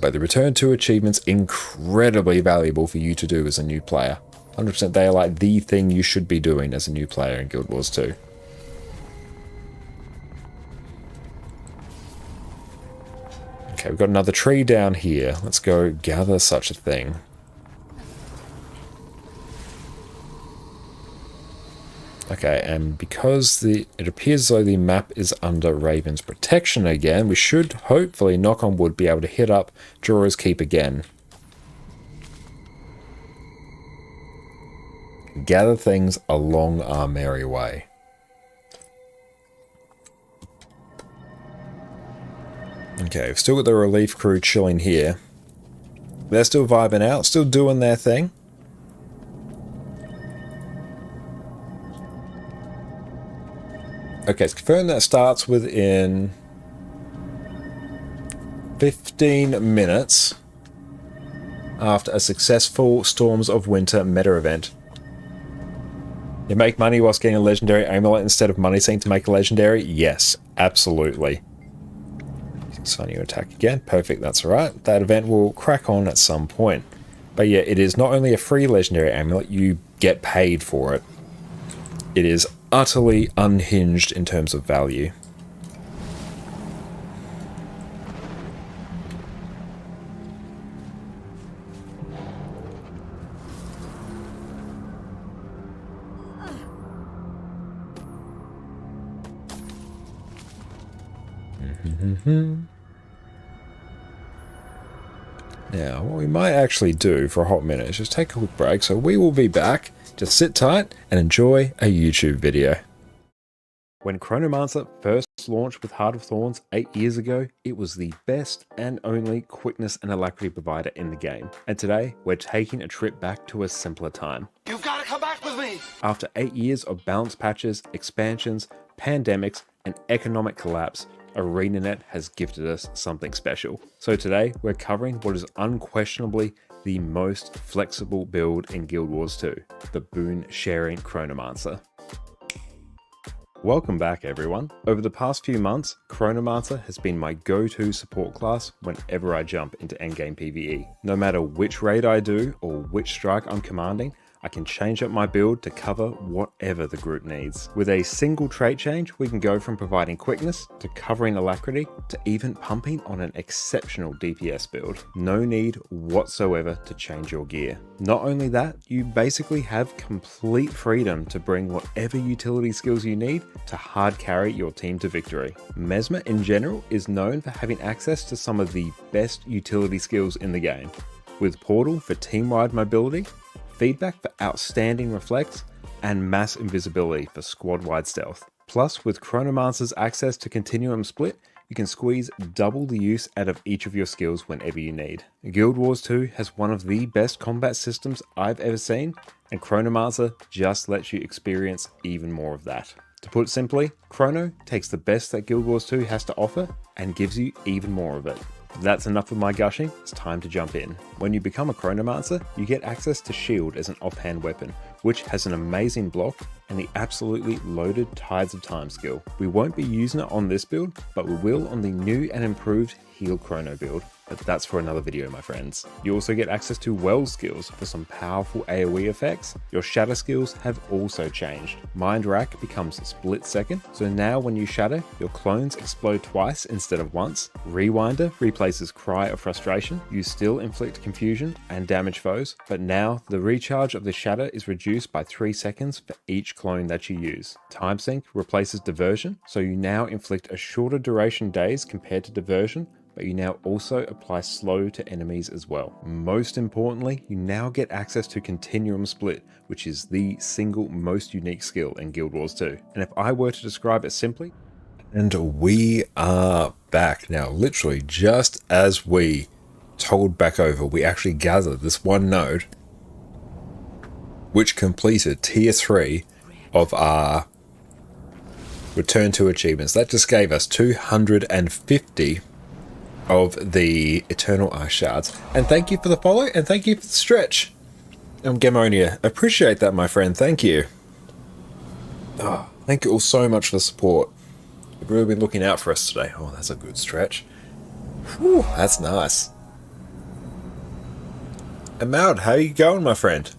Speaker 1: But the return to achievements, incredibly valuable for you to do as a new player. 100% they are like the thing you should be doing as a new player in Guild Wars 2. Okay, we've got another tree down here. Let's go gather such a thing. Okay, and because it appears as though the map is under Raven's protection again, we should hopefully, knock on wood, be able to hit up Jorah's Keep again. Gather things along our merry way. Okay, we've still got the relief crew chilling here. They're still vibing out, still doing their thing. Okay, it's confirmed that starts within 15 minutes after a successful Storms of Winter meta event. You make money whilst getting a legendary amulet instead of money seeking to make a legendary? Yes, absolutely. So you attack again. Perfect, that's alright. That event will crack on at some point. But yeah, it is not only a free legendary amulet, you get paid for it. It is utterly unhinged in terms of value. Now, what we might actually do for a hot minute is just take a quick break, so we will be back. Just sit tight and enjoy a YouTube video. When Chronomancer first launched with Heart of Thorns 8 years ago, it was the best and only quickness and alacrity provider in the game. And today, we're taking a trip back to a simpler time.
Speaker 19: You've got to come back with me!
Speaker 1: After 8 years of balance patches, expansions, pandemics, and economic collapse, ArenaNet has gifted us something special. So today, we're covering what is unquestionably the most flexible build in Guild Wars 2, the Boon Sharing Chronomancer. Welcome back everyone. Over the past few months, Chronomancer has been my go-to support class whenever I jump into endgame PvE. No matter which raid I do or which strike I'm commanding, I can change up my build to cover whatever the group needs. With a single trait change, we can go from providing quickness to covering alacrity to even pumping on an exceptional DPS build. No need whatsoever to change your gear. Not only that, you basically have complete freedom to bring whatever utility skills you need to hard carry your team to victory. Messmer in general is known for having access to some of the best utility skills in the game, with Portal for team-wide mobility, Feedback for outstanding reflex, and Mass Invisibility for squad-wide stealth. Plus, with Chronomancer's access to Continuum Split, you can squeeze double the use out of each of your skills whenever you need. Guild Wars 2 has one of the best combat systems I've ever seen, and Chronomancer just lets you experience even more of that. To put it simply, Chrono takes the best that Guild Wars 2 has to offer and gives you even more of it. That's enough of my gushing, it's time to jump in. When you become a Chronomancer, you get access to Shield as an offhand weapon, which has an amazing block and the absolutely loaded Tides of Time skill. We won't be using it on this build, but we will on the new and improved Heal Chrono build, but that's for another video, my friends. You also get access to Well skills for some powerful AoE effects. Your Shatter skills have also changed. Mind Rack becomes split second, so now when you shatter, your clones explode twice instead of once. Rewinder replaces Cry of Frustration. You still inflict confusion and damage foes, but now the recharge of the shatter is reduced by 3 seconds for each clone that you use. Time Sync replaces Diversion, so you now inflict a shorter duration days compared to Diversion, but you now also apply slow to enemies as well. Most importantly, you now get access to Continuum Split, which is the single most unique skill in Guild Wars 2. And if I were to describe it simply, and we are back now, literally just as we told back over, we actually gathered this one node, which completed tier 3 of our Return to Achievements. That just gave us 250 of the Eternal Ice Shards. And thank you for the follow, and thank you for the stretch. Gamonia, appreciate that, my friend. Thank you. Oh, thank you all so much for the support. You've really been looking out for us today. Oh, that's a good stretch. Whew, that's nice. Ahmad, how you going, my friend?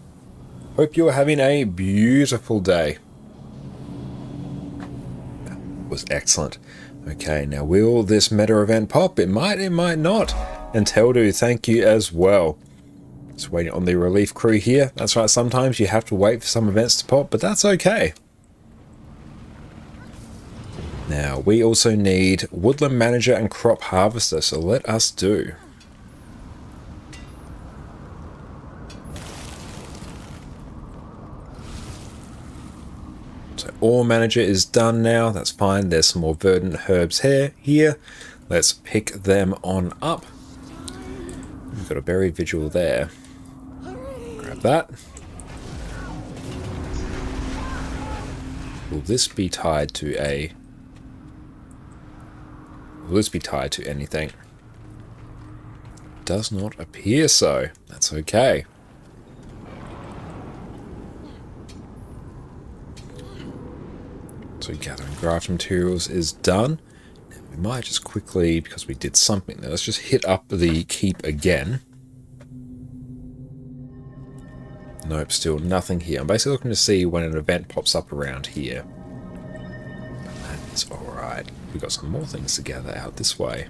Speaker 1: Hope you're having a beautiful day. That was excellent. Okay, now will this meta event pop? It might not. And Teldu, thank you as well. Just waiting on the relief crew here. That's right, sometimes you have to wait for some events to pop, but that's okay. Now, we also need Woodland Manager and Crop Harvester, so let us do. So Ore Manager is done now, that's fine. There's some more verdant herbs here. Let's pick them on up. We've got a Berry Vigil there. Grab that. Will this be tied to a... Will this be tied to anything? Does not appear so. That's okay. So gathering graft materials is done. We might just quickly, because we did something there, let's just hit up the keep again. Nope, still nothing here. I'm basically looking to see when an event pops up around here. That is alright. We've got some more things to gather out this way.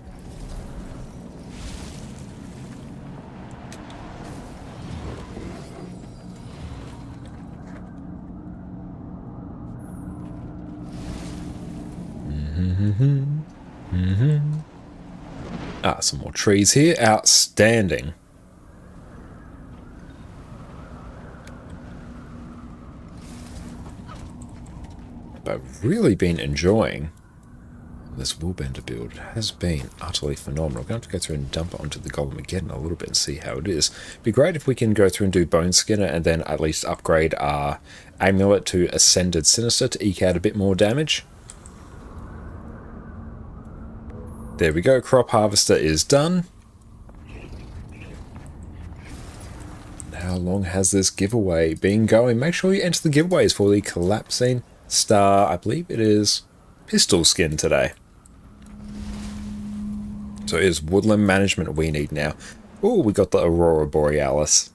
Speaker 1: Ah, some more trees here. Outstanding. I've really been enjoying this Willbender build. It has been utterly phenomenal. I'm going to have to go through and dump it onto the Goblemageddon a little bit and see how it is. It'd be great if we can go through and do Bone Skinner and then at least upgrade our Amulet to Ascended Sinister to eke out a bit more damage. There we go, Crop Harvester is done. How long has this giveaway been going? Make sure you enter the giveaways for the Collapsing Star, I believe it is Pistol Skin today. So it is Woodland Management we need now. Oh, we got the Aurora Borealis.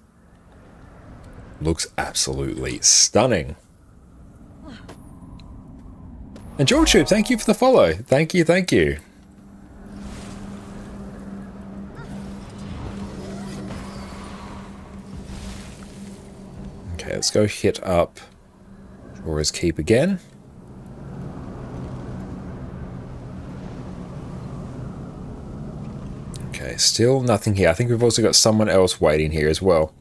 Speaker 1: Looks absolutely stunning. And GeorgeTube, thank you for the follow. Thank you, thank you. Okay, let's go hit up Jorah's Keep again. Okay, still nothing here. I think we've also got someone else waiting here as well.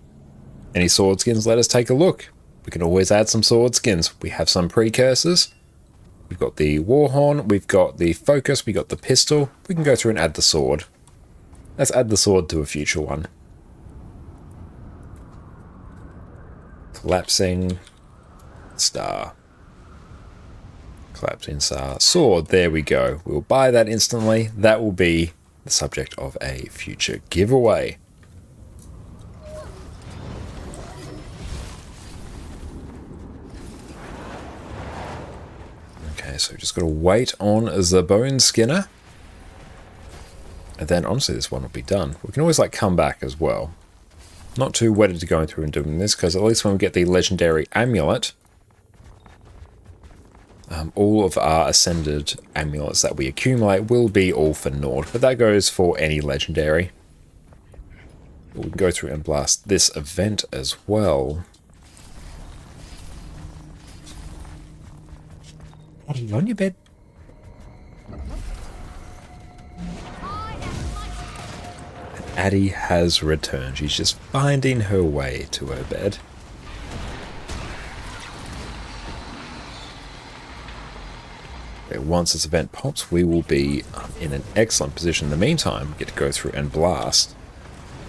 Speaker 1: Any sword skins? Let us take a look. We can always add some sword skins. We have some precursors. We've got the Warhorn, we've got the Focus, we've got the Pistol. We can go through and add the sword. Let's add the sword to a future one. Collapsing Star. Collapsing Star. Sword, there we go. We'll buy that instantly. That will be the subject of a future giveaway. Okay, so just got to wait on the Bone Skinner. And then honestly this one will be done. We can always like come back as well. Not too wedded to going through and doing this, because at least when we get the legendary amulet, all of our ascended amulets that we accumulate will be all for naught, but that goes for any legendary. We can go through and blast this event as well. What, are you on your bed? Addie has returned. She's just finding her way to her bed. Okay, once this event pops, we will be in an excellent position. In the meantime, get to go through and blast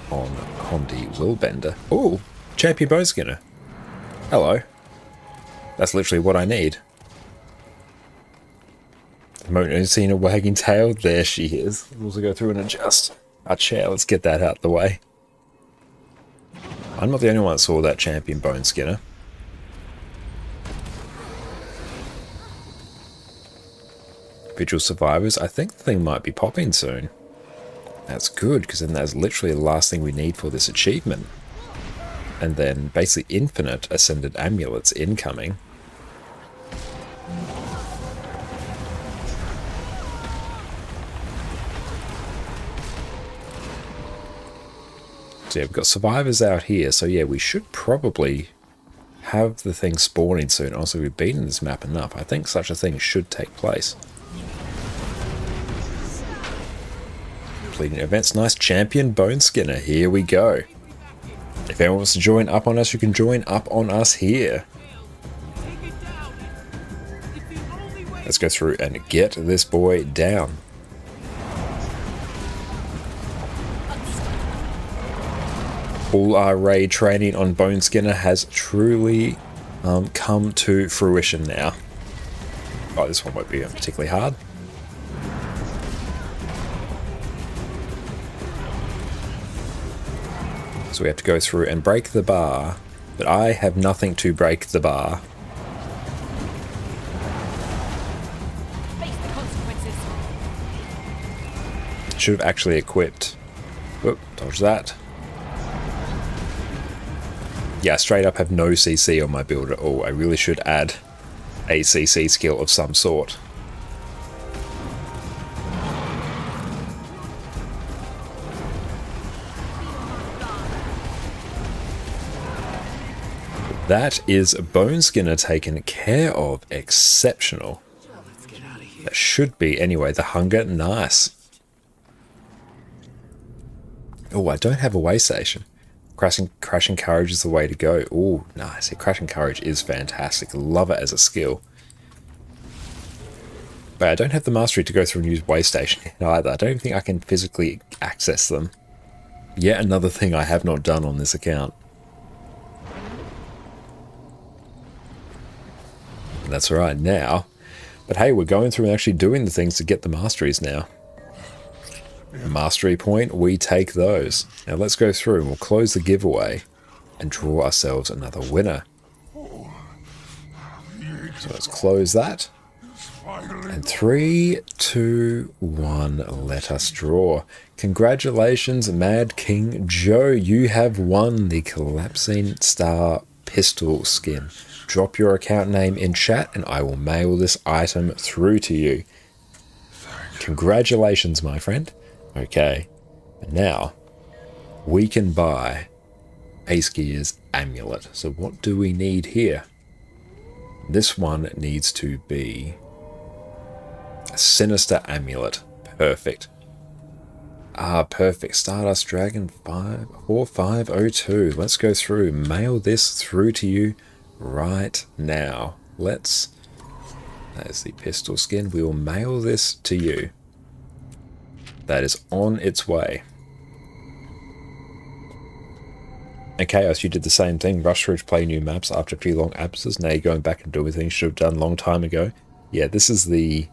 Speaker 1: on Condi Willbender. Oh, Champion Bone Skinner. Hello. That's literally what I need. The moment I've seen a wagging tail, there she is. We'll also go through and adjust our chair. Let's get that out of the way. I'm not the only one that saw that Champion Bone Skinner. Vigil Survivors. I think the thing might be popping soon. That's good, because then that's literally the last thing we need for this achievement. And then basically infinite Ascended Amulets incoming. So yeah, we've got survivors out here, so yeah, we should probably have the thing spawning soon. Also, we've been in this map enough. I think such a thing should take place. Completing events, nice. Champion Bone Skinner, here we go. If anyone wants to join up on us, you can join up on us here. Let's go through and get this boy down. All our raid training on Bone Skinner has truly come to fruition now. Oh, this one won't be particularly hard. So we have to go through and break the bar, but I have nothing to break the bar. Should have actually equipped. Whoop, dodge that. Yeah, straight up have no CC on my build at all. I really should add a CC skill of some sort. That is Bone Skinner taken care of. Exceptional. That should be, anyway, the hunger. Nice. Oh, I don't have a way station. Crashing Courage is the way to go. Oh, nice. Yeah, Crashing Courage is fantastic. Love it as a skill. But I don't have the mastery to go through and use way station either. I don't think I can physically access them. Yet another thing I have not done on this account. That's right now. But hey, we're going through and actually doing the things to get the masteries now. Mastery point, we take those. Now let's go through and we'll close the giveaway and draw ourselves another winner. So let's close that. And 3, 2, 1, let us draw. Congratulations, Mad King Joe. You have won the Collapsing Star pistol skin. Drop your account name in chat and I will mail this item through to you. Congratulations, my friend. Okay, but now we can buy Ace Gear's amulet. So what do we need here? This one needs to be a Sinister amulet. Perfect. Perfect. Stardust Dragon 4502. Let's go through. Mail this through to you right now. That is the pistol skin. We will mail this to you. That is on its way. And Chaos, you did the same thing. Rush through to play new maps after a few long absences. Now you're going back and doing things you should have done a long time ago. Yeah, this is the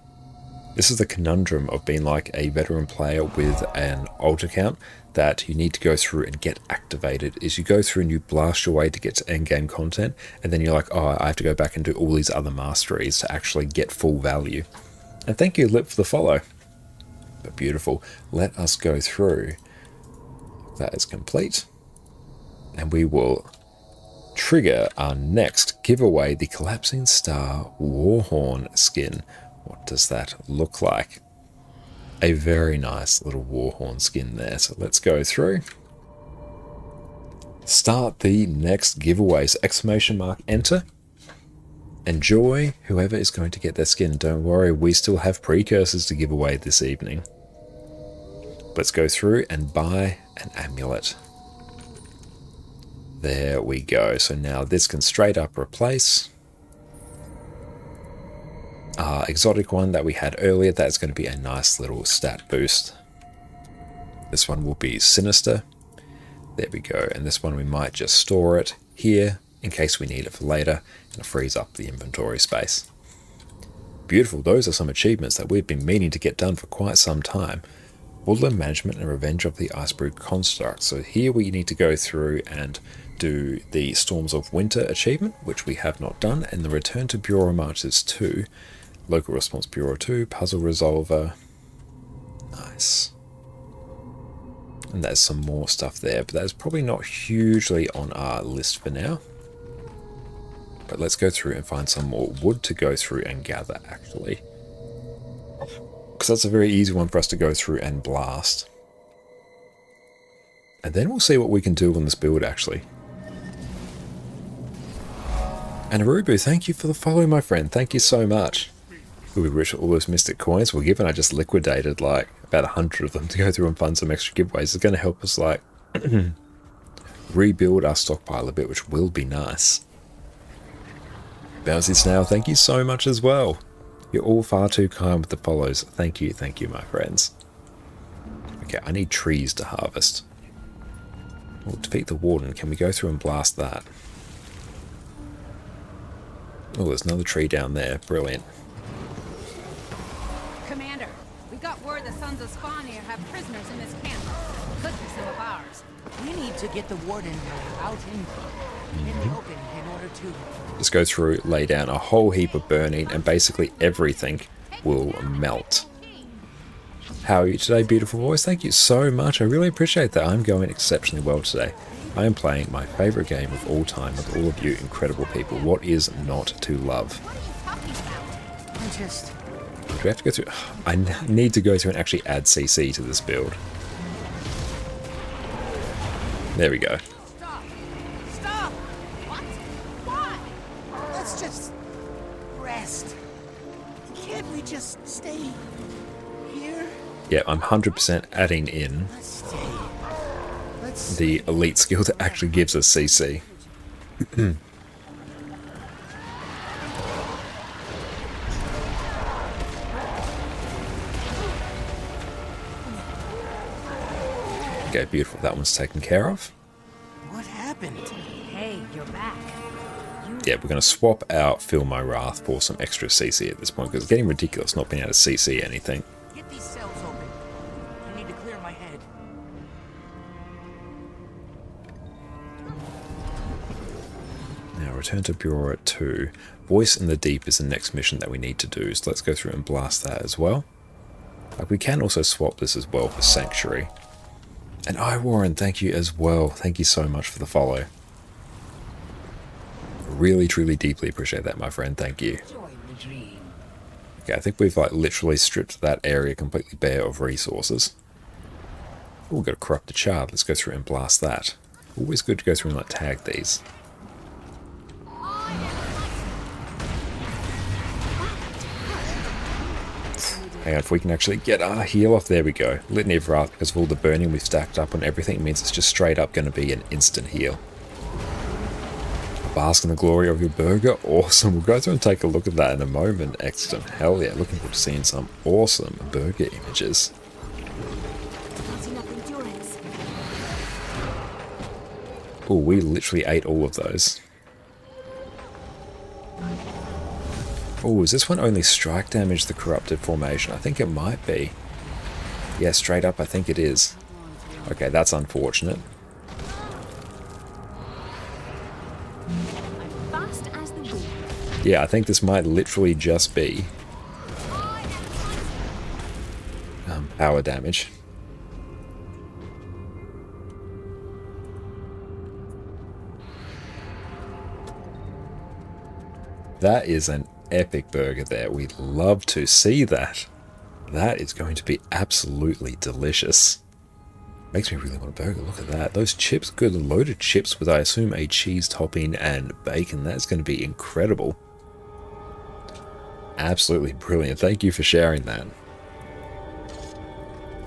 Speaker 1: conundrum of being like a veteran player with an alt account that you need to go through and get activated. Is you go through and you blast your way to get to endgame content, and then you're like, oh, I have to go back and do all these other masteries to actually get full value. And thank you, Lip, for the follow. But beautiful. Let us go through. That is complete. And we will trigger our next giveaway, the Collapsing Star Warhorn skin. What does that look like? A very nice little Warhorn skin there. So let's go through. Start the next giveaway. So exclamation mark enter. Enjoy whoever is going to get their skin. Don't worry, we still have precursors to give away this evening. Let's go through and buy an amulet. There we go. So now this can straight up replace our exotic one that we had earlier. That's going to be a nice little stat boost. This one will be Sinister. There we go. And this one we might just store it here in case we need it for later, and it frees up the inventory space. Beautiful. Those are some achievements that we've been meaning to get done for quite some time. Woodland Management and Revenge of the Icebrew Construct. So here we need to go through and do the Storms of Winter achievement, which we have not done, and the Return to Bureau Marches 2, Local Response Bureau 2, Puzzle Resolver. Nice. And there's some more stuff there, but that's probably not hugely on our list for now. But let's go through and find some more wood to go through and gather, actually. Because that's a very easy one for us to go through and blast. And then we'll see what we can do on this build, actually. And Arubu, thank you for the follow, my friend. Thank you so much. We'll be rich with all those mystic coins. Well, given I just liquidated like about 100 of them to go through and fund some extra giveaways, it's going to help us like rebuild our stockpile a bit, which will be nice. Bouncy Snail, thank you so much as well. You're all far too kind with the follows. Thank you, my friends. Okay, I need trees to harvest. We'll defeat the Warden. Can we go through and blast that? Oh, there's another tree down there. Brilliant.
Speaker 8: Commander, we got word the Sons of Spawneer have prisoners in this camp. Could be some of ours.
Speaker 18: We need to get the Warden out in the open in order to...
Speaker 1: Just go through, lay down a whole heap of burning, and basically everything will melt. How are you today, beautiful voice? Thank you so much. I really appreciate that. I'm going exceptionally well today. I am playing my favorite game of all time with all of you incredible people. What is not to love? Do we have to go through? I need to go through and actually add CC to this build. There we go.
Speaker 18: Stop! What? Why? Let's just rest. Can't we just stay here?
Speaker 1: Yeah, I'm 100% adding in the elite skill that actually gives us CC. Okay, beautiful. That one's taken care of.
Speaker 18: What happened?
Speaker 8: Hey, you're back.
Speaker 1: Yeah, we're going to swap out Feel My Wrath for some extra CC at this point, because it's getting ridiculous not being able to CC anything.
Speaker 18: Get these cells open. I need to clear my head.
Speaker 1: Now, Return to Bureau 2. Voice in the Deep is the next mission that we need to do, so let's go through and blast that as well. Like, we can also swap this as well for Sanctuary. And Warren, thank you as well. Thank you so much for the follow. really, truly, deeply appreciate that, my friend. Thank you. Okay, I think we've like literally stripped that area completely bare of resources. Oh, we've got a corrupted shard. Let's go through and blast that. Always good to go through and like tag these. Hang on, if we can actually get our heal off. There we go. Litany of Wrath, because of all the burning we've stacked up on everything, means it's just straight up going to be an instant heal. Bask in the glory of your burger. Awesome. We'll go through and take a look at that in a moment. Excellent. Hell yeah. Looking forward to seeing some awesome burger images. Oh, we literally ate all of those. Oh, is this one only strike damage the corrupted formation? I think it might be. Yeah, straight up I think it is. Okay, that's unfortunate. Yeah, I think this might literally just be power damage. That is an epic burger there. We'd love to see that. That is going to be absolutely delicious. Makes me really want a burger. Look at that. Those chips, good loaded chips with, I assume, a cheese topping and bacon. That's going to be incredible. Absolutely brilliant. Thank you for sharing that.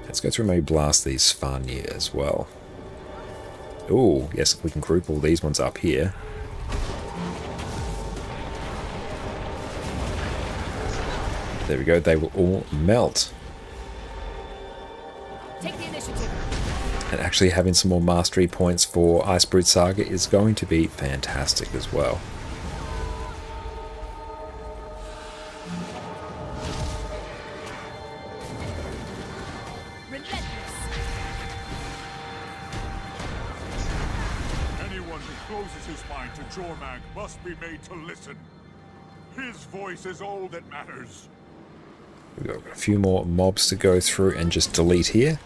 Speaker 1: Let's go through and maybe blast these Farnir as well. Oh, yes, if we can group all these ones up here. There we go, they will all melt.
Speaker 8: Take the initiative.
Speaker 1: And actually having some more mastery points for Icebrood Saga is going to be fantastic as well.
Speaker 11: Anyone who closes his mind to Jormag must be made to listen. His voice is all that matters.
Speaker 1: We've got a few more mobs to go through and just delete here.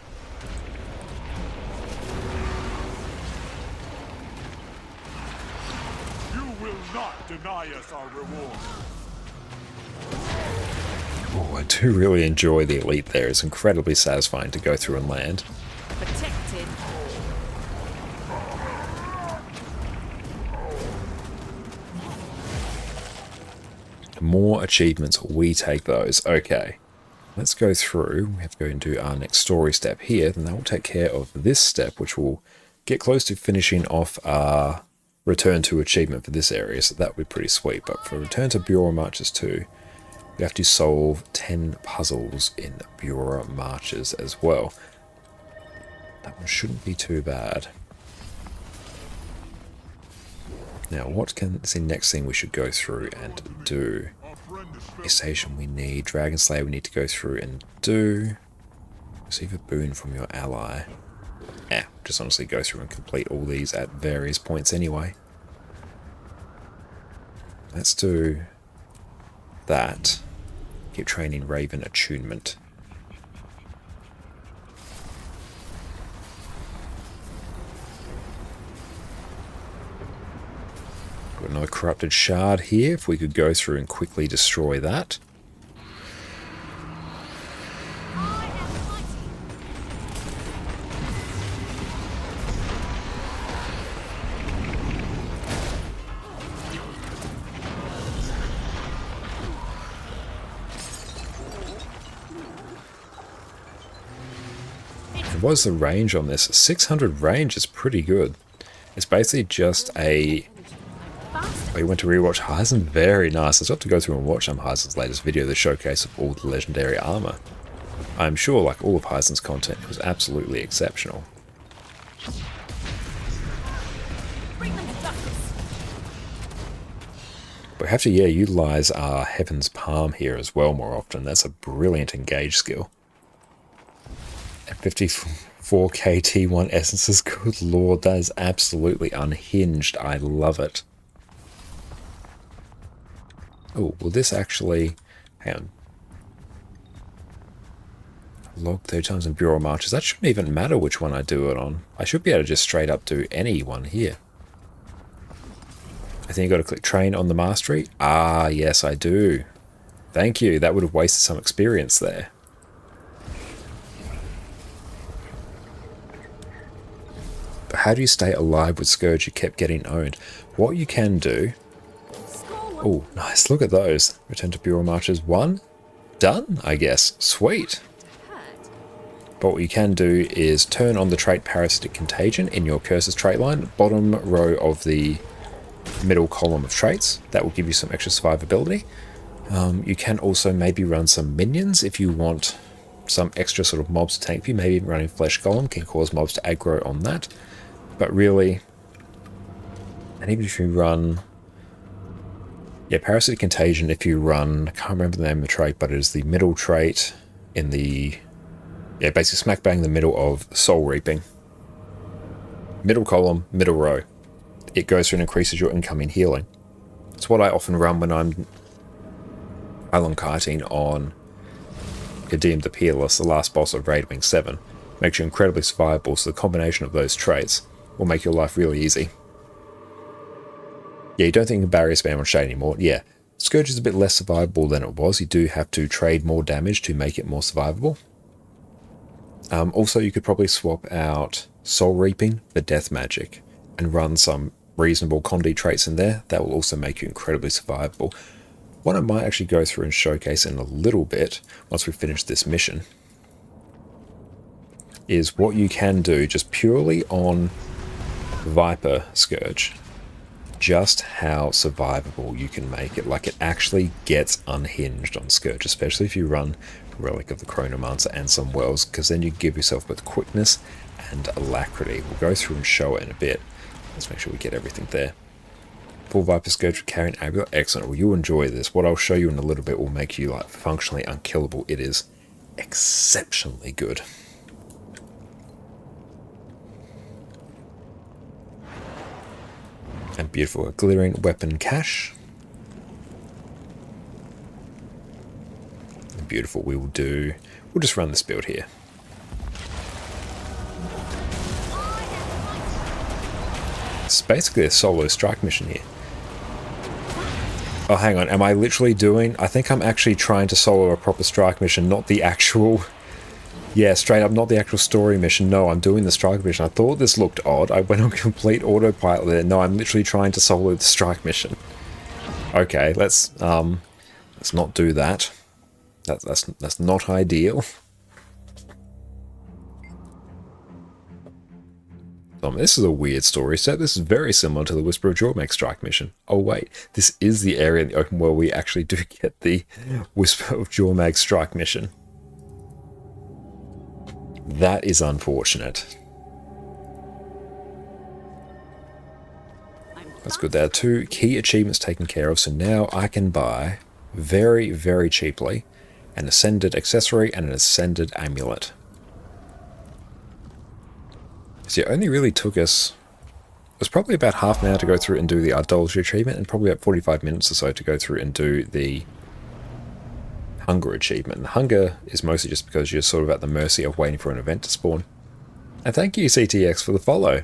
Speaker 11: You will not deny us our reward.
Speaker 1: Oh, I do really enjoy the elite there. It's incredibly satisfying to go through and land.
Speaker 8: Protected.
Speaker 1: More achievements, we take those. Okay, let's go through. We have to go and do our next story step here. Then that will take care of this step, which will get close to finishing off our return to achievement for this area. So that would be pretty sweet. But for return to Bureau Marches 2, we have to solve 10 puzzles in Bureau Marches as well. That one shouldn't be too bad. Now, what can is the next thing we should go through and do? A station we need. Dragon Slayer we need to go through and do. Receive a boon from your ally. Just honestly go through and complete all these at various points anyway. Let's do that. Keep training Raven attunement. Got another corrupted shard here. If we could go through and quickly destroy that. What is the range on this? 600 range is pretty good. It's basically just a... Oh, you went to rewatch Hyzen? Very nice. Let's have to go through and watch Hyzen's latest video, the showcase of all the legendary armor. I'm sure, like all of Hyzen's content, it was absolutely exceptional. But we have to, utilize our Heaven's Palm here as well more often. That's a brilliant engage skill. And 54k T1 essences, good lord, that is absolutely unhinged. I love it. Oh, will this actually... Hang on. Log 30 times in Bureau Marches. That shouldn't even matter which one I do it on. I should be able to just straight up do any one here. I think you got to click train on the mastery. Ah, yes, I do. Thank you. That would have wasted some experience there. But how do you stay alive with Scourge? You kept getting owned. What you can do... Oh, nice. Look at those. Return to Bureau Marches 1. Done, I guess. Sweet. But what you can do is turn on the trait Parasitic Contagion in your Curses trait line, bottom row of the middle column of traits. That will give you some extra survivability. You can also maybe run some minions if you want some extra sort of mobs to tank you. Maybe running Flesh Golem can cause mobs to aggro on that. But really, and even if you run... Yeah, Parasitic Contagion, if you run... I can't remember the name of the trait, but it is the middle trait in the... Yeah, basically smack bang in the middle of Soul Reaping. Middle column, middle row. It goes through and increases your incoming healing. It's what I often run when I'm Island kiting on Kadim the Peerless, the last boss of Raid Wing 7. Makes you incredibly survivable, so the combination of those traits will make your life really easy. Yeah, you don't think you can barrier spam on Shade anymore. Yeah, Scourge is a bit less survivable than it was. You do have to trade more damage to make it more survivable. Also, you could probably swap out Soul Reaping for Death Magic and run some reasonable Condi traits in there. That will also make you incredibly survivable. What I might actually go through and showcase in a little bit, once we finish this mission, is what you can do just purely on Viper Scourge. Just how survivable you can make it. Like, it actually gets unhinged on Scourge, especially if you run Relic of the Chronomancer and some Wells, because then you give yourself both quickness and alacrity. We'll go through and show it in a bit. Let's make sure we get everything there. Full Viper Scourge with carrying Amulet. Excellent. Well, you'll enjoy this. What I'll show you in a little bit will make you like functionally unkillable. It is exceptionally good. And beautiful. A glittering weapon cache. Beautiful. We'll just run this build here. It's basically a solo strike mission here. Oh, hang on. Am I literally doing... I think I'm actually trying to solo a proper strike mission, not the actual... Yeah, straight up, not the actual story mission. No, I'm doing the strike mission. I thought this looked odd. I went on complete autopilot there. No, I'm literally trying to solo the strike mission. Okay, let's not do that. That's not ideal. This is a weird story set. This is very similar to the Whisper of Jormag strike mission. Oh wait, this is the area in the open world we actually do get the Whisper of Jormag strike mission. That is unfortunate. That's good. There are 2 key achievements taken care of, so now I can buy very, very cheaply an Ascended Accessory and an Ascended Amulet. So it only really took us... It was probably about half an hour to go through and do the Idolatry achievement, and probably about 45 minutes or so to go through and do the Hunger achievement. And Hunger is mostly just because you're sort of at the mercy of waiting for an event to spawn. And thank you, CTX, for the follow.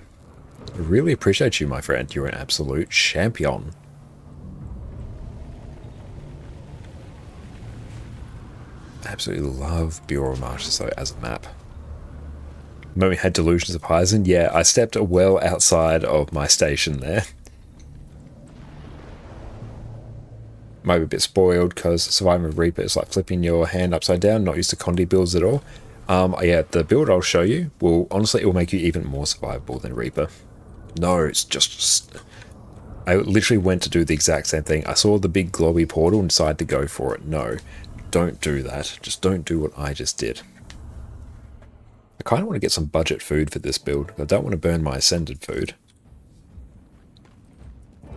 Speaker 1: I really appreciate you, my friend. You're an absolute champion. Absolutely love Bureau Marches though as a map. When we had Delusions of Hyzon, yeah, I stepped well outside of my station there. Might be a bit spoiled because Surviving with Reaper is like flipping your hand upside down, not used to Condi builds at all. Yeah, the build I'll show you will, honestly, it will make you even more survivable than Reaper. No, it's just... I literally went to do the exact same thing. I saw the big glowy portal and decided to go for it. No, don't do that. Just don't do what I just did. I kind of want to get some budget food for this build. I don't want to burn my Ascended food.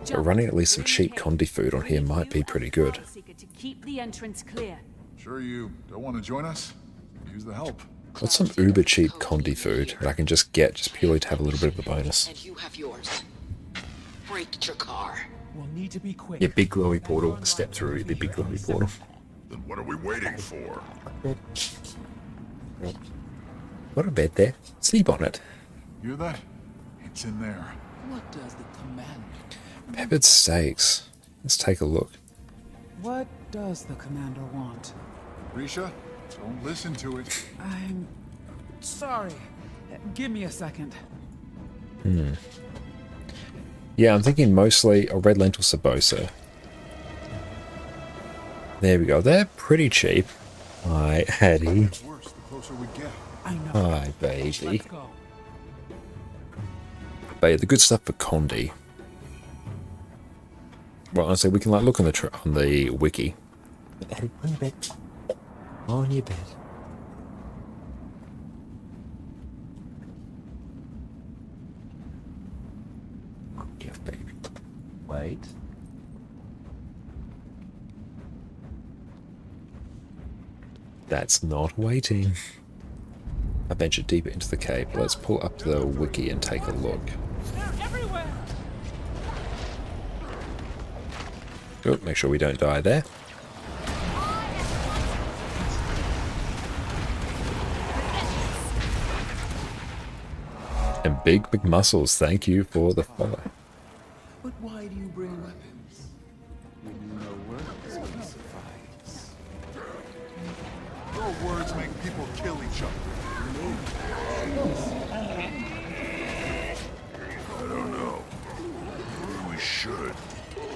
Speaker 1: But running at least some cheap Condi food on here might be pretty good.
Speaker 8: To keep the entrance clear.
Speaker 14: Sure you don't want to join us? Use the help.
Speaker 1: What's some uber cheap Condi food that I can just get just purely to have a little bit of a bonus?
Speaker 13: And you have yours. Break your car.
Speaker 3: We'll need to be quick.
Speaker 1: Yeah, big glowy portal. Step through the big glowy portal.
Speaker 11: Then what are we waiting for?
Speaker 1: What a bed there. Sleep on it.
Speaker 14: Hear that? It's in there.
Speaker 18: What does the command?
Speaker 1: Peppered steaks. Let's take a look.
Speaker 15: What does the commander want?
Speaker 14: Risha, don't listen to it.
Speaker 15: I'm sorry. Give me a second.
Speaker 1: Yeah, I'm thinking mostly a red lentil sabosa. There we go. They're pretty cheap. Hi, Hattie.
Speaker 14: Worse the closer we get.
Speaker 15: I know.
Speaker 1: Hi, baby.
Speaker 15: Let's go.
Speaker 1: But yeah, the good stuff for Condi. Well, honestly, we can like look on the wiki. Hattie, on your bed. On your bed. Yeah, baby. Wait. That's not waiting. I ventured deeper into the cave. Let's pull up the wiki and take a look. Oh, make sure we don't die there. And Big McMuscles, thank you for the follow.
Speaker 14: But why do you bring weapons? When you know words will suffice. Your words make people kill each other.
Speaker 11: I don't know. Maybe we should.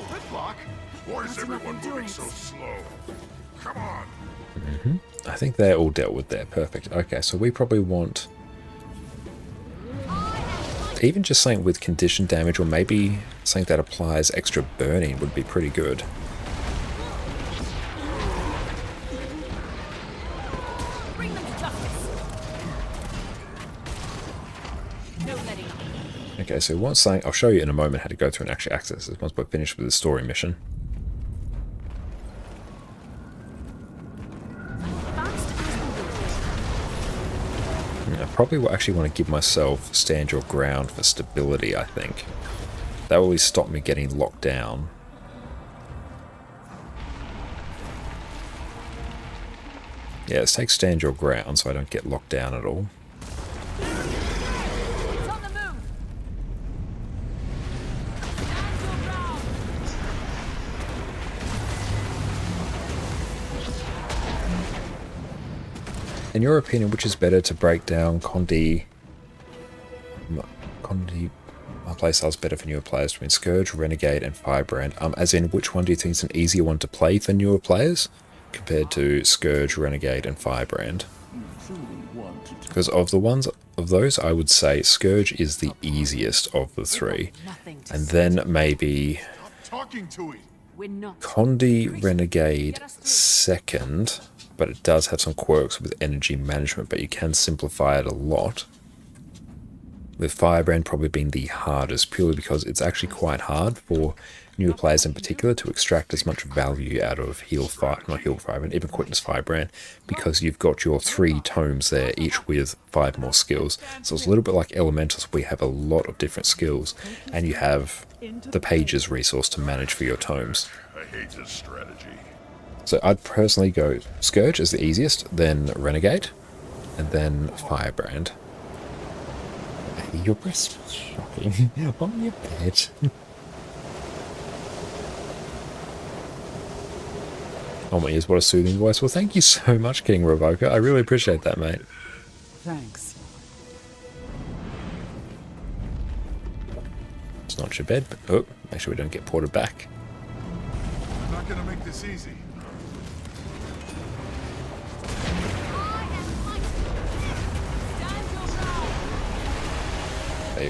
Speaker 14: Gridlock?
Speaker 11: Why is everyone moving so slow? Come on.
Speaker 1: I think they're all dealt with there. Perfect. Okay, so we probably want even just something with condition damage, or maybe something that applies extra burning would be pretty good.
Speaker 8: Bring them to justice. No letting up.
Speaker 1: Okay, so once something, I'll show you in a moment how to go through and actually access this once we're finished with the story mission. I probably will actually want to give myself stand your ground for stability, I think. That will always stop me getting locked down. Yeah, let's take stand your ground so I don't get locked down at all.
Speaker 8: It's on the move.
Speaker 1: In your opinion, which is better to break down Condi playstyles better for newer players between Scourge, Renegade, and Firebrand? As in, which one do you think is an easier one to play for newer players compared to Scourge, Renegade, and Firebrand? Because of those, I would say Scourge is the easiest of the three, and then maybe Condi, Renegade second. But it does have some quirks with energy management, but you can simplify it a lot. With Firebrand probably being the hardest, purely because it's actually quite hard for newer players in particular to extract as much value out of Firebrand, even Quickness Firebrand, because you've got your 3 tomes there, each with 5 more skills. So it's a little bit like Elementals, where you have a lot of different skills, and you have the pages resource to manage for your tomes.
Speaker 11: I hate this strategy.
Speaker 1: So I'd personally go Scourge as the easiest, then Renegade, and then Firebrand. Hey, your breast smells shocking on your bed. Oh my ears, what a soothing voice. Well, thank you so much, King Revoker. I really appreciate that, mate.
Speaker 15: Thanks.
Speaker 1: It's not your bed, but oh, make sure we don't get ported back.
Speaker 14: I'm not gonna make this easy.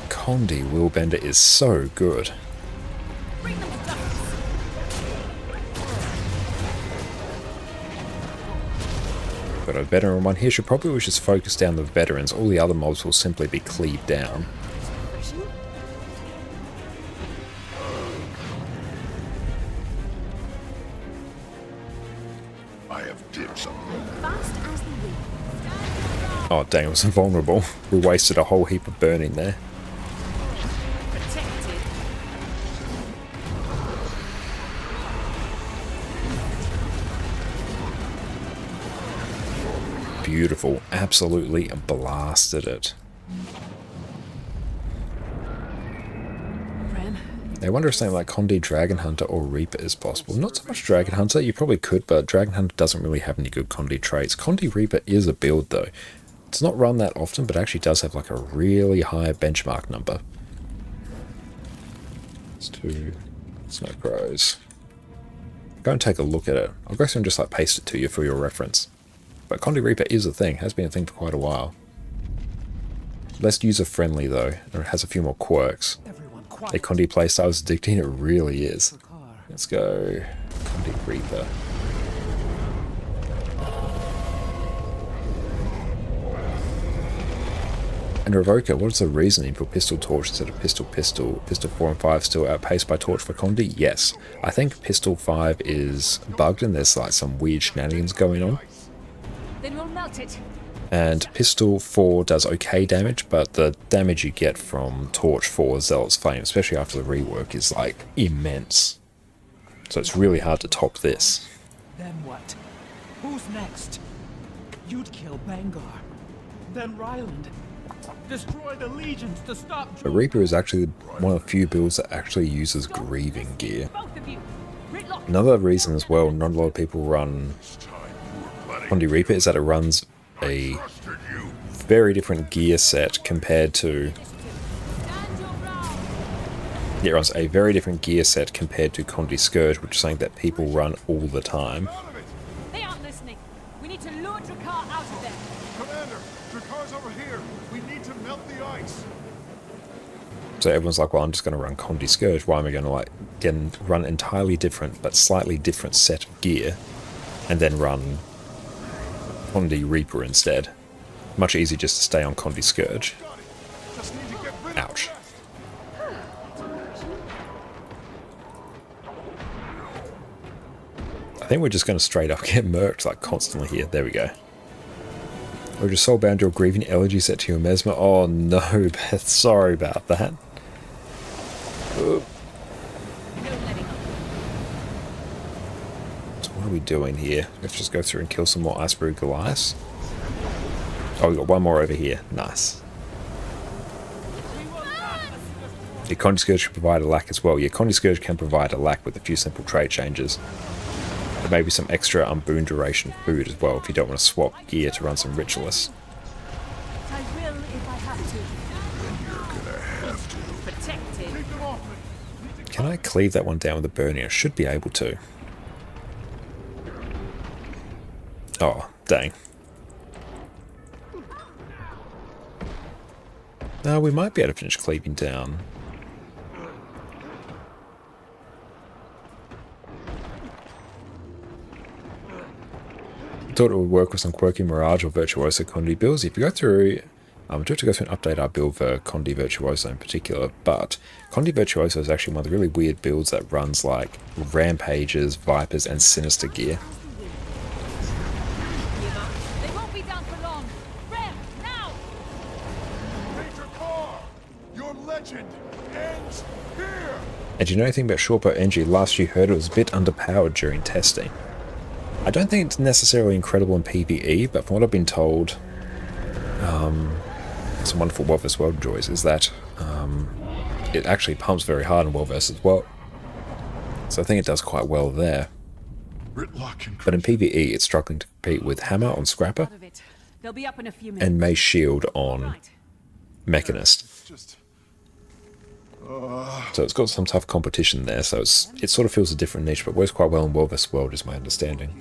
Speaker 1: Condi Willbender is so good. Got a veteran one here. Should probably just focus down the veterans. All the other mobs will simply be cleaved down.
Speaker 11: I have dibs on
Speaker 1: Oh dang, it was invulnerable. We wasted a whole heap of burning there. Beautiful. Absolutely blasted it.
Speaker 8: Ren,
Speaker 1: I wonder if something like Condi Dragon Hunter or Reaper is possible. Not so much Dragon Hunter, you probably could, but Dragon Hunter doesn't really have any good Condi traits. Condi Reaper is a build though. It's not run that often, but actually does have like a really high benchmark number. Let's do Snow Crows. Go and take a look at it. I'll go through and just like paste it to you for your reference. But Condi Reaper is a thing, has been a thing for quite a while. Less user-friendly though, and it has a few more quirks. A Condi playstyle is addicting, it really is. Let's go Condi Reaper. And Revoker, what is the reasoning for Pistol Torch instead of Pistol 4 and 5 still outpaced by Torch for Condi? Yes. I think Pistol 5 is bugged and there's like some weird shenanigans going on.
Speaker 8: Then we'll melt it.
Speaker 1: And Pistol 4 does okay damage, but the damage you get from Torch 4 Zealot's Flame, especially after the rework, is like immense. So it's really hard to top this.
Speaker 3: Then what? Who's next? You'd kill Bangar. Then Ryland. Destroy the legions to stop.
Speaker 1: But Reaper is actually one of the few builds that actually uses grieving gear. Another reason as well, not a lot of people run Condi Reaper, is that it runs a very different gear set compared to... It runs a very different gear set compared to Condi Scourge, which is something that people run all the time.
Speaker 8: They aren't listening. We need to lure Drakkar out of there.
Speaker 14: Commander, Drakkar's over here. We need to melt the ice.
Speaker 1: So everyone's like, well, I'm just going to run Condi Scourge. Why am I going to like run entirely different but slightly different set of gear and then run Condi Reaper instead? Much easier just to stay on Condi Scourge. Ouch. I think we're just going to straight up get murked like constantly here. There we go. We just soulbound your grieving elegy set to your Mesmer. Oh no, Beth, sorry about that. Ooh. So what are we doing here? Let's just go through and kill some more Iceberg Goliaths. Oh, we got one more over here. Nice. Your Condi Scourge can provide a lack as well. Your Condi Scourge can provide a lack with a few simple trait changes. There may be some extra unboon duration food as well if you don't want to swap gear to run some Ritualists.
Speaker 8: I will if I have to.
Speaker 11: You're gonna have to.
Speaker 8: Protected.
Speaker 1: Can I cleave that one down with a burning? I should be able to. Oh, dang. No, we might be able to finish cleaving down. Thought it would work with some quirky Mirage or Virtuoso Condi builds. If you go through, I do have to go through and update our build for Condi Virtuoso in particular, but Condi Virtuoso is actually one of the really weird builds that runs like Rampages, Vipers, and Sinister gear.
Speaker 8: They won't be down for long. Rem, now!
Speaker 14: Major Carr, your legend ends here.
Speaker 1: And do you know anything about Shortbow NG? Last you heard it was a bit underpowered during testing. I don't think it's necessarily incredible in PvE, but from what I've been told, some wonderful World vs. World joys is that it actually pumps very hard in World vs. World. So I think it does quite well there. But in PvE, it's struggling to compete with Hammer on Scrapper
Speaker 8: They'll be up in a few minutes.
Speaker 1: and Mace Shield on Mechanist. So it's got some tough competition there, so it sort of feels a different niche, but works quite well in World vs. World is my understanding.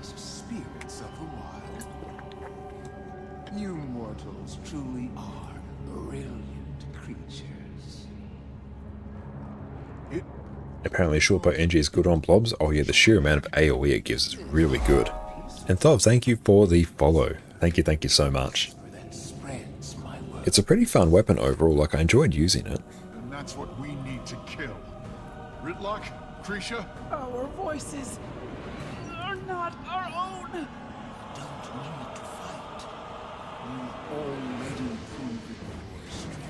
Speaker 16: Spirits of the wild. You mortals truly are brilliant creatures.
Speaker 1: Apparently Shortbow NG is good on blobs. Oh yeah, the sheer amount of AoE it gives is really good. And Thov, thank you for the follow. Thank you so much. It's a pretty fun weapon overall, like I enjoyed using it.
Speaker 14: And that's what we need to kill. Ritlock, Krisha?
Speaker 9: Our voices are not our own.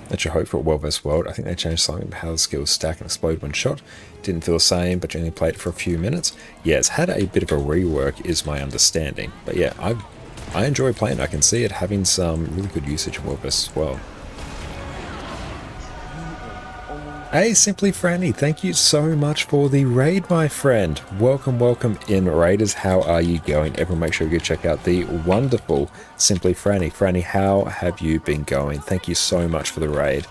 Speaker 1: That's your hope for World vs. World. I think they changed something about how the skills stack and explode when shot. Didn't feel the same, but you only played it for a few minutes. Yeah, it's had a bit of a rework is my understanding. But yeah, I enjoy playing it. I can see it having some really good usage in World vs. World. Hey, Simply Franny, thank you so much for the raid, my friend. Welcome, welcome in, raiders. How are you going? Everyone make sure you go check out the wonderful Simply Franny. Franny, how have you been going? Thank you so much for the raid.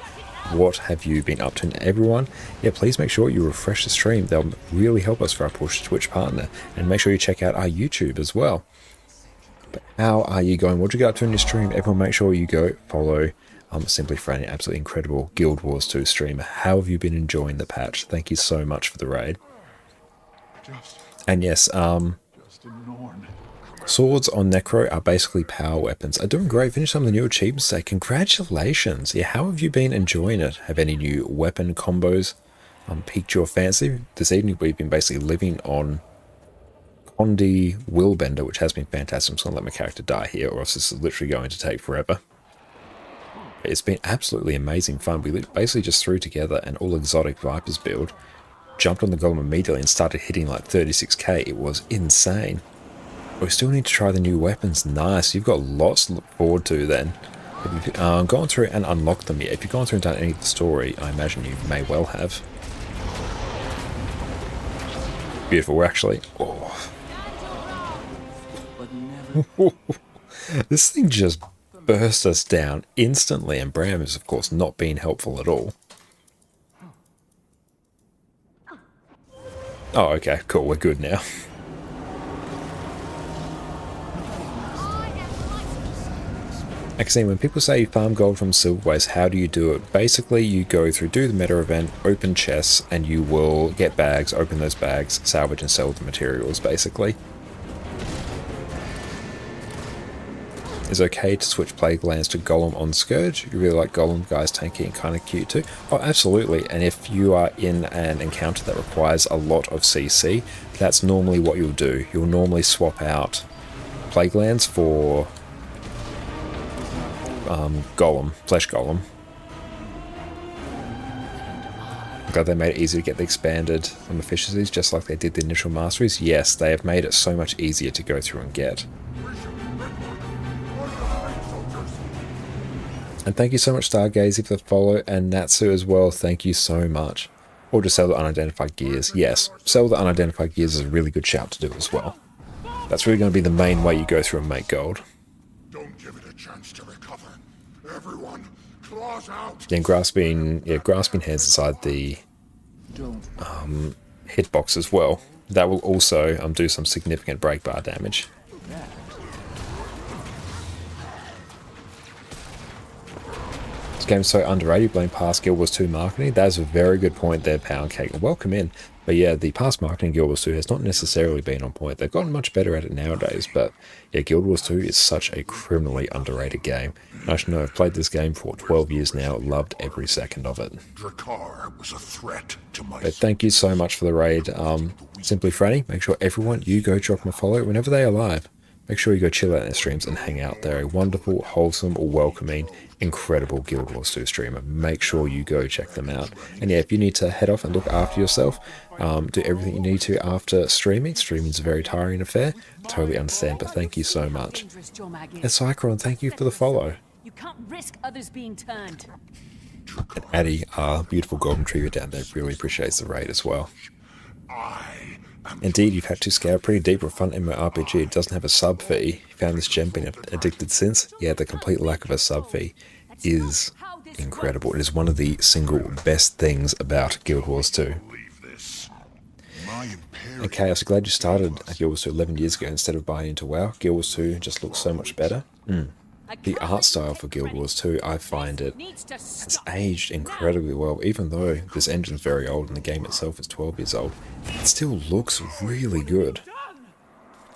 Speaker 1: What have you been up to? And everyone, yeah, please make sure you refresh the stream. They'll really help us for our push to Twitch partner. And make sure you check out our YouTube as well. But how are you going? What did you get up to in your stream? Everyone make sure you go follow Simply Franny, absolutely incredible Guild Wars 2 streamer. How have you been enjoying the patch? Thank you so much for the raid. And yes, swords on Necro are basically power weapons. Are doing great. Finished some of the new achievements today. Congratulations. Yeah, how have you been enjoying it? Have any new weapon combos piqued your fancy? This evening we've been basically living on Condi Willbender, which has been fantastic. I'm just going to let my character die here, or else this is literally going to take forever. It's been absolutely amazing fun. We basically just threw together an all-exotic Vipers build, jumped on the golem immediately and started hitting like 36k. It was insane. We still need to try the new weapons. Nice. You've got lots to look forward to then. Have you gone through and unlocked them yet? If you've gone through and done any of the story, I imagine you may well have. Beautiful. We're actually... Oh. This thing just burst us down instantly, and Bram has of course not been helpful at all. Oh, okay, cool, we're good now. Actually, when people say you farm gold from Silverways, how do you do it? Basically, you go through, do the meta event, open chests, and you will get bags, open those bags, salvage and sell the materials, basically. It's okay to switch Plague Lands to Golem on Scourge. You really like Golem, guys, tanky and kind of cute too. Oh, absolutely. And if you are in an encounter that requires a lot of CC, that's normally what you'll do. You'll normally swap out Plague Lands for Golem, Flesh Golem. I'm glad they made it easy to get the expanded efficiencies, just like they did the initial masteries. Yes, they have made it so much easier to go through and get. And thank you so much, Stargazy, for the follow, and Natsu as well. Thank you so much. Or just sell the unidentified gears. Yes, sell the unidentified gears is a really good shout to do as well. That's really going to be the main way you go through and make gold.
Speaker 11: Don't give it a chance to recover. Everyone, claws out.
Speaker 1: Then grasping hands inside the hitbox as well. That will also do some significant break bar damage. This game's so underrated, blame past Guild Wars 2 marketing. That is a very good point there, Pound Cake. Welcome in. But yeah, the past marketing Guild Wars 2 has not necessarily been on point. They've gotten much better at it nowadays, but yeah, Guild Wars 2 is such a criminally underrated game. I should know, I've played this game for 12 years now, loved every second of it.
Speaker 11: Drakkar was a threat to my...
Speaker 1: But thank you so much for the raid, Simply Franny. Make sure everyone, you go drop them a follow whenever they are live. Make sure you go chill out in their streams and hang out. They're a wonderful, wholesome, welcoming, incredible Guild Wars 2 streamer. Make sure you go check them out. And yeah, if you need to head off and look after yourself, do everything you need to after streaming. Streaming's a very tiring affair. Totally understand, but thank you so much. And Cycron, thank you for the follow.
Speaker 8: You can't risk others being turned.
Speaker 1: And Addy, beautiful golden tree down there, really appreciates the raid as well. Indeed, you've had to scour pretty deep for a fun MMORPG. It doesn't have a sub fee. You found this gem been addicted since? Yeah, the complete lack of a sub fee is incredible. It is one of the single best things about Guild Wars 2. And Chaos, glad you started Guild Wars 2 11 years ago instead of buying into WoW. Guild Wars 2 just looks so much better. The art style for Guild Wars 2, I find it has aged incredibly well. Even though this engine's very old and the game itself is 12 years old, it still looks really good.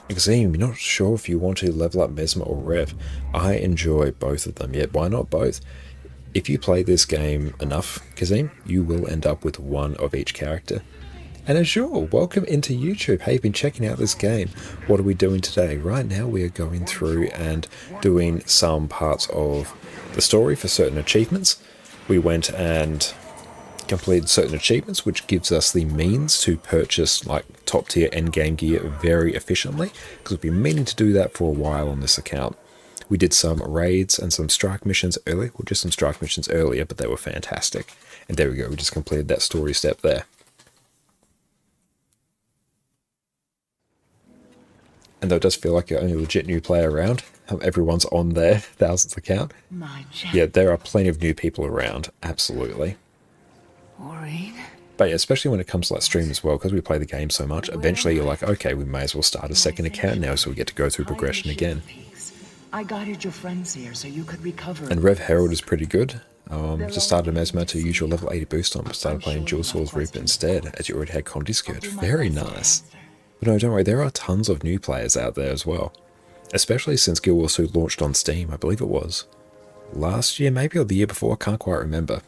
Speaker 1: Exim, you're not sure if you want to level up Mesmer or Rev. I enjoy both of them, yet why not both? If you play this game enough, Kazim, you will end up with one of each character. And Azure, welcome into YouTube. Hey, you've been checking out this game. What are we doing today? Right now we are going through and doing some parts of the story for certain achievements. We went and completed certain achievements, which gives us the means to purchase like top tier endgame gear very efficiently, because we've been meaning to do that for a while on this account. We did some raids and some strike missions earlier. Well, just some strike missions earlier, but they were fantastic. And there we go, we just completed that story step there. And though it does feel like you're only a legit new player around, everyone's on their thousands account. Yeah, there are plenty of new people around, absolutely. But yeah, especially when it comes to like stream as well, because we play the game so much, eventually you're like, okay, we may as well start a second account now so we get to go through progression again.
Speaker 4: I guided your friends here so you could recover.
Speaker 1: And Rev Herald is pretty good. Just started Mesmer to use your level 80 boost on, but started playing Dual Swords Reaper instead, as you already had Conti Scourge. Very nice. But no, don't worry, there are tons of new players out there as well. Especially since Guild Wars 2 launched on Steam, I believe it was last year, maybe, or the year before, I can't quite remember.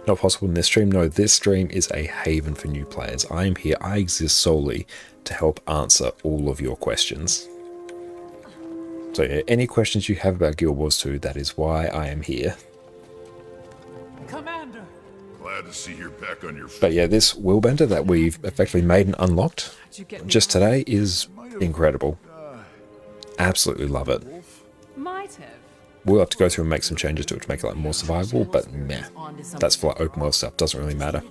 Speaker 1: Not possible in this stream. No, this stream is a haven for new players. I am here, I exist solely to help answer all of your questions. So yeah, any questions you have about Guild Wars 2, that is why I am here.
Speaker 9: Commander!
Speaker 11: Glad to see you're back on your feet.
Speaker 1: But yeah, this Willbender that we've effectively made and unlocked just today is incredible. Absolutely love it.
Speaker 8: Might have.
Speaker 1: We'll have to go through and make some changes to it to make it like more survivable, but meh. That's for like open world stuff, doesn't really matter.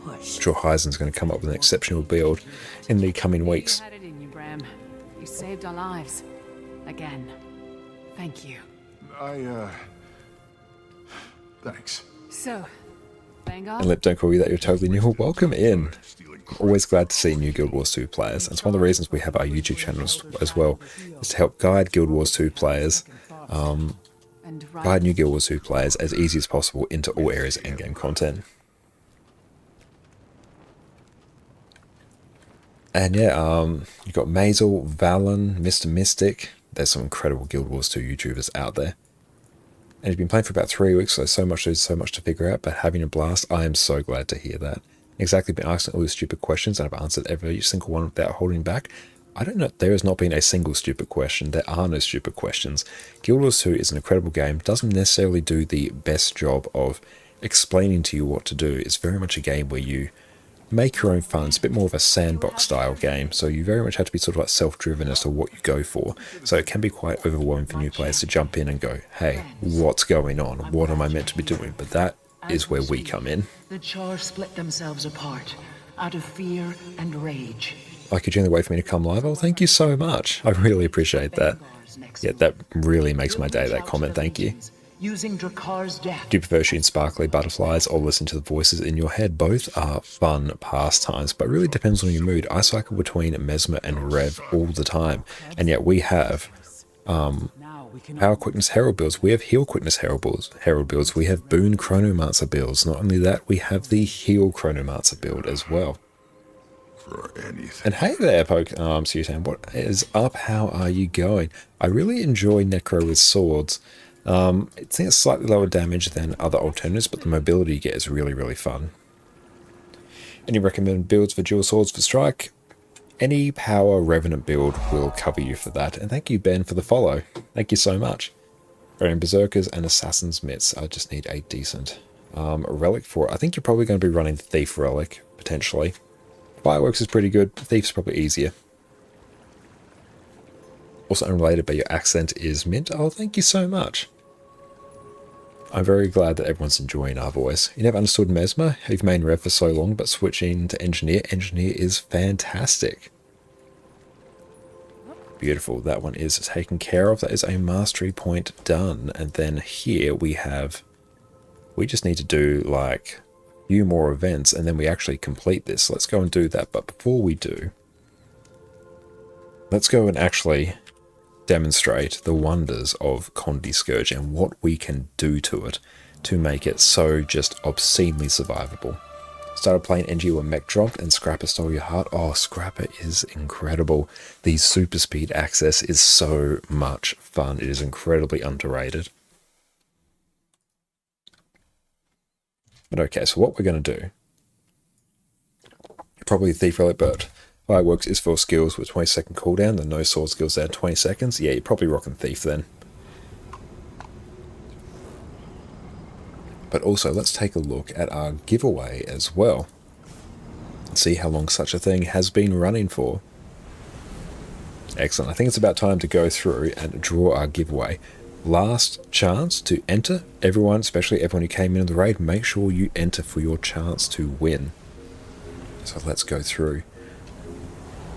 Speaker 1: I'm sure Heisen's going to come up with an exceptional build in the coming weeks.
Speaker 8: You had it in you, Bram. You saved our lives. Again. Thank you.
Speaker 14: Thanks.
Speaker 8: So, Vanguard?
Speaker 1: And Lip, don't call you that, you're totally new. Welcome in. Always glad to see new Guild Wars 2 players. That's one of the reasons we have our YouTube channels as well, is to help guide Guild Wars 2 players, guide new Guild Wars 2 players as easy as possible into all areas of endgame content. And yeah, you've got Mazel, Valen, Mr. Mystic. There's some incredible Guild Wars 2 YouTubers out there. And you've been playing for about 3 weeks, so so much to figure out, but having a blast. I am so glad to hear that. Exactly, been asking all these stupid questions, and I've answered every single one without holding back. I don't know, there has not been a single stupid question. There are no stupid questions. Guild Wars 2 is an incredible game, doesn't necessarily do the best job of explaining to you what to do. It's very much a game where you make your own fun. It's a bit more of a sandbox style game, so you very much have to be sort of like self-driven as to what you go for. So it can be quite overwhelming for new players to jump in and go, hey, what's going on? What am I meant to be doing? But that is where we come in.
Speaker 4: The Char split themselves apart out of fear and rage.
Speaker 1: Like you're genuinely wait for me to come live? Oh, thank you so much. I really appreciate that. Yeah, that really makes my day, that comment. Thank you.
Speaker 4: Using Drakar's death.
Speaker 1: Do you prefer shooting sparkly butterflies or listen to the voices in your head? Both are fun pastimes, but it really depends on your mood. I cycle between Mesmer and Rev all the time, and yet we have Power Quickness Herald builds. We have Heal Quickness Herald builds. We have Boon Chronomancer builds. Not only that, we have the Heal Chronomancer build as well. And hey there, Sutan, what is up? How are you going? I really enjoy Necro with swords. It's slightly lower damage than other alternatives, but the mobility you get is really, really fun. Any recommended builds for dual swords for strike? Any power Revenant build will cover you for that. And thank you, Ben, for the follow. Thank you so much. Variant Berserkers and Assassin's Mitts. I just need a decent relic for it. I think you're probably going to be running Thief Relic, potentially. Fireworks is pretty good. Thief's probably easier. Also unrelated, but your accent is mint. Oh, thank you so much. I'm very glad that everyone's enjoying our voice. You never understood Mesmer? You've main Rev for so long, but switching to Engineer. Engineer is fantastic. Beautiful. That one is taken care of. That is a mastery point done. And then here we have... We just need to do like a few more events and then we actually complete this. Let's go and do that. But before we do, let's go and actually demonstrate the wonders of Conti Scourge and what we can do to it to make it so just obscenely survivable. Started playing NG when Mech dropped and Scrapper stole your heart. Oh, Scrapper is incredible. The super speed access is so much fun. It is incredibly underrated. But okay, so what we're going to do, probably Thief Relic, but Fireworks is for skills with 20-second cooldown. The no sword skills there 20 seconds. Yeah, you're probably rocking Thief then. But also, let's take a look at our giveaway as well. And see how long such a thing has been running for. Excellent. I think it's about time to go through and draw our giveaway. Last chance to enter. Everyone, especially everyone who came in the raid, make sure you enter for your chance to win. So let's go through.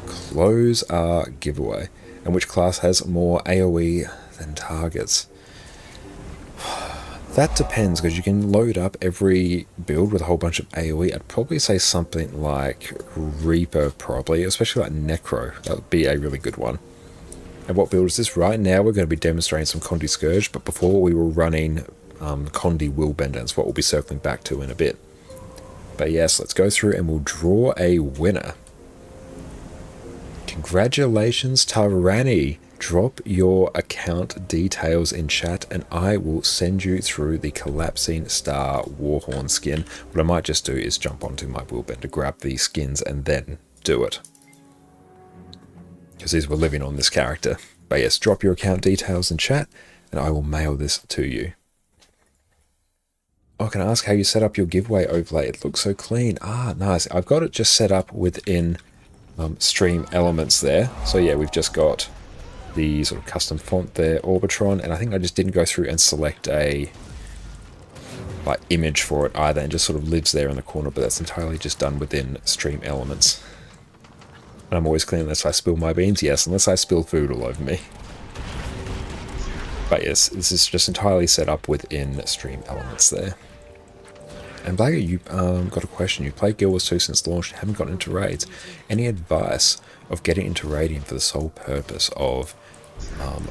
Speaker 1: Close our giveaway. And which class has more AoE than targets? That depends, because you can load up every build with a whole bunch of AoE. I'd probably say something like Reaper, probably, especially like Necro. That would be a really good one. And what build is this? Right now we're going to be demonstrating some Condi Scourge, but before we were running Condi Willbender. That's what we'll be circling back to in a bit. But yes, let's go through and we'll draw a winner. Congratulations, Tarani. Drop your account details in chat and I will send you through the Collapsing Star Warhorn skin. What I might just do is jump onto my Willbender, grab these skins and then do it. Because these were living on this character. But yes, drop your account details in chat and I will mail this to you. Oh, can I ask how you set up your giveaway overlay? It looks so clean. Ah, nice. I've got it just set up within Stream Elements there. So yeah, we've just got the sort of custom font there, Orbitron, and I think I just didn't go through and select a like image for it either, and just sort of lives there in the corner, but that's entirely just done within Stream Elements. And I'm always clean unless I spill my beans. Yes, unless I spill food all over me. But yes, this is just entirely set up within Stream Elements there. And Blagger, you got a question. You've played Guild Wars 2 since launch and haven't gotten into raids. Any advice of getting into raiding for the sole purpose of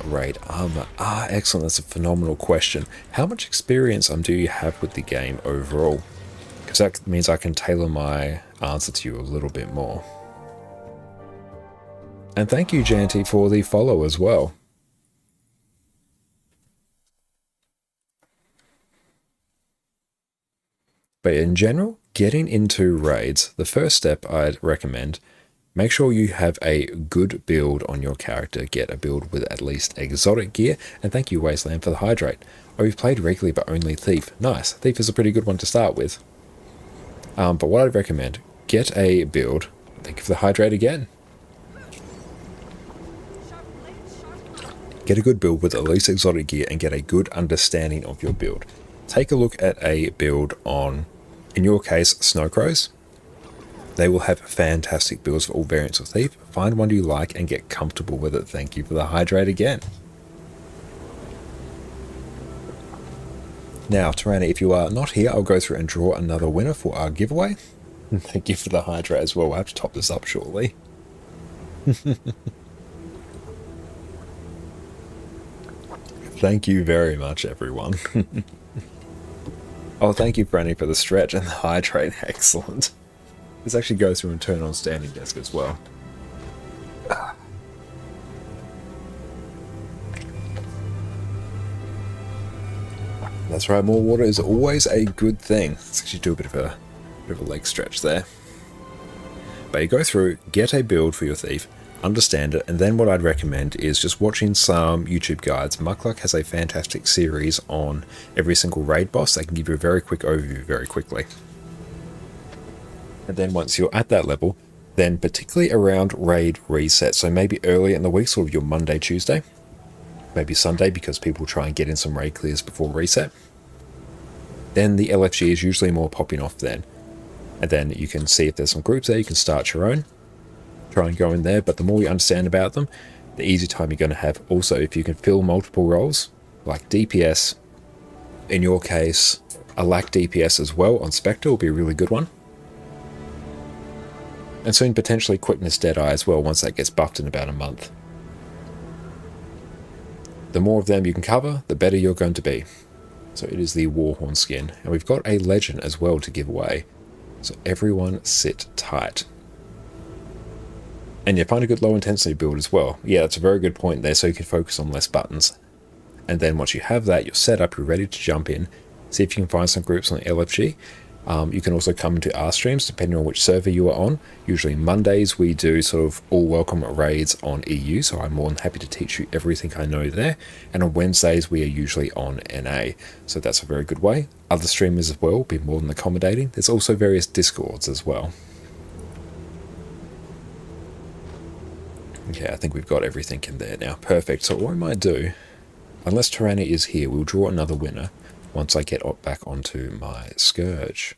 Speaker 1: raid armor? Ah, excellent. That's a phenomenal question. How much experience do you have with the game overall? Because that means I can tailor my answer to you a little bit more. And thank you, Janty, for the follow as well. But in general, getting into raids, the first step I'd recommend, make sure you have a good build on your character. Get a build with at least exotic gear. And thank you, Wasteland, for the hydrate. Oh, you've played regularly, but only Thief. Nice. Thief is a pretty good one to start with. But what I'd recommend, get a build. Thank you for the hydrate again. Get a good build with at least exotic gear and get a good understanding of your build. Take a look at a build on, in your case, Snowcrows. They will have fantastic builds for all variants of Thief. Find one you like and get comfortable with it. Thank you for the hydrate again. Now, Tarani, if you are not here, I'll go through and draw another winner for our giveaway. Thank you for the hydrate as well. We'll have to top this up shortly. Thank you very much, everyone. Oh, thank you, Brandy, for the stretch and the hydrate. Excellent. This actually goes through and turn on standing desk as well. That's right, more water is always a good thing. Let's actually do a bit of a leg stretch there. But you go through, get a build for your Thief, understand it, and then what I'd recommend is just watching some YouTube guides. Mukluk has a fantastic series on every single raid boss. They can give you a very quick overview very quickly. And then once you're at that level, then particularly around raid reset, so maybe early in the week, sort of your Monday, Tuesday, maybe Sunday, because people try and get in some raid clears before reset, then the LFG is usually more popping off then. And then you can see if there's some groups there, you can start your own. Try and go in there, but the more you understand about them, the easier time you're going to have. Also, if you can fill multiple roles, like DPS, in your case, a lack DPS as well on Spectre will be a really good one. And soon potentially Quickness Deadeye as well, once that gets buffed in about a month. The more of them you can cover, the better you're going to be. So it is the Warhorn skin. And we've got a legend as well to give away. So everyone sit tight. And you find a good low intensity build as well. Yeah, that's a very good point there, so you can focus on less buttons. And then once you have that, you're set up, you're ready to jump in. See if you can find some groups on LFG. You can also come into our streams depending on which server you are on. Usually Mondays we do sort of all welcome raids on EU, so I'm more than happy to teach you everything I know there. And on Wednesdays we are usually on NA, so that's a very good way. Other streamers as well will be more than accommodating. There's also various Discords as well. Okay, I think we've got everything in there now. Perfect. So what I might do, unless Tyranny is here, we'll draw another winner once I get back onto my Scourge.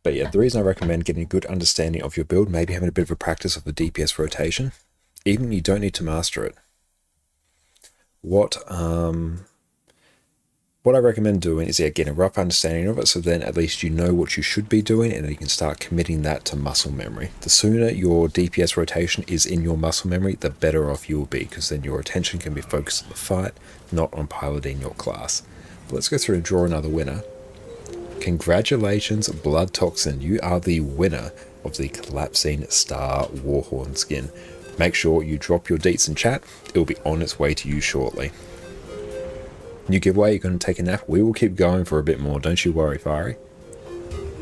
Speaker 1: But yeah, the reason I recommend getting a good understanding of your build, maybe having a bit of a practice of the DPS rotation, even you don't need to master it. What I recommend doing is getting a rough understanding of it, so then at least you know what you should be doing and you can start committing that to muscle memory. The sooner your DPS rotation is in your muscle memory, the better off you will be, because then your attention can be focused on the fight, not on piloting your class. But let's go through and draw another winner. Congratulations, Blood Toxin, you are the winner of the Collapsing Star Warhorn skin. Make sure you drop your deets in chat, it will be on its way to you shortly. New giveaway, you're going to take a nap? We will keep going for a bit more, don't you worry, Fiery.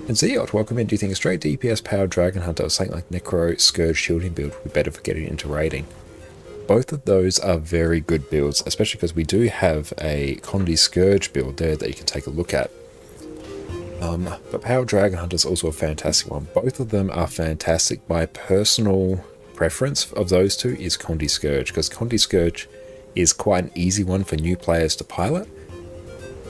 Speaker 1: And Zeot, welcome in. Do you think a straight DPS powered Dragon Hunter or something like Necro Scourge shielding build would be better for getting into raiding? Both of those are very good builds, especially because we do have a Condi Scourge build there that you can take a look at. But Powered Dragon Hunter is also a fantastic one. Both of them are fantastic. My personal preference of those two is Condi Scourge, because Condi Scourge is quite an easy one for new players to pilot,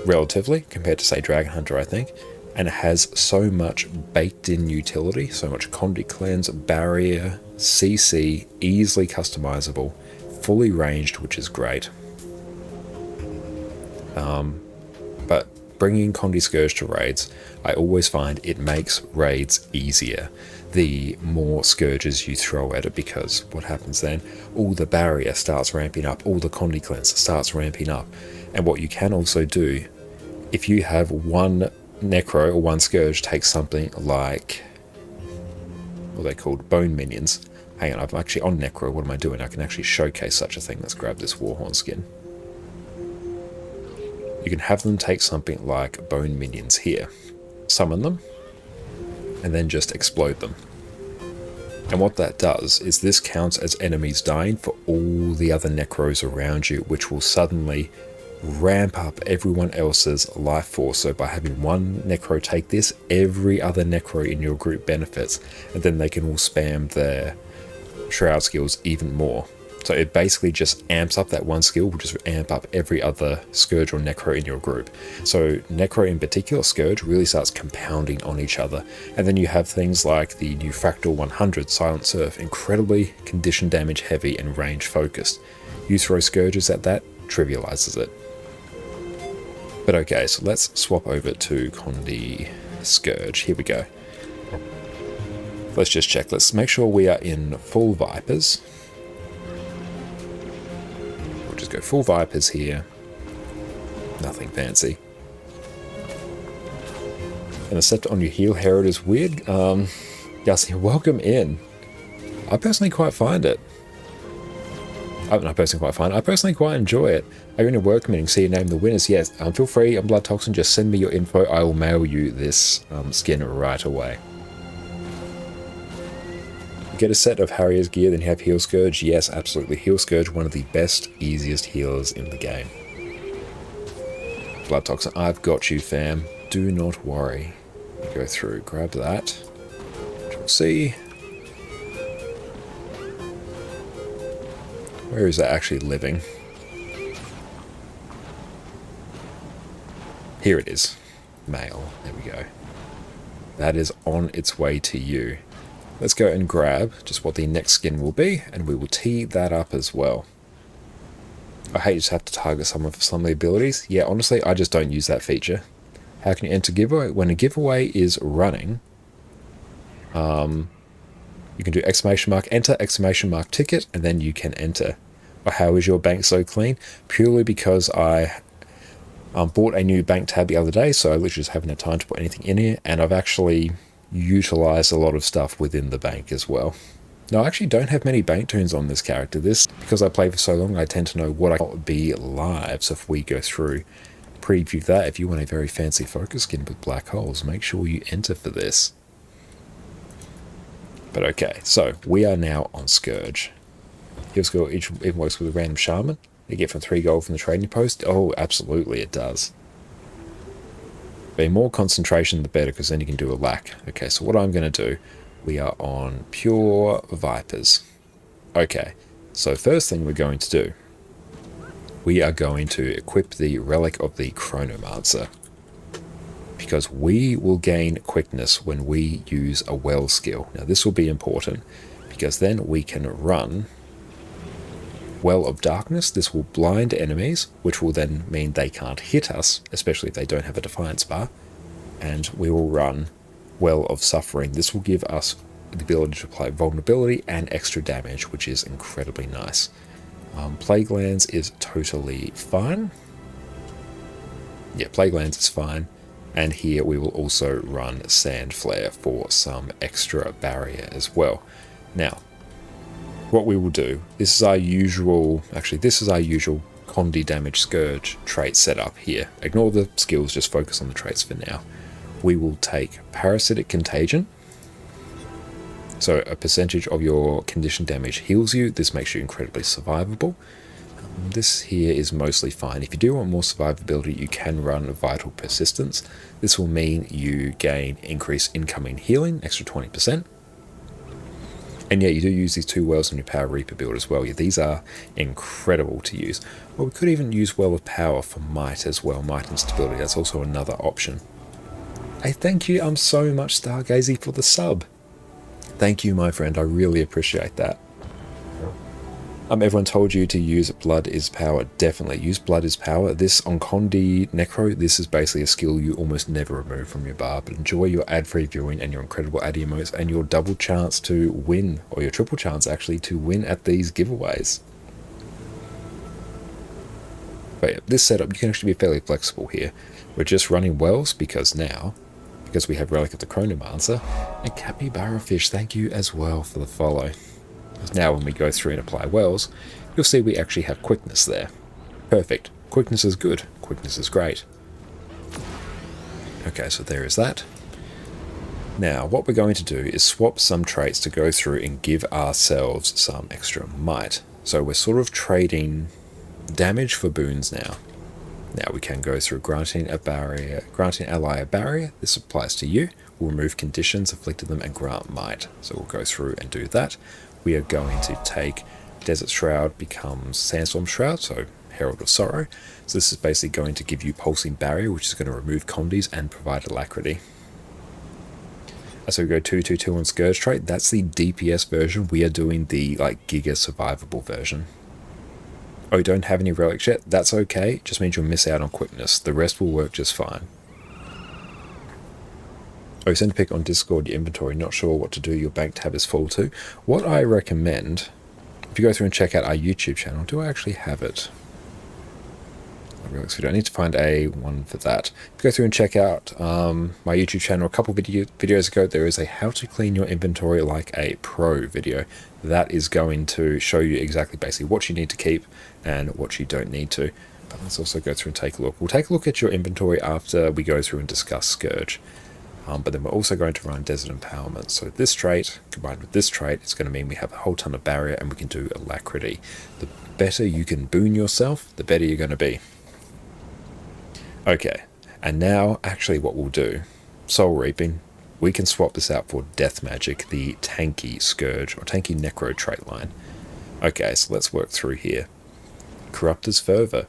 Speaker 1: relatively, compared to, say, Dragon Hunter, I think. And it has so much baked-in utility, so much Condi Cleanse, Barrier, CC, easily customizable, fully ranged, which is great. But bringing Condi Scourge to raids, I always find it makes raids easier the more Scourges you throw at it, because what happens then? All the Barrier starts ramping up, all the Condi Cleanse starts ramping up. And what you can also do, if you have one Necro or one Scourge take something like, what are they called? Bone Minions. Hang on, I'm actually on Necro, what am I doing? I can actually showcase such a thing. Let's grab this Warhorn skin. You can have them take something like Bone Minions here, summon them, and then just explode them. And what that does is this counts as enemies dying for all the other Necros around you, which will suddenly ramp up everyone else's life force. So by having one Necro take this, every other Necro in your group benefits, and then they can all spam their Shroud skills even more. So it basically just amps up that one skill, will just amp up every other Scourge or Necro in your group. So Necro in particular, Scourge, really starts compounding on each other. And then you have things like the new Fractal 100 Silent Surf, incredibly condition damage heavy and range focused. You throw Scourges at that, trivializes it. But okay, so let's swap over to Condi Scourge. Here we go. Let's just check. Let's make sure we are in full Vipers. We'll just go full Vipers here. Nothing fancy. And except on your heel Herod is weird. Gussie, welcome in. I personally quite find it. I personally quite enjoy it. Are you in a work meeting? See you name the winners? Yes. Feel free on Blood Toxin. Just send me your info. I will mail you this skin right away. Get a set of Harrier's gear, then you have Heal Scourge. Yes, absolutely. Heal Scourge, one of the best, easiest healers in the game. Blood Toxin, I've got you, fam. Do not worry. Go through, grab that. We'll see. Where is that actually living? Here it is. Mail. There we go. That is on its way to you. Let's go and grab just what the next skin will be, and we will tee that up as well. I hate just have to target someone for some of the abilities. Yeah, honestly, I just don't use that feature. How can you enter giveaway? When a giveaway is running, you can do !enter, !ticket, and then you can enter. Or how is your bank so clean? Purely because I bought a new bank tab the other day, so I literally just haven't had time to put anything in here, and I've actually utilized a lot of stuff within the bank as well. Now, I actually don't have many bank tunes on this character. This, because I play for so long, I tend to know what I want be live. So if we go through, preview that, if you want a very fancy focus skin with black holes, make sure you enter for this. But okay, so we are now on Scourge. Heal skill each works with a random shaman. You get from 3 gold from the trading post. Oh, absolutely it does. But The more concentration, the better, because then you can do a lack. Okay, so what I'm going to do, we are on pure Vipers. Okay, so first thing we're going to do, we are going to equip the Relic of the Chronomancer, because we will gain quickness when we use a well skill. Now this will be important, because then we can run Well of Darkness. This will blind enemies, which will then mean they can't hit us, especially if they don't have a Defiance bar. And we will run Well of Suffering. This will give us the ability to apply vulnerability and extra damage, which is incredibly nice. Plague Lands is totally fine. Yeah, Plague Lands is fine. And here we will also run Sand Flare for some extra barrier as well. Now, what we will do, this is our usual Condi Damage Scourge trait setup here. Ignore the skills, just focus on the traits for now. We will take Parasitic Contagion. So a percentage of your condition damage heals you. This makes you incredibly survivable. This here is mostly fine. If you do want more survivability, you can run Vital Persistence. This will mean you gain increased incoming healing, extra 20%. And yeah, you do use these 2 wells on your Power Reaper build as well. Yeah, these are incredible to use. Well, we could even use Well of Power for Might as well. Might and Stability, that's also another option. Hey, thank you so much, Stargazy, for the sub. Thank you, my friend. I really appreciate that. Everyone told you to use Blood is Power. Definitely use Blood is Power. This on Condi Necro, this is basically a skill you almost never remove from your bar. But enjoy your ad-free viewing and your incredible ad emotes and your double chance to win, or your triple chance actually, to win at these giveaways. But yeah, this setup, you can actually be fairly flexible here. We're just running wells because we have Relic of the Chronomancer. And Capybara Fish, thank you as well for the follow. Now when we go through and apply wells, you'll see we actually have quickness there. Perfect. Quickness is good. Quickness is great. Okay, so there is that. Now what we're going to do is swap some traits to go through and give ourselves some extra might. So we're sort of trading damage for boons now. Now we can go through granting ally a barrier. This applies to you. We'll remove conditions afflicted them and grant might. So we'll go through and do that. We are going to take Desert Shroud becomes Sandstorm Shroud, so Herald of Sorrow. So this is basically going to give you Pulsing Barrier, which is going to remove Condis and provide Alacrity. So we go 2/2/2 on Scourge trait. That's the DPS version. We are doing the Giga survivable version. Oh, you don't have any relics yet? That's okay. Just means you'll miss out on quickness. The rest will work just fine. Oh, send a pic on Discord, your inventory, not sure what to do, your bank tab is full too. What I recommend, if you go through and check out our YouTube channel, do I actually have it? Relics video. I need to find a one for that. If you go through and check out my YouTube channel a couple videos ago, there is a how to clean your inventory like a pro video. That is going to show you exactly basically what you need to keep and what you don't need to. But let's also go through and take a look. We'll take a look at your inventory after we go through and discuss Scourge. But then we're also going to run Desert Empowerment. So this trait, combined with this trait, it's going to mean we have a whole ton of barrier and we can do Alacrity. The better you can boon yourself, the better you're going to be. Okay, and now actually what we'll do, Soul Reaping, we can swap this out for Death Magic, the tanky Scourge or tanky Necro trait line. Okay, so let's work through here. Corruptor's Fervor.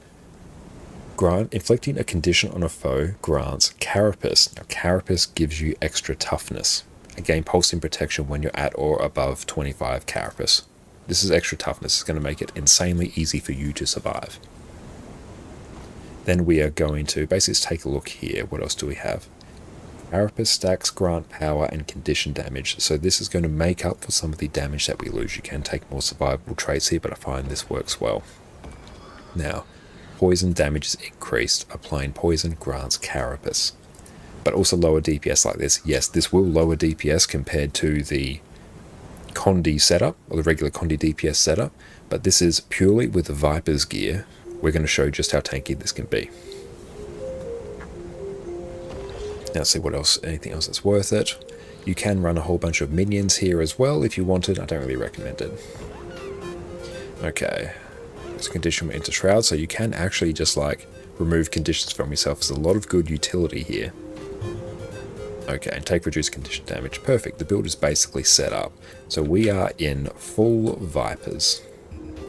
Speaker 1: Inflicting a condition on a foe grants Carapace. Now Carapace gives you extra toughness. Again, pulsing protection when you're at or above 25 Carapace. This is extra toughness. It's going to make it insanely easy for you to survive. Then we are going to basically let's take a look here. What else do we have? Carapace stacks grant power and condition damage. So this is going to make up for some of the damage that we lose. You can take more survivable traits here, but I find this works well. Now, poison damage is increased. Applying poison grants Carapace. But also lower DPS like this. Yes, this will lower DPS compared to the Condi setup, or the regular Condi DPS setup. But this is purely with the Viper's gear. We're going to show just how tanky this can be. Now let's see what else, anything else that's worth it. You can run a whole bunch of minions here as well if you wanted. I don't really recommend it. Okay. It's condition into Shroud, so you can actually just remove conditions from yourself. There's a lot of good utility here. Okay, and take reduced condition damage. Perfect. The build is basically set up. So we are in full Vipers.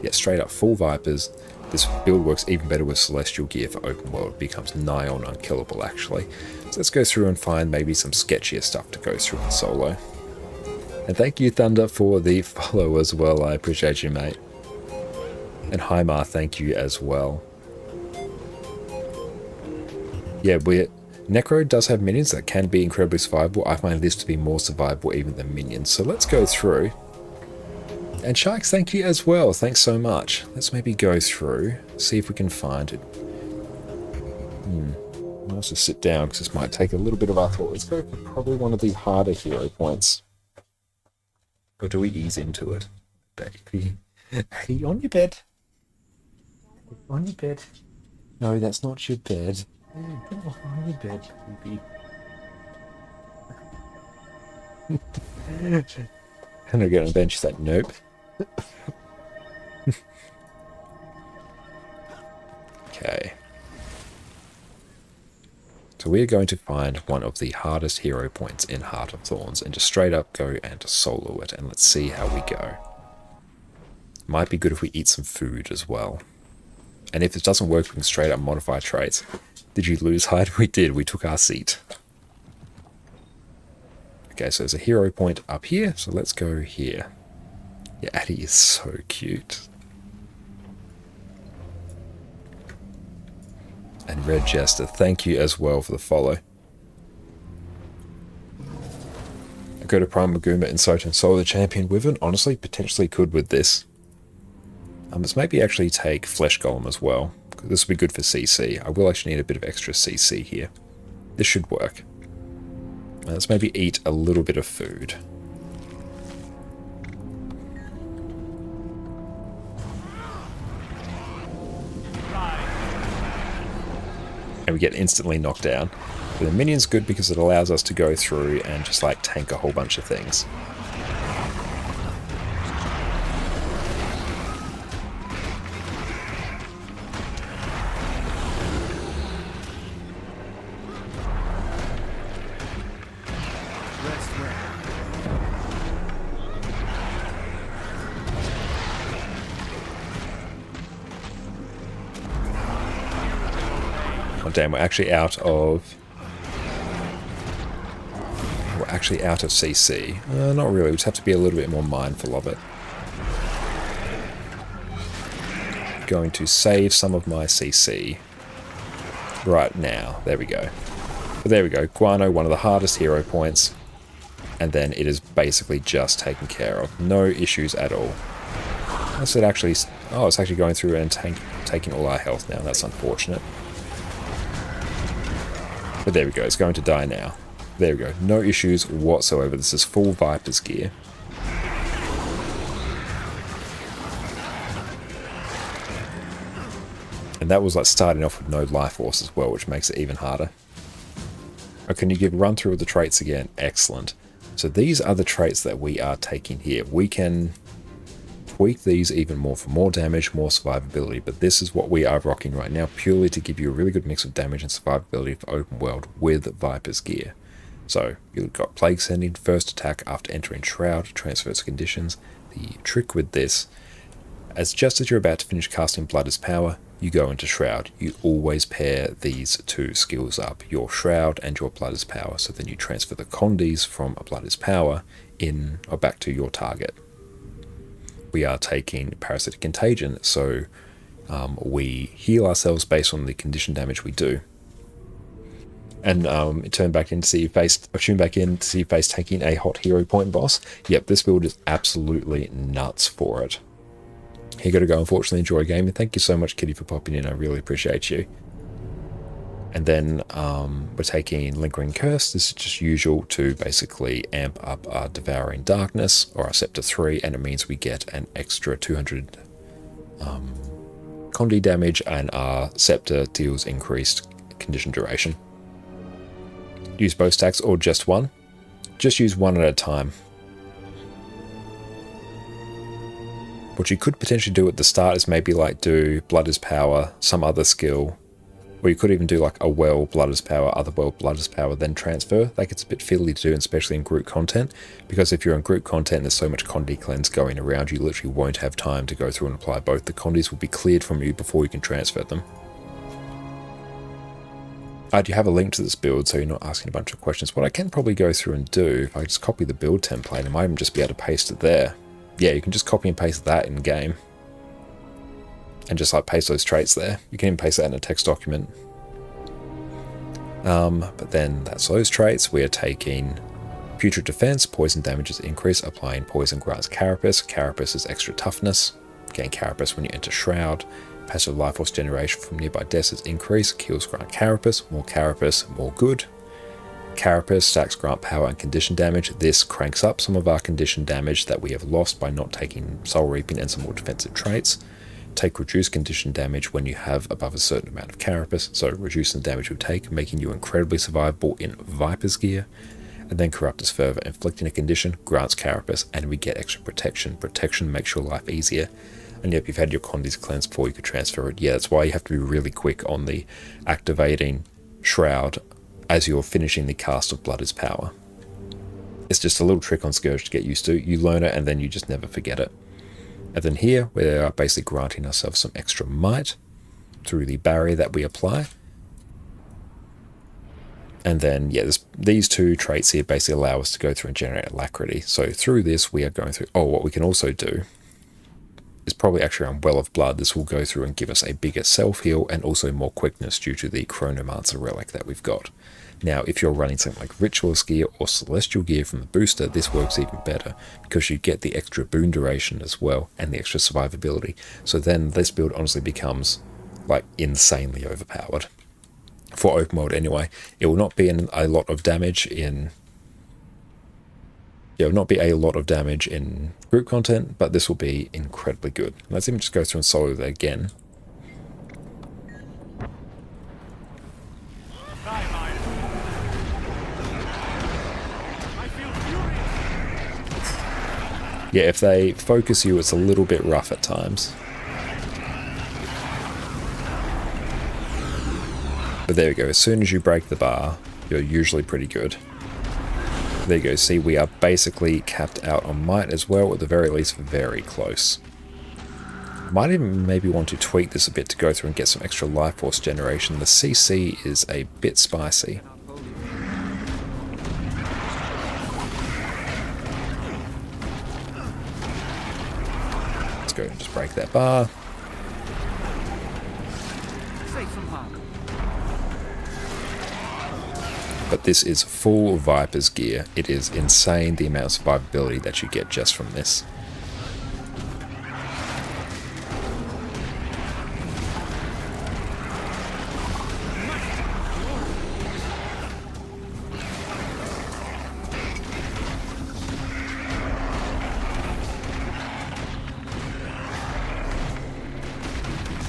Speaker 1: Yeah, straight up full Vipers. This build works even better with Celestial gear for open world. It becomes nigh on unkillable, actually. So let's go through and find maybe some sketchier stuff to go through in solo. And thank you, Thunder, for the follow as well. I appreciate you, mate. And Hymar, thank you as well. Yeah, Necro does have minions that can be incredibly survivable. I find this to be more survivable even than minions. So let's go through. And Sharks, thank you as well. Thanks so much. Let's maybe go through, see if we can find it. I'll just sit down because this might take a little bit of our thought. Let's go for probably one of the harder hero points. Or do we ease into it? Baby. Hey, on your bed. On your bed. No, that's not your bed. On your bed, baby. And I get on the bench, she's like, nope. Okay. So we're going to find one of the hardest hero points in Heart of Thorns and just straight up go and solo it, and let's see how we go. Might be good if we eat some food as well. And if this doesn't work, we can straight up modify traits. Did you lose height? We did. We took our seat. Okay, so there's a hero point up here, so let's go here. Yeah, Addie is so cute. And Red Jester, thank you as well for the follow. I go to Prime Maguma and Soten solo the champion with it. Honestly, potentially could with this. Let's maybe actually take Flesh Golem as well. This will be good for CC. I will actually need a bit of extra CC here. This should work. Let's maybe eat a little bit of food. And we get instantly knocked down. But the minion's good because it allows us to go through and just like tank a whole bunch of things. Damn, we're actually out of CC. Not really, we just have to be a little bit more mindful of it. Going to save some of my CC right now. There we go. But there we go. Guano, one of the hardest hero points. And then it is basically just taken care of. No issues at all. What's it actually? Oh, it's actually going through and taking all our health now. That's unfortunate. But there we go, it's going to die now. There we go, no issues whatsoever. This is full Viper's gear. And that was like starting off with no life force as well, which makes it even harder. Oh, can you give a run through of the traits again? Excellent. So these are the traits that we are taking here. We can tweak these even more for more damage, more survivability, but this is what we are rocking right now, purely to give you a really good mix of damage and survivability for open world with Viper's gear. So you've got Plague Sending, first attack after entering Shroud, transfers conditions. The trick with this, just as you're about to finish casting Blood is Power, you go into Shroud. You always pair these two skills up, your Shroud and your Blood is Power, so then you transfer the Condis from Blood is Power in or back to your target. We are taking Parasitic Contagion, so we heal ourselves based on the condition damage we do. And tune back in to see you face taking a hot hero point boss. Yep, this build is absolutely nuts for it. Here you go. Unfortunately, enjoy gaming. Thank you so much, Kitty, for popping in. I really appreciate you. And then we're taking Lingering Curse. This is just usual to basically amp up our Devouring Darkness or our Scepter 3, and it means we get an extra 200 Condi damage, and our Scepter deals increased condition duration. Use both stacks or just one? Just use one at a time. What you could potentially do at the start is maybe like do Blood is Power, some other skill, Or you could even do like a well, blood as power, other well, blood as power, then transfer. That gets a bit fiddly to do, especially in group content, because if you're in group content, there's so much Condi cleanse going around, you literally won't have time to go through and apply both. The Condis will be cleared from you before you can transfer them. I do have a link to this build, so you're not asking a bunch of questions. What I can probably go through and do, if I just copy the build template, I might even just be able to paste it there. Yeah, you can just copy and paste that in game. And just like paste those traits there. You can even paste that in a text document. But then that's those traits. We are taking Putrid Defense, poison damage is increased, applying poison grants Carapace. Carapace is extra toughness. Gain Carapace when you enter Shroud. Passive life force generation from nearby deaths is increased. Kills grant Carapace. More Carapace, more good. Carapace stacks grant power and condition damage. This cranks up some of our condition damage that we have lost by not taking Soul Reaping and some more defensive traits. Take reduced condition damage when you have above a certain amount of Carapace, so reducing the damage you take, making you incredibly survivable in Viper's gear. And then Corrupt is further, inflicting a condition, grants Carapace, and we get extra protection. Protection makes your life easier. And yep, you've had your Condis cleansed before you could transfer it. Yeah, that's why you have to be really quick on the activating Shroud as you're finishing the cast of Blood is Power. It's just a little trick on Scourge to get used to. You learn it and then you just never forget it. And then here, we are basically granting ourselves some extra might through the barrier that we apply. And then, yeah, these two traits here basically allow us to go through and generate alacrity. So through this, we are going through... Oh, what we can also do is probably actually on Well of Blood. This will go through and give us a bigger self-heal and also more quickness due to the Chronomancer relic that we've got. Now, if you're running something like Ritualist gear or Celestial gear from the booster, this works even better because you get the extra boon duration as well and the extra survivability. So then this build honestly becomes like insanely overpowered. For open world anyway, it will not be a lot of damage in... Yeah, it will not be a lot of damage in group content, but this will be incredibly good. Let's even just go through and solo that again. Yeah, if they focus you, it's a little bit rough at times. But there we go, as soon as you break the bar, you're usually pretty good. There you go, see, we are basically capped out on might as well, at the very least very close. Might even maybe want to tweak this a bit to go through and get some extra life force generation. The CC is a bit spicy. Let's go and just break that bar. But this is full Viper's gear. It is insane the amount of survivability that you get just from this.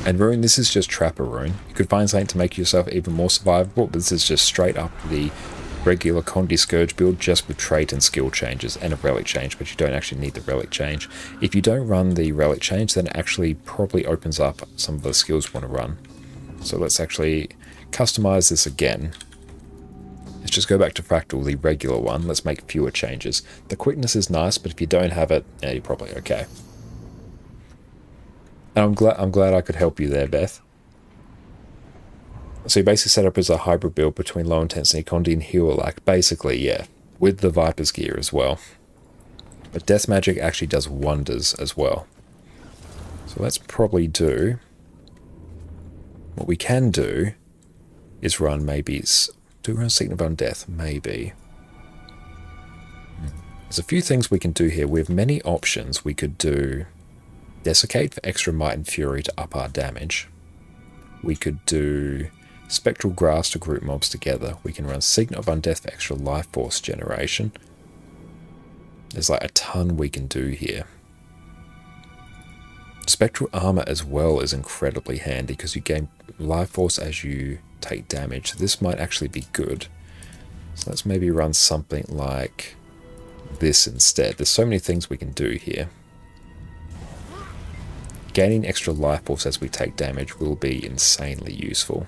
Speaker 1: And Rune, this is just Trapper Rune. You could find something to make yourself even more survivable, but this is just straight up the regular Condi Scourge build, just with trait and skill changes and a relic change, but you don't actually need the relic change. If you don't run the relic change, then it actually probably opens up some of the skills you want to run. So let's actually customize this again. Let's just go back to Fractal, the regular one. Let's make fewer changes. The quickness is nice, but if you don't have it, yeah, you're probably okay. And I'm glad I could help you there, Beth. So you basically set up as a hybrid build between low intensity Condi and Heal-a-Lac. Basically, yeah, with the Viper's gear as well. But Death Magic actually does wonders as well. So let's probably do... What we can do is run maybe... Do we run Signet of Undeath? Maybe. There's a few things we can do here. We have many options. We could do... Desiccate for extra might and fury to up our damage. We could do Spectral Grass to group mobs together. We can run Signet of Undeath for extra life force generation. There's like a ton we can do here. Spectral Armor as well is incredibly handy because you gain life force as you take damage. This might actually be good. So let's maybe run something like this instead. There's so many things we can do here. Gaining extra life force as we take damage will be insanely useful.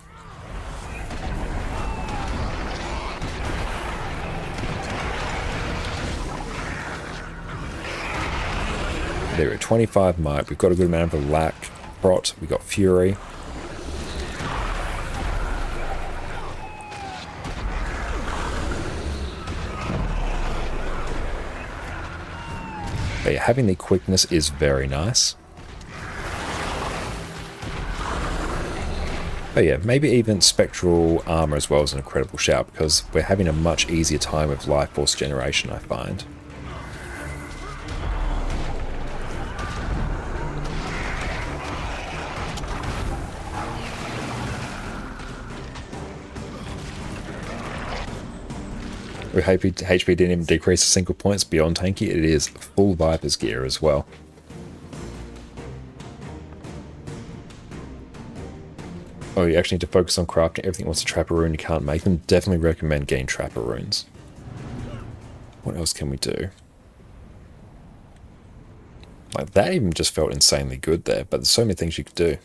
Speaker 1: There are 25 might. We've got a good amount of lack. Prot. We got fury. But yeah, having the quickness is very nice. But yeah, maybe even spectral armor as well is an incredible shout, because we're having a much easier time with life force generation, I find. With HP didn't even decrease a single points beyond tanky. It is full Viper's gear as well. Oh, you actually need to focus on crafting everything once a Trapper rune you can't make them. Definitely recommend getting Trapper runes. What else can we do? Like, that even just felt insanely good there, but there's so many things you could do.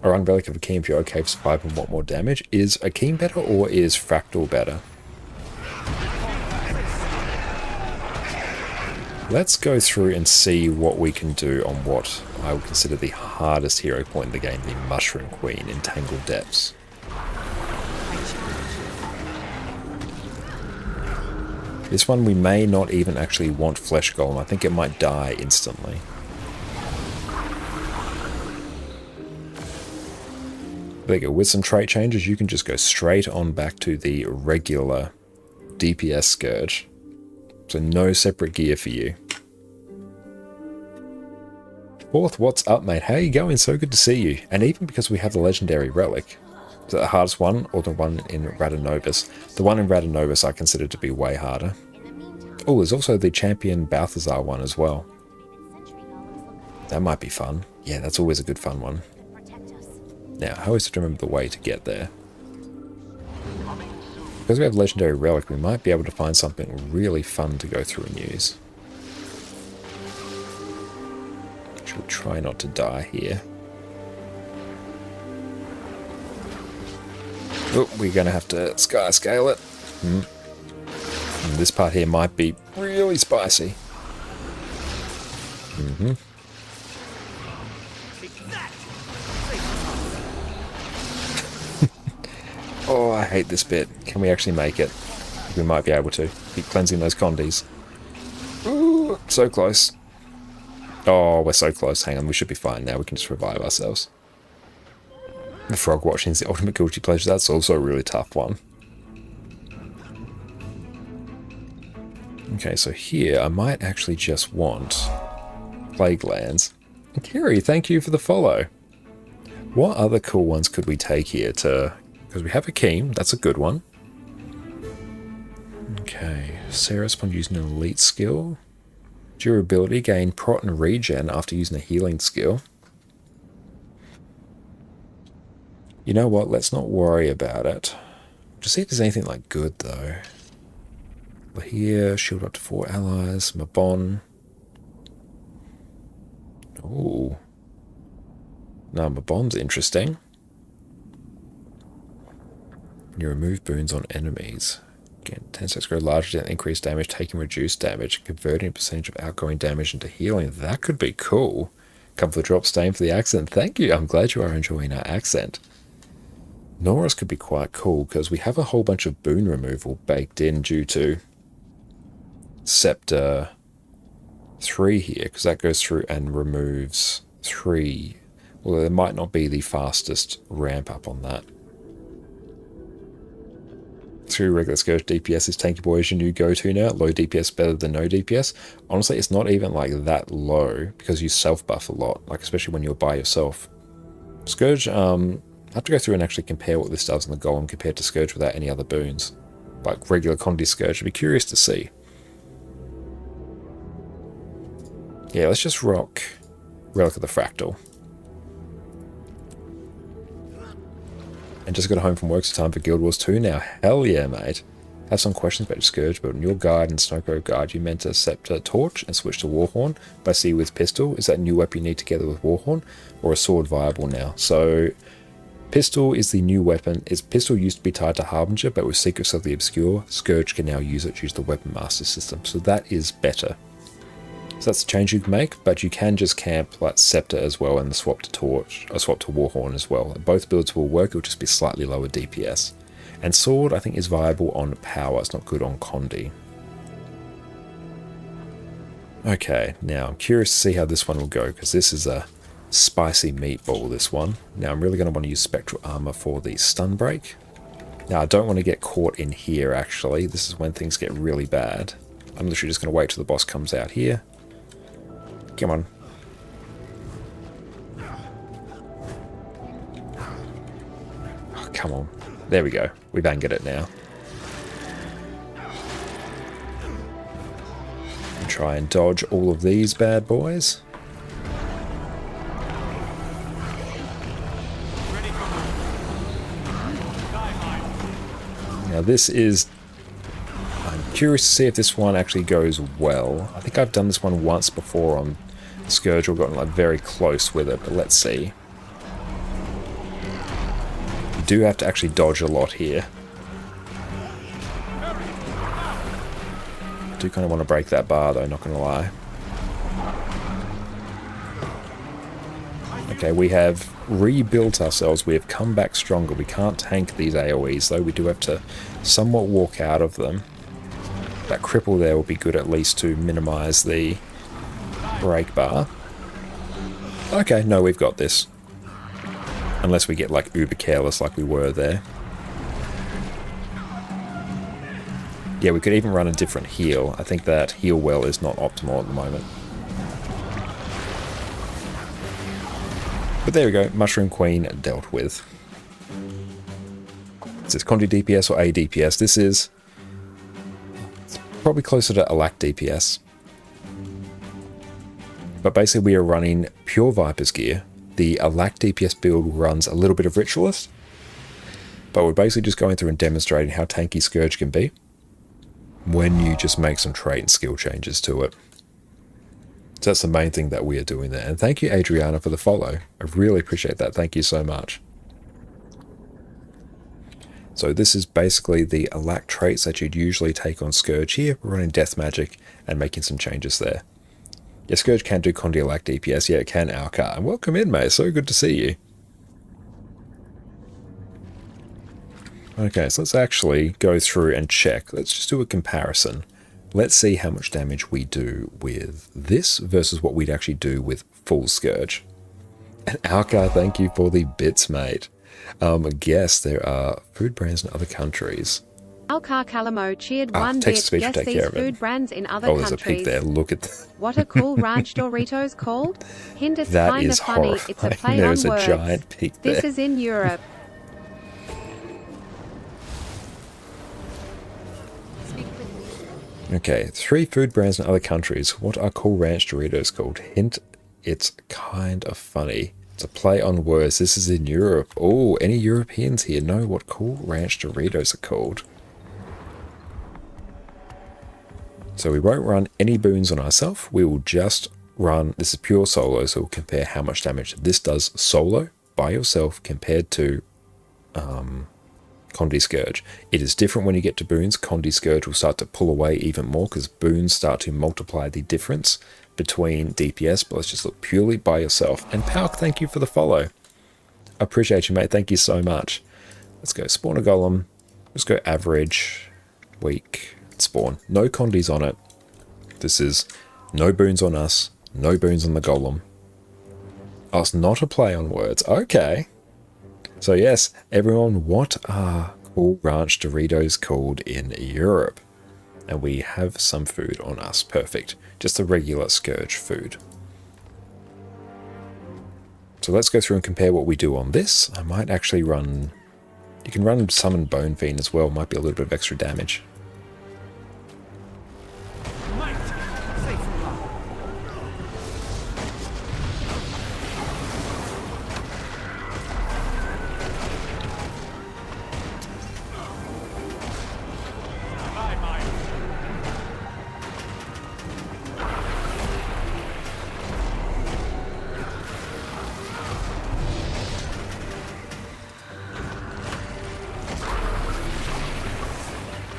Speaker 1: A run Relic of Akeem if you're okay for survival and want more damage. Is Akeem better or is Fractal better? Let's go through and see what we can do on what I would consider the hardest hero point in the game, the Mushroom Queen in Tangled Depths. This one we may not even actually want Flesh Golem. I think it might die instantly. There you go. With some trait changes, you can just go straight on back to the regular DPS Scourge. So no separate gear for you. Fourth, what's up, mate? How you going? So good to see you. And even because we have the legendary relic, is that the hardest one or the one in Radanovis? The one in Radanovis I consider to be way harder. Oh, there's also the champion Balthazar one as well. That might be fun. Yeah, that's always a good fun one. Now, I always have to remember the way to get there. Because we have legendary relic, we might be able to find something really fun to go through and use. Should try not to die here. Oh, we're going to have to sky scale it. And this part here might be really spicy. Oh, I hate this bit. Can we actually make it? We might be able to. Keep cleansing those condies. Ooh, so close. Oh, we're so close. Hang on, we should be fine now. We can just revive ourselves. The frog watching is the ultimate guilty pleasure. That's also a really tough one. Okay, so here I might actually just want Plague Lands. Kiri, thank you for the follow. What other cool ones could we take here to... Because we have Akeem, that's a good one. Okay, Sarah's upon using an elite skill. Durability, gain prot and regen after using a healing skill. You know what, let's not worry about it. Just see if there's anything like good though. Here, shield up to 4 allies, Mabon. Ooh. No, Mabon's interesting. You remove boons on enemies. Again, 10 sets grow larger than increased damage, taking reduced damage, converting a percentage of outgoing damage into healing. That could be cool. Come for the drop, staying for the accent. Thank you. I'm glad you are enjoying our accent. Norris could be quite cool because we have a whole bunch of boon removal baked in due to Scepter 3 here, because that goes through and removes 3. Well, there might not be the fastest ramp up on that. 3 regular Scourge DPS is Tanky Boy is your new go-to now. Low DPS better than no DPS. Honestly, it's not even like that low because you self-buff a lot, like especially when you're by yourself. Scourge, I have to go through and actually compare what this does in the Golem compared to Scourge without any other boons. Like regular Condi Scourge, I'd be curious to see. Yeah, let's just rock Relic of the Fractal. And just got home from work, so time for Guild Wars 2 now. Hell yeah, mate. Have some questions about your Scourge, but in your guide and Snowcrow guide, you meant to Scepter Torch and switch to Warhorn, but I see with Pistol, is that new weapon you need together with Warhorn, or a sword viable now? So, Pistol is the new weapon. Pistol used to be tied to Harbinger, but with Secrets of the Obscure, Scourge can now use it to use the Weapon Master system, so that is better. So that's a change you can make, but you can just camp like Scepter as well and swap to Torch, or swap to Warhorn as well. Both builds will work, it'll just be slightly lower DPS. And Sword, I think, is viable on Power, it's not good on Condi. Okay, now I'm curious to see how this one will go, because this is a spicy meatball, this one. Now I'm really going to want to use Spectral Armor for the Stun Break. Now I don't want to get caught in here, actually. This is when things get really bad. I'm literally just going to wait till the boss comes out here. Come on. Oh, come on. There we go. We've angered it now. And try and dodge all of these bad boys. Now this is... I'm curious to see if this one actually goes well. I think I've done this one once before on Scourge, or gotten like very close with it, but let's see. You do have to actually dodge a lot here. I do kind of want to break that bar though, not going to lie. Okay, we have rebuilt ourselves, we have come back stronger. We can't tank these AoEs though, we do have to somewhat walk out of them. That cripple there will be good at least to minimize the break bar. Okay, no, we've got this. Unless we get like uber careless like we were there. Yeah, we could even run a different heal. I think that heal well is not optimal at the moment. But there we go, Mushroom Queen dealt with. Is this Condi DPS or A DPS? This is probably closer to Alack DPS. But basically we are running pure Viper's gear. The Alack DPS build runs a little bit of Ritualist. But we're basically just going through and demonstrating how tanky Scourge can be when you just make some trait and skill changes to it. So that's the main thing that we are doing there. And thank you, Adriana, for the follow. I really appreciate that. Thank you so much. So this is basically the Alack traits that you'd usually take on Scourge here. We're running Death Magic and making some changes there. Yeah, Scourge can do Condi Alack DPS. Yeah, it can Alcar. And welcome in, mate. So good to see you. Okay, so let's actually go through and check. Let's just do a comparison. Let's see how much damage we do with this versus what we'd actually do with full Scourge. And Alcar, thank you for the bits, mate. Guess there are food brands in other countries.
Speaker 19: Alcar Calamo cheered one
Speaker 1: text to
Speaker 19: bit.
Speaker 1: speech will
Speaker 19: Guess
Speaker 1: take
Speaker 19: these
Speaker 1: care of it.
Speaker 19: food brands in other
Speaker 1: Oh, there's
Speaker 19: countries.
Speaker 1: a pig there. Look at that.
Speaker 19: What are cool ranch Doritos called? Hint, it's
Speaker 1: That
Speaker 19: kind of
Speaker 1: is
Speaker 19: funny. It's a
Speaker 1: horrifying.
Speaker 19: play
Speaker 1: There's
Speaker 19: on
Speaker 1: a
Speaker 19: words.
Speaker 1: giant pig
Speaker 19: This
Speaker 1: there.
Speaker 19: is in Europe.
Speaker 1: Okay, 3 food brands in other countries. What are Cool Ranch Doritos called? Hint, it's kind of funny. It's a play on words. This is in Europe. Oh, any Europeans here know what Cool Ranch Doritos are called? So we won't run any boons on ourselves. We will just run, this is pure solo, so we'll compare how much damage this does solo by yourself compared to Condi Scourge. It is different when you get to boons. Condi Scourge will start to pull away even more because boons start to multiply the difference between DPS, but let's just look purely by yourself. And Pauk, thank you for the follow. I appreciate you, mate. Thank you so much. Let's go spawn a golem. Let's go average, weak, spawn. No Condis on it. This is no boons on us, no boons on the golem. Oh, it's not a play on words. Okay. So yes, everyone, what are Cool Ranch Doritos called in Europe? And we have some food on us. Perfect. Just the regular Scourge food. So let's go through and compare what we do on this. I might actually run... You can run Summon Bone Fiend as well. Might be a little bit of extra damage.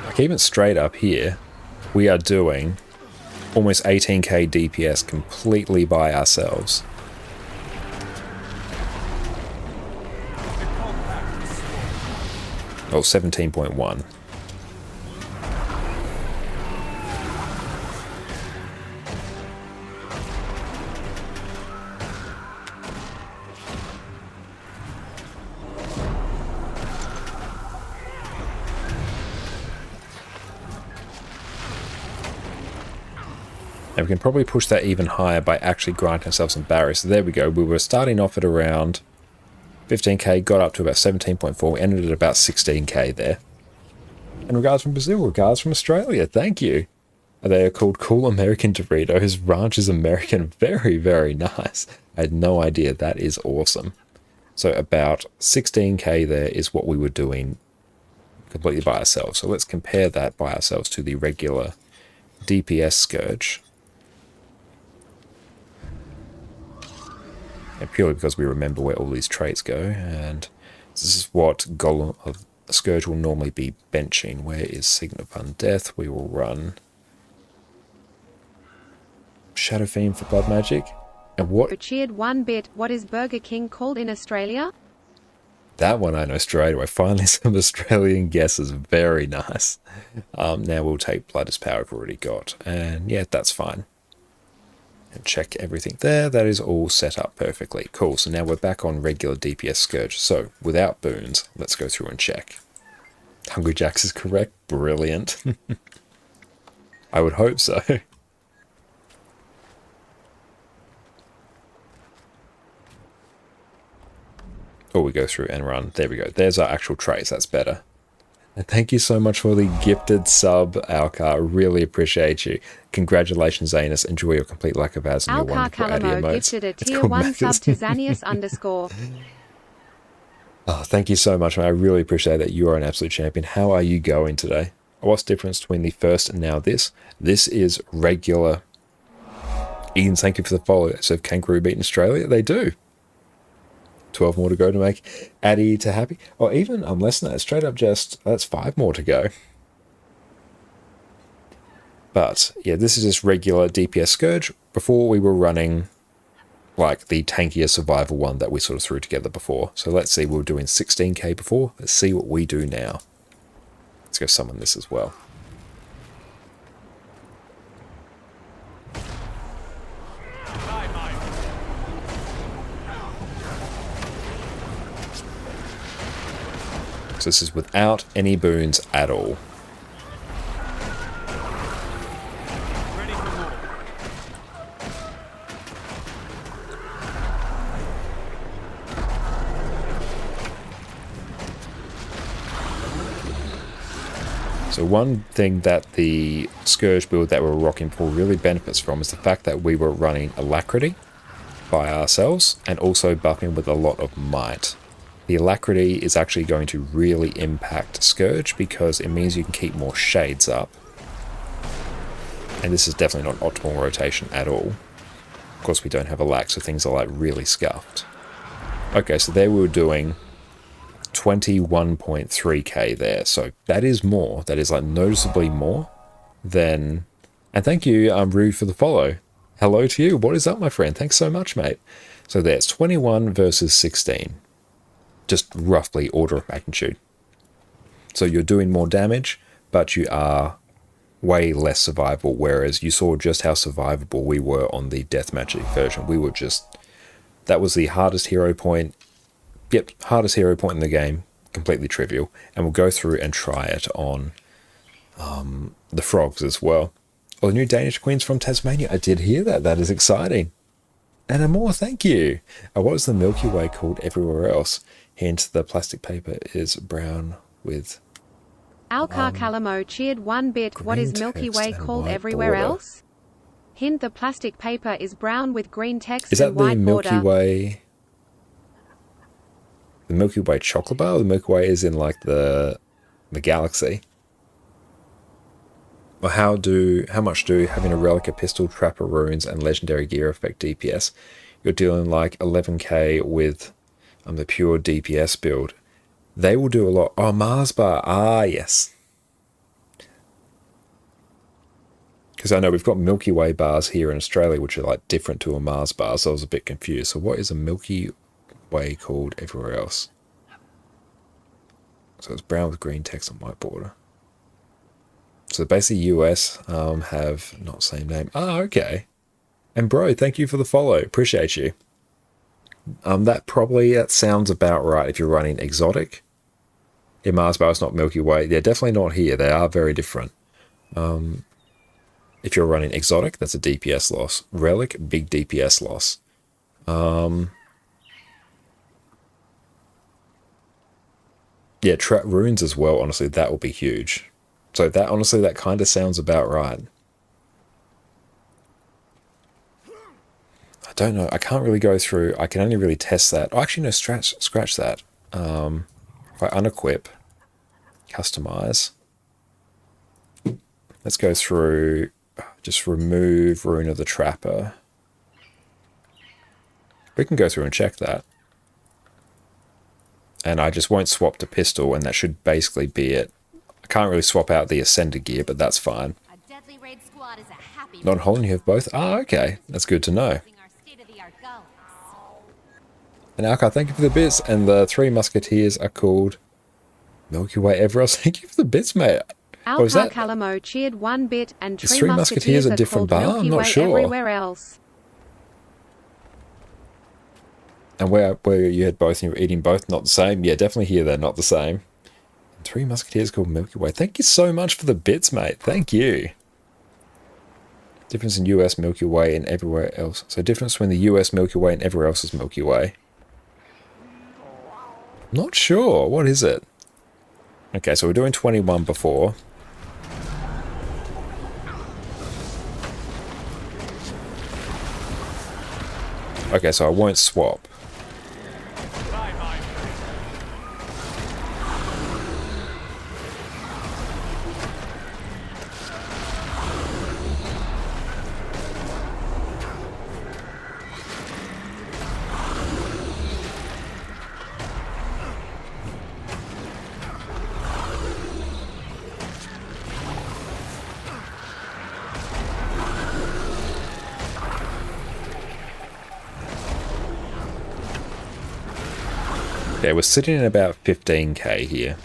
Speaker 1: Like even straight up here, we are doing almost 18k DPS completely by ourselves. Oh, 17.1. And we can probably push that even higher by actually grinding ourselves some barriers. So there we go. We were starting off at around 15k, got up to about 17.4. We ended at about 16k there. And regards from Brazil, regards from Australia. Thank you. They are called Cool American Doritos. Ranch is American. Very, very nice. I had no idea. That is awesome. So about 16k there is what we were doing completely by ourselves. So let's compare that by ourselves to the regular DPS Scourge. And purely because we remember where all these traits go, and this is what Golem of Scourge will normally be benching. Where is Signet of Undeath? We will run Shadow Fiend for Blood Magic. And what?
Speaker 19: Cheered 1 bit. What is Burger King called in Australia?
Speaker 1: That one I know straight away. Finally some Australian guesses. Very nice. Now we'll take Blood as Power we've already got. And yeah, that's fine. And check everything there. That is all set up perfectly. Cool. So now we're back on regular DPS Scourge. So without boons, let's go through and check. Hungry Jacks is correct. Brilliant. I would hope so. Oh, we go through and run. There we go. There's our actual traits. That's better. And thank you so much for the gifted sub, Alcar. Really appreciate you. Congratulations, Zanus. Enjoy your complete lack of ads and your wonderful AD emotes.
Speaker 19: Gifted a tier 1 sub to Xanius _
Speaker 1: Oh, thank you so much, man. I really appreciate that. You are an absolute champion. How are you going today? What's the difference between the first and now this? This is regular. Ian, thank you for the follow. So if Kangaroo beat in Australia, they do. 12 more to go to make Addy to happy. Or even less than that, straight up just, that's 5 more to go. But yeah, this is just regular DPS Scourge. Before we were running like the tankier survival one that we sort of threw together before. So let's see, we were doing 16k before. Let's see what we do now. Let's go summon this as well. So this is without any boons at all. So one thing that the Scourge build that we're rocking for really benefits from is the fact that we were running Alacrity by ourselves and also buffing with a lot of Might. The Alacrity is actually going to really impact Scourge because it means you can keep more shades up. And this is definitely not optimal rotation at all. Of course we don't have a lack, so things are like really scuffed. Okay, so there we were doing 21.3k there, so that is more. That is like noticeably more than... And thank you, Rue, for the follow. Hello to you. What is up, my friend? Thanks so much, mate. So there's 21 versus 16. Just roughly order of magnitude. So you're doing more damage, but you are way less survivable, whereas you saw just how survivable we were on the Death Magic version. We were just... That was the hardest hero point. Yep, hardest hero point in the game. Completely trivial. And we'll go through and try it on the frogs as well. Oh, the new Danish Queen's from Tasmania. I did hear that. That is exciting. And more, thank you. What is the Milky Way called everywhere else? Hint, the plastic paper is brown with...
Speaker 19: Alcar Calamo cheered 1 bit. What is Milky Way called everywhere else? Hint, the plastic paper is brown with green text and white border.
Speaker 1: Is that the Milky Way... The Milky Way chocolate bar? Or the Milky Way is in like the galaxy? Or how much do having a relic, a pistol, trapper runes, and legendary gear affect DPS? You're dealing like 11k with the pure DPS build. They will do a lot. Oh, Mars bar. Ah, yes. Because I know we've got Milky Way bars here in Australia, which are like different to a Mars bar, so I was a bit confused. So what is a Milky Way called everywhere else? So it's brown with green text and white border. So basically US have not same name. Oh, okay. And bro, thank you for the follow. Appreciate you. That sounds about right if you're running exotic. Yeah, Mars bar is not Milky Way. They're definitely not here. They are very different. If you're running exotic, that's a DPS loss. Relic, big DPS loss. Yeah, trap runes as well. Honestly, that will be huge. So that kind of sounds about right. I don't know. I can't really go through. I can only really test that. Oh, actually, no. Scratch that. If I unequip, customize. Let's go through. Just remove Rune of the Trapper. We can go through and check that. And I just won't swap to pistol, and that should basically be it. I can't really swap out the Ascender gear, but that's fine. Not Holland, you have both? Ah, okay. That's good to know. And Alka, thank you for the bits. And the Three Musketeers are called Milky Way Everest. Thank you for the bits, mate.
Speaker 19: Alka Calamo cheered 1 bit, and
Speaker 1: Three Musketeers a different bar? I'm not sure.
Speaker 19: Everywhere else.
Speaker 1: And where you had both and you were eating both, not the same? Yeah, definitely here they're not the same. Three Musketeers called Milky Way. Thank you so much for the bits, mate. Thank you. Difference in US Milky Way and everywhere else. So difference between the US Milky Way and everywhere else's Milky Way. Not sure. What is it? Okay, so we're doing 21 before. Okay, so I won't swap. Okay, we're sitting at about 15k here.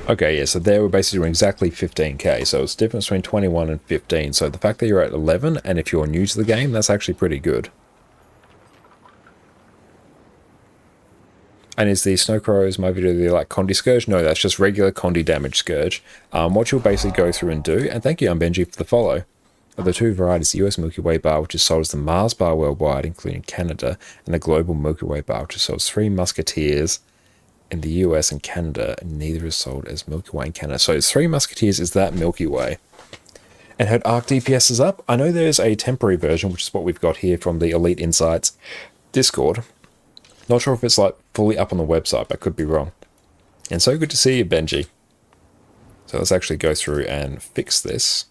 Speaker 1: Okay, yeah, so there we're basically doing exactly 15k, so it's the difference between 21 and 15, so the fact that you're at 11, and if you're new to the game, that's actually pretty good. And is the Snow Crows my video the like Condi Scourge? No, that's just regular Condi Damage Scourge. What you'll basically go through and do, and thank you Benji for the follow, are the two varieties, the US Milky Way bar, which is sold as the Mars bar worldwide, including Canada, and the Global Milky Way bar, which is sold as Three Musketeers in the US and Canada, and neither is sold as Milky Way in Canada. So Three Musketeers is that Milky Way. And heard Arc DPS is up. I know there's a temporary version, which is what we've got here from the Elite Insights Discord. Not sure if it's like fully up on the website, but I could be wrong. And so good to see you, Benji. So let's actually go through and fix this.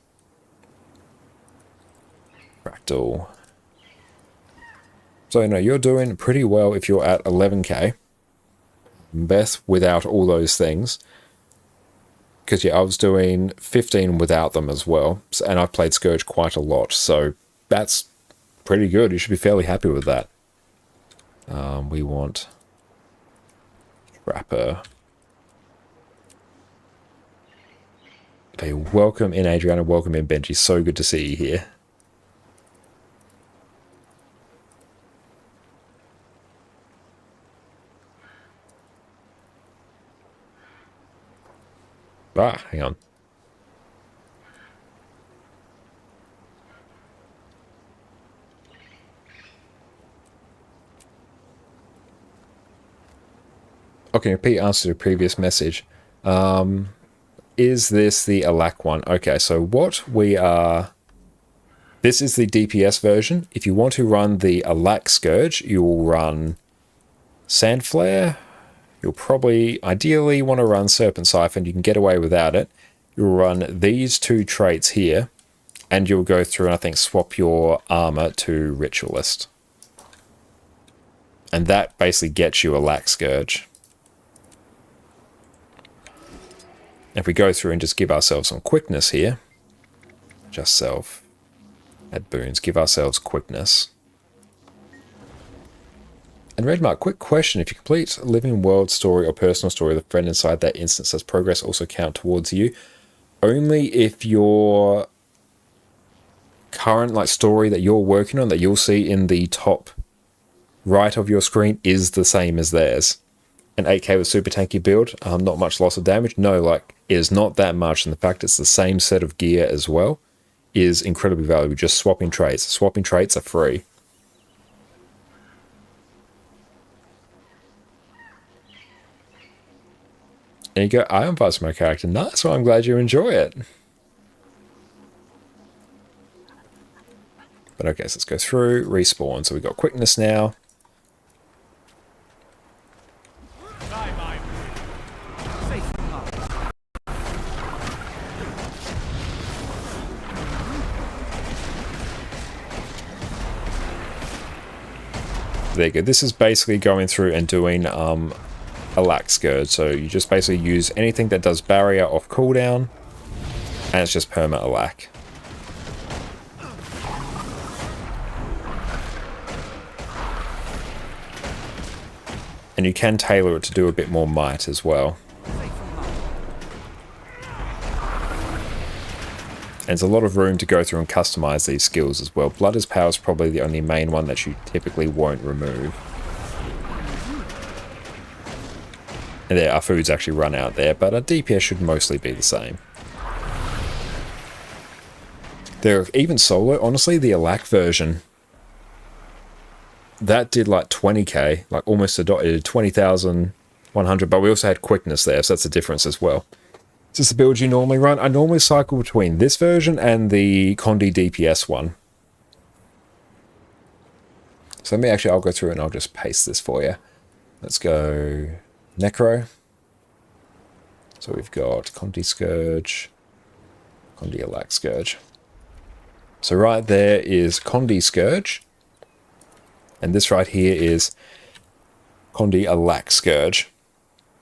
Speaker 1: Fractal. So no, you're doing pretty well if you're at 11k. Beth without all those things, because yeah, I was doing 15 without them as well, and I've played Scourge quite a lot, so that's pretty good. You should be fairly happy with that. We want Trapper. Okay, welcome in Adriana, welcome in Benji, so good to see you here. Ah, hang on. Okay, repeat answer to the previous message. Is this the Alak one? Okay, so what we are... This is the DPS version. If you want to run the Alak Scourge, you will run Sand Flare, you'll probably ideally want to run Serpent Siphon. You can get away without it. You'll run these 2 traits here, and you'll go through and I think swap your armor to Ritualist. And that basically gets you a Lack Scourge. If we go through and just give ourselves some quickness here, just self, add boons, give ourselves quickness. And Redmark, quick question. If you complete a living world story or personal story, the friend inside that instance, does progress also count towards you? Only if your current story that you're working on, that you'll see in the top right of your screen, is the same as theirs. An 8k with super tanky build, not much loss of damage. No, it is not that much. And the fact it's the same set of gear as well is incredibly valuable. Just swapping traits. Swapping traits are free. There you go, Iron Vice, my character. Nice, well, I'm glad you enjoy it. But okay, so let's go through, respawn. So we've got quickness now. There you go. This is basically going through and doing a Lack Scourge. So you just basically use anything that does barrier off cooldown, and it's just perma Lack. And you can tailor it to do a bit more might as well. And there's a lot of room to go through and customize these skills as well. Blood is Power is probably the only main one that you typically won't remove. And there, our foods actually run out there, but our DPS should mostly be the same. There, even solo, honestly, the Alack version, that did like 20k, like almost a dot. It did 20,100, but we also had quickness there, so that's the difference as well. Is this the build you normally run? I normally cycle between this version and the Condi DPS one. So let me actually, I'll go through and I'll just paste this for you. Let's go Necro. So we've got Condi Scourge, Condi Alack Scourge. So right there is Condi Scourge. And this right here is Condi Alack Scourge.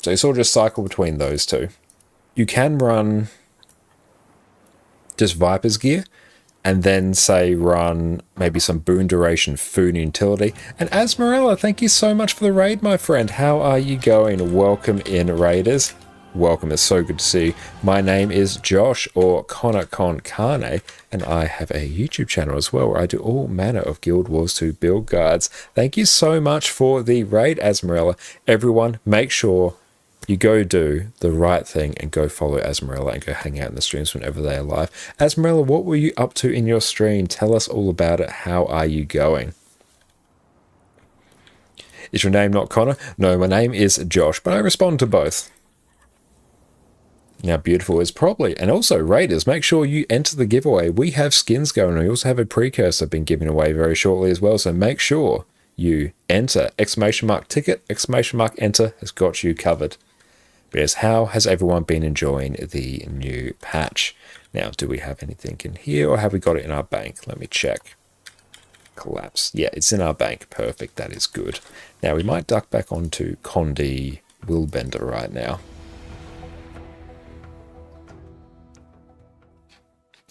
Speaker 1: So you sort of just cycle between those two. You can run just Viper's gear, and then say run maybe some boon duration, food and utility. And Asmarella, thank you so much for the raid, my friend. How are you going? Welcome in, raiders. Welcome, it's so good to see you. My name is Josh, or Connor Con Carne, and I have a YouTube channel as well where I do all manner of Guild Wars 2 build guides. Thank you so much for the raid, Asmarella. Everyone, make sure you go do the right thing and go follow Asmarella and go hang out in the streams whenever they are live. Asmarella, what were you up to in your stream? Tell us all about it. How are you going? Is your name not Connor? No, my name is Josh, but I respond to both. Now, beautiful is probably, and also raiders, make sure you enter the giveaway. We have skins going on. We also have a precursor being given away very shortly as well, so make sure you enter. Exclamation mark ticket, exclamation mark enter has got you covered. But yes, how has everyone been enjoying the new patch? Now, do we have anything in here, or have we got it in our bank? Let me check. Collapse. Yeah, it's in our bank. Perfect. That is good. Now, we might duck back onto Condi Willbender right now.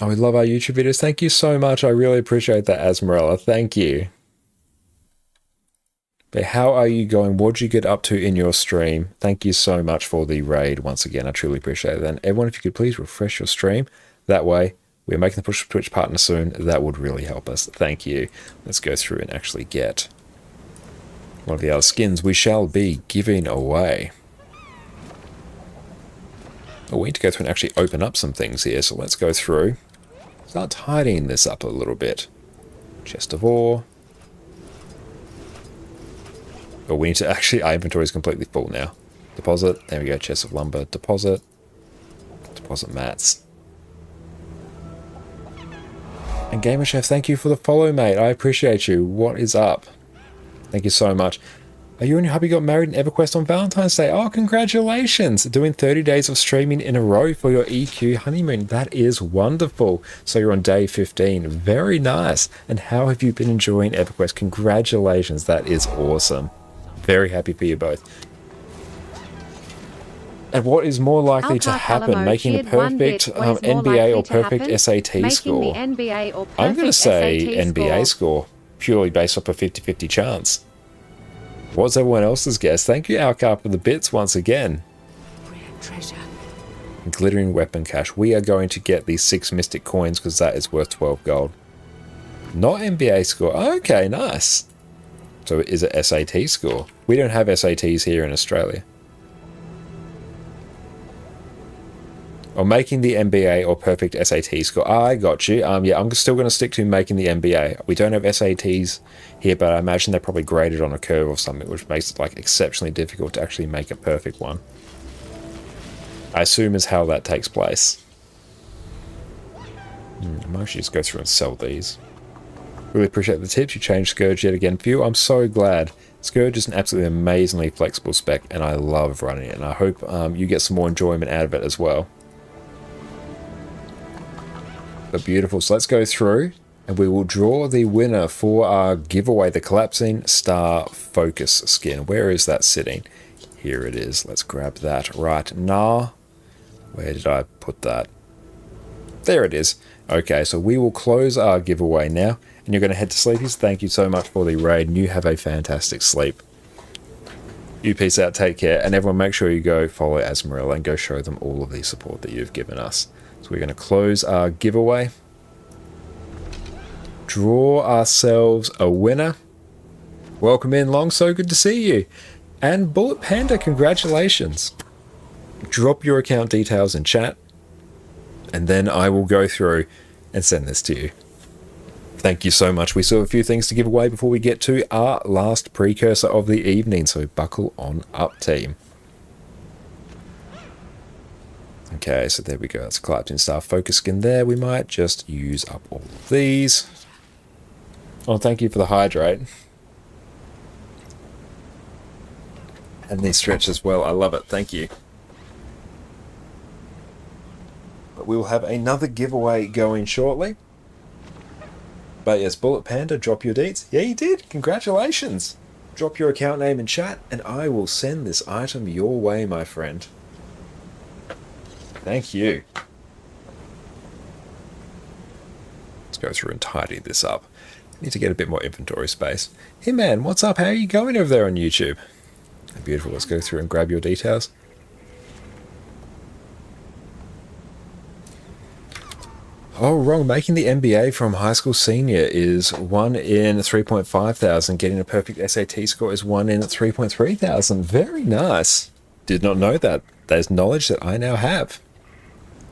Speaker 1: Oh, we love our YouTube videos. Thank you so much. I really appreciate that, Asmarella. Thank you. But how are you going? What did you get up to in your stream? Thank you so much for the raid once again. I truly appreciate it. And everyone, if you could please refresh your stream. That way, we're making the push for Twitch partner soon. That would really help us. Thank you. Let's go through and actually get one of the other skins we shall be giving away. Oh, we need to go through and actually open up some things here. So let's go through. Start tidying this up a little bit. Chest of ore. But we need to actually, our inventory is completely full now. Deposit, there we go, chest of lumber, deposit. Deposit mats. And Gamer Chef, thank you for the follow, mate. I appreciate you. What is up? Thank you so much. Are you and your hubby got married in EverQuest on Valentine's Day? Oh, congratulations! Doing 30 days of streaming in a row for your EQ honeymoon. That is wonderful. So you're on day 15. Very nice. And how have you been enjoying EverQuest? Congratulations. That is awesome. Very happy for you both. And what is more likely to happen? Making a perfect NBA or perfect SAT score? I'm going to say NBA score, purely based off a 50-50 chance. What's everyone else's guess? Thank you, Alcar, for the bits once again.
Speaker 4: Treasure.
Speaker 1: Glittering weapon cache. We are going to get these 6 mystic coins because that is worth 12 gold. Not NBA score. Okay, nice. So is it SAT score? We don't have SATs here in Australia. Or making the MBA or perfect SAT score. I got you. Yeah, I'm still going to stick to making the MBA. We don't have SATs here, but I imagine they're probably graded on a curve or something, which makes it like exceptionally difficult to actually make a perfect one. I assume is how that takes place. I might actually just go through and sell these. Really appreciate the tips. You changed Scourge yet again for you. I'm so glad. Scourge is an absolutely amazingly flexible spec, and I love running it, and I hope you get some more enjoyment out of it as well. But beautiful. So let's go through and we will draw the winner for our giveaway, the Collapsing Star Focus skin. Where is that sitting? Here it is. Let's grab that right now. Where did I put that? There it is. Okay, so we will close our giveaway now. And you're going to head to Sleepies. Thank you so much for the raid. And you have a fantastic sleep. You peace out. Take care. And everyone make sure you go follow Asmarilla and go show them all of the support that you've given us. So we're going to close our giveaway. Draw ourselves a winner. Welcome in, Long. So good to see you. And Bullet Panda, congratulations. Drop your account details in chat. And then I will go through and send this to you. Thank you so much. We still have a few things to give away before we get to our last precursor of the evening. So buckle on up, team. Okay, so there we go. That's a Collapsing Star Focus skin there. We might just use up all of these. Oh, thank you for the hydrate. And these stretch as well. I love it. Thank you. But we will have another giveaway going shortly. But yes, Bullet Panda, drop your deets. Yeah, you did. Congratulations. Drop your account name in chat, and I will send this item your way, my friend. Thank you. Let's go through and tidy this up. Need to get a bit more inventory space. Hey man, what's up? How are you going over there on YouTube? Beautiful. Let's go through and grab your details. Oh, wrong. Making the MBA from high school senior is 1 in 3,500. Getting a perfect SAT score is 1 in 3,300. Very nice. Did not know that. There's knowledge that I now have.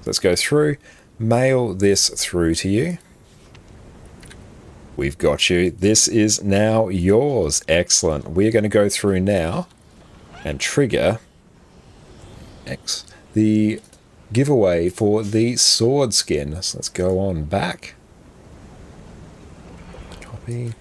Speaker 1: Let's go through, mail this through to you. We've got you. This is now yours. Excellent. We're going to go through now and trigger the giveaway for the sword skin. So let's go on back. Copy.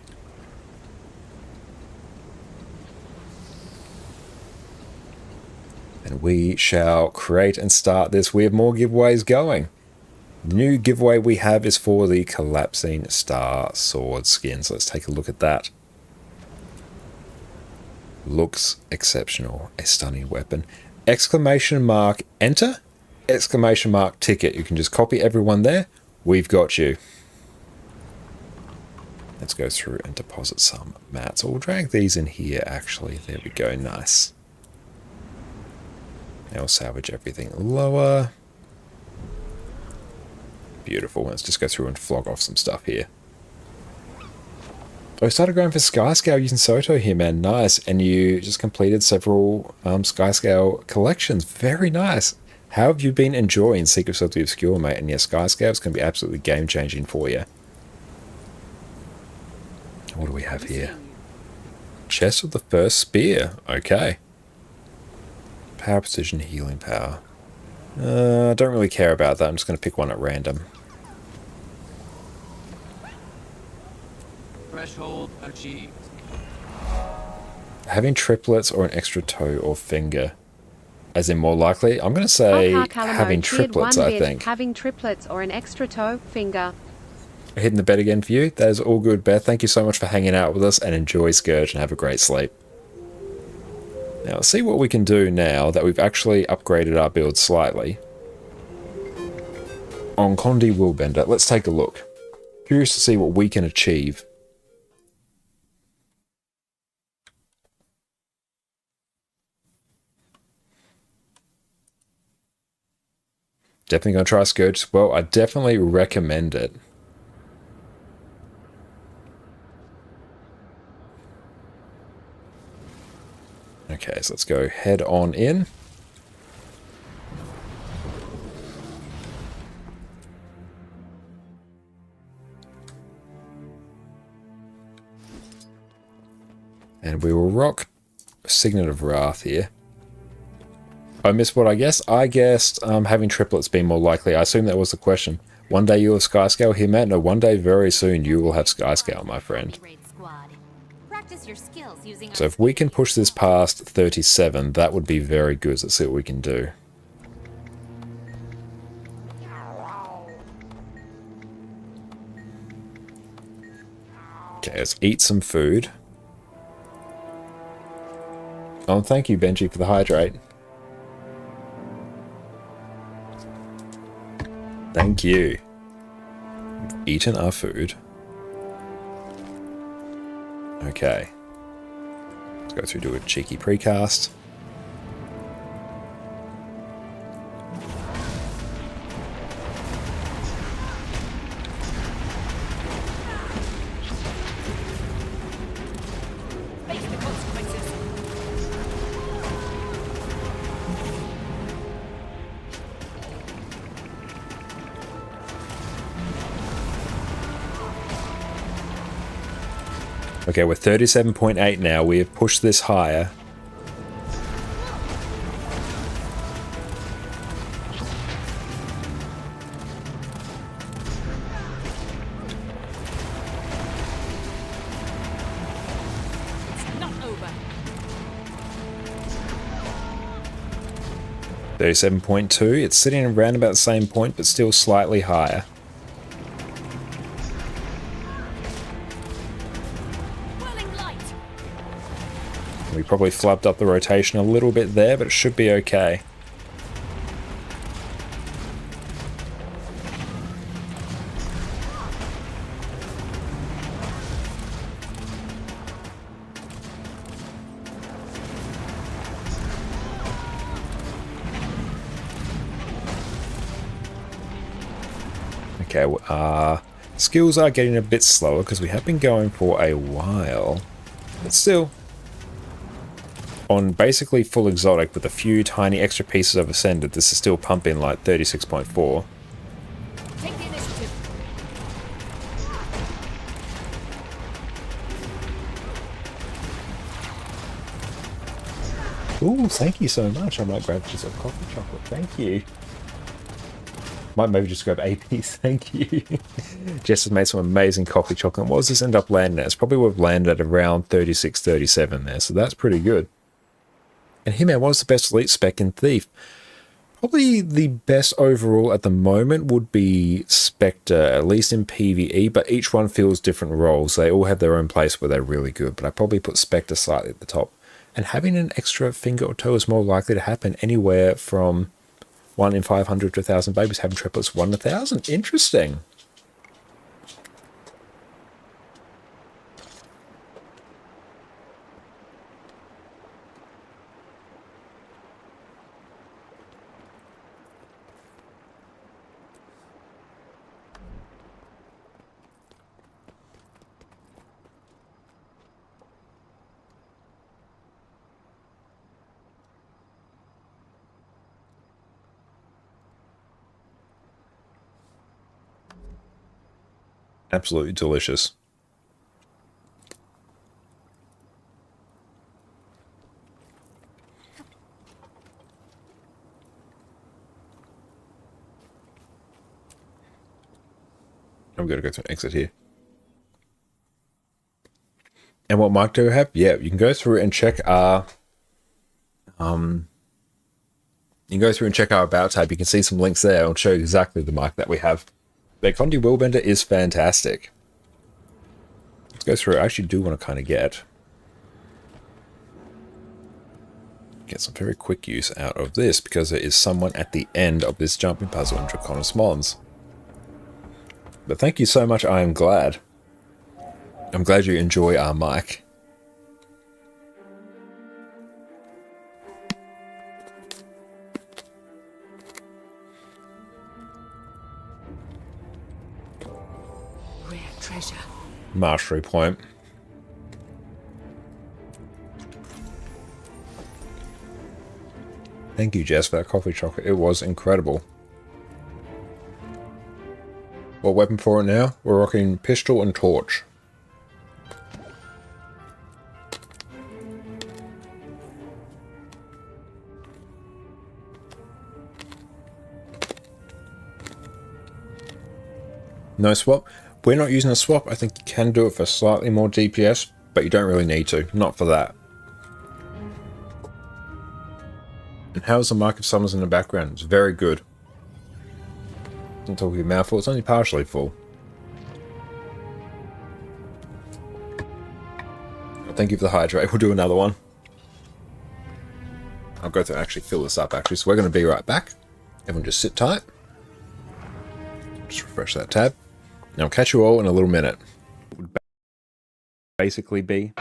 Speaker 1: And we shall create and start this. We have more giveaways going. The new giveaway we have is for the Collapsing Star Sword skin. So let's take a look at that. Looks exceptional. A stunning weapon. Exclamation mark enter. Exclamation mark ticket. You can just copy everyone there. We've got you. Let's go through and deposit some mats. We'll drag these in here actually. There we go. Nice. Now we'll salvage everything lower. Beautiful. Let's just go through and flog off some stuff here. I started going for Skyscale using Soto here, man. Nice. And you just completed several Skyscale collections. Very nice. How have you been enjoying Secrets of the Obscure, mate? And yeah, Skyscale is going to be absolutely game-changing for you. What do we have here? Chest of the First Spear. Okay. Power, precision, healing power. I don't really care about that. I'm just going to pick one at random.
Speaker 3: Threshold achieved.
Speaker 1: Having triplets or an extra toe or finger. As in more likely? I'm going to say having triplets, I think.
Speaker 19: Having triplets or an extra toe, finger.
Speaker 1: Hitting the bed again for you. That is all good, Beth. Thank you so much for hanging out with us, and enjoy Scourge and have a great sleep. Now, let's see what we can do now that we've actually upgraded our build slightly. On Condi Willbender, let's take a look. Curious to see what we can achieve. Definitely going to try Scourge as well. I definitely recommend it. Okay, so let's go head on in. And we will rock Signet of Wrath here. I missed what I guessed. I guessed having triplets being more likely. I assume that was the question. One day you'll have Skyscale here, Matt? No, one day very soon you will have Skyscale, my friend. So if we can push this past 37, that would be very good. Let's see what we can do. Okay, let's eat some food. Oh, and thank you, Benji, for the hydrate. Thank you. We've eaten our food. Okay. Let's go through, do a cheeky precast. Okay, we're 37.8 now. We have pushed this higher.
Speaker 8: It's not over.
Speaker 1: 37.2. It's sitting around about the same point, but still slightly higher. We probably flubbed up the rotation a little bit there, but it should be okay. Okay, skills are getting a bit slower because we have been going for a while, but still. On basically full exotic with a few tiny extra pieces of Ascended, this is still pumping like 36.4.
Speaker 8: Take the initiative.
Speaker 1: Ooh, thank you so much. I might grab just a coffee chocolate. Thank you. Might maybe just grab APs. Thank you. Jess has made some amazing coffee chocolate. What does this end up landing at? It's probably would have landed at around 36, 37 there, so that's pretty good. And here, man, what is the best elite spec in Thief? Probably the best overall at the moment would be Spectre, at least in PvE, but each one fills different roles. They all have their own place where they're really good, but I probably put Spectre slightly at the top. And having an extra finger or toe is more likely to happen anywhere from 1 in 500 to 1,000 babies having triplets, 1 in 1,000. Interesting. Absolutely delicious. I'm going to go to an exit here. And what mic do we have? Yeah, you can go through and check our you can go through and check our About tab. You can see some links there. I'll show you exactly the mic that we have. The Conti Willbender is fantastic. Let's go through. I actually do want to kind of get some very quick use out of this, because there is someone at the end of this jumping puzzle in Draconis Mons. But thank you so much. I am glad. I'm glad you enjoy our mic.
Speaker 8: Rare treasure.
Speaker 1: Mastery point. Thank you, Jess, for that coffee chocolate. It was incredible. What weapon for it now? We're rocking pistol and torch. No swap? We're not using a swap. I think you can do it for slightly more DPS, but you don't really need to. Not for that. And how's the Mark of Summers in the background? It's very good. Don't talk with your mouth full, it's only partially full. Thank you for the hydrate. We'll do another one. I'll go through and actually fill this up actually. So we're going to be right back. Everyone just sit tight. Just refresh that tab. And I'll catch you all in a little minute. It would basically be...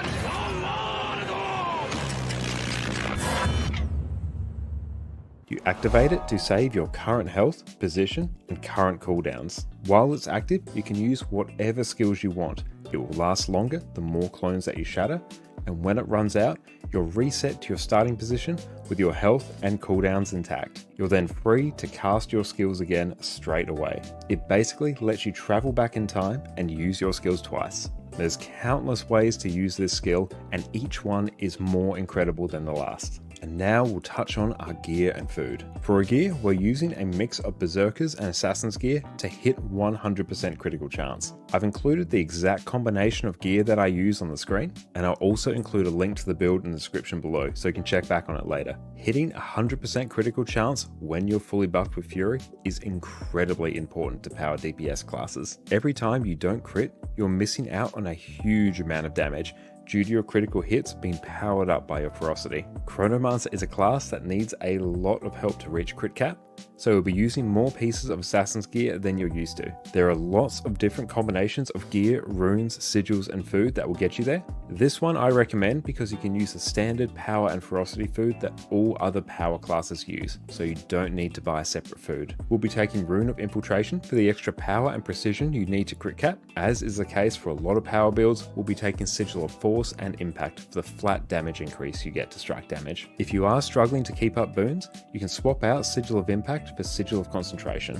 Speaker 1: You activate it to save your current health, position, and current cooldowns. While it's active, you can use whatever skills you want. It will last longer the more clones that you shatter, and when it runs out, you'll reset to your starting position with your health and cooldowns intact. You're then free to cast your skills again straight away. It basically lets you travel back in time and use your skills twice. There's countless ways to use this skill, and each one is more incredible than the last. And now we'll touch on our gear and food. For our gear, we're using a mix of Berserkers and Assassin's gear to hit 100% critical chance. I've included the exact combination of gear that I use on the screen, and I'll also include a link to the build in the description below so you can check back on it later. Hitting 100% critical chance when you're fully buffed with Fury is incredibly important to power DPS classes. Every time you don't crit, you're missing out on a huge amount of damage due to your critical hits being powered up by your ferocity. Chronomancer is a class that needs a lot of help to reach crit cap, so you'll be using more pieces of Assassin's gear than you're used to. There are lots of different combinations of gear, runes, sigils, and food that will get you there. This one I recommend because you can use the standard power and ferocity food that all other power classes use, so you don't need to buy a separate food. We'll be taking Rune of Infiltration for the extra power and precision you need to crit cap. As is the case for a lot of power builds, we'll be taking Sigil of Force and Impact for the flat damage increase you get to strike damage. If you are struggling to keep up boons, you can swap out Sigil of Impact for Sigil of Concentration.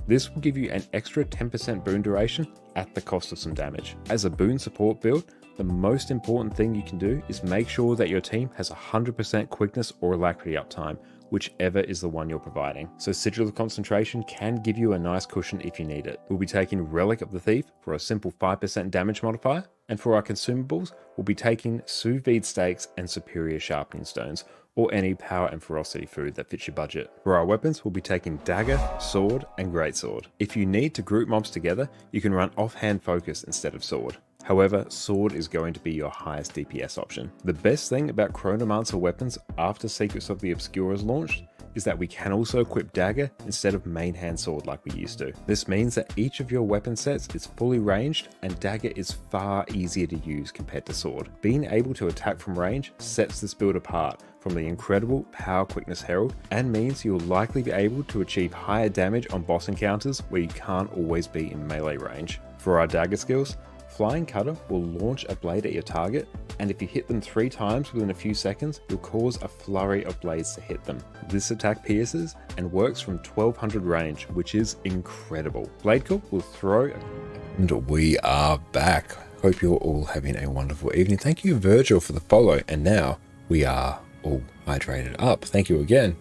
Speaker 1: This will give you an extra 10% boon duration at the cost of some damage. As a boon support build, the most important thing you can do is make sure that your team has 100% quickness or alacrity uptime, whichever is the one you're providing. So Sigil of Concentration can give you a nice cushion if you need it. We'll be taking Relic of the Thief for a simple 5% damage modifier, and for our consumables, we'll be taking Sous Vide Steaks and Superior Sharpening Stones, or any power and ferocity food that fits your budget. For our weapons, we'll be taking Dagger, Sword, and Greatsword. If you need to group mobs together, you can run offhand focus instead of Sword. However, Sword is going to be your highest DPS option. The best thing about Chronomancer weapons after Secrets of the Obscura is launched is that we can also equip Dagger instead of main hand sword like we used to. This means that each of your weapon sets is fully ranged, and Dagger is far easier to use compared to Sword. Being able to attack from range sets this build apart from the incredible Power Quickness Herald, and means you'll likely be able to achieve higher damage on boss encounters where you can't always be in melee range. For our Dagger skills, Flying Cutter will launch a blade at your target, and if you hit them 3 times within a few seconds, you'll cause a flurry of blades to hit them. This attack pierces and works from 1200 range, which is incredible. Blade Kill will throw... And we are back. Hope you're all having a wonderful evening. Thank you, Virgil, for the follow, and now we are all hydrated up. Thank you again.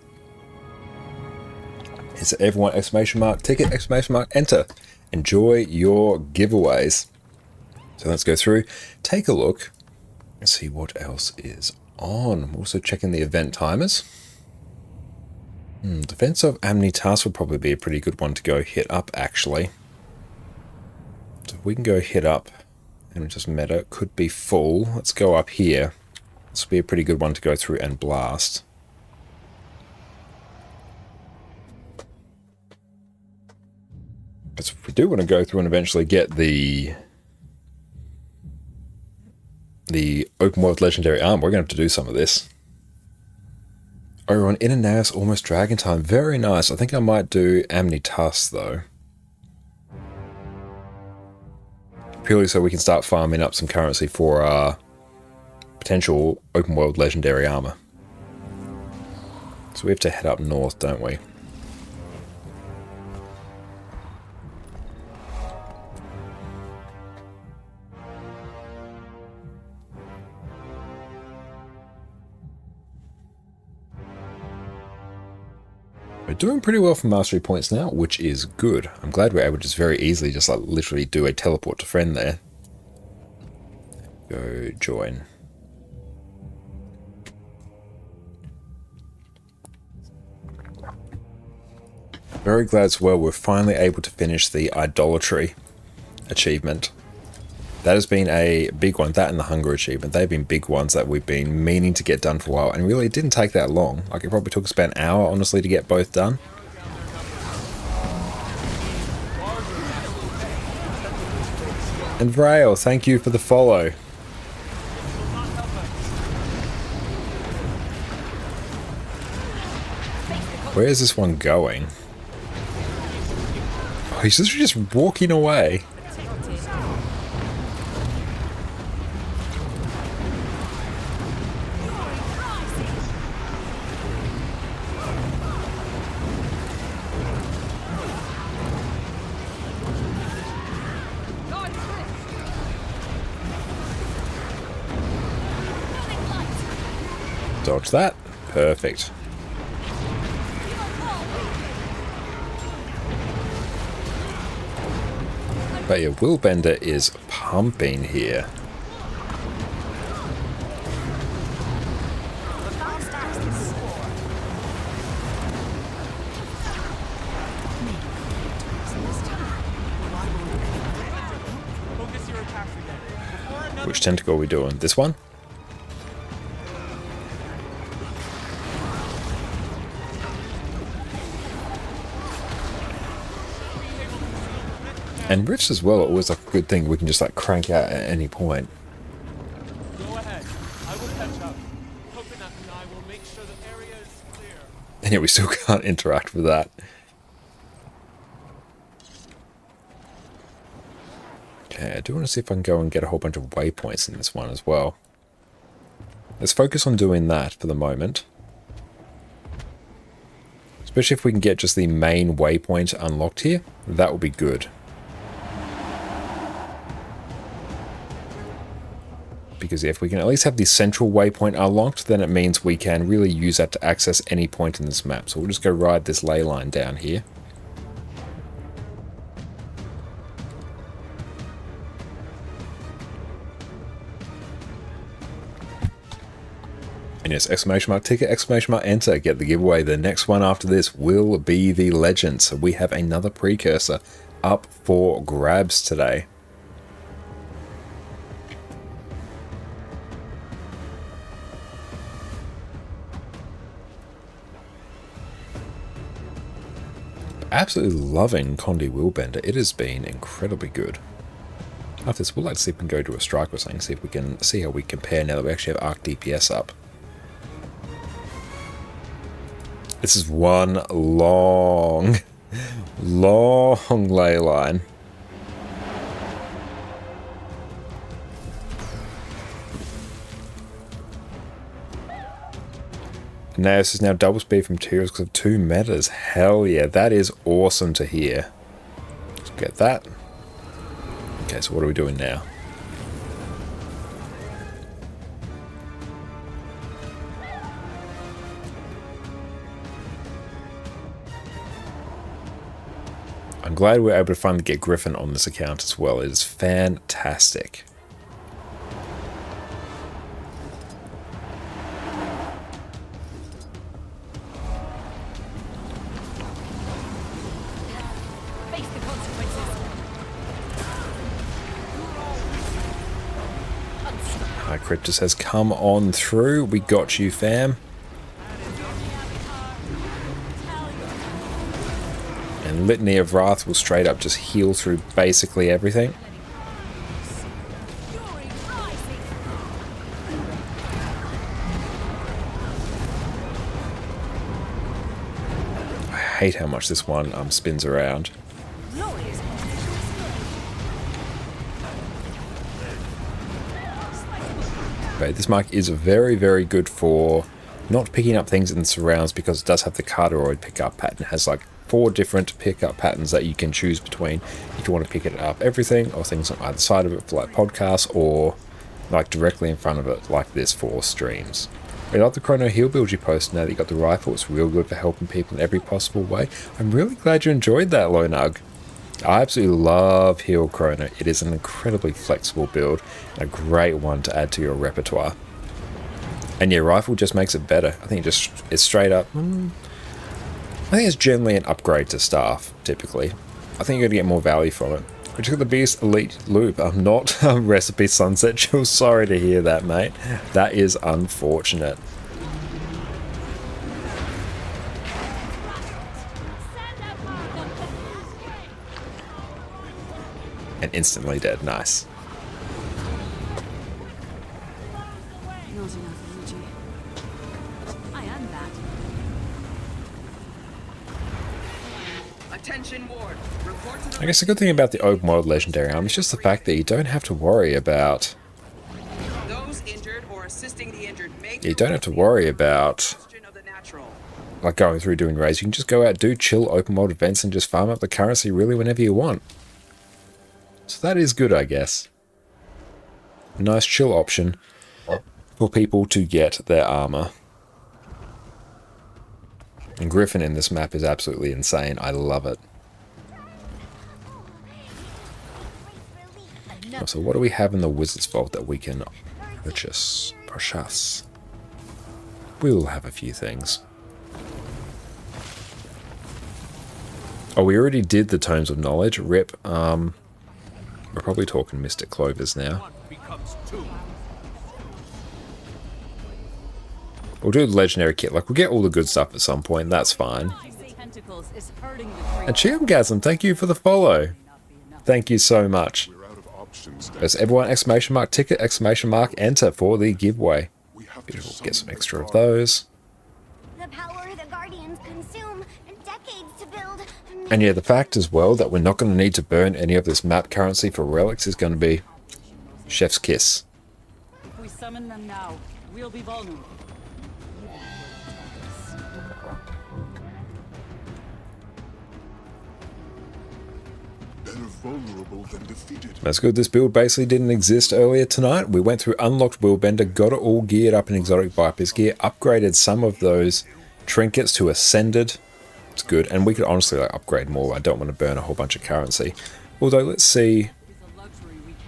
Speaker 1: It's everyone! Exclamation mark, ticket, exclamation mark, enter. Enjoy your giveaways. So let's go through, take a look Let's see what else is on. I'm also checking the event timers. Defense of Amnitas would probably be a pretty good one to go hit up, actually. So if we can go hit up, and just meta could be full. Let's go up here. This will be a pretty good one to go through and blast. Because if we do want to go through and eventually get the open world legendary arm, we're going to have to do some of this. Oh, we're on Inanaris, almost Dragon Time. Very nice. I think I might do Amnitas though. Purely so we can start farming up some currency for our potential open world legendary armor. So we have to head up north, don't we? We're doing pretty well for mastery points now, which is good. I'm glad we're able to just very easily just like literally do a teleport to friend there. Go join. Very glad as well we're finally able to finish the idolatry achievement. That has been a big one. That and the hunger achievement. They've been big ones that we've been meaning to get done for a while. And really, it didn't take that long. Like, it probably took us about an hour, honestly, to get both done. And Vrail, thank you for the follow. Where is this one going? Oh, he's literally just walking away. Dodge that. Perfect. But yeah, Willbender is pumping here. Which tentacle are we doing? This one? And rifts as well are always like a good thing we can just like crank out at any point.
Speaker 9: Go ahead. I will catch up. Coconut and I will make sure the area is clear.
Speaker 1: And yet we still can't interact with that. Okay, I do want to see if I can go and get a whole bunch of waypoints in this one as well. Let's focus on doing that for the moment. Especially if we can get just the main waypoint unlocked here, that will be good. Because if we can at least have the central waypoint unlocked, then it means we can really use that to access any point in this map. So we'll just go ride this ley line down here. And yes, exclamation mark ticket, exclamation mark enter, get the giveaway. The next one after this will be the legend. So we have another precursor up for grabs today. Absolutely loving Condi Willbender. It has been incredibly good. After this, we'll like to see if we can go to a strike or something, see if we can see how we compare now that we actually have arc DPS up. This is one long ley line. Naos is now double speed from materials because of 2 metas. Hell yeah, that is awesome to hear. Let's get that. Okay, so what are we doing now? I'm glad we're able to finally get Griffin on this account as well. It is fantastic. Cryptus says, come on through. We got you, fam. And Litany of Wrath will straight up just heal through basically everything. I hate how much this one spins around. But this mark is very, very good for not picking up things in the surrounds because it does have the Carteroid pickup pattern. It has like 4 different pickup patterns that you can choose between if you want to pick it up everything or things on either side of it for like podcasts or like directly in front of it like this for streams. I love the Chrono Heal build you posted now that you got the rifle. It's real good for helping people in every possible way. I'm really glad you enjoyed that, Lonug. I absolutely love Heal Chrono. It is an incredibly flexible build and a great one to add to your repertoire. And your rifle just makes it better. I think it's straight up. I think it's generally an upgrade to staff, typically. I think you're going to get more value from it. We just got the biggest elite loop. I'm not Recipe Sunset Chill. Sorry to hear that, mate. That is unfortunate. And instantly dead. Nice. I guess the good thing about the open world legendary arm is just the fact that you don't have to worry about like going through doing raids. You can just go out, do chill open world events and just farm up the currency really whenever you want. So that is good, I guess. A nice chill option for people to get their armor. And Griffin in this map is absolutely insane. I love it. So what do we have in the Wizard's Vault that we can purchase? We will have a few things. Oh, we already did the Tomes of Knowledge. Rip. We're probably talking Mystic Clovers now. We'll do the legendary kit. Like, we'll get all the good stuff at some point. That's fine. And Chiamgasm, thank you for the follow. Thank you so much. There's everyone exclamation mark ticket exclamation mark enter for the giveaway. Beautiful. Get some extra of those.
Speaker 10: The power the Guardians consume decades to build.
Speaker 1: And yeah, the fact as well that we're not going to need to burn any of this map currency for relics is going to be chef's kiss.
Speaker 18: If we summon them now, we'll be vulnerable.
Speaker 11: Vulnerable than defeated.
Speaker 1: That's good. This build basically didn't exist earlier tonight. We went through Unlocked Willbender, got it all geared up in Exotic Viper's gear, upgraded some of those trinkets to Ascended. It's good. And we could honestly like upgrade more. I don't want to burn a whole bunch of currency. Although, let's see.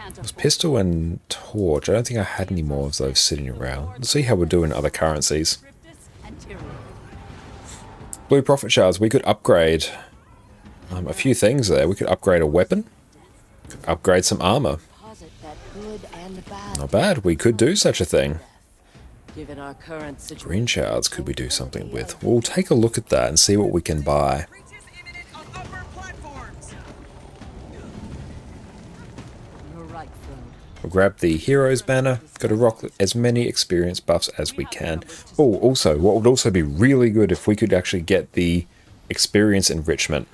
Speaker 1: It was Pistol and Torch. I don't think I had any more of those sitting around. Let's see how we're doing other currencies. Blue Prophet Shards. We could upgrade a few things there. We could upgrade a weapon, upgrade some armor. Not bad. We could do such a thing. Green shards could we do something with? We'll take a look at that and see what we can buy. We'll grab the Heroes banner. Got to rock as many experience buffs as we can. Oh, also, what would also be really good if we could actually get the experience enrichment.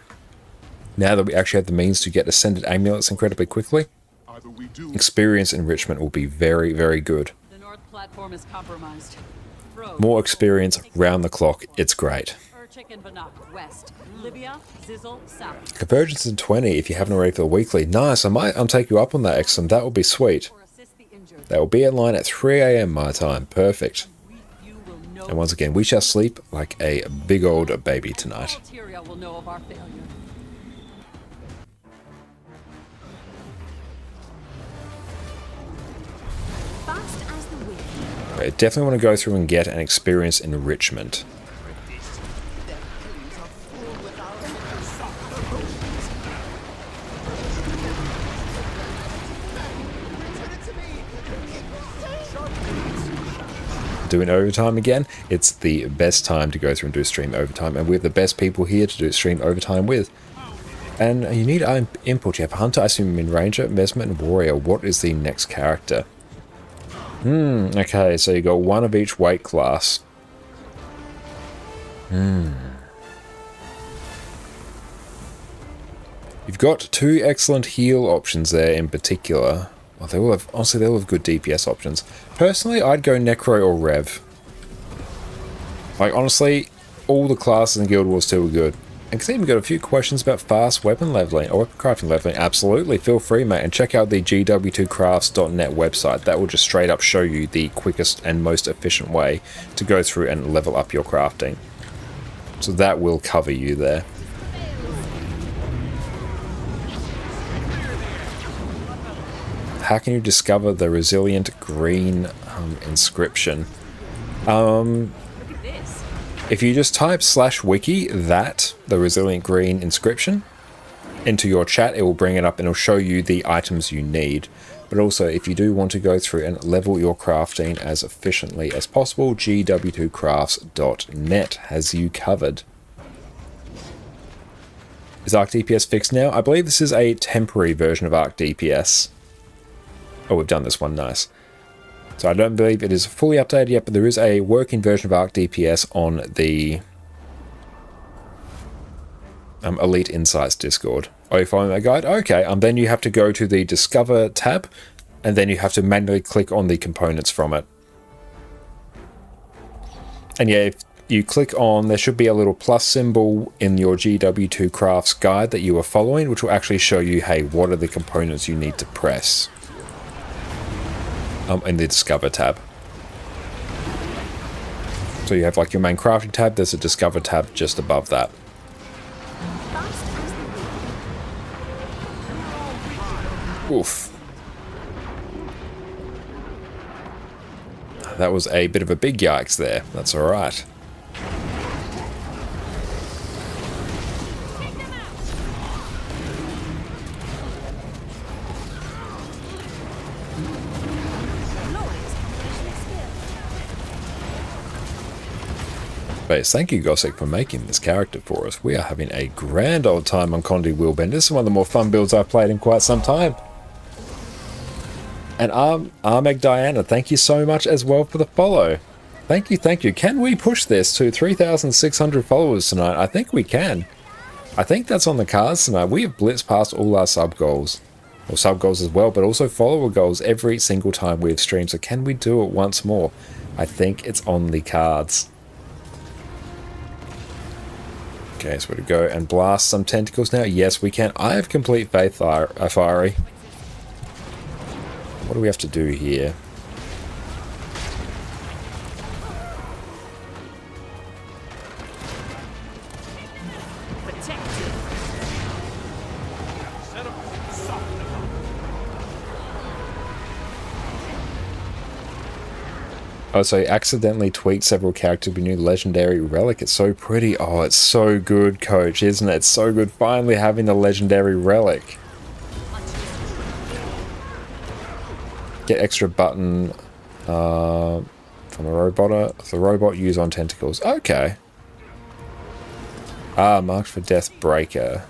Speaker 1: Now that we actually have the means to get Ascended Amulets incredibly quickly, experience enrichment will be very, very good.
Speaker 18: The north platform is compromised.
Speaker 1: More experience round the clock, it's great.
Speaker 18: West. Libya, Zizzle, south.
Speaker 1: Convergence in 20 if you haven't already for the weekly. Nice, I might take you up on that, Exum. That would be sweet. That will be in line at 3 AM my time. Perfect. And once again, we shall sleep like a big old baby tonight. I definitely want to go through and get an experience enrichment. doing overtime again, it's the best time to go through and do stream overtime, and we have the best people here to do stream overtime with. And you need input. You have Hunter, I assume, in Ranger, Mesmer, and Warrior. What is the next character? Okay, so you got one of each weight class. You've got two excellent heal options there in particular. Well, they all have, honestly, they all have good DPS options. Personally, I'd go Necro or Rev. Like, honestly, all the classes in Guild Wars 2 are good. And Kasim, we've got a few questions about fast weapon leveling, or weapon crafting leveling. Absolutely, feel free, mate, and check out the GW2crafts.net website. That will just straight up show you the quickest and most efficient way to go through and level up your crafting. So that will cover you there. How can you discover the resilient green inscription? If you just type /wiki the resilient green inscription into your chat, it will bring it up and it'll show you the items you need. But also, if you do want to go through and level your crafting as efficiently as possible, GW2crafts.net has you covered. Is Arc DPS fixed now? I believe this is a temporary version of Arc DPS. Oh, we've done this one, nice. So I don't believe it is fully updated yet, but there is a working version of Arc DPS on the Elite Insights Discord. Are you following my guide? Okay, then you have to go to the Discover tab, and then you have to manually click on the components from it. And yeah, if you click on, there should be a little plus symbol in your GW2 Crafts guide that you are following, which will actually show you, hey, what are the components you need to press. In the Discover tab. So you have like your main crafting tab, there's a Discover tab just above that. Oof. That was a bit of a big yikes there. That's alright. Base, thank you Gossick for making this character for us. We are having a grand old time on Condi Wheelbend. This is one of the more fun builds I've played in quite some time. And Armeg Diana, thank you so much as well for the follow. Thank you, thank you. Can we push this to 3,600 followers tonight? I think we can. I think that's on the cards tonight. We have blitzed past all our sub goals. Or sub goals as well, but also follower goals every single time we have streamed. So can we do it once more? I think it's on the cards. Okay, so we're going to go and blast some tentacles now. Yes, we can. I have complete faith, Fiery. What do we have to do here? Oh, so he accidentally tweaked several characters with new legendary relic. It's so pretty. Oh, it's so good, coach, isn't it? It's so good finally having the legendary relic. Get extra button from a robot. The robot use on tentacles. Okay. Marked for Death Breaker.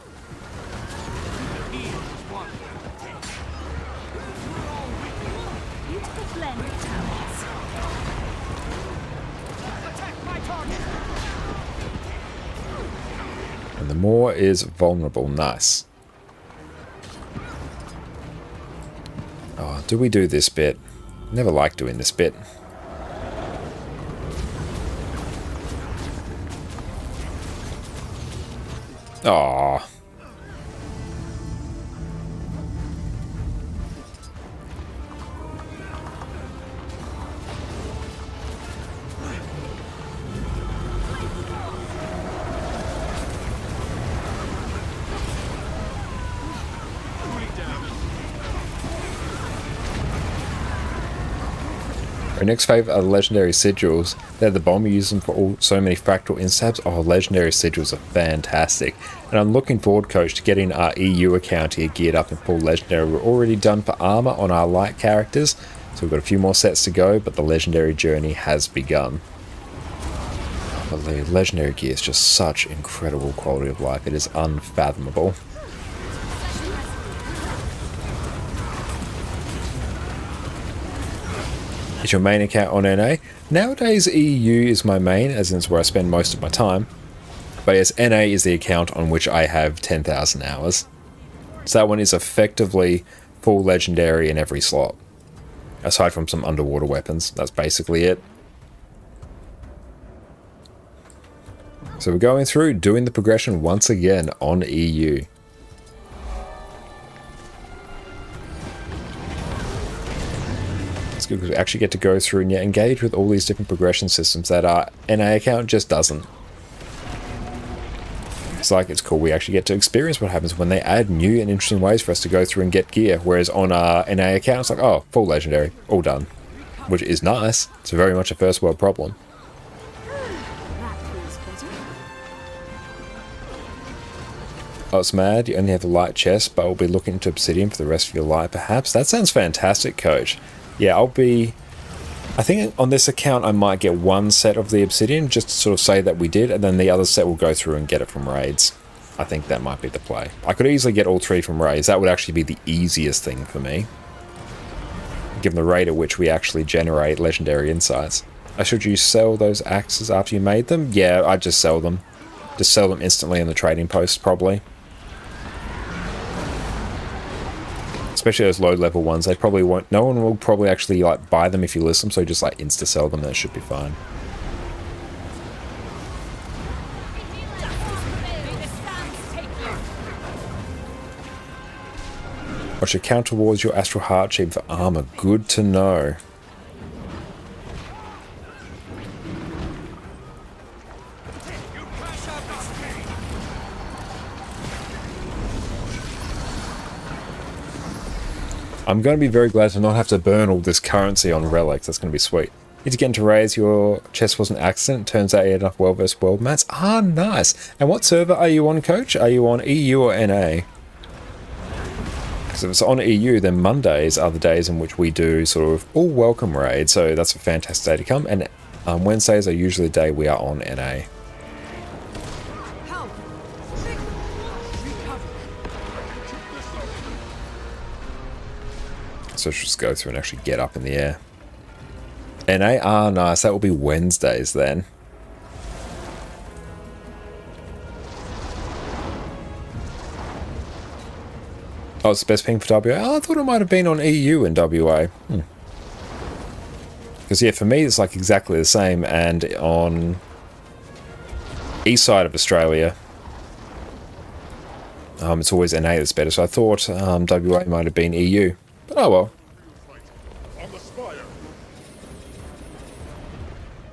Speaker 1: And the Moor is vulnerable. Nice. Oh, do we do this bit? Never like doing this bit. Aww. Our next favourite are the legendary sigils. They're the bomb, you use them for so many fractal instabs. Oh, legendary sigils are fantastic. And I'm looking forward, coach, to getting our EU account here geared up in full legendary. We're already done for armour on our light characters. So we've got a few more sets to go, but the legendary journey has begun. But the legendary gear is just such incredible quality of life. It is unfathomable. Is your main account on NA? Nowadays EU is my main, as in it's where I spend most of my time. But yes, NA is the account on which I have 10,000 hours. So that one is effectively full legendary in every slot. Aside from some underwater weapons, that's basically it. So we're going through, doing the progression once again on EU. It's good because we actually get to go through and engage with all these different progression systems that our NA account just doesn't. It's cool. We actually get to experience what happens when they add new and interesting ways for us to go through and get gear. Whereas on our NA account, it's like, oh, full legendary, all done. Which is nice. It's very much a first world problem. Oh, it's mad. You only have a light chest, but we'll be looking into obsidian for the rest of your life, perhaps. That sounds fantastic, Coach. Yeah, I think on this account I might get one set of the obsidian, just to sort of say that we did, and then the other set will go through and get it from raids. I think that might be the play. I could easily get all 3 from raids. That would actually be the easiest thing for me, given the rate at which we actually generate legendary insights. Should you sell those axes after you made them? Yeah, I'd just sell them. Just sell them instantly in the trading post, probably. Especially those low level ones, they probably won't. No one will probably actually like buy them if you list them, so just like insta sell them. That should be fine. What's your count towards your Astral Heart Sheep for armor? Good to know. I'm going to be very glad to not have to burn all this currency on relics. That's going to be sweet. Need to get into raids. Your chest was an accident. Turns out you had enough world vs world mats. Ah, nice. And what server are you on, Coach? Are you on EU or NA? Because if it's on EU, then Mondays are the days in which we do sort of all welcome raids. So that's a fantastic day to come. And Wednesdays are usually the day we are on NA. So let's just go through and actually get up in the air. NA? Ah, nice. That will be Wednesdays then. Oh, it's the best ping for WA? Oh, I thought it might have been on EU and WA. Because, yeah, for me, it's like exactly the same. And on east side of Australia, it's always NA that's better. So I thought WA might have been EU. But oh well.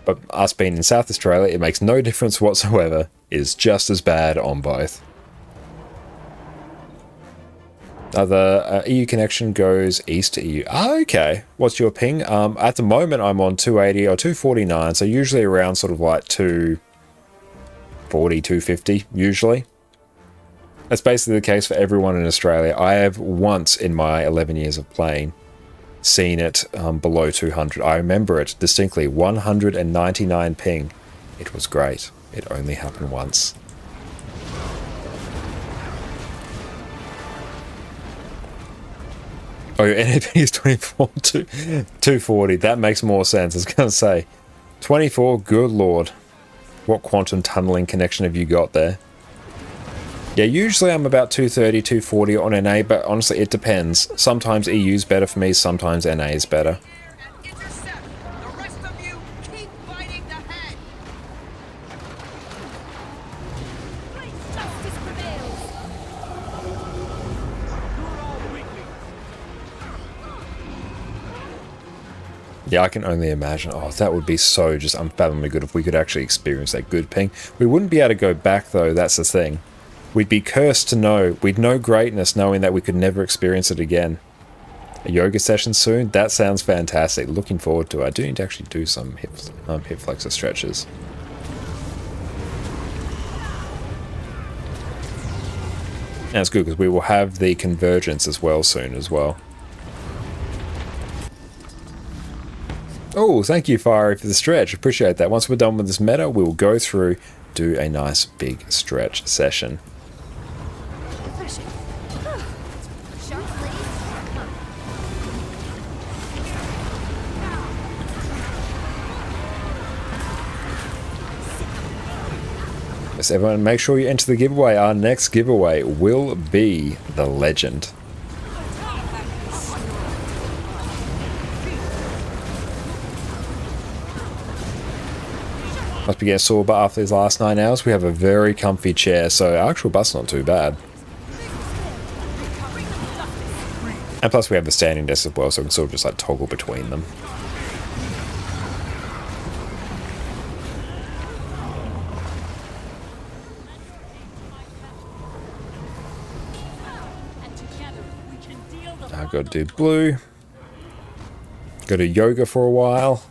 Speaker 1: But us being in South Australia, it makes no difference whatsoever. It is just as bad on both. The EU connection goes east to EU. Ah, okay. What's your ping? At the moment, I'm on 280 or 249, so usually around sort of like 240, 250, usually. That's basically the case for everyone in Australia. I have once in my 11 years of playing seen it below 200. I remember it distinctly. 199 ping. It was great. It only happened once. Oh, your NAP is 24 to 240. That makes more sense. I was going to say 24. Good lord. What quantum tunneling connection have you got there? Yeah, usually I'm about 230, 240 on NA, but honestly, it depends. Sometimes EU's better for me, sometimes NA is better. Yeah, I can only imagine. Oh, that would be so just unfathomably good if we could actually experience that good ping. We wouldn't be able to go back, though, that's the thing. We'd be cursed to know. We'd know greatness knowing that we could never experience it again. A yoga session soon? That sounds fantastic. Looking forward to it. I do need to actually do some hip flexor stretches. And it's good because we will have the convergence as well soon as well. Oh, thank you, Fiery, for the stretch. Appreciate that. Once we're done with this meta, we will go through, do a nice big stretch session. Yes, everyone, make sure you enter the giveaway. Our next giveaway will be the Legend. Must be getting sore, but after these last 9 hours, we have a very comfy chair, so our actual bus not too bad. And plus we have the standing desk as well, so we can sort of just like toggle between them. I've got to do blue. Go to yoga for a while.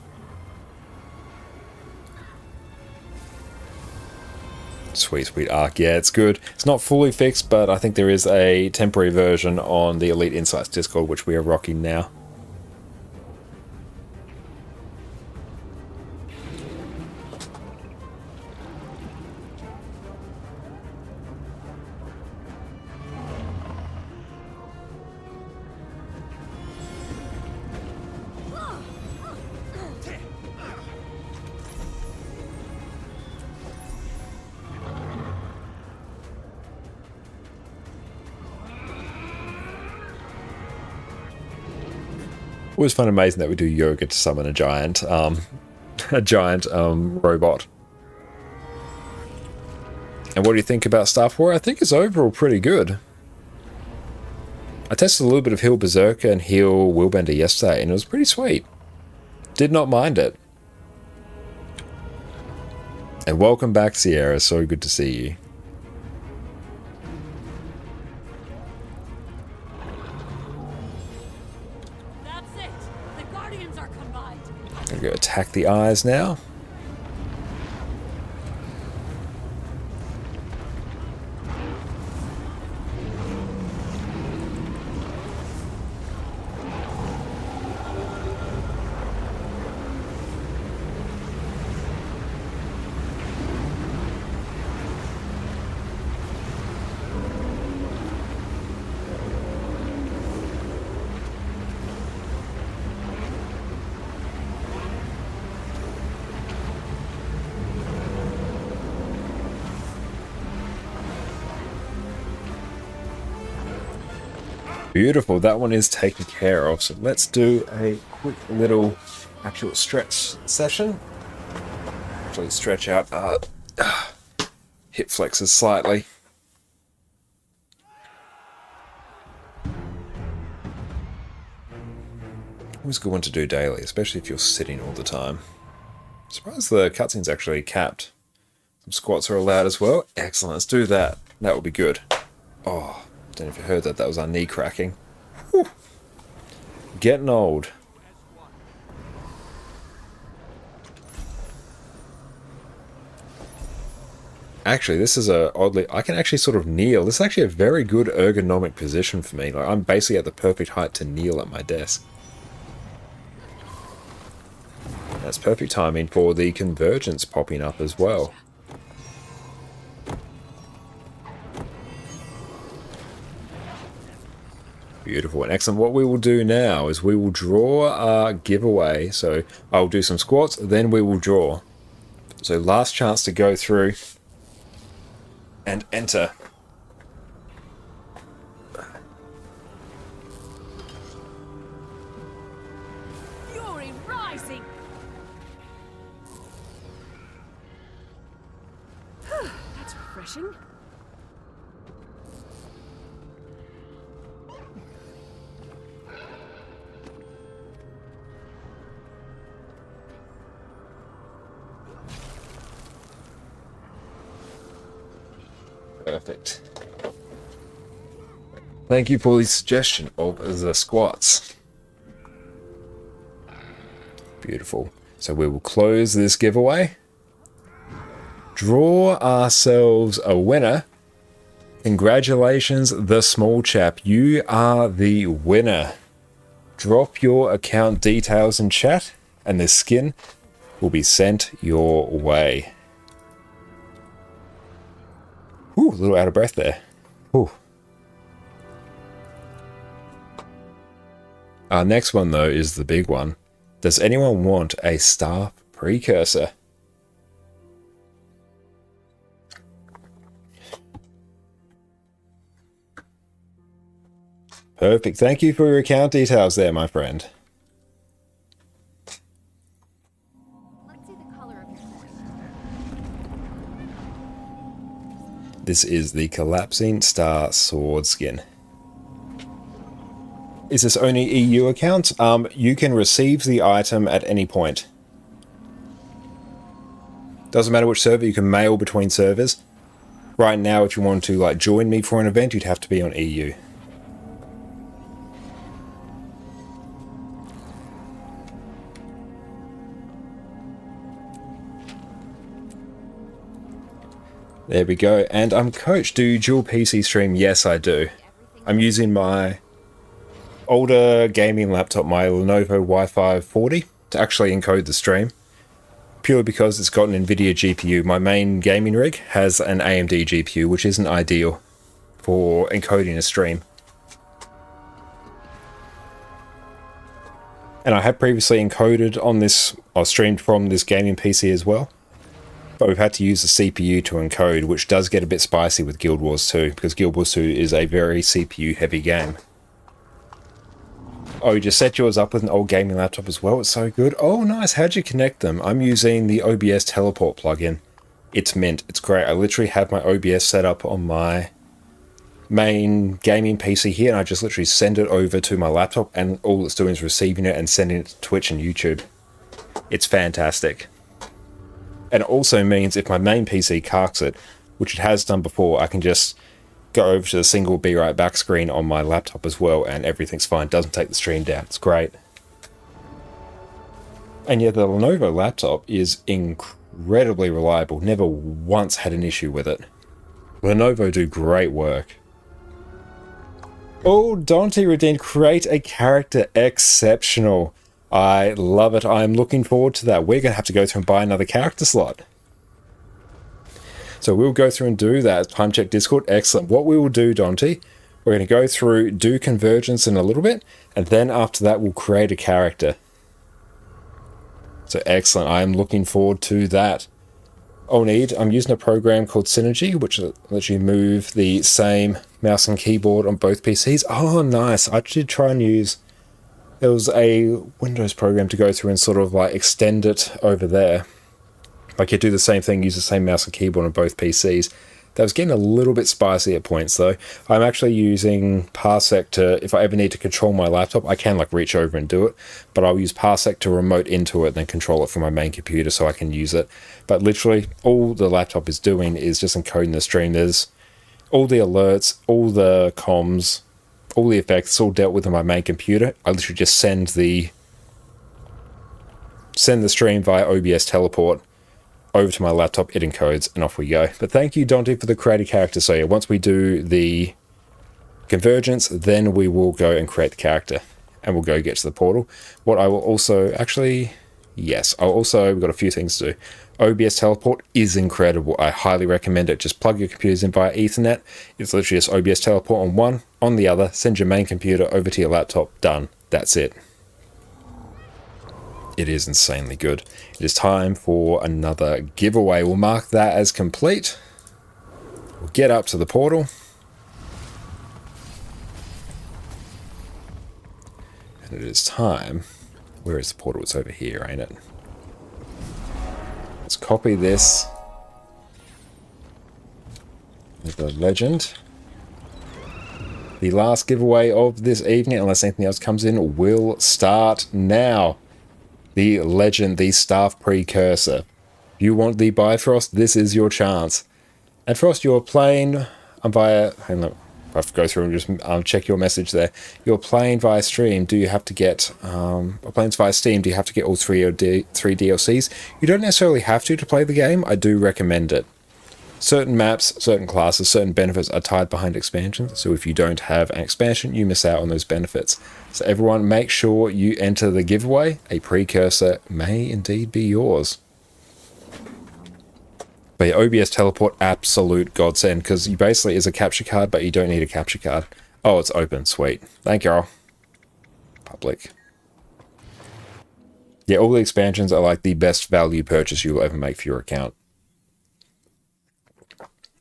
Speaker 1: Sweet, sweet arc. Yeah, it's good. It's not fully fixed, but I think there is a temporary version on the Elite Insights Discord, which we are rocking now. Always find it amazing that we do yoga to summon a giant robot. And what do you think about Staff War? I think it's overall pretty good. I tested a little bit of Heal Berserker and Heal Willbender yesterday, and it was pretty sweet. Did not mind it. And welcome back, Sierra. So good to see you. I'm going to attack the eyes now. Beautiful, that one is taken care of. So let's do a quick little actual stretch session. Actually stretch out hip flexors slightly. Always a good one to do daily, especially if you're sitting all the time. Surprised the cutscene's actually capped. Some squats are allowed as well. Excellent, let's do that. That will be good. Oh. Don't know if you heard that, that was our knee cracking. Whew. Getting old. Actually, this is a oddly, I can actually sort of kneel. This is actually a very good ergonomic position for me. Like, I'm basically at the perfect height to kneel at my desk. That's perfect timing for the convergence popping up as well. Beautiful and excellent. What we will do now is we will draw our giveaway. So I'll do some squats, then we will draw. So last chance to go through and enter.
Speaker 8: Fury rising. That's refreshing.
Speaker 1: Perfect. Thank you for the suggestion of the squats. Beautiful. So we will close this giveaway. Draw ourselves a winner. Congratulations, the small chap. You are the winner. Drop your account details in chat and this skin will be sent your way. Ooh, a little out of breath there. Ooh. Our next one, though, is the big one. Does anyone want a staff precursor? Perfect. Thank you for your account details there, my friend. This is the Collapsing Star Sword skin. Is this only EU account? You can receive the item at any point. Doesn't matter which server, you can mail between servers. Right now, if you want to like join me for an event, you'd have to be on EU. There we go. And I'm Coach. Do you dual PC stream? Yes, I do. I'm using my older gaming laptop, my Lenovo Wi-Fi 40, to actually encode the stream. Purely because it's got an NVIDIA GPU. My main gaming rig has an AMD GPU, which isn't ideal for encoding a stream. And I have previously encoded on this, or streamed from this gaming PC as well. But we've had to use the CPU to encode, which does get a bit spicy with Guild Wars 2, because Guild Wars 2 is a very CPU heavy game. Oh, you just set yours up with an old gaming laptop as well? It's so good. Oh, nice. How'd you connect them? I'm using the OBS teleport plugin. It's mint. It's great. I literally have my OBS set up on my main gaming PC here, and I just literally send it over to my laptop, and all it's doing is receiving it and sending it to Twitch and YouTube. It's fantastic. And it also means if my main PC carks it, which it has done before, I can just go over to the single be right back screen on my laptop as well, and everything's fine. Doesn't take the stream down. It's great. And yeah, the Lenovo laptop is incredibly reliable. Never once had an issue with it. Lenovo do great work. Oh, Dante redeemed. Create a character. Exceptional. I love it. I'm looking forward to that. We're going to have to go through and buy another character slot. So we'll go through and do that. Time check Discord. Excellent. What we will do, Dante, we're going to go through, do convergence in a little bit, and then after that we'll create a character. So excellent. I am looking forward to that. I'm using a program called Synergy, which lets you move the same mouse and keyboard on both PCs. Oh, nice. I did try and use... There was a Windows program to go through and sort of like extend it over there. Like you do the same thing, use the same mouse and keyboard on both PCs. That was getting a little bit spicy at points though. I'm actually using Parsec to, if I ever need to control my laptop, I can like reach over and do it, but I'll use Parsec to remote into it and then control it from my main computer so I can use it. But literally all the laptop is doing is just encoding the stream. There's all the alerts, all the comms, all the effects, it's all dealt with on my main computer. I literally just send the stream via OBS teleport over to my laptop, it encodes, and off we go. But thank you, Dante, for the created character. So yeah, once we do the convergence, then we will go and create the character, and we'll go get to the portal. What I will also, actually, yes, we've got a few things to do. OBS teleport is incredible. I highly recommend it. Just plug your computers in via Ethernet. It's literally just OBS teleport on one, on the other, send your main computer over to your laptop, done. That's it. It is insanely good. It is time for another giveaway. We'll mark that as complete. We'll get up to the portal. And it is time. Where is the portal? It's over here, ain't it? Let's copy this. The legend. The last giveaway of this evening, unless anything else comes in, will start now. The legend, the staff precursor. If you want the Bifrost, this is your chance. And Frost, you're playing via... Hang on, I have to go through and just check your message there. You're playing via stream. Do you have to get... playing via Steam, do you have to get all three DLCs? You don't necessarily have to play the game. I do recommend it. certain maps, certain classes, certain benefits are tied behind expansions. So if you don't have an expansion, you miss out on those benefits. So everyone, make sure you enter the giveaway. A precursor may indeed be yours. But yeah, OBS teleport, absolute godsend, because you basically is a capture card, but you don't need a capture card. Oh, it's open. Sweet. Thank you all. Public. Yeah, all the expansions are like the best value purchase you'll ever make for your account.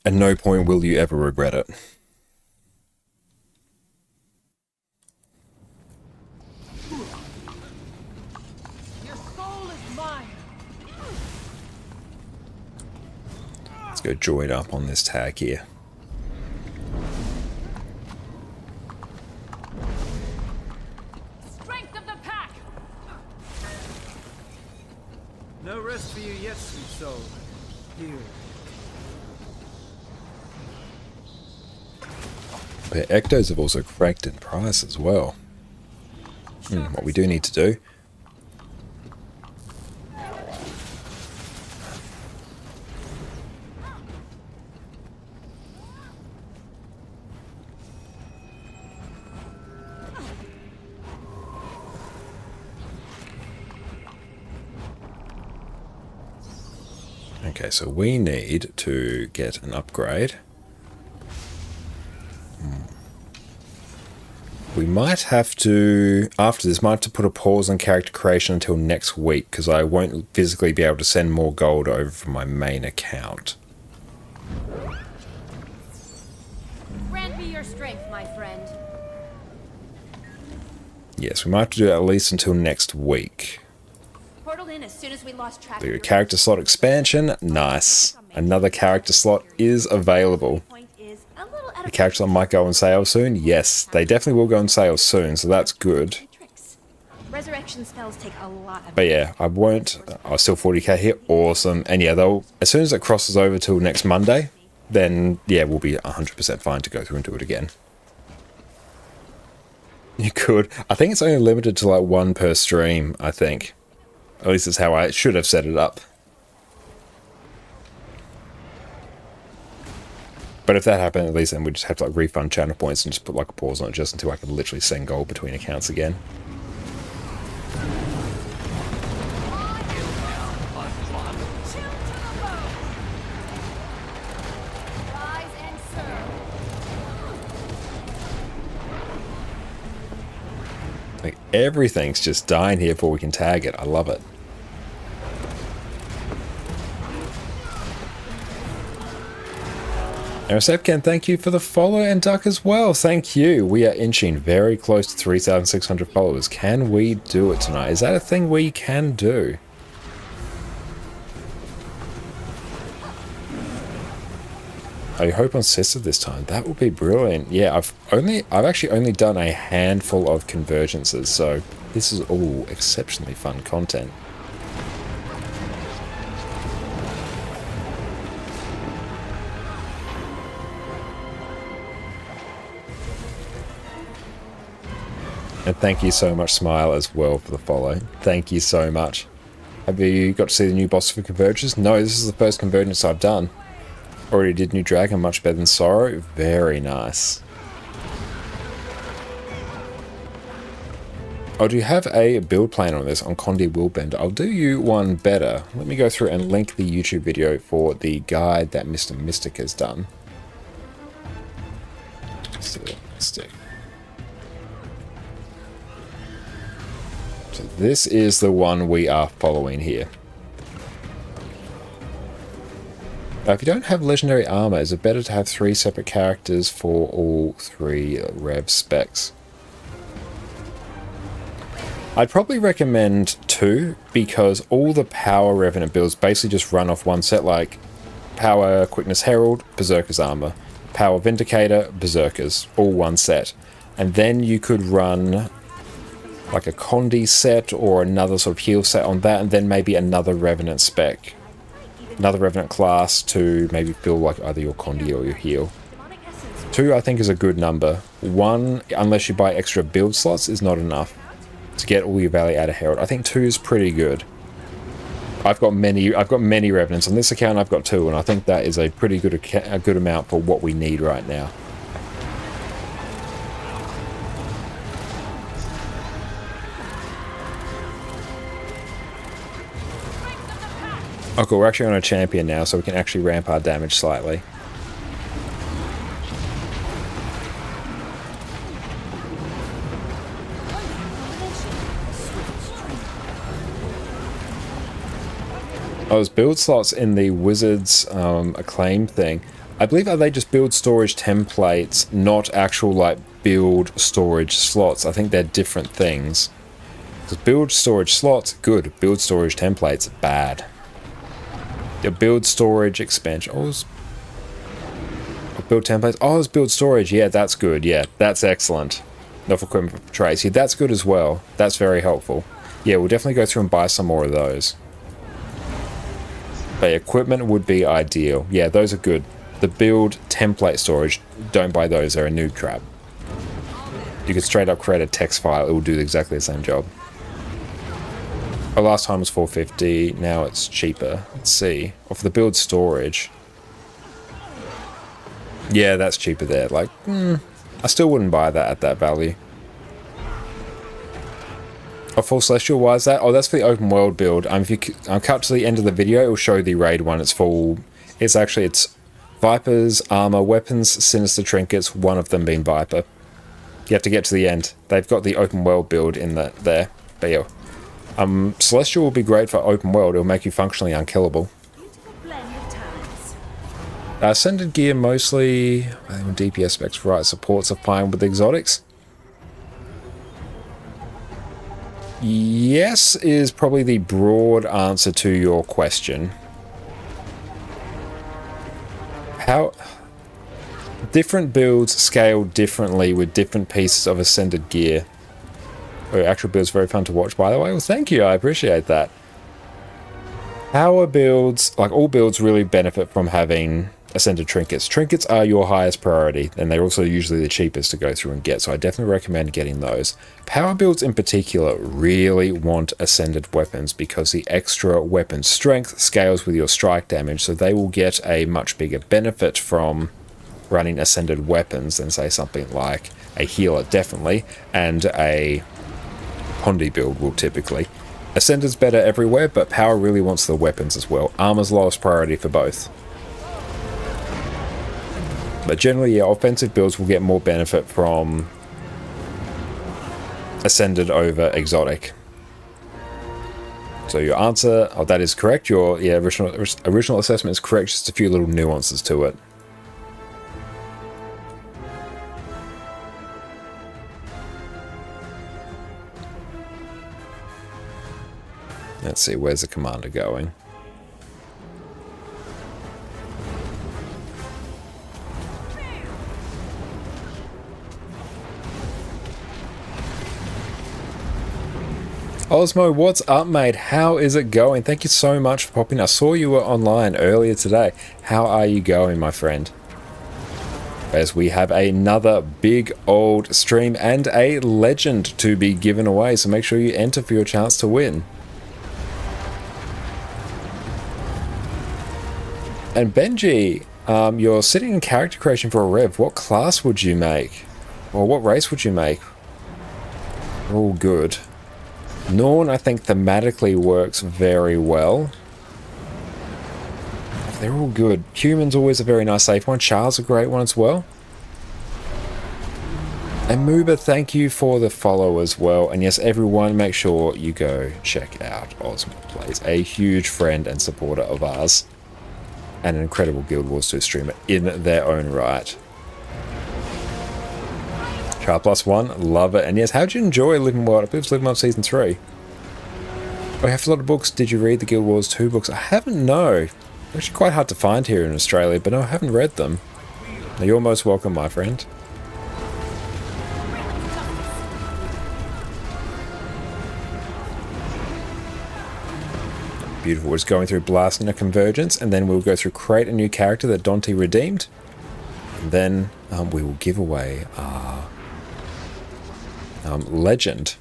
Speaker 1: At no point will you ever regret it.
Speaker 4: Your soul is mine.
Speaker 1: Let's go join up on this tag here.
Speaker 4: Strength of the pack.
Speaker 3: No rest for you yet, sweet soul. Here.
Speaker 1: But Ectos have also cracked in price as well. What we do need to do. Okay, so we need to get an upgrade. We might have to, after this, might have to put a pause on character creation until next week, because I won't physically be able to send more gold over from my main account.
Speaker 17: Grant me your strength, my friend.
Speaker 1: Yes, we might have to do it at least until next week.
Speaker 17: Portal in as soon as we lost track.
Speaker 1: The character slot expansion, nice. Another character slot is available. The character slot might go on sale soon. Yes, they definitely will go on sale soon, so that's good.
Speaker 17: Resurrection spells take a lot of.
Speaker 1: But yeah, I won't. I'll still 40k here. Awesome. And yeah, they'll, as soon as it crosses over till next Monday, then yeah, we'll be 100% fine to go through and do it again. You could. I think it's only limited to like 1 per stream, I think. At least that's how I should have set it up. But if that happened, at least then we just have to like refund channel points and just put like a pause on it just until I can literally send gold between accounts again. Like everything's just dying here before we can tag it. I love it. Aerosepken, thank you for the follow, and Duck as well. Thank you. We are inching very close to 3,600 followers. Can we do it tonight? Is that a thing we can do? I hope on Sister this time. That would be brilliant. Yeah, I've actually only done a handful of convergences, so this is all exceptionally fun content. And thank you so much, Smile, as well, for the follow. Thank you so much. Have you got to see the new boss for Convergence? No, this is the first Convergence I've done. Already did New Dragon, much better than Sorrow. Very nice. Oh, do you have a build plan on this, on Condi Willbender? I'll do you one better. Let me go through and link the YouTube video for the guide that Mr. Mystic has done. Stick. So this is the one we are following here. Now, if you don't have legendary armor, is it better to have 3 separate characters for all 3 rev specs? I'd probably recommend 2, because all the power revenant builds basically just run off one set, like Power Quickness Herald, Berserker's Armor, Power Vindicator, Berserkers, all one set. And then you could run like a Condi set or another sort of heal set on that, and then maybe another Revenant spec. Another Revenant class to maybe fill like either your Condi or your heal. 2 I think is a good number. 1, unless you buy extra build slots, is not enough to get all your value out of Herald. I think 2 is pretty good. I've got many revenants on this account. I've got 2, and I think that is a pretty good amount for what we need right now. Oh cool, we're actually on a champion now, so we can actually ramp our damage slightly. Oh, there's build slots in the Wizards Acclaim thing. I believe they just build storage templates, not actual like build storage slots. I think they're different things. Because build storage slots, good. Build storage templates, bad. Your build storage expansion. Build templates. Oh, it's build storage. Yeah, that's good. Yeah, that's excellent. Enough equipment for trades. Yeah, that's good as well. That's very helpful. Yeah, we'll definitely go through and buy some more of those. But equipment would be ideal. Yeah, those are good. The build template storage, don't buy those. They're a noob trap. You could straight up create a text file. It will do exactly the same job. Oh, last time was $4.50. Now it's cheaper. Let's see. Or for the build storage. Yeah, that's cheaper there. Like, I still wouldn't buy that at that value. Oh, Full Celestial, why is that? Oh, that's for the open world build. If you cut to the end of the video, it will show the raid one. It's full. It's Vipers, armor, weapons, sinister trinkets, one of them being Viper. You have to get to the end. They've got the open world build in there. But yeah. Celestial will be great for open world. It'll make you functionally unkillable. Ascended gear mostly. I think DPS specs right. Supports are fine with exotics. Yes is probably the broad answer to your question. How different builds scale differently with different pieces of ascended gear. Oh, actual builds very fun to watch, by the way. Well, thank you. I appreciate that. Power builds, like all builds, really benefit from having ascended trinkets. Trinkets are your highest priority, and they're also usually the cheapest to go through and get, so I definitely recommend getting those. Power builds in particular really want ascended weapons because the extra weapon strength scales with your strike damage, so they will get a much bigger benefit from running ascended weapons than, say, something like a healer, definitely, and a Pondi build will typically. Ascended's better everywhere, but power really wants the weapons as well. Armor's lowest priority for both. But generally, yeah, offensive builds will get more benefit from Ascended over Exotic. So your answer, oh, that is correct. Your original assessment is correct, just a few little nuances to it. Let's see, where's the commander going? Osmo, what's up, mate? How is it going? Thank you so much for popping. I saw you were online earlier today. How are you going, my friend? As we have another big old stream and a legend to be given away, so make sure you enter for your chance to win. And Benji, you're sitting in character creation for a rev. What class would you make? Or what race would you make? All good. Norn, I think, thematically works very well. They're all good. Human's always a very nice safe one. Char's a great one as well. And Mooba, thank you for the follow as well. And yes, everyone, make sure you go check out Osmo Plays. A huge friend and supporter of ours. And an incredible Guild Wars 2 streamer in their own right. Char +1, love it. And yes, how'd you enjoy Living Wild? I believe it's Living Wild Season 3. Oh, you have a lot of books. Did you read the Guild Wars 2 books? I haven't, no. Actually quite hard to find here in Australia, but no, I haven't read them. Now, you're most welcome, my friend. Beautiful. We're just going through Blasting a Convergence, and then we'll go through Create a New Character that Dante redeemed. And then we will give away our Legend.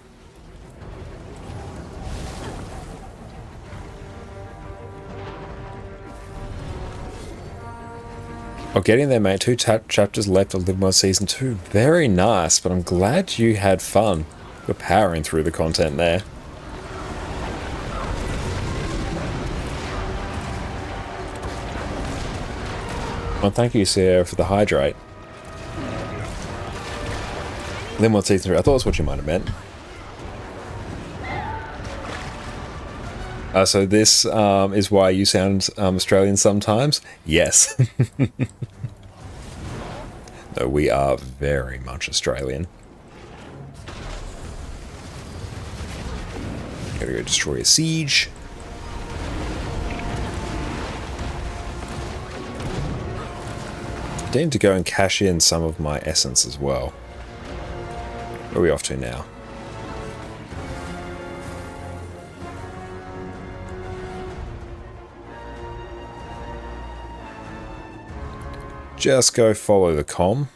Speaker 1: Oh, getting there, mate. 2 chapters left of Live More Season 2. Very nice, but I'm glad you had fun. You're powering through the content there. Well, thank you, Sierra, for the hydrate. Live More Season 3. I thought that's what you might have meant. So this is why you sound Australian sometimes? Yes. No, we are very much Australian. Gotta go destroy a siege. I need to go and cash in some of my essence as well. Where are we off to now? Just go follow the comm.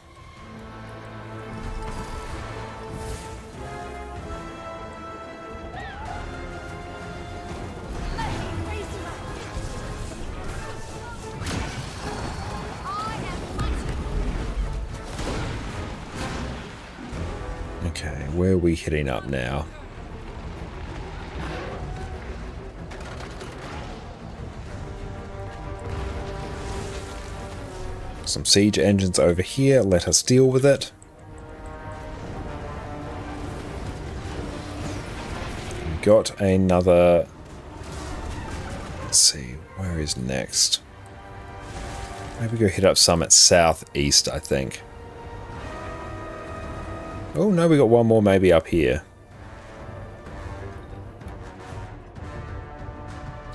Speaker 1: Okay, where are we hitting up now? Some siege engines over here, let us deal with it. We got another... Let's see, where is next? Maybe go hit up some at southeast, I think. Oh no, we got one more maybe up here.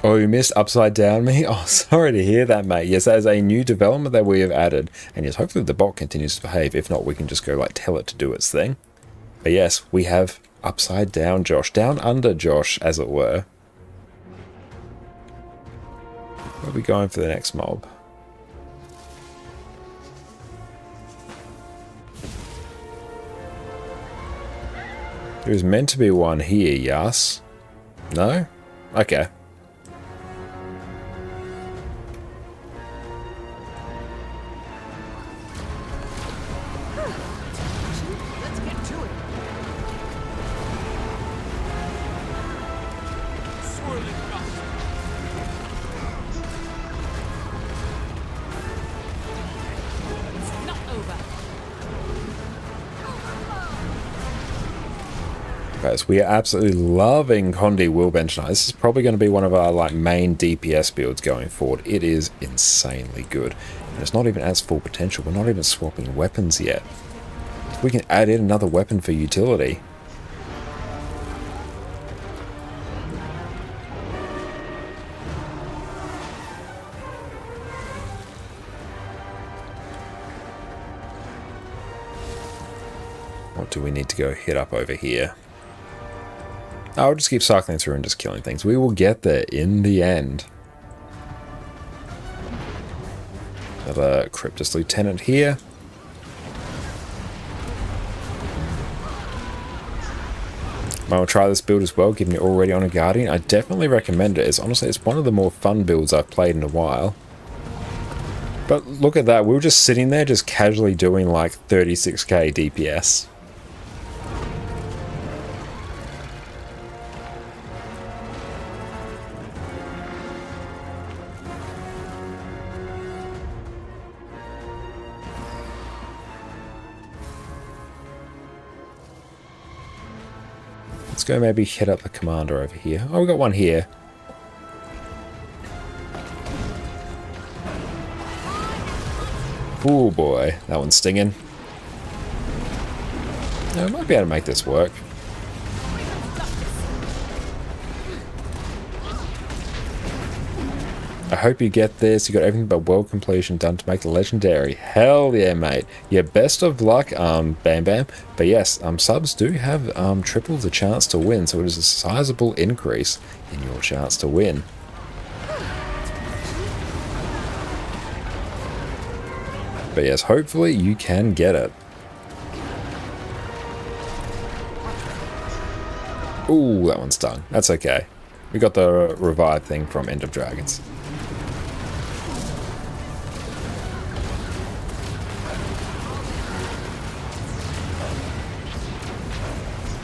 Speaker 1: Oh, you missed Upside Down Me? Oh, sorry to hear that, mate. Yes, that is a new development that we have added. And yes, hopefully the bot continues to behave. If not, we can just go, like, tell it to do its thing. But yes, we have Upside Down Josh. Down Under Josh, as it were. Where are we going for the next mob? There's meant to be one here, yes? No? Okay. Guys, we are absolutely loving Condi Willbench tonight. This is probably going to be one of our main DPS builds going forward. It is insanely good. And it's not even at its full potential. We're not even swapping weapons yet. We can add in another weapon for utility. What do we need to go hit up over here? I'll just keep cycling through and just killing things. We will get there in the end. Another Cryptus Lieutenant here. I will try this build as well, given you're already on a Guardian. I definitely recommend it. It's honestly, it's one of the more fun builds I've played in a while. But look at that, we were just sitting there just casually doing like 36k DPS. Let's go maybe hit up the commander over here. Oh, we got one here. Oh boy, that one's stinging. No, I might be able to make this work. I hope you get this. You got everything but world completion done to make the legendary. Hell yeah, mate. Yeah, best of luck, Bam Bam. But yes, subs do have triple the chance to win, so it is a sizable increase in your chance to win. But yes, hopefully you can get it. Ooh, that one's done. That's okay. We got the revive thing from End of Dragons.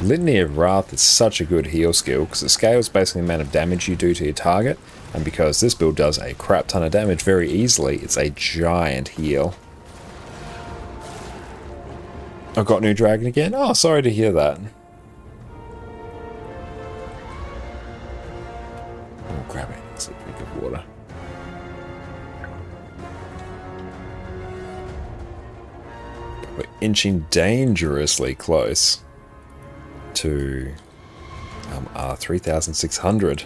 Speaker 1: Litany of Wrath is such a good heal skill because it scales basically the amount of damage you do to your target, and because this build does a crap ton of damage very easily, it's a giant heal. I've got New Dragon again? Oh, sorry to hear that. Oh, grab it. It's a drink of water. We're inching dangerously close to our 3,600.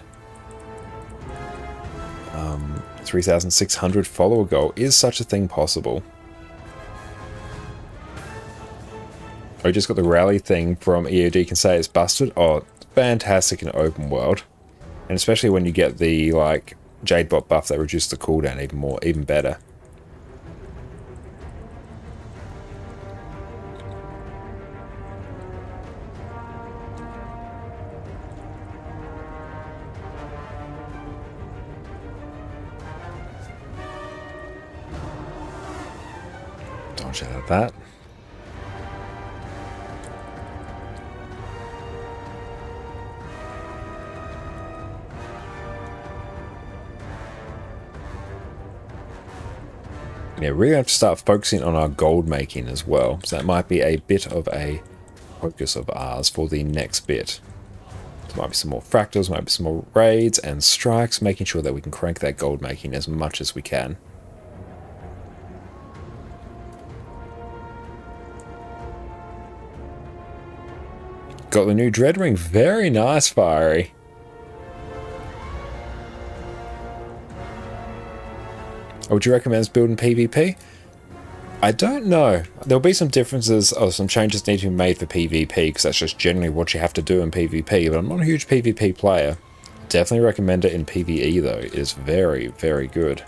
Speaker 1: 3,600 follower goal. Is such a thing possible? I just got the rally thing from EOD can say it's busted. Oh, it's fantastic in open world. And especially when you get the, like, Jadebot buff that reduces the cooldown even more, even better. Dodge out of that. Yeah, we're going to have to start focusing on our gold making as well. So that might be a bit of a focus of ours for the next bit. There might be some more fractals, might be some more raids and strikes, making sure that we can crank that gold making as much as we can. Got the new Dread Ring. Very nice, Fiery. Would you recommend building PvP? I don't know. There'll be some differences or some changes need to be made for PvP because that's just generally what you have to do in PvP, but I'm not a huge PvP player. Definitely recommend it in PvE though. It is very, very good.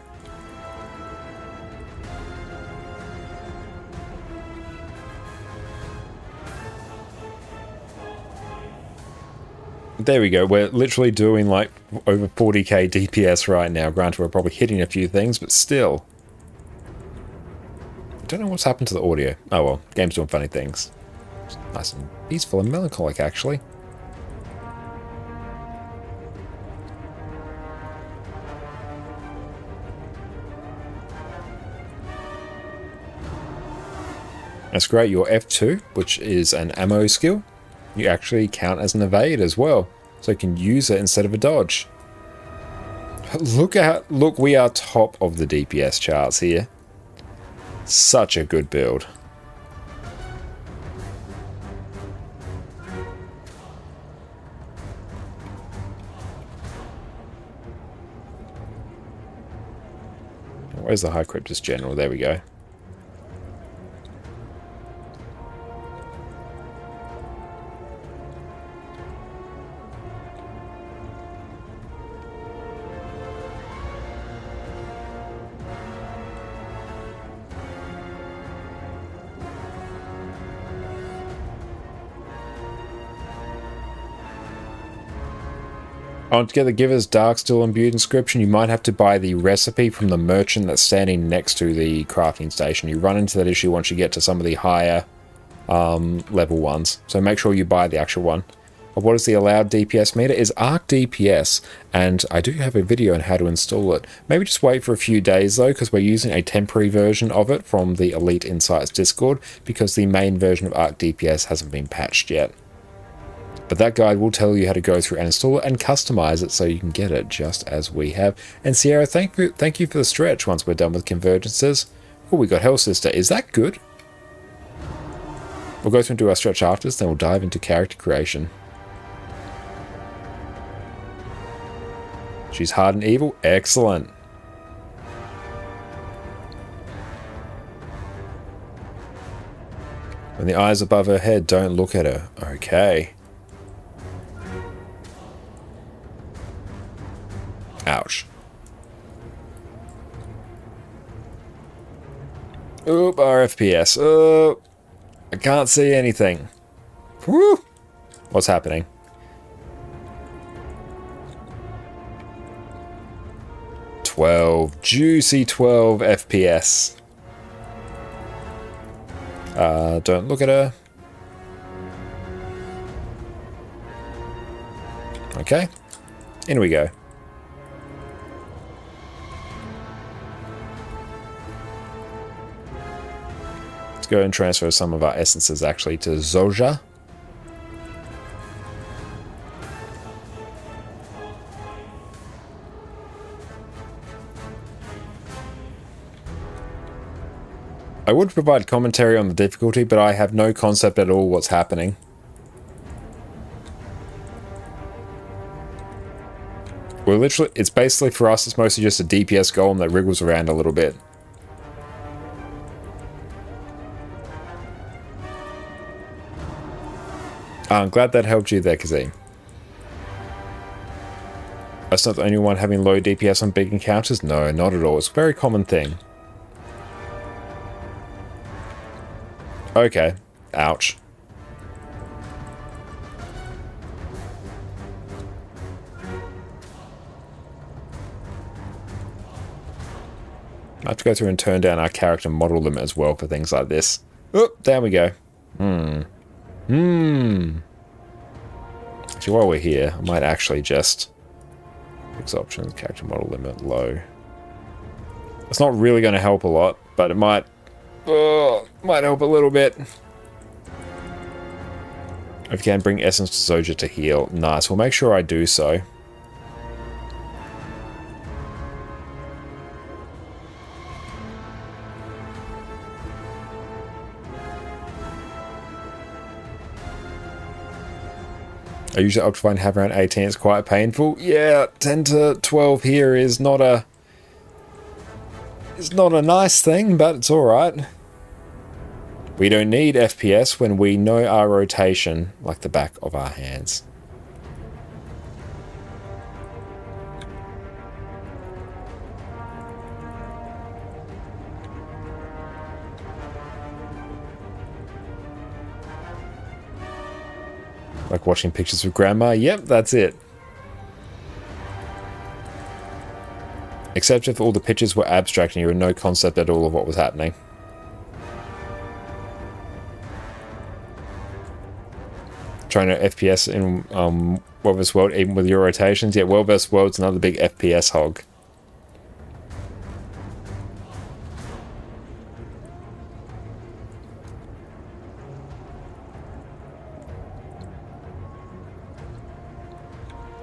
Speaker 1: There we go, we're literally doing like over 40k DPS right now. Granted, we're probably hitting a few things, but still. I don't know what's happened to the audio. Oh well, game's doing funny things. It's nice and peaceful and melancholic, actually. That's great, your F2, which is an ammo skill. You actually count as an evade as well, so you can use it instead of a dodge. Look, we are top of the DPS charts here. Such a good build. Where's the High Cryptus General? There we go. Altogether, give us Darksteel imbued inscription. You might have to buy the recipe from the merchant that's standing next to the crafting station. You run into that issue once you get to some of the higher level ones. So make sure you buy the actual one. What is the allowed DPS meter? Is Arc DPS, and I do have a video on how to install it. Maybe just wait for a few days though, because we're using a temporary version of it from the Elite Insights Discord, because the main version of Arc DPS hasn't been patched yet. But that guide will tell you how to go through and install it and customize it so you can get it just as we have. And Sierra, thank you for the stretch once we're done with convergences. Oh, we got Hell Sister. Is that good? We'll go through and do our stretch after this, then we'll dive into character creation. She's hard and evil. Excellent. When the eyes above her head, don't look at her. Okay. Ouch. Oop, our FPS. Oh, I can't see anything. Woo! What's happening? Juicy 12 FPS. Don't look at her. Okay, in we go. Let's go and transfer some of our essences actually to Zoja. I would provide commentary on the difficulty, but I have no concept at all what's happening. We're literally, it's basically for us, it's mostly just a DPS golem that wriggles around a little bit. I'm glad that helped you there, Kazim. That's not the only one having low DPS on big encounters? No, not at all. It's a very common thing. Okay. Ouch. I have to go through and turn down our character model limit as well for things like this. Oh, there we go. Actually, while we're here, I might actually just fix options, character model limit low. It's not really going to help a lot, but it might help a little bit. If you can, bring Essence to Zoja to heal. Nice, we'll make sure I do so. I usually Optifine have around 18, it's quite painful. Yeah, 10 to 12 here is not a... It's not a nice thing, but it's alright. We don't need FPS when we know our rotation like the back of our hands. Like watching pictures with grandma? Yep, that's it. Except if all the pictures were abstract and you had no concept at all of what was happening. Trying to FPS in World vs. World, even with your rotations. Yeah, World vs. World's another big FPS hog.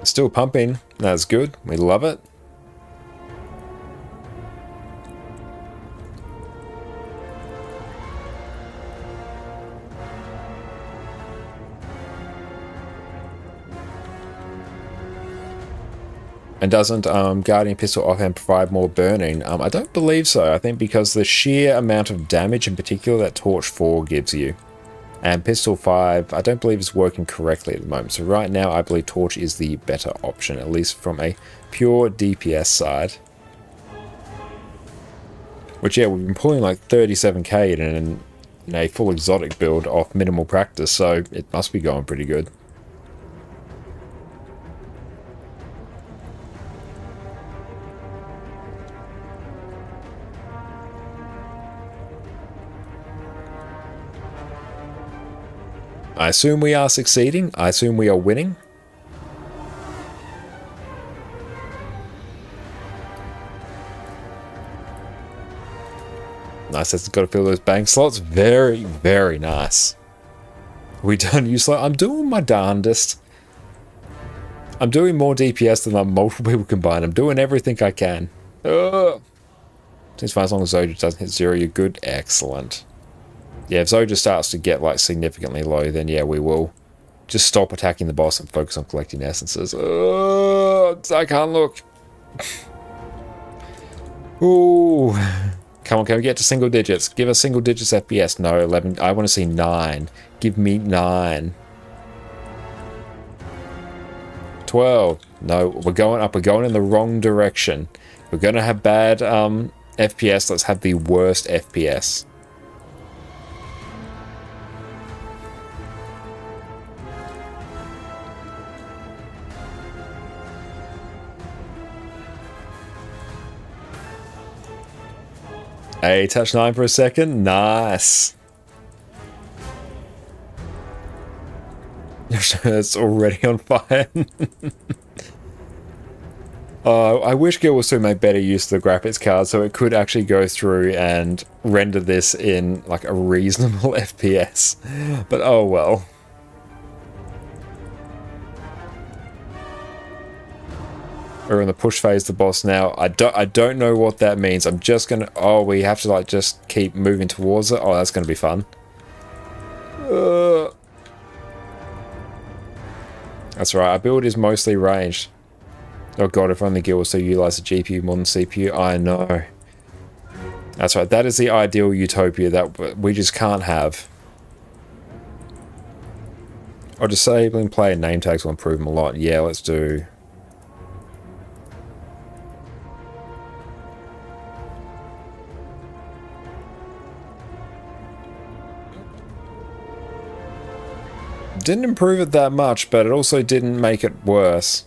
Speaker 1: Still pumping. That's good. We love it. And doesn't Guardian Pistol offhand provide more burning? I don't believe so. I think because the sheer amount of damage in particular that Torch 4 gives you. And Pistol 5, I don't believe is working correctly at the moment. So right now, I believe Torch is the better option, at least from a pure DPS side. Which, yeah, we've been pulling like 37k in a full exotic build off minimal practice, so it must be going pretty good. I assume we are succeeding. I assume we are winning. Nice, that's got to fill those bank slots. Very, very nice. We don't use slow. I'm doing my darndest. I'm doing more DPS than multiple people combined. I'm doing everything I can. Seems fine as long as Zoja doesn't hit 0, you're good. Excellent. Yeah, if Zoja starts to get like significantly low, then yeah, we will just stop attacking the boss and focus on collecting essences. I can't look. Ooh. Come on, can we get to single digits? Give us single digits FPS. No, 11. I want to see 9. Give me 9. 12. No, we're going up. We're going in the wrong direction. We're going to have bad FPS. Let's have the worst FPS. Hey, touch 9 for a second. Nice. It's already on fire. I wish Guild Wars 2 made better use of the graphics card so it could actually go through and render this in like a reasonable FPS. But oh well. We're in the push phase, the boss now. I don't know what that means. I'm just gonna... Oh, we have to like just keep moving towards it. Oh, that's gonna be fun. That's right, our build is mostly ranged. Oh god, if only Guild Wars 2 utilised the GPU more than CPU. I know. That's right, that is the ideal utopia that we just can't have. Or disabling player name tags will improve them a lot. Yeah, let's do... Didn't improve it that much, but it also didn't make it worse.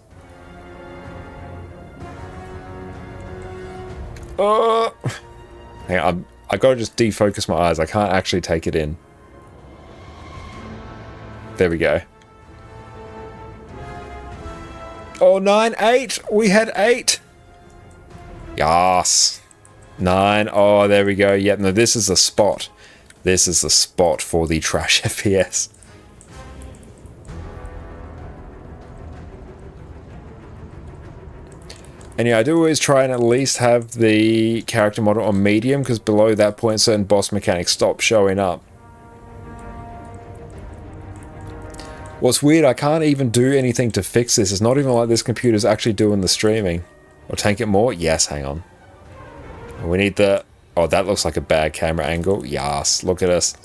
Speaker 1: Hang on, I gotta just defocus my eyes. I can't actually take it in. There we go. Oh, 9, 8! We had 8! Yes! 9. Oh, there we go. Yep, no, this is the spot. This is the spot for the trash FPS. And yeah, I do always try and at least have the character model on medium, because below that point certain boss mechanics stop showing up. What's weird, I can't even do anything to fix this. It's not even like this computer's actually doing the streaming. Or tank it more? Yes, hang on. We need the... Oh, that looks like a bad camera angle. Yes, look at us.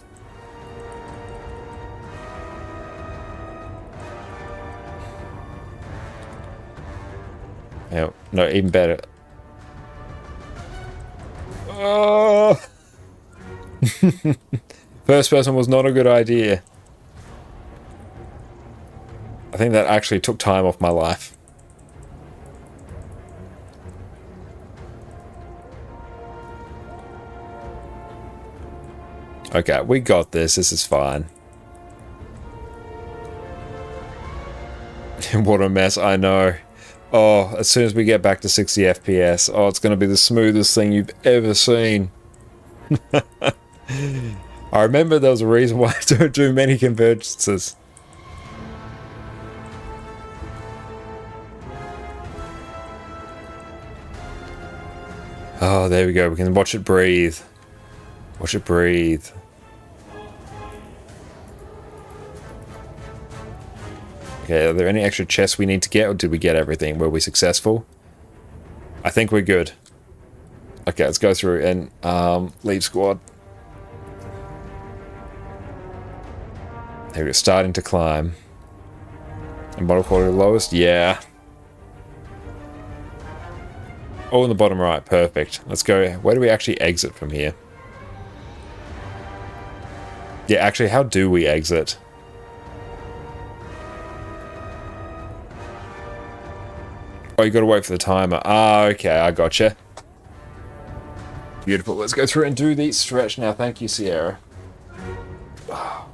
Speaker 1: Yeah, no, even better. Oh! First person was not a good idea. I think that actually took time off my life. Okay, we got this. This is fine. What a mess, I know. Oh, as soon as we get back to 60 FPS, oh, it's going to be the smoothest thing you've ever seen. I remember there was a reason why I don't do many convergences. Oh, there we go. We can watch it breathe. Watch it breathe. Okay, are there any extra chests we need to get, or did we get everything? Were we successful? I think we're good. Okay, let's go through and leave squad. There we go, starting to climb. And model quality lowest? Yeah. Oh, in the bottom right, perfect. Let's go. Where do we actually exit from here? Yeah, actually, how do we exit? Oh, you gotta wait for the timer. Ah, okay, I gotcha. Beautiful. Let's go through and do the stretch now. Thank you, Sierra. Or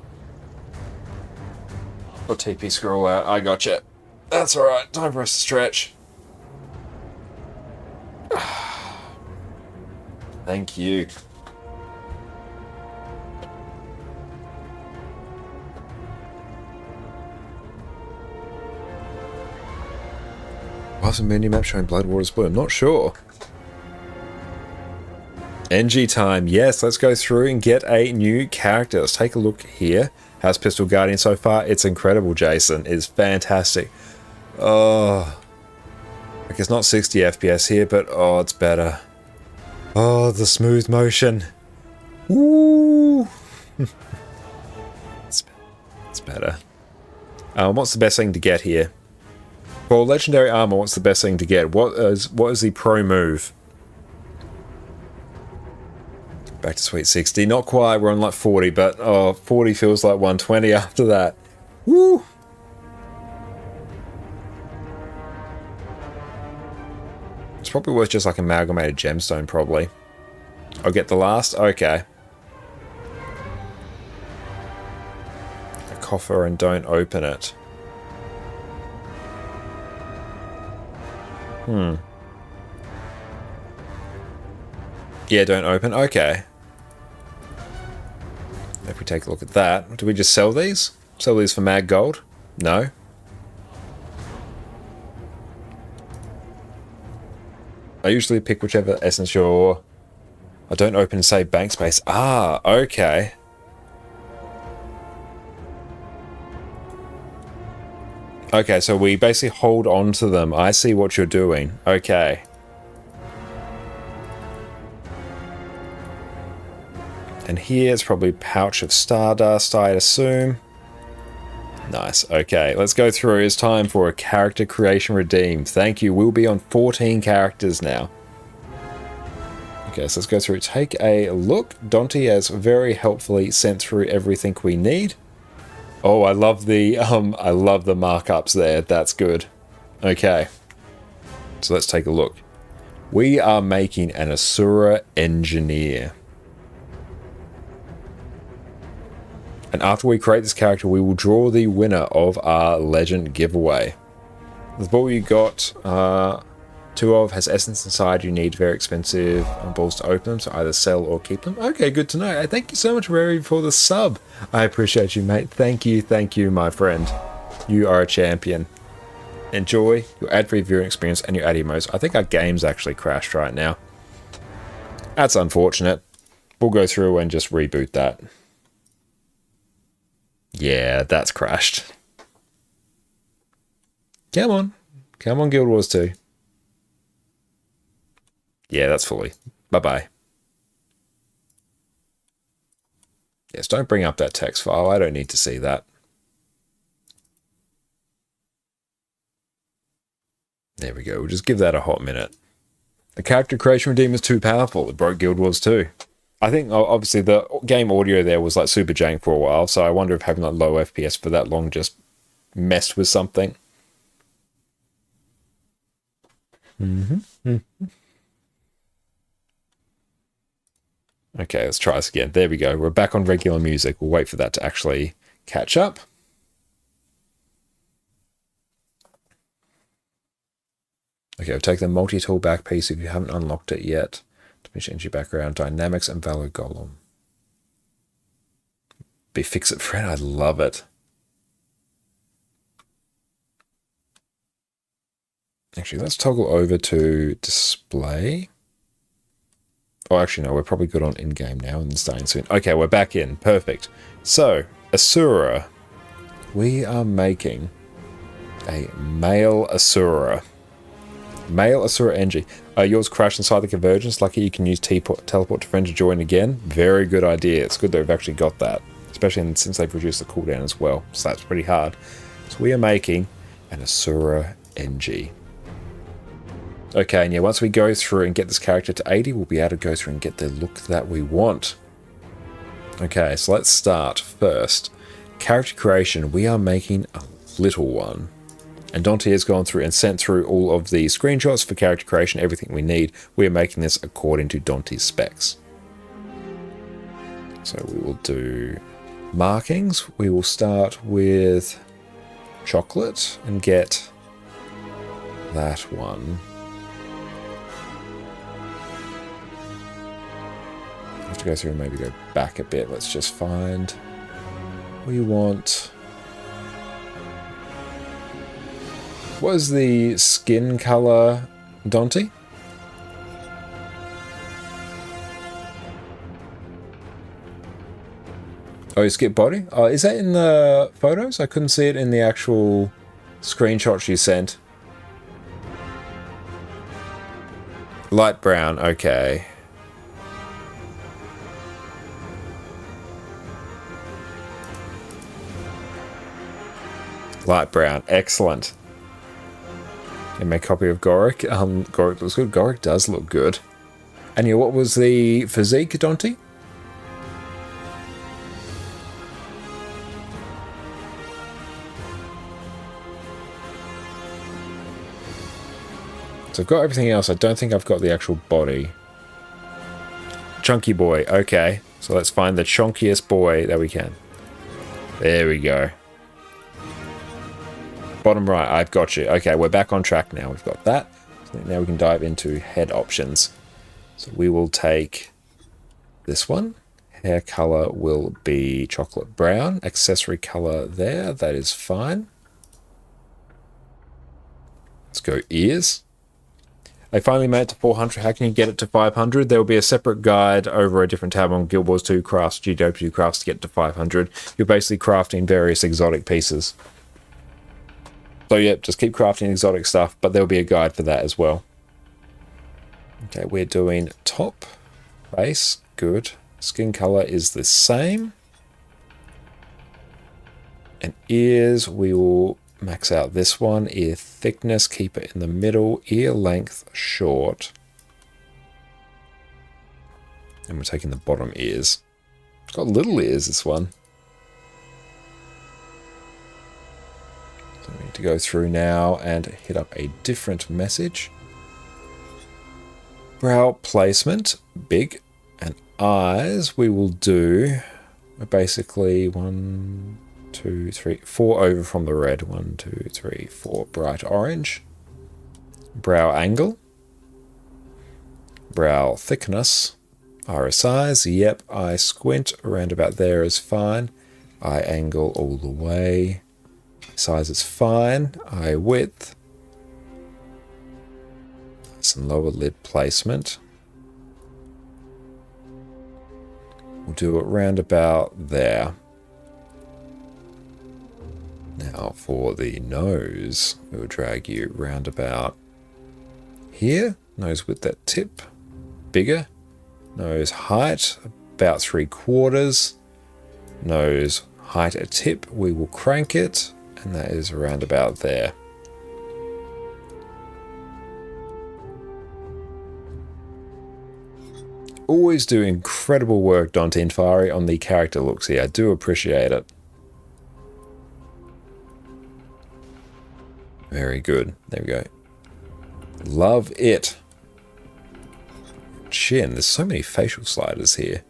Speaker 1: TP scroll out. I gotcha. That's alright. Time for us to stretch. Thank you. What's a mini map showing Bloodwater's Blue? I'm not sure. NG time. Yes, let's go through and get a new character. Let's take a look here. How's Pistol Guardian so far? It's incredible, Jason. It's fantastic. Oh. Like, it's not 60 FPS here, but oh, it's better. Oh, the smooth motion. Woo! It's better. What's the best thing to get here? For legendary armor, what's the best thing to get? What is the pro move? Back to sweet 60. Not quite, we're on like 40, but oh, 40 feels like 120 after that. Woo! It's probably worth just like amalgamated gemstone, probably. I'll get the last? Okay. A coffer and don't open it. Yeah, don't open. Okay. If we take a look at that, do we just sell these? Sell these for mad gold? No. I usually pick whichever essence you're... I don't open and save bank space. Ah, okay. Okay, so we basically hold on to them. I see what you're doing. Okay. And here it's probably Pouch of Stardust, I assume. Nice. Okay, let's go through. It's time for a character creation redeem. Thank you. We'll be on 14 characters now. Okay, so let's go through. Take a look. Dante has very helpfully sent through everything we need. Oh, I love the markups there. That's good. Okay. So let's take a look. We are making an Asura Engineer. And after we create this character, we will draw the winner of our Legend giveaway. The ball you got 2 of has essence inside. You need very expensive balls to open them, so either sell or keep them. Okay, good to know. Thank you so much, Rary, for the sub. I appreciate you, mate. Thank you, my friend. You are a champion. Enjoy your ad-free viewing experience and your ad emotes. I think our game's actually crashed right now. That's unfortunate. We'll go through and just reboot that. Yeah, that's crashed. Come on. Come on, Guild Wars 2. Yeah, that's fully. Bye-bye. Yes, don't bring up that text file. I don't need to see that. There we go. We'll just give that a hot minute. The character creation redeem is too powerful. It broke Guild Wars 2. I think, obviously, the game audio there was like super jank for a while, so I wonder if having like low FPS for that long just messed with something. Okay, let's try this again. There we go. We're back on regular music. We'll wait for that to actually catch up. Okay, we'll take the multi-tool back piece if you haven't unlocked it yet. To change your background, dynamics, and valor golem. Be fix it, Fred. I love it. Actually, let's toggle over to display. Oh, actually, no, we're probably good on in-game now and starting soon. Okay, we're back in. Perfect. So, Asura. We are making a male Asura. Male Asura Engie. Yours crashed inside the Convergence. Lucky you can use teleport to friend to join again. Very good idea. It's good that we've actually got that. Especially since they've reduced the cooldown as well. So that's pretty hard. So we are making an Asura Engie. Okay, and yeah, once we go through and get this character to 80, we'll be able to go through and get the look that we want. Okay, so let's start first. Character creation. We are making a little one. And Dante has gone through and sent through all of the screenshots for character creation, everything we need. We are making this according to Dante's specs. So we will do markings. We will start with chocolate and get that one. I have to go through and maybe go back a bit. Let's just find. We want. What is the skin color, Dante? Oh, you skip body? Oh, is that in the photos? I couldn't see it in the actual screenshots you sent. Light brown, okay. Light brown, excellent. And my copy of Goric. Goric looks good. Goric does look good. And yeah, what was the physique, Dante? So I've got everything else. I don't think I've got the actual body. Chunky boy. Okay. So let's find the chunkiest boy that we can. There we go. Bottom right, I've got you. Okay, we're back on track now. We've got that. Now we can dive into head options. So we will take this one. Hair color will be chocolate brown. Accessory color there, that is fine. Let's go ears. They finally made it to 400. How can you get it to 500? There will be a separate guide over a different tab on Guild Wars 2 Crafts, GW Crafts to get to 500. You're basically crafting various exotic pieces. So yeah, just keep crafting exotic stuff, but there'll be a guide for that as well. Okay, we're doing top, face, good. Skin color is the same. And ears, we will max out this one. Ear thickness, keep it in the middle. Ear length, short. And we're taking the bottom ears. It's got little ears, this one. So we need to go through now and hit up a different message. Brow placement, big. And eyes, we will do basically 1, 2, 3, 4 over from the red. 1, 2, 3, 4, bright orange. Brow angle. Brow thickness. Iris size, yep. Eye squint, around about there is fine. Eye angle all the way. Size is fine. Eye width. Some lower lid placement. We'll do it round about there. Now for the nose, we'll drag you round about here. Nose width at tip, bigger. Nose height, about 3/4. Nose height at tip, we will crank it, and that is around about there. Always do incredible work, Dante and Fari, on the character looks here. I do appreciate it. Very good. There we go. Love it. Chin. There's so many facial sliders here.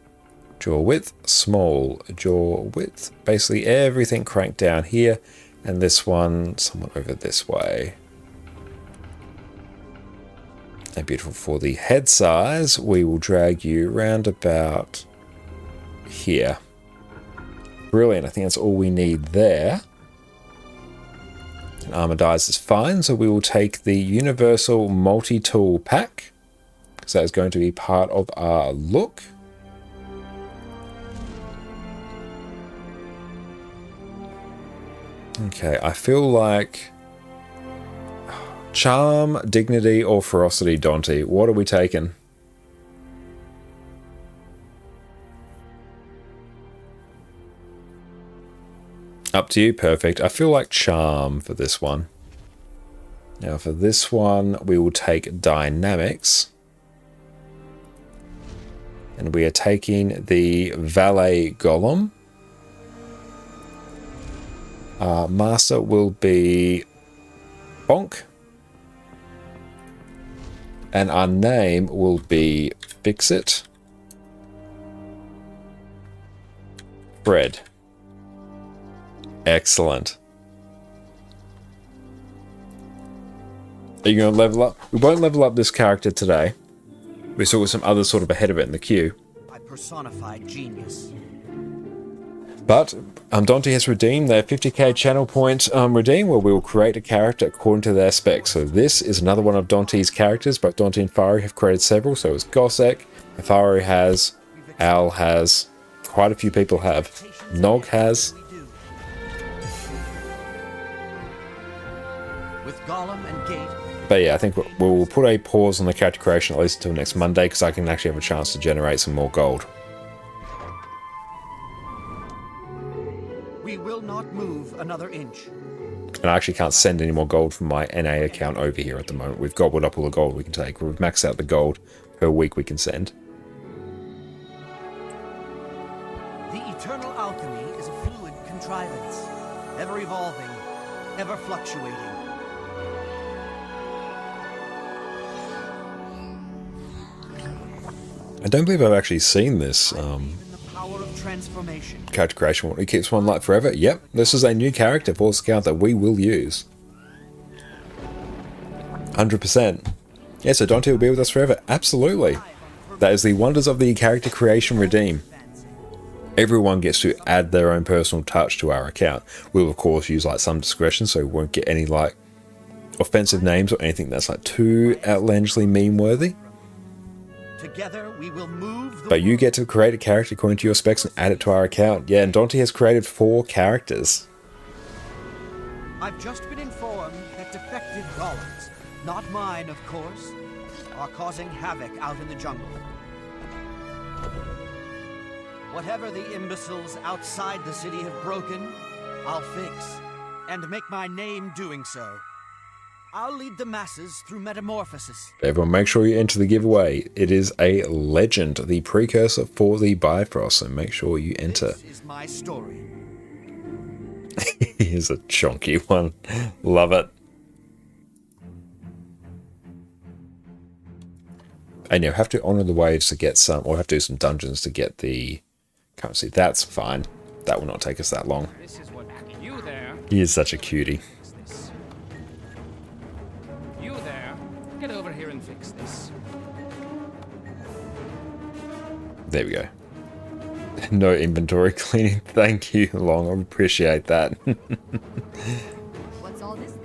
Speaker 1: Jaw width, small. Jaw width. Basically everything cranked down here. And this one somewhat over this way. And beautiful. For the head size, we will drag you round about here. Brilliant. I think that's all we need there. And armor dies is fine, so we will take the universal multi-tool pack, because that is going to be part of our look. Okay, I feel like charm, dignity, or ferocity, Dante. What are we taking? Up to you, perfect. I feel like charm for this one. Now for this one, we will take dynamics. And we are taking the valet golem. Master will be Bonk. And our name will be Fixit. Fred. Excellent. Are you going to level up? We won't level up this character today. We still got some others sort of ahead of it in the queue.
Speaker 18: I personified genius.
Speaker 1: But Dante has redeemed their 50k channel point redeem, where we will create a character according to their specs. So this is another one of Dante's characters. Both Dante and Fari have created several. So it's Gossek, Fari has, Al has, quite a few people have. Nog has.
Speaker 18: With Gollum and Gate.
Speaker 1: But yeah, I think we'll put a pause on the character creation at least until next Monday, because I can actually have a chance to generate some more gold.
Speaker 18: We will not move another inch.
Speaker 1: And I actually can't send any more gold from my NA account over here at the moment. We've gobbled up all the gold we can take. We've maxed out the gold per week we can send.
Speaker 18: The eternal alchemy is a fluid contrivance, ever evolving, ever fluctuating.
Speaker 1: I don't believe I've actually seen this
Speaker 18: Power of transformation.
Speaker 1: character creation one. It keeps one light forever. Yep, this is a new character for Scout that we will use. 100%. Yeah, so Dante will be with us forever. Absolutely. That is the wonders of the character creation redeem. Everyone gets to add their own personal touch to our account. We'll of course use like some discretion, so we won't get any like offensive names or anything that's like too outlandishly meme worthy.
Speaker 18: Together we will move the
Speaker 1: But you get to create a character according to your specs and add it to our account. Yeah, and Dante has created 4 characters.
Speaker 18: I've just been informed that defective golems, not mine of course, are causing havoc out in the jungle. Whatever the imbeciles outside the city have broken, I'll fix, and make my name doing so. I'll lead the masses through metamorphosis.
Speaker 1: Everyone make sure you enter the giveaway. It is a legend, the precursor for the Bifrost, so make sure you enter.
Speaker 18: This is my story.
Speaker 1: Here's a chonky one. Love it. And you have to honor the waves to get some, or have to do some dungeons to get the currency. That's fine. That will not take us that long.
Speaker 9: This is what you there.
Speaker 1: He is such a cutie.
Speaker 9: You there. Get over here and fix this.
Speaker 1: There we go. No inventory cleaning. Thank you, Long. I appreciate that.
Speaker 17: What's all this then?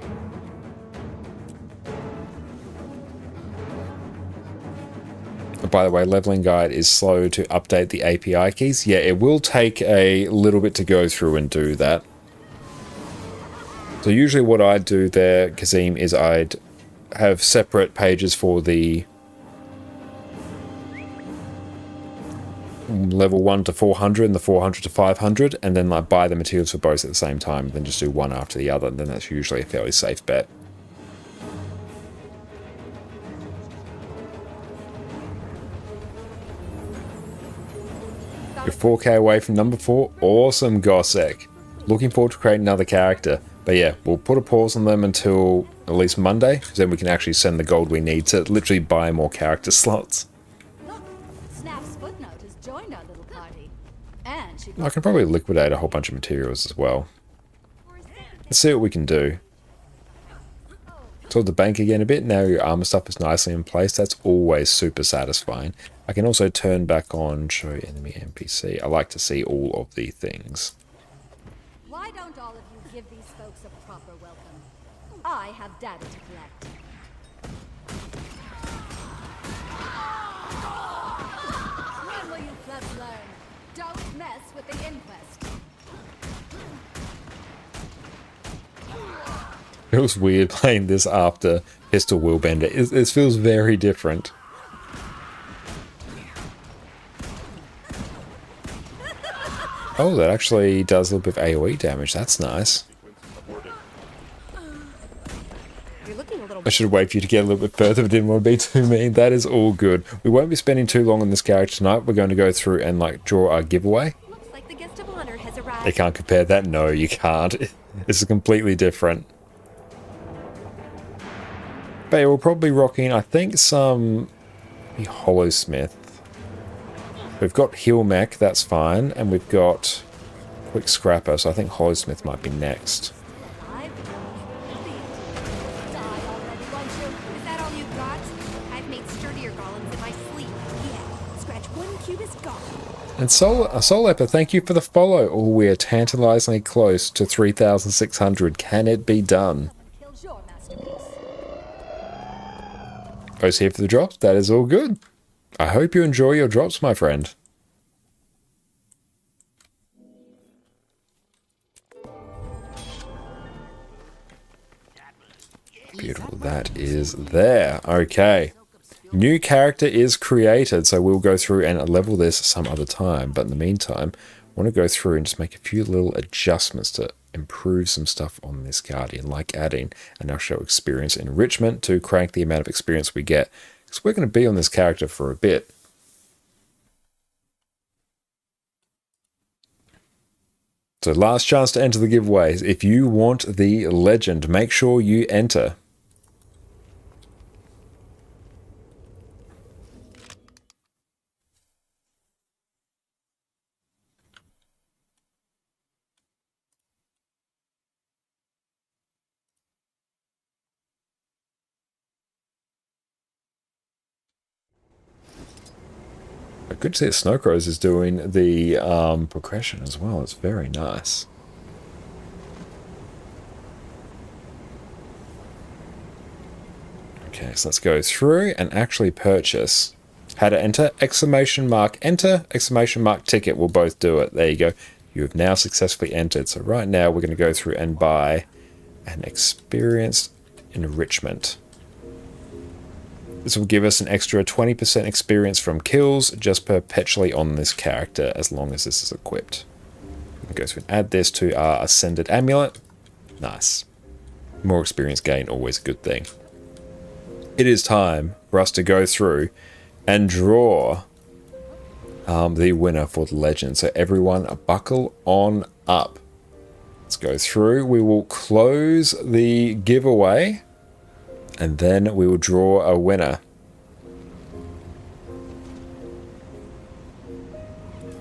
Speaker 1: By the way, Leveling Guide is slow to update the API keys. Yeah, it will take a little bit to go through and do that. So usually what I'd do there, Kazim, is I'd have separate pages for the level 1 to 400 and the 400 to 500, and then like buy the materials for both at the same time, and then just do one after the other, and then that's usually a fairly safe bet. You're 4k away from number 4. Awesome, Gossek. Looking forward to creating another character. But yeah, we'll put a pause on them until at least Monday, because then we can actually send the gold we need to literally buy more character slots.
Speaker 17: Look, Snap's footnote has joined our little party. And she
Speaker 1: I can probably liquidate a whole bunch of materials as well. Let's see what we can do. Toward the bank again a bit. Now your armor stuff is nicely in place. That's always super satisfying. I can also turn back on show enemy NPC. I like to see all of the things.
Speaker 17: Why don't all of you give these folks a proper welcome? I have data to collect. When will you plebs learn? Don't mess with the inquest.
Speaker 1: Feels weird playing this after Pistol Willbender. It feels very different. Oh, that actually does a little bit of AoE damage. That's nice. I should wait for you to get a little bit further, but didn't want to be too mean. That is all good. We won't be spending too long on this character tonight. We're going to go through and like draw our giveaway.
Speaker 17: Looks like the guest of honor has arrived.
Speaker 1: They can't compare that. No, you can't. This is completely different. But yeah, we're probably rocking, I think, some Hollowsmith. We've got Heal Mech, that's fine, and we've got Quick Scrapper, so I think Hollowsmith might be next.
Speaker 17: Is that all you've got? I've made sturdier golems in my sleep. Yeah, scratch one cube is gone.
Speaker 1: And Soul Epper, thank you for the follow. Oh, we are tantalizingly close to 3,600. Can it be done? Post here for the drops. That is all good. I hope you enjoy your drops, my friend. Beautiful. That is there. Okay. New character is created, so we'll go through and level this some other time. But in the meantime, I want to go through and just make a few little adjustments to improve some stuff on this Guardian, like adding an Now Show experience enrichment to crank the amount of experience we get. Because we're going to be on this character for a bit. So last chance to enter the giveaways. If you want the legend, make sure you enter. But good to see that Snowcrows is doing the progression as well. It's very nice. Okay, so let's go through and actually purchase. How to enter, exclamation mark enter, exclamation mark ticket will both do it. There you go. You have now successfully entered. So right now we're going to go through and buy an experienced enrichment. This will give us an extra 20% experience from kills just perpetually on this character as long as this is equipped. We can go through and add this to our Ascended Amulet. Nice. More experience gain, always a good thing. It is time for us to go through and draw the winner for the legend. So everyone buckle on up. Let's go through. We will close the giveaway and then we will draw a winner.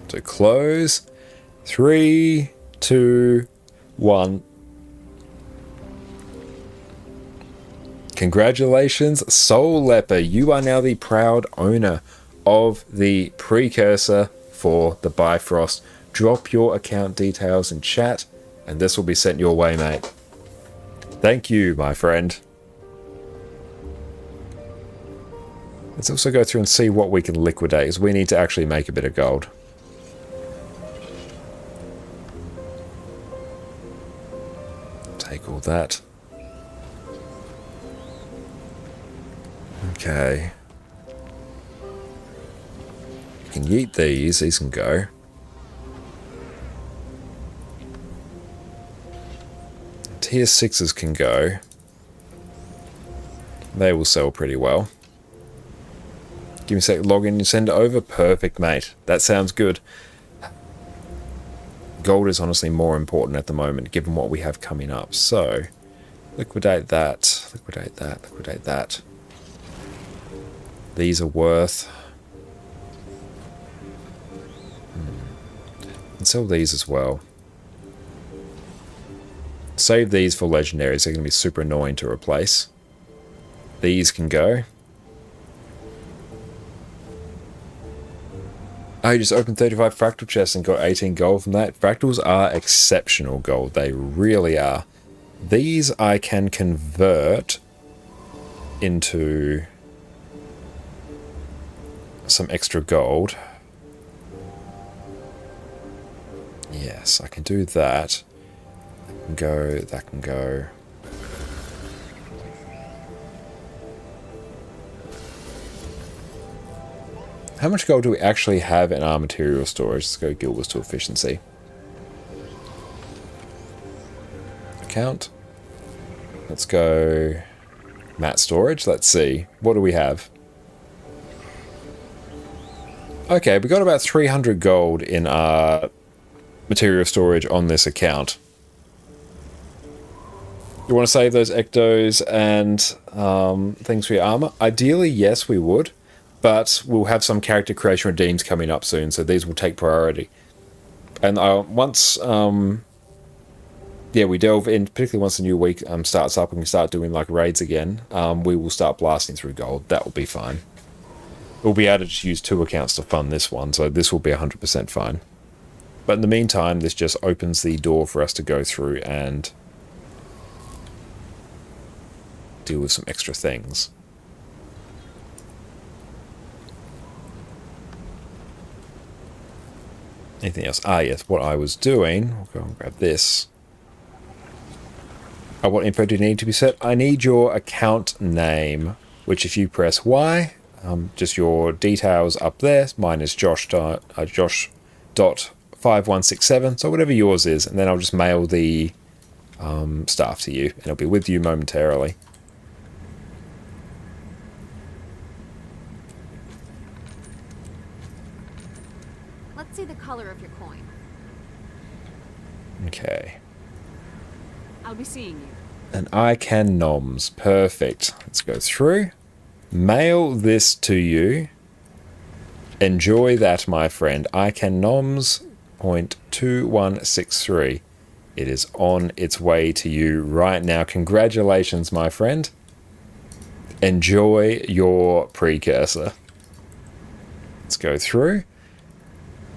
Speaker 1: So close. 3, 2, 1. Congratulations, Soul Leper. You are now the proud owner of the precursor for the Bifrost. Drop your account details in chat and this will be sent your way, mate. Thank you, my friend. Let's also go through and see what we can liquidate, as we need to actually make a bit of gold. Take all that. Okay. You can yeet these can go. Tier 6s can go. They will sell pretty well. Give me a sec, log in and send it over. Perfect, mate. That sounds good. Gold is honestly more important at the moment, given what we have coming up. So, liquidate that, liquidate that, liquidate that. These are worth... And sell these as well. Save these for legendaries. They're going to be super annoying to replace. These can go. I just opened 35 fractal chests and got 18 gold from that. Fractals are exceptional gold. They really are. These I can convert into some extra gold. Yes, I can do that. That can go, that can go. How much gold do we actually have in our material storage? Let's go Guild Wars to efficiency. Account. Let's go mat storage. Let's see. What do we have? Okay, we got about 300 gold in our material storage on this account. You want to save those ectos and things for your armor? Ideally, yes, we would. But we'll have some character creation redeems coming up soon, so these will take priority. And once, we delve in, particularly once the new week starts up and we start doing like raids again, we will start blasting through gold. That will be fine. We'll be able to use 2 accounts to fund this one, so this will be 100% fine. But in the meantime, this just opens the door for us to go through and deal with some extra things. Anything else? Ah, yes, what I was doing. I'll go and grab this. What info do you need to be set? I need your account name, which if you press Y, just your details up there. Mine is Josh.5167, so whatever yours is, and then I'll just mail the stuff to you, and it'll be with you momentarily.
Speaker 10: See the color of your coin.
Speaker 1: Okay.
Speaker 8: I'll be seeing you.
Speaker 1: And I can noms. Perfect. Let's go through. Mail this to you. Enjoy that, my friend. I can noms 0.2163. It is on its way to you right now. Congratulations, my friend. Enjoy your precursor. Let's go through.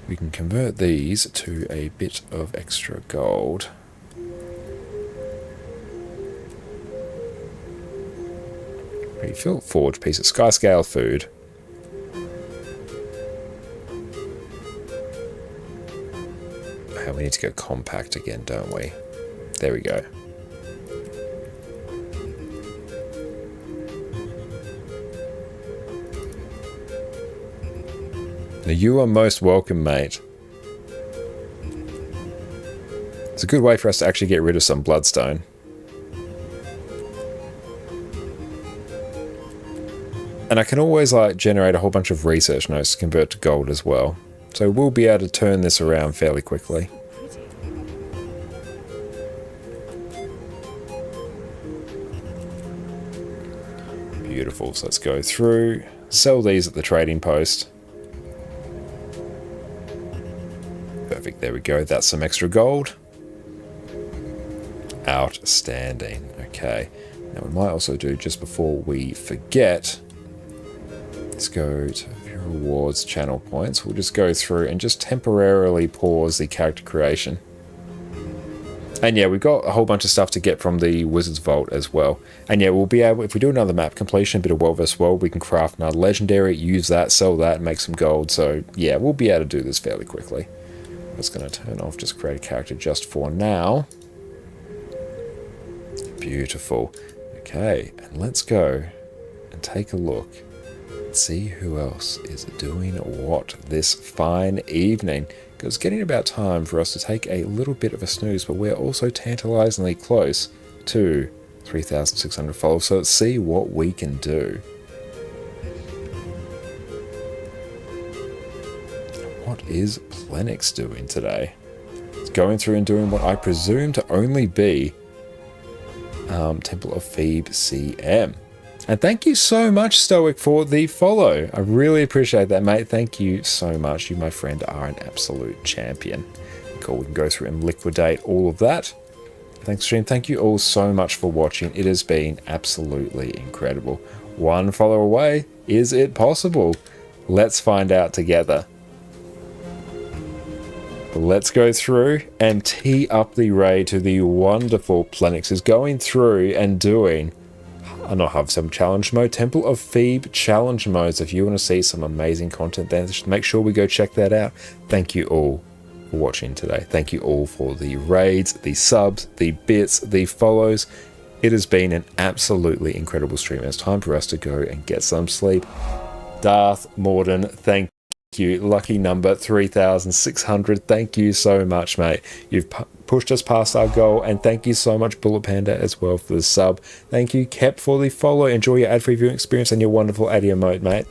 Speaker 1: We can convert these to a bit of extra gold. Refill, forge piece of sky scale food. Oh, we need to go compact again, don't we? There we go. Now you are most welcome, mate. It's a good way for us to actually get rid of some bloodstone. And I can always like generate a whole bunch of research notes to convert to gold as well. So we'll be able to turn this around fairly quickly. Beautiful, so let's go through, sell these at the trading post. Perfect, there we go, that's some extra gold. Outstanding, okay. Now we might also do, just before we forget, let's go to view rewards, channel points. We'll just go through and just temporarily pause the character creation. And yeah, we've got a whole bunch of stuff to get from the Wizard's Vault as well. And yeah, we'll be able, if we do another map completion, a bit of World vs. World, we can craft another legendary, use that, sell that, and make some gold. So yeah, we'll be able to do this fairly quickly. I'm just going to turn off, just create a character just for now. Beautiful. Okay, and let's go and take a look. See who else is doing what this fine evening. Because it's getting about time for us to take a little bit of a snooze, but we're also tantalizingly close to 3,600 followers, so let's see what we can do. What is Plenix doing today? It's going through and doing what I presume to only be Temple of Phoebe CM. And thank you so much, Stoic, for the follow. I really appreciate that, mate. Thank you so much. You, my friend, are an absolute champion. Cool, we can go through and liquidate all of that. Thanks, stream. Thank you all so much for watching. It has been absolutely incredible. One follow away. Is it possible? Let's find out together. Let's go through and tee up the raid to the wonderful Plenix is going through and doing... I not have some challenge mode, Temple of Phoebe challenge modes. If you want to see some amazing content there, just make sure we go check that out. Thank you all for watching today. Thank you all for the raids, the subs, the bits, the follows. It has been an absolutely incredible stream. It's time for us to go and get some sleep. Darth Morden, thank you. Lucky number 3,600. Thank you so much, mate. You've pushed us past our goal, and thank you so much, Bullet Panda, as well for the sub. Thank you, Kep, for the follow. Enjoy your ad-free viewing experience and your wonderful ad emote, mate.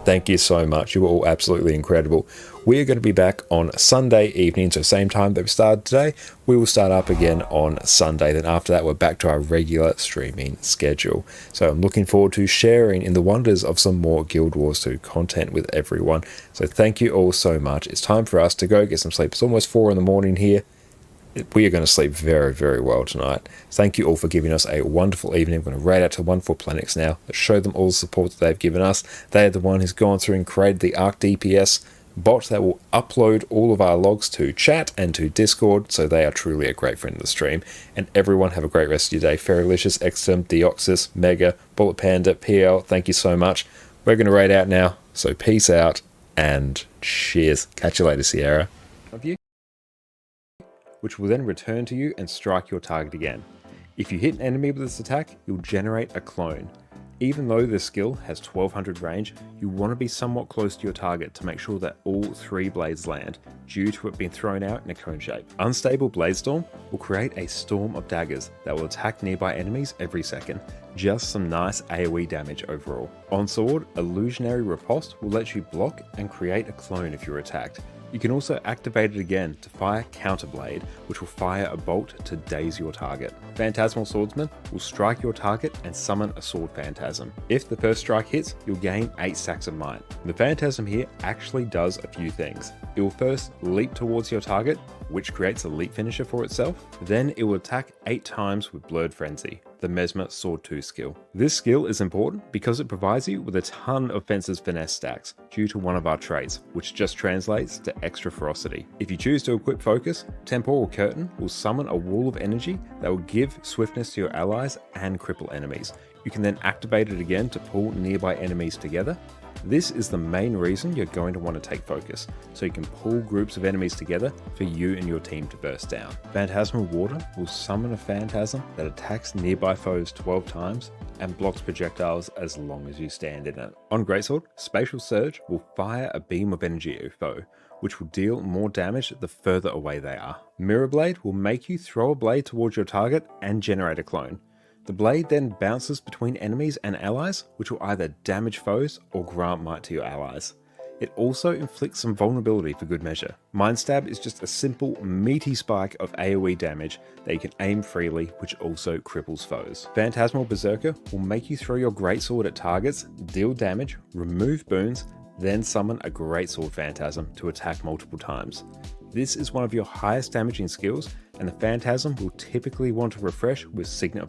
Speaker 1: Thank you so much. You were all absolutely incredible. We are going to be back on Sunday evening, so same time that we started today. We will start up again on Sunday. Then after that, we're back to our regular streaming schedule. So I'm looking forward to sharing in the wonders of some more Guild Wars 2 content with everyone. So thank you all so much. It's time for us to go get some sleep. It's almost 4 in the morning here. We are going to sleep very, very well tonight. Thank you all for giving us a wonderful evening. I'm going to raid out to Wonderful Plenix now. Let's show them all the support that they've given us. They are the one who's gone through and created the Arc DPS bot that will upload all of our logs to chat and to Discord, so they are truly a great friend of the stream. And everyone have a great rest of your day. Fairylicious, Extum, Deoxys, Mega, Bullet Panda, PL, thank you so much. We're going to raid out now, so peace out and cheers. Catch you later, Sierra. Of you, which will then return to you and strike your target again. If you hit an enemy with this attack, you'll generate a clone. Even though this skill has 1200 range, you want to be somewhat close to your target to make sure that all 3 blades land, due to it being thrown out in a cone shape. Unstable Bladestorm will create a storm of daggers that will attack nearby enemies every second. Just some nice AoE damage overall. On Sword, Illusionary Riposte will let you block and create a clone if you're attacked. You can also activate it again to fire Counterblade, which will fire a bolt to daze your target. Phantasmal Swordsman will strike your target and summon a sword phantasm. If the first strike hits, you'll gain 8 stacks of might. The phantasm here actually does a few things. It will first leap towards your target, which creates a leap finisher for itself. Then it will attack 8 times with Blurred Frenzy. the Mesmer Sword 2 skill. This skill is important because it provides you with a ton of Fencer's Finesse stacks due to one of our traits, which just translates to extra ferocity. If you choose to equip Focus, Temporal Curtain will summon a wall of energy that will give swiftness to your allies and cripple enemies. You can then activate it again to pull nearby enemies together. This is the main reason you're going to want to take Focus, so you can pull groups of enemies together for you and your team to burst down. Phantasmal Water will summon a Phantasm that attacks nearby foes 12 times and blocks projectiles as long as you stand in it. On Greatsword, Spatial Surge will fire a beam of energy at your foe, which will deal more damage the further away they are. Mirror Blade will make you throw a blade towards your target and generate a clone. The blade then bounces between enemies and allies, which will either damage foes or grant might to your allies. It also inflicts some vulnerability for good measure. Mind Stab is just a simple, meaty spike of AoE damage that you can aim freely, which also cripples foes. Phantasmal Berserker will make you throw your Greatsword at targets, deal damage, remove boons, then summon a Greatsword Phantasm to attack multiple times. This is one of your highest damaging skills, and the Phantasm will typically want to refresh with Signet of